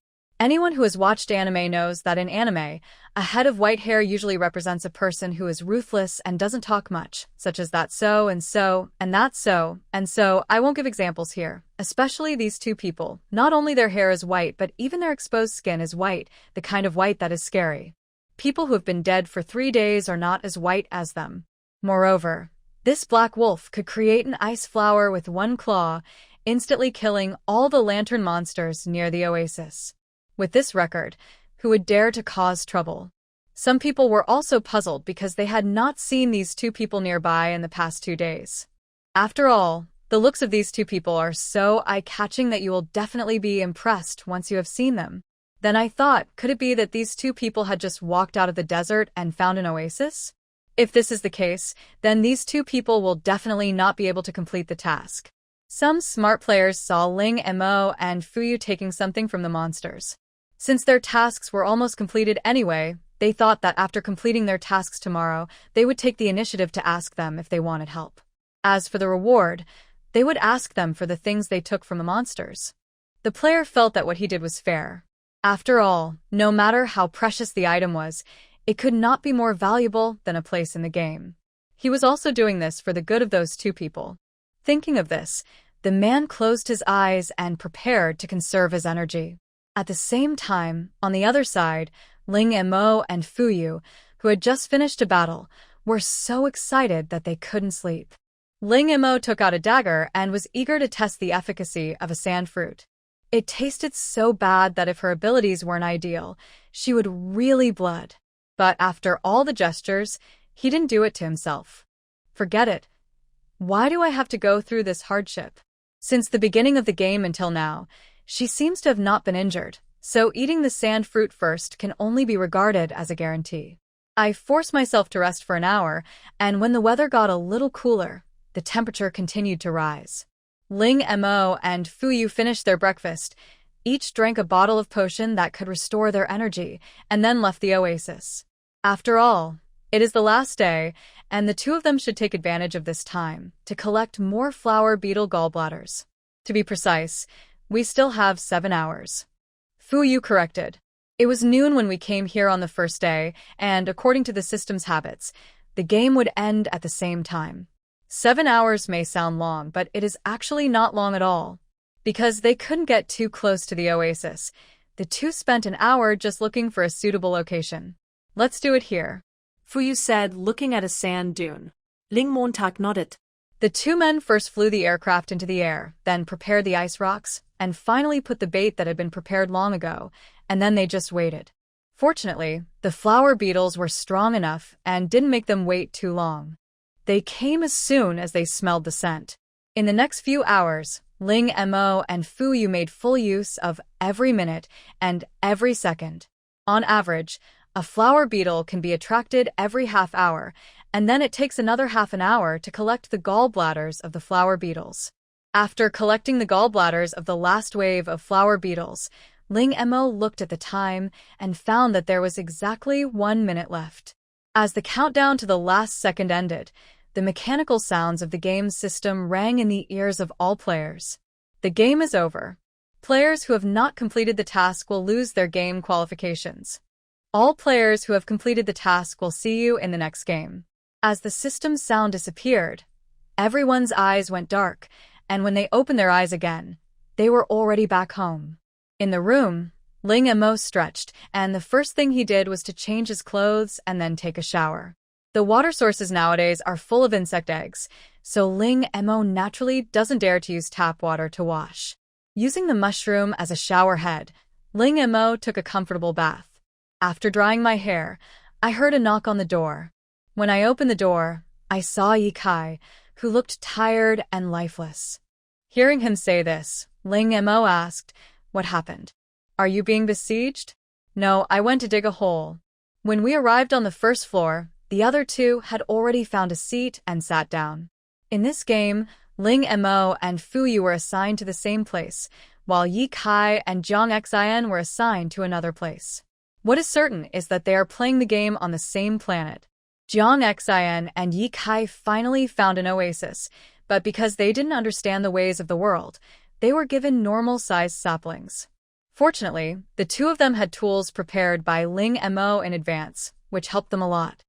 Anyone who has watched anime knows that in anime, a head of white hair usually represents a person who is ruthless and doesn't talk much, such as that so and so, and that so, and so. I won't give examples here, especially these two people. Not only their hair is white, but even their exposed skin is white, the kind of white that is scary. People who have been dead for 3 days are not as white as them. Moreover, this black wolf could create an ice flower with one claw, instantly killing all the lantern monsters near the oasis. With this record, who would dare to cause trouble? Some people were also puzzled because they had not seen these two people nearby in the past 2 days. After all, the looks of these two people are so eye-catching that you will definitely be impressed once you have seen them. Then I thought, could it be that these two people had just walked out of the desert and found an oasis? If this is the case, then these two people will definitely not be able to complete the task. Some smart players saw Ling Mo and Fuyu taking something from the monsters. Since their tasks were almost completed anyway, they thought that after completing their tasks tomorrow, they would take the initiative to ask them if they wanted help. As for the reward, they would ask them for the things they took from the monsters. The player felt that what he did was fair. After all, no matter how precious the item was, it could not be more valuable than a place in the game. He was also doing this for the good of those two people. Thinking of this, the man closed his eyes and prepared to conserve his energy. At the same time, on the other side, Ling Mo and Fuyu, who had just finished a battle, were so excited that they couldn't sleep. Ling Mo took out a dagger and was eager to test the efficacy of a sand fruit. It tasted so bad that if her abilities weren't ideal, she would really blood. But after all the gestures, he didn't do it to himself. Forget it. Why do I have to go through this hardship? Since the beginning of the game until now, she seems to have not been injured, so eating the sand fruit first can only be regarded as a guarantee. I forced myself to rest for an hour, and when the weather got a little cooler, the temperature continued to rise. Ling Mo and Fuyu finished their breakfast, each drank a bottle of potion that could restore their energy, and then left the oasis. After all, it is the last day, and the two of them should take advantage of this time to collect more flower beetle gallbladders. To be precise, we still have 7 hours. Fuyu corrected. It was noon when we came here on the first day, and according to the system's habits, the game would end at the same time. 7 hours may sound long, but it is actually not long at all. Because they couldn't get too close to the oasis, the two spent an hour just looking for a suitable location. Let's do it here, Fuyu said, looking at a sand dune. Ling Mo nodded. The two men first flew the aircraft into the air, then prepared the ice rocks, and finally put the bait that had been prepared long ago, and then they just waited. Fortunately, the flower beetles were strong enough and didn't make them wait too long. They came as soon as they smelled the scent. In the next few hours, Ling Mo and Fuyu made full use of every minute and every second. On average, a flower beetle can be attracted every half hour, and then it takes another half an hour to collect the gallbladders of the flower beetles. After collecting the gallbladders of the last wave of flower beetles, Ling Mo looked at the time and found that there was exactly 1 minute left. As the countdown to the last second ended, the mechanical sounds of the game's system rang in the ears of all players. The game is over. Players who have not completed the task will lose their game qualifications. All players who have completed the task will see you in the next game. As the system's sound disappeared, everyone's eyes went dark, and when they opened their eyes again, they were already back home. In the room, Ling Mo stretched, and the first thing he did was to change his clothes and then take a shower. The water sources nowadays are full of insect eggs, so Ling Mo naturally doesn't dare to use tap water to wash. Using the mushroom as a shower head, Ling Mo took a comfortable bath. After drying my hair, I heard a knock on the door. When I opened the door, I saw Yi Kai, who looked tired and lifeless. Hearing him say this, Ling Mo asked, "What happened? Are you being besieged?" "No, I went to dig a hole." When we arrived on the first floor, the other two had already found a seat and sat down. In this game, Ling Mo and Fuyu were assigned to the same place, while Yi Kai and Jiang Xian were assigned to another place. What is certain is that they are playing the game on the same planet. Jiang Xian and Yi Kai finally found an oasis, but because they didn't understand the ways of the world, they were given normal-sized saplings. Fortunately, the two of them had tools prepared by Ling Mo in advance, which helped them a lot.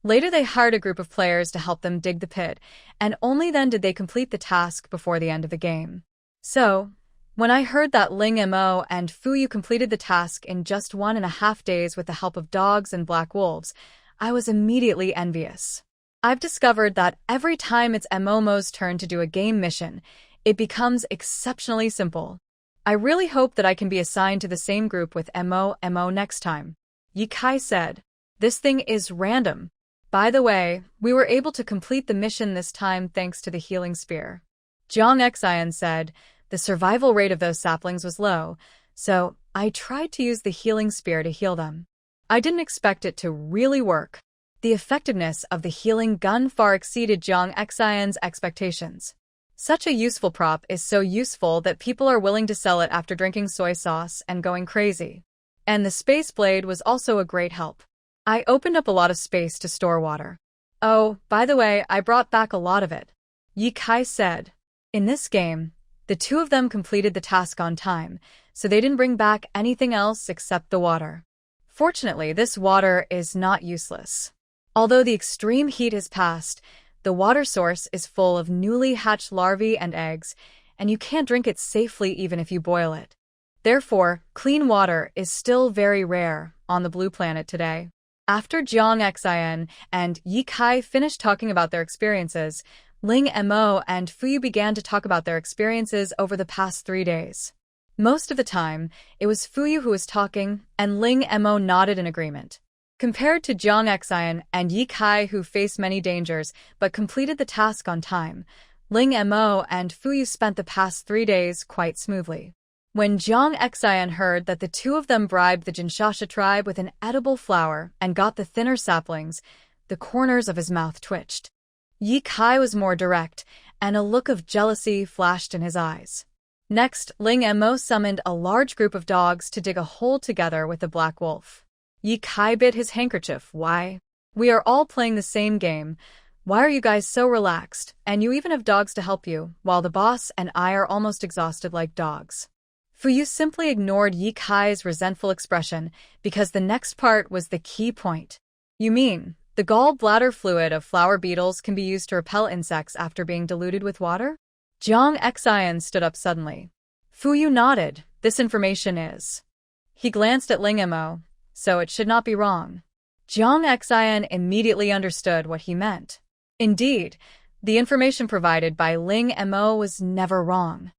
Later they hired a group of players to help them dig the pit, and only then did they complete the task before the end of the game. So, when I heard that Ling Mo and Fuyu completed the task in just 1.5 days with the help of dogs and black wolves, I was immediately envious. I've discovered that every time it's Momo's turn to do a game mission, it becomes exceptionally simple. I really hope that I can be assigned to the same group with Mo next time. Yikai said. This thing is random. By the way, we were able to complete the mission this time thanks to the healing spear. Zhang Xian said, the survival rate of those saplings was low, so I tried to use the healing spear to heal them. I didn't expect it to really work. The effectiveness of the healing gun far exceeded Zhang Xian's expectations. Such a useful prop is so useful that people are willing to sell it after drinking soy sauce and going crazy. And the space blade was also a great help. I opened up a lot of space to store water. Oh, by the way, I brought back a lot of it. Yikai said. In this game, the two of them completed the task on time, so they didn't bring back anything else except the water. Fortunately, this water is not useless. Although the extreme heat has passed, the water source is full of newly hatched larvae and eggs, and you can't drink it safely even if you boil it. Therefore, clean water is still very rare on the blue planet today. After Zhang Xian and Yikai finished talking about their experiences, Ling Mo and Fuyu began to talk about their experiences over the past 3 days. Most of the time, it was Fuyu who was talking, and Ling Mo nodded in agreement. Compared to Zhang Xian and Yikai, who faced many dangers but completed the task on time, Ling Mo and Fuyu spent the past 3 days quite smoothly. When Zhang Xian heard that the two of them bribed the Jinshasha tribe with an edible flower and got the thinner saplings, the corners of his mouth twitched. Yikai was more direct, and a look of jealousy flashed in his eyes. Next, Ling Mo summoned a large group of dogs to dig a hole together with the black wolf. Yikai bit his handkerchief. Why? We are all playing the same game. Why are you guys so relaxed? And you even have dogs to help you, while the boss and I are almost exhausted like dogs. Fuyu simply ignored Yikai's resentful expression because the next part was the key point. You mean, the gallbladder fluid of flower beetles can be used to repel insects after being diluted with water? Zhang Xian stood up suddenly. Fuyu nodded. This information is. He glanced at Ling Mo, so it should not be wrong. Zhang Xian immediately understood what he meant. Indeed, the information provided by Ling Mo was never wrong.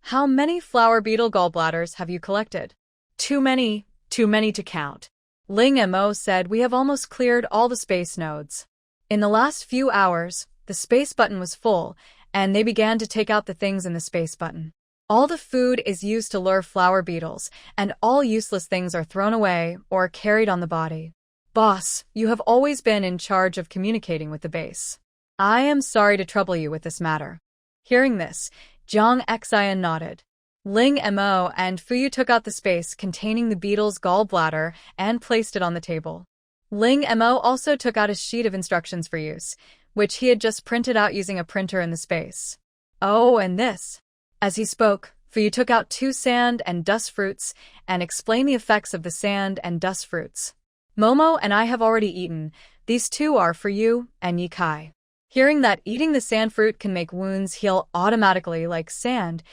How many flower beetle gallbladders have you collected? Too many to count. Ling Mo said, we have almost cleared all the space nodes. In the last few hours, the space button was full, and they began to take out the things in the space button. All the food is used to lure flower beetles, and all useless things are thrown away or carried on the body. Boss, you have always been in charge of communicating with the base. I am sorry to trouble you with this matter. Hearing this, Zhang Xian nodded. Ling Mo and Fuyu took out the space containing the beetle's gallbladder and placed it on the table. Ling Mo also took out a sheet of instructions for use, which he had just printed out using a printer in the space. Oh, and this. As he spoke, Fuyu took out 2 sand and dust fruits and explained the effects of the sand and dust fruits. Momo and I have already eaten. These 2 are for you and Yikai. Hearing that eating the sand fruit can make wounds heal automatically like sand,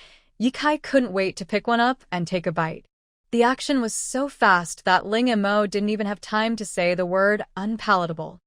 Yikai couldn't wait to pick one up and take a bite. The action was so fast that Ling Mo didn't even have time to say the word unpalatable.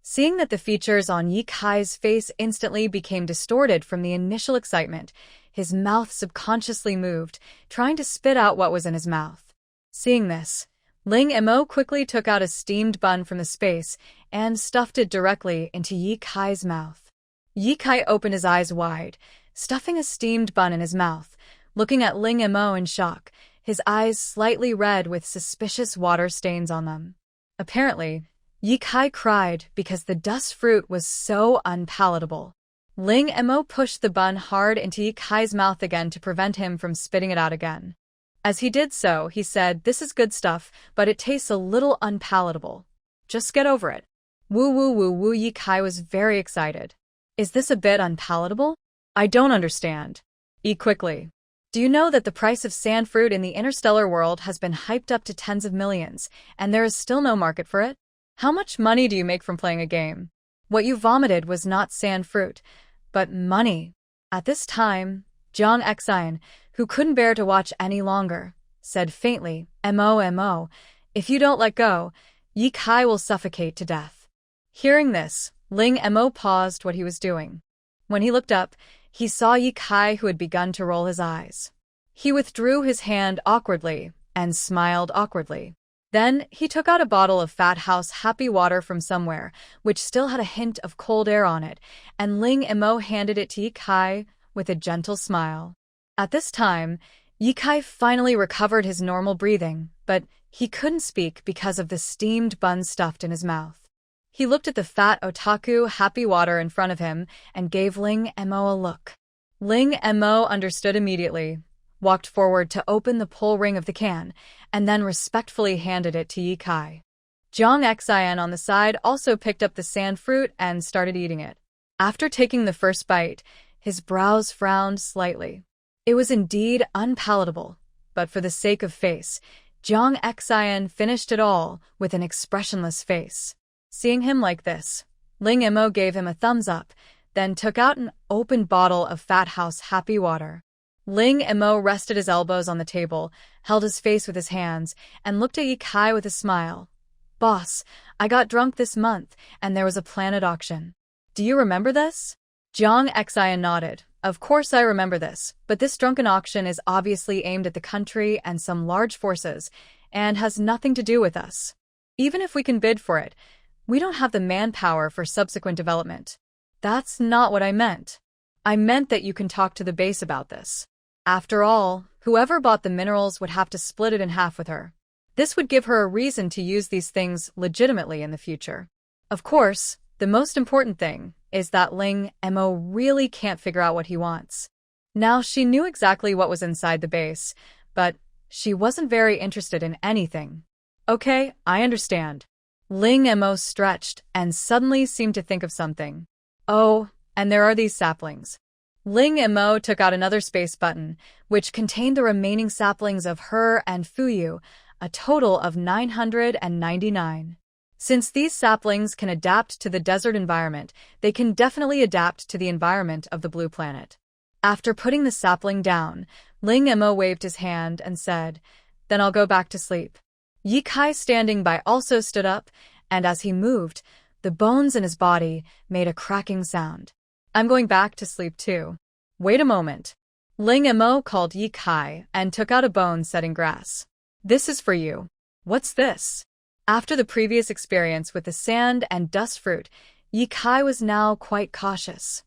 Seeing that the features on Yikai's face instantly became distorted from the initial excitement, his mouth subconsciously moved, trying to spit out what was in his mouth. Seeing this, Ling Mo quickly took out a steamed bun from the space and stuffed it directly into Yikai's mouth. Yikai opened his eyes wide, stuffing a steamed bun in his mouth, looking at Ling Mo in shock, his eyes slightly red with suspicious water stains on them. Apparently, Yikai cried because the dust fruit was so unpalatable. Ling Mo pushed the bun hard into Yikai's mouth again to prevent him from spitting it out again. As he did so, he said, this is good stuff, but it tastes a little unpalatable. Just get over it. Woo woo woo woo. Yikai was very excited. Is this a bit unpalatable? I don't understand. Eat quickly. Do you know that the price of sand fruit in the interstellar world has been hyped up to tens of millions, and there is still no market for it? How much money do you make from playing a game? What you vomited was not sand fruit, but money. At this time, Jang Xian, who couldn't bear to watch any longer, said faintly, "Mo, if you don't let go, Yi Kai will suffocate to death." Hearing this, Ling Mo paused what he was doing. When he looked up, he saw Yi Kai, who had begun to roll his eyes. He withdrew his hand awkwardly and smiled awkwardly. Then he took out a bottle of Fat House Happy Water from somewhere, which still had a hint of cold air on it, and Ling Mo handed it to Yi Kai with a gentle smile. At this time, Yi Kai finally recovered his normal breathing, but he couldn't speak because of the steamed bun stuffed in his mouth. He looked at the fat otaku Happy Water in front of him and gave Ling Mo a look. Ling Mo understood immediately, walked forward to open the pull ring of the can, and then respectfully handed it to Yi Kai. Jang Xian on the side also picked up the sand fruit and started eating it. After taking the first bite, his brows frowned slightly. It was indeed unpalatable, but for the sake of face, Jang Xian finished it all with an expressionless face. Seeing him like this, Ling Mo gave him a thumbs up, then took out an open bottle of Fat House Happy Water. Ling Mo rested his elbows on the table, held his face with his hands, and looked at Yi Kai with a smile. "Boss, I got drunk this month, and there was a planet auction. Do you remember this?" Jang Xian nodded. "Of course I remember this, but this drunken auction is obviously aimed at the country and some large forces, and has nothing to do with us. Even if we can bid for it, we don't have the manpower for subsequent development." "That's not what I meant. I meant that you can talk to the base about this. After all, whoever bought the minerals would have to split it in half with her. This would give her a reason to use these things legitimately in the future. Of course, the most important thing is that Ling Mo really can't figure out what he wants." Now she knew exactly what was inside the base, but she wasn't very interested in anything. "Okay, I understand." Ling Mo stretched and suddenly seemed to think of something. "Oh, and there are these saplings." Ling Mo took out another space button, which contained the remaining saplings of her and Fuyu, a total of 999. Since these saplings can adapt to the desert environment, they can definitely adapt to the environment of the blue planet. After putting the sapling down, Ling Mo waved his hand and said, "Then I'll go back to sleep." Yi Kai standing by also stood up, and as he moved, the bones in his body made a cracking sound. "I'm going back to sleep too." "Wait a moment." Ling Mo called Yi Kai and took out a bone-setting grass. "This is for you." "What's this?" After the previous experience with the sand and dust fruit, Yi Kai was now quite cautious.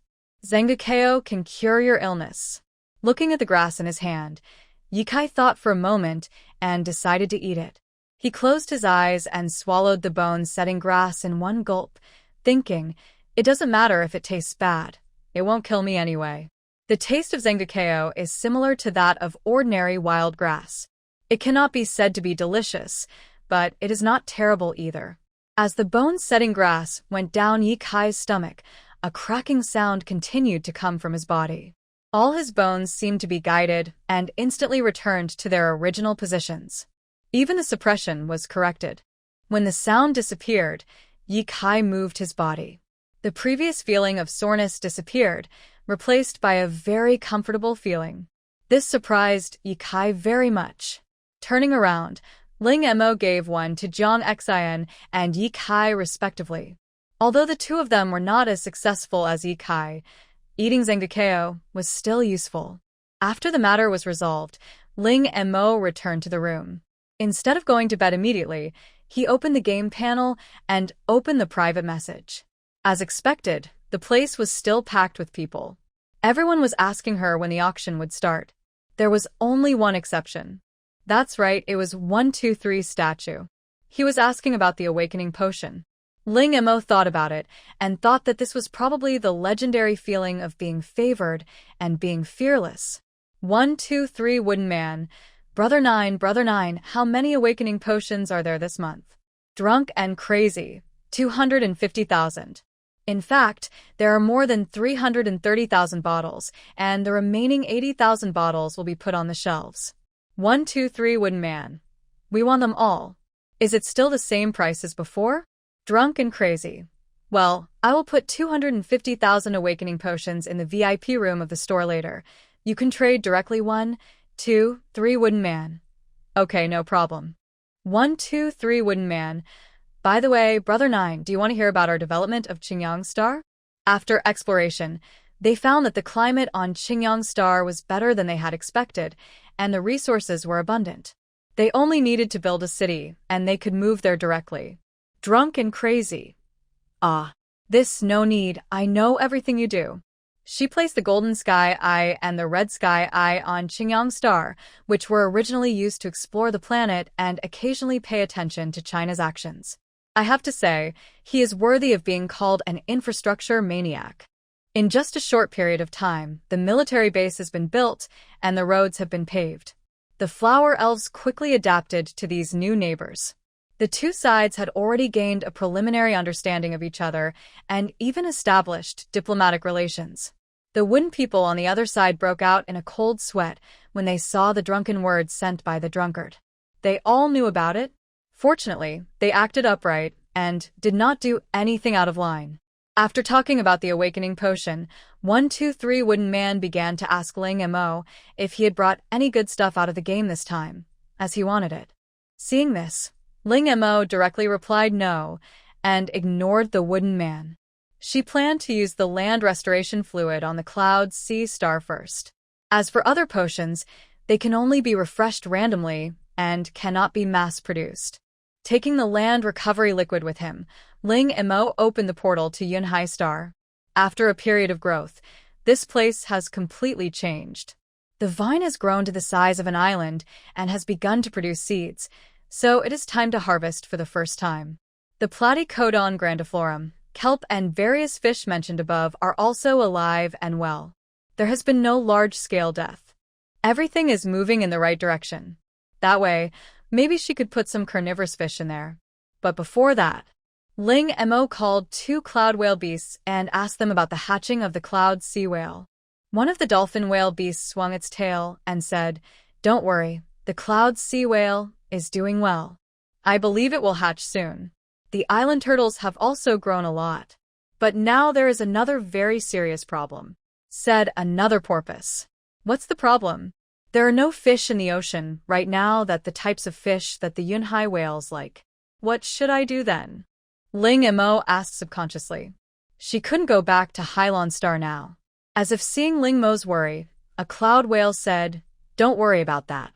"Zengakeo can cure your illness." Looking at the grass in his hand, Yi Kai thought for a moment and decided to eat it. He closed his eyes and swallowed the bone-setting grass in one gulp, thinking, "It doesn't matter if it tastes bad. It won't kill me anyway." The taste of Zengakeo is similar to that of ordinary wild grass. It cannot be said to be delicious, but it is not terrible either. As the bone-setting grass went down Yi Kai's stomach, a cracking sound continued to come from his body. All his bones seemed to be guided and instantly returned to their original positions. Even the suppression was corrected. When the sound disappeared, Yi Kai moved his body. The previous feeling of soreness disappeared, replaced by a very comfortable feeling. This surprised Yi Kai very much. Turning around, Ling Mo gave one to Jang Xian and Yi Kai respectively. Although the two of them were not as successful as Yi Kai, eating Zengakeo was still useful. After the matter was resolved, Ling Mo returned to the room. Instead of going to bed immediately, he opened the game panel and opened the private message. As expected, the place was still packed with people. Everyone was asking her when the auction would start. There was only one exception. That's right, it was 123's statue. He was asking about the awakening potion. Ling Mo thought about it and thought that this was probably the legendary feeling of being favored and being fearless. 123 Wooden Man. Brother 9, how many awakening potions are there this month? Drunk and crazy. 250,000. In fact, there are more than 330,000 bottles, and the remaining 80,000 bottles will be put on the shelves. 123 Wooden Man. We want them all. Is it still the same price as before? Drunk and crazy. Well, I will put 250,000 awakening potions in the VIP room of the store later. You can trade directly 1, 2, 3 Wooden Man. Okay, no problem. 1, 2, 3 Wooden Man. By the way, Brother 9, do you want to hear about our development of Qingyang Star? After exploration, they found that the climate on Qingyang Star was better than they had expected, and the resources were abundant. They only needed to build a city, and they could move there directly. Drunk and crazy. Ah, this no need, I know everything you do. She placed the golden sky eye and the red sky eye on Qingyang Star, which were originally used to explore the planet and occasionally pay attention to China's actions. I have to say, he is worthy of being called an infrastructure maniac. In just a short period of time, the military base has been built and the roads have been paved. The flower elves quickly adapted to these new neighbors. The two sides had already gained a preliminary understanding of each other and even established diplomatic relations. The wooden people on the other side broke out in a cold sweat when they saw the drunken words sent by the drunkard. They all knew about it. Fortunately, they acted upright and did not do anything out of line. After talking about the awakening potion, 123 Wooden Man began to ask Ling Mo if he had brought any good stuff out of the game this time, as he wanted it. Seeing this, Ling Mo directly replied no and ignored the Wooden Man. She planned to use the land restoration fluid on the Cloud Sea Star first. As for other potions, they can only be refreshed randomly and cannot be mass-produced. Taking the land recovery liquid with him, Ling Mo opened the portal to Yunhai Star. After a period of growth, this place has completely changed. The vine has grown to the size of an island and has begun to produce seeds, so it is time to harvest for the first time. The Platycodon grandiflorum, kelp and various fish mentioned above are also alive and well. There has been no large-scale death. Everything is moving in the right direction. That way, maybe she could put some carnivorous fish in there. But before that, Ling Mo called 2 cloud whale beasts and asked them about the hatching of the cloud sea whale. One of the dolphin whale beasts swung its tail and said, "Don't worry, the cloud sea whale is doing well. I believe it will hatch soon." The island turtles have also grown a lot. But now there is another very serious problem, said another porpoise. What's the problem? There are no fish in the ocean right now that the types of fish that the Yunhai whales like. What should I do then? Ling Mo asked subconsciously. She couldn't go back to Hylon Star now. As if seeing Ling Mo's worry, a cloud whale said, "Don't worry about that.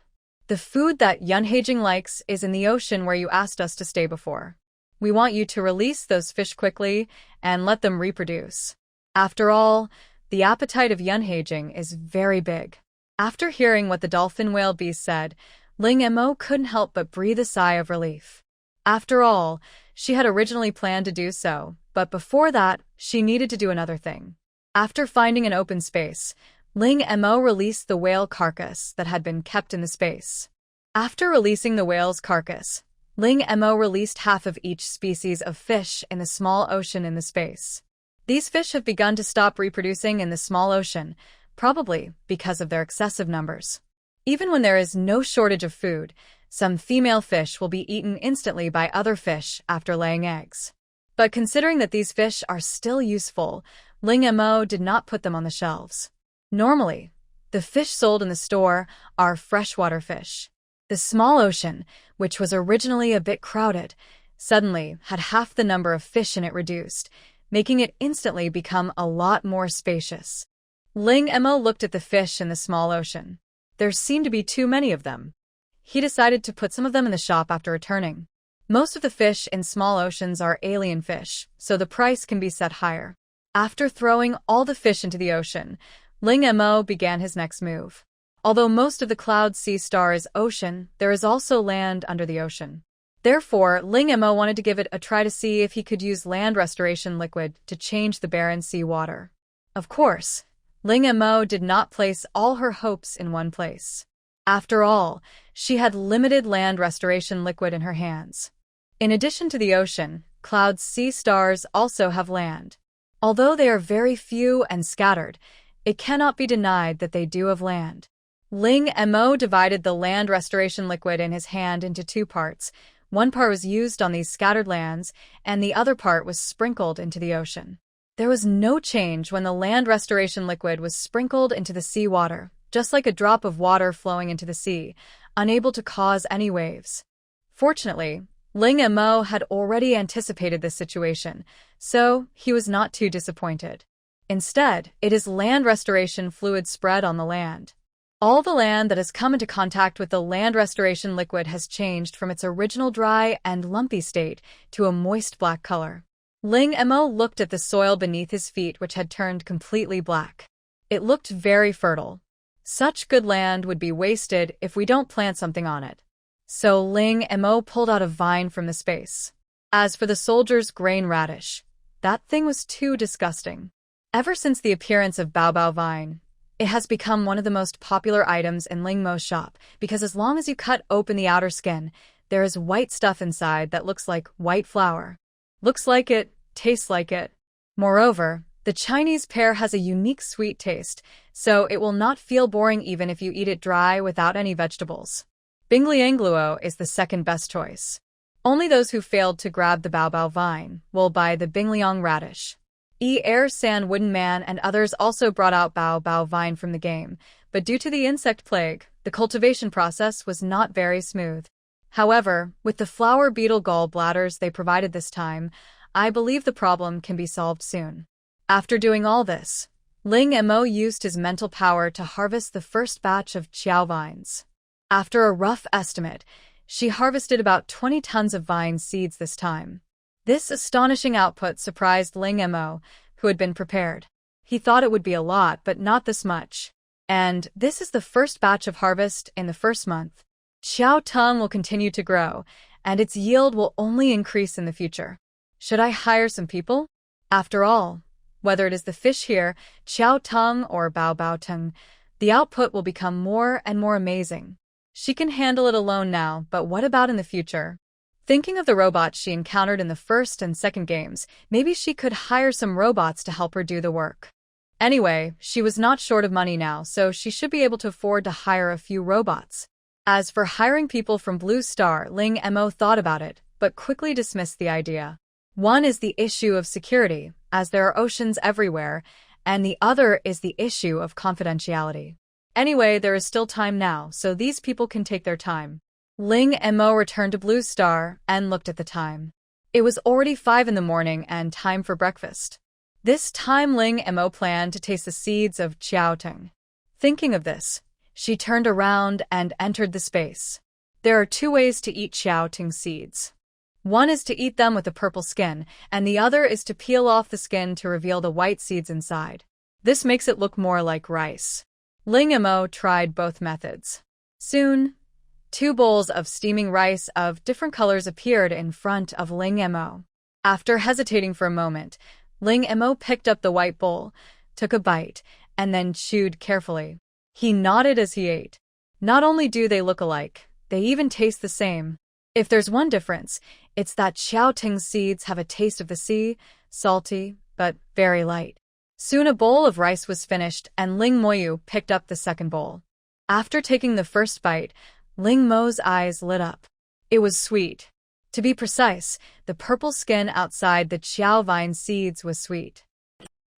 The food that Yunhaijing likes is in the ocean where you asked us to stay before. We want you to release those fish quickly and let them reproduce. After all, the appetite of Yunhaijing is very big." After hearing what the dolphin whale beast said, Ling Mo couldn't help but breathe a sigh of relief. After all, she had originally planned to do so, but before that, she needed to do another thing. After finding an open space, Ling Mo released the whale carcass that had been kept in the space. After releasing the whale's carcass, Ling Mo released half of each species of fish in the small ocean in the space. These fish have begun to stop reproducing in the small ocean, probably because of their excessive numbers. Even when there is no shortage of food, some female fish will be eaten instantly by other fish after laying eggs. But considering that these fish are still useful, Ling Mo did not put them on the shelves. Normally, the fish sold in the store are freshwater fish. The small ocean, which was originally a bit crowded, suddenly had half the number of fish in it reduced, making it instantly become a lot more spacious. Ling Mo looked at the fish in the small ocean. There seemed to be too many of them. He decided to put some of them in the shop after returning. Most of the fish in small oceans are alien fish, so the price can be set higher. After throwing all the fish into the ocean, Ling Mo began his next move. Although most of the Cloud Sea Star is ocean, there is also land under the ocean. Therefore, Ling Mo wanted to give it a try to see if he could use land restoration liquid to change the barren sea water. Of course, Ling Mo did not place all her hopes in one place. After all, she had limited land restoration liquid in her hands. In addition to the ocean, Cloud Sea Stars also have land. Although they are very few and scattered, it cannot be denied that they do have land. Ling Mo divided the land restoration liquid in his hand into two parts. One part was used on these scattered lands, and the other part was sprinkled into the ocean. There was no change when the land restoration liquid was sprinkled into the sea water, just like a drop of water flowing into the sea, unable to cause any waves. Fortunately, Ling Mo had already anticipated this situation, so he was not too disappointed. Instead, it is land restoration fluid spread on the land. All the land that has come into contact with the land restoration liquid has changed from its original dry and lumpy state to a moist black color. Ling Mo looked at the soil beneath his feet, which had turned completely black. It looked very fertile. Such good land would be wasted if we don't plant something on it. So Ling Mo pulled out a vine from the space. As for the soldier's grain radish, that thing was too disgusting. Ever since the appearance of Bao vine, it has become one of the most popular items in Ling Mo's shop because as long as you cut open the outer skin, there is white stuff inside that looks like white flour. Looks like it, tastes like it. Moreover, the Chinese pear has a unique sweet taste, so it will not feel boring even if you eat it dry without any vegetables. Bingliangluo is the second best choice. Only those who failed to grab the Bao vine will buy the Bingliang radish. Air San Wooden Man and others also brought out Bao vine from the game, but due to the insect plague, the cultivation process was not very smooth. However, with the flower beetle gall bladders they provided this time, I believe the problem can be solved soon. After doing all this, Ling Mo used his mental power to harvest the first batch of Qiao vines. After a rough estimate, she harvested about 20 tons of vine seeds this time. This astonishing output surprised Ling Mo, who had been prepared. He thought it would be a lot, but not this much. And this is the first batch of harvest in the first month. Qiao Tung will continue to grow, and its yield will only increase in the future. Should I hire some people? After all, whether it is the fish here, Qiao Tung or Bao Tung, the output will become more and more amazing. She can handle it alone now, but what about in the future? Thinking of the robots she encountered in the first and second games, maybe she could hire some robots to help her do the work. Anyway, she was not short of money now, so she should be able to afford to hire a few robots. As for hiring people from Blue Star, Ling Mo thought about it, but quickly dismissed the idea. One is the issue of security, as there are oceans everywhere, and the other is the issue of confidentiality. Anyway, there is still time now, so these people can take their time. Ling Mo returned to Blue Star and looked at the time. It was already 5 in the morning and time for breakfast. This time Ling Mo planned to taste the seeds of Qiao Tung. Thinking of this, she turned around and entered the space. There are 2 ways to eat Qiao Tung seeds. One is to eat them with the purple skin, and the other is to peel off the skin to reveal the white seeds inside. This makes it look more like rice. Ling Mo tried both methods. Soon, 2 bowls of steaming rice of different colors appeared in front of Ling Mo. After hesitating for a moment, Ling Mo picked up the white bowl, took a bite, and then chewed carefully. He nodded as he ate. Not only do they look alike, they even taste the same. If there's one difference, it's that Qiao Tung seeds have a taste of the sea, salty, but very light. Soon a bowl of rice was finished and Ling Moyu picked up the second bowl. After taking the first bite, Ling Mo's eyes lit up. It was sweet. To be precise, the purple skin outside the Qiao vine seeds was sweet.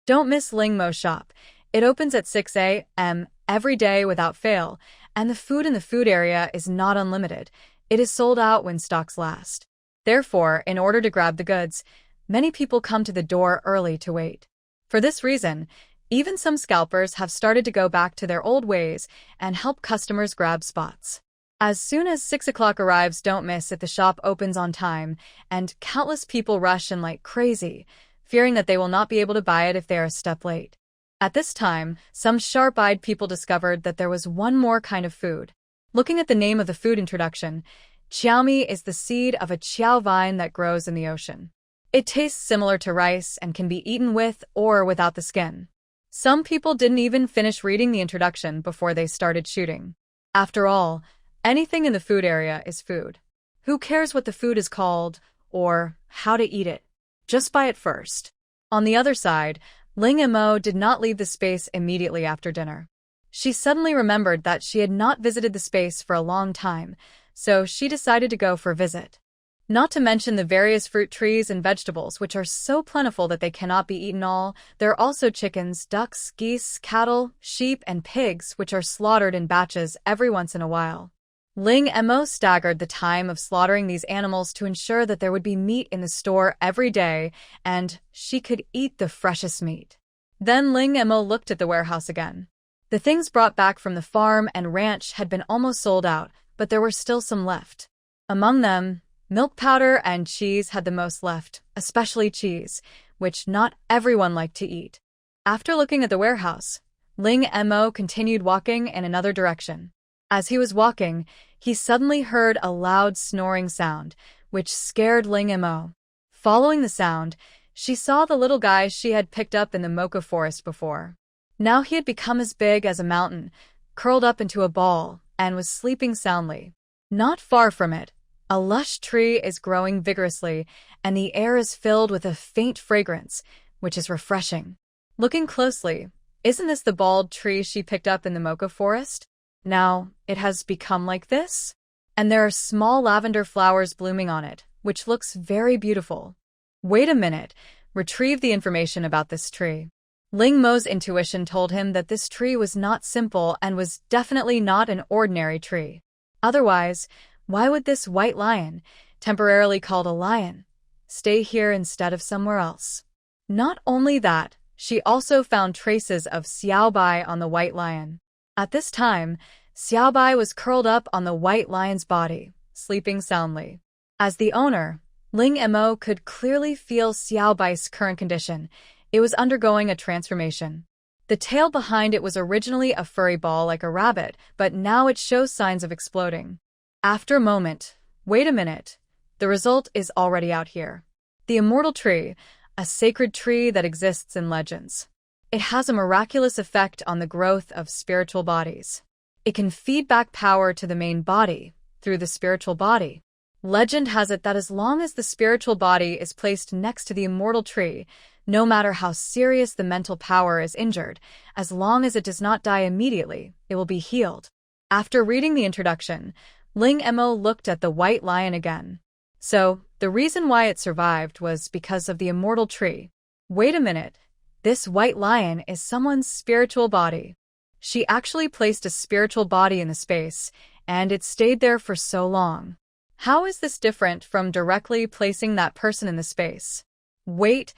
Don't miss Ling Mo's shop. It opens at 6 a.m. every day without fail, and the food in the food area is not unlimited. It is sold out when stocks last. Therefore, in order to grab the goods, many people come to the door early to wait. For this reason, even some scalpers have started to go back to their old ways and help customers grab spots. As soon as 6 o'clock arrives, don't miss it. The shop opens on time, and countless people rush in like crazy, fearing that they will not be able to buy it if they are a step late. At this time, some sharp-eyed people discovered that there was one more kind of food. Looking at the name of the food introduction, qiaomi is the seed of a qiao vine that grows in the ocean. It tastes similar to rice and can be eaten with or without the skin. Some people didn't even finish reading the introduction before they started shooting. After all, anything in the food area is food. Who cares what the food is called or how to eat it? Just buy it first. On the other side, Ling Mo did not leave the space immediately after dinner. She suddenly remembered that she had not visited the space for a long time, so she decided to go for a visit. Not to mention the various fruit trees and vegetables which are so plentiful that they cannot be eaten all, there are also chickens, ducks, geese, cattle, sheep, and pigs which are slaughtered in batches every once in a while. Ling Mo staggered the time of slaughtering these animals to ensure that there would be meat in the store every day, and she could eat the freshest meat. Then Ling Mo looked at the warehouse again. The things brought back from the farm and ranch had been almost sold out, but there were still some left. Among them, milk powder and cheese had the most left, especially cheese, which not everyone liked to eat. After looking at the warehouse, Ling Mo continued walking in another direction. As he was walking, he suddenly heard a loud snoring sound, which scared Ling Mo. Following the sound, she saw the little guy she had picked up in the mocha forest before. Now he had become as big as a mountain, curled up into a ball, and was sleeping soundly. Not far from it, a lush tree is growing vigorously, and the air is filled with a faint fragrance, which is refreshing. Looking closely, isn't this the bald tree she picked up in the mocha forest? Now, it has become like this? And there are small lavender flowers blooming on it, which looks very beautiful. Wait a minute, retrieve the information about this tree. Ling Mo's intuition told him that this tree was not simple and was definitely not an ordinary tree. Otherwise, why would this white lion, temporarily called a lion, stay here instead of somewhere else? Not only that, she also found traces of Xiaobai on the white lion. At this time, Xiaobai was curled up on the white lion's body, sleeping soundly. As the owner, Ling Mo could clearly feel Xiaobai's current condition. It was undergoing a transformation. The tail behind it was originally a furry ball like a rabbit, but now it shows signs of exploding. After a moment, wait a minute, the result is already out here. The immortal tree, a sacred tree that exists in legends. It has a miraculous effect on the growth of spiritual bodies. It can feed back power to the main body through the spiritual body. Legend has it that as long as the spiritual body is placed next to the immortal tree, no matter how serious the mental power is injured, as long as it does not die immediately, it will be healed. After reading the introduction, Ling Mo looked at the white lion again. So, the reason why it survived was because of the immortal tree. Wait a minute. This white lion is someone's spiritual body. She actually placed a spiritual body in the space, and it stayed there for so long. How is this different from directly placing that person in the space? Wait,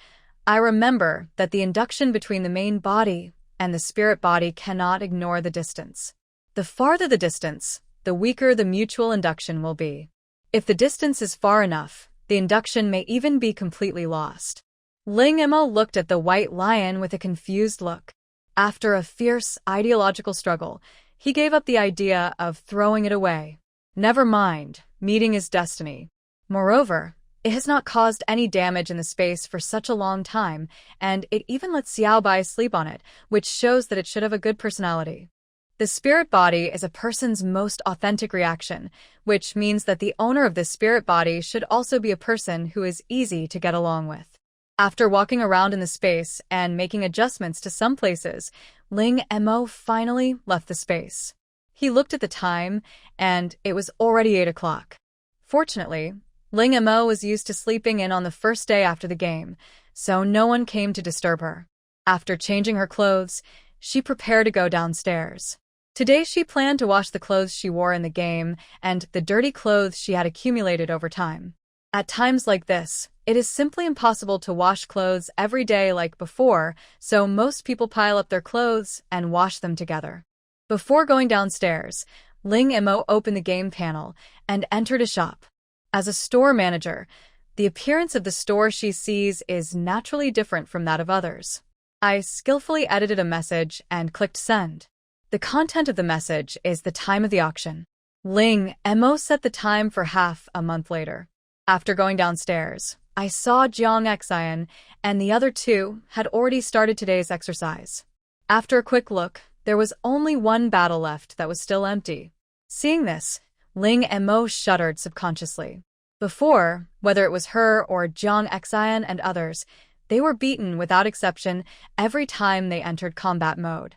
I remember that the induction between the main body and the spirit body cannot ignore the distance. The farther the distance, the weaker the mutual induction will be. If the distance is far enough, the induction may even be completely lost. Ling Mo looked at the white lion with a confused look. After a fierce ideological struggle, he gave up the idea of throwing it away. Never mind, meeting is destiny. Moreover, it has not caused any damage in the space for such a long time, and it even lets Xiaobai sleep on it, which shows that it should have a good personality. The spirit body is a person's most authentic reaction, which means that the owner of this spirit body should also be a person who is easy to get along with. After walking around in the space and making adjustments to some places, Ling Mo finally left the space. He looked at the time, and it was already 8 o'clock. Fortunately, Ling Mo was used to sleeping in on the first day after the game, so no one came to disturb her. After changing her clothes, she prepared to go downstairs. Today she planned to wash the clothes she wore in the game and the dirty clothes she had accumulated over time. At times like this, it is simply impossible to wash clothes every day like before, so most people pile up their clothes and wash them together. Before going downstairs, Ling Mo opened the game panel and entered a shop. As a store manager, the appearance of the store she sees is naturally different from that of others. I skillfully edited a message and clicked send. The content of the message is the time of the auction. Ling Mo set the time for half a month later. After going downstairs, I saw Jiang Xian and the other two had already started today's exercise. After a quick look, there was only one battle left that was still empty. Seeing this, Ling Mo shuddered subconsciously. Before, whether it was her or Jiang Xian and others, They were beaten without exception every time they entered combat mode.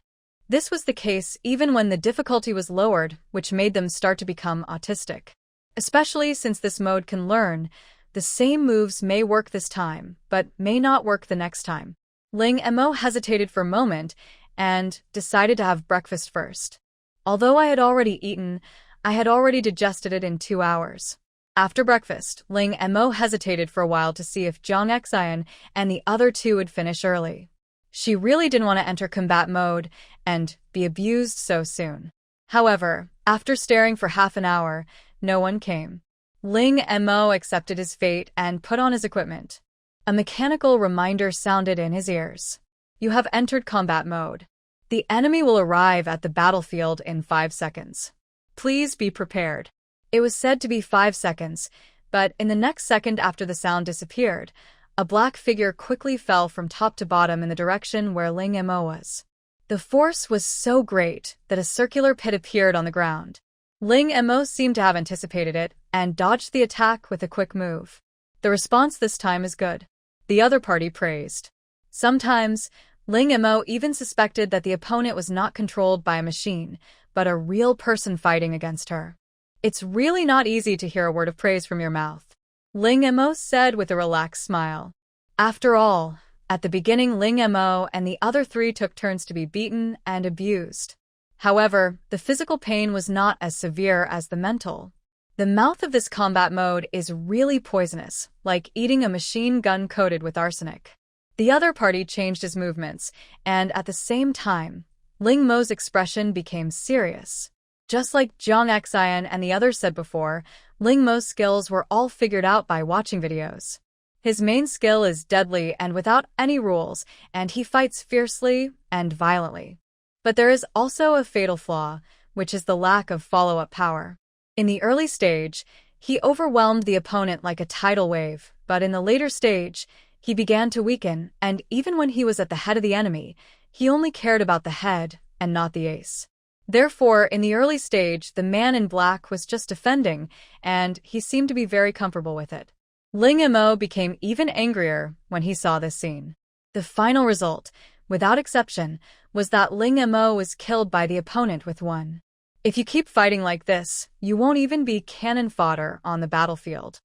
This was the case even when the difficulty was lowered, which made them start to become autistic. Especially since this mode can learn, the same moves may work this time, but may not work the next time. Ling Mo hesitated for a moment and decided to have breakfast first. Although I had already eaten, I had already digested it in 2 hours. After breakfast, Ling Mo hesitated for a while to see if Jiang Xian and the other two would finish early. She really didn't want to enter combat mode and be abused so soon. However, after staring for half an hour, no one came. Ling Mo accepted his fate and put on his equipment. A mechanical reminder sounded in his ears. You have entered combat mode. The enemy will arrive at the battlefield in 5 seconds. Please be prepared. It was said to be 5 seconds, but in the next second after the sound disappeared, a black figure quickly fell from top to bottom in the direction where Ling Mo was. The force was so great that a circular pit appeared on the ground. Ling Mo seemed to have anticipated it and dodged the attack with a quick move. The response this time is good. The other party praised. Sometimes, Ling Mo even suspected that the opponent was not controlled by a machine, but a real person fighting against her. It's really not easy to hear a word of praise from your mouth, Ling Mo said with a relaxed smile. After all, at the beginning Ling Mo and the other 3 took turns to be beaten and abused. However, the physical pain was not as severe as the mental. The mouth of this combat mode is really poisonous, like eating a machine gun coated with arsenic. The other party changed his movements, and at the same time, Ling Mo's expression became serious. Just like Jiang Xian and the others said before, Ling Mo's skills were all figured out by watching videos. His main skill is deadly and without any rules, and he fights fiercely and violently. But there is also a fatal flaw, which is the lack of follow-up power. In the early stage, he overwhelmed the opponent like a tidal wave, but in the later stage, he began to weaken, and even when he was at the head of the enemy, he only cared about the head and not the ace. Therefore, in the early stage, the man in black was just defending, and he seemed to be very comfortable with it. Ling Mo became even angrier when he saw this scene. The final result, without exception, was that Ling Mo was killed by the opponent with 1. If you keep fighting like this, you won't even be cannon fodder on the battlefield.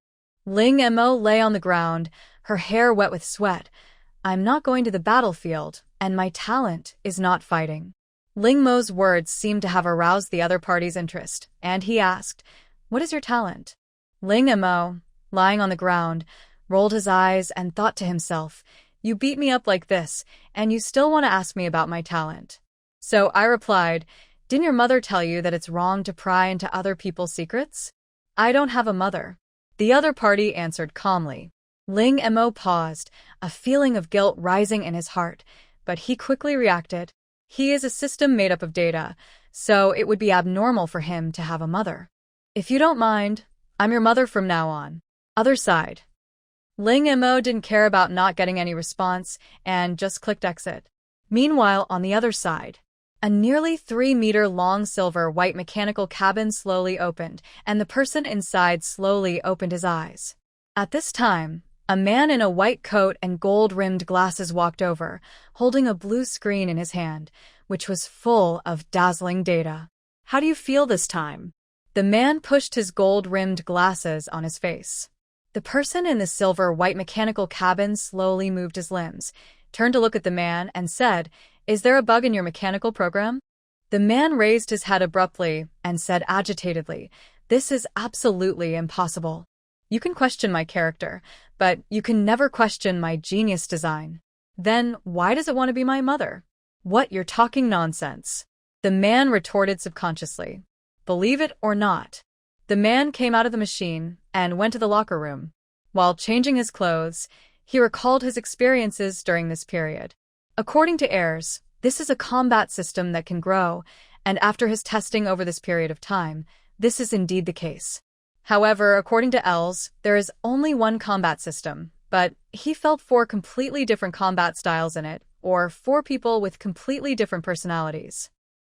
Ling Mo lay on the ground, her hair wet with sweat. I'm not going to the battlefield, and my talent is not fighting. Ling Mo's words seemed to have aroused the other party's interest, and he asked, "What is your talent?" Ling Mo, lying on the ground, rolled his eyes and thought to himself, "You beat me up like this, and you still want to ask me about my talent." So I replied, "Didn't your mother tell you that it's wrong to pry into other people's secrets?" "I don't have a mother." The other party answered calmly. Ling Mo paused, a feeling of guilt rising in his heart, but he quickly reacted. He is a system made up of data, so it would be abnormal for him to have a mother. "If you don't mind, I'm your mother from now on." Other side. Ling Mo didn't care about not getting any response and just clicked exit. Meanwhile, on the other side, a nearly 3-meter-long silver-white mechanical cabin slowly opened, and the person inside slowly opened his eyes. At this time, a man in a white coat and gold-rimmed glasses walked over, holding a blue screen in his hand, which was full of dazzling data. "How do you feel this time?" The man pushed his gold-rimmed glasses on his face. The person in the silver-white mechanical cabin slowly moved his limbs, turned to look at the man, and said, "Is there a bug in your mechanical program?" The man raised his head abruptly and said agitatedly, "This is absolutely impossible. You can question my character, but you can never question my genius design. Then why does it want to be my mother?" "What, you're talking nonsense," the man retorted subconsciously. "Believe it or not." The man came out of the machine and went to the locker room. While changing his clothes, he recalled his experiences during this period. According to Ayers, this is a combat system that can grow, and after his testing over this period of time, this is indeed the case. However, according to Els, there is only one combat system, but he felt 4 completely different combat styles in it, or 4 people with completely different personalities.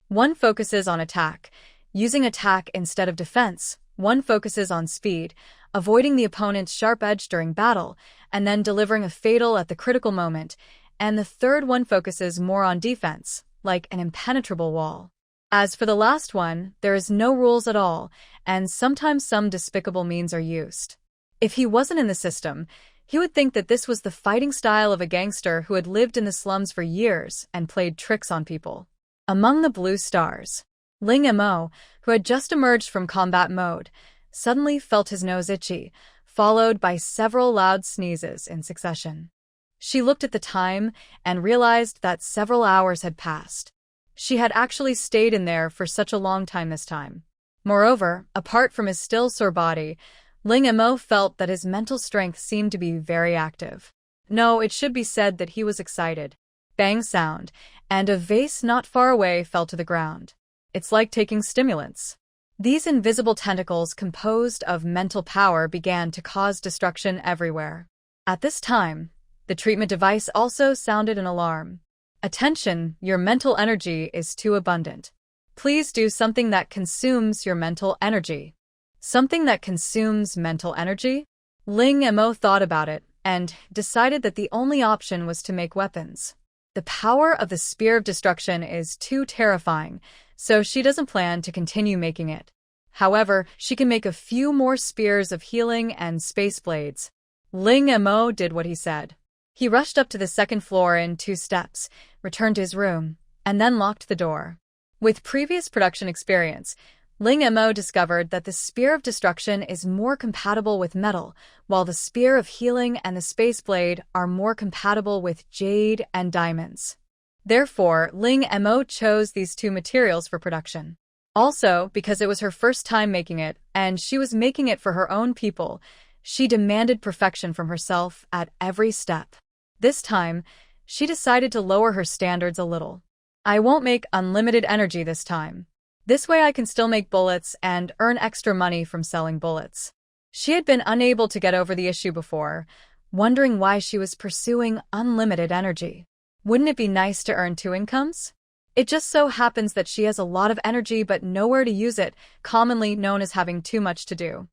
One focuses on attack, using attack instead of defense. One focuses on speed, avoiding the opponent's sharp edge during battle, and then delivering a fatal at the critical moment, and the third one focuses more on defense, like an impenetrable wall. As for the last one, there is no rules at all, and sometimes some despicable means are used. If he wasn't in the system, he would think that this was the fighting style of a gangster who had lived in the slums for years and played tricks on people. Among the blue stars, Ling Mo, who had just emerged from combat mode, suddenly felt his nose itchy, followed by several loud sneezes in succession. She looked at the time and realized that several hours had passed. She had actually stayed in there for such a long time this time. Moreover, apart from his still sore body, Ling Mo felt that his mental strength seemed to be very active. No, it should be said that he was excited. Bang sound, and a vase not far away fell to the ground. It's like taking stimulants. These invisible tentacles composed of mental power began to cause destruction everywhere. At this time, the treatment device also sounded an alarm. Attention, your mental energy is too abundant. Please do something that consumes your mental energy. Something that consumes mental energy? Ling Mo thought about it and decided that the only option was to make weapons. The power of the Spear of Destruction is too terrifying, so she doesn't plan to continue making it. However, she can make a few more spears of healing and space blades. Ling Mo did what he said. He rushed up to the second floor in 2 steps, returned to his room, and then locked the door. With previous production experience, Ling Mo discovered that the Spear of Destruction is more compatible with metal, while the Spear of Healing and the Space Blade are more compatible with jade and diamonds. Therefore, Ling Mo chose these 2 materials for production. Also, because it was her first time making it, and she was making it for her own people, she demanded perfection from herself at every step. This time, she decided to lower her standards a little. I won't make unlimited energy this time. This way I can still make bullets and earn extra money from selling bullets. She had been unable to get over the issue before, wondering why she was pursuing unlimited energy. Wouldn't it be nice to earn 2 incomes? It just so happens that she has a lot of energy but nowhere to use it, commonly known as having too much to do.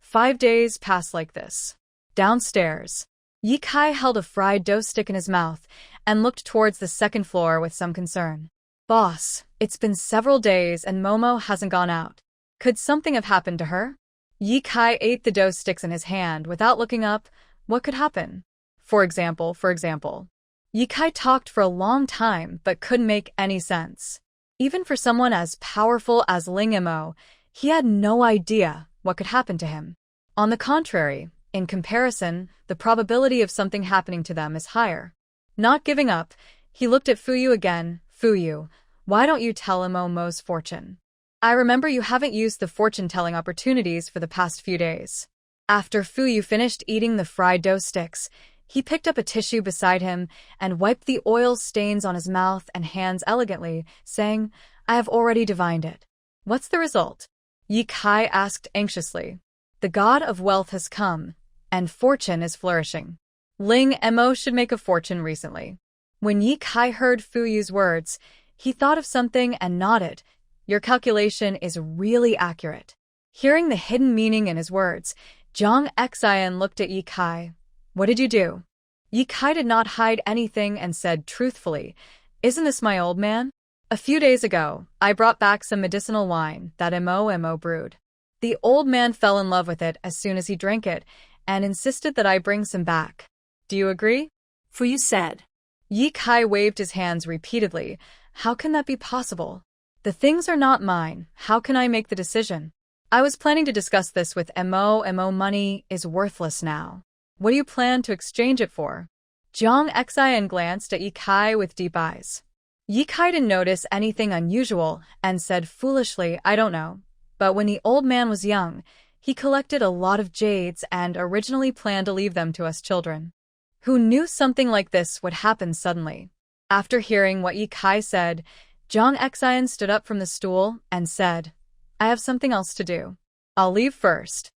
5 days passed like this. Downstairs, Ye Kai held a fried dough stick in his mouth and looked towards the second floor with some concern. Boss, it's been several days and Momo hasn't gone out. Could something have happened to her? Ye Kai ate the dough sticks in his hand without looking up. What could happen? For example. Ye Kai talked for a long time but couldn't make any sense. Even for someone as powerful as Ling Mo, he had no idea what could happen to him. On the contrary, in comparison, the probability of something happening to them is higher. Not giving up, he looked at Fuyu again. Fuyu, why don't you tell Mo's fortune? I remember you haven't used the fortune-telling opportunities for the past few days. After Fuyu finished eating the fried dough sticks, he picked up a tissue beside him and wiped the oil stains on his mouth and hands elegantly, saying, I have already divined it. What's the result? Ye Kai asked anxiously. The god of wealth has come, and fortune is flourishing. Ling Mo should make a fortune recently. When Ye Kai heard Fuyu's words, he thought of something and nodded. Your calculation is really accurate. Hearing the hidden meaning in his words, Zhang Xian looked at Ye Kai. What did you do? Ye Kai did not hide anything and said truthfully, Isn't this my old man? A few days ago, I brought back some medicinal wine that Mo brewed. The old man fell in love with it as soon as he drank it and insisted that I bring some back. Do you agree? Fuyu said. Ye Kai waved his hands repeatedly. How can that be possible? The things are not mine. How can I make the decision? I was planning to discuss this with Mo. Money is worthless now. What do you plan to exchange it for? Zhang Xian glanced at Ye Kai with deep eyes. Ye Kai didn't notice anything unusual and said foolishly, I don't know. But when the old man was young, he collected a lot of jades and originally planned to leave them to us children. Who knew something like this would happen suddenly? After hearing what Ye Kai said, Zhang Xian stood up from the stool and said, I have something else to do. I'll leave first.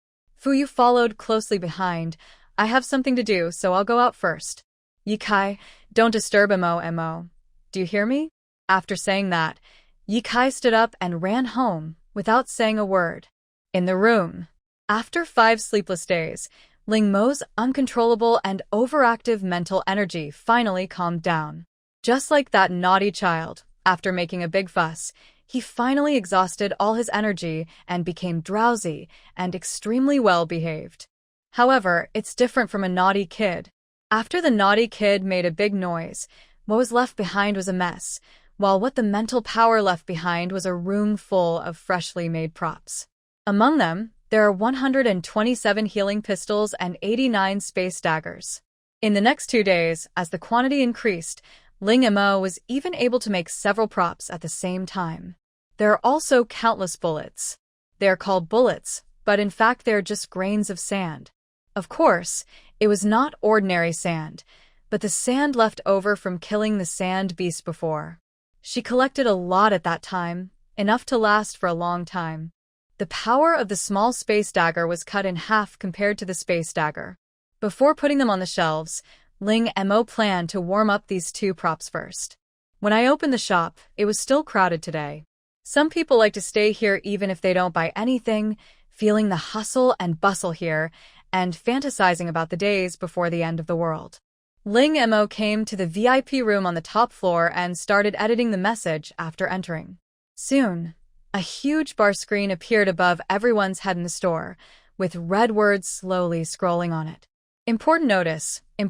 Fuyu followed closely behind. I have something to do, so I'll go out first. Ye Kai, don't disturb Mo. Do you hear me? After saying that, Ye Kai stood up and ran home without saying a word. In the room, After 5 sleepless days, Ling Mo's uncontrollable and overactive mental energy finally calmed down. Just like that naughty child, after making a big fuss, he finally exhausted all his energy and became drowsy and extremely well-behaved. However, it's different from a naughty kid. After the naughty kid made a big noise, what was left behind was a mess, while what the mental power left behind was a room full of freshly made props. Among them, there are 127 healing pistols and 89 space daggers. In the next 2 days, as the quantity increased, Ling Mo was even able to make several props at the same time. There are also countless bullets. They are called bullets, but in fact they are just grains of sand. Of course, it was not ordinary sand, but the sand left over from killing the sand beast before. She collected a lot at that time, enough to last for a long time. The power of the small space dagger was cut in half compared to the space dagger. Before putting them on the shelves, Ling Mo planned to warm up these 2 props first. When I opened the shop, it was still crowded today. Some people like to stay here even if they don't buy anything, feeling the hustle and bustle here, and fantasizing about the days before the end of the world. Ling Mo came to the VIP room on the top floor and started editing the message after entering. Soon, a huge bar screen appeared above everyone's head in the store, with red words slowly scrolling on it. Important notice, in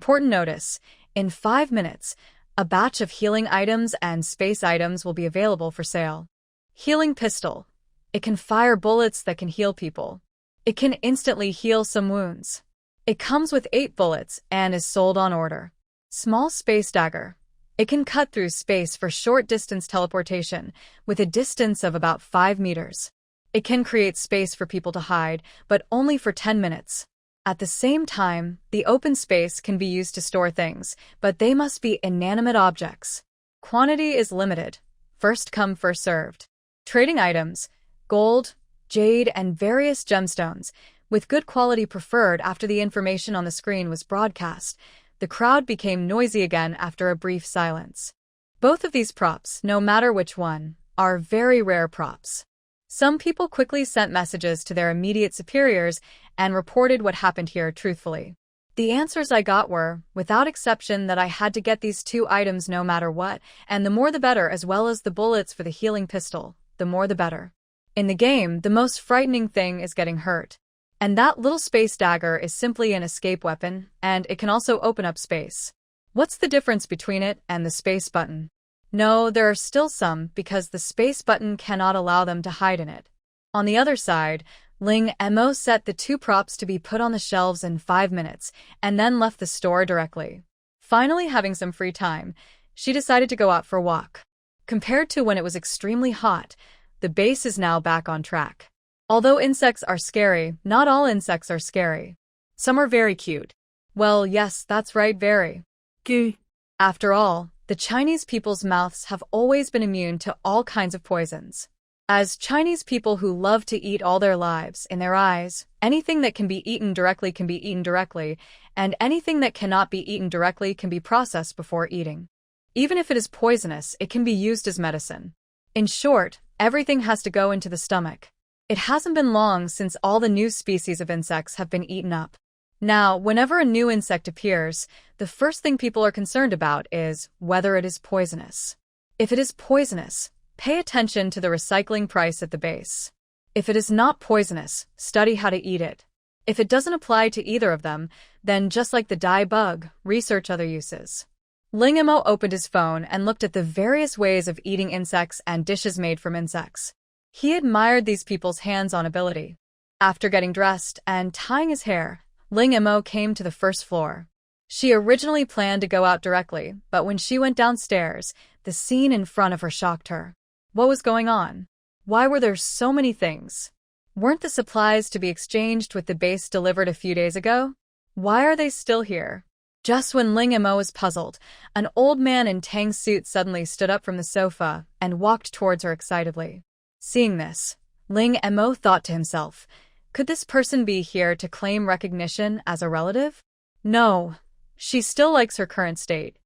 5 minutes, a batch of healing items and space items will be available for sale. Healing pistol. It can fire bullets that can heal people. It can instantly heal some wounds. It comes with 8 bullets and is sold on order. Small space dagger. It can cut through space for short-distance teleportation, with a distance of about 5 meters. It can create space for people to hide, but only for 10 minutes. At the same time, the open space can be used to store things, but they must be inanimate objects. Quantity is limited. First come, first served. Trading items, gold, jade, and various gemstones, with good quality preferred after the information on the screen was broadcast. The crowd became noisy again after a brief silence. Both of these props, no matter which one, are very rare props. Some people quickly sent messages to their immediate superiors and reported what happened here truthfully. The answers I got were, without exception, that I had to get these 2 items no matter what, and the more the better, as well as the bullets for the healing pistol, the more the better. In the game, the most frightening thing is getting hurt. And that little space dagger is simply an escape weapon, and it can also open up space. What's the difference between it and the space button? No, there are still some, because the space button cannot allow them to hide in it. On the other side, Ling Mo set the 2 props to be put on the shelves in 5 minutes, and then left the store directly. Finally having some free time, she decided to go out for a walk. Compared to when it was extremely hot, the base is now back on track. Although insects are scary, not all insects are scary. Some are very cute. Well, yes, that's right, very. Goo. After all, the Chinese people's mouths have always been immune to all kinds of poisons. As Chinese people who love to eat all their lives, in their eyes, anything that can be eaten directly can be eaten directly, and anything that cannot be eaten directly can be processed before eating. Even if it is poisonous, it can be used as medicine. In short, everything has to go into the stomach. It hasn't been long since all the new species of insects have been eaten up. Now, whenever a new insect appears, the first thing people are concerned about is whether it is poisonous. If it is poisonous, pay attention to the recycling price at the base. If it is not poisonous, study how to eat it. If it doesn't apply to either of them, then just like the dye bug, research other uses. Ling Mo opened his phone and looked at the various ways of eating insects and dishes made from insects. He admired these people's hands-on ability. After getting dressed and tying his hair, Ling Mo came to the first floor. She originally planned to go out directly, but when she went downstairs, the scene in front of her shocked her. What was going on? Why were there so many things? Weren't the supplies to be exchanged with the base delivered a few days ago? Why are they still here? Just when Ling Mo was puzzled, an old man in Tang's suit suddenly stood up from the sofa and walked towards her excitedly. Seeing this, Ling Mo thought to himself, could this person be here to claim recognition as a relative? No, she still likes her current state.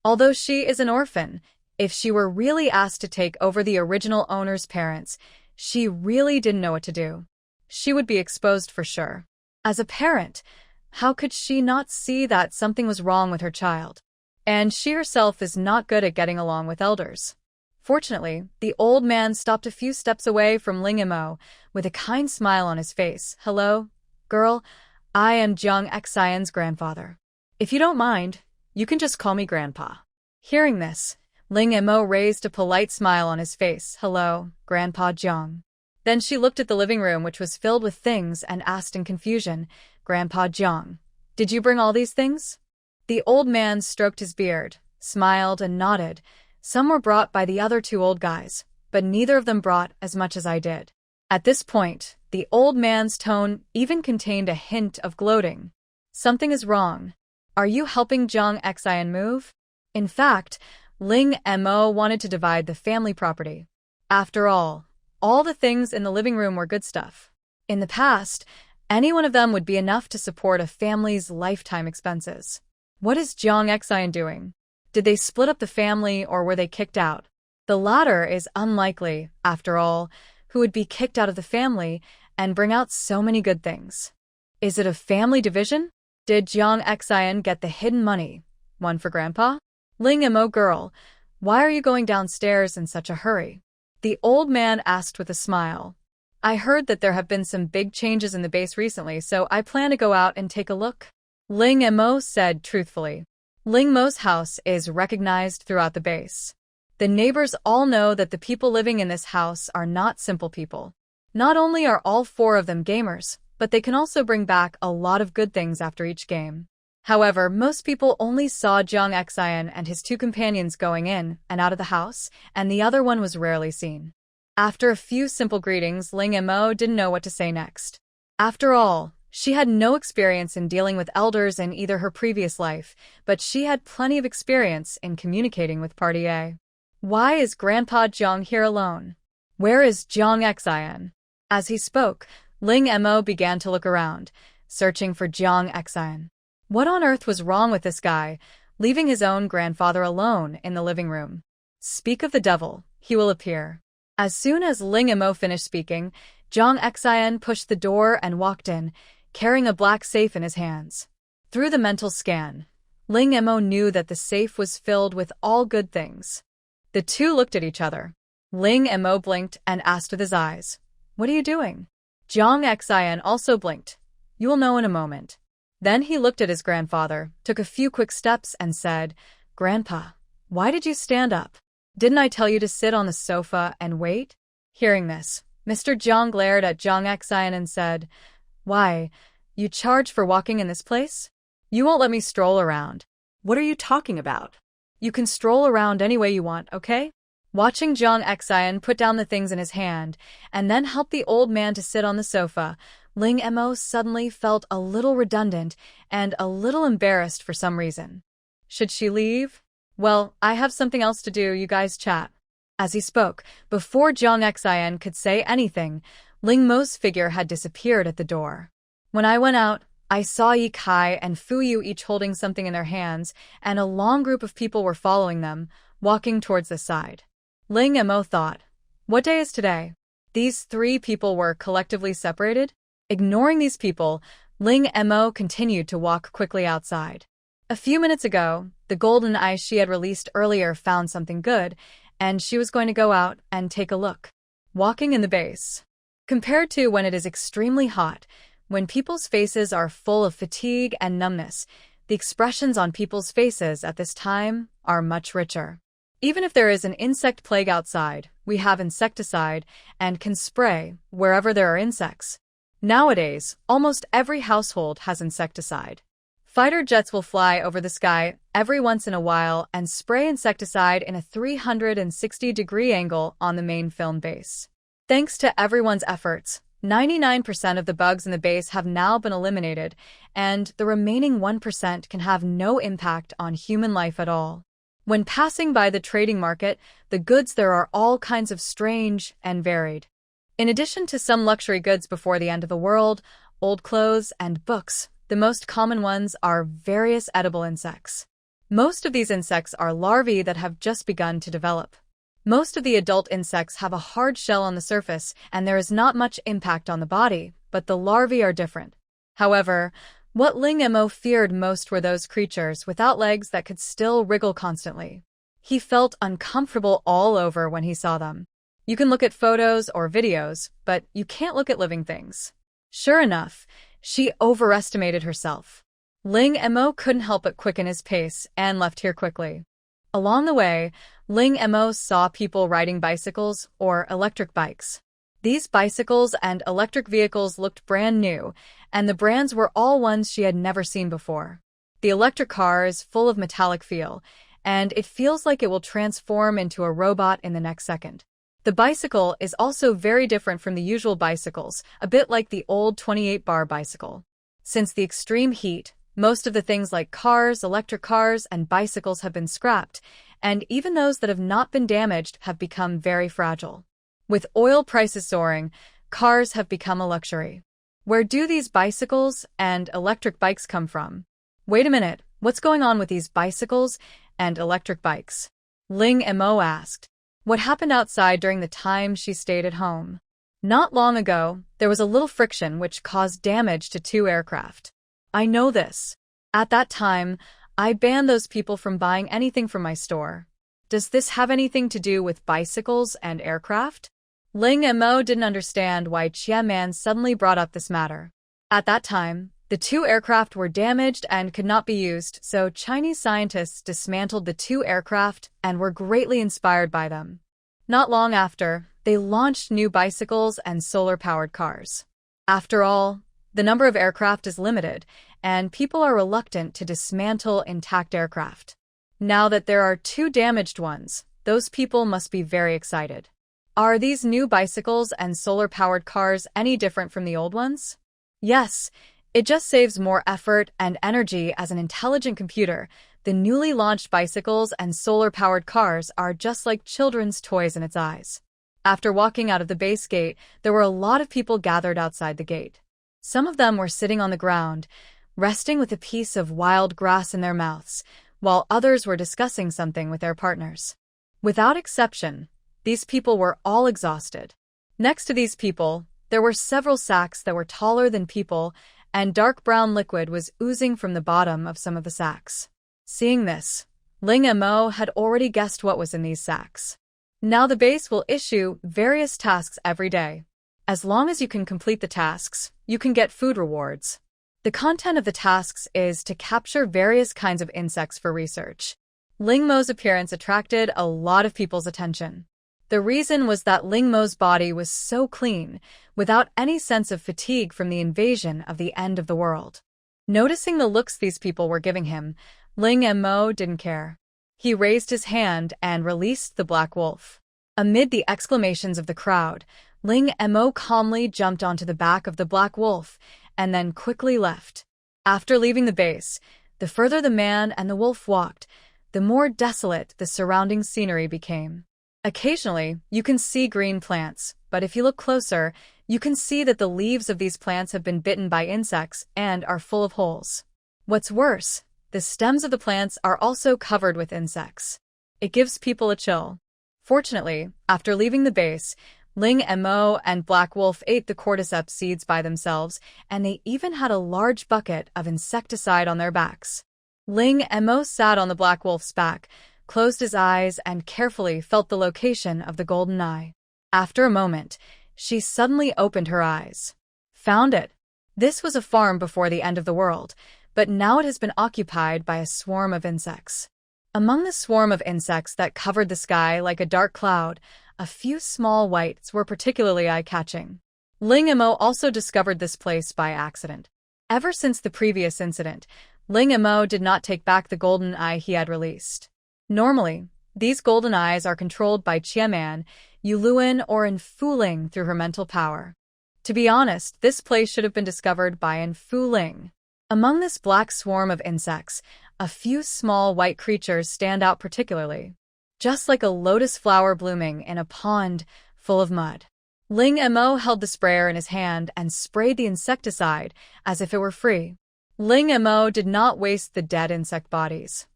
Although she is an orphan, if she were really asked to take over the original owner's parents, she really didn't know what to do. she would be exposed for sure. As a parent, how could she not see that something was wrong with her child? And she herself is not good at getting along with elders. Fortunately, the old man stopped a few steps away from Ling Mo with a kind smile on his face. "Hello, girl. I am Jiang Xian's grandfather. If you don't mind, you can just call me Grandpa." Hearing this, Ling Mo raised a polite smile on his face. "Hello, Grandpa Jiang." Then she looked at the living room, which was filled with things, and asked in confusion, "Grandpa Jiang, did you bring all these things?" The old man stroked his beard, smiled, and nodded. "Some were brought by the other two old guys, but neither of them brought as much as I did." At this point, the old man's tone even contained a hint of gloating. "Something is wrong. Are you helping Jiang Xian move?" In fact, Ling Mo wanted to divide the family property. After all the things in the living room were good stuff. In the past, any one of them would be enough to support a family's lifetime expenses. What is Jiang Xian doing? Did they split up the family, or were they kicked out? The latter is unlikely, after all. Who would be kicked out of the family and bring out so many good things? Is it a family division? Did Jiang Xian get the hidden money? One for Grandpa? "Ling Mo girl, why are you going downstairs in such a hurry?" The old man asked with a smile. "I heard that there have been some big changes in the base recently, so I plan to go out and take a look." Ling Mo said truthfully. Ling Mo's house is recognized throughout the base. The neighbors all know that the people living in this house are not simple people. Not only are all four of them gamers, but they can also bring back a lot of good things after each game. However, most people only saw Jiang Xian and his two companions going in and out of the house, and the other one was rarely seen. After a few simple greetings, Ling Mo didn't know what to say next. After all, she had no experience in dealing with elders in either her previous life, but she had plenty of experience in communicating with Party A. Why is Grandpa Jiang here alone? Where is Jiang Xian? As he spoke, Ling Mo began to look around, searching for Jiang Xian. What on earth was wrong with this guy, leaving his own grandfather alone in the living room? Speak of the devil, he will appear. As soon as Ling Mo finished speaking, Jiang Xian pushed the door and walked in, carrying a black safe in his hands. Through the mental scan, Ling Mo knew that the safe was filled with all good things. The two looked at each other. Ling Mo blinked and asked with his eyes, "What are you doing?" Jiang Xian also blinked. "You will know in a moment." Then he looked at his grandfather, took a few quick steps, and said, "Grandpa, why did you stand up? Didn't I tell you to sit on the sofa and wait?" Hearing this, Mr. Jiang glared at Jiang Xian and said, "Why, you charge for walking in this place? You won't let me stroll around." What are you talking about? "You can stroll around any way you want, okay?" Watching Jiang Xian put down the things in his hand and then help the old man to sit on the sofa, Ling Mo suddenly felt a little redundant and a little embarrassed for some reason. Should she leave? "Well, I have something else to do, you guys chat." As he spoke, before Jiang Xian could say anything, Ling Mo's figure had disappeared at the door. "When I went out, I saw Yi Kai and Fu Yu each holding something in their hands, and a long group of people were following them, walking towards the side." Ling Mo thought, what day is today? These three people were collectively separated? Ignoring these people, Ling Mo continued to walk quickly outside. A few minutes ago, the golden eye she had released earlier found something good, and she was going to go out and take a look. Walking in the base. Compared to when it is extremely hot, when people's faces are full of fatigue and numbness, the expressions on people's faces at this time are much richer. Even if there is an insect plague outside, we have insecticide and can spray wherever there are insects. Nowadays, almost every household has insecticide. Fighter jets will fly over the sky every once in a while and spray insecticide in a 360-degree angle on the main film base. Thanks to everyone's efforts, 99% of the bugs in the base have now been eliminated, and the remaining 1% can have no impact on human life at all. When passing by the trading market, the goods there are all kinds of strange and varied. In addition to some luxury goods before the end of the world, old clothes, and books, the most common ones are various edible insects. Most of these insects are larvae that have just begun to develop. Most of the adult insects have a hard shell on the surface, and there is not much impact on the body, but the larvae are different. However, what Ling Mo feared most were those creatures without legs that could still wriggle constantly. He felt uncomfortable all over when he saw them. You can look at photos or videos, but you can't look at living things. Sure enough, she overestimated herself. Ling Mo couldn't help but quicken his pace and left here quickly. Along the way, Ling Mo saw people riding bicycles or electric bikes. These bicycles and electric vehicles looked brand new, and the brands were all ones she had never seen before. The electric car is full of metallic feel, and it feels like it will transform into a robot in the next second. The bicycle is also very different from the usual bicycles, a bit like the old 28-bar bicycle. Since the extreme heat, most of the things like cars, electric cars, and bicycles have been scrapped, and even those that have not been damaged have become very fragile. With oil prices soaring, cars have become a luxury. Where do these bicycles and electric bikes come from? Wait a minute, what's going on with these bicycles and electric bikes? Ling Mo asked. What happened outside during the time she stayed at home? Not long ago, there was a little friction which caused damage to 2 aircraft. I know this. At that time, I banned those people from buying anything from my store. Does this have anything to do with bicycles and aircraft? Ling Mo didn't understand why Qianman suddenly brought up this matter. At that time, the 2 aircraft were damaged and could not be used, so Chinese scientists dismantled the 2 aircraft and were greatly inspired by them. Not long after, they launched new bicycles and solar-powered cars. After all, the number of aircraft is limited, and people are reluctant to dismantle intact aircraft. Now that there are 2 damaged ones, those people must be very excited. Are these new bicycles and solar-powered cars any different from the old ones? Yes, it just saves more effort and energy as an intelligent computer. The newly launched bicycles and solar-powered cars are just like children's toys in its eyes. After walking out of the base gate, there were a lot of people gathered outside the gate. Some of them were sitting on the ground, resting with a piece of wild grass in their mouths, while others were discussing something with their partners. Without exception, these people were all exhausted. Next to these people, there were several sacks that were taller than people, and dark brown liquid was oozing from the bottom of some of the sacks. Seeing this, Ling Mo had already guessed what was in these sacks. Now the base will issue various tasks every day. As long as you can complete the tasks, you can get food rewards. The content of the tasks is to capture various kinds of insects for research. Ling Mo's appearance attracted a lot of people's attention. The reason was that Ling Mo's body was so clean, without any sense of fatigue from the invasion of the end of the world. Noticing the looks these people were giving him, Ling Mo didn't care. He raised his hand and released the black wolf. Amid the exclamations of the crowd, Ling Mo calmly jumped onto the back of the black wolf and then quickly left. After leaving the base, the further the man and the wolf walked, the more desolate the surrounding scenery became. Occasionally, you can see green plants, but if you look closer, you can see that the leaves of these plants have been bitten by insects and are full of holes. What's worse, the stems of the plants are also covered with insects. It gives people a chill. Fortunately, after leaving the base, Ling Mo and Black Wolf ate the cordyceps seeds by themselves, and they even had a large bucket of insecticide on their backs. Ling Mo sat on the Black Wolf's back, closed his eyes, and carefully felt the location of the golden eye. After a moment, she suddenly opened her eyes. Found it. This was a farm before the end of the world, but now it has been occupied by a swarm of insects. Among the swarm of insects that covered the sky like a dark cloud, a few small whites were particularly eye-catching. Ling Mo also discovered this place by accident. Ever since the previous incident, Ling Mo did not take back the golden eye he had released. Normally, these golden eyes are controlled by Qianman, Yuluan, or Enfu Ling through her mental power. To be honest, this place should have been discovered by Enfu Ling. Among this black swarm of insects, a few small white creatures stand out particularly. Just like a lotus flower blooming in a pond full of mud. Ling Mo held the sprayer in his hand and sprayed the insecticide as if it were free. Ling Mo did not waste the dead insect bodies.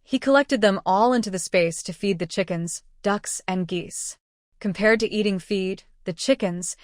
He collected them all into the space to feed the chickens, ducks, and geese. Compared to eating feed, the chickens,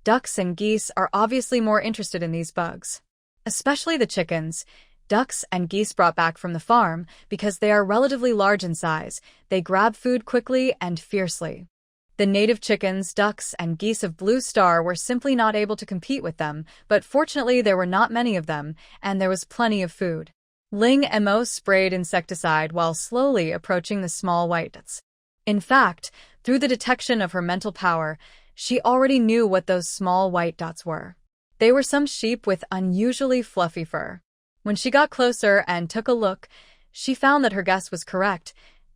Ducks and geese are obviously more interested in these bugs. Especially the chickens. Ducks and geese brought back from the farm, because they are relatively large in size, they grab food quickly and fiercely. The native chickens, ducks, and geese of Blue Star were simply not able to compete with them, but fortunately there were not many of them, and there was plenty of food. Ling Mo sprayed insecticide while slowly approaching the small white dots. In fact, through the detection of her mental power, she already knew what those small white dots were. They were some sheep with unusually fluffy fur. When she got closer and took a look, she found that her guess was correct.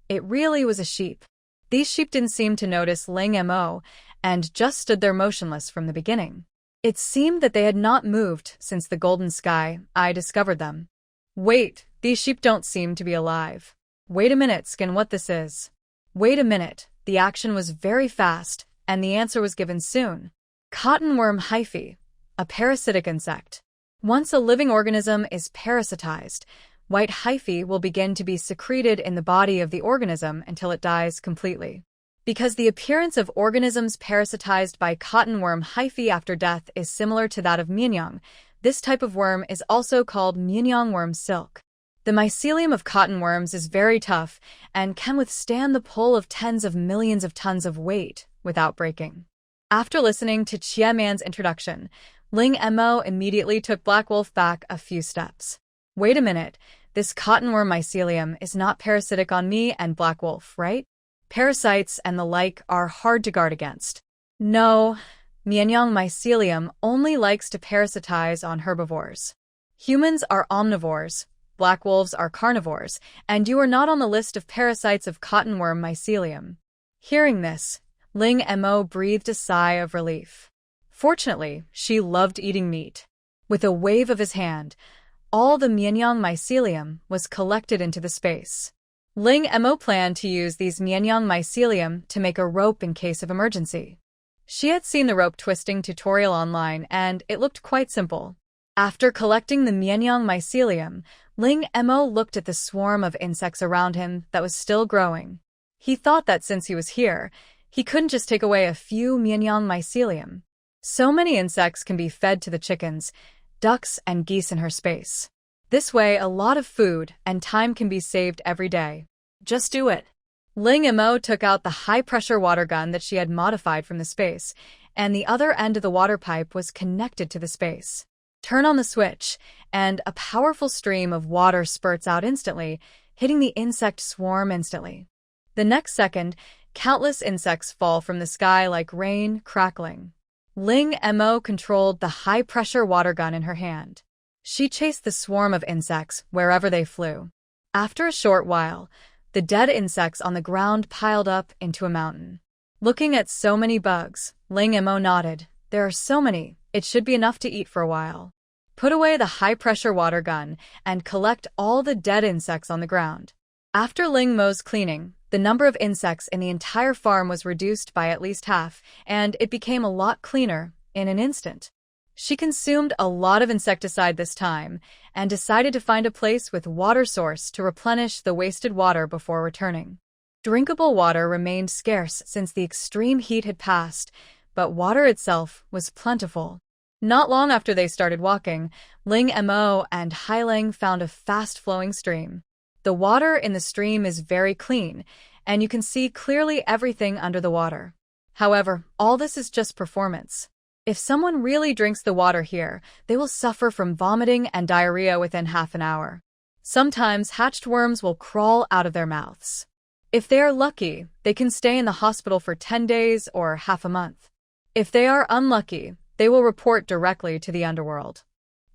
It really was a sheep. These sheep didn't seem to notice Ling Mo and just stood there motionless from the beginning. It seemed that they had not moved since the golden sky. I discovered them. Wait, these sheep don't seem to be alive. Wait a minute, skin, what this is. Wait a minute, the action was very fast, and the answer was given soon. Cottonworm hyphae, a parasitic insect. Once a living organism is parasitized, white hyphae will begin to be secreted in the body of the organism until it dies completely. Because the appearance of organisms parasitized by cottonworm hyphae after death is similar to that of Myeonyong, this type of worm is also called Myeonyong worm silk. The mycelium of cottonworms is very tough and can withstand the pull of tens of millions of tons of weight without breaking. After listening to Chia Man's introduction, Ling Mo immediately took Black Wolf back a few steps. Wait a minute, this cottonworm mycelium is not parasitic on me and Black Wolf, right? Parasites and the like are hard to guard against. No, Myeonyong mycelium only likes to parasitize on herbivores. Humans are omnivores, black wolves are carnivores, and you are not on the list of parasites of cottonworm mycelium. Hearing this, Ling Mo breathed a sigh of relief. Fortunately, she loved eating meat. With a wave of his hand, all the Myeonyong mycelium was collected into the space. Ling Mo planned to use these Myeonyong mycelium to make a rope in case of emergency. She had seen the rope twisting tutorial online and it looked quite simple. After collecting the Myeonyong mycelium, Ling Mo looked at the swarm of insects around him that was still growing. He thought that since he was here, he couldn't just take away a few Myeonyong mycelium. So many insects can be fed to the chickens, ducks, and geese in her space. This way, a lot of food and time can be saved every day. Just do it. Ling Mo took out the high-pressure water gun that she had modified from the space, and the other end of the water pipe was connected to the space. Turn on the switch, and a powerful stream of water spurts out instantly, hitting the insect swarm instantly. The next second, countless insects fall from the sky like rain, crackling. Ling Mo controlled the high-pressure water gun in her hand. She chased the swarm of insects wherever they flew. After a short while, the dead insects on the ground piled up into a mountain. Looking at so many bugs, Ling Mo nodded. There are so many, it should be enough to eat for a while. Put away the high-pressure water gun and collect all the dead insects on the ground. After Ling Mo's cleaning, the number of insects in the entire farm was reduced by at least half, and it became a lot cleaner in an instant. She consumed a lot of insecticide this time and decided to find a place with water source to replenish the wasted water before returning. Drinkable water remained scarce since the extreme heat had passed, but water itself was plentiful. Not long after they started walking, Ling Mo and Hailing found a fast-flowing stream. The water in the stream is very clean, and you can see clearly everything under the water. However, all this is just performance. If someone really drinks the water here, they will suffer from vomiting and diarrhea within half an hour. Sometimes hatched worms will crawl out of their mouths. If they are lucky, they can stay in the hospital for 10 days or half a month. If they are unlucky, they will report directly to the underworld.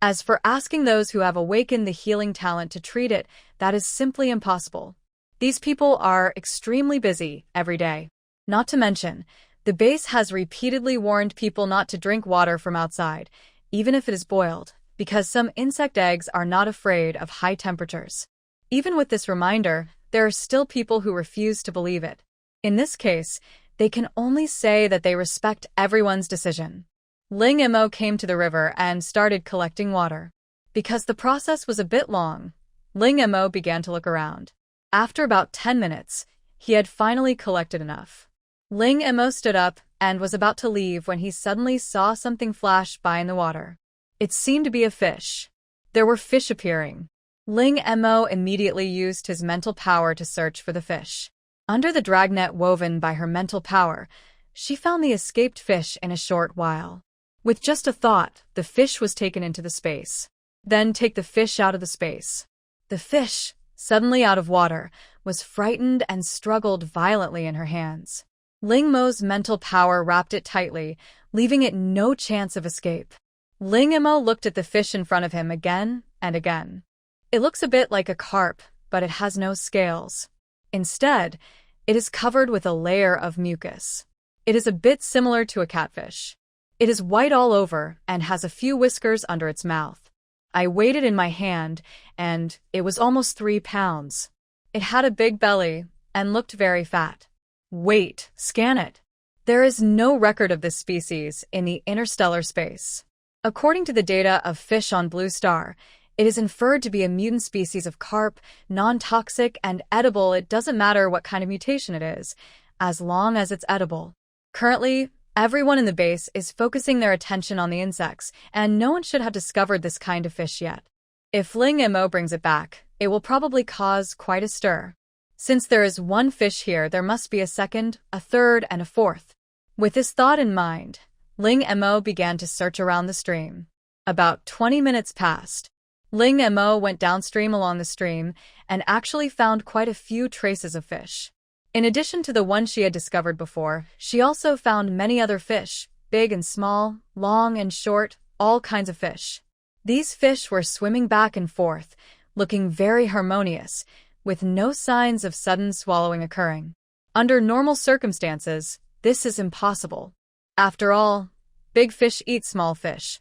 As for asking those who have awakened the healing talent to treat it, that is simply impossible. These people are extremely busy every day. Not to mention, the base has repeatedly warned people not to drink water from outside, even if it is boiled, because some insect eggs are not afraid of high temperatures. Even with this reminder, there are still people who refuse to believe it. In this case, they can only say that they respect everyone's decision. Ling Mo came to the river and started collecting water. Because the process was a bit long, Ling Mo began to look around. After about 10 minutes, he had finally collected enough. Ling Mo stood up and was about to leave when he suddenly saw something flash by in the water. It seemed to be a fish. There were fish appearing. Ling Mo immediately used his mental power to search for the fish. Under the dragnet woven by her mental power, she found the escaped fish in a short while. With just a thought, the fish was taken into the space. Then take the fish out of the space. The fish, suddenly out of water, was frightened and struggled violently in her hands. Ling Mo's mental power wrapped it tightly, leaving it no chance of escape. Ling Mo looked at the fish in front of him again and again. It looks a bit like a carp, but it has no scales. Instead, it is covered with a layer of mucus. It is a bit similar to a catfish. It is white all over and has a few whiskers under its mouth. I weighed it in my hand, and it was almost 3 pounds. It had a big belly and looked very fat. Wait, scan it. There is no record of this species in the interstellar space. According to the data of Fish on Blue Star, it is inferred to be a mutant species of carp, non-toxic and edible. It doesn't matter what kind of mutation it is, as long as it's edible. Currently, everyone in the base is focusing their attention on the insects, and no one should have discovered this kind of fish yet. If Ling Mo brings it back, it will probably cause quite a stir. Since there is one fish here, there must be a second, a third, and a fourth. With this thought in mind, Ling Mo began to search around the stream. About 20 minutes passed. Ling Mo went downstream along the stream and actually found quite a few traces of fish. In addition to the one she had discovered before, she also found many other fish, big and small, long and short, all kinds of fish. These fish were swimming back and forth, looking very harmonious, with no signs of sudden swallowing occurring. Under normal circumstances, this is impossible. After all, big fish eat small fish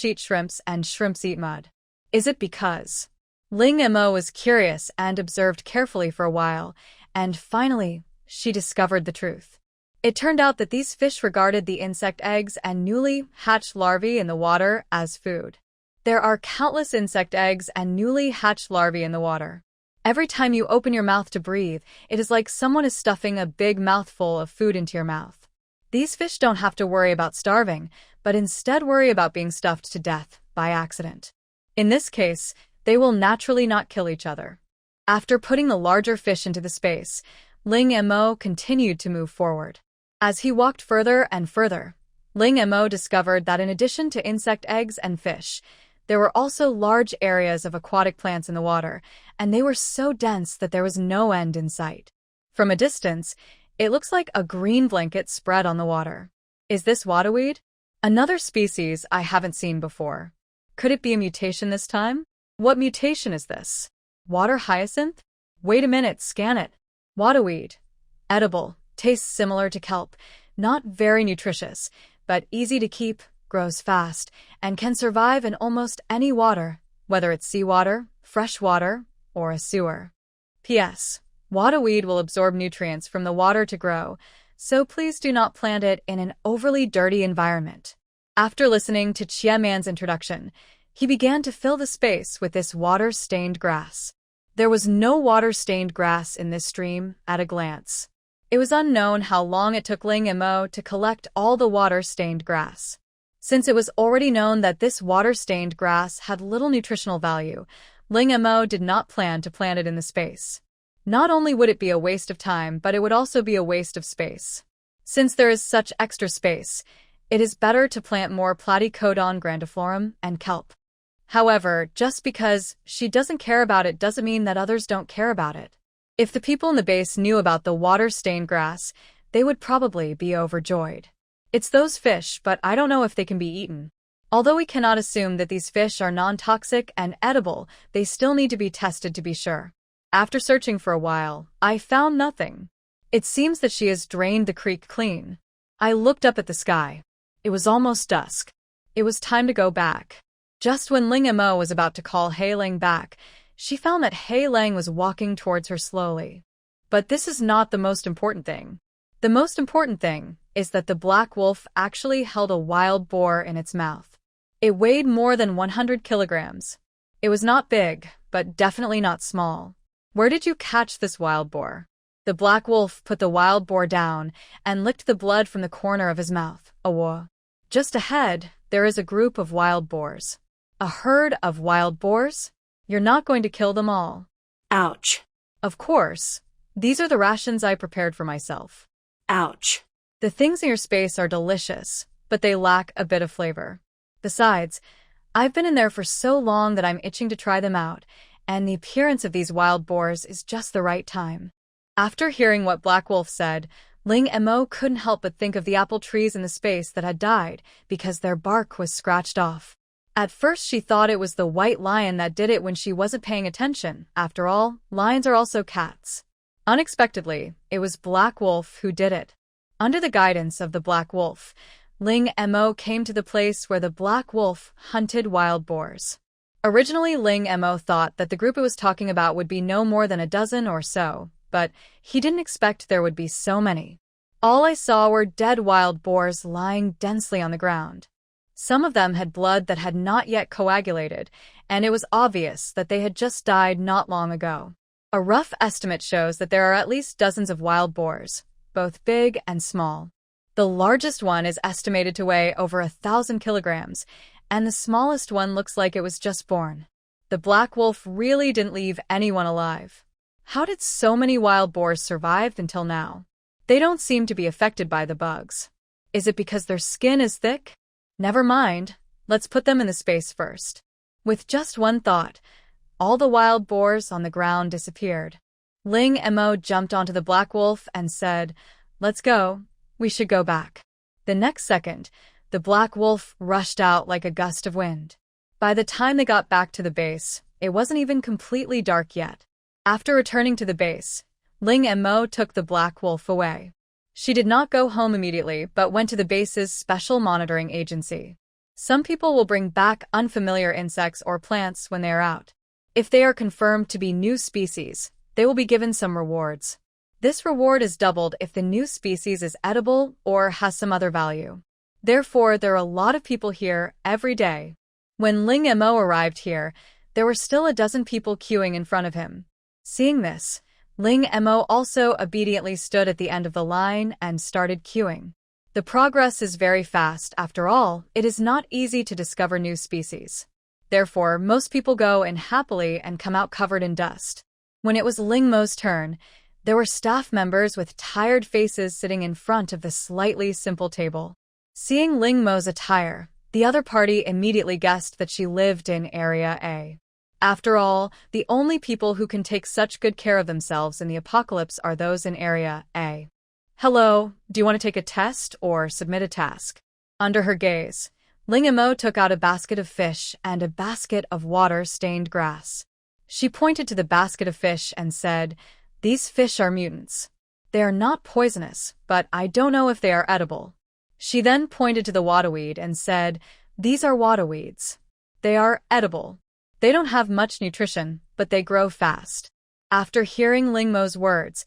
eat shrimps, and shrimps eat mud. Is it because? Ling Mo was curious and observed carefully for a while, and finally, she discovered the truth. It turned out that these fish regarded the insect eggs and newly hatched larvae in the water as food. There are countless insect eggs and newly hatched larvae in the water. Every time you open your mouth to breathe, it is like someone is stuffing a big mouthful of food into your mouth. These fish don't have to worry about starving, but instead worry about being stuffed to death by accident. In this case, they will naturally not kill each other. After putting the larger fish into the space, Ling Mo continued to move forward. As he walked further and further, Ling Mo discovered that in addition to insect eggs and fish, there were also large areas of aquatic plants in the water, and they were so dense that there was no end in sight. From a distance, it looks like a green blanket spread on the water. Is this waterweed? Another species I haven't seen before. Could it be a mutation this time? What mutation is this? Water hyacinth? Wait a minute, scan it. Waterweed. Edible, tastes similar to kelp, not very nutritious, but easy to keep, grows fast, and can survive in almost any water, whether it's seawater, fresh water, or a sewer. P.S. Waterweed will absorb nutrients from the water to grow, so please do not plant it in an overly dirty environment. After listening to Chia Man's introduction, he began to fill the space with this water-stained grass. There was no water-stained grass in this stream at a glance. It was unknown how long it took Ling Mo to collect all the water-stained grass. Since it was already known that this water-stained grass had little nutritional value, Ling Mo did not plan to plant it in the space. Not only would it be a waste of time, but it would also be a waste of space. Since there is such extra space, it is better to plant more Platycodon grandiflorum and kelp. However, just because she doesn't care about it doesn't mean that others don't care about it. If the people in the base knew about the water-stained grass, they would probably be overjoyed. It's those fish, but I don't know if they can be eaten. Although we cannot assume that these fish are non-toxic and edible, they still need to be tested to be sure. After searching for a while, I found nothing. It seems that she has drained the creek clean. I looked up at the sky. It was almost dusk. It was time to go back. Just when Ling Mo was about to call Hei Lang back, she found that Hei Lang was walking towards her slowly. But this is not the most important thing. The most important thing is that the black wolf actually held a wild boar in its mouth. It weighed more than 100 kilograms. It was not big, but definitely not small. Where did you catch this wild boar? The black wolf put the wild boar down and licked the blood from the corner of his mouth. Awa. Just ahead, there is a group of wild boars. A herd of wild boars? You're not going to kill them all. Ouch. Of course. These are the rations I prepared for myself. Ouch. The things in your space are delicious, but they lack a bit of flavor. Besides, I've been in there for so long that I'm itching to try them out, and the appearance of these wild boars is just the right time. After hearing what Black Wolf said, Ling Mo couldn't help but think of the apple trees in the space that had died because their bark was scratched off. At first she thought it was the white lion that did it when she wasn't paying attention. After all, lions are also cats. Unexpectedly, it was Black Wolf who did it. Under the guidance of the Black Wolf, Ling Mo came to the place where the Black Wolf hunted wild boars. Originally, Ling Mo thought that the group it was talking about would be no more than a dozen or so, but he didn't expect there would be so many. All I saw were dead wild boars lying densely on the ground. Some of them had blood that had not yet coagulated, and it was obvious that they had just died not long ago. A rough estimate shows that there are at least dozens of wild boars, both big and small. The largest one is estimated to weigh over 1,000 kilograms, and the smallest one looks like it was just born. The Black Wolf really didn't leave anyone alive. How did so many wild boars survive until now? They don't seem to be affected by the bugs. Is it because their skin is thick? Never mind, let's put them in the space first. With just one thought, all the wild boars on the ground disappeared. Ling Mo jumped onto the Black Wolf and said, "Let's go, we should go back." The next second, the Black Wolf rushed out like a gust of wind. By the time they got back to the base, it wasn't even completely dark yet. After returning to the base, Ling Mo took the Black Wolf away. She did not go home immediately, but went to the base's special monitoring agency. Some people will bring back unfamiliar insects or plants when they are out. If they are confirmed to be new species, they will be given some rewards. This reward is doubled if the new species is edible or has some other value. Therefore, there are a lot of people here every day. When Ling Mo arrived here, there were still a dozen people queuing in front of him. Seeing this, Ling Mo also obediently stood at the end of the line and started queuing. The progress is very fast. After all, it is not easy to discover new species. Therefore, most people go in happily and come out covered in dust. When it was Ling Mo's turn, there were staff members with tired faces sitting in front of the slightly simple table. Seeing Ling Mo's attire, the other party immediately guessed that she lived in Area A. After all, the only people who can take such good care of themselves in the apocalypse are those in Area A. "Hello, do you want to take a test or submit a task?" Under her gaze, Ling Mo took out a basket of fish and a basket of water-stained grass. She pointed to the basket of fish and said, "These fish are mutants. They are not poisonous, but I don't know if they are edible." She then pointed to the waterweed and said, "These are waterweeds. They are edible. They don't have much nutrition, but they grow fast." After hearing Ling Mo's words,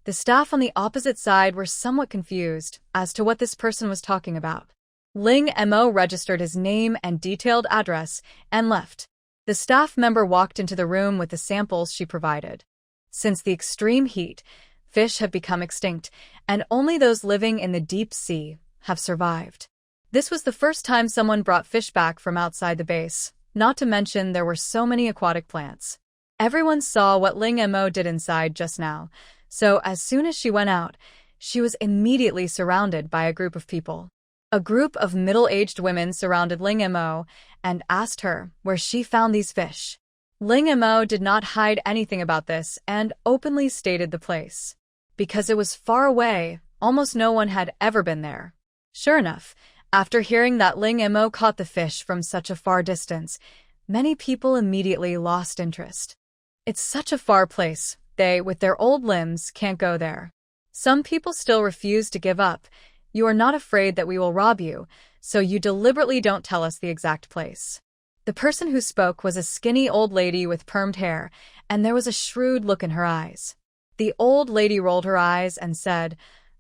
the staff on the opposite side were somewhat confused as to what this person was talking about. Ling Mo registered his name and detailed address and left. The staff member walked into the room with the samples she provided. Since the extreme heat, fish have become extinct, and only those living in the deep sea have survived. This was the first time someone brought fish back from outside the base. Not to mention there were so many aquatic plants. Everyone saw what Ling Mo did inside just now, so as soon as she went out, she was immediately surrounded by a group of people. A group of middle-aged women surrounded Ling Mo and asked her where she found these fish. Ling Mo did not hide anything about this and openly stated the place. Because it was far away, almost no one had ever been there. Sure enough, after hearing that Ling Mo caught the fish from such a far distance, many people immediately lost interest. It's such a far place, they, with their old limbs, can't go there. Some people still refuse to give up. You are not afraid that we will rob you, so you deliberately don't tell us the exact place. The person who spoke was a skinny old lady with permed hair, and there was a shrewd look in her eyes. The old lady rolled her eyes and said,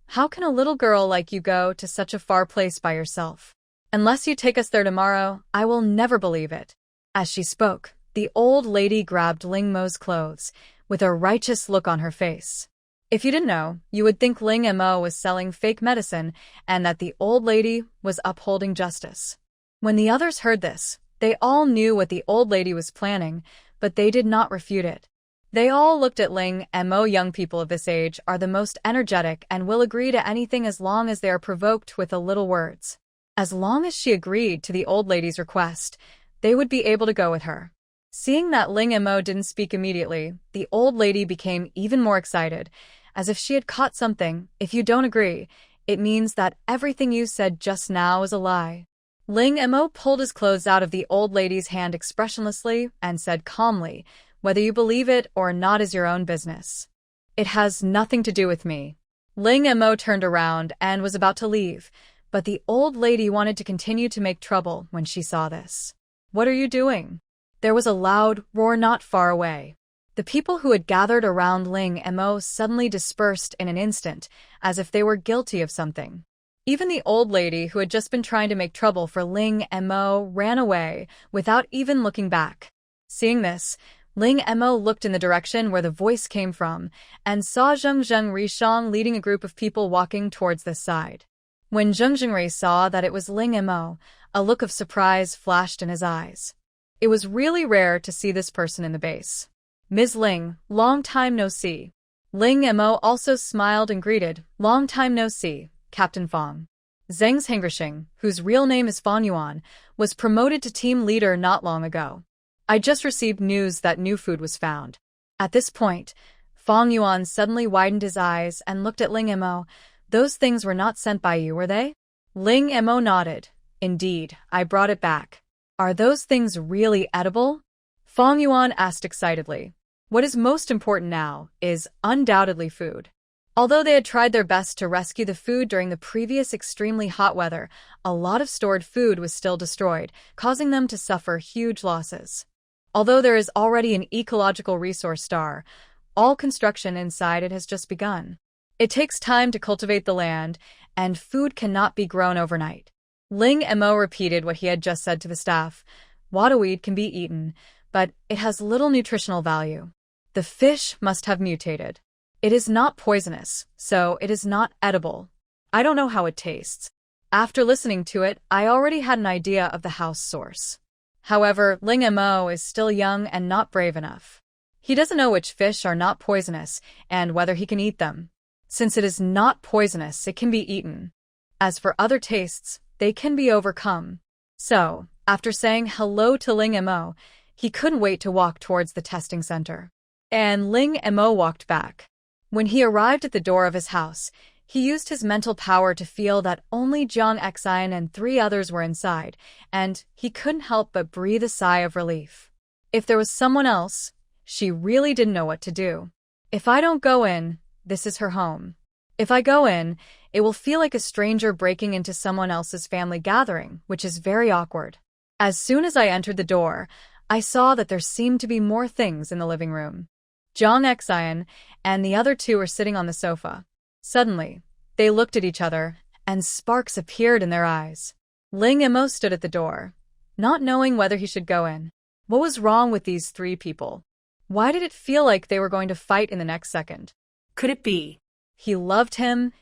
"How can a little girl like you go to such a far place by yourself? Unless you take us there tomorrow, I will never believe it." As she spoke, the old lady grabbed Ling Mo's clothes, with a righteous look on her face. If you didn't know, you would think Ling Mo was selling fake medicine and that the old lady was upholding justice. When the others heard this, they all knew what the old lady was planning, but they did not refute it. They all looked at Ling Mo. Young people of this age are the most energetic and will agree to anything as long as they are provoked with a little words. As long as she agreed to the old lady's request, they would be able to go with her. Seeing that Ling Mo didn't speak immediately, the old lady became even more excited, as if she had caught something. If you don't agree, it means that everything you said just now is a lie. Ling Mo pulled his clothes out of the old lady's hand expressionlessly and said calmly, "Whether you believe it or not is your own business. It has nothing to do with me." Ling Mo turned around and was about to leave, but the old lady wanted to continue to make trouble when she saw this. "What are you doing?" There was a loud roar not far away. The people who had gathered around Ling Mo suddenly dispersed in an instant, as if they were guilty of something. Even the old lady who had just been trying to make trouble for Ling Mo ran away without even looking back. Seeing this, Ling Mo looked in the direction where the voice came from and saw Zheng Rishang leading a group of people walking towards this side. When Zheng Zhengri saw that it was Ling Mo, a look of surprise flashed in his eyes. It was really rare to see this person in the base. "Ms. Ling, long time no see." Ling Mo also smiled and greeted, "Long time no see, Captain Fong." Zheng Hengrishing, whose real name is Fong Yuan, was promoted to team leader not long ago. "I just received news that new food was found." At this point, Fong Yuan suddenly widened his eyes and looked at Ling Mo. "Those things were not sent by you, were they?" Ling Mo nodded. "Indeed, I brought it back." "Are those things really edible?" Fong Yuan asked excitedly. What is most important now is undoubtedly food. Although they had tried their best to rescue the food during the previous extremely hot weather, a lot of stored food was still destroyed, causing them to suffer huge losses. Although there is already an ecological resource star, all construction inside it has just begun. It takes time to cultivate the land, and food cannot be grown overnight. Ling Mo repeated what he had just said to the staff. Waterweed can be eaten, but it has little nutritional value. The fish must have mutated. It is not poisonous, so it is not edible. I don't know how it tastes. After listening to it, I already had an idea of the house source. However, Ling Mo is still young and not brave enough. He doesn't know which fish are not poisonous and whether he can eat them. Since it is not poisonous, it can be eaten. As for other tastes, they can be overcome. So, after saying hello to Ling Mo, he couldn't wait to walk towards the testing center. And Ling Mo walked back. When he arrived at the door of his house, he used his mental power to feel that only Jiang Xian and 3 others were inside, and he couldn't help but breathe a sigh of relief. If there was someone else, she really didn't know what to do. If I don't go in, this is her home. If I go in, it will feel like a stranger breaking into someone else's family gathering, which is very awkward. As soon as I entered the door, I saw that there seemed to be more things in the living room. Jiang Xian and the other 2 were sitting on the sofa. Suddenly, they looked at each other, and sparks appeared in their eyes. Ling Mo stood at the door, not knowing whether he should go in. What was wrong with these 3 people? Why did it feel like they were going to fight in the next second? Could it be? He loved him,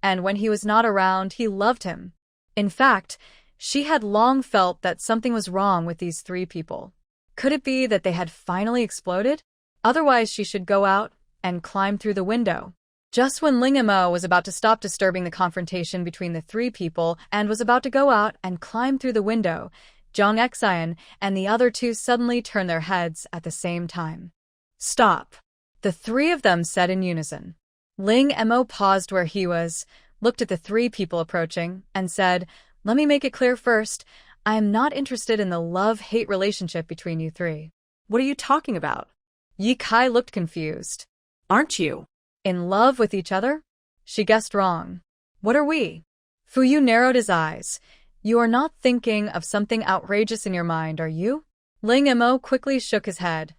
and when he was not around, he loved him. In fact, she had long felt that something was wrong with these 3 people. Could it be that they had finally exploded? Otherwise, she should go out and climb through the window. Just when Ling Mo was about to stop disturbing the confrontation between the 3 people and was about to go out and climb through the window, Jiang Xian and the other 2 suddenly turned their heads at the same time. "Stop," the 3 of them said in unison. Ling Mo paused where he was, looked at the 3 people approaching, and said, "Let me make it clear first, I am not interested in the love-hate relationship between you 3. What are you talking about? Yi Kai looked confused. Aren't you in love with each other? She guessed wrong. What are we? Fu Yu narrowed his eyes. You are not thinking of something outrageous in your mind, are you? Ling Mo quickly shook his head.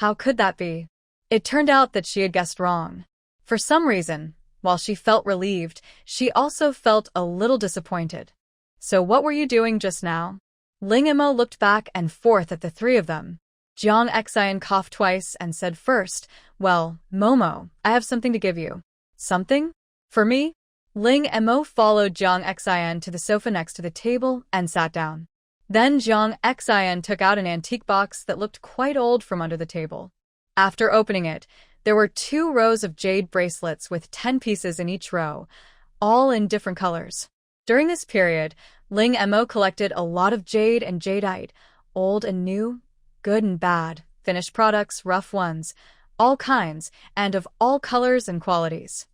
How could that be? It turned out that she had guessed wrong. For some reason, while she felt relieved, she also felt a little disappointed. So what were you doing just now? Ling Mo looked back and forth at the 3 of them. Jiang Xian coughed twice and said first, "Well, Momo, I have something to give you." "Something? For me?" Ling Mo followed Jiang Xian to the sofa next to the table and sat down. Then Jiang Xian took out an antique box that looked quite old from under the table. After opening it, there were 2 rows of jade bracelets with 10 pieces in each row, all in different colors. During this period, Ling Mo collected a lot of jade and jadeite, old and new, good and bad, finished products, rough ones, all kinds, and of all colors and qualities.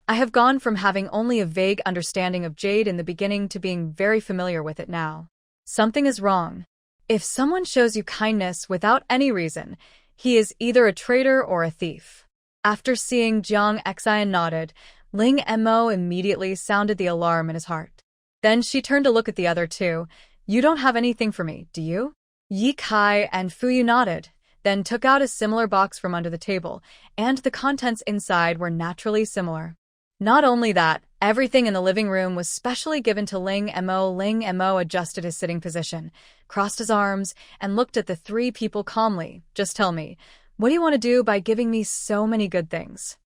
I have gone from having only a vague understanding of jade in the beginning to being very familiar with it now. Something is wrong. If someone shows you kindness without any reason, he is either a traitor or a thief. After seeing Jiang Xian nodded, Ling Mo immediately sounded the alarm in his heart. Then she turned to look at the other 2. "You don't have anything for me, do you?" Yi Kai and Fuyu nodded, then took out a similar box from under the table, and the contents inside were naturally similar. Not only that, everything in the living room was specially given to Ling Mo. Ling Mo adjusted his sitting position, crossed his arms, and looked at the 3 people calmly. "Just tell me, what do you want to do by giving me so many good things?"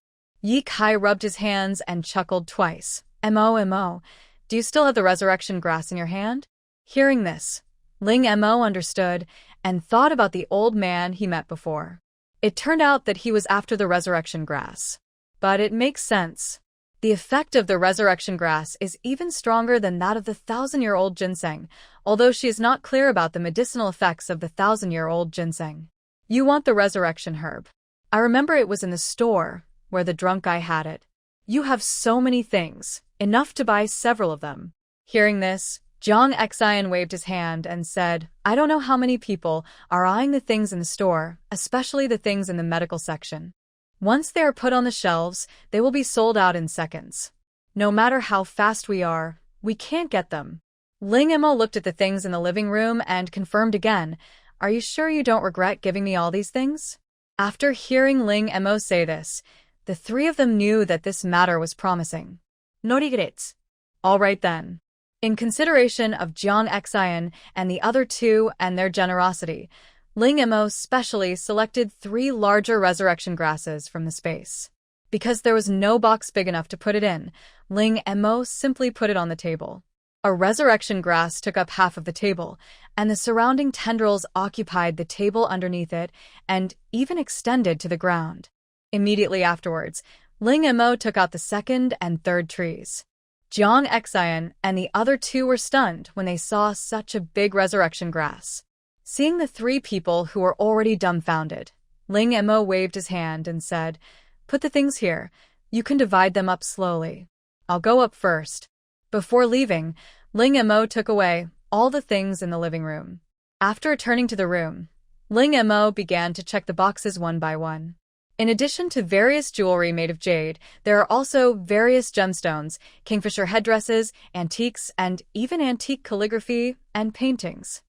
Yi Kai rubbed his hands and chuckled twice. Mo, do you still have the resurrection grass in your hand?" Hearing this, Ling Mo understood and thought about the old man he met before. It turned out that he was after the resurrection grass. But it makes sense. The effect of the resurrection grass is even stronger than that of the 1,000-year-old ginseng, although she is not clear about the medicinal effects of the 1,000-year-old ginseng. "You want the resurrection herb. I remember it was in the store where the drunk guy had it. You have so many things, enough to buy several of them." Hearing this, Jiang Xian waved his hand and said, "I don't know how many people are eyeing the things in the store, especially the things in the medical section. Once they are put on the shelves, they will be sold out in seconds. No matter how fast we are, we can't get them." Ling Mo looked at the things in the living room and confirmed again, "Are you sure you don't regret giving me all these things?" After hearing Ling Mo say this, the 3 of them knew that this matter was promising. "No regrets." "All right then." In consideration of Jiang Xian and the other 2 and their generosity, Ling Mo specially selected 3 larger resurrection grasses from the space. Because there was no box big enough to put it in, Ling Mo simply put it on the table. A resurrection grass took up half of the table, and the surrounding tendrils occupied the table underneath it and even extended to the ground. Immediately afterwards, Ling Mo took out the 2nd and 3rd trees. Jiang Xian and the other 2 were stunned when they saw such a big resurrection grass. Seeing the 3 people who were already dumbfounded, Ling Mo waved his hand and said, "Put the things here. You can divide them up slowly. I'll go up first." Before leaving, Ling Mo took away all the things in the living room. After returning to the room, Ling Mo began to check the boxes one by one. In addition to various jewelry made of jade, there are also various gemstones, kingfisher headdresses, antiques, and even antique calligraphy and paintings.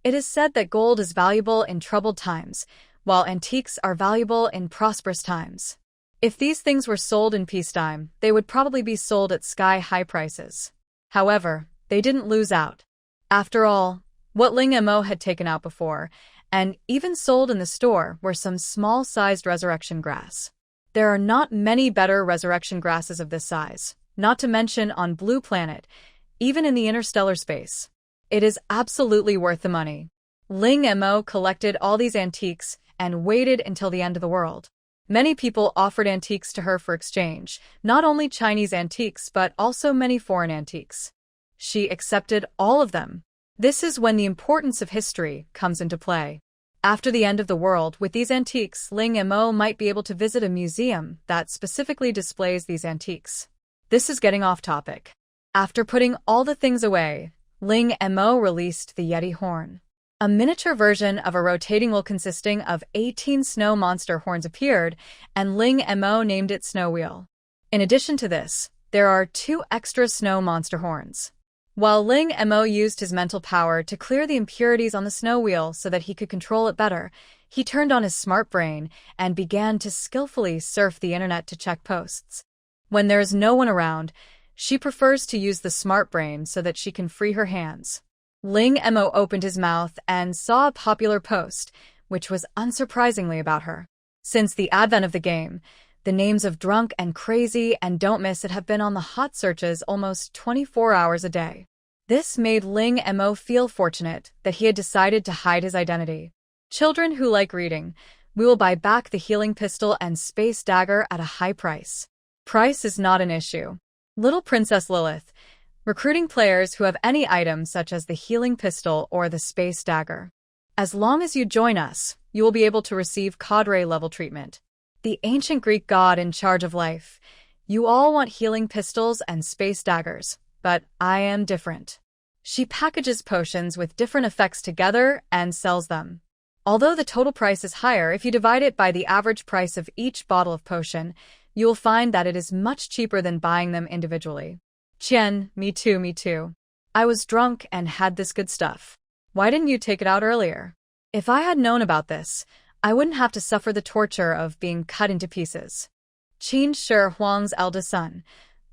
It is said that gold is valuable in troubled times, while antiques are valuable in prosperous times. If these things were sold in peacetime, they would probably be sold at sky-high prices. However, they didn't lose out. After all, what Ling Mo had taken out before, and even sold in the store, were some small-sized resurrection grass. There are not many better resurrection grasses of this size, not to mention on Blue Planet, even in the interstellar space. It is absolutely worth the money. Ling Mo collected all these antiques and waited until the end of the world. Many people offered antiques to her for exchange, not only Chinese antiques but also many foreign antiques. She accepted all of them. This is when the importance of history comes into play. After the end of the world, with these antiques, Ling Mo might be able to visit a museum that specifically displays these antiques. This is getting off topic. After putting all the things away, Ling Mo released the Yeti horn. A miniature version of a rotating wheel consisting of 18 snow monster horns appeared, and Ling Mo named it Snow Wheel. In addition to this, there are 2 extra snow monster horns. While Ling Mo used his mental power to clear the impurities on the snow wheel so that he could control it better, he turned on his smart brain and began to skillfully surf the internet to check posts. When there is no one around, she prefers to use the smart brain so that she can free her hands. Ling Mo opened his mouth and saw a popular post, which was unsurprisingly about her. Since the advent of the game, the names of Drunk and Crazy and Don't Miss It have been on the hot searches almost 24 hours a day. This made Ling Mo feel fortunate that he had decided to hide his identity. Children who like reading, we will buy back the healing pistol and space dagger at a high price. Price is not an issue. Little Princess Lilith, recruiting players who have any items such as the healing pistol or the space dagger. As long as you join us, you will be able to receive cadre-level treatment. The ancient Greek god in charge of life. You all want healing pistols and space daggers, but I am different. She packages potions with different effects together and sells them. Although the total price is higher, if you divide it by the average price of each bottle of potion, you will find that it is much cheaper than buying them individually. Chen, me too, me too. I was drunk and had this good stuff. Why didn't you take it out earlier? If I had known about this, I wouldn't have to suffer the torture of being cut into pieces. Qin Shi Huang's eldest son,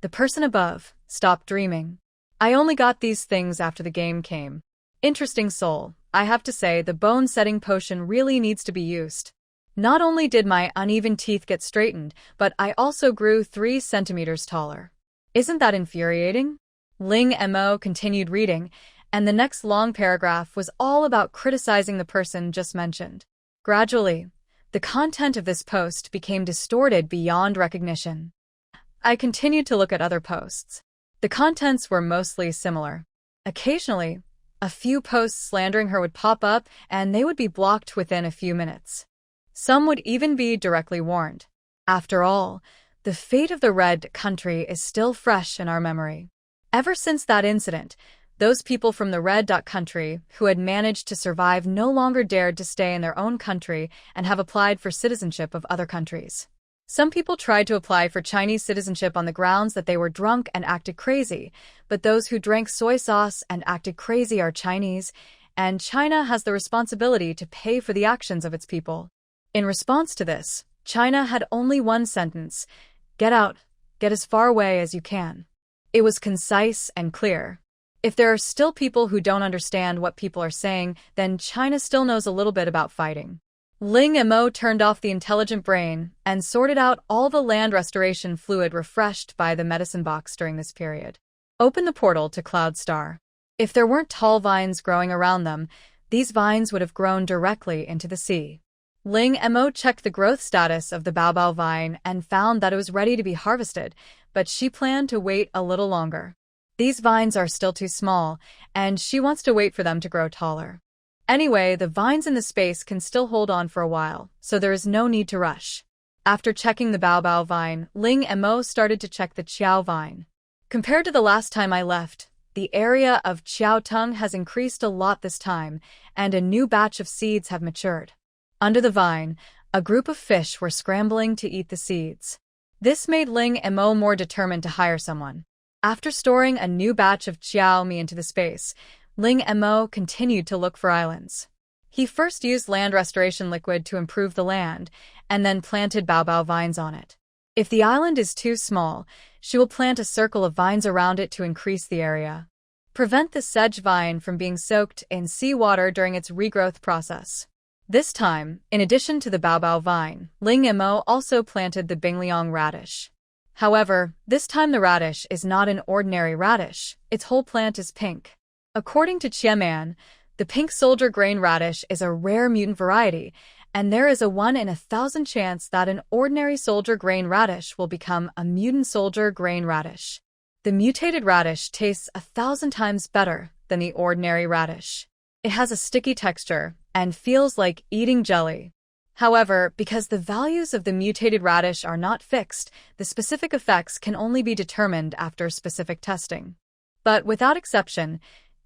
the person above, stopped dreaming. I only got these things after the game came. Interesting soul, I have to say the bone-setting potion really needs to be used. Not only did my uneven teeth get straightened, but I also grew 3 centimeters taller. Isn't that infuriating? Ling Mo continued reading, and the next long paragraph was all about criticizing the person just mentioned. Gradually, the content of this post became distorted beyond recognition. I continued to look at other posts. The contents were mostly similar. Occasionally, a few posts slandering her would pop up, and they would be blocked within a few minutes. Some would even be directly warned. After all, the fate of the Red Country is still fresh in our memory. Ever since that incident, those people from the Red Country who had managed to survive no longer dared to stay in their own country and have applied for citizenship of other countries. Some people tried to apply for Chinese citizenship on the grounds that they were drunk and acted crazy, but those who drank soy sauce and acted crazy are Chinese, and China has the responsibility to pay for the actions of its people. In response to this, China had only one sentence: get out, get as far away as you can. It was concise and clear. If there are still people who don't understand what people are saying, then China still knows a little bit about fighting. Ling Mo turned off the intelligent brain and sorted out all the land restoration fluid refreshed by the medicine box during this period. Open the portal to Cloud Star. If there weren't tall vines growing around them, these vines would have grown directly into the sea. Ling Mo checked the growth status of the baobao vine and found that it was ready to be harvested, but she planned to wait a little longer. These vines are still too small, and she wants to wait for them to grow taller. Anyway, the vines in the space can still hold on for a while, so there is no need to rush. After checking the baobao vine, Ling Mo started to check the qiao vine. Compared to the last time I left, the area of qiao tongue has increased a lot this time, and a new batch of seeds have matured. Under the vine, a group of fish were scrambling to eat the seeds. This made Ling Mo more determined to hire someone. After storing a new batch of qiao mi into the space, Ling Mo continued to look for islands. He first used land restoration liquid to improve the land, and then planted baobao vines on it. If the island is too small, she will plant a circle of vines around it to increase the area. Prevent the sedge vine from being soaked in seawater during its regrowth process. This time, in addition to the baobao vine, Ling Mo also planted the bingliang radish. However, this time the radish is not an ordinary radish, its whole plant is pink. According to Qiaman, the pink soldier grain radish is a rare mutant variety, and there is a 1 in 1,000 chance that an ordinary soldier grain radish will become a mutant soldier grain radish. The mutated radish tastes 1,000 times better than the ordinary radish. It has a sticky texture and feels like eating jelly. However, because the values of the mutated radish are not fixed, the specific effects can only be determined after specific testing. But without exception,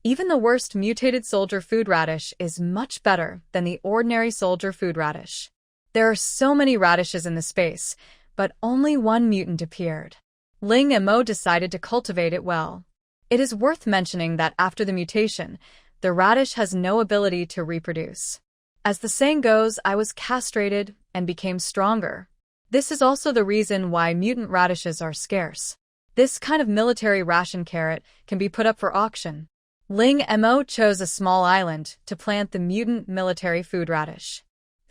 even the worst mutated soldier food radish is much better than the ordinary soldier food radish. There are so many radishes in the space, but only one mutant appeared. Ling Mo decided to cultivate it well. It is worth mentioning that after the mutation, the radish has no ability to reproduce. As the saying goes, I was castrated and became stronger. This is also the reason why mutant radishes are scarce. This kind of military ration carrot can be put up for auction. Ling Mo chose a small island to plant the mutant military food radish.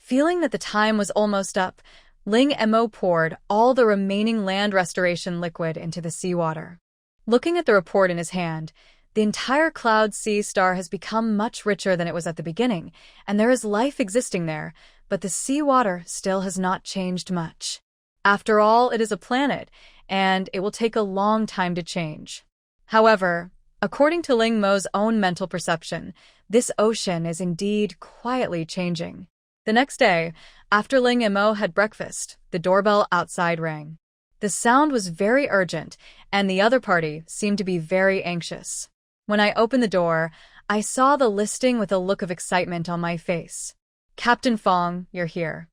Feeling that the time was almost up, Ling Mo poured all the remaining land restoration liquid into the seawater. Looking at the report in his hand, the entire cloud sea star has become much richer than it was at the beginning, and there is life existing there, but the seawater still has not changed much. After all, it is a planet, and it will take a long time to change. However, according to Ling Mo's own mental perception, this ocean is indeed quietly changing. The next day, after Ling Mo had breakfast, the doorbell outside rang. The sound was very urgent, and the other party seemed to be very anxious. When I opened the door, I saw the listing with a look of excitement on my face. "Captain Fong, you're here.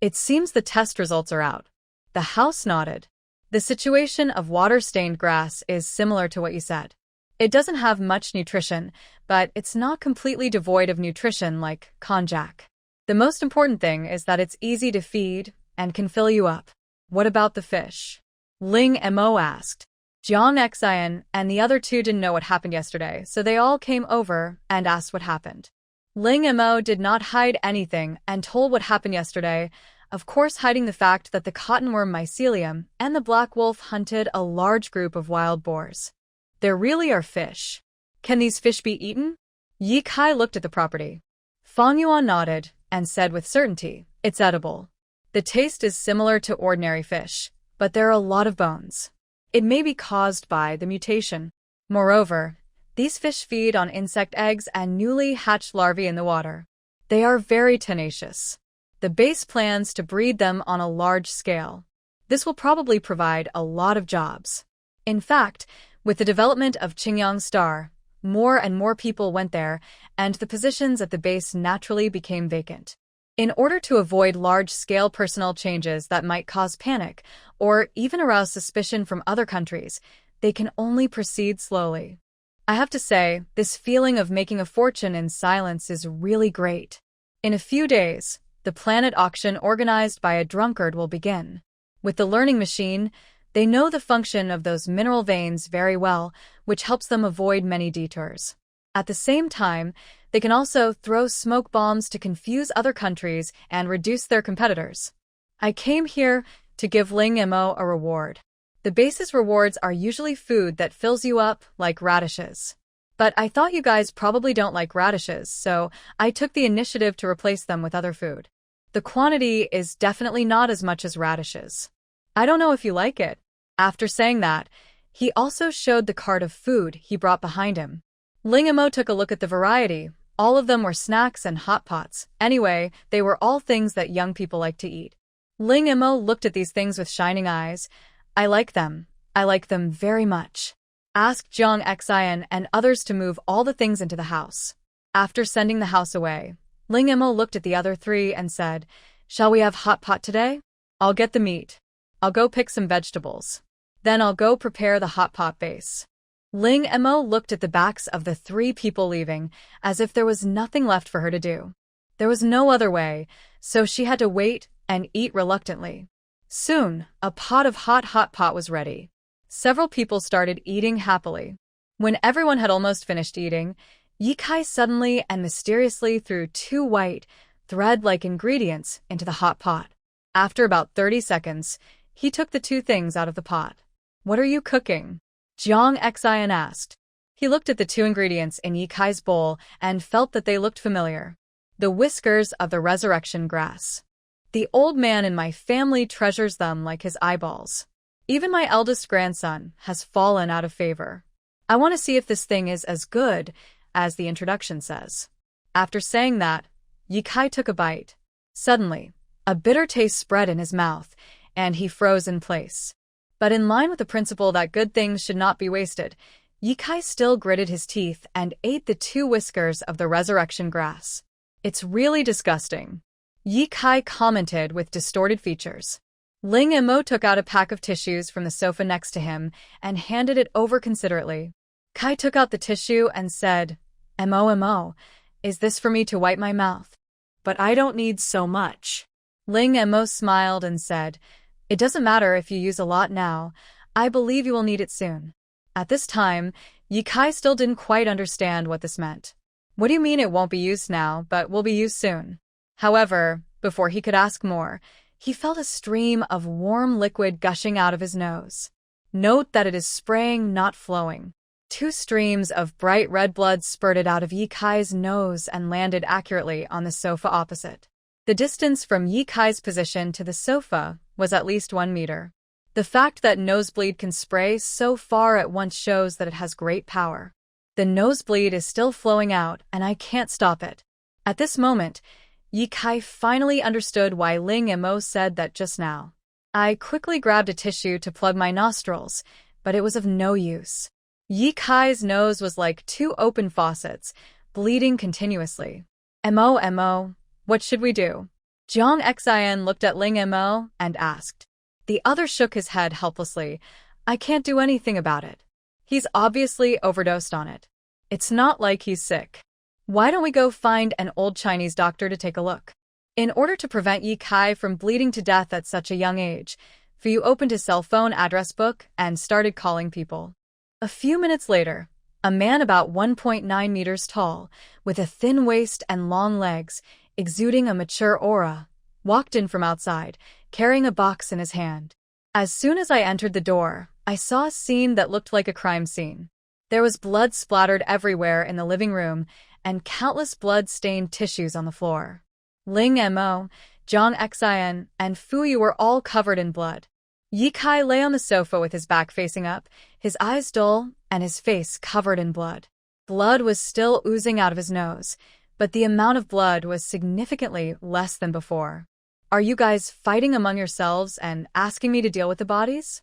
It seems the test results are out." The house nodded. "The situation of water-stained grass is similar to what you said. It doesn't have much nutrition, but it's not completely devoid of nutrition like konjac. The most important thing is that it's easy to feed and can fill you up." "What about the fish?" Ling Mo asked. Jiang Xian and the other two didn't know what happened yesterday, so they all came over and asked what happened. Ling Mo did not hide anything and told what happened yesterday, of course hiding the fact that the cottonworm mycelium and the black wolf hunted a large group of wild boars. "There really are fish. Can these fish be eaten?" Yi Kai looked at the property. Fang Yuan nodded and said with certainty, "It's edible. The taste is similar to ordinary fish, but there are a lot of bones. It may be caused by the mutation. Moreover, these fish feed on insect eggs and newly hatched larvae in the water. They are very tenacious. The base plans to breed them on a large scale. This will probably provide a lot of jobs. In fact, with the development of Qingyang Star, more and more people went there, and the positions at the base naturally became vacant. In order to avoid large-scale personnel changes that might cause panic or even arouse suspicion from other countries, they can only proceed slowly. I have to say, this feeling of making a fortune in silence is really great. In a few days, the planet auction organized by a drunkard will begin. With the learning machine, they know the function of those mineral veins very well, which helps them avoid many detours. At the same time, they can also throw smoke bombs to confuse other countries and reduce their competitors. I came here to give Ling Mo a reward. The base's rewards are usually food that fills you up, like radishes. But I thought you guys probably don't like radishes, so I took the initiative to replace them with other food. The quantity is definitely not as much as radishes. I don't know if you like it." After saying that, he also showed the cart of food he brought behind him. Ling Mo took a look at the variety. All of them were snacks and hot pots. Anyway, they were all things that young people like to eat. Ling Mo looked at these things with shining eyes. "I like them. I like them very much. Ask Jiang Xian and others to move all the things into the house." After sending the house away, Ling Mo looked at the other three and said, "Shall we have hot pot today? I'll get the meat. I'll go pick some vegetables. Then I'll go prepare the hot pot base." Ling Mo looked at the backs of the three people leaving, as if there was nothing left for her to do. There was no other way, so she had to wait and eat reluctantly. Soon, a pot of hot pot was ready. Several people started eating happily. When everyone had almost finished eating, Yi Kai suddenly and mysteriously threw two white, thread-like ingredients into the hot pot. After about 30 seconds, he took the two things out of the pot. "What are you cooking?" Jiang Xian asked. He looked at the two ingredients in Yi Kai's bowl and felt that they looked familiar. The whiskers of the resurrection grass. The old man in my family treasures them like his eyeballs. Even my eldest grandson has fallen out of favor. I want to see if this thing is as good as the introduction says. After saying that, Yi Kai took a bite. Suddenly, a bitter taste spread in his mouth, and he froze in place. But in line with the principle that good things should not be wasted, Yi Kai still gritted his teeth and ate the two whiskers of the resurrection grass. "It's really disgusting," Yi Kai commented with distorted features. Ling Mo took out a pack of tissues from the sofa next to him and handed it over considerately. Kai took out the tissue and said, "Mo, is this for me to wipe my mouth? But I don't need so much." Ling Mo smiled and said, "It doesn't matter if you use a lot now. I believe you will need it soon." At this time, Yi Kai still didn't quite understand what this meant. "What do you mean it won't be used now, but will be used soon?" However, Before he could ask more, he felt a stream of warm liquid gushing out of his nose. Note that it is spraying, not flowing. 2 streams of bright red blood spurted out of Ye Kai's nose and landed accurately on the sofa opposite. The distance from Ye Kai's position to the sofa was at least 1 meter. The fact that nosebleed can spray so far at once shows that it has great power. The nosebleed is still flowing out, and I can't stop it. At this moment, Ye Kai finally understood why Ling Mo said that just now. I quickly grabbed a tissue to plug my nostrils, but it was of no use. Ye Kai's nose was like 2 open faucets, bleeding continuously. Mo, what should we do? Jiang Xian looked at Ling Mo and asked. The other shook his head helplessly. I can't do anything about it. He's obviously overdosed on it. It's not like he's sick. Why don't we go find an old Chinese doctor to take a look? In order to prevent Ye Kai from bleeding to death at such a young age, Fu opened his cell phone address book and started calling people. A few minutes later, a man about 1.9 meters tall, with a thin waist and long legs, exuding a mature aura, walked in from outside, carrying a box in his hand. As soon as I entered the door, I saw a scene that looked like a crime scene. There was blood splattered everywhere in the living room, and countless blood-stained tissues on the floor. Ling Mo, Jiang Xian, and Fu Yu were all covered in blood. Ye Kai lay on the sofa with his back facing up, his eyes dull, and his face covered in blood. Blood was still oozing out of his nose, but the amount of blood was significantly less than before. Are you guys fighting among yourselves and asking me to deal with the bodies?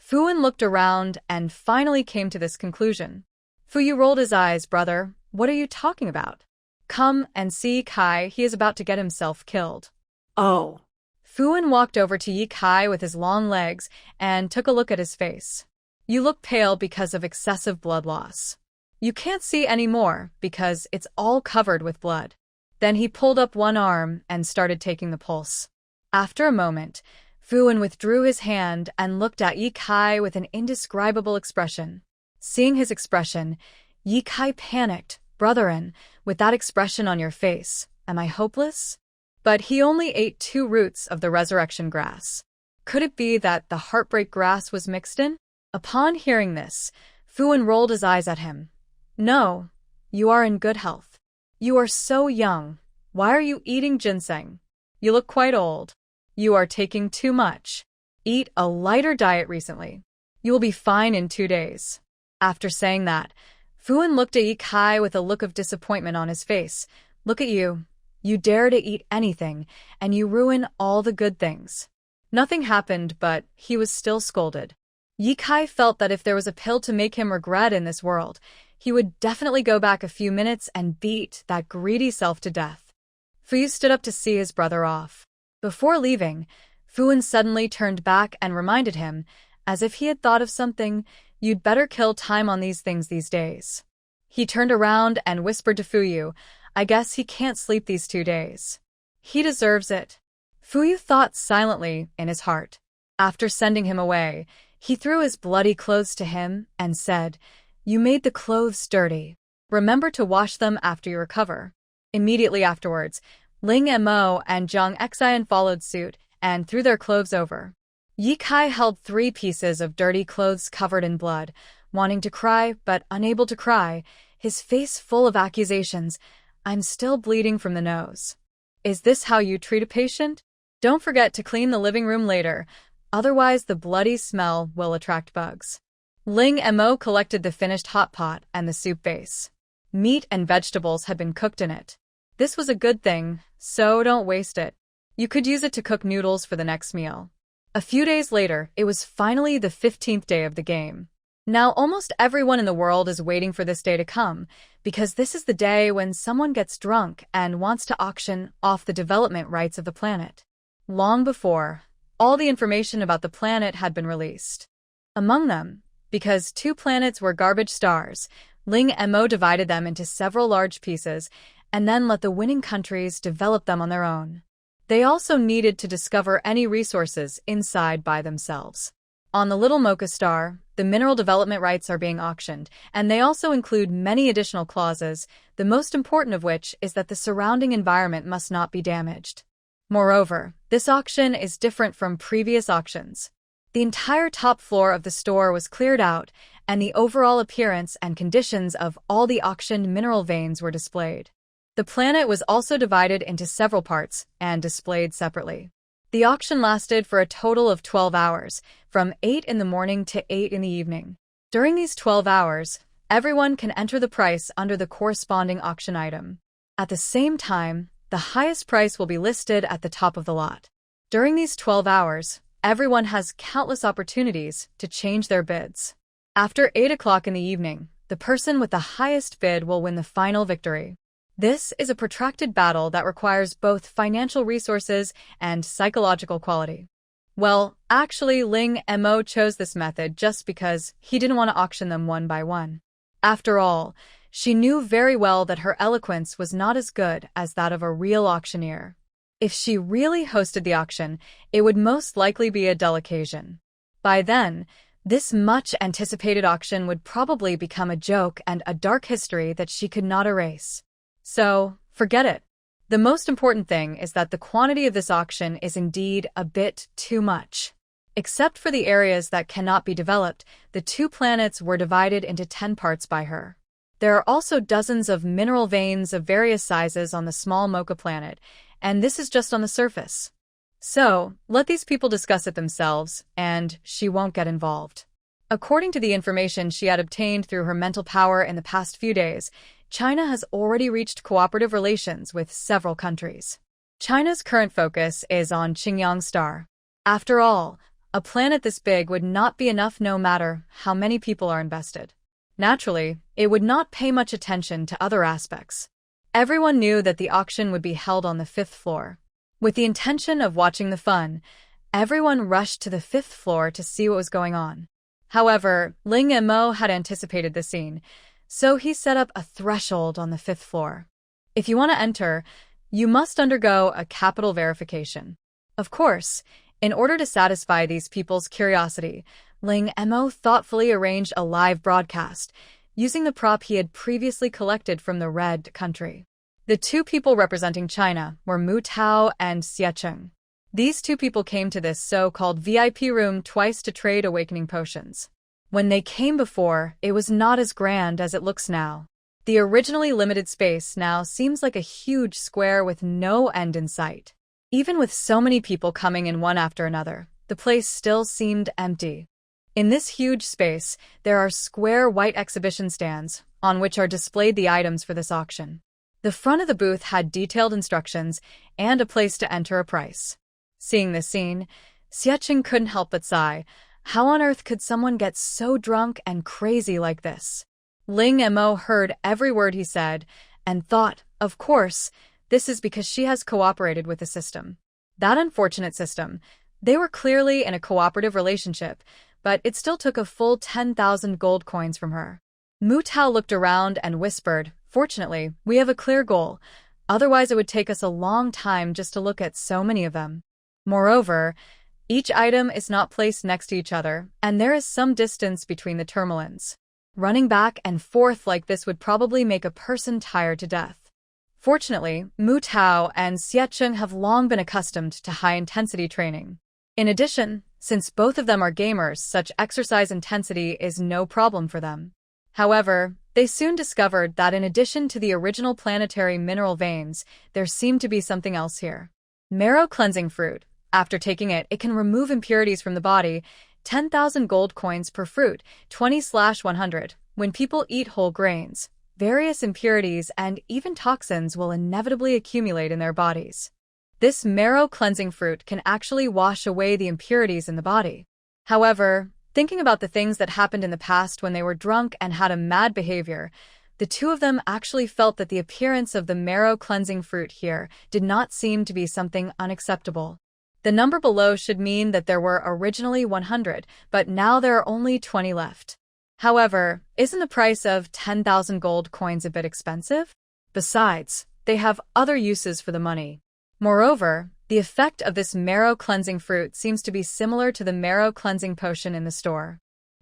Fuan looked around and finally came to this conclusion. Fu Yu rolled his eyes. Brother, what are you talking about? Come and see Kai, he is about to get himself killed. Oh. Fuan walked over to Ye Kai with his long legs and took a look at his face. You look pale because of excessive blood loss. You can't see any more because it's all covered with blood. Then he pulled up one arm and started taking the pulse. After a moment, Fuan withdrew his hand and looked at Ye Kai with an indescribable expression. Seeing his expression, Ye Kai panicked. Brotherin, with that expression on your face, am I hopeless? But he only ate 2 roots of the resurrection grass. Could it be that the heartbreak grass was mixed in? Upon hearing this, Fuan rolled his eyes at him. No, you are in good health. You are so young. Why are you eating ginseng? You look quite old. You are taking too much. Eat a lighter diet recently. You will be fine in 2 days. After saying that, Fuan looked at Ye Kai with a look of disappointment on his face. Look at you. You dare to eat anything, and you ruin all the good things. Nothing happened, but he was still scolded. Ye Kai felt that if there was a pill to make him regret in this world, he would definitely go back a few minutes and beat that greedy self to death. Fu Yu stood up to see his brother off. Before leaving, Fuan suddenly turned back and reminded him, as if he had thought of something, you'd better kill time on these things these days. He turned around and whispered to Fu Yu, I guess he can't sleep these 2 days. He deserves it. Fu Yu thought silently in his heart. After sending him away, he threw his bloody clothes to him and said, You made the clothes dirty. Remember to wash them after you recover. Immediately afterwards, Ling Mo and Jiang Xian followed suit and threw their clothes over. Ye Kai held 3 pieces of dirty clothes covered in blood, wanting to cry but unable to cry, his face full of accusations. I'm still bleeding from the nose. Is this how you treat a patient? Don't forget to clean the living room later, otherwise the bloody smell will attract bugs. Ling Mo collected the finished hot pot and the soup base. Meat and vegetables had been cooked in it. This was a good thing, so don't waste it. You could use it to cook noodles for the next meal. A few days later, it was finally the 15th day of the game. Now almost everyone in the world is waiting for this day to come, because this is the day when someone gets drunk and wants to auction off the development rights of the planet. Long before, all the information about the planet had been released. Among them, because 2 planets were garbage stars, Ling Mo divided them into several large pieces and then let the winning countries develop them on their own. They also needed to discover any resources inside by themselves. On the Little Mocha Star, the mineral development rights are being auctioned, and they also include many additional clauses, the most important of which is that the surrounding environment must not be damaged. Moreover, this auction is different from previous auctions. The entire top floor of the store was cleared out, and the overall appearance and conditions of all the auctioned mineral veins were displayed. The planet was also divided into several parts and displayed separately. The auction lasted for a total of 12 hours, from 8 in the morning to 8 in the evening. During these 12 hours, everyone can enter the price under the corresponding auction item. At the same time, the highest price will be listed at the top of the lot. During these 12 hours, everyone has countless opportunities to change their bids. After 8 o'clock in the evening, the person with the highest bid will win the final victory. This is a protracted battle that requires both financial resources and psychological quality. Well, actually, Ling Mo chose this method just because he didn't want to auction them one by one. After all, she knew very well that her eloquence was not as good as that of a real auctioneer. If she really hosted the auction, it would most likely be a dull occasion. By then, this much-anticipated auction would probably become a joke and a dark history that she could not erase. So, forget it. The most important thing is that the quantity of this auction is indeed a bit too much. Except for the areas that cannot be developed, the 2 planets were divided into 10 parts by her. There are also dozens of mineral veins of various sizes on the small Mocha planet, and this is just on the surface. So, let these people discuss it themselves, and she won't get involved. According to the information she had obtained through her mental power in the past few days, China has already reached cooperative relations with several countries. China's current focus is on Qingyang Star. After all, a planet this big would not be enough no matter how many people are invested. Naturally, it would not pay much attention to other aspects. Everyone knew that the auction would be held on the 5th floor. With the intention of watching the fun, everyone rushed to the 5th floor to see what was going on. However, Ling Mo had anticipated the scene, so he set up a threshold on the 5th floor. If you want to enter, you must undergo a capital verification. Of course, in order to satisfy these people's curiosity, Ling Mo thoughtfully arranged a live broadcast, using the prop he had previously collected from the Red Country. The 2 people representing China were Mu Tao and Xiecheng. These 2 people came to this so-called VIP room twice to trade awakening potions. When they came before, it was not as grand as it looks now. The originally limited space now seems like a huge square with no end in sight. Even with so many people coming in one after another, the place still seemed empty. In this huge space, there are square white exhibition stands, on which are displayed the items for this auction. The front of the booth had detailed instructions and a place to enter a price. Seeing this scene, Xiecheng couldn't help but sigh. How on earth could someone get so drunk and crazy like this? Ling Mo heard every word he said and thought, of course, this is because she has cooperated with the system. That unfortunate system. They were clearly in a cooperative relationship, but it still took a full 10,000 gold coins from her. Mu Tao looked around and whispered, fortunately, we have a clear goal. Otherwise it would take us a long time just to look at so many of them. Moreover, each item is not placed next to each other, and there is some distance between the turmalins. Running back and forth like this would probably make a person tired to death. Fortunately, Mu Tao and Xiecheng have long been accustomed to high-intensity training. In addition, since both of them are gamers, such exercise intensity is no problem for them. However, they soon discovered that in addition to the original planetary mineral veins, there seemed to be something else here. Marrow cleansing fruit. After taking it, it can remove impurities from the body. 10,000 gold coins per fruit, 20/100. When people eat whole grains, various impurities and even toxins will inevitably accumulate in their bodies. This marrow cleansing fruit can actually wash away the impurities in the body. However, thinking about the things that happened in the past when they were drunk and had a mad behavior, the 2 of them actually felt that the appearance of the marrow cleansing fruit here did not seem to be something unacceptable. The number below should mean that there were originally 100, but now there are only 20 left. However, isn't the price of 10,000 gold coins a bit expensive? Besides, they have other uses for the money. Moreover, the effect of this marrow cleansing fruit seems to be similar to the marrow cleansing potion in the store.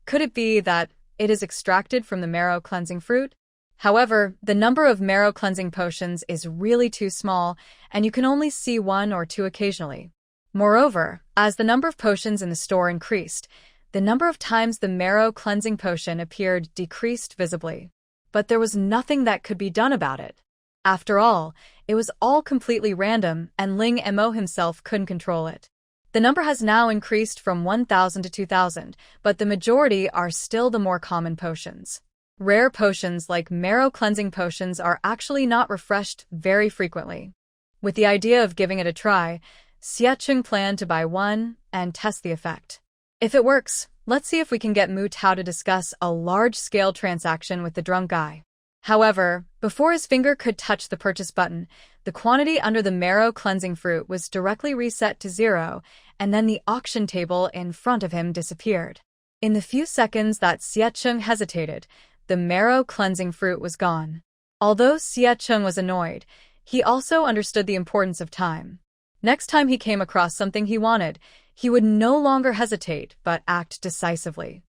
Could it be that it is extracted from the marrow cleansing fruit? However, the number of marrow cleansing potions is really too small, and you can only see 1 or 2 occasionally. Moreover, as the number of potions in the store increased, the number of times the marrow cleansing potion appeared decreased visibly. But there was nothing that could be done about it. After all, it was all completely random, and Ling Mo himself couldn't control it. The number has now increased from 1,000 to 2,000, but the majority are still the more common potions. Rare potions like marrow cleansing potions are actually not refreshed very frequently. With the idea of giving it a try, Xiecheng planned to buy one and test the effect. If it works, let's see if we can get Mu Tao to discuss a large-scale transaction with the drunk guy. However, before his finger could touch the purchase button, the quantity under the marrow cleansing fruit was directly reset to 0, and then the auction table in front of him disappeared. In the few seconds that Xiecheng hesitated, the marrow cleansing fruit was gone. Although Xiecheng was annoyed, he also understood the importance of time. Next time he came across something he wanted, he would no longer hesitate but act decisively.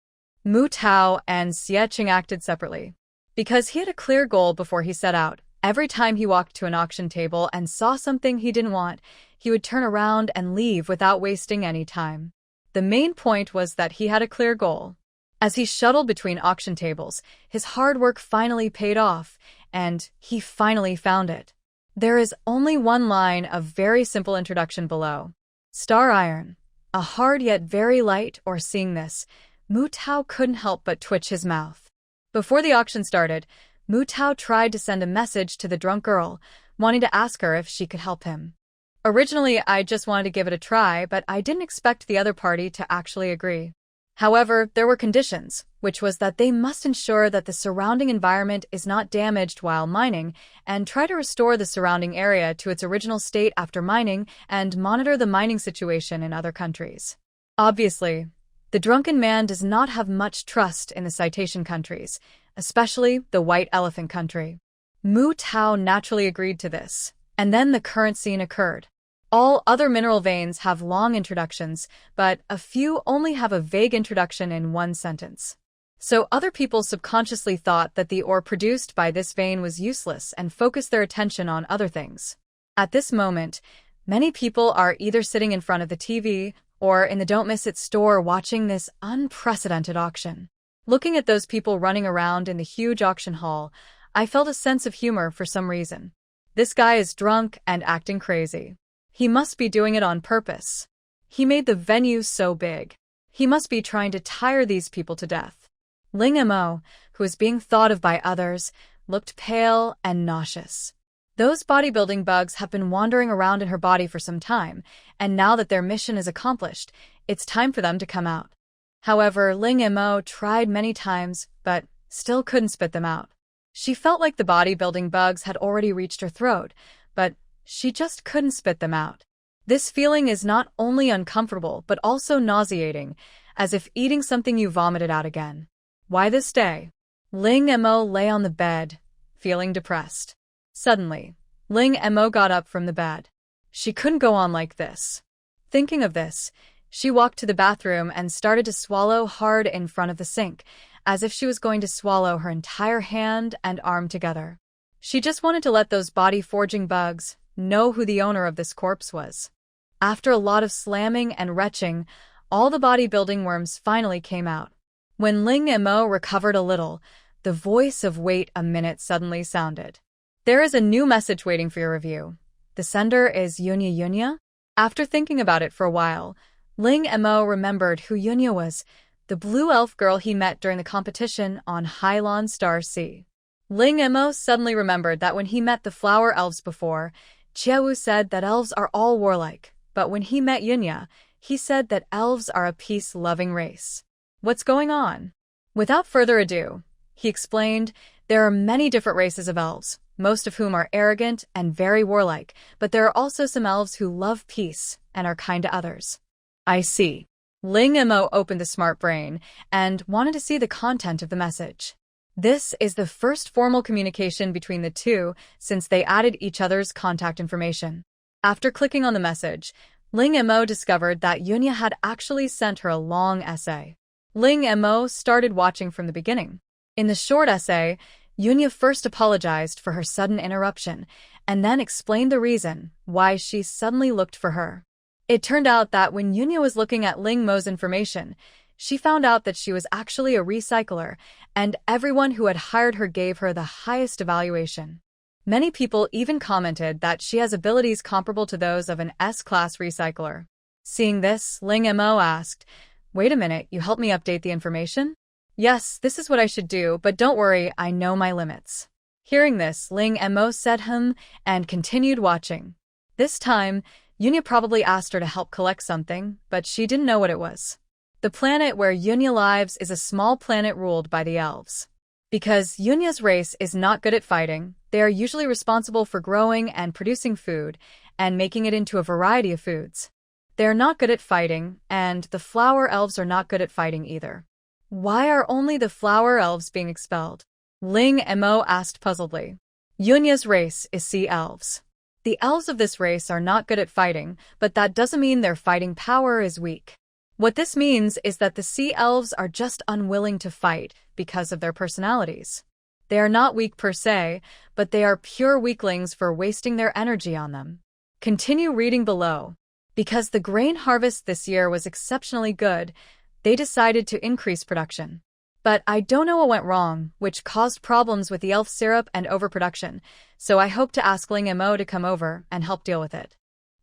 Mu Tao and Xiecheng acted separately. Because he had a clear goal before he set out, every time he walked to an auction table and saw something he didn't want, he would turn around and leave without wasting any time. The main point was that he had a clear goal. As he shuttled between auction tables, his hard work finally paid off, and he finally found it. There is only one line of very simple introduction below. Star iron. A hard yet very light, or seeing this, Mu Tao couldn't help but twitch his mouth. Before the auction started, Mu Tao tried to send a message to the drunk girl, wanting to ask her if she could help him. Originally, I just wanted to give it a try, but I didn't expect the other party to actually agree. However, there were conditions, which was that they must ensure that the surrounding environment is not damaged while mining, and try to restore the surrounding area to its original state after mining, and monitor the mining situation in other countries. Obviously, the drunken man does not have much trust in the citation countries, especially the White Elephant country. Mu Tao naturally agreed to this, and then the current scene occurred. All other mineral veins have long introductions, but a few only have a vague introduction in one sentence. So other people subconsciously thought that the ore produced by this vein was useless and focused their attention on other things. At this moment, many people are either sitting in front of the TV or in the Don't Miss It store watching this unprecedented auction. Looking at those people running around in the huge auction hall, I felt a sense of humor for some reason. This guy is drunk and acting crazy. He must be doing it on purpose. He made the venue so big. He must be trying to tire these people to death. Ling Mo, who was being thought of by others, looked pale and nauseous. Those bodybuilding bugs have been wandering around in her body for some time, and now that their mission is accomplished, it's time for them to come out. However, Ling Mo tried many times, but still couldn't spit them out. She felt like the bodybuilding bugs had already reached her throat, but she just couldn't spit them out. This feeling is not only uncomfortable, but also nauseating, as if eating something you vomited out again. Why this day? Ling Mo lay on the bed, feeling depressed. Suddenly, Ling Mo got up from the bed. She couldn't go on like this. Thinking of this, she walked to the bathroom and started to swallow hard in front of the sink, as if she was going to swallow her entire hand and arm together. She just wanted to let those body-forging bugs know who the owner of this corpse was. After a lot of slamming and retching, all the bodybuilding worms finally came out. When Ling Mo recovered a little, the voice of "Wait a minute" suddenly sounded. There is a new message waiting for your review. The sender is Yunya. After thinking about it for a while, Ling Mo remembered who Yunya was, the blue elf girl he met during the competition on Hylon Star Sea. Ling Mo suddenly remembered that when he met the flower elves before, Chiawu said that elves are all warlike, but when he met Yunya, he said that elves are a peace-loving race. What's going on? Without further ado, he explained, there are many different races of elves, most of whom are arrogant and very warlike, but there are also some elves who love peace and are kind to others. I see. Ling Mo opened the smart brain and wanted to see the content of the message. This is the first formal communication between the two since they added each other's contact information. After clicking on the message, Ling Mo discovered that Yunya had actually sent her a long essay. Ling Mo started watching from the beginning. In the short essay, Yunya first apologized for her sudden interruption, and then explained the reason why she suddenly looked for her. It turned out that when Yunya was looking at Ling Mo's information, she found out that she was actually a recycler, and everyone who had hired her gave her the highest evaluation. Many people even commented that she has abilities comparable to those of an S-class recycler. Seeing this, Ling Mo asked, "Wait a minute, you helped me update the information?" "Yes, this is what I should do, but don't worry, I know my limits." Hearing this, Ling Mo said and continued watching. This time, Yunya probably asked her to help collect something, but she didn't know what it was. The planet where Yunya lives is a small planet ruled by the elves. Because Yunya's race is not good at fighting, they are usually responsible for growing and producing food, and making it into a variety of foods. They are not good at fighting, and the flower elves are not good at fighting either. Why are only the flower elves being expelled? Ling Mo asked puzzledly. Yunya's race is sea elves. The elves of this race are not good at fighting, but that doesn't mean their fighting power is weak. What this means is that the sea elves are just unwilling to fight because of their personalities. They are not weak per se, but they are pure weaklings for wasting their energy on them. Continue reading below. Because the grain harvest this year was exceptionally good, they decided to increase production. But I don't know what went wrong, which caused problems with the elf syrup and overproduction, so I hope to ask Ling Mo to come over and help deal with it.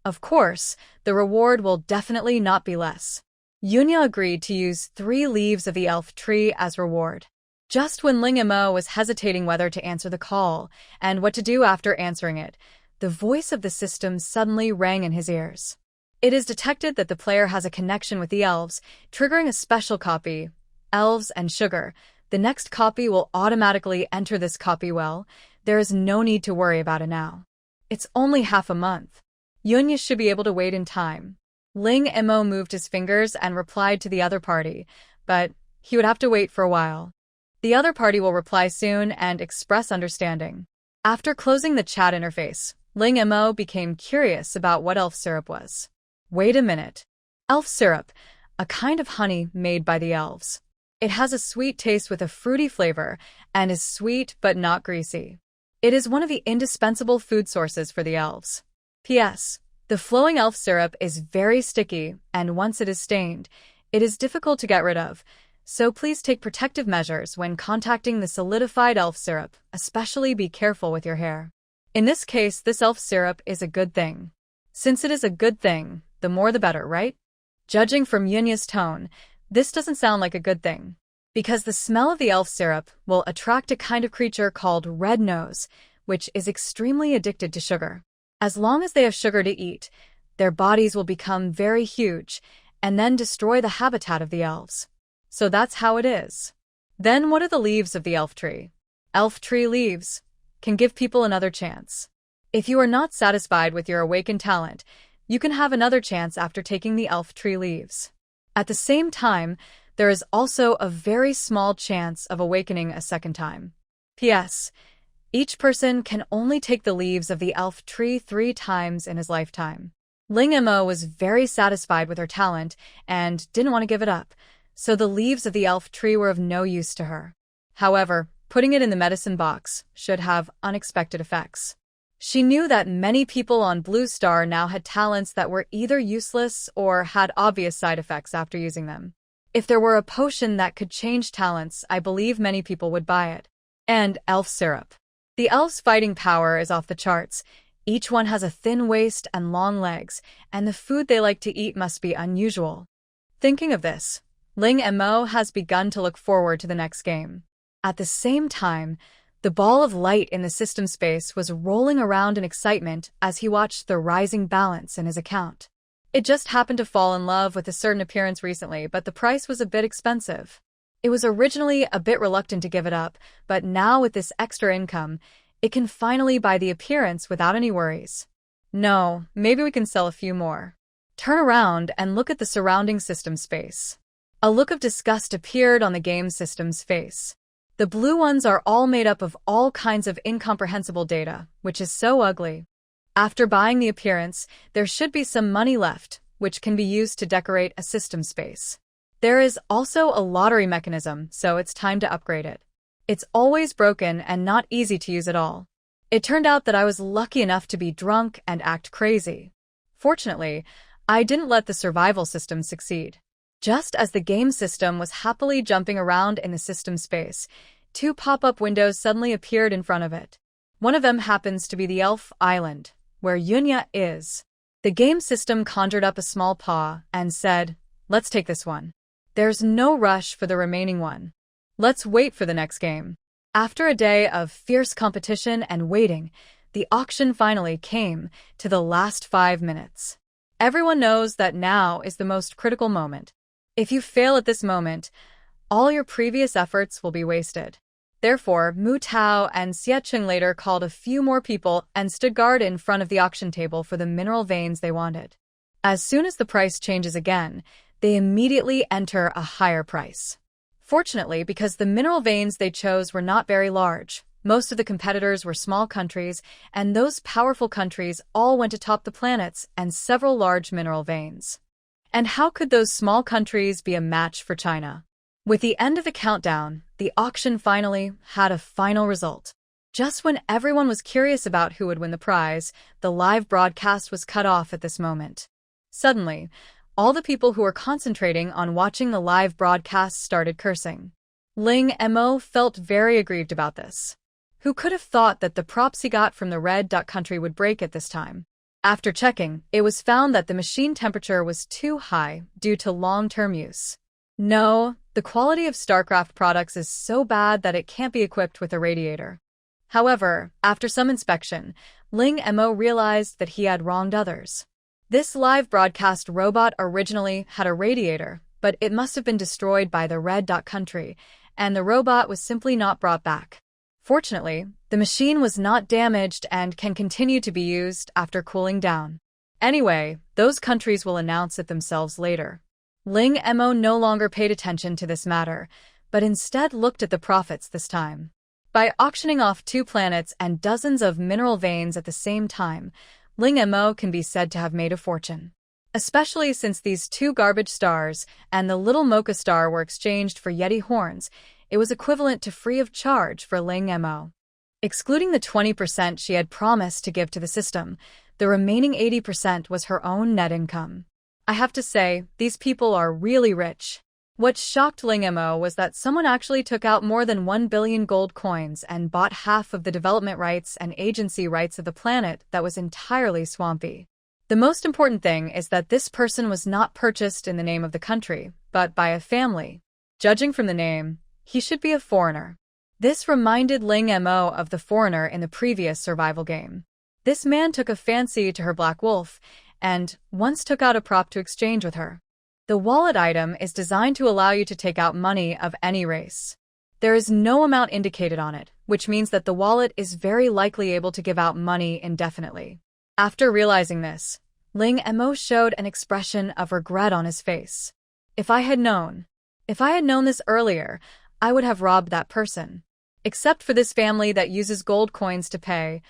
Of course, the reward will definitely not be less. Yunya agreed to use 3 leaves of the elf tree as reward. Just when Ling Mo was hesitating whether to answer the call and what to do after answering it, the voice of the system suddenly rang in his ears. It is detected that the player has a connection with the elves, triggering a special copy, Elves and Sugar. The next copy will automatically enter this copy well. There is no need to worry about it now. It's only half a month. Yunya should be able to wait in time. Ling Mo moved his fingers and replied to the other party, but he would have to wait for a while. The other party will reply soon and express understanding. After closing the chat interface, Ling Mo became curious about what elf syrup was. Wait a minute. Elf syrup, a kind of honey made by the elves. It has a sweet taste with a fruity flavor and is sweet but not greasy. It is one of the indispensable food sources for the elves. P.S. The flowing elf syrup is very sticky, and once it is stained, it is difficult to get rid of, so please take protective measures when contacting the solidified elf syrup, especially be careful with your hair. In this case, this elf syrup is a good thing. Since it is a good thing, the more the better, right? Judging from Yunya's tone, this doesn't sound like a good thing. Because the smell of the elf syrup will attract a kind of creature called red nose, which is extremely addicted to sugar. As long as they have sugar to eat, their bodies will become very huge and then destroy the habitat of the elves. So that's how it is. Then what are the leaves of the elf tree? Elf tree leaves can give people another chance. If you are not satisfied with your awakened talent, you can have another chance after taking the elf tree leaves. At the same time, there is also a very small chance of awakening a second time. P.S. Each person can only take the leaves of the elf tree 3 times in his lifetime. Ling Mo was very satisfied with her talent and didn't want to give it up, so the leaves of the elf tree were of no use to her. However, putting it in the medicine box should have unexpected effects. She knew that many people on Blue Star now had talents that were either useless or had obvious side effects after using them. If there were a potion that could change talents, I believe many people would buy it. And elf syrup. The elves' fighting power is off the charts. Each one has a thin waist and long legs, and the food they like to eat must be unusual. Thinking of this, Ling Mo has begun to look forward to the next game. At the same time, the ball of light in the system space was rolling around in excitement as he watched the rising balance in his account. It just happened to fall in love with a certain appearance recently, but the price was a bit expensive. It was originally a bit reluctant to give it up, but now with this extra income, it can finally buy the appearance without any worries. No, maybe we can sell a few more. Turn around and look at the surrounding system space. A look of disgust appeared on the game system's face. The blue ones are all made up of all kinds of incomprehensible data, which is so ugly. After buying the appearance, there should be some money left, which can be used to decorate a system space. There is also a lottery mechanism, so it's time to upgrade it. It's always broken and not easy to use at all. It turned out that I was lucky enough to be drunk and act crazy. Fortunately, I didn't let the survival system succeed. Just as the game system was happily jumping around in the system space, two pop-up windows suddenly appeared in front of it. One of them happens to be the Elf Island, where Yunya is. The game system conjured up a small paw and said, "Let's take this one. There's no rush for the remaining one. Let's wait for the next game." After a day of fierce competition and waiting, the auction finally came to the last 5 minutes. Everyone knows that now is the most critical moment. If you fail at this moment, all your previous efforts will be wasted. Therefore, Mu Tao and Xiecheng later called a few more people and stood guard in front of the auction table for the mineral veins they wanted. As soon as the price changes again, they immediately enter a higher price. Fortunately, because the mineral veins they chose were not very large, most of the competitors were small countries, and those powerful countries all went atop the planets and several large mineral veins. And how could those small countries be a match for China? With the end of the countdown, the auction finally had a final result. Just when everyone was curious about who would win the prize, the live broadcast was cut off at this moment. Suddenly, all the people who were concentrating on watching the live broadcast started cursing. Ling Mo felt very aggrieved about this. Who could have thought that the props he got from the red dot country would break at this time? After checking, it was found that the machine temperature was too high due to long-term use. No, the quality of StarCraft products is so bad that it can't be equipped with a radiator. However, after some inspection, Ling Mo realized that he had wronged others. This live broadcast robot originally had a radiator, but it must have been destroyed by the red dot country, and the robot was simply not brought back. Fortunately, the machine was not damaged and can continue to be used after cooling down. Anyway, those countries will announce it themselves later. Ling Mo no longer paid attention to this matter, but instead looked at the profits this time. By auctioning off 2 planets and dozens of mineral veins at the same time, Ling Mo can be said to have made a fortune. Especially since these 2 garbage stars and the little mocha star were exchanged for Yeti horns, it was equivalent to free of charge for Ling Mo. Excluding the 20% she had promised to give to the system, the remaining 80% was her own net income. I have to say, these people are really rich. What shocked Ling Mo was that someone actually took out more than 1 billion gold coins and bought half of the development rights and agency rights of the planet that was entirely swampy. The most important thing is that this person was not purchased in the name of the country, but by a family. Judging from the name, he should be a foreigner. This reminded Ling Mo of the foreigner in the previous survival game. This man took a fancy to her black wolf, and once took out a prop to exchange with her. The wallet item is designed to allow you to take out money of any race. There is no amount indicated on it, which means that the wallet is very likely able to give out money indefinitely. After realizing this, Ling Mo showed an expression of regret on his face. If I had known this earlier, I would have robbed that person. Except for this family that uses gold coins to pay,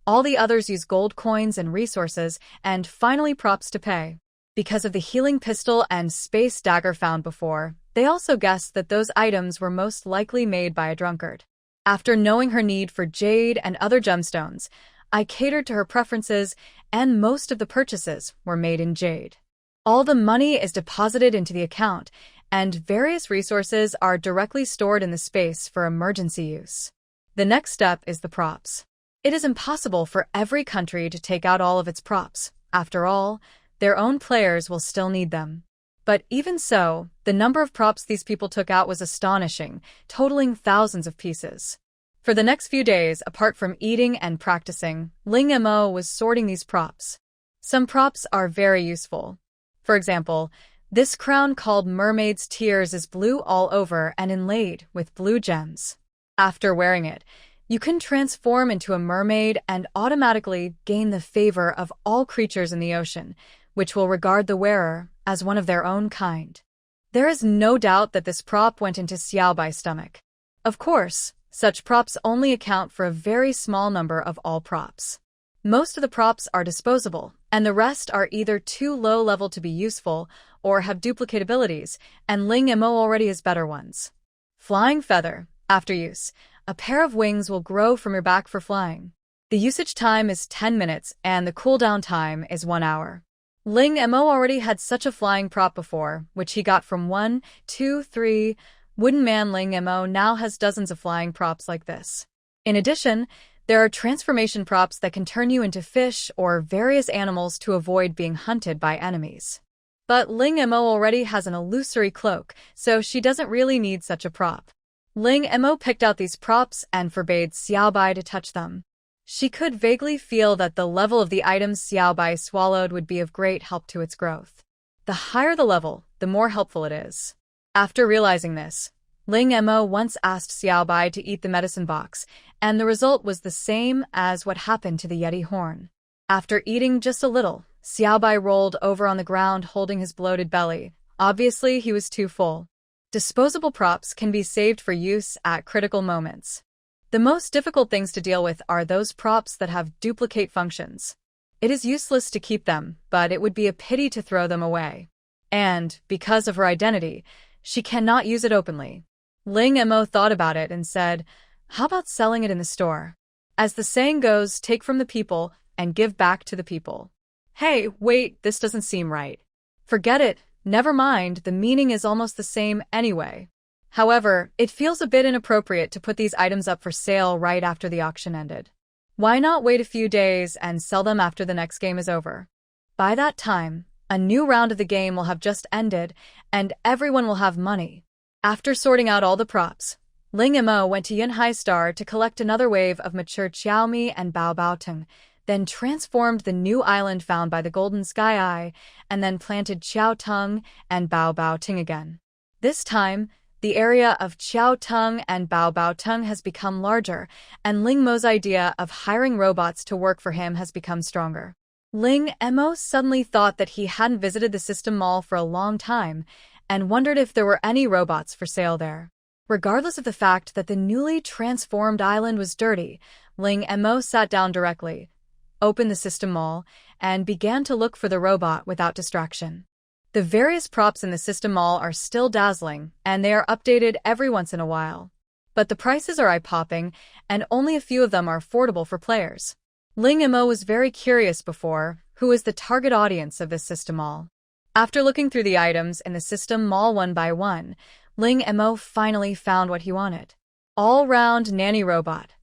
all the others use gold coins and resources, and finally props to pay. Because of the healing pistol and space dagger found before, they also guessed that those items were most likely made by a drunkard. After knowing her need for jade and other gemstones, I catered to her preferences, and most of the purchases were made in jade. All the money is deposited into the account, and various resources are directly stored in the space for emergency use. The next step is the props. It is impossible for every country to take out all of its props. After all, their own players will still need them. But even so, the number of props these people took out was astonishing, totaling thousands of pieces. For the next few days, apart from eating and practicing, Ling Mo was sorting these props. Some props are very useful. For example, this crown called Mermaid's Tears is blue all over and inlaid with blue gems. After wearing it, you can transform into a mermaid and automatically gain the favor of all creatures in the ocean, which will regard the wearer as one of their own kind. There is no doubt that this prop went into Xiaobai's stomach. Of course, such props only account for a very small number of all props. Most of the props are disposable, and the rest are either too low level to be useful or have duplicate abilities, and Ling Mo already has better ones. Flying Feather. After use, a pair of wings will grow from your back for flying. The usage time is 10 minutes and the cooldown time is 1 hour. Ling Mo already had such a flying prop before, which he got from 1, 2, 3. Wooden Man Ling Mo now has dozens of flying props like this. In addition, there are transformation props that can turn you into fish or various animals to avoid being hunted by enemies. But Ling Mo already has an illusory cloak, so she doesn't really need such a prop. Ling Mo picked out these props and forbade Xiaobai to touch them. She could vaguely feel that the level of the items Xiaobai swallowed would be of great help to its growth. The higher the level, the more helpful it is. After realizing this, Ling Mo once asked Xiaobai to eat the medicine box, and the result was the same as what happened to the Yeti horn. After eating just a little, Xiaobai rolled over on the ground holding his bloated belly. Obviously, he was too full. Disposable props can be saved for use at critical moments. The most difficult things to deal with are those props that have duplicate functions. It is useless to keep them, but it would be a pity to throw them away. And, because of her identity, she cannot use it openly. Ling Mo thought about it and said, "How about selling it in the store? As the saying goes, take from the people and give back to the people." Hey, wait, this doesn't seem right. Forget it, never mind, the meaning is almost the same anyway. However, it feels a bit inappropriate to put these items up for sale right after the auction ended. Why not wait a few days and sell them after the next game is over? By that time, a new round of the game will have just ended, and everyone will have money. After sorting out all the props, Ling Mo went to Yunhai Star to collect another wave of mature Xiaomi and Bao Baotong, then transformed the new island found by the Golden Sky Eye, and then planted Xiao Tung and Bao Baotong again. This time, the area of Xiao Tung and Bao Baotong has become larger, and Ling Mo's idea of hiring robots to work for him has become stronger. Ling Mo suddenly thought that he hadn't visited the system mall for a long time, and wondered if there were any robots for sale there. Regardless of the fact that the newly transformed island was dirty, Ling Mo sat down directly, opened the system mall, and began to look for the robot without distraction. The various props in the system mall are still dazzling, and they are updated every once in a while. But the prices are eye-popping, and only a few of them are affordable for players. Ling Mo was very curious before, who is the target audience of this system mall. After looking through the items in the system mall one by one, Ling Mo finally found what he wanted. All-round nanny robot.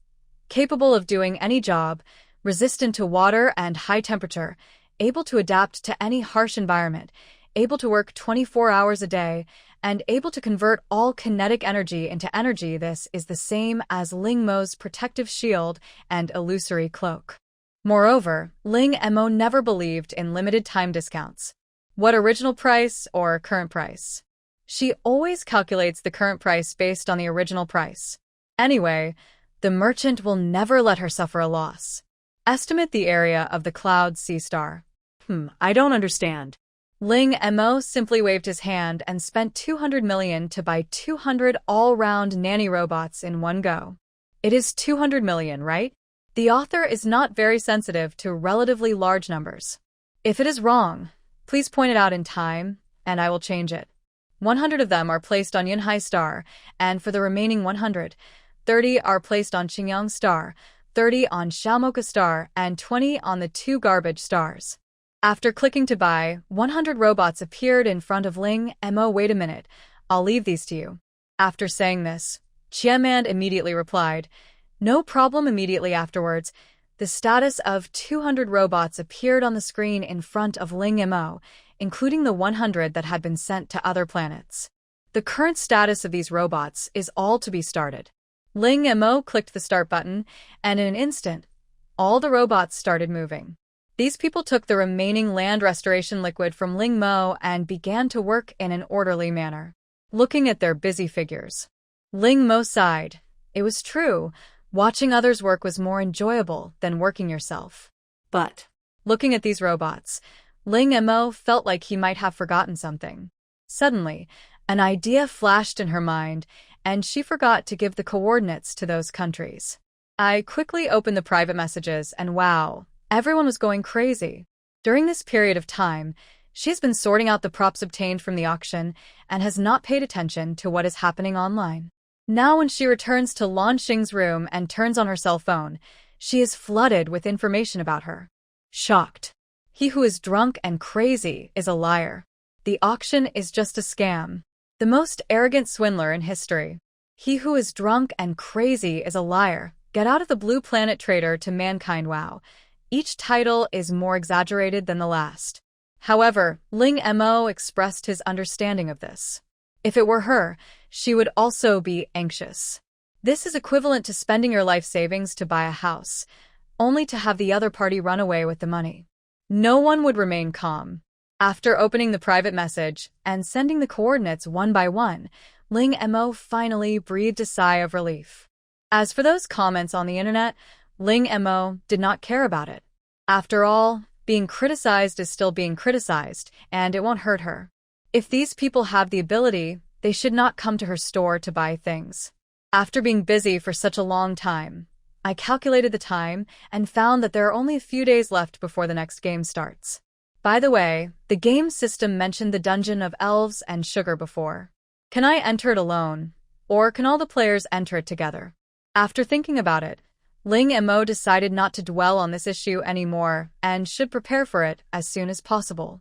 Capable of doing any job, resistant to water and high temperature, able to adapt to any harsh environment, able to work 24 hours a day, and able to convert all kinetic energy into energy. This is the same as Ling Mo's protective shield and illusory cloak. Moreover, Ling Mo never believed in limited time discounts. What original price or current price? She always calculates the current price based on the original price. Anyway, the merchant will never let her suffer a loss. Estimate the area of the cloud sea star. I don't understand. Ling Mo simply waved his hand and spent 200 million to buy 200 all-round nanny robots in one go. It is 200 million, right? The author is not very sensitive to relatively large numbers. If it is wrong, please point it out in time, and I will change it. 100 of them are placed on Yunhai Star, and for the remaining 100, 30 are placed on Xingyang Star, 30 on Xiaomoka Star, and 20 on the 2 garbage stars. After clicking to buy, 100 robots appeared in front of Ling Mo. Wait a minute, I'll leave these to you. After saying this, Qianman immediately replied, "No problem." Immediately afterwards, the status of 200 robots appeared on the screen in front of Ling Mo, including the 100 that had been sent to other planets. The current status of these robots is all to be started. Ling Mo clicked the start button, and in an instant, all the robots started moving. These people took the remaining land restoration liquid from Ling Mo and began to work in an orderly manner. Looking at their busy figures, Ling Mo sighed. It was true, watching others work was more enjoyable than working yourself. But, looking at these robots, Ling Mo felt like he might have forgotten something. Suddenly, an idea flashed in her mind, and she forgot to give the coordinates to those countries. I quickly opened the private messages, and wow, everyone was going crazy. During this period of time, she's been sorting out the props obtained from the auction and has not paid attention to what is happening online. Now when she returns to Lan Xing's room and turns on her cell phone, she is flooded with information about her. Shocked. He who is drunk and crazy is a liar. The auction is just a scam. The most arrogant swindler in history. He who is drunk and crazy is a liar. Get out of the Blue Planet Trader to Mankind. Wow. Each title is more exaggerated than the last. However, Ling Mo expressed his understanding of this. If it were her, she would also be anxious. This is equivalent to spending your life savings to buy a house, only to have the other party run away with the money. No one would remain calm. After opening the private message and sending the coordinates one by one, Ling Mo finally breathed a sigh of relief. As for those comments on the internet, Ling Mo did not care about it. After all, being criticized is still being criticized, and it won't hurt her. If these people have the ability, they should not come to her store to buy things. After being busy for such a long time, I calculated the time and found that there are only a few days left before the next game starts. By the way, the game system mentioned the Dungeon of Elves and Sugar before. Can I enter it alone, or can all the players enter it together? After thinking about it, Ling Mo decided not to dwell on this issue anymore and should prepare for it as soon as possible.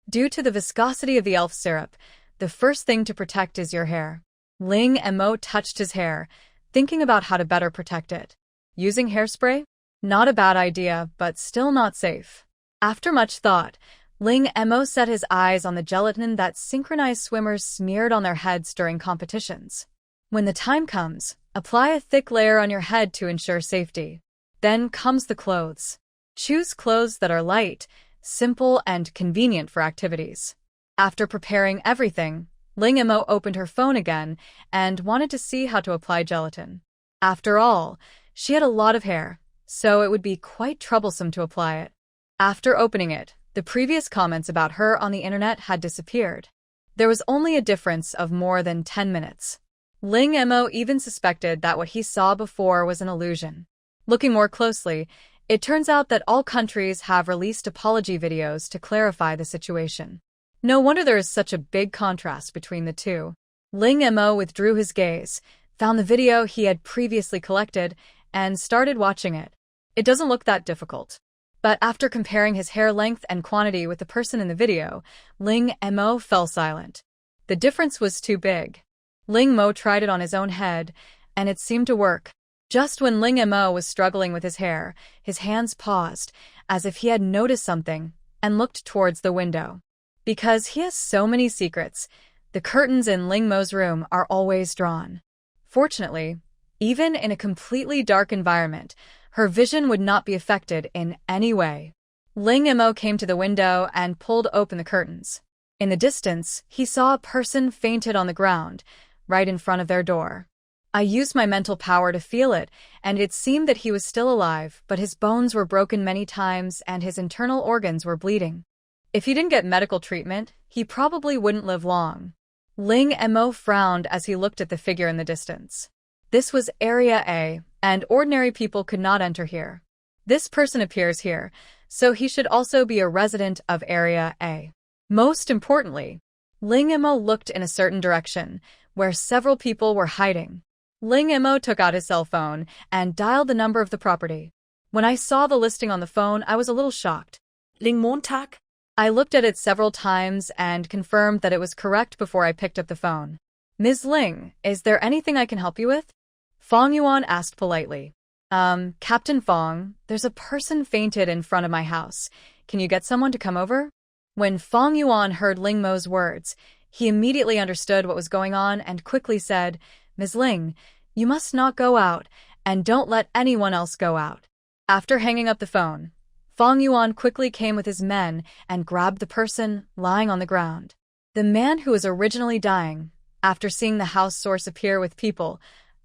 Due to the viscosity of the elf syrup, the first thing to protect is your hair. Ling Mo touched his hair, thinking about how to better protect it. Using hairspray? Not a bad idea, but still not safe. After much thought, Ling Mo set his eyes on the gelatin that synchronized swimmers smeared on their heads during competitions. When the time comes, apply a thick layer on your head to ensure safety. Then comes the clothes. Choose clothes that are light, simple, and convenient for activities. After preparing everything, Ling Mo opened her phone again and wanted to see how to apply gelatin. After all, she had a lot of hair, so it would be quite troublesome to apply it. After opening it, the previous comments about her on the internet had disappeared. There was only a difference of more than 10 minutes. Ling Mo even suspected that what he saw before was an illusion. Looking more closely, it turns out that all countries have released apology videos to clarify the situation. No wonder there is such a big contrast between the two. Ling Mo withdrew his gaze, found the video he had previously collected, and started watching it. It doesn't look that difficult. But after comparing his hair length and quantity with the person in the video, Ling Mo fell silent. The difference was too big. Ling Mo tried it on his own head, and it seemed to work. Just when Ling Mo was struggling with his hair, his hands paused, as if he had noticed something, and looked towards the window. Because he has so many secrets, the curtains in Ling Mo's room are always drawn. Fortunately, even in a completely dark environment, her vision would not be affected in any way. Ling Mo came to the window and pulled open the curtains. In the distance, he saw a person fainted on the ground, right in front of their door. I used my mental power to feel it, and it seemed that he was still alive, but his bones were broken many times and his internal organs were bleeding. If he didn't get medical treatment, he probably wouldn't live long. Ling Mo frowned as he looked at the figure in the distance. This was Area A, and ordinary people could not enter here. This person appears here, so he should also be a resident of Area A. Most importantly, Ling Mo looked in a certain direction, where several people were hiding. Ling Mo took out his cell phone and dialed the number of the property. When I saw the listing on the phone, I was a little shocked. Ling Montag? I looked at it several times and confirmed that it was correct before I picked up the phone. Ms. Ling, is there anything I can help you with? Fong Yuan asked politely. Captain Fong, there's a person fainted in front of my house. Can you get someone to come over? When Fong Yuan heard Ling Mo's words, he immediately understood what was going on and quickly said, Ms. Ling, you must not go out, and don't let anyone else go out. After hanging up the phone, Fong Yuan quickly came with his men and grabbed the person lying on the ground. The man who was originally dying, after seeing the house source appear with people,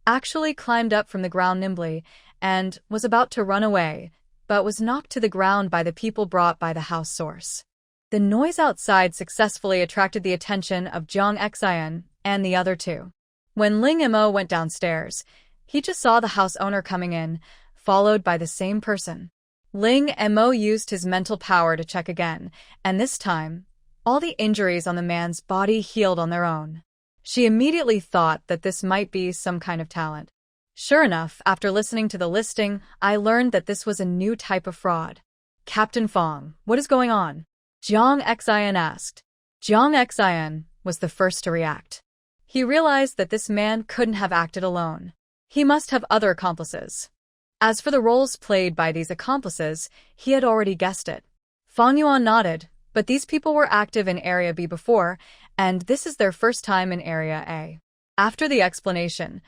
actually climbed up from the ground nimbly and was about to run away, but was knocked to the ground by the people brought by the house source. The noise outside successfully attracted the attention of Jiang Xian and the other two. When Ling Mo went downstairs, he just saw the house owner coming in, followed by the same person. Ling Mo used his mental power to check again, and this time, all the injuries on the man's body healed on their own. She immediately thought that this might be some kind of talent. Sure enough, after listening to the listing, I learned that this was a new type of fraud. Captain Fong, what is going on? Jiang Xin asked. Jiang Xin was the first to react. He realized that this man couldn't have acted alone. He must have other accomplices. As for the roles played by these accomplices, he had already guessed it. Fang Yuan nodded, but these people were active in Area B before, and this is their first time in Area A. After the explanation,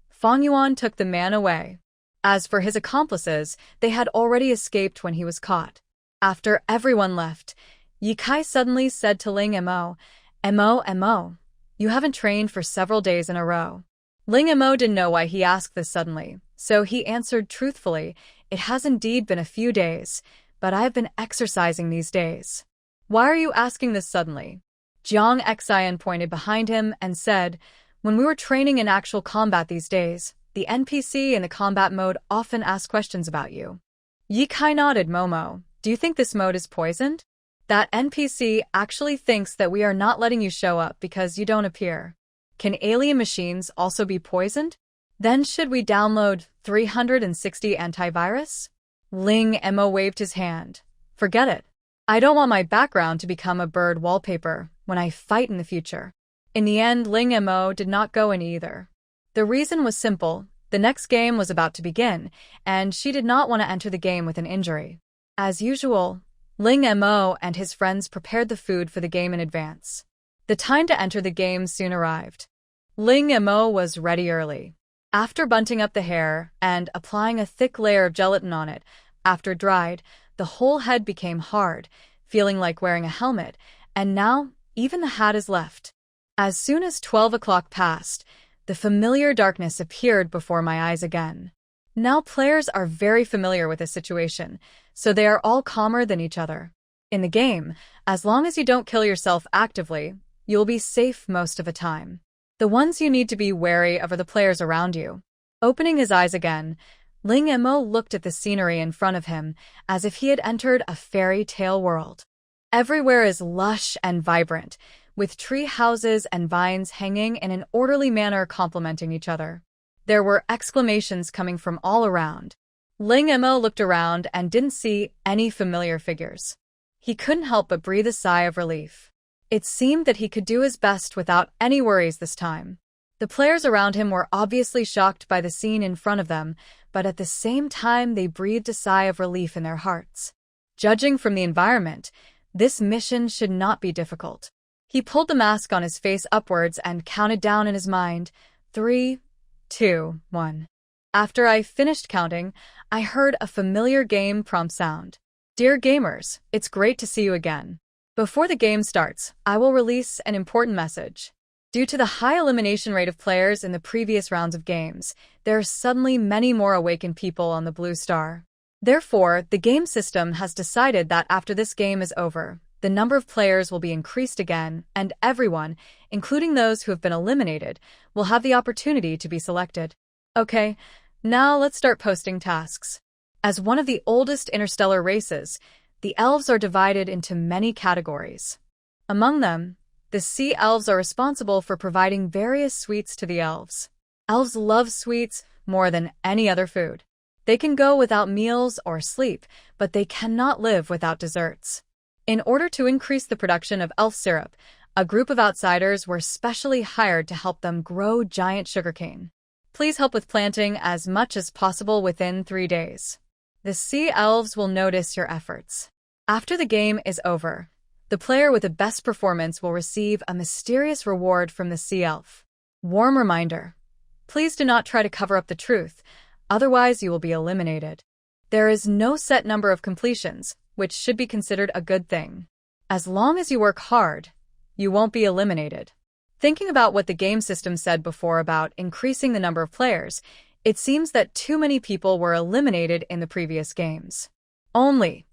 Fang Yuan took the man away. As for his accomplices, they had already escaped when he was caught. After everyone left, Ye Kai suddenly said to Ling Mo, Mo, you haven't trained for several days in a row. Ling Mo didn't know why he asked this suddenly, so he answered truthfully, it has indeed been a few days, but I have been exercising these days. Why are you asking this suddenly? Jiang Xin pointed behind him and said, when we were training in actual combat these days, the NPC in the combat mode often asks questions about you. Ye Kai nodded. Momo, do you think this mode is poisoned? That NPC actually thinks that we are not letting you show up because you don't appear. Can alien machines also be poisoned? Then should we download 360 antivirus? Ling Mo waved his hand. Forget it. I don't want my background to become a bird wallpaper when I fight in the future. In the end, Ling Mo did not go in either. The reason was simple. The next game was about to begin, and she did not want to enter the game with an injury. As usual, Ling Mo and his friends prepared the food for the game in advance. The time to enter the game soon arrived. Ling Mo was ready early. After bunting up the hair and applying a thick layer of gelatin on it, after dried, the whole head became hard, feeling like wearing a helmet, and now even the hat is left. As soon as 12 o'clock passed, the familiar darkness appeared before my eyes again. Now players are very familiar with this situation, so they are all calmer than each other. In the game, as long as you don't kill yourself actively, you'll be safe most of the time. The ones you need to be wary of are the players around you. Opening his eyes again, Ling Mo looked at the scenery in front of him as if he had entered a fairy tale world. Everywhere is lush and vibrant, with tree houses and vines hanging in an orderly manner complementing each other. There were exclamations coming from all around. Ling Mo looked around and didn't see any familiar figures. He couldn't help but breathe a sigh of relief. It seemed that he could do his best without any worries this time. The players around him were obviously shocked by the scene in front of them, but at the same time they breathed a sigh of relief in their hearts. Judging from the environment, this mission should not be difficult. He pulled the mask on his face upwards and counted down in his mind, 3, 2, 1. After I finished counting, I heard a familiar game prompt sound. Dear gamers, it's great to see you again. Before the game starts, I will release an important message. Due to the high elimination rate of players in the previous rounds of games, there are suddenly many more awakened people on the blue star. Therefore, the game system has decided that after this game is over, the number of players will be increased again, and everyone, including those who have been eliminated, will have the opportunity to be selected. Okay, now let's start posting tasks. As one of the oldest interstellar races, the elves are divided into many categories. Among them, the sea elves are responsible for providing various sweets to the elves. Elves love sweets more than any other food. They can go without meals or sleep, but they cannot live without desserts. In order to increase the production of elf syrup, a group of outsiders were specially hired to help them grow giant sugarcane. Please help with planting as much as possible within 3 days. The sea elves will notice your efforts. After the game is over, the player with the best performance will receive a mysterious reward from the sea elf. Warm reminder: please do not try to cover up the truth, otherwise you will be eliminated. There is no set number of completions, which should be considered a good thing. As long as you work hard, you won't be eliminated. Thinking about what the game system said before about increasing the number of players, it seems that too many people were eliminated in the previous games. Only.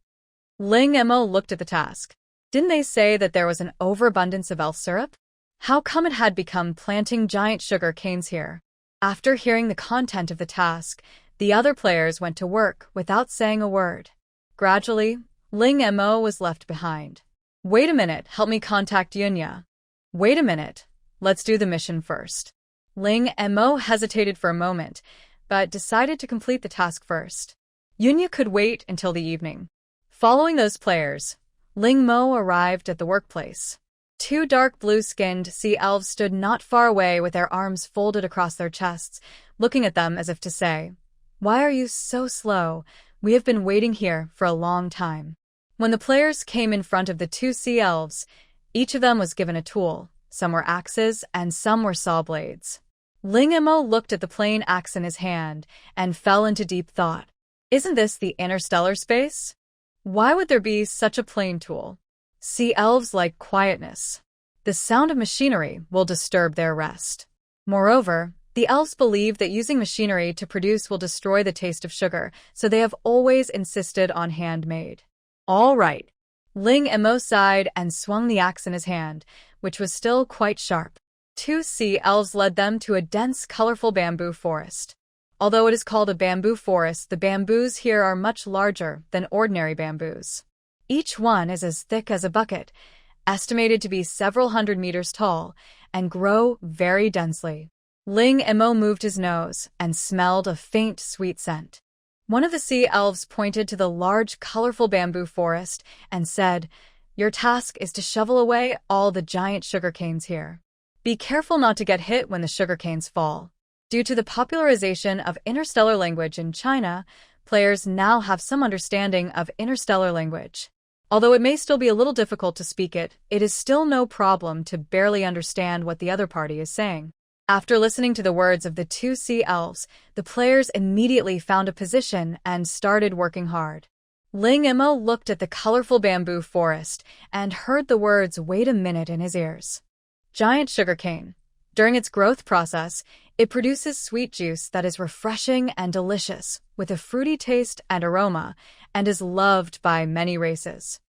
Ling Mo looked at the task. Didn't they say that there was an overabundance of elf syrup? How come it had become planting giant sugar canes here? After hearing the content of the task, the other players went to work without saying a word. Gradually, Ling Mo was left behind. Wait a minute, help me contact Yunya. Wait a minute, Let's do the mission first. Ling Mo hesitated for a moment, but decided to complete the task first. Yunya could wait until the evening. Following those players, Ling Mo arrived at the workplace. Two dark blue-skinned sea elves stood not far away with their arms folded across their chests, looking at them as if to say, "Why are you so slow? We have been waiting here for a long time." When the players came in front of the two sea elves, each of them was given a tool. Some were axes and some were saw blades. Ling Mo looked at the plain axe in his hand and fell into deep thought. Isn't this the interstellar space? Why would there be such a plain tool? Sea elves like quietness. The sound of machinery will disturb their rest. Moreover, the elves believe that using machinery to produce will destroy the taste of sugar, so they have always insisted on handmade. All right. Ling Mo sighed and swung the axe in his hand, which was still quite sharp. Two sea elves led them to a dense, colorful bamboo forest. Although it is called a bamboo forest, the bamboos here are much larger than ordinary bamboos. Each one is as thick as a bucket, estimated to be several hundred meters tall, and grow very densely. Ling Mo moved his nose and smelled a faint, sweet scent. One of the sea elves pointed to the large, colorful bamboo forest and said, "Your task is to shovel away all the giant sugar canes here. Be careful not to get hit when the sugar canes fall." Due to the popularization of interstellar language in China, players now have some understanding of interstellar language. Although it may still be a little difficult to speak it, it is still no problem to barely understand what the other party is saying. After listening to the words of the two sea elves, the players immediately found a position and started working hard. Ling Mo looked at the colorful bamboo forest and heard the words "wait a minute" in his ears. Giant sugarcane. During its growth process, it produces sweet juice that is refreshing and delicious, with a fruity taste and aroma, and is loved by many races.